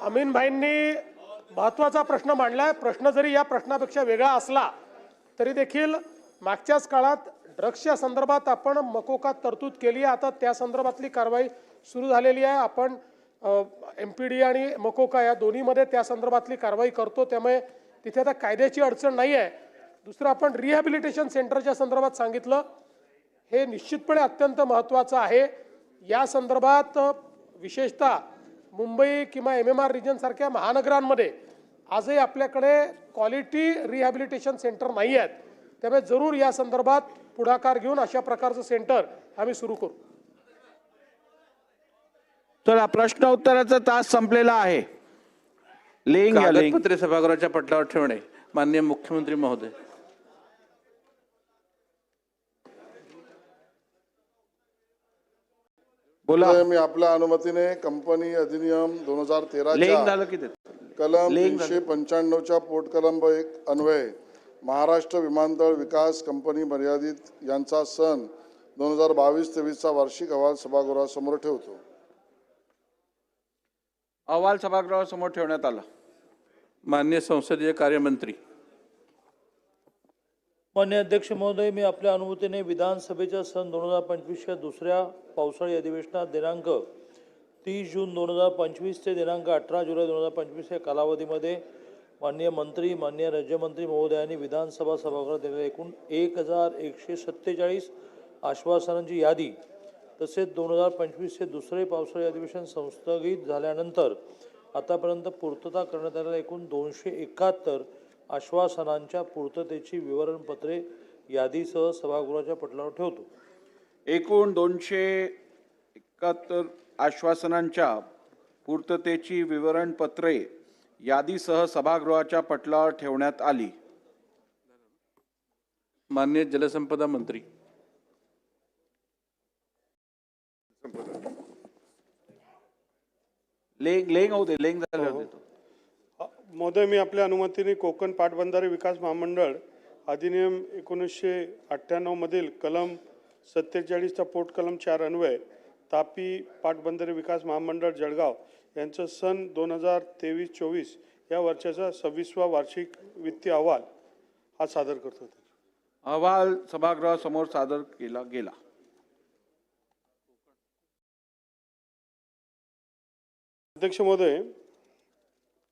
अमीन भाईंनी महत्त्वाचा प्रश्न मांडलाय. प्रश्न जरी या प्रश्नापेक्षा वेगळा असला तरी देखील मागच्याच काळात ड्रग्सच्या संदर्भात आपण मकोका तरतूद केली आहे. आता त्या संदर्भातली कारवाई सुरू झालेली आहे. आपण MPD आणि मकोका या दोन्हीमध्ये त्या संदर्भातली कारवाई करतो. त्यामुळे तिथे आता कायद्याची अडचण नाही आहे. दुसरं, आपण रिहॅबिलिटेशन सेंटरच्या संदर्भात सांगितलं, हे निश्चितपणे अत्यंत महत्त्वाचं आहे. या संदर्भात विशेषतः मुंबई किंवा MMR रिजन सारख्या महानगरांमध्ये आजही आपल्याकडे क्वालिटी रिहॅबिलिटेशन सेंटर नाही आहेत. त्यामुळे जरूर या संदर्भात पुढाकार घेऊन अशा प्रकारचं सेंटर आम्ही सुरू करू. चला, प्रश्न उत्तराचा तास संपलेला आहे. कागदपत्रे सभागृहाच्या पटलावर ठेवणे. माननीय मुख्यमंत्री महोदय. बोला. महोदय, मी आपल्या अनुमतीने कंपनी अधिनियम 2013 लेख झालं की ते कलम लेख झालं. 395 पोट कलम 1 अन्वये महाराष्ट्र विमानतळ विकास कंपनी मर्यादित यांचा सन 2022-23 वार्षिक अहवाल सभागृहासमोर ठेवतो. अहवाल सभागृहासमोर ठेवण्यात आला. माननीय संसदीय कार्यमंत्री. माननीय अध्यक्ष महोदय, मी आपल्या अनुमतीने विधानसभेच्या सन 2025च्या दुसऱ्या पावसाळी अधिवेशनात दिनांक 30 जून 2025 ते दिनांक 18 जुलै 2025 या कालावधीमध्ये माननीय मंत्री, माननीय राज्यमंत्री महोदयांनी विधानसभा सभागृहात दिलेल्या एकूण 1147 आश्वासनांची यादी तसेच 2025चे दुसरे पावसाळी अधिवेशन संस्थगित झाल्यानंतर आतापर्यंत पूर्तता करण्यात आलेल्या एकूण 271 आश्वासनांच्या पूर्ततेची विवरणपत्रे यादीसह सभागृहाच्या पटलावर ठेवतो. एकूण 271 आश्वासनांच्या पूर्ततेची विवरणपत्रे यादीसह सभागृहाच्या पटलावर ठेवण्यात आली. माननीय जलसंपदा मंत्री. लेंग होऊ दे, लेंग झाल्यावर देतो. महोदय, मी आपल्या अनुमतीने कोकण पाटबंधारे विकास महामंडळ अधिनियम 1998 मधील कलम 47 पोट कलम 4 अन्वये तापी पाटबंधारे विकास महामंडळ जळगाव यांचं सन 2023-24 या वर्षाचा 26वा वार्षिक वित्तीय अहवाल हा सादर करतो. अहवाल सभागृहासमोर सादर केला गेला. अध्यक्ष महोदय,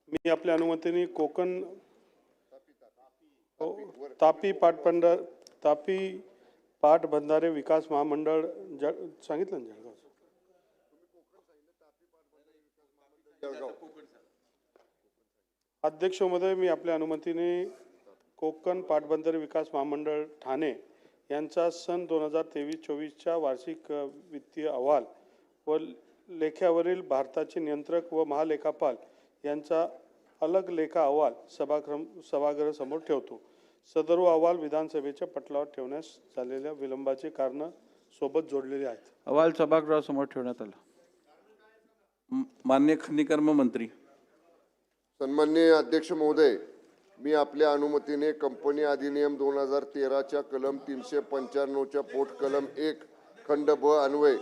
मी आपल्या अनुमतीने कोकण तापी पाटबंधारे विकास महामंडळ सांगितलं ना जळगाव. अध्यक्ष महोदय, मी आपल्या अनुमतीने कोकण पाटबंधारे विकास महामंडळ ठाणे यांचा सन 2023-24च्या वार्षिक वित्तीय अहवाल व लेख्यावरील भारताचे नियंत्रक व महालेखापाल यांचा अलग लेखा अहवाल सभागृहासमोर ठेवतो. सदर अहवाल विधानसभेच्या पटलावर ठेवण्यास झालेल्या विलंबाचे कारण सोबत जोडलेले आहेत. अहवाल सभागृहासमोर ठेवण्यात आला. माननीय खनिकर्म मंत्री. सन्माननीय अध्यक्ष महोदय, मी आपल्या अनुमतीने कंपनी अधिनियम 2013च्या कलम 395च्या पोट कलम 1 खंड ब अन्वये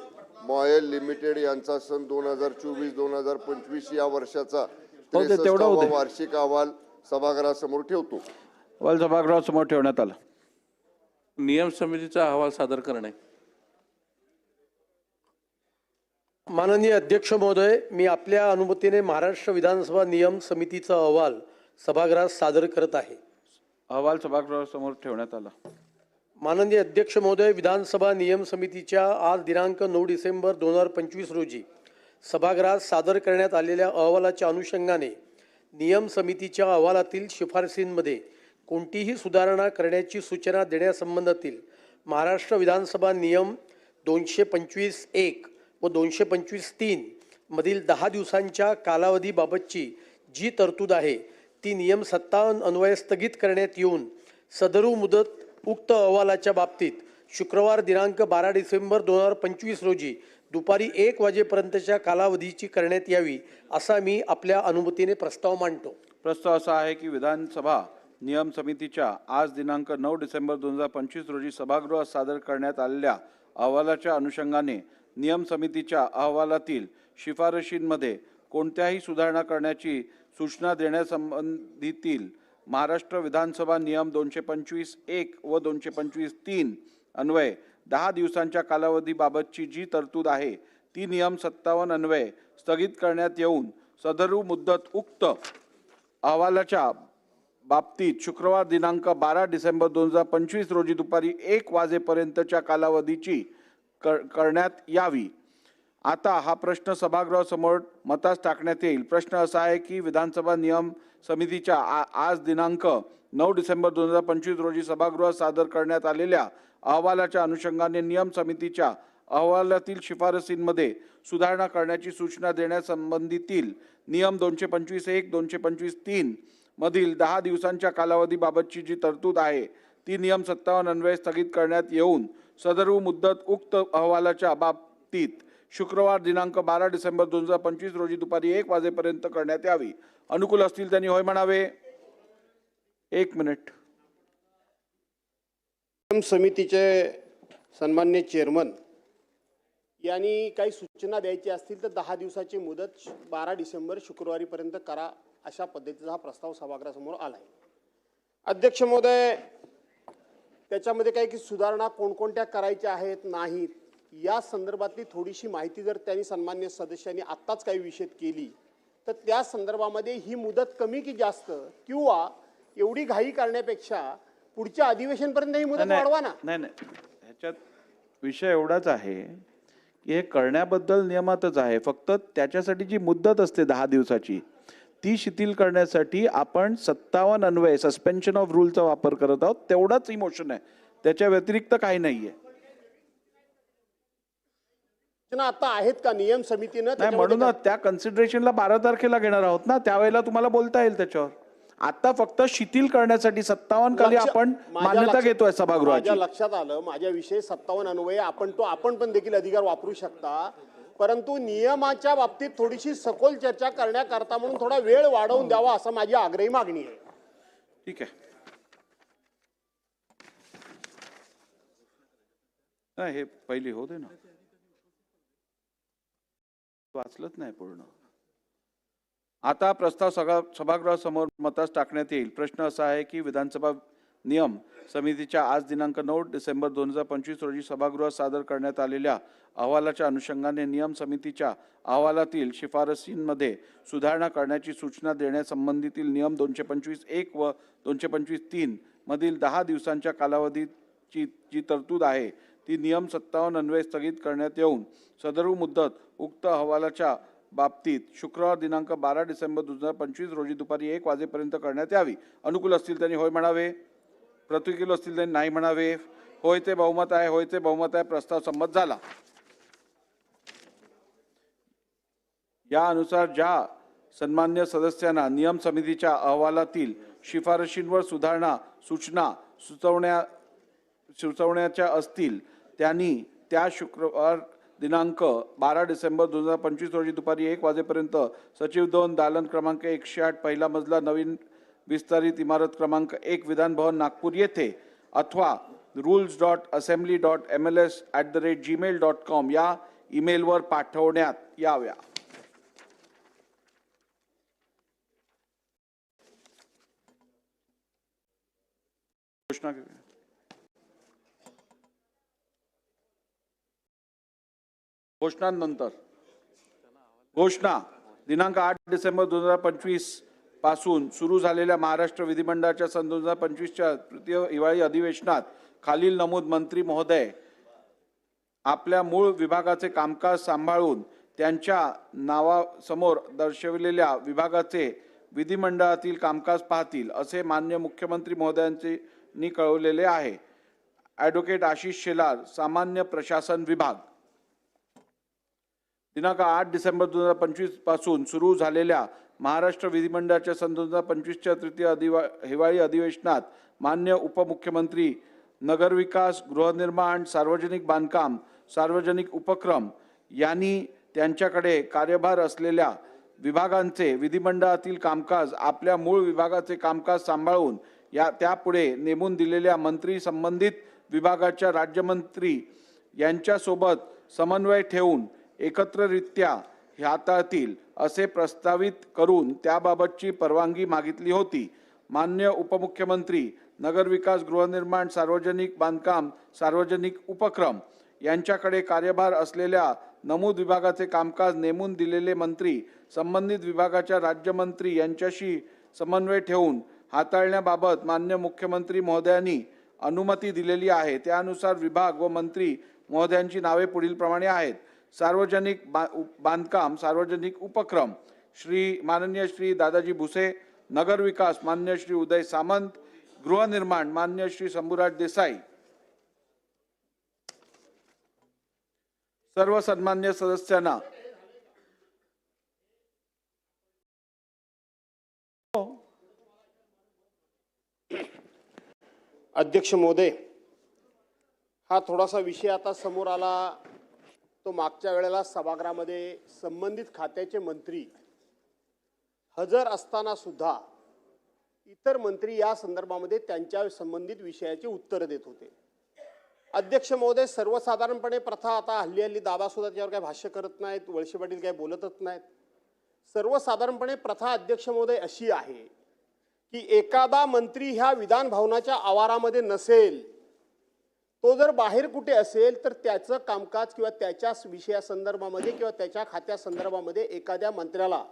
मॉयल लिमिटेड यांचा सन 2024-2025 या वर्षाचा 63वा वार्षिक अहवाल सभागृहासमोर ठेवतो. अहवाल सभागृहासमोर ठेवण्यात आला. नियम समितीचा अहवाल सादर करणे. माननीय अध्यक्ष महोदय, मी आपल्या अनुमतीने महाराष्ट्र विधानसभा नियम समितीचा अहवाल सभागृहात सादर करत आहे. अहवाल सभागृहासमोर ठेवण्यात आला. माननीय अध्यक्ष महोदय, विधानसभा नियम समितीच्या आज दिनांक 9 डिसेंबर 2025 रोजी सभागृहात सादर करण्यात आलेल्या अहवालाच्या अनुषंगाने नियम समितीच्या अहवालातील शिफारसींमध्ये कोणतीही सुधारणा करण्याची सूचना देण्यासंबंधातील महाराष्ट्र विधानसभा नियम 225(1) व 225(3) मधील 10 दिवसांच्या कालावधीबाबतची जी तरतूद आहे ती नियम 57 अन्वये स्थगित करण्यात येऊन सदरू मुदत उक्त अहवालाच्या बाबतीत शुक्रवार दिनांक 12 डिसेंबर 2025 रोजी दुपारी 1 वाजेपर्यंतच्या कालावधीची करण्यात यावी असा मी आपल्या अनुमतीने प्रस्ताव मांडतो. प्रस्ताव असा आहे की विधानसभा नियम समितीच्या आज दिनांक 9 डिसेंबर 2025 रोजी सभागृहात सादर करण्यात आलेल्या अहवालाच्या अनुषंगाने नियम समितीच्या अहवालातील शिफारशींमध्ये कोणत्याही सुधारणा करण्याची सूचना देण्यासंबंधीतील महाराष्ट्र विधानसभा नियम 225(1) व 225(3) अन्वये 10 दिवसांच्या कालावधीबाबतची जी तरतूद आहे ती नियम 57 अन्वये स्थगित करण्यात येऊन सदरू मुदत उक्त अहवालाच्या बाबतीत शुक्रवार दिनांक 12 डिसेंबर 2025 रोजी दुपारी 1 वाजेपर्यंतच्या कालावधीची करण्यात यावी. आता हा प्रश्न सभागृहासमोर मतास टाकण्यात येईल. प्रश्न असा आहे की विधानसभा नियम समितीच्या आज दिनांक 9 डिसेंबर 2025 रोजी सभागृहात सादर करण्यात आलेल्या अहवालाच्या अनुषंगाने नियम समितीच्या अहवालातील शिफारसींमध्ये सुधारणा करण्याची सूचना देण्यासंबंधीतील नियम 225(1) 225(3) मधील 10 दिवसांच्या कालावधीबाबतची जी तरतूद आहे ती नियम 57 अन्वये स्थगित करण्यात येऊन सदरू मुदत उक्त अहवालाच्या बाबतीत शुक्रवार दिनांक 12 डिसेंबर 2025 रोजी दुपारी 1 वाजेपर्यंत करण्यात यावी. अनुकूल असतील त्यांनी होय म्हणावे. 1 मिनिट. समितीचे सन्माननीय चेअरमन यांनी काही सूचना द्यायची असतील तर 10 दिवसाची मुदत 12 डिसेंबर शुक्रवारीपर्यंत करा, अशा पद्धतीचा हा प्रस्ताव सभागृहासमोर आला आहे. अध्यक्ष महोदय, त्याच्यामध्ये काही सुधारणा कोणकोणत्या करायच्या आहेत नाहीत या संदर्भातली थोडीशी माहिती जर त्यांनी सन्माननीय सदस्यांनी आत्ताच काही विषद केली तर त्या संदर्भामध्ये ही मुदत कमी की जास्त, किंवा एवढी घाई करण्यापेक्षा पुढच्या अधिवेशनपर्यंत ही मुदत वाढवा ना. नाही, ह्याच्यात विषय एवढाच आहे की हे करण्याबद्दल नियमातच आहे, फक्त त्याच्यासाठी जी मुदत असते 10 दिवसाची ती शिथिल करण्यासाठी आपण 57 अन्वये सस्पेन्शन ऑफ रूलचा वापर करत आहोत. तेवढाच इमोशन आहे, त्याच्या व्यतिरिक्त काही नाहीये. आता आहेत का नियम समितीनं? नाही, म्हणून त्या कन्सिडरेशनला 12 तारखेला घेणार आहोत ना, त्यावेळेला तुम्हाला बोलता येईल त्याच्यावर. आता फक्त शिथिल करण्यासाठी 57 खाली आपण मान्यता घेतोय सभागृहाची. माझ्या लक्षात आलं, माझ्याविषयी 57 अन्वये आपण पण देखील अधिकार वापरू शकता, परंतु नियमाच्या बाबतीत थोडीशी सखोल चर्चा करण्याकरता म्हणून थोडा वेळ वाढवून द्यावा असं माझी आग्रही मागणी आहे. ठीक आहे. नाही, हे पहिली होते ना, वाचलंच नाही पूर्ण. आता प्रस्ताव सभागृहासमोर मतास टाकण्यात येईल. प्रश्न असा आहे की विधानसभा नियम समितीच्या आज दिनांक 9 डिसेंबर 2025 रोजी सभागृहात सादर करण्यात आलेल्या अहवालाच्या अनुषंगाने नियम समितीच्या अहवालातील शिफारसींमध्ये सुधारणा करण्याची सूचना देण्यासंबंधीतील नियम 225(1) व 225(3) मधील 10 दिवसांच्या कालावधीची जी तरतूद आहे ती नियम 57 अन्वये स्थगित करण्यात येऊन सदर मुदत उक्त अहवालाच्या बाबतीत शुक्रवार दिनांक 12 डिसेंबर 2025 रोजी दुपारी 1 वाजेपर्यंत करण्यात यावी. अनुकूल असतील त्यांनी होय म्हणावे. प्रतिकूल असतील त्यांनी नाही म्हणावे. होयचे बहुमत आहे, होयचे बहुमत आहे. प्रस्ताव संमत झाला. या अनुसार ज्या सन्मान्य सदस्यांना नियम समितीच्या अहवालातील शिफारशींवर सुधारणा सूचना सुचवण्याच्या असतील त्यांनी त्या शुक्रवार दिनांक 12 डिसेंबर 2025 रोजी दुपारी 1 वाजेपर्यंत सचिव 2 दालन क्रमांक 108 पहिला मजला नवीन विस्तारित इमारत क्रमांक 1 विधान भवन नागपूर येथे अथवा rules.assembly.mls@gmail.com या ईमेलवर पाठवण्यात याव्या. घोषणानंतर घोषणा. दिनांक 8 डिसेंबर 2025 पासून सुरू झालेल्या महाराष्ट्र विधिमंडळाच्या सन 2025च्या तृतीय हिवाळी अधिवेशनात खालील नमूद मंत्री महोदय आपल्या मूळ विभागाचे कामकाज सांभाळून त्यांच्या नावासमोर दर्शविलेल्या विभागाचे विधिमंडळातील कामकाज पाहतील असे माननीय मुख्यमंत्री महोदयांनी कळवलेले आहे. ॲडव्होकेट आशिष शेलार, सामान्य प्रशासन विभाग. दिनांक 8 डिसेंबर 2025 पासून सुरू झालेल्या महाराष्ट्र विधिमंडळाच्या सन 2025च्या तृतीय हिवाळी अधिवेशनात मान्य उपमुख्यमंत्री नगरविकास, गृहनिर्माण, सार्वजनिक बांधकाम, सार्वजनिक उपक्रम यांनी त्यांच्याकडे कार्यभार असलेल्या विभागांचे विधिमंडळातील कामकाज आपल्या मूळ विभागाचे कामकाज सांभाळून त्यापुढे नेमून दिलेल्या मंत्री संबंधित विभागाच्या राज्यमंत्री यांच्यासोबत समन्वय ठेवून एकत्ररित्या हाताळतील असे प्रस्तावित करून त्याबाबतची परवानगी मागितली होती. मान्य उपमुख्यमंत्री नगरविकास, गृहनिर्माण, सार्वजनिक बांधकाम, सार्वजनिक उपक्रम यांच्याकडे कार्यभार असलेल्या नमूद विभागाचे कामकाज नेमून दिलेले मंत्री संबंधित विभागाच्या राज्यमंत्री यांच्याशी समन्वय ठेवून हाताळण्याबाबत मान्य मुख्यमंत्री महोदयांनी अनुमती दिलेली आहे. त्यानुसार विभाग व मंत्री महोदयांची नावे पुढीलप्रमाणे आहेत. सार्वजनिक बांधकाम, सार्वजनिक उपक्रम माननीय श्री दादाजी भुसे. नगरविकास मान्य श्री उदय सामंत. गृहनिर्माण मान्य श्री शंभूराज देसाई. सर्व सन्मान्य सदस्यांना अध्यक्ष महोदय, हा थोडासा विषय आता समोर आला तो मागच्या वेळेला सभागृहामध्ये संबंधित खात्याचे मंत्री हजर असताना सुद्धा इतर मंत्री या संदर्भामध्ये त्यांच्या संबंधित विषयाची उत्तरं देत होते. अध्यक्ष महोदय, सर्वसाधारणपणे प्रथा आता हल्ली दादा सुद्धा त्यावर काही भाष्य करत नाहीत, वळसे पाटील काही बोलतच नाहीत. सर्वसाधारणपणे प्रथा अध्यक्ष महोदय अशी आहे की एखादा मंत्री ह्या विधान भवनाच्या आवारामध्ये नसेल, तो जर बाहेर कुठे असेल तर त्याचं कामकाज किंवा त्याच्या विषयासंदर्भामध्ये किंवा त्याच्या खात्यासंदर्भामध्ये एखाद्या मंत्र्याला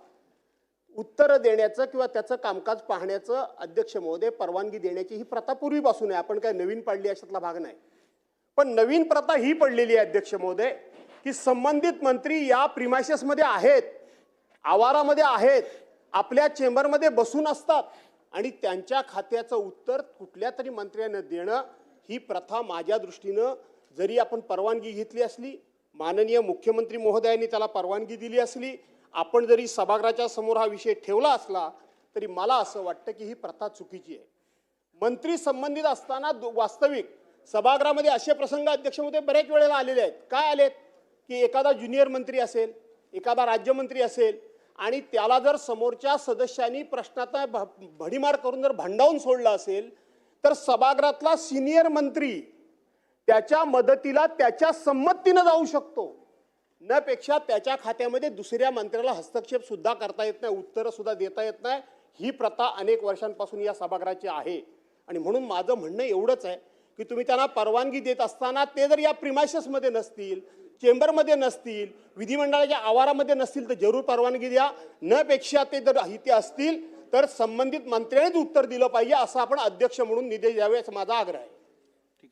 उत्तर देण्याचं किंवा त्याचं कामकाज पाहण्याचं अध्यक्ष महोदय परवानगी देण्याची ही प्रथा पूर्वीपासून आहे. आपण काय नवीन पाडली अशातला भाग नाही. पण नवीन प्रथा ही पडलेली आहे अध्यक्ष महोदय की संबंधित मंत्री या प्रिमायसेसमध्ये आहेत, आवारामध्ये आहेत, आपल्या चेंबरमध्ये बसून असतात आणि त्यांच्या खात्याचं उत्तर कुठल्या तरी मंत्र्यानं देणं ही प्रथा माझ्या दृष्टीनं, जरी आपण परवानगी घेतली असली, माननीय मुख्यमंत्री महोदयांनी त्याला परवानगी दिली असली, आपण जरी सभागृहाच्या समोर हा विषय ठेवला असला, तरी मला असं वाटतं की ही प्रथा चुकीची आहे. मंत्री संबंधित असताना वास्तविक सभागृहामध्ये असे प्रसंग अध्यक्ष महोदय बऱ्याच वेळेला आलेले आहेत. काय आलेत की एखादा ज्युनियर मंत्री असेल, एखादा राज्यमंत्री असेल आणि त्याला जर समोरच्या सदस्यांनी प्रश्नाचा भडीमार करून जर भांडावून सोडला असेल, तर सभागृहातला सिनियर मंत्री त्याच्या मदतीला त्याच्या संमतीनं जाऊ शकतो. न पेक्षा त्याच्या खात्यामध्ये दुसऱ्या मंत्र्याला हस्तक्षेप सुद्धा करता येत नाही, उत्तरं सुद्धा देता येत नाही. ही प्रथा अनेक वर्षांपासून या सभागृहाची आहे. आणि म्हणून माझं म्हणणं एवढंच आहे की तुम्ही त्यांना परवानगी देत असताना ते जर या प्रिमायसेसमध्ये नसतील, चेंबरमध्ये नसतील, विधिमंडळाच्या आवारामध्ये नसतील तर जरूर परवानगी द्या. न पेक्षा ते जर इथे असतील तर संबंधित मंत्र्यांनीच उत्तर दिलं पाहिजे, असं आपण अध्यक्ष म्हणून निर्देश द्यावे असा माझा आग्रह आहे. ठीक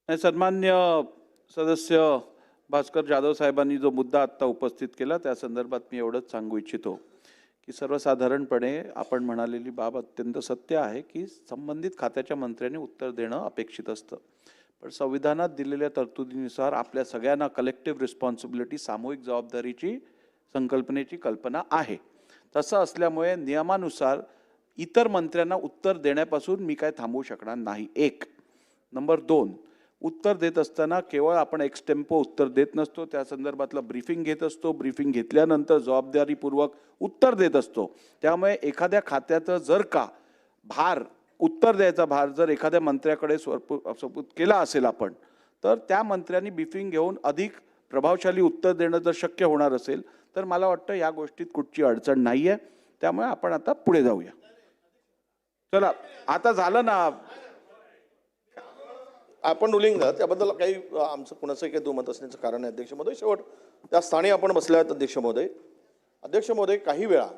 आहे. सन्मान्य सदस्य भास्कर जाधव साहेबांनी जो मुद्दा आत्ता उपस्थित केला त्या संदर्भात मी एवढंच सांगू इच्छितो की सर्वसाधारणपणे आपण म्हणालेली बाब अत्यंत सत्य आहे की संबंधित खात्याच्या मंत्र्यांनी उत्तर देणं अपेक्षित असतं. पण संविधानात दिलेल्या तरतुदीनुसार आपल्या सगळ्यांना कलेक्टिव्ह रिस्पॉन्सिबिलिटी, सामूहिक जबाबदारीची संकल्पनेची कल्पना आहे. तसं असल्यामुळे नियमानुसार इतर मंत्र्यांना उत्तर देण्यापासून मी काय थांबवू शकणार नाही. एक. नंबर 2, उत्तर देत असताना केवळ आपण एक्सटेम्पो उत्तर देत नसतो, त्या संदर्भातलं ब्रीफिंग घेत असतो. ब्रीफिंग घेतल्यानंतर जबाबदारीपूर्वक उत्तर देत असतो. त्यामुळे एखाद्या खात्याचं जर का भार, उत्तर द्यायचा भार जर एखाद्या मंत्र्याकडे सोपूत केला असेल आपण, तर त्या मंत्र्यांनी ब्रीफिंग घेऊन अधिक प्रभावशाली उत्तर देणं जर शक्य होणार असेल तर मला वाटतं या गोष्टीत कुठची अडचण नाही आहे. त्यामुळे आपण आता पुढे जाऊया. चला, आता झालं ना आपण रुलिंग त्याबद्दल काही आमचं कुणाचं काही दुमत असण्याचं कारण आहे अध्यक्ष महोदय. शेवट त्या स्थानी आपण बसले आहेत अध्यक्ष महोदय. अध्यक्ष महोदय, काही वेळा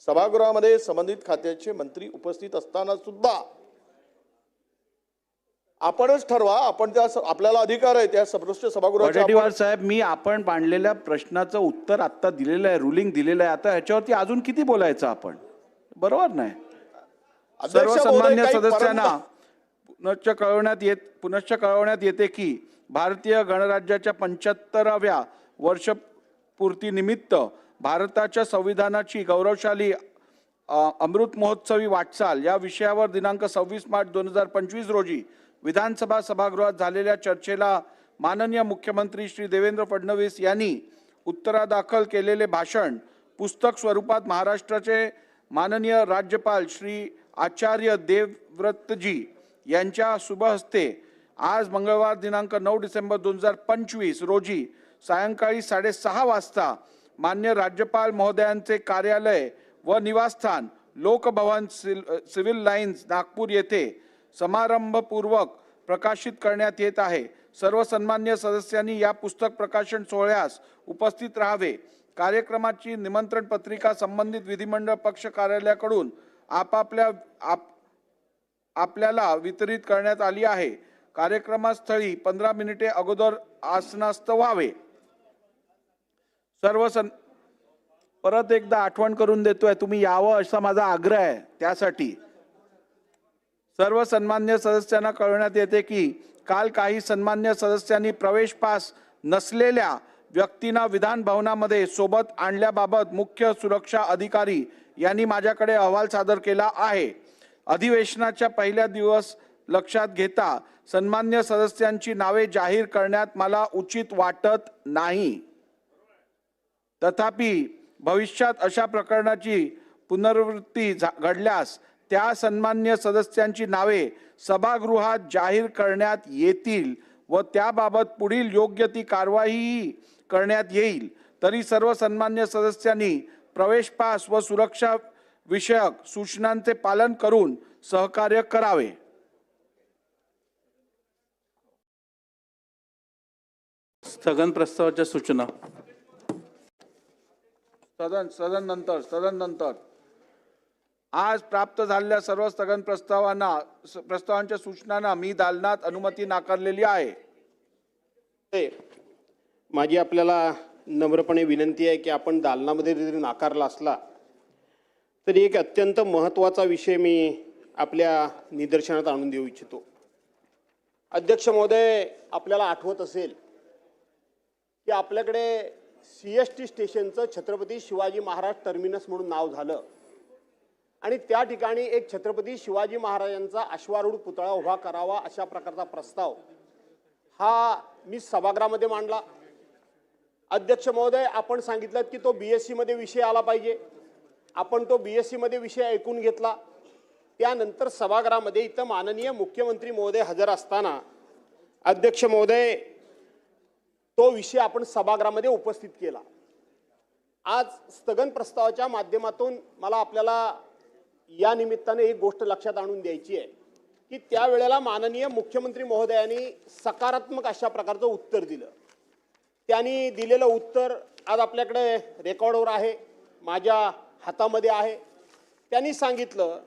सभागृहामध्ये संबंधित खात्याचे मंत्री उपस्थित असताना सुद्धा आपणच ठरवा, आपण त्या आपल्याला अधिकार आहे त्या सदृश सभागृहात. साहेब, मी आपण मांडलेल्या प्रश्नाचं उत्तर आता दिलेलं आहे, रुलिंग दिलेलं आहे. आता ह्याच्यावरती अजून किती बोलायचं आपण? बरोबर नाही. सर्वसामान्य सदस्यांना पुनश्च कळवण्यात येते की भारतीय गणराज्याच्या 75व्या वर्षपूर्तीनिमित्त भारताच्या संविधानाची गौरवशाली अमृत महोत्सवी वाटचाल या विषयावर दिनांक 26 मार्च 2025 रोजी विधानसभा सभागृहात झालेल्या चर्चेला माननीय मुख्यमंत्री श्री देवेंद्र फडणवीस यांनी उत्तरादाखल केलेले भाषण पुस्तक स्वरूपात महाराष्ट्राचे माननीय राज्यपाल श्री आचार्य देवव्रतजी यांच्या शुभ हस्ते आज मंगळवार दिनांक 9 डिसेंबर 2025 रोजी सायंकाळी 6:30 वाजता मान्य राज्यपाल महोदयांचे कार्यालय व निवासस्थान लोकभवन सिव्हिल लाईन्स नागपूर येथे समारंभपूर्वक प्रकाशित करण्यात येत आहे. सर्व सन्मान्य सदस्यांनी या पुस्तक प्रकाशन सोहळ्यास उपस्थित राहावे. कार्यक्रमाची निमंत्रण पत्रिका संबंधित विधिमंडळ पक्ष कार्यालयाकडून आपल्याला वितरित करण्यात आली आहे. कार्यक्रमस्थळी 15 मिनिटे अगोदर आसनस्थ व्हावे. परत एकदा आठवण करून देतोय, तुम्ही यावं असा माझा आग्रह आहे. त्यासाठी सर्व सन्मान्य सदस्यांना कळवण्यात येते की काल काही सन्मान्य सदस्यांनी प्रवेश पास नसलेल्या व्यक्तींना विधान भवनामध्ये सोबत आणल्याबाबत मुख्य सुरक्षा अधिकारी यांनी माझ्याकडे अहवाल सादर केला आहे. अधिवेशनाच्या पहिल्या दिवस लक्षात घेता सन्मान्य सदस्यांची नावे जाहीर करण्यात मला उचित वाटत नाही. तथापि भविष्यात अशा प्रकरणाची पुनरावृत्ती घडल्यास त्या सन्मान्य सदस्यांची नावे सभागृहात जाहीर करण्यात येतील व त्याबाबत पुढील योग्य ती कारवाई करण्यात येईल. तरी सर्व सन्मान्य सदस्यांनी प्रवेश पास व सुरक्षा विषयक सूचनांचे पालन करून सहकार्य करावे. स्थगन प्रस्तावाच्या सूचना. सदन नंतर आज प्राप्त झालेल्या सर्व स्थगन प्रस्तावांच्या सूचनांना मी दालनात अनुमती नाकारलेली आहे. माझी आपल्याला नम्रपणे विनंती आहे की आपण दालनामध्ये जरी नाकारला असला तरी एक अत्यंत महत्त्वाचा विषय मी आपल्या निदर्शनात आणून देऊ इच्छितो. अध्यक्ष महोदय, आपल्याला आठवत असेल की आपल्याकडे CST स्टेशनचं छत्रपती शिवाजी महाराज टर्मिनस म्हणून नाव झालं आणि त्या ठिकाणी एक छत्रपती शिवाजी महाराजांचा अश्वारूढ पुतळा उभा करावा अशा प्रकारचा प्रस्ताव हा मी सभागृहामध्ये मांडला. अध्यक्ष महोदय, आपण सांगितलं की तो BSc मध्ये विषय आला पाहिजे. आपण तो BSc मध्ये विषय ऐकून घेतला. त्यानंतर सभागृहामध्ये इथं माननीय मुख्यमंत्री महोदय हजर असताना अध्यक्ष महोदय तो विषय आपण सभागृहामध्ये उपस्थित केला. आज स्थगन प्रस्तावाच्या माध्यमातून मला आपल्याला या निमित्ताने एक गोष्ट लक्षात आणून द्यायची आहे की त्यावेळेला माननीय मुख्यमंत्री महोदयांनी सकारात्मक अशा प्रकारचं उत्तर दिलं. त्यांनी दिलेलं उत्तर आज आपल्याकडे रेकॉर्डवर आहे, माझ्या हातामध्ये आहे. त्यांनी सांगितलं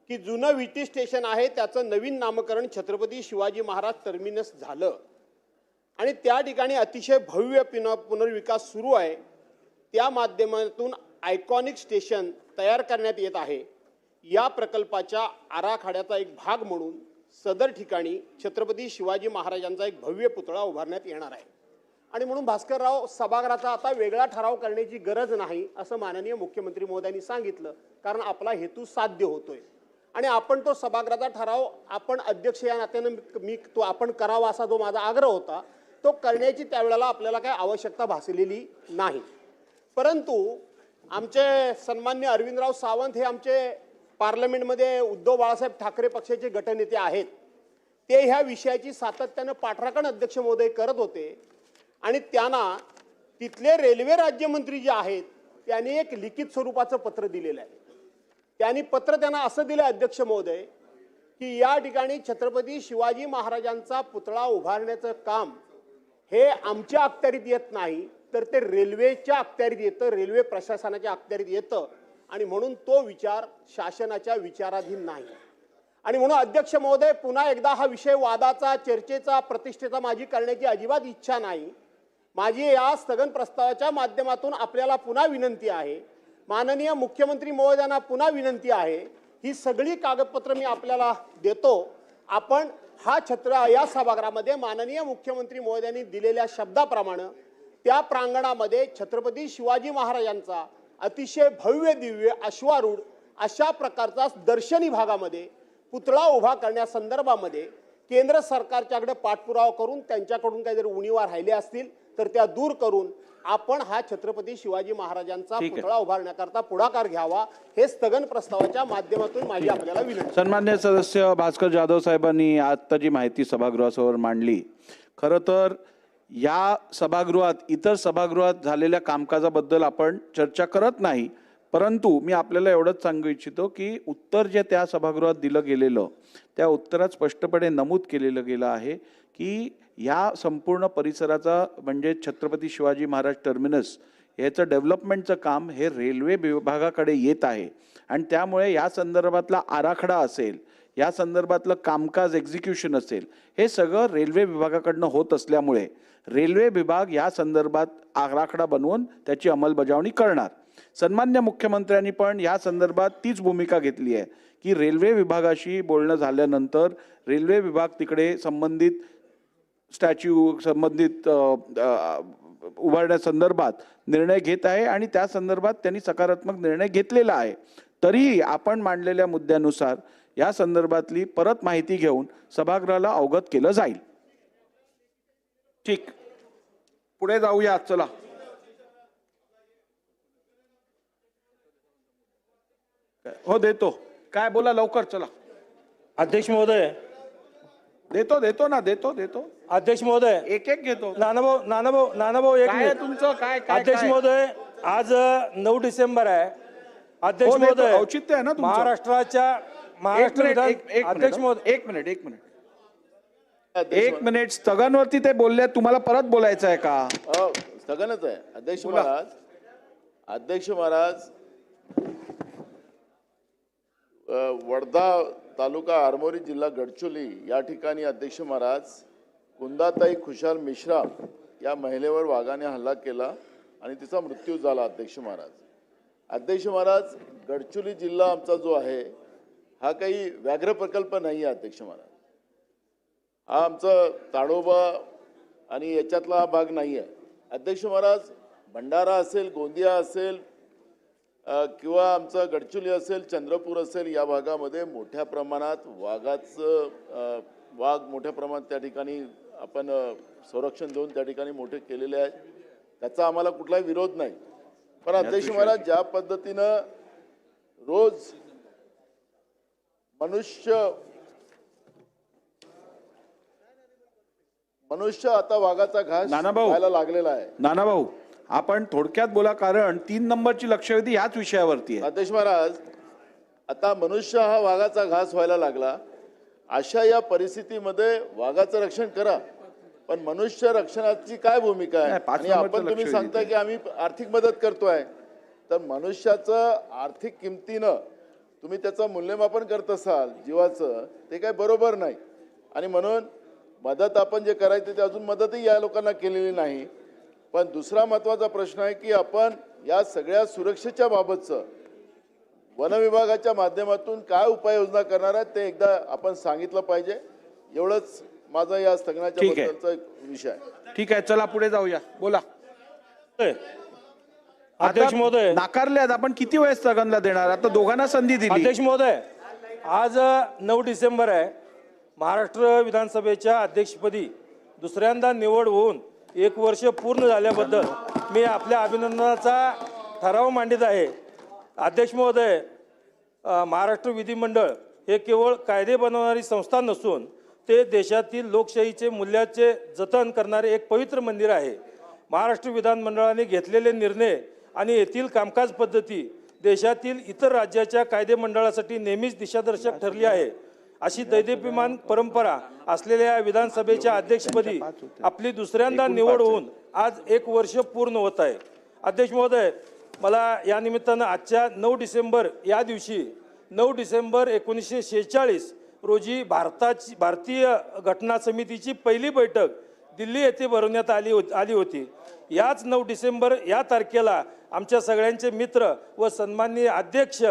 की जुनं VT स्टेशन आहे त्याचं नवीन नामकरण छत्रपती शिवाजी महाराज टर्मिनस झालं आणि त्या ठिकाणी अतिशय भव्य पुनर्विकास सुरू आहे. त्या माध्यमातून आयकॉनिक स्टेशन तयार करण्यात येत आहे. या प्रकल्पाच्या आराखड्याचा एक भाग म्हणून सदर ठिकाणी छत्रपती शिवाजी महाराजांचा एक भव्य पुतळा उभारण्यात येणार आहे आणि म्हणून भास्करराव, सभागृहाचा आता वेगळा ठराव करण्याची गरज नाही असं माननीय मुख्यमंत्री महोदयांनी सांगितलं, कारण आपला हेतू साध्य होतोय आणि आपण तो सभागृहाचा ठराव आपण अध्यक्ष या नात्यानं तो आपण करावा असा जो माझा आग्रह होता तो करण्याची त्यावेळेला आपल्याला काही आवश्यकता भासलेली नाही. परंतु आमचे सन्मान्य अरविंदराव सावंत हे आमचे पार्लमेंटमध्ये उद्धव बाळासाहेब ठाकरे पक्षाचे गटनेते आहेत. ते ह्या विषयाची सातत्यानं पाठराखण अध्यक्ष महोदय करत होते आणि त्यांना तिथले रेल्वे राज्यमंत्री जे आहेत त्यांनी एक लिखित स्वरूपाचं पत्र दिलेलं आहे. त्यांनी त्यांना असं दिलं अध्यक्ष महोदय की या ठिकाणी छत्रपती शिवाजी महाराजांचा पुतळा उभारण्याचं काम हे आमच्या अखत्यारीत येत नाही तर ते रेल्वेच्या अखत्यारीत येतं, रेल्वे प्रशासनाच्या अखत्यारीत येतं आणि म्हणून तो विचार शासनाच्या विचाराधीन नाही. आणि म्हणून अध्यक्ष महोदय, पुन्हा एकदा हा विषय वादाचा, चर्चेचा, प्रतिष्ठेचा माझी करण्याची अजिबात इच्छा नाही. माझी या स्थगन प्रस्तावाच्या माध्यमातून आपल्याला पुन्हा विनंती आहे, माननीय मुख्यमंत्री महोदयांना पुन्हा विनंती आहे, ही सगळी कागदपत्र मी आपल्याला देतो. आपण या सभागृहामध्ये माननीय मुख्यमंत्री महोदयांनी दिलेल्या शब्दाप्रमाणे त्या प्रांगणामध्ये छत्रपती शिवाजी महाराजांचा अतिशय भव्य दिव्य अश्वारूढ अशा प्रकारचा दर्शनी भागामध्ये पुतळा उभा करण्यासंदर्भामध्ये केंद्र सरकारच्याकडे पाठपुरावा करून त्यांच्याकडून काही जर उणीवा राहिल्या असतील तर त्या दूर करून आपण हा छत्रपती शिवाजी महाराजांचा पुतळा उभारण्याकरता पुढाकार घ्यावा, हे स्थगन प्रस्तावाच्या माध्यमातून माझी आपल्याला विनंती. सन्मान्य सदस्य भास्कर जाधव साहेबांनी आता जी माहिती सभागृहासमोर मांडली, खरं तर या सभागृहात इतर सभागृहात झालेल्या कामकाजाबद्दल आपण चर्चा करत नाही, परंतु मी आपल्याला एवढंच सांगू इच्छितो की उत्तर जे त्या सभागृहात दिलं गेलेलं त्या उत्तरात स्पष्टपणे नमूद केलेलं गेलं आहे की या संपूर्ण परिसराचा म्हणजे छत्रपती शिवाजी महाराज टर्मिनस याचं डेव्हलपमेंटचं काम हे रेल्वे विभागाकडे येत आहे आणि त्यामुळे या संदर्भातला आराखडा असेल, या संदर्भातलं कामकाज एक्झिक्युशन असेल, हे सगळं रेल्वे विभागाकडनं होत असल्यामुळे रेल्वे विभाग या संदर्भात आराखडा बनवून त्याची अंमलबजावणी करणार. सन्मान्य मुख्यमंत्र्यांनी पण या संदर्भात तीच भूमिका घेतली आहे की रेल्वे विभागाशी बोलणं झाल्यानंतर रेल्वे विभाग तिकडे संबंधित संबंधित उभारण्यासंदर्भात निर्णय घेत आहे आणि त्या संदर्भात त्यांनी सकारात्मक निर्णय घेतलेला आहे. तरीही आपण मांडलेल्या मुद्द्यानुसार या संदर्भातली परत माहिती घेऊन सभागृहाला अवगत केलं जाईल. ठीक, पुढे जाऊया. चला. हो देतो. काय बोला लवकर. चला. अध्यक्ष महोदय, देतो अध्यक्ष महोदय, एक एक घेतो. नानाभाऊ एक काय मिनिट. तुमचं काय काय अध्यक्ष काय? महोदय, आज 9 डिसेंबर आहे. अध्यक्ष हो, देतो. महोदय, औचित्य आहे ना तुमचं. महाराष्ट्र विधान अध्यक्ष महोदय, एक मिनिट. स्थगनवरती ते बोलले, तुम्हाला परत बोलायचं आहे का? स्थगनच आहे. अध्यक्ष महाराज वर्धा तालुका आरमोरी जिल्हा गडचिरोली या ठिकाणी अध्यक्ष महाराज कुंदाताई खुशाल मिश्रा या महिलेवर वाघाने हल्ला केला आणि तिचा मृत्यू झाला. अध्यक्ष महाराज गडचिरोली जिल्हा आमचा जो आहे हा काही व्याघ्र प्रकल्प नाही आहे. अध्यक्ष महाराज, हा आमचा ताडोबा आणि याच्यातला हा भाग नाही आहे. अध्यक्ष महाराज, भंडारा असेल, गोंदिया असेल किंवा आमचं गडचिरोली असेल, चंद्रपूर असेल, या भागामध्ये मोठ्या प्रमाणात वाघ मोठ्या प्रमाणात त्या ठिकाणी आपण संरक्षण देऊन त्या ठिकाणी मोठे केलेले आहेत. त्याचा आम्हाला कुठलाही विरोध नाही. पण अध्यक्ष महाराज, ज्या पद्धतीनं रोज मनुष्य आता वाघाचा घास खायला लागलेला आहे. नानाभाऊ, आपण थोडक्यात बोला, कारण 3 नंबरची लक्षवेधी ह्याच विषयावरती आहे. अध्यक्ष महाराज, आता मनुष्य हा वाघाचा घास व्हायला लागला. अशा या परिस्थितीमध्ये वाघाचं रक्षण करा, पण मनुष्य रक्षणाची काय भूमिका आहे? आणि आपण तुम्ही सांगताय की आम्ही आर्थिक मदत करतोय, तर मनुष्याचं आर्थिक किमतीनं तुम्ही त्याचं मूल्यमापन करत असाल जीवाचं, ते काय बरोबर नाही. आणि म्हणून मदत आपण जे करायचं ते अजून मदतही या लोकांना केलेली नाही. पण दुसरा महत्त्वाचा प्रश्न आहे की आपण या सगळ्या सुरक्षेच्या बाबतचं वन विभागाच्या माध्यमातून काय उपाययोजना करणार आहे ते एकदा आपण सांगितलं पाहिजे. एवढंच माझा या स्थगनाच्या बद्दलचा विषय आहे. ठीक आहे, चला पुढे जाऊया. बोला. अध्यक्ष महोदय, नाकारल्यात. आपण किती वेळ स्थगनला देणार? आता दोघांना संधी दिली. अध्यक्ष महोदय, आज 9 डिसेंबर आहे. महाराष्ट्र विधानसभेच्या अध्यक्षपदी दुसऱ्यांदा निवड होऊन 1 वर्ष पूर्ण झाल्याबद्दल मी आपल्या अभिनंदनाचा ठराव मांडित आहे. अध्यक्ष महोदय, महाराष्ट्र विधिमंडळ हे केवळ कायदे बनवणारी संस्था नसून ते देशातील लोकशाहीचे मूल्याचे जतन करणारे एक पवित्र मंदिर आहे. महाराष्ट्र विधानमंडळाने घेतलेले निर्णय आणि येथील कामकाज पद्धती देशातील इतर राज्याच्या कायदे मंडळासाठी नेहमीच दिशादर्शक ठरली आहे. अशी दैदिप्यमान परंपरा असलेल्या विधानसभेच्या अध्यक्षपदी आपली दुसऱ्यांदा निवड होऊन आज 1 वर्ष पूर्ण होत आहे. अध्यक्ष महोदय, मला या निमित्तानं आजच्या 9 डिसेंबर या दिवशी 9 डिसेंबर 1946 रोजी भारतीय घटना समितीची पहिली बैठक दिल्ली येथे भरवण्यात आली होती. याच 9 डिसेंबर या तारखेला आमच्या सगळ्यांचे मित्र व सन्माननीय अध्यक्ष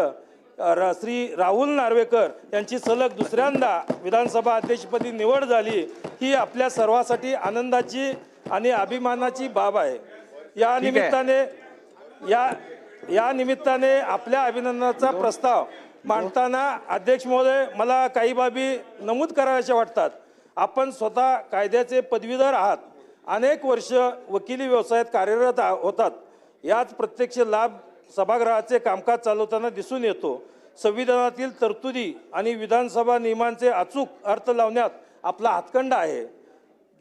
श्री राहुल नार्वेकर यांची सलग दुसऱ्यांदा विधानसभा अध्यक्षपदी निवड झाली. ही आपल्या सर्वांसाठी आनंदाची आणि अभिमानाची बाब आहे. या निमित्ताने आपल्या अभिनंदनाचा प्रस्ताव मांडताना अध्यक्ष महोदय, मला काही बाबी नमूद कराव्याशा वाटतात. आपण स्वतः कायद्याचे पदवीधर आहात. अनेक वर्ष वकिली व्यवसायात कार्यरत होतात. याच प्रत्यक्ष लाभ सभागृहाचे कामकाज चालवताना दिसून येतो. संविधानातील तरतुदी आणि विधानसभा नियमांचे अचूक अर्थ लावण्यात आपला हातखंडा आहे.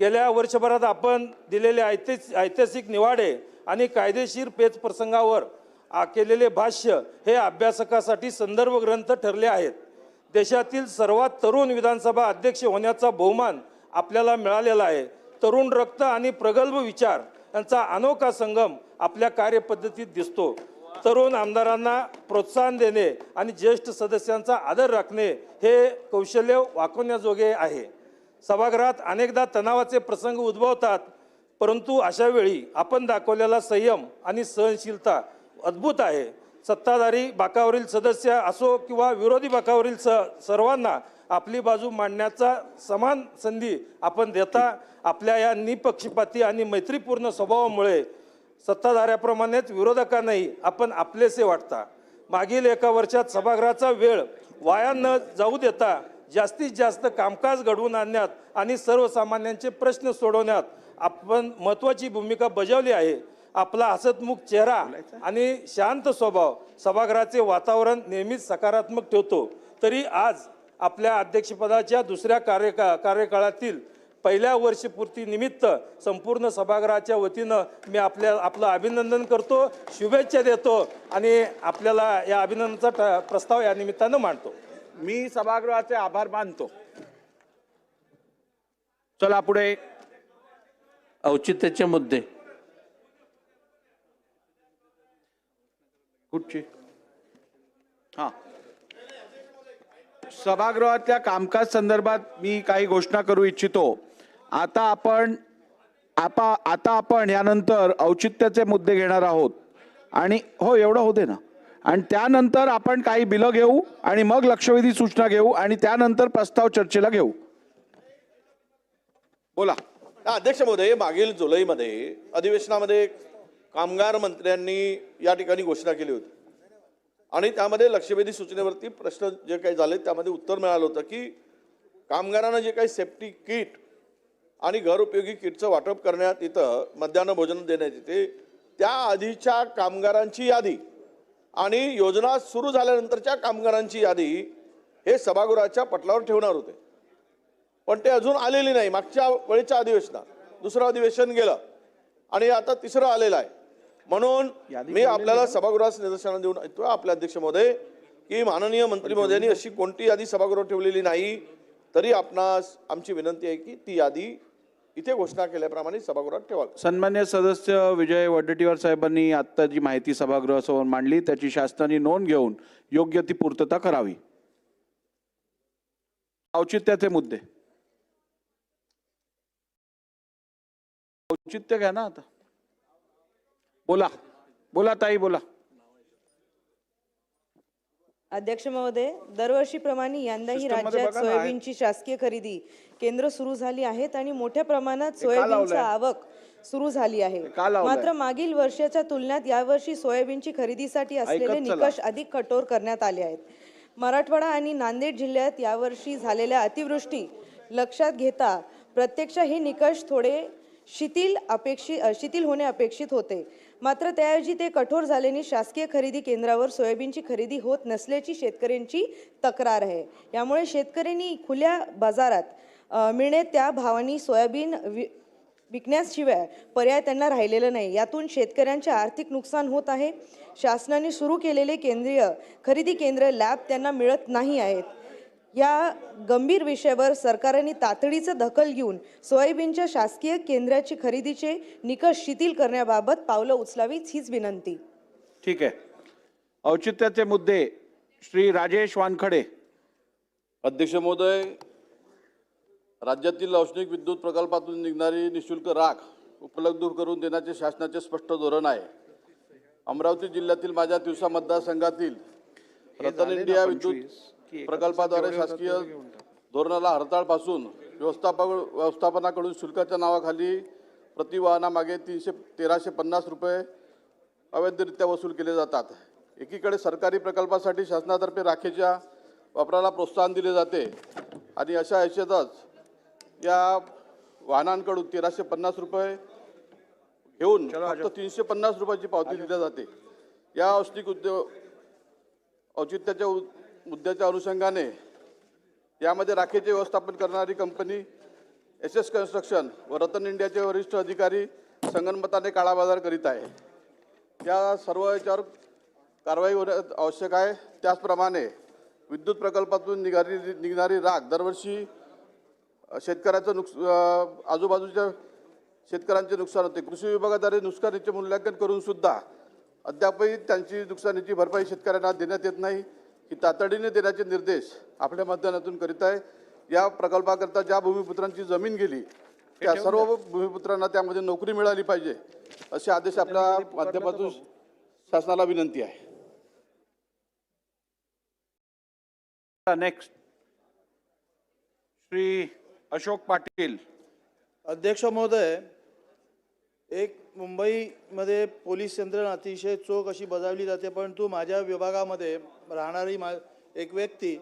गेल्या वर्षभरात आपण दिलेले ऐतिहासिक निवाडे आणि कायदेशीर पेच प्रसंगावर केलेले भाष्य हे अभ्यासकासाठी संदर्भ ग्रंथ ठरले आहेत. देशातील सर्वात तरुण विधानसभा अध्यक्ष होण्याचा बहुमान आपल्याला मिळालेला आहे. तरुण रक्त आणि प्रगल्भ विचार यांचा अनोखा संगम आपल्या कार्यपद्धतीत दिसतो. तरुण आमदारांना प्रोत्साहन देणे आणि ज्येष्ठ सदस्यांचा आदर राखणे हे कौशल्य वाकवण्याजोगे आहे. सभागृहात अनेकदा तणावाचे प्रसंग उद्भवतात, परंतु अशा वेळी आपण दाखवलेला संयम आणि सहनशीलता अद्भुत आहे. सत्ताधारी बाकावरील सदस्य असो किंवा विरोधी बाकावरील सर्वांना आपली बाजू मांडण्याचा समान संधी आपण देता. आपल्या या निपक्षपाती आणि मैत्रीपूर्ण स्वभावामुळे सत्ताधाऱ्याप्रमाणेच विरोधकांनाही आपण आपलेसे वाटता. मागील एका वर्षात सभागृहाचा वेळ वाया न जाऊ देता जास्तीत जास्त कामकाज घडवून आणण्यात आणि सर्वसामान्यांचे प्रश्न सोडवण्यात आपण महत्त्वाची भूमिका बजावली आहे. आपला हसतमुख चेहरा आणि शांत स्वभाव सभागृहाचे वातावरण नेहमीच सकारात्मक ठेवतो. तरी आज आपल्या अध्यक्षपदाच्या दुसऱ्या कार्यकाळातील पहिल्या वर्षपूर्तीनिमित्त संपूर्ण सभागृहाच्या वतीनं मी आपलं अभिनंदन करतो, शुभेच्छा देतो आणि आपल्याला या अभिनंदनाचा प्रस्ताव या निमित्तानं मांडतो. मी सभागृहाचे आभार मानतो. चला पुढे औचित्याचे मुद्दे. कुठची? हा, सभागृहातल्या कामकाज संदर्भात मी काही घोषणा करू इच्छितो. आता आपण यानंतर औचित्याचे मुद्दे घेणार आहोत आणि हो एवढं होते ना, आणि त्यानंतर आपण काही बिलं घेऊ आणि मग लक्षवेधी सूचना घेऊ आणि त्यानंतर प्रस्ताव चर्चेला घेऊ. बोला. अध्यक्ष महोदय, मागील जुलैमध्ये अधिवेशनामध्ये कामगार मंत्र्यांनी या ठिकाणी घोषणा केली होती आणि त्यामध्ये लक्षवेधी सूचनेवरती प्रश्न जे काही झाले त्यामध्ये उत्तर मिळालं होतं की कामगारांना जे काही सेफ्टी किट आणि घरउपयोगी किटचं वाटप करण्यात येतं, मध्यान्ह भोजन देण्यात येते, त्या आधीच्या कामगारांची यादी आणि योजना सुरू झाल्यानंतरच्या कामगारांची यादी हे सभागृहाच्या पटलावर ठेवणार होते, पण ते अजून आलेली नाही. मागच्या वेळेच्या अधिवेशनात दुसरं अधिवेशन गेलं आणि आता तिसरं आलेलं आहे. म्हणून मी आपल्याला सभागृहास निदर्शनास देऊन येतो आपले अध्यक्ष महोदय की माननीय मंत्री महोदयांनी अशी कोणती यादी सभागृहात ठेवलेली नाही, तरी आपणास आमची विनंती आहे की ती यादी इथे घोषणा केल्याप्रमाणे सभागृहात ठेवावी. सन्मान्य सदस्य विजय वडेट्टीवार साहेबांनी आत्ता जी माहिती सभागृहासमोर मांडली त्याची शासनाने नोंद घेऊन योग्य ती पूर्तता करावी. औचित्याचे मुद्दे. औचित्य घ्या ना आता. बोला ताई बोला. अध्यक्ष महोदय, दरवर्षीप्रमाणे यंदाही राज्यात सोयाबीनची शासकीय खरेदी केंद्र सुरू झाली आहेत आणि मोठ्या प्रमाणात सोयाबीनची आवक सुरू झाली आहे. मात्र मागील वर्षाच्या तुलनेत यावर्षी सोयाबीनची खरेदीसाठी असलेले निकष अधिक कठोर करण्यात आले आहेत. मराठवाडा आणि नांदेड जिल्ह्यात यावर्षी झालेल्या अतिवृष्टी लक्षात घेता प्रत्यक्ष हे निकष थोडे शिथिल होणे अपेक्षित होते. मात्र त्याऐवजी ते कठोर झाल्याने शासकीय खरेदी केंद्रावर सोयाबीनची खरेदी होत नसल्याची शेतकऱ्यांची तक्रार आहे. यामुळे शेतकऱ्यांनी खुल्या बाजारात मिळणे त्या भावाने सोयाबीन विकण्याशिवाय पर्याय त्यांना राहिलेला नाही. यातून शेतकऱ्यांचे आर्थिक नुकसान होत आहे. शासनाने सुरू केलेले केंद्रीय खरेदी केंद्र लॅब त्यांना मिळत नाही आहेत. या गंभीर विषयावर सरकारने तातडीचं दखल घेऊन सोयाबीनच्या शासकीय केंद्राची खरेदीचे निकष शिथिल करण्याबाबत पावलं उचलावीत हीच विनंती. ठीक आहे. औचित्याचे मुद्दे श्री राजेश वानखडे. अध्यक्ष महोदय, राज्यातील औष्णिक विद्युत प्रकल्पातून निघणारी निशुल्क राख उपलब्ध करून देण्याचे शासनाचे स्पष्ट धोरण आहे. अमरावती जिल्ह्यातील माझ्या तिवसा मतदारसंघातील रतन इंडिया विद्युत प्रकल्पाद्वारे शासकीय धोरणाला हरताळपासून व्यवस्थापनाकडून शुल्काच्या नावाखाली प्रतिवाहनामागे 1350 रुपये अवैधरित्या वसूल केले जातात. एकीकडे सरकारी प्रकल्पासाठी शासनातर्फे राखेच्या वापराला प्रोत्साहन दिले जाते आणि अशा हैसियतच या वाहनांकडून 1350 रुपये घेऊन फक्त 350 रुपयाची पावती दिली जाते. या औष्णिक औचित्याच्या मुद्द्याच्या अनुषंगाने यामध्ये राखेचे व्यवस्थापन करणारी कंपनी SS कन्स्ट्रक्शन व रतन इंडियाचे वरिष्ठ अधिकारी संगनमताने काळाबाजार करीत आहे. या सर्व याच्यावर कारवाई होणे आवश्यक आहे. त्याचप्रमाणे विद्युत प्रकल्पातून निघणारी राख दरवर्षी शेतकऱ्याचं आजूबाजूच्या शेतकऱ्यांचे नुकसान होते. कृषी विभागाद्वारे नुकसानीचे मूल्यांकन करून सुद्धा अद्यापही त्यांची नुकसानीची भरपाई शेतकऱ्यांना देण्यात येत नाही. की तातडीने देण्याचे निर्देश आपल्या माध्यमातून करीत आहे. या प्रकल्पाकरता ज्या भूमिपुत्रांची जमीन गेली त्या सर्व भूमिपुत्रांना त्यामध्ये नोकरी मिळाली पाहिजे असे आदेश आपल्या माध्यमातून शासनाला विनंती आहे. नेक्स्ट श्री अशोक पाटील. अध्यक्ष महोदय, एक मुंबईमध्ये पोलीस यंत्रणा अतिशय चोख अशी बजावली जाते, परंतु माझ्या विभागामध्ये राहणारी एक व्यक्ती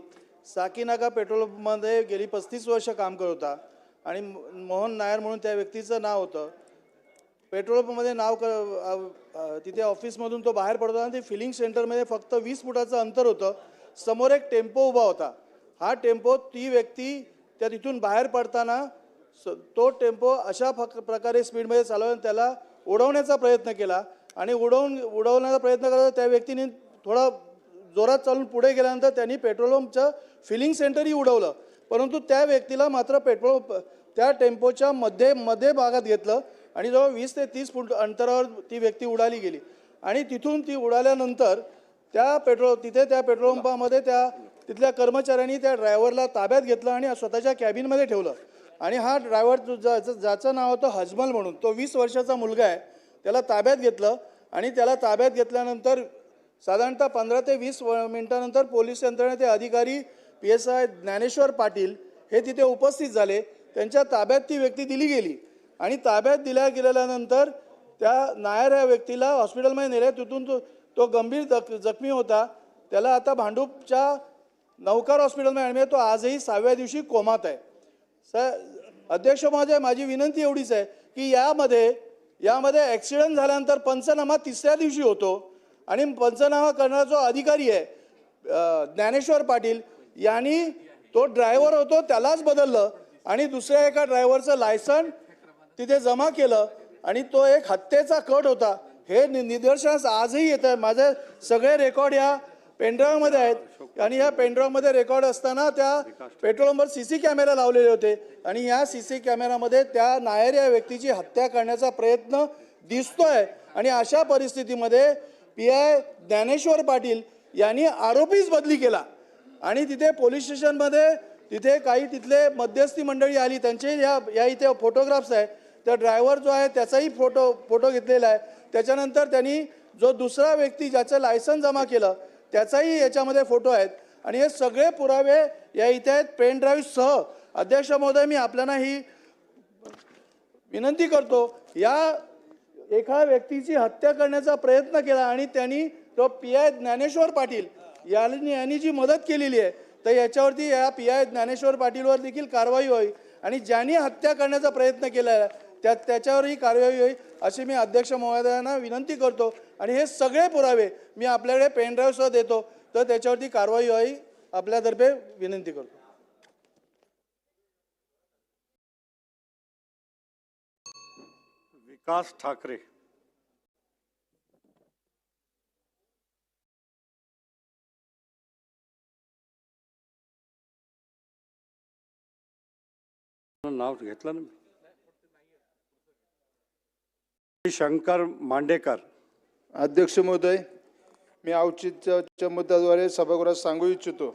साकीनाका पेट्रोल पंपमध्ये गेली 35 वर्ष काम करत होता आणि मोहन नायर म्हणून त्या व्यक्तीचं नाव होतं. पेट्रोल पंपमध्ये तिथे ऑफिसमधून तो बाहेर पडतो आणि ते फिलिंग सेंटरमध्ये फक्त 20 फुटाचं अंतर होतं. समोर एक टेम्पो उभा होता. हा टेम्पो ती व्यक्ती त्या तिथून बाहेर पडताना तो टेम्पो अशा प्रकारे स्पीडमध्ये चालवून त्याला उडवण्याचा प्रयत्न केला आणि उडवण्याचा प्रयत्न करता त्या व्यक्तीने थोडा जोरात चालून पुढे गेल्यानंतर त्यांनी पेट्रोल पंपचं फिलिंग सेंटरही उडवलं, परंतु त्या व्यक्तीला मात्र त्या टेम्पोच्या मध्ये भागात घेतलं आणि जवळ 20 ते 30 फूट अंतरावर ती व्यक्ती उडाली गेली. आणि तिथून ती उडाल्यानंतर त्या पेट्रोल पंपामध्ये तिथल्या कर्मचाऱ्यांनी त्या ड्रायव्हरला ताब्यात घेतलं आणि स्वतःच्या कॅबिनमध्ये ठेवलं. आणि हा ड्रायव्हर ज्याचं नाव होतं हजमल म्हणून, तो 20 वर्षाचा मुलगा आहे, त्याला ताब्यात घेतलं. आणि त्याला ताब्यात घेतल्यानंतर साधारणतः 15 ते 20 मिनिटानंतर पोलीस यंत्रणेचे अधिकारी PSI ज्ञानेश्वर पाटील हे तिथे उपस्थित झाले. त्यांच्या ताब्यात ती व्यक्ती दिली गेली आणि ताब्यात गेल्यानंतर त्या नायर या व्यक्तीला हॉस्पिटलमध्ये नेले. तिथून तो गंभीर जखमी होता. त्याला आता भांडूपच्या नवकार हॉस्पिटलमध्ये ॲडमिट. तो आजही 6व्या दिवशी कोमात आहे. अध्यक्ष महोदय, माझी विनंती एवढीच आहे की यामध्ये ॲक्सिडेंट झाल्यानंतर पंचनामा 3ऱ्या दिवशी होतो आणि पंचनामा करणारा जो अधिकारी आहे ज्ञानेश्वर पाटील यांनी तो ड्रायव्हर होतो त्यालाच बदललं आणि दुसऱ्या एका ड्रायव्हरचं लायसन तिथे जमा केलं आणि तो एक हत्येचा कट होता. हे निदर्शनास आजही येत आहे. माझे सगळे रेकॉर्ड या पेनड्राईव्हमध्ये आहेत आणि या पेनड्राईव्हमध्ये रेकॉर्ड असताना त्या पेट्रोल पंपवर CC कॅमेरा लावलेले होते आणि या CC कॅमेरामध्ये त्या नायर या व्यक्तीची हत्या करण्याचा प्रयत्न दिसतोय. आणि अशा परिस्थितीमध्ये PI ज्ञानेश्वर पाटील यांनी आरोपीच बदली केला आणि तिथे पोलीस स्टेशनमध्ये तिथे काही तिथले मध्यस्थी मंडळी आली. त्यांचे या इथे फोटोग्राफ्स आहे. त्या ड्रायव्हर जो आहे त्याचाही फोटो घेतलेला आहे. त्याच्यानंतर त्यांनी जो दुसरा व्यक्ती ज्याचं लायसन जमा केलं त्याचाही याच्यामध्ये फोटो आहेत आणि हे सगळे पुरावे या इथे आहेत पेन ड्राईव्ह सह. अध्यक्ष महोदय, मी आपल्याला ही विनंती करतो, या एका व्यक्तीची हत्या करण्याचा प्रयत्न केला आणि त्यांनी तो PI ज्ञानेश्वर पाटील यांनी जी मदत केलेली आहे तर याच्यावरती या PI ज्ञानेश्वर पाटीलवर देखील कारवाई होईल आणि ज्यांनी हत्या करण्याचा प्रयत्न केला आहे त्याच्यावरही कारवाई होईल अशी मी अध्यक्ष महोदयांना विनंती करतो. आणि हे सगळे पुरावे मी आपल्याकडे पेन ड्राईव्हसह देतो तर त्याच्यावरती कारवाई होईल आपल्यातर्फे विनंती करतो. विकास ठाकरे. नाव घेतलं ना मी. शंकर मांडेकर. अध्यक्ष महोदय, मी औचित्याच्या मुद्द्याद्वारे सभागृहात सांगू इच्छितो.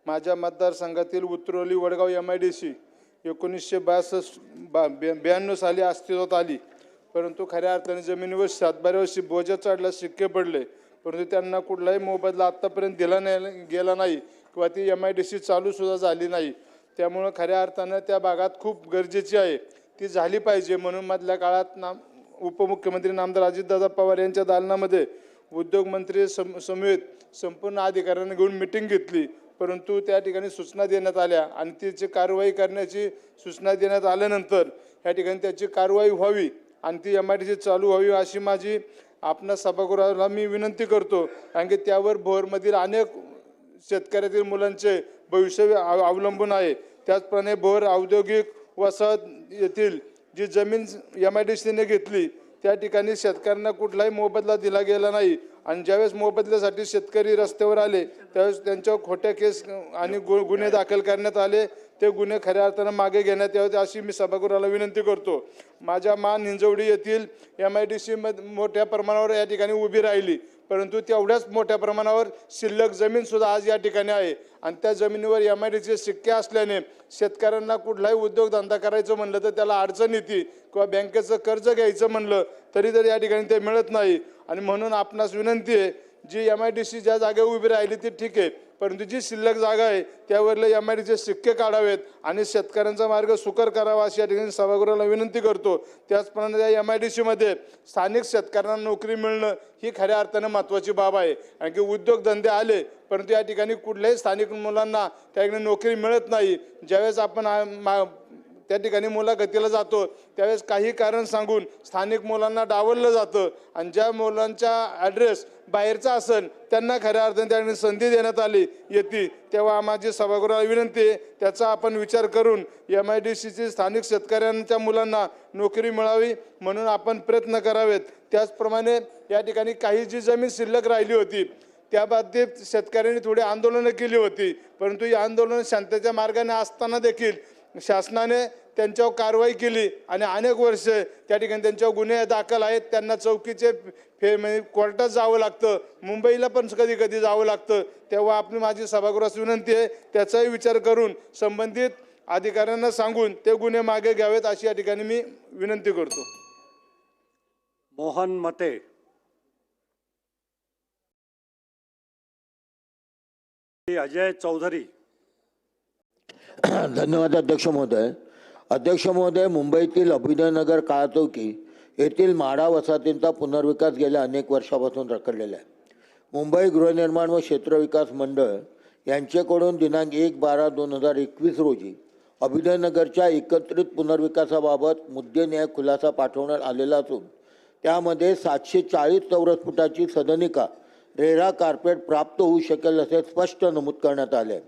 माझ्या मतदारसंघातील उतरवली वडगाव MIDC 1992 साली अस्तित्वात आली, परंतु खऱ्या अर्थाने जमिनीवर सातबाऱ्यावर बोजा चढला, शिक्के पडले, परंतु त्यांना कुठलाही मोबदला आत्तापर्यंत गेला नाही किंवा ती MIDC चालूसुद्धा झाली नाही. त्यामुळं खऱ्या अर्थानं त्या भागात खूप गरजेची आहे, ती झाली पाहिजे. म्हणून मधल्या काळात उपमुख्यमंत्री नामदार अजितदादा पवार यांच्या दालनामध्ये उद्योगमंत्री समेत संपूर्ण अधिकाऱ्यांना घेऊन मिटिंग घेतली, परंतु त्या ठिकाणी सूचना देण्यात आल्या आणि तिची कारवाई करण्याची सूचना देण्यात आल्यानंतर या ठिकाणी त्याची कारवाई व्हावी आणि ती MIDC चालू व्हावी अशी माझी आपणा सभागृहाला मी विनंती करतो. कारण की त्यावर भोरमधील अनेक शेतकऱ्यातील मुलांचे भविष्य अवलंबून आहे. त्याचप्रमाणे भोर औद्योगिक वसाहत येथील जी जमीन MIDCने घेतली त्या ठिकाणी शेतकऱ्यांना कुठलाही मोबदला दिला गेला नाही आणि ज्यावेळेस मोबदल्यासाठी शेतकरी रस्त्यावर आले त्यावेळेस त्यांच्यावर खोट्या केस आणि गुन्हे दाखल करण्यात आले. ते गुन्हे खऱ्या अर्थानं मागे घेण्यात यावे अशी मी सभागृहाला विनंती करतो. माझ्या मान हिंजवडी येथील MIDC मोठ्या प्रमाणावर या ठिकाणी उभी राहिली, परंतु तेवढ्याच मोठ्या प्रमाणावर शिल्लक जमीनसुद्धा आज या ठिकाणी आहे आणि त्या जमिनीवर MIDCचे शिक्के असल्याने शेतकऱ्यांना कुठलाही उद्योगधंदा करायचं म्हणलं तर त्याला अडचण येते किंवा बँकेचं कर्ज घ्यायचं म्हणलं तरी या ठिकाणी ते मिळत नाही. आणि म्हणून आपणास विनंती आहे जी MIDC ज्या जागेवर उभी राहिली ती ठीक आहे, परंतु जी शिल्लक जागा आहे त्यावरले MIDCचे सिक्के काढावेत आणि शेतकऱ्यांचा मार्ग सुकर करावा अशी या ठिकाणी सभागृहाला विनंती करतो. त्याचप्रमाणे या MIDCमध्ये स्थानिक शेतकऱ्यांना नोकरी मिळणं ही खऱ्या अर्थानं महत्त्वाची बाब आहे. कारण की उद्योगधंदे आले परंतु या ठिकाणी कुठल्याही स्थानिक मुलांना त्या ठिकाणी नोकरी मिळत नाही. ज्यावेळेस आपण त्या ठिकाणी मुलाखतीला जातो त्यावेळेस काही कारण सांगून स्थानिक मुलांना डावललं जातं आणि ज्या मुलांचा ॲड्रेस बाहेरचा असेल त्यांना खऱ्या अर्थाने त्या ठिकाणी संधी देण्यात आली येते. तेव्हा माझी सभागृहाला विनंती आहे त्याचा आपण विचार करून MIDCची स्थानिक शेतकऱ्यांच्या मुलांना नोकरी मिळावी म्हणून आपण प्रयत्न करावेत. त्याचप्रमाणे या ठिकाणी काही जी जमीन शिल्लक राहिली होती त्या बाबतीत शेतकऱ्यांनी थोडी आंदोलनं केली होती, परंतु ही आंदोलनं शांततेच्या मार्गाने असताना देखील शासनाने त्यांच्यावर कारवाई केली आणि अनेक वर्ष त्या ठिकाणी त्यांच्यावर गुन्हे दाखल आहेत. त्यांना चौकीचे म्हणजे कोर्टात जावं लागतं, मुंबईला पण कधी कधी जावं लागतं. तेव्हा आपली माझी सभागृहास विनंती आहे त्याचाही विचार करून संबंधित अधिकाऱ्यांना सांगून ते गुन्हे मागे घ्यावेत अशी या ठिकाणी मी विनंती करतो. मोहन मते. अजय चौधरी. धन्यवाद अध्यक्ष महोदय. अध्यक्ष महोदय, मुंबईतील अभिनयनगर काळाचौकी येथील म्हाडा वसाहतींचा पुनर्विकास गेल्या अनेक वर्षापासून रखडलेला आहे. मुंबई गृहनिर्माण व क्षेत्र विकास मंडळ यांच्याकडून दिनांक 1/12/2021 रोजी अभिनयनगरच्या एकत्रित पुनर्विकासाबाबत मुद्देन्याय खुलासा पाठवण्यात आलेला असून त्यामध्ये 740 चौरस फुटाची सदनिका रेरा कार्पेट प्राप्त होऊ शकेल असे स्पष्ट नमूद करण्यात आले.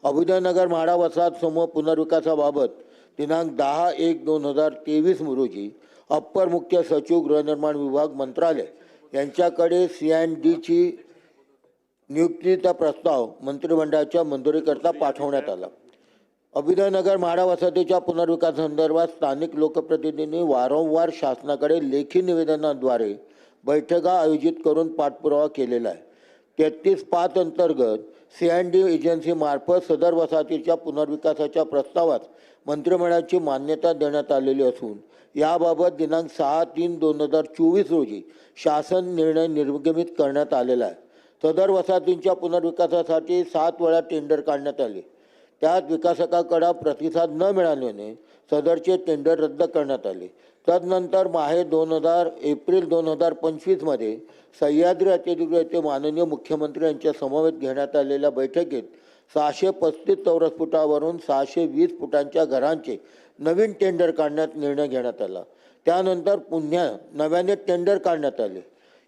अभिनयनगर म्हाडा वसाहत समूह पुनर्विकासाबाबत दिनांक 10/1/2023 रोजी अप्पर मुख्य सचिव गृहनिर्माण विभाग मंत्रालय यांच्याकडे C&Dची नियुक्तीचा प्रस्ताव मंत्रिमंडळाच्या मंजुरीकरता पाठवण्यात आला. अभिनयनगर म्हाडा वसाहतीच्या पुनर्विकासासंदर्भात स्थानिक लोकप्रतिनिधींनी वारंवार शासनाकडे लेखी निवेदनाद्वारे बैठका आयोजित करून पाठपुरावा केलेला आहे. 33/5 अंतर्गत C&D एजन्सीमार्फत सदर वसाहतीच्या पुनर्विकासाच्या प्रस्तावात मंत्रिमंडळाची मान्यता देण्यात आलेली असून याबाबत दिनांक 6/3/2024 रोजी शासन निर्णय निर्गमित करण्यात आलेला आहे. सदर वसाहतींच्या पुनर्विकासासाठी 7 वेळा टेंडर काढण्यात आले. त्यात विकासकाकडे प्रतिसाद न मिळाल्याने सदरचे टेंडर रद्द करण्यात आले. तदनंतर एप्रिल 2025 मध्ये सह्याद्री अतिथीगृह येथे माननीय मुख्यमंत्री यांच्या समवेत घेण्यात आलेल्या बैठकीत 635 चौरस फुटावरून 620 फुटांच्या घरांचे नवीन टेंडर काढण्यात निर्णय घेण्यात आला. त्यानंतर पुन्हा नव्याने टेंडर काढण्यात आले.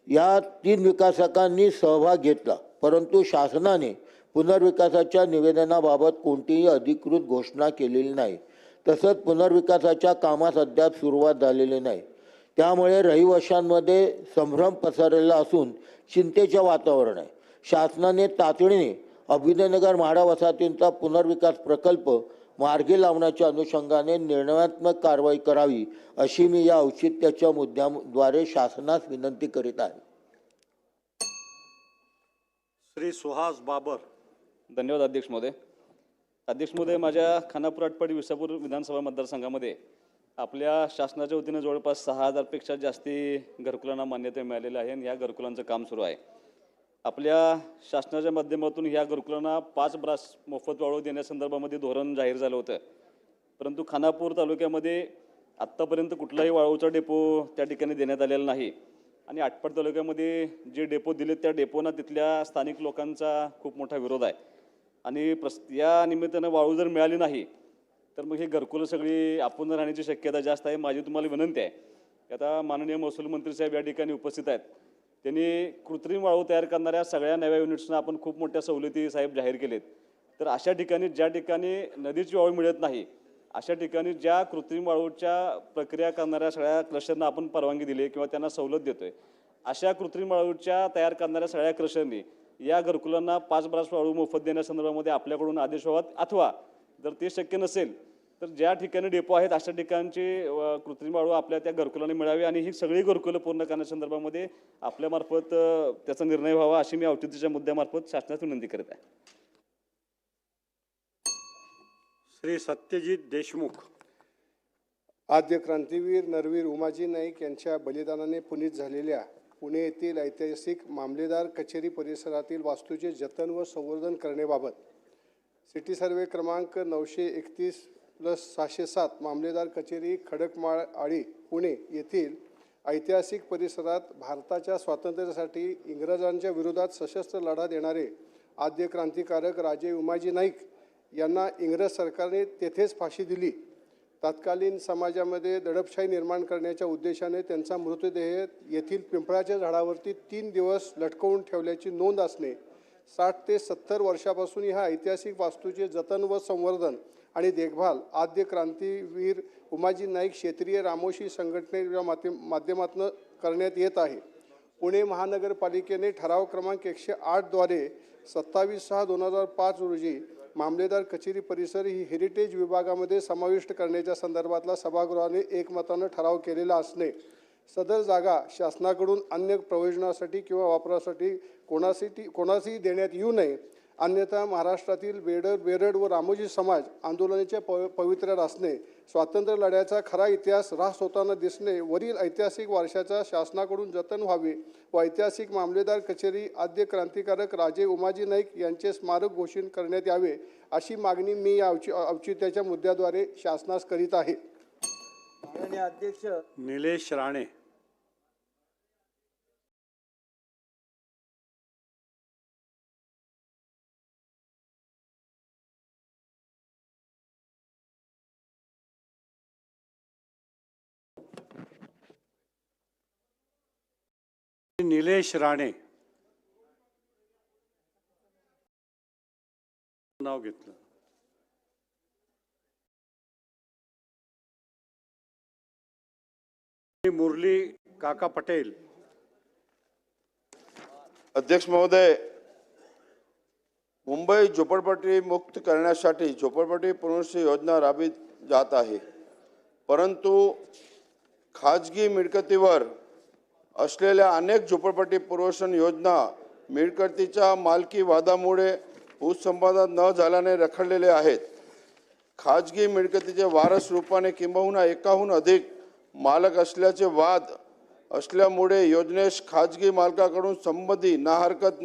या 3 विकासकांनी सहभाग घेतला, परंतु शासनाने पुनर्विकासाच्या निवेदनाबाबत कोणतीही अधिकृत घोषणा केलेली नाही. तसंच पुनर्विकासाच्या कामास अद्याप सुरुवात झालेली नाही. त्यामुळे रहिवाशांमध्ये संभ्रम पसरलेला असून चिंतेचे वातावरण आहे. शासनाने तातडीने अभिनयनगर म्हाडा वसाहतींचा पुनर्विकास प्रकल्प मार्गी लावण्याच्या अनुषंगाने निर्णयात्मक कारवाई करावी अशी मी या औचित्याच्या मुद्द्याद्वारे शासनास विनंती करीत आहे. श्री सुहास बाबर. धन्यवाद अध्यक्ष महोदय. अध्यक्ष महोदय, माझ्या खानापूर आटपाडी विसापूर विधानसभा मतदारसंघामध्ये आपल्या शासनाच्या वतीनं जवळपास 6000पेक्षा जास्ती घरकुलांना मान्यता मिळालेली आहे आणि ह्या घरकुलांचं काम सुरू आहे. आपल्या शासनाच्या माध्यमातून ह्या घरकुलांना 5 ब्रास मोफत वाळू देण्यासंदर्भामध्ये धोरण जाहीर झालं होतं, परंतु खानापूर तालुक्यामध्ये आत्तापर्यंत कुठलाही वाळूचा डेपो त्या ठिकाणी देण्यात आलेला नाही आणि आटपाडी तालुक्यामध्ये जे डेपो दिलेत त्या डेपोना तिथल्या स्थानिक लोकांचा खूप मोठा विरोध आहे आणि या निमित्तानं वाळू जर मिळाली नाही तर मग हे घरकुलं सगळी आपण राहण्याची शक्यता जास्त आहे. माझी तुम्हाला विनंती आहे, आता माननीय महसूल मंत्री साहेब या ठिकाणी उपस्थित आहेत, त्यांनी कृत्रिम वाळू तयार करणाऱ्या सगळ्या नव्या युनिट्सना आपण खूप मोठ्या सवलती साहेब जाहीर केलेत. तर अशा ठिकाणी ज्या ठिकाणी नदीची वाळू मिळत नाही अशा ठिकाणी ज्या कृत्रिम वाळूच्या प्रक्रिया करणाऱ्या सगळ्या क्रशरना आपण परवानगी दिली किंवा त्यांना सवलत देतोय, अशा कृत्रिम वाळूच्या तयार करणाऱ्या सगळ्या क्रशरनी या घरकुलांना 5 ब्रास वाळू मोफत देण्यासंदर्भामध्ये आपल्याकडून आदेश व्हावा, अथवा जर ते शक्य नसेल तर ज्या ठिकाणी डेपो आहेत अशा ठिकाणची कृत्रिम वाळू आपल्या त्या घरकुलांनी मिळावी आणि ही सगळी घरकुलं पूर्ण करण्यासंदर्भामध्ये आपल्यामार्फत त्याचा निर्णय व्हावा अशी मी औचित्याच्या मुद्द्यामार्फत शासनास विनंती करत आहे. श्री सत्यजित देशमुख. आद्य क्रांतीवीर नरवीर उमाजी नाईक यांच्या बलिदानाने पुनीत झालेल्या पुणे येथील ऐतिहासिक मामलेदार कचेरी परिसरातील वास्तूचे जतन व संवर्धन करण्याबाबत सिटी सर्वे क्रमांक 931+607 मामलेदार कचेरी खडकमाळ आळी पुणे येथील ऐतिहासिक परिसरात भारताच्या स्वातंत्र्यासाठी इंग्रजांच्या विरोधात सशस्त्र लढा देणारे आद्य क्रांतिकारक राजे उमाजी नाईक यांना इंग्रज सरकारने तेथेच फाशी दिली. तत्कालीन समाजामध्ये दडपशाही निर्माण करण्याच्या उद्देशाने त्यांचा मृतदेह येथील पिंपळाच्या झाडावरती 3 दिवस लटकवून ठेवल्याची नोंद असणे, 60 ते 70 वर्षापासून ह्या ऐतिहासिक वास्तूचे जतन व संवर्धन आणि देखभाल आद्य क्रांतीवीर उमाजी नाईक क्षेत्रीय रामोशी संघटनेच्या माध्यमातून करण्यात येत आहे. पुणे महानगरपालिकेने ठराव क्रमांक 108 द्वारे 27/6/2005 रोजी मामलेदार कचेरी परिसर ही हेरिटेज विभागामध्ये समाविष्ट करण्याच्या संदर्भातला सभागृहाने एकमतानं ठराव केलेला असणे, सदर जागा शासनाकडून अन्य प्रयोजनासाठी किंवा वापरासाठी कोणासही देण्यात येऊ नये, अन्यथा महाराष्ट्रातील बेरड व रामोजी समाज आंदोलनाच्या पवित्र्यात असणे, स्वातंत्र्य लढ्याचा खरा इतिहास ऱ्हास होताना दिसणे, वरील ऐतिहासिक वारशाचा शासनाकडून जतन व्हावे व ऐतिहासिक मामलेदार कचेरी आद्य क्रांतिकारक राजे उमाजी नाईक यांचे स्मारक घोषित करण्यात यावे, अशी मागणी मी या औचित्याच्या मुद्द्याद्वारे शासनास करीत आहे. माननीय अध्यक्ष निलेश राणे. निलेश राणे नाव घेतलं. मुरली काका पटेल. अध्यक्ष महोदय, मुंबई झोपडपट्टी मुक्त करण्यासाठी झोपडपट्टी पुनर्वसन योजना राबविली जात आहे, परंतु खाजगी मिळकतीवर असलेल्या अनेक झोपडपट्टी पुनर्वसन योजना मिळकतीच्या मालकी वादामुळे भूसंपादन न झाल्याने रखडलेले आहेत. खाजगी मिळकतीचे वारस रूपाने किंबहुना एकाहून अधिक मालक असल्याचे वाद असल्यामुळे योजनेस खाजगी मालकाकडून संमती नाहरकत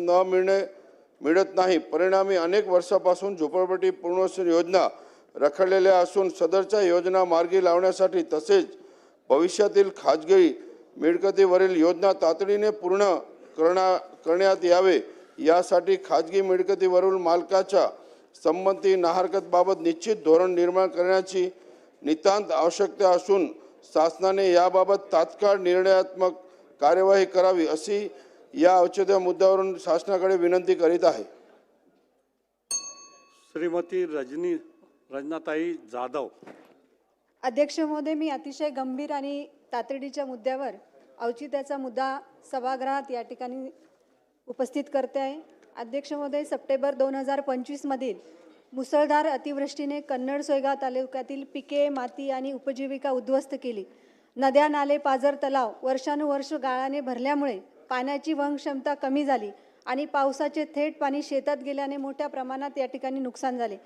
मिळत नाही. परिणामी अनेक वर्षापासून झोपडपट्टी पुनर्वसन योजना रखडलेल्या असून सदरच्या योजना मार्गी लावण्यासाठी तसेच भविष्यातील खाजगी मिळकतीवरील योजना तातडीने पूर्ण करण्यात यावे, यासाठी खाजगी मिळकतीवरील मालकाच्या संमती नाहरकतबाबत निश्चित धोरण निर्माण करण्याची नितांत आवश्यकता असून शासनाने याबाबत तात्काळ निर्णयात्मक कार्यवाही करावी, अशी या औचित्य मुद्द्यावरून शासनाकडे विनंती करीत आहे. श्रीमती रजनाताई जाधव. अध्यक्ष महोदय, मी अतिशय गंभीर आणि तातडीच्या मुद्द्यावर औचित्याचा मुद्दा सभागृहात या ठिकाणी उपस्थित करते आहे. अध्यक्ष महोदय, सप्टेंबर 2025 मधील मुसळधार अतिवृष्टीने कन्नड सोयगाव तालुक्यातील पिके, माती आणि उपजीविका उद्ध्वस्त केली. नद्या, नाले, पाझर तलाव वर्षानुवर्ष गाळाने भरल्यामुळे पाण्याची वहन क्षमता कमी झाली आणि पावसाचे थेट पाणी शेतात गेल्याने मोठ्या प्रमाणात या ठिकाणी नुकसान झाले.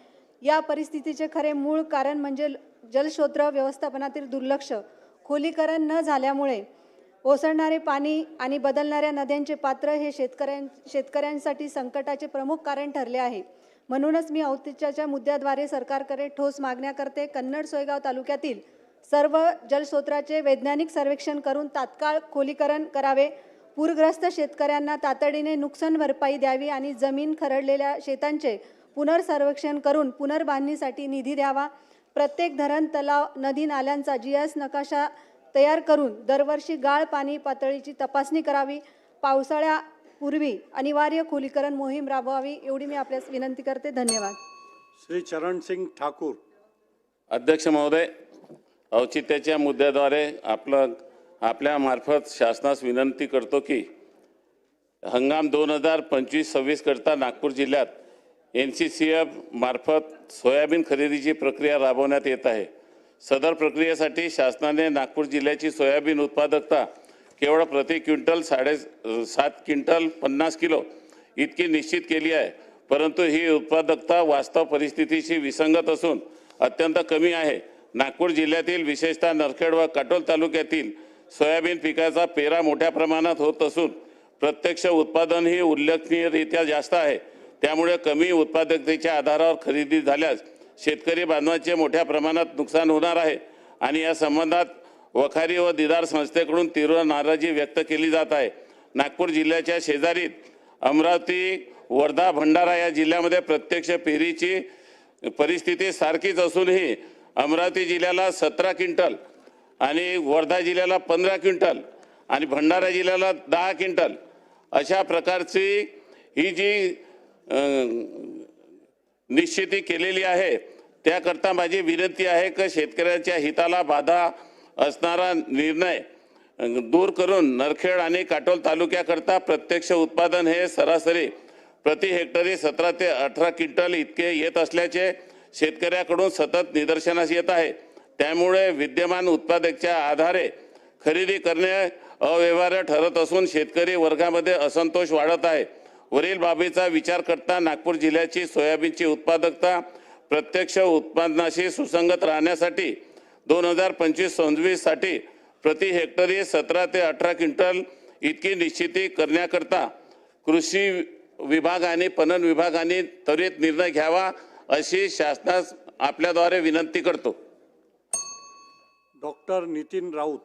या परिस्थितीचे खरे मूळ कारण म्हणजे जलस्रोत व्यवस्थापनातील दुर्लक्ष. खोलीकरण न झाल्यामुळे ओसरणारे पाणी आणि बदलणाऱ्या नद्यांचे पात्र हे शेतकऱ्यांसाठी संकटाचे प्रमुख कारण ठरले आहे. म्हणूनच मी औचित्याच्या मुद्द्याद्वारे सरकारकडे ठोस मागण्या करते. कन्नड सोयगाव तालुक्यातील सर्व जलस्रोतांचे वैज्ञानिक सर्वेक्षण करून तात्काळ खोलीकरण करावे. पूरग्रस्त शेतकऱ्यांना तातडीने नुकसान भरपाई द्यावी आणि जमीन खरडलेल्या शेतांचे पुनर्सर्वेक्षण करून पुनर्बांधणीसाठी निधी द्यावा. प्रत्येक धरण, तलाव, नदी, नाल्यांचा GIS नकाशा तयार करून दरवर्षी गाळ पाणी पातळीची तपासणी करावी. पावसाळ्यापूर्वी अनिवार्य खोलीकरण मोहीम राबवावी, एवढी मी आपल्यास विनंती करते. धन्यवाद. श्री चरण सिंग ठाकूर. अध्यक्ष महोदय, औचित्याच्या मुद्द्याद्वारे आपल्या मार्फत शासनास विनंती करतो की हंगाम 2025-26 करता नागपूर जिल्ह्यात NCCF मार्फत सोयाबीन खरेदीची प्रक्रिया राबवण्यात येत आहे. सदर प्रक्रियेसाठी शासनाने नागपूर जिल्ह्याची सोयाबीन उत्पादकता केवळ प्रति क्विंटल 7.5 क्विंटल 50 किलो इतकी निश्चित केली आहे, परंतु ही उत्पादकता वास्तव परिस्थितीशी विसंगत असून अत्यंत कमी आहे. नागपूर जिल्ह्यातील विशेषतः नरखेड व काटोल तालुक्यातील सोयाबीन पिकाचा पेरा मोठ्या प्रमाणात होत असून प्रत्यक्ष उत्पादनही उल्लेखनीयरित्या जास्त आहे. त्यामुळे कमी उत्पादकतेच्या आधारावर खरेदी झाल्यास शेतकरी बांधवांचे मोठ्या प्रमाणात नुकसान होणार आहे आणि या संबंधात वखारी व दिदार संस्थेकडून तीव्र नाराजी व्यक्त केली जात आहे. नागपूर जिल्ह्याच्या शेजारीत अमरावती, वर्धा, भंडारा या जिल्ह्यामध्ये प्रत्यक्ष पेरीची परिस्थिती सारखीच असूनही अमरावती जिल्ह्याला 17 क्विंटल आणि वर्धा जिल्ह्याला 15 क्विंटल आणि भंडारा जिल्ह्याला 10 क्विंटल अशा प्रकारची ही जी निश्चिती केलेली आहे. त्याकरता माझी विनंती आहे की शेतकऱ्यांच्या हिताला बाधा असणारा निर्णय दूर करून नरखेड आणि काटोल तालुक्याकरता प्रत्यक्ष उत्पादन हे सरासरी प्रति हेक्टरी 17 ते 18 क्विंटल इतके येत असल्याचे शेतकऱ्याकडून सतत निदर्शनास येत आहे. त्यामुळे विद्यमान उत्पादकच्या आधारे खरेदी करणे अव्यवहार्य ठरत असून शेतकरी वर्गामध्ये असंतोष वाढत आहे. वरील बाबीचा विचार करता नागपूर जिल्ह्याची सोयाबीनची उत्पादकता प्रत्यक्ष उत्पादनाशी सुसंगत राहण्यासाठी 2025-26 साठी प्रति हेक्टरी 17 ते 18 क्विंटल इतकी निश्चिती करण्याकरता कृषी विभाग आणि पणन विभागाने त्वरित निर्णय घ्यावा अशी शासनास आपल्याद्वारे विनंती करतो. डॉक्टर नितीन राऊत.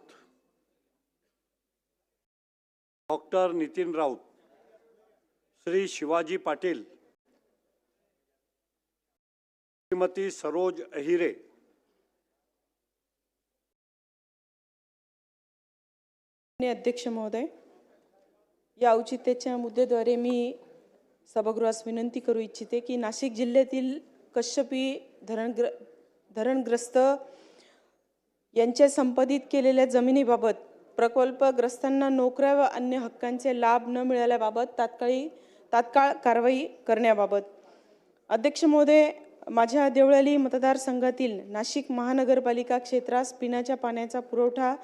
डॉक्टर नितीन राऊत. श्री शिवाजी पाटील. श्रीमती सरोज अहिरे. अध्यक्ष महोदय, या औचित्याच्या मुद्द्याद्वारे मी सभागृहास विनंती करू इच्छिते की नाशिक जिल्ह्यातील कश्यपी धरणग्रस्त यांच्या संपादित केलेल्या जमिनीबाबत प्रकल्पग्रस्तांना नोकऱ्या व अन्य हक्कांचे लाभ न मिळाल्याबाबत तात्काळ कारवाई करण्याबाबत. अध्यक्ष महोदय, माझ्या देवळाली मतदारसंघातील नाशिक महानगरपालिका क्षेत्रास पिण्याच्या पाण्याचा पुरवठा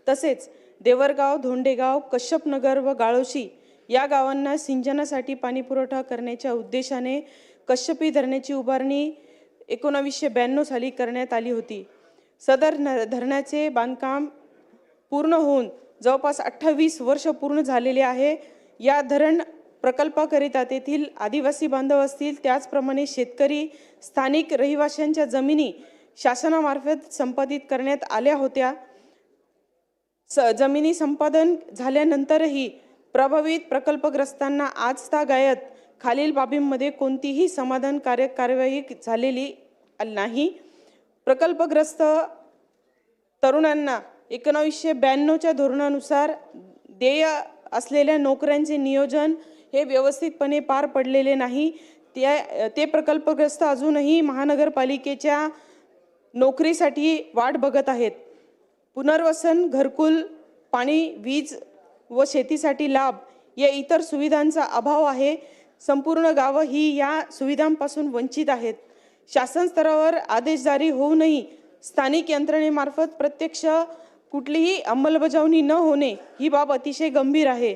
तसेच देवरगाव, धोंडेगाव, कश्यपनगर व गाळोशी या गावांना सिंचनासाठी पाणी पुरवठा करण्याच्या उद्देशाने कश्यपी धरणाची उभारणी 1992 साली करण्यात आली होती. सदर धरणाचे बांधकाम पूर्ण होऊन जवळपास 28 वर्ष पूर्ण झालेले आहे. या धरण प्रकल्पाकरिता तेथील आदिवासी बांधव असतील त्याचप्रमाणे शेतकरी स्थानिक रहिवाशांच्या जमिनी शासनामार्फत संपादित करण्यात आल्या होत्या. जमिनी संपादन झाल्यानंतरही प्रभावित प्रकल्पग्रस्तांना आजतागायत खालील बाबींमध्ये कोणतीही समाधानकारक कार्यवाही झालेली नाही. प्रकल्पग्रस्त तरुणांना 1992च्या धोरणानुसार देय असलेल्या नोकऱ्यांचे नियोजन हे व्यवस्थितपणे पार पडलेले नाही. ते प्रकल्पग्रस्त अजूनही महानगरपालिकेच्या नोकरीसाठी वाट बघत आहेत. पुनर्वसन, घरकुल, पाणी, वीज व शेतीसाठी लाभ या इतर सुविधांचा अभाव आहे. संपूर्ण गावं ही या सुविधांपासून वंचित आहेत. शासन स्तरावर आदेश जारी होऊनही स्थानिक यंत्रणेमार्फत प्रत्यक्ष कुठलीही अंमलबजावणी न होणे ही बाब अतिशय गंभीर आहे.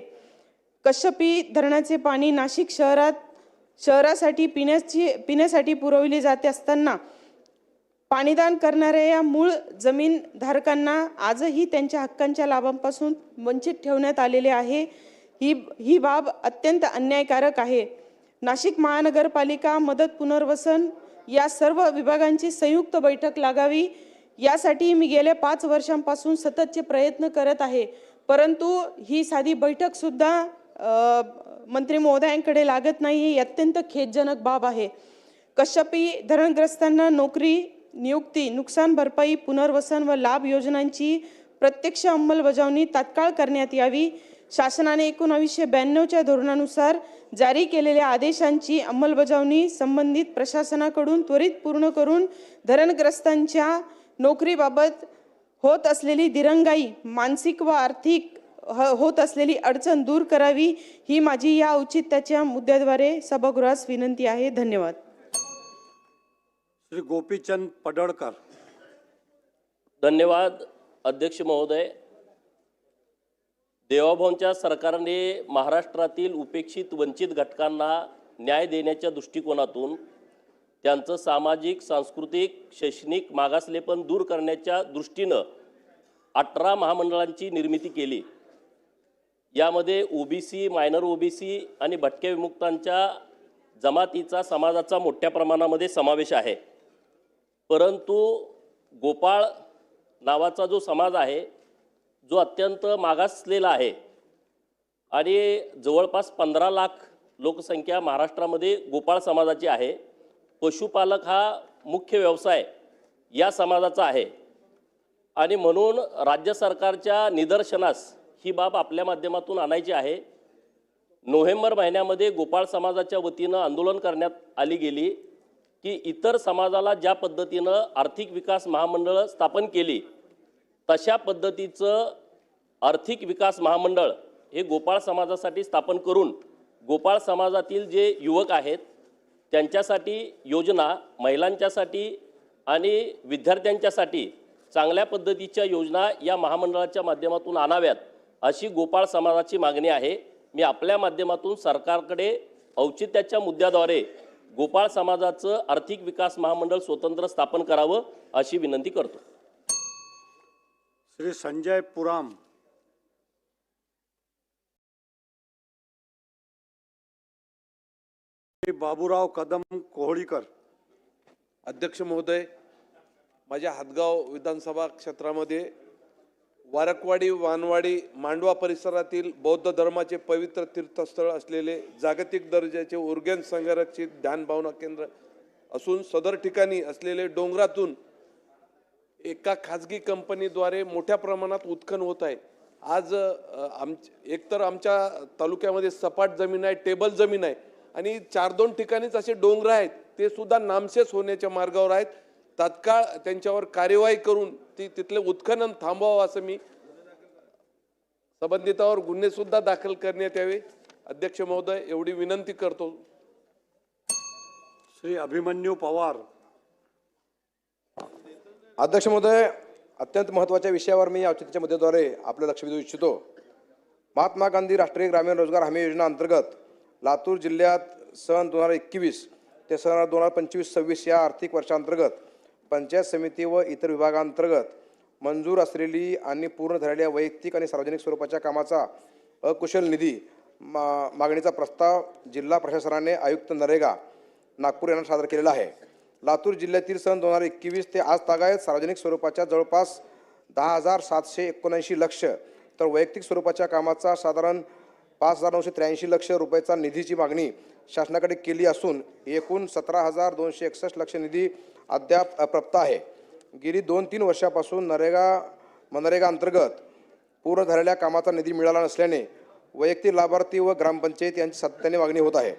कश्यपी धरणाचे पाणी नाशिक शहरासाठी पिण्यासाठी पुरवले जाते असताना पाणीदान करणाऱ्या या मूळ जमीनधारकांना आजही त्यांच्या हक्कांच्या लाभांपासून वंचित ठेवण्यात आलेले आहे. ही बाब अत्यंत अन्यायकारक आहे. नाशिक महानगरपालिका, मदत, पुनर्वसन या सर्व विभागांची संयुक्त बैठक लागावी यासाठी मी गेल्या 5 वर्षांपासून सततचे प्रयत्न करत आहे. परंतु ही साधी बैठक सुद्धा मंत्री महोदयांकडे लागत नाही. ही अत्यंत खेदजनक बाब आहे. कश्यपी धरणग्रस्तांना नोकरी, नियुक्ती, नुकसान भरपाई, पुनर्वसन व लाभ योजनांची प्रत्यक्ष अंमलबजावणी तात्काळ करण्यात यावी. शासनाने 1992च्या धोरणानुसार जारी केलेल्या आदेशांची अंमलबजावणी संबंधित प्रशासनाकडून त्वरित पूर्ण करून धरणग्रस्तांच्या नोकरीबाबत होत असलेली दिरंगाई, मानसिक व आर्थिक होत असलेली अडचण दूर करावी ही माझी या औचित्याच्या मुद्द्याद्वारे सभागृहास विनंती आहे. धन्यवाद. श्री गोपीचंद पडळकर. धन्यवाद अध्यक्ष महोदय. देवाभाऊंच्या सरकारने महाराष्ट्रातील उपेक्षित वंचित घटकांना न्याय देण्याच्या दृष्टिकोनातून त्यांचं सामाजिक, सांस्कृतिक, शैक्षणिक मागासलेपण दूर करण्याच्या दृष्टीनं 18 महामंडळांची निर्मिती केली. यामध्ये ओबीसी, मायनर ओबीसी आणि भटक्या विमुक्तांच्या जमातीचा समाजाचा मोठ्या प्रमाणामध्ये समावेश आहे. परंतु गोपाळ नावाचा जो समाज आहे, जो अत्यंत मागासलेला आहे आणि जवळपास 15 लाख लोकसंख्या महाराष्ट्रामध्ये गोपाळ समाजाची आहे. पशुपालक हा मुख्य व्यवसाय या समाजाचा आहे आणि म्हणून राज्य सरकारच्या निदर्शनास ही बाब आपल्या माध्यमातून आणायची आहे. नोव्हेंबर महिन्यामध्ये गोपाळ समाजाच्या वतीनं आंदोलन करण्यात आली गेली की इतर समाजाला ज्या पद्धतीनं आर्थिक विकास महामंडळ स्थापन केली तशा पद्धतीचं आर्थिक विकास महामंडळ हे गोपाळ समाजासाठी स्थापन करून गोपाळ समाजातील जे युवक आहेत त्यांच्यासाठी योजना, महिलांच्यासाठी आणि विद्यार्थ्यांच्यासाठी चांगल्या पद्धतीच्या योजना या महामंडळाच्या माध्यमातून आणाव्यात अशी गोपाळ समाजाची मागणी आहे. मी आपल्या माध्यमातून सरकारकडे औचित्याच्या मुद्द्याद्वारे गोपाळ समाजाचं आर्थिक विकास महामंडळ स्वतंत्र स्थापन करावं अशी विनंती करतो. श्री संजय पुराम. श्री बाबूराव कदम कोहळीकर. अध्यक्ष महोदय, माझ्या हातगाव विधानसभा क्षेत्रामध्ये वारकवाडी, वानवाडी, मांडवा परिसरातील बौद्ध धर्माचे पवित्र तीर्थस्थळ असलेले जागतिक दर्जाचे उर्गेन संरक्षित ध्यान भावना केंद्र असून सदर ठिकाणी असलेले डोंगरातून एका खाजगी कंपनीद्वारे मोठ्या प्रमाणात उत्खनन होत आहे. आज एकतर आमच्या तालुक्यामध्ये सपाट जमीन आहे, टेबल जमीन आहे आणि 4-2 ठिकाणीच असे डोंगर आहेत, ते सुद्धा नामशेष होण्याच्या मार्गावर आहेत. तात्काळ त्यांच्यावर कार्यवाही करून तिथले उत्खनन थांबवावं असं मी संबंधितावर गुन्हे सुद्धा दाखल करण्यात यावे. अध्यक्ष महोदय, एवढी विनंती करतो. श्री अभिमन्यू पवार. अध्यक्ष महोदय, अत्यंत महत्त्वाच्या विषयावर मी औचित्याच्या मुद्द्याद्वारे आपलं लक्ष वेधू इच्छितो. महात्मा गांधी राष्ट्रीय ग्रामीण रोजगार हमी योजना अंतर्गत लातूर जिल्ह्यात सन 2021 ते सन 2025-26 या आर्थिक वर्षांतर्गत पंचायत समिती व इतर विभागांतर्गत मंजूर असलेली आणि पूर्ण झालेल्या वैयक्तिक आणि सार्वजनिक स्वरूपाच्या कामाचा अकुशल निधी मागणीचा प्रस्ताव जिल्हा प्रशासनाने आयुक्त नरेगा नागपूर यांना सादर केलेला आहे. लातूर जिल्ह्यातील सन 2021 ते आज तागायत सार्वजनिक स्वरूपाच्या जवळपास 10,779 लक्ष तर वैयक्तिक स्वरूपाच्या कामाचा साधारण 5,983 लक्ष रुपयाचा निधीची मागणी शासनाकडे केली असून एकूण 17,261 लक्ष निधी अद्याप अप्राप्त आहे. गेली 2-3 वर्षापासून मनरेगा अंतर्गत पूर्ण झालेल्या कामाचा निधी मिळाला नसल्याने वैयक्तिक लाभार्थी व ग्रामपंचायत यांची सातत्याने मागणी होत आहे.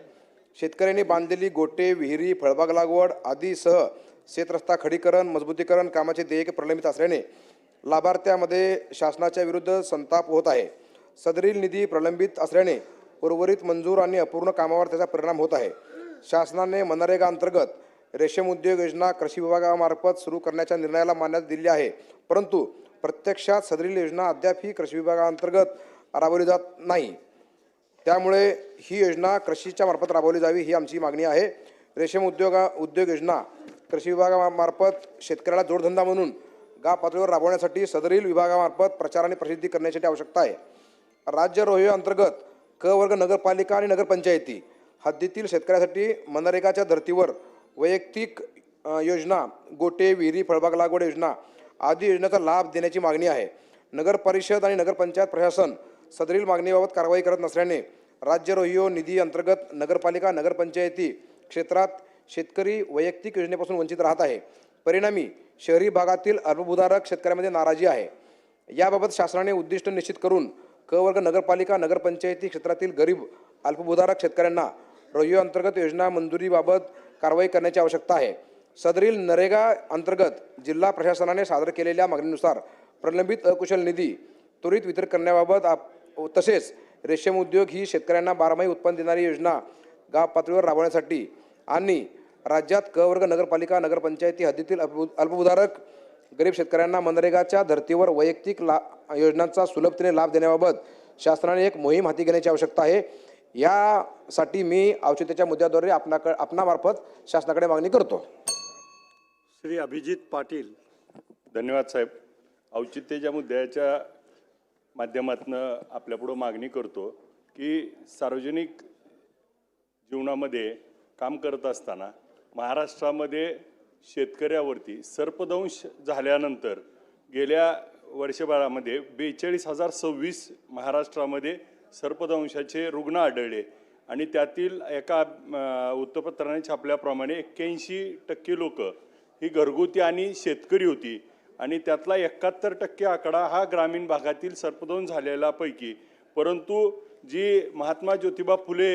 शेतकऱ्यांनी बांधलेली गोटे, विहिरी, फळबाग लागवड आदीसह शेतरस्ता खडीकरण, मजबूतीकरण कामाचे देयके प्रलंबित असल्याने लाभार्थ्यामध्ये शासनाच्या विरुद्ध संताप होत आहे. सदरील निधी प्रलंबित असल्याने उर्वरित मंजूर आणि अपूर्ण कामावर त्याचा परिणाम होत आहे. शासनाने मनरेगा अंतर्गत रेशीम उद्योग योजना कृषी विभागामार्फत सुरू करण्याच्या निर्णयाला मान्यता दिली आहे, परंतु प्रत्यक्षात सदरील योजना अद्याप ही कृषी विभागाअंतर्गत राबवली जात नाही. त्यामुळे ही योजना कृषीच्या मार्फत राबवली जावी ही आमची मागणी आहे. रेशीम उद्योग योजना कृषी विभागामार्फत शेतकऱ्याला जोडधंदा म्हणून गाव पातळीवर राबवण्यासाठी सदरील विभागामार्फत प्रचार आणि प्रसिद्धी करण्यासाठी आवश्यकता आहे. राज्य रोहियो अंतर्गत क वर्ग नगरपालिका आणि नगरपंचायती हद्दीतील शेतकऱ्यासाठी मनरेगाच्या धर्तीवर वैयक्तिक योजना, गोटे, विहिरी, फळबाग लागवड योजना आदी योजनेचा लाभ देण्याची मागणी आहे. नगर परिषद आणि नगरपंचायत प्रशासन सदरील मागणीबाबत कारवाई करत नसल्याने राज्य रोहियो निधी अंतर्गत नगरपालिका, नगरपंचायती क्षेत्रात शेतकरी वैयक्तिक योजनेपासून वंचित राहत आहे. परिणामी शहरी भागातील अल्पभूधारक शेतकऱ्यांमध्ये नाराजी आहे. याबाबत शासनाने उद्दिष्ट निश्चित करून क वर्ग नगरपालिका, नगरपंचायती क्षेत्रातील गरीब अल्पभूधारक शेतकऱ्यांना रोहियो अंतर्गत योजना मंजुरीबाबत कारवाई करण्याची आवश्यकता आहे. सदरील नरेगा अंतर्गत जिल्हा प्रशासनाने सादर केलेल्या मागणीनुसार प्रलंबित अकुशल निधी त्वरित वितरित करण्याबाबत तसेच रेशीम उद्योग ही शेतकऱ्यांना 12माही उत्पन्न देणारी योजना गाव पातळीवर राबवण्यासाठी आणि राज्यात क वर्ग नगरपालिका, नगरपंचायती हद्दीतील अल्पभूधारक गरीब शेतकऱ्यांना मनरेगाच्या धर्तीवर वैयक्तिक योजनांचा सुलभतेने लाभ देण्याबाबत शासनाने एक मोहीम हाती घेण्याची आवश्यकता आहे. यासाठी मी औचित्याच्या मुद्द्याद्वारे आपणामार्फत शासनाकडे मागणी करतो. श्री अभिजित पाटील. धन्यवाद साहेब. औचित्याच्या मुद्द्याच्या माध्यमातून आपल्यापुढं मागणी करतो की सार्वजनिक जीवनामध्ये काम करत असताना महाराष्ट्रामध्ये शेतकऱ्यावरती सर्पदंश झाल्यानंतर गेल्या वर्षभरामध्ये 42,026 महाराष्ट्रामध्ये सर्पदंशाचे रुग्ण आढळले आणि त्यातील एका वृत्तपत्राने छापल्याप्रमाणे 81% लोक ही घरगुती आणि शेतकरी होती आणि त्यातला 71% आकडा हा ग्रामीण भागातील सर्पदंश झालेला पैकी. परंतु जी महात्मा ज्योतिबा फुले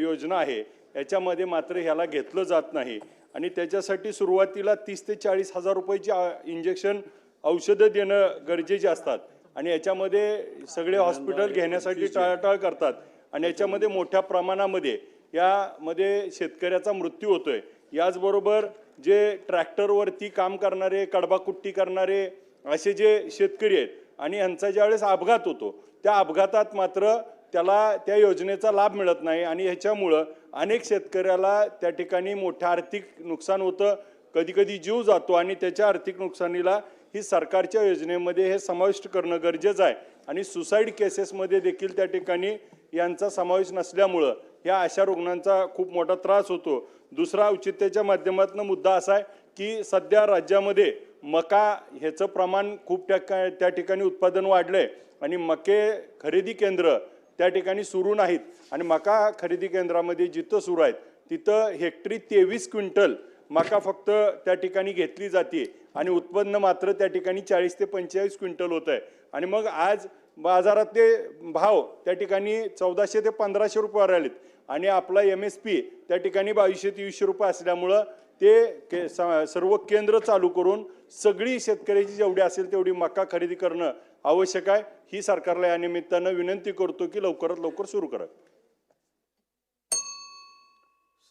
योजना आहे याच्यामध्ये मात्र ह्याला घेतलं जात नाही आणि त्याच्यासाठी सुरुवातीला 30 ते 40 हजार रुपयाची इंजेक्शन औषधं देणं गरजेचे असतात आणि याच्यामध्ये सगळे हॉस्पिटल घेण्यासाठी टाळाटाळ करतात आणि याच्यामध्ये मोठ्या प्रमाणामध्ये यामध्ये शेतकऱ्याचा मृत्यू होतोय. याचबरोबर जे ट्रॅक्टरवरती काम करणारे, कडबाकुट्टी करणारे असे जे शेतकरी आहेत आणि यांचा ज्यावेळेस अपघात होतो त्या अपघातात मात्र त्याला त्या योजनेचा लाभ मिळत नाही आणि ह्याच्यामुळं अनेक शेतकऱ्याला त्या ठिकाणी मोठं आर्थिक नुकसान होतं, कधीकधी जीव जातो आणि त्याच्या आर्थिक नुकसानीला ही सरकारच्या योजनेमध्ये हे समाविष्ट करणं गरजेचं आहे आणि सुसाईड केसेसमध्ये देखील त्या ठिकाणी यांचा समावेश नसल्यामुळं या अशा रुग्णांचा खूप मोठा त्रास होतो. दुसरा औचित्याच्या माध्यमातून मुद्दा असा आहे की सध्या राज्यामध्ये मका ह्याचं प्रमाण खूप त्या ठिकाणी उत्पादन वाढलंय आणि मके खरेदी केंद्र त्या ठिकाणी सुरू नाहीत आणि मका खरेदी केंद्रामध्ये जिथं सुरू आहेत तिथं हेक्टरी 23 क्विंटल मका फक्त त्या ठिकाणी घेतली जाते आणि उत्पन्न मात्र त्या ठिकाणी 40 ते 45 क्विंटल होत आहे आणि मग आज बाजारातले भाव त्या ठिकाणी 1400 ते 1500 रुपयावर आलेत आणि आपला MSP त्या ठिकाणी 2200-2300 रुपये असल्यामुळं ते सर्व केंद्र चालू करून सगळी शेतकऱ्याची जेवढी असेल तेवढी मका खरेदी करणं आवश्यक आहे. ही सरकारला या निमित्तानं विनंती करतो की लवकरात लवकर सुरू करा.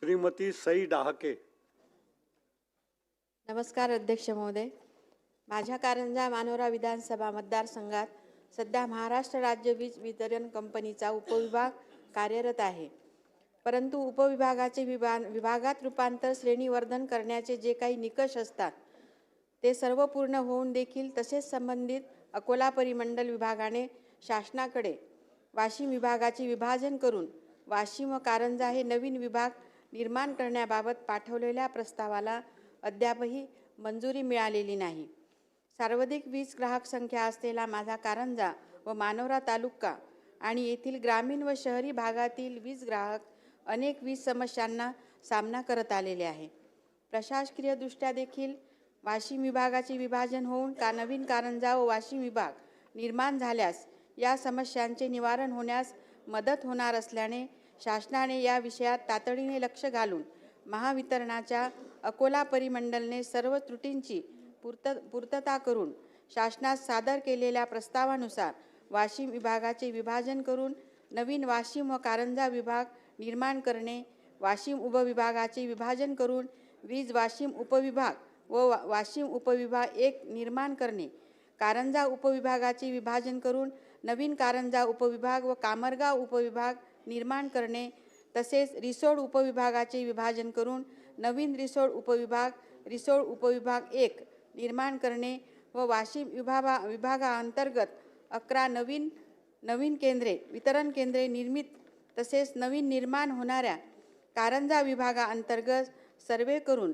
श्रीमती सई डहाके. नमस्कार अध्यक्ष महोदय. माझ्या कारंजा मानोरा विधानसभा मतदारसंघात सध्या महाराष्ट्र राज्य वीज वितरण कंपनीचा उपविभाग कार्यरत आहे. परंतु उपविभागाचे विभागात रूपांतर श्रेणीवर्धन करण्याचे जे काही निकष असतात ते सर्व पूर्ण होऊन देखील तसेच संबंधित अकोला परिमंडल विभागाने शासनाकडे वाशिम विभागाचे विभाजन करून वाशिम व कारंजा हे नवीन विभाग निर्माण करण्याबाबत पाठवलेल्या प्रस्तावाला अद्यापही मंजुरी मिळालेली नाही. सर्वाधिक वीज ग्राहक संख्या असलेला माझा कारंजा व मानोरा तालुका आणि येथील ग्रामीण व शहरी भागातील वीज ग्राहक अनेक वीज समस्यांना सामना करत आलेले आहे. प्रशासकीयदृष्ट्या देखील वाशिम विभागाचे विभाजन होऊन नवीन कारंजा व वाशिम विभाग निर्माण झाल्यास या समस्यांचे निवारण होण्यास मदत होणार असल्याने शासनाने या विषयात तातडीने लक्ष घालून महावितरणाच्या अकोला परिमंडलने सर्व त्रुटींची पूर्तता करून शासनास सादर केलेल्या प्रस्तावानुसार वाशिम विभागाचे विभाजन करून नवीन वाशिम व कारंजा विभाग निर्माण करणे, वाशिम उपविभागाचे विभाजन करून वीज वाशिम उपविभाग व वाशिम उपविभाग 1 निर्माण करणे, कारंजा उपविभागाचे विभाजन करून नवीन कारंजा उपविभाग व कामरगाव उपविभाग निर्माण करणे, तसेच रिसोड उपविभागाचे विभाजन करून नवीन रिसोड उपविभाग 1 निर्माण करणे व वाशिम विभागाअंतर्गत 11 नवीन केंद्रे वितरण केंद्रे निर्मित तसेच नवीन निर्माण होणाऱ्या कारंजा विभागाअंतर्गत सर्वे करून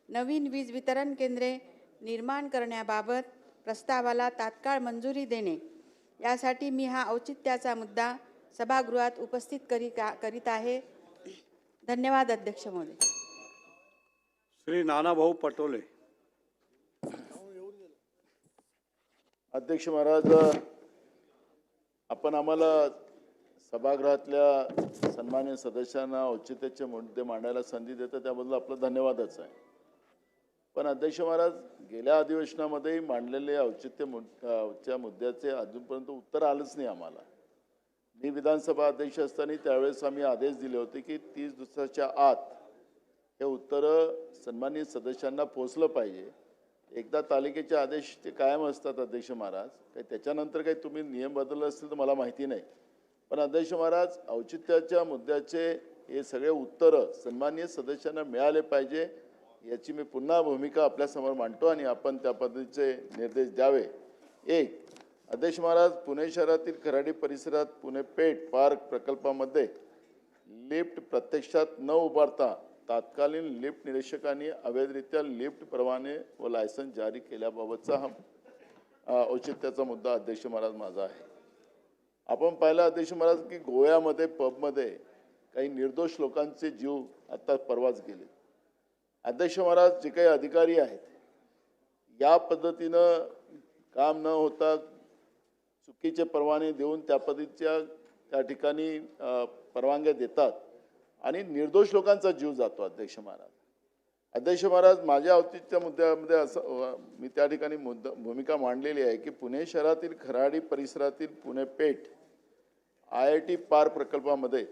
नवीन वीज वितरण केंद्रे निर्माण करण्याबाबत प्रस्तावाला तात्काळ मंजुरी देणे, यासाठी मी हा औचित्याचा मुद्दा सभागृहात उपस्थित करीत आहे. धन्यवाद अध्यक्ष महोदय. श्री नानाभाऊ पटोले. अध्यक्ष महाराज, आपण आम्हाला सभागृहातल्या सन्मान्य सदस्यांना औचित्याचे मुद्दे मांडायला संधी देतं त्याबद्दल आपला धन्यवादच आहे. पण अध्यक्ष महाराज, गेल्या अधिवेशनामध्ये मांडलेले औचित्याच्या मुद्द्याचे अजूनपर्यंत उत्तर आलंच नाही आम्हाला. मी विधानसभा अध्यक्ष असताना त्यावेळेस आम्ही आदेश दिले होते की 30 दिवसाच्या आत हे उत्तरं सन्मानित सदस्यांना पोहोचलं पाहिजे. एकदा तालिकेचे आदेश ते कायम असतात अध्यक्ष महाराज, काही त्याच्यानंतर काही तुम्ही नियम बदलले असतील तर मला माहिती नाही. पण अध्यक्ष महाराज, औचित्याच्या मुद्द्याचे हे सगळे उत्तरं सन्मानित सदस्यांना मिळाले पाहिजे याची मी पुन्हा भूमिका आपल्यासमोर मांडतो आणि आपण त्या पद्धतीचे निर्देश द्यावे एक, अध्यक्ष महाराज, पुणे शहरातील खराडी परिसरात पुणे पेठ पार्क प्रकल्पामध्ये लिफ्ट प्रत्यक्षात न उभारता तात्कालीन लिफ्ट निरीक्षकांनी अवैधरित्या लिफ्ट परवाने व लायसन्स जारी केल्याबाबतचा हा औचित्याचा मुद्दा अध्यक्ष महाराज माझा आहे. आपण पाहिलं अध्यक्ष महाराज की गोव्यामध्ये पबमध्ये काही निर्दोष लोकांचे जीव आता परवाच गेले. अध्यक्ष महाराज, जे काही अधिकारी आहेत या पद्धतीनं काम न होता चुकीचे परवाने देऊन त्या पद्धतीच्या त्या ठिकाणी परवानग्या देतात आणि निर्दोष लोकांचा जीव जातो. अध्यक्ष महाराज, माझ्या औचित्य मुद्द्यामध्ये असं मी त्या ठिकाणी भूमिका मांडलेली आहे की पुणे शहरातील खराडी परिसरातील पुणे पेठ IIT पार्क प्रकल्पामध्ये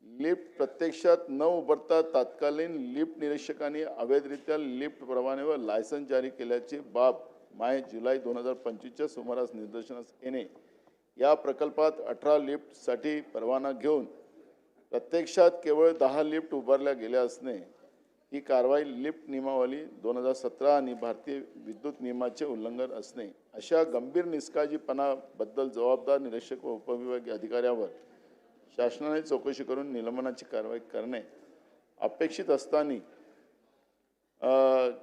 लिफ्ट प्रत्यक्षात न उभारता तात्कालीन लिफ्ट निरीक्षकांनी अवैधरित्या लिफ्ट परवाने व लायसन्स जारी केल्याची बाब जुलै 2025च्या सुमारास निदर्शनास येणे. या प्रकल्पात 18 लिफ्टसाठी परवाना घेऊन प्रत्यक्षात केवळ 10 लिफ्ट उभारल्या गेल्या असणे ही कारवाई लिफ्ट नियमावली 2017 आणि भारतीय विद्युत नियमाचे उल्लंघन असणे. अशा गंभीर निष्काळजीपणाबद्दल जबाबदार निरीक्षक व उपविभागीय अधिकाऱ्यावर शासनाने चौकशी करून निलंबनाची कारवाई करणे अपेक्षित असताना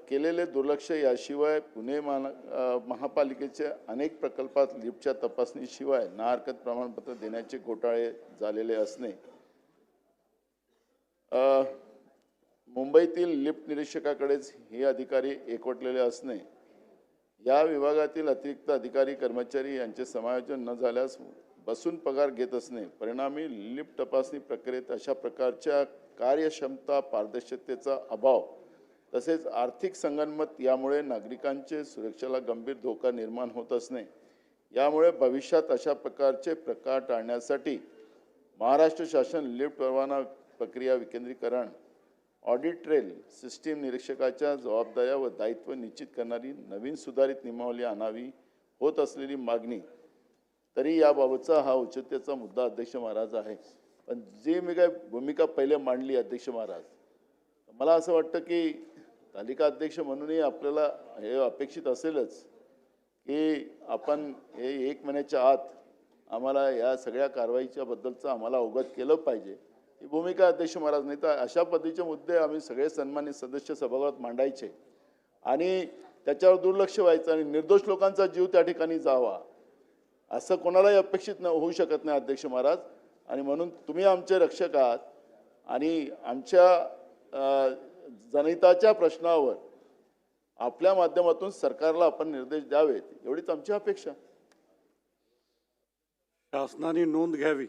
केलेले दुर्लक्ष याशिवाय पुणे महापालिकेच्या अनेक प्रकल्पात लिफ्टच्या तपासणीशिवाय ना हरकत प्रमाणपत्र देण्याचे घोटाळे झालेले असणे, मुंबईतील लिफ्ट निरीक्षकाकडेच हे अधिकारी एकवटलेले असणे, या विभागातील अतिरिक्त अधिकारी कर्मचारी यांचे समायोजन न झाल्यास बसून पगार घेत असणे, परिणामी लिफ्ट तपासणी प्रक्रियेत अशा प्रकारच्या कार्यक्षमता पारदर्शकतेचा अभाव तसेच आर्थिक संगनमत यामुळे नागरिकांचे सुरक्षेला गंभीर धोका निर्माण होत असणे. यामुळे भविष्यात अशा प्रकारचे प्रकार टाळण्यासाठी महाराष्ट्र शासन लिफ्ट परवाना प्रक्रिया विकेंद्रीकरण, ऑडिट ट्रेल सिस्टीम, निरीक्षकाच्या जबाबदाऱ्या व दायित्व निश्चित करणारी नवीन सुधारित नियमावली आणावी होत असलेली मागणी. तरी याबाबतचा हा औचित्याचा मुद्दा अध्यक्ष महाराज आहे. पण जी मी काय भूमिका पहिले मांडली अध्यक्ष महाराज, मला असं वाटतं की तालिका अध्यक्ष म्हणूनही आपल्याला हे अपेक्षित असेलच की आपण हे 1 महिन्याच्या आत आम्हाला या सगळ्या कारवाईच्या बद्दलचं आम्हाला अवगत केलं पाहिजे. ही भूमिका अध्यक्ष महाराज, नाही तर अशा पद्धतीचे मुद्दे आम्ही सगळे सन्मानित सदस्य सभागृहात मांडायचे आणि त्याच्यावर दुर्लक्ष व्हायचं आणि निर्दोष लोकांचा जीव त्या ठिकाणी जावा असं कोणालाही अपेक्षित होऊ शकत नाही अध्यक्ष महाराज. आणि म्हणून तुम्ही आमचे रक्षक आहात आणि आमच्या जनहिताच्या प्रश्नावर आपल्या माध्यमातून सरकारला आपण निर्देश द्यावेत एवढीच आमची अपेक्षा. शासनाने नोंद घ्यावी.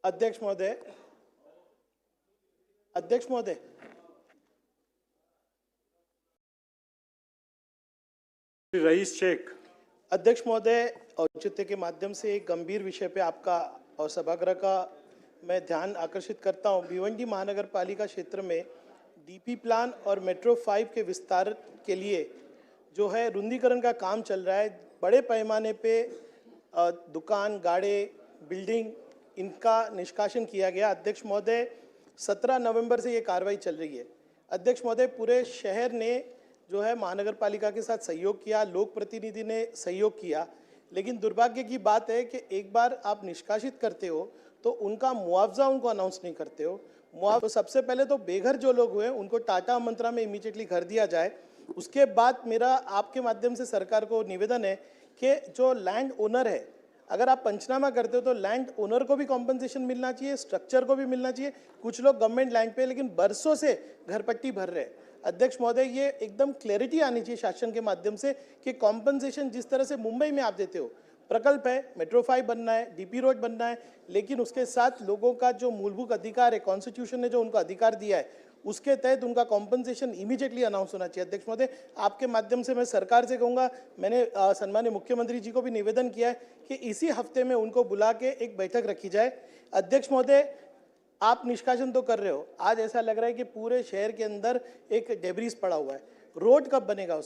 अध्यक्ष महोदय, रईस शेख. अध्यक्ष महोदय, औचित्य के माध्यम से एक गंभीर विषय पे आपका और सभागृह का मैं ध्यान आकर्षित करता हूं. भिवंडी महानगर पालिका क्षेत्र में DP प्लान और मेट्रो 5 के विस्तार के लिए जो है रुंदीकरण का काम चल रहा है. बड़े पैमाने पे दुकान, गाड़े, बिल्डिंग इनका निष्कासन किया गया. अध्यक्ष महोदय, 17 नवंबर से ये कार्रवाई चल रही है. अध्यक्ष महोदय, पूरे शहर ने जो है महानगर पालिका के साथ सहयोग किया, लोक प्रतिनिधि ने सहयोग किया, लेकिन दुर्भाग्य की बात है कि एक बार आप निष्कासित करते हो तो उनका मुआवजा उनको अनाउंस नहीं करते हो. तो सबसे पहले तो बेघर जो लोग हुए उनको टाटा मंत्रा में इमीडिएटली घर दिया जाए. उसके बाद मेरा आपके माध्यम से सरकार को निवेदन है कि जो लैंड ओनर है, अगर आप पंचनामा करते हो तो लैंड ओनर को भी कॉम्पनसेशन मिलना चाहिए, स्ट्रक्चर को भी मिलना चाहिए. कुछ लोग गवर्नमेंट लैंड पे लेकिन बरसों से घरपट्टी भर रहे हैं. अध्यक्ष महोदय, ये एकदम क्लैरिटी आनी चाहिए शासन के माध्यम से कि कॉम्पनसेशन जिस तरह से मुंबई में आप देते हो, प्रकल्प है, मेट्रो 5 बनना है, DP रोड बनना है, लेकिन उसके साथ लोगों का जो मूलभूत अधिकार है, कॉन्स्टिट्यूशन ने जो उनको अधिकार दिया है, उसके तहत उनका कॉम्पनसेशन इमीडिएटली अनाउंस होना चाहिए. अध्यक्ष महोदय, आपके माध्यम से मैं सरकार से कहूँगा, मैंने सम्माननीय मुख्यमंत्री जी को भी निवेदन किया है कि इसी हफ्ते में उनको बुला के एक बैठक रखी जाए. अध्यक्ष महोदय, आप निष्कासन तो कर रहे हो, आज ऐसा लग रहा है कि पूरे शहर के अंदर एक डेब्रीज पड़ा हुआ है. रोड कब बनेगा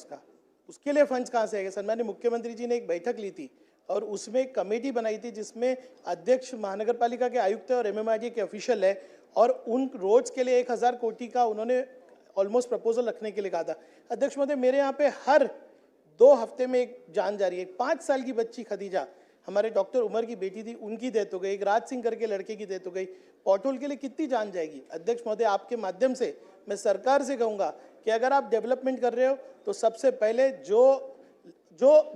उसके लिए फंड्स कहाँ से आएंगे? सम्माननीय मुख्यमंत्री जी ने एक बैठक ली थी और उसमें एक कमेटी बनाई थी जिसमें अध्यक्ष महानगर पालिका के आयुक्त और MMRDA के ऑफिशियल है और उन रोड्स के लिए 1000 कोटी का उन्होंने ऑलमोस्ट प्रपोजल रखने के लिए कहा था। अध्यक्ष महोदय, मेरे यहाँ पे हर 2 हफ्ते में एक जान जा रही है। 5 साल की बच्ची खदीजा, हमारे डॉक्टर उमर की बेटी थी, उनकी डेथ हो गई। एक राज सिंह करके लड़के की डेथ हो गई। पॉटहोल के लिए कितनी जान जाएगी? अध्यक्ष महोदय, आपके माध्यम से मैं सरकार से कहूँगा कि अगर आप डेवलपमेंट कर रहे हो तो सबसे पहले जो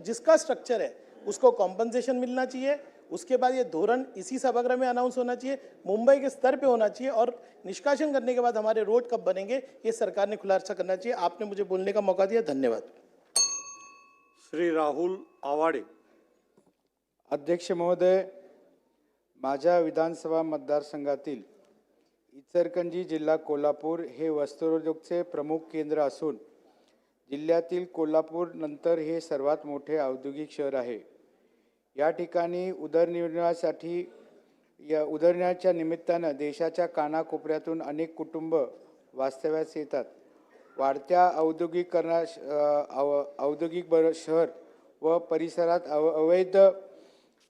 जिसका स्ट्रक्चर है उसको कॉम्पनसेशन मिलना चाहिए। उसके बाद ये धोरण इसी सभागृह में अनाउंस होना चाहिए, मुंबई के स्तर पे होना चाहिए, और निष्कासन करने के बाद हमारे रोड कब बनेंगे ये सरकार ने खुलासा करना चाहिए। आपने मुझे बोलने का मौका दिया, धन्यवाद। श्री राहुल आवाडे। अध्यक्ष महोदय, माझ्या विधानसभा मतदारसंघातील इचलकरंजी जिल्हा कोल्हापूर हे वस्त्रोद्योगचे प्रमुख केंद्र असून जिल्ह्यातील कोल्हापूर नंतर हे सर्वात मोठे औद्योगिक शहर आहे। या ठिकाणी उदरनिर्वाहाच्या निमित्तानं देशाच्या कानाकोपऱ्यातून अनेक कुटुंब वास्तव्यास येतात। वाढत्या औद्योगिक शहर व परिसरात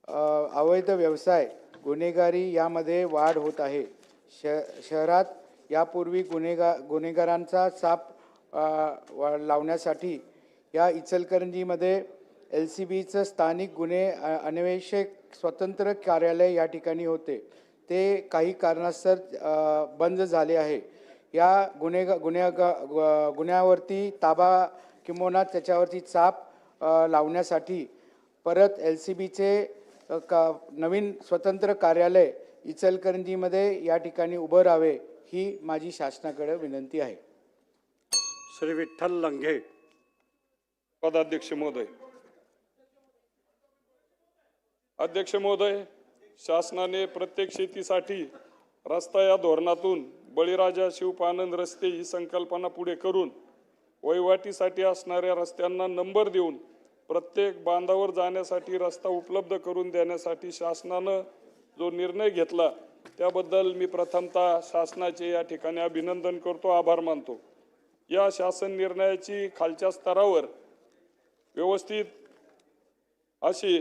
अवैध व्यवसाय गुन्हेगारी यामध्ये वाढ होत आहे। शहरात यापूर्वी गुन्हेगारांचा चाप लावण्यासाठी या इचलकरंजीमध्ये LCBचं स्थानिक गुन्हे अन्वेषक स्वतंत्र कार्यालय या ठिकाणी होते, ते काही कारणास्तव बंद झाले आहे। या गुन्ह्यावरती ताबा किंवा त्याच्यावरती चाप लावण्यासाठी परत LCBचे नवीन स्वतंत्र कार्यालय इचलकरंजीमध्ये या ठिकाणी उभं राहावे ही माझी शासनाकडे विनंती आहे। श्री विठ्ठल लंघे। पदाध्यक्ष महोदय, अध्यक्ष महोदय, शासनाने प्रत्येक शेतीसाठी रस्ता या धोरणातून बळीराजा शिवपानंद रस्ते ही संकल्पना पुढे करून वहिवाटीसाठी असणाऱ्या रस्त्यांना नंबर देऊन प्रत्येक बांधावर जाण्यासाठी रस्ता उपलब्ध करून देण्यासाठी शासनानं जो निर्णय घेतला त्याबद्दल मी प्रथमतः शासनाचे या ठिकाणी अभिनंदन करतो, आभार मानतो। या शासन निर्णयाची खालच्या स्तरावर व्यवस्थित अशी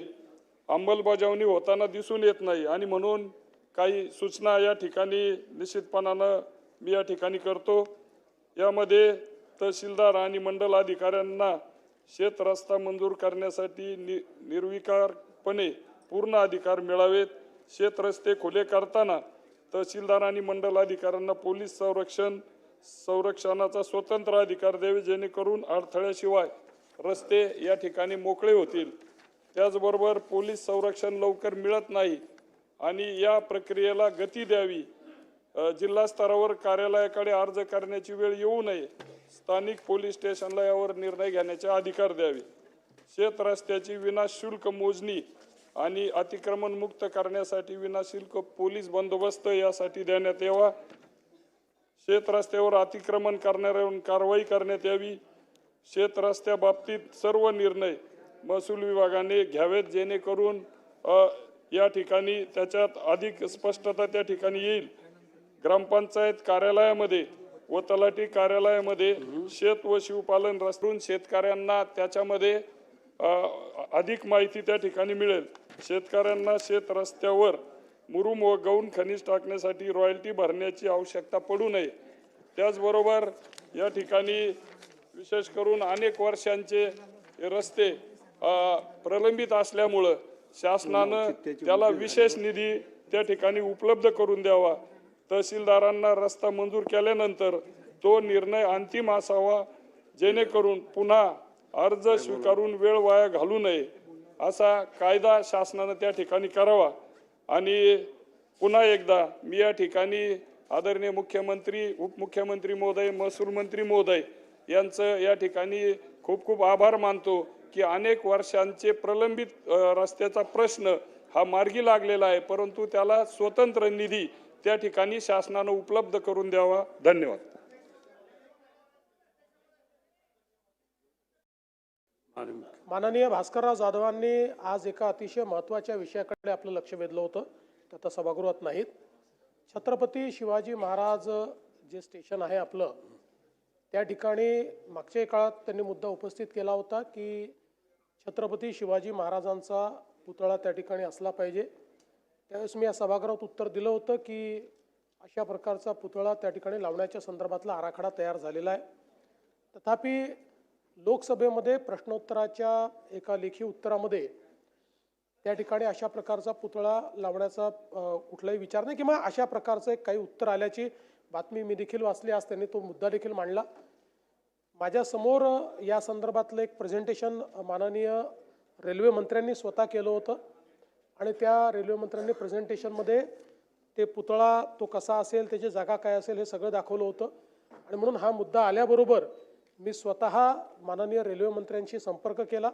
अंमलबजावणी होताना दिसून येत नाही आणि म्हणून काही सूचना या ठिकाणी निश्चितपणानं मी या ठिकाणी करतो। यामध्ये तहसीलदार आणि मंडल अधिकाऱ्यांना शेत रस्ता मंजूर करण्यासाठी निर्विकारपणे पूर्ण अधिकार मिळावेत। शेत रस्ते खुले करताना तहसीलदार आणि मंडल अधिकाऱ्यांना पोलीस संरक्षणाचा स्वतंत्र अधिकार द्यावे, जेणेकरून अडथळ्याशिवाय रस्ते या ठिकाणी मोकळे होतील। त्याचबरोबर पोलीस संरक्षण लवकर मिळत नाही आणि या प्रक्रियेला गती द्यावी। जिल्हा स्तरावर कार्यालयाकडे अर्ज करण्याची वेळ येऊ नये। स्थानिक पोलीस स्टेशनला यावर निर्णय घेण्याचे अधिकार द्यावे। शेत रस्त्याची विनाशुल्क मोजणी आणि अतिक्रमण मुक्त करण्यासाठी विनाशुल्क पोलीस बंदोबस्त यासाठी देण्यात यावा। शेत रस्त्यावर अतिक्रमण करणाऱ्यांवर कारवाई करण्यात यावी। शेत रस्त्या बाबतीत सर्व निर्णय महसूल विभागाने घ्यावेत, जेणेकरून या ठिकाणी त्याच्यात अधिक स्पष्टता त्या ठिकाणी येईल। ग्रामपंचायत कार्यालयामध्ये व तलाठी कार्यालयामध्ये शेत व शिवपालन रस्त्यावरून शेतकऱ्यांना त्याच्यामध्ये अधिक माहिती त्या ठिकाणी मिळेल। शेतकऱ्यांना शेत रस्त्यावर मुरुम व गौण खनिज टाकण्यासाठी रॉयल्टी भरण्याची आवश्यकता पडू नये। त्याचबरोबर या ठिकाणी विशेष करून अनेक वर्षांचे रस्ते प्रलंबित असल्यामुळं शासनानं त्याला विशेष निधी त्या ठिकाणी उपलब्ध करून द्यावा। तहसीलदारांना रस्ता मंजूर केल्यानंतर तो निर्णय अंतिम असावा, जेणेकरून पुन्हा अर्ज स्वीकारून वेळ वाया घालू नये असा कायदा शासनानं त्या ठिकाणी करावा। आणि पुन्हा एकदा मी या ठिकाणी आदरणीय मुख्यमंत्री, उपमुख्यमंत्री महोदय, महसूल मंत्री महोदय यांचं या ठिकाणी खूप खूप आभार मानतो की अनेक वर्षांचे प्रलंबित रस्त्याचा प्रश्न हा मार्गी लागलेला आहे, परंतु त्याला स्वतंत्र निधी त्या ठिकाणी शासनानं उपलब्ध करून द्यावा। धन्यवाद। माननीय भास्करराव जाधवांनी आज एका अतिशय महत्त्वाच्या विषयाकडे आपलं लक्ष वेधलं होतं, आता सभागृहात नाहीत। छत्रपती शिवाजी महाराज जे स्टेशन आहे आपलं, त्या ठिकाणी मागच्या काळात त्यांनी मुद्दा उपस्थित केला होता की छत्रपती शिवाजी महाराजांचा पुतळा त्या ठिकाणी असला पाहिजे। त्यावेळेस मी या सभागृहात उत्तर दिलं होतं की अशा प्रकारचा पुतळा त्या ठिकाणी लावण्याच्या संदर्भातला आराखडा तयार झालेला आहे. तथापि लोकसभेमध्ये प्रश्नोत्तराच्या एका लेखी उत्तरामध्ये त्या ठिकाणी अशा प्रकारचा पुतळा लावण्याचा कुठलाही विचार नाही किंवा अशा प्रकारचं एक काही उत्तर आल्याची बातमी मी देखील वाचली. आज त्यांनी तो मुद्दा देखील मांडला. माझ्यासमोर या संदर्भातलं एक प्रेझेंटेशन माननीय रेल्वे मंत्र्यांनी स्वतः केलं होतं आणि त्या रेल्वे मंत्र्यांनी प्रेझेंटेशनमध्ये ते पुतळा तो कसा असेल, त्याची जागा काय असेल हे सगळं दाखवलं होतं. आणि म्हणून हा मुद्दा आल्याबरोबर मी स्वतः माननीय रेल्वे मंत्र्यांशी संपर्क केला.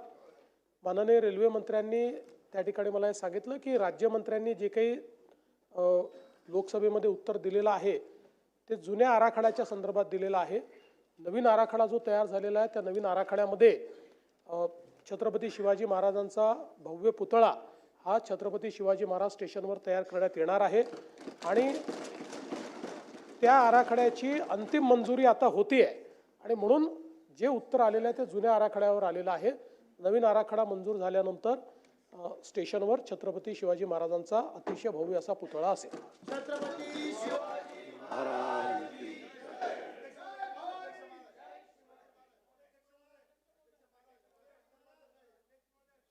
माननीय रेल्वे मंत्र्यांनी त्या ठिकाणी मला हे सांगितलं की राज्यमंत्र्यांनी जे काही लोकसभेमध्ये उत्तर दिलेलं आहे ते जुन्या आराखड्याच्या संदर्भात दिलेलं आहे. नवीन आराखडा जो तयार झालेला आहे त्या नवीन आराखड्यामध्ये छत्रपती शिवाजी महाराजांचा भव्य पुतळा हा छत्रपती शिवाजी महाराज स्टेशनवर तयार करण्यात येणार आहे आणि त्या आराखड्याची अंतिम मंजुरी आता होती आहे. आणि म्हणून जे उत्तर आलेलं आहे ते जुन्या आराखड्यावर आलेलं आहे. नवीन आराखडा मंजूर झाल्यानंतर स्टेशनवर छत्रपती शिवाजी महाराजांचा अतिशय भव्य असा पुतळा असेल.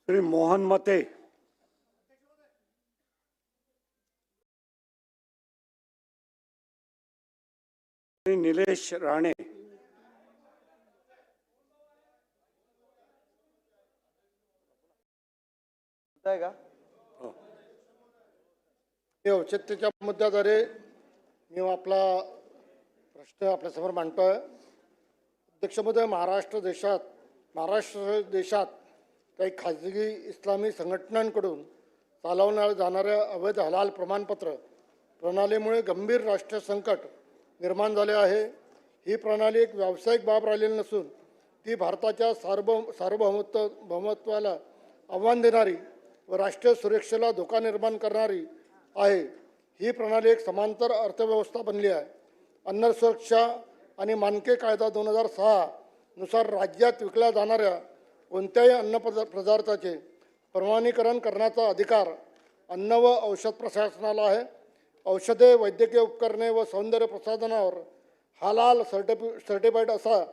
श्री मोहन मते, श्री निलेश राणे, आहे का? हे औचित्याच्या मुद्द्याद्वारे मी आपला प्रश्न आपल्यासमोर मांडतोय. अध्यक्षमध्ये महाराष्ट्र देशात काही खाजगी इस्लामी संघटनांकडून चालवण्यात जाणाऱ्या अवैध हलाल प्रमाणपत्र प्रणालीमुळे गंभीर राष्ट्रीय संकट निर्माण झाले आहे. ही प्रणाली एक व्यावसायिक बाब राहिलेली नसून ती भारताच्या सार्वभौमत्वाला आव्हान देणारी व राष्ट्रीय सुरक्षेला धोका निर्माण करणारी आहे. ही प्रणाली एक समांतर अर्थव्यवस्था बनली आहे. अन्न सुरक्षा आणि मानके कायदा 2006 नुसार राज्यात विकल्या जाणाऱ्या कोणत्याही अन्न पदार्थाचे प्रमाणीकरण करण्याचा अधिकार अन्न व औषध प्रशासनाला आहे. औषधे, वैद्यकीय उपकरणे व सौंदर्य प्रसाधनावर हलाल सर्टिफाईड असा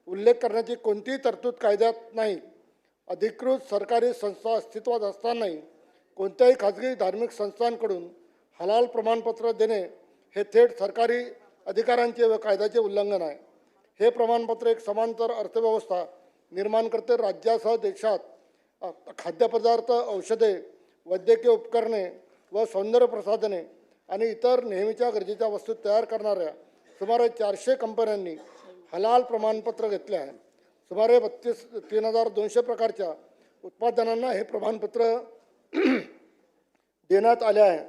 उल्लेख करण्याची कोणतीही तरतूद कायद्यात नाही. अधिकृत सरकारी संस्था अस्तित्वात असतानाही कोणत्याही खाजगी धार्मिक संस्थांकडून हलाल प्रमाणपत्र देणे हे थेट सरकारी अधिकारांचे व कायद्याचे उल्लंघन आहे. हे प्रमाणपत्र एक समांतर अर्थव्यवस्था निर्माण करते. राज्यासह देशात खाद्यपदार्थ, औषधे, वैद्यकीय उपकरणे व सौंदर्य प्रसाधने आणि इतर नेहमीच्या गरजेच्या वस्तू तयार करणाऱ्या सुमारे 400 कंपन्यांनी हलाल प्रमाणपत्र घेतले आहे. सुमारे 3,200 प्रकारच्या उत्पादनांना हे प्रमाणपत्र देण्यात आले आहे.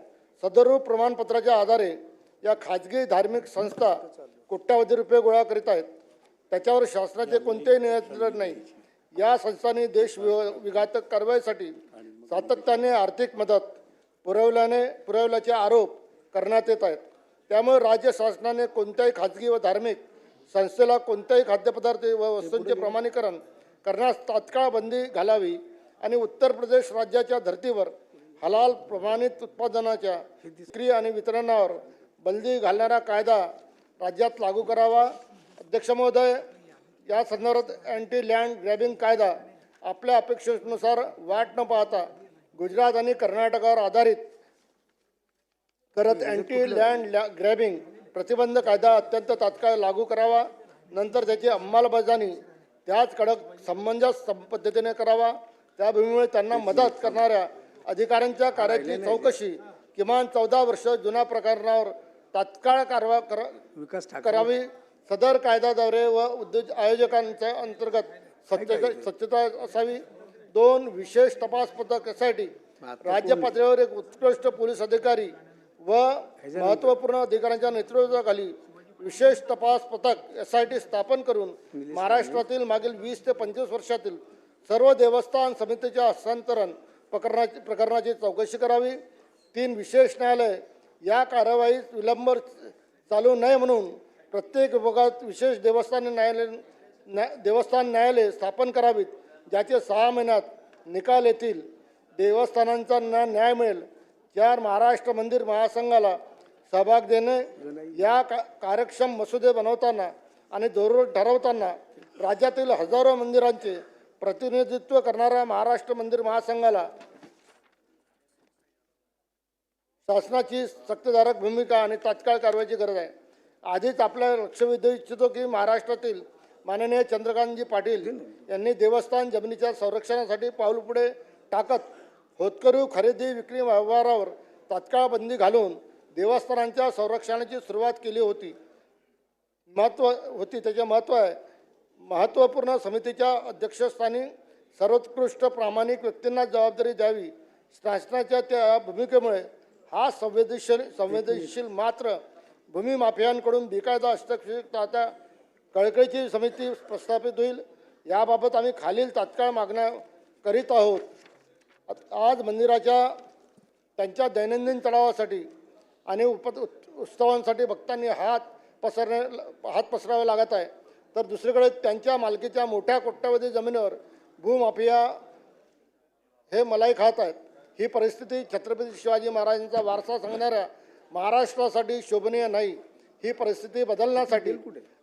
सदर प्रमाणपत्राच्या आधारे या खाजगी धार्मिक संस्था कोट्यावधी रुपये गोळा करीत आहेत. त्याच्यावर शासनाचे कोणतेही नियंत्रण नाही. या संस्थांनी देशविघातक कारवाईसाठी सातत्याने आर्थिक मदत पुरवल्याचे आरोप करण्यात येत आहेत. त्यामुळे राज्य शासनाने कोणत्याही खाजगी व धार्मिक संस्थेला कोणत्याही खाद्यपदार्थ व वस्तूंचे प्रमाणीकरण करण्यास तात्काळ बंदी घालावी आणि उत्तर प्रदेश राज्याच्या धर्तीवर हलाल प्रमाणित उत्पादनाच्या विक्री आणि वितरणावर बंदी घालणारा कायदा राज्यात लागू करावा. अध्यक्ष महोदय, या संदर्भात अँटी लँड ग्रॅबिंग कायदा आपल्या अपेक्षेनुसार वाट न पाहता गुजरात आणि कर्नाटकावर आधारित करत अँटी लँड ग्रॅबिंग प्रतिबंध कायदा अत्यंत तात्काळ लागू करावा. नंतर त्याची अंमलबजावणी त्याच कडक समंजस पद्धतीने करावा. त्या भूमीमुळे त्यांना मदत करणाऱ्या अधिकाऱ्यांच्या कार्याची चौकशी किमान 14 वर्ष जुन्या प्रकरणावर तात्काळ करावी. सदर कायद्याद्वारे व उद्योग आयोजकांच्या अंतर्गत स्वच्छता असावी. 2 विशेष तपास पथक SIT राज्य पातळीवर एक उत्कृष्ट पोलीस अधिकारी व महत्त्वपूर्ण अधिकाऱ्यांच्या नेतृत्वाखाली विशेष तपास पथक SIT स्थापन करून महाराष्ट्रातील मागील 20 ते 25 वर्षातील सर्व देवस्थान समितीच्या हस्तांतरण प्रकरणाची चौकशी करावी. 3 विशेष न्यायालय या कारवाईत विलंब चालू नये म्हणून प्रत्येक विभागात विशेष देवस्थान न्यायालय स्थापन करावीत, ज्याचे 6 महिन्यात निकाल येतील. देवस्थानांचा न्याय मिळेल. 4 महाराष्ट्र मंदिर महासंघाला सहभाग देणे, या कार्यक्षम मसुदे बनवताना आणि धोरण ठरवताना राज्यातील हजारो मंदिरांचे प्रतिनिधित्व करणाऱ्या महाराष्ट्र मंदिर महासंघाला शासनाची सक्तधारक भूमिका आणि तात्काळ कारवाईची गरज आहे. आधीच आपल्याला लक्ष वेधू इच्छितो की महाराष्ट्रातील माननीय चंद्रकांतजी पाटील यांनी देवस्थान जमिनीच्या संरक्षणासाठी पाऊल पुढे टाकत होतकरू खरेदी विक्री व्यवहारावर तात्काळ बंदी घालून देवस्थानांच्या संरक्षणाची सुरुवात केली होती. त्याचे महत्त्व आहे. महत्त्वपूर्ण समितीच्या अध्यक्षस्थानी सर्वोत्कृष्ट प्रामाणिक व्यक्तींना जबाबदारी द्यावी. शासनाच्या त्या भूमिकेमुळे हा संवेदनशील मात्र भूमी माफियांकडून बेकायदा हस्तक्षेप आता कळकळीची समिती प्रस्थापित होईल. याबाबत आम्ही खालील तात्काळ मागण्या करीत आहोत. आज मंदिराच्या त्यांच्या दैनंदिन तळावासाठी आणि उत्सवांसाठी भक्तांनी हात पसरावे लागत आहे, तर दुसरीकडे त्यांच्या मालकीच्या मोठ्या कोट्यावधी जमिनीवर भूमाफिया हे मलाई खात आहेत. ही परिस्थिती छत्रपती शिवाजी महाराजांचा वारसा सांगणाऱ्या महाराष्ट्रासाठी शोभनीय नाही. ही परिस्थिती बदलण्यासाठी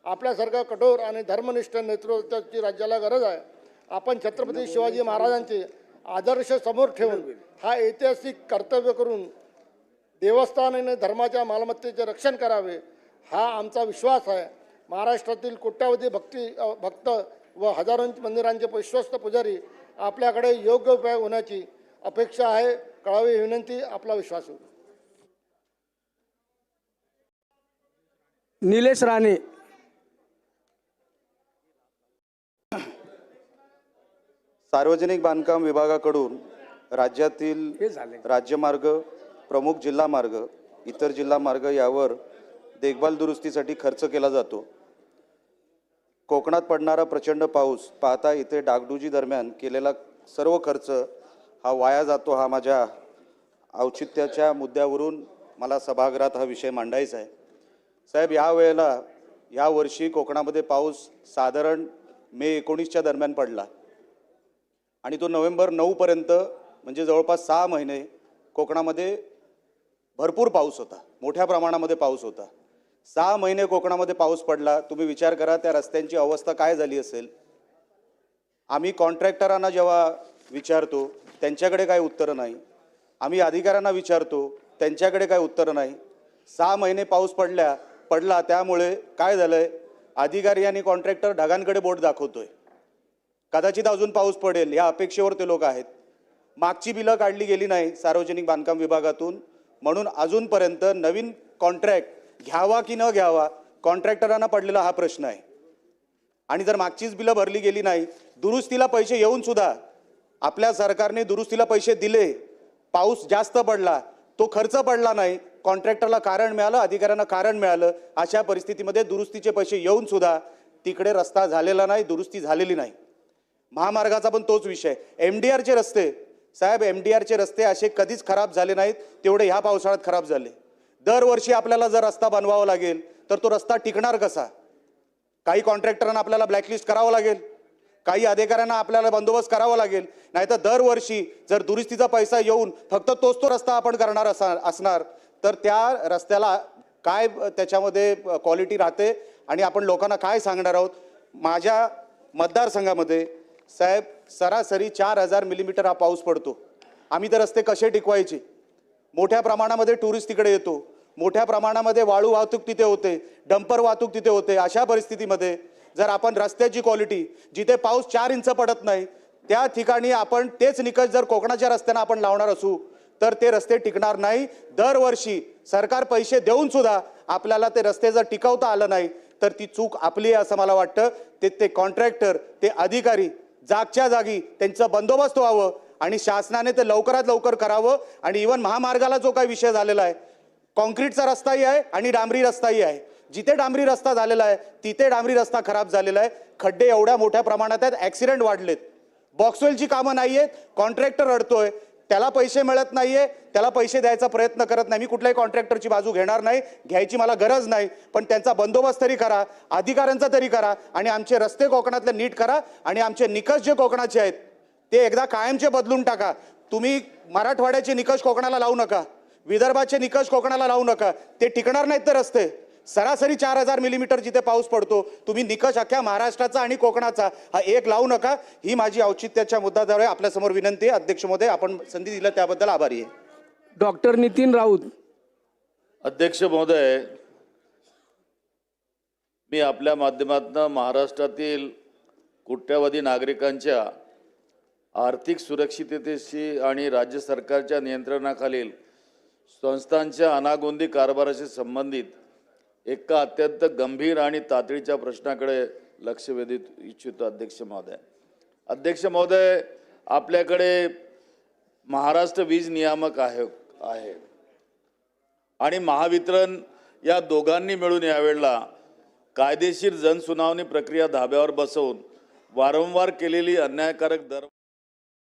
आपल्यासारखा कठोर आणि धर्मनिष्ठ नेतृत्वाची राज्याला गरज आहे. आपण छत्रपती शिवाजी महाराजांचे आदर्श समोर ठेवून हा ऐतिहासिक कर्तव्य करून देवस्थान आणि धर्माच्या मालमत्तेचे रक्षण करावे, हा आमचा विश्वास आहे. महाराष्ट्रातील कोट्यावधी भक्त व हजारो मंदिरांचे विश्वस्त पुजारी आपल्याकडे योग्य उपाय होण्याची अपेक्षा आहे. कळावी विनंती, आपला विश्वास हो. निलेश राणे. सार्वजनिक बांधकाम विभागाकडून राज्यातील राज्यमार्ग, प्रमुख जिल्हा मार्ग, इतर जिल्हा मार्ग यावर देखभाल दुरुस्तीसाठी खर्च केला जातो. कोकणात पडणारा प्रचंड पाऊस पाहता इथे डागडुजी दरम्यान केलेला सर्व खर्च हा वाया जातो. हा माझ्या औचित्याच्या मुद्द्यावरून मला सभागृहात हा विषय मांडायचा आहे. साहेब, या वर्षी कोकणामध्ये पाऊस साधारण मे 19च्या दरम्यान पडला आणि तो नोव्हेंबर 9पर्यंत म्हणजे जवळपास 6 महिने कोकणामध्ये भरपूर पाऊस होता, मोठ्या प्रमाणामध्ये पाऊस होता. 6 महिने कोकणामध्ये पाऊस पडला. तुम्ही विचार करा त्या रस्त्यांची अवस्था काय झाली असेल. आम्ही कॉन्ट्रॅक्टरांना जेव्हा विचारतो त्यांच्याकडे काय उत्तरं नाही, आम्ही अधिकाऱ्यांना विचारतो त्यांच्याकडे काय उत्तरं नाही. 6 महिने पाऊस पडला त्यामुळे काय झालंय, अधिकारी आणि कॉन्ट्रॅक्टर ढगांकडे बोट दाखवतोय. कदाचित अजून पाऊस पडेल या अपेक्षेवर ते लोक आहेत. मागची बिलं काढली गेली नाही सार्वजनिक बांधकाम विभागातून, म्हणून अजूनपर्यंत नवीन कॉन्ट्रॅक्ट घ्यावा की न घ्यावा कॉन्ट्रॅक्टरांना पडलेला हा प्रश्न आहे. आणि जर मागचीच बिलं भरली गेली नाही, दुरुस्तीला पैसे येऊन सुद्धा आपल्या सरकारने दुरुस्तीला पैसे दिले, पाऊस जास्त पडला, तो खर्च पडला नाही, कॉन्ट्रॅक्टरला कारण मिळालं, अधिकाऱ्यांना कारण मिळालं, अशा परिस्थितीमध्ये दुरुस्तीचे पैसे येऊन सुद्धा तिकडे रस्ता झालेला नाही, दुरुस्ती झालेली नाही. महामार्गाचा पण तोच विषय. MDRचे रस्ते साहेब, MDRचे रस्ते असे कधीच खराब झाले नाहीत तेवढे ह्या पावसाळ्यात खराब झाले. दरवर्षी आपल्याला जर रस्ता बनवावा लागेल तर तो रस्ता टिकणार कसा. काही कॉन्ट्रॅक्टरांना आपल्याला ब्लॅकलिस्ट करावं लागेल, काही अधिकाऱ्यांना आपल्याला बंदोबस्त करावा लागेल, नाहीतर दरवर्षी जर दुरुस्तीचा पैसा येऊन फक्त तोच तो रस्ता आपण करणार असणार तर त्या रस्त्याला काय त्याच्यामध्ये क्वालिटी राहते आणि आपण लोकांना काय सांगणार आहोत. माझ्या मतदारसंघामध्ये साहेब सरासरी 4000 मिलीमीटर हा पाऊस पडतो. आम्ही तर रस्ते कसे टिकवायचे. मोठ्या प्रमाणामध्ये टुरिस्ट तिकडे येतो, मोठ्या प्रमाणामध्ये वाळू वाहतूक तिथे होते, डंपर वाहतूक तिथे होते. अशा परिस्थितीमध्ये जर आपण रस्त्याची क्वालिटी, जिथे पाऊस 4 इंच पडत नाही त्या ठिकाणी आपण तेच निकष जर कोकणाच्या रस्त्यांना आपण लावणार असू तर ते रस्ते टिकणार नाही. दरवर्षी सरकार पैसे देऊन सुद्धा आपल्याला ते रस्ते जर टिकवता आलं नाही तर ती चूक आपली आहे असं मला वाटतं. ते कॉन्ट्रॅक्टर, ते अधिकारी जागच्या जागी त्यांचा बंदोबस्त व्हावं आणि शासनाने ते लवकरात लवकर करावं. आणि इव्हन महामार्गाला जो काही विषय झालेला आहे, कॉन्क्रीटचा रस्ताही आहे आणि डांबरी रस्ताही आहे. जिथे डांबरी रस्ता झालेला आहे तिथे डांबरी रस्ता खराब झालेला आहे. खड्डे एवढ्या मोठ्या प्रमाणात आहेत, ॲक्सिडेंट वाढलेत. बॉक्सवेलची कामं नाही आहेत, कॉन्ट्रॅक्टर रडतोय, त्याला पैसे मिळत नाहीये, त्याला पैसे द्यायचा प्रयत्न करत नाही. मी कुठल्याही कॉन्ट्रॅक्टरची बाजू घेणार नाही, घ्यायची मला गरज नाही, पण त्यांचा बंदोबस्त तरी करा, अधिकाऱ्यांचा तरी करा आणि आमचे रस्ते कोकणातले नीट करा आणि आमचे निकष जे कोकणाचे आहेत ते एकदा कायमचे बदलून टाका. तुम्ही मराठवाड्याचे निकष कोकणाला लावू नका. विदर्भाचे निकष कोकणाला लावू नका, ते टिकणार नाहीत तर रस्ते. सरासरी 4000 मिलीमीटर जिथे पाऊस पडतो, तुम्ही निकष अख्ख्या महाराष्ट्राचा आणि कोकणाचा हा एक लावू नका. ही माझी औचित्याच्या मुद्द्याद्वारे आपल्यासमोर विनंती आहे. अध्यक्ष महोदय, आपण संधी दिली त्याबद्दल आभारी आहे. डॉक्टर नितीन राऊत. अध्यक्ष महोदय, मी आपल्या माध्यमातून महाराष्ट्रातील कोट्यावधी नागरिकांच्या आर्थिक सुरक्षिततेशी आणि राज्य सरकारच्या नियंत्रणाखालील संस्थांच्या अनागोंदी कारभाराशी संबंधित एका अत्यंत गंभीर आणि तातडीच्या प्रश्नाकडे लक्ष वेधू इच्छितो. अध्यक्ष महोदय, आपल्याकडे महाराष्ट्र वीज नियामक आहे आणि महावितरण या दोघांनी मिळून यावेळेला कायदेशीर जनसुनावणी प्रक्रिया धाब्यावर बसवून वारंवार केलेली अन्यायकारक दर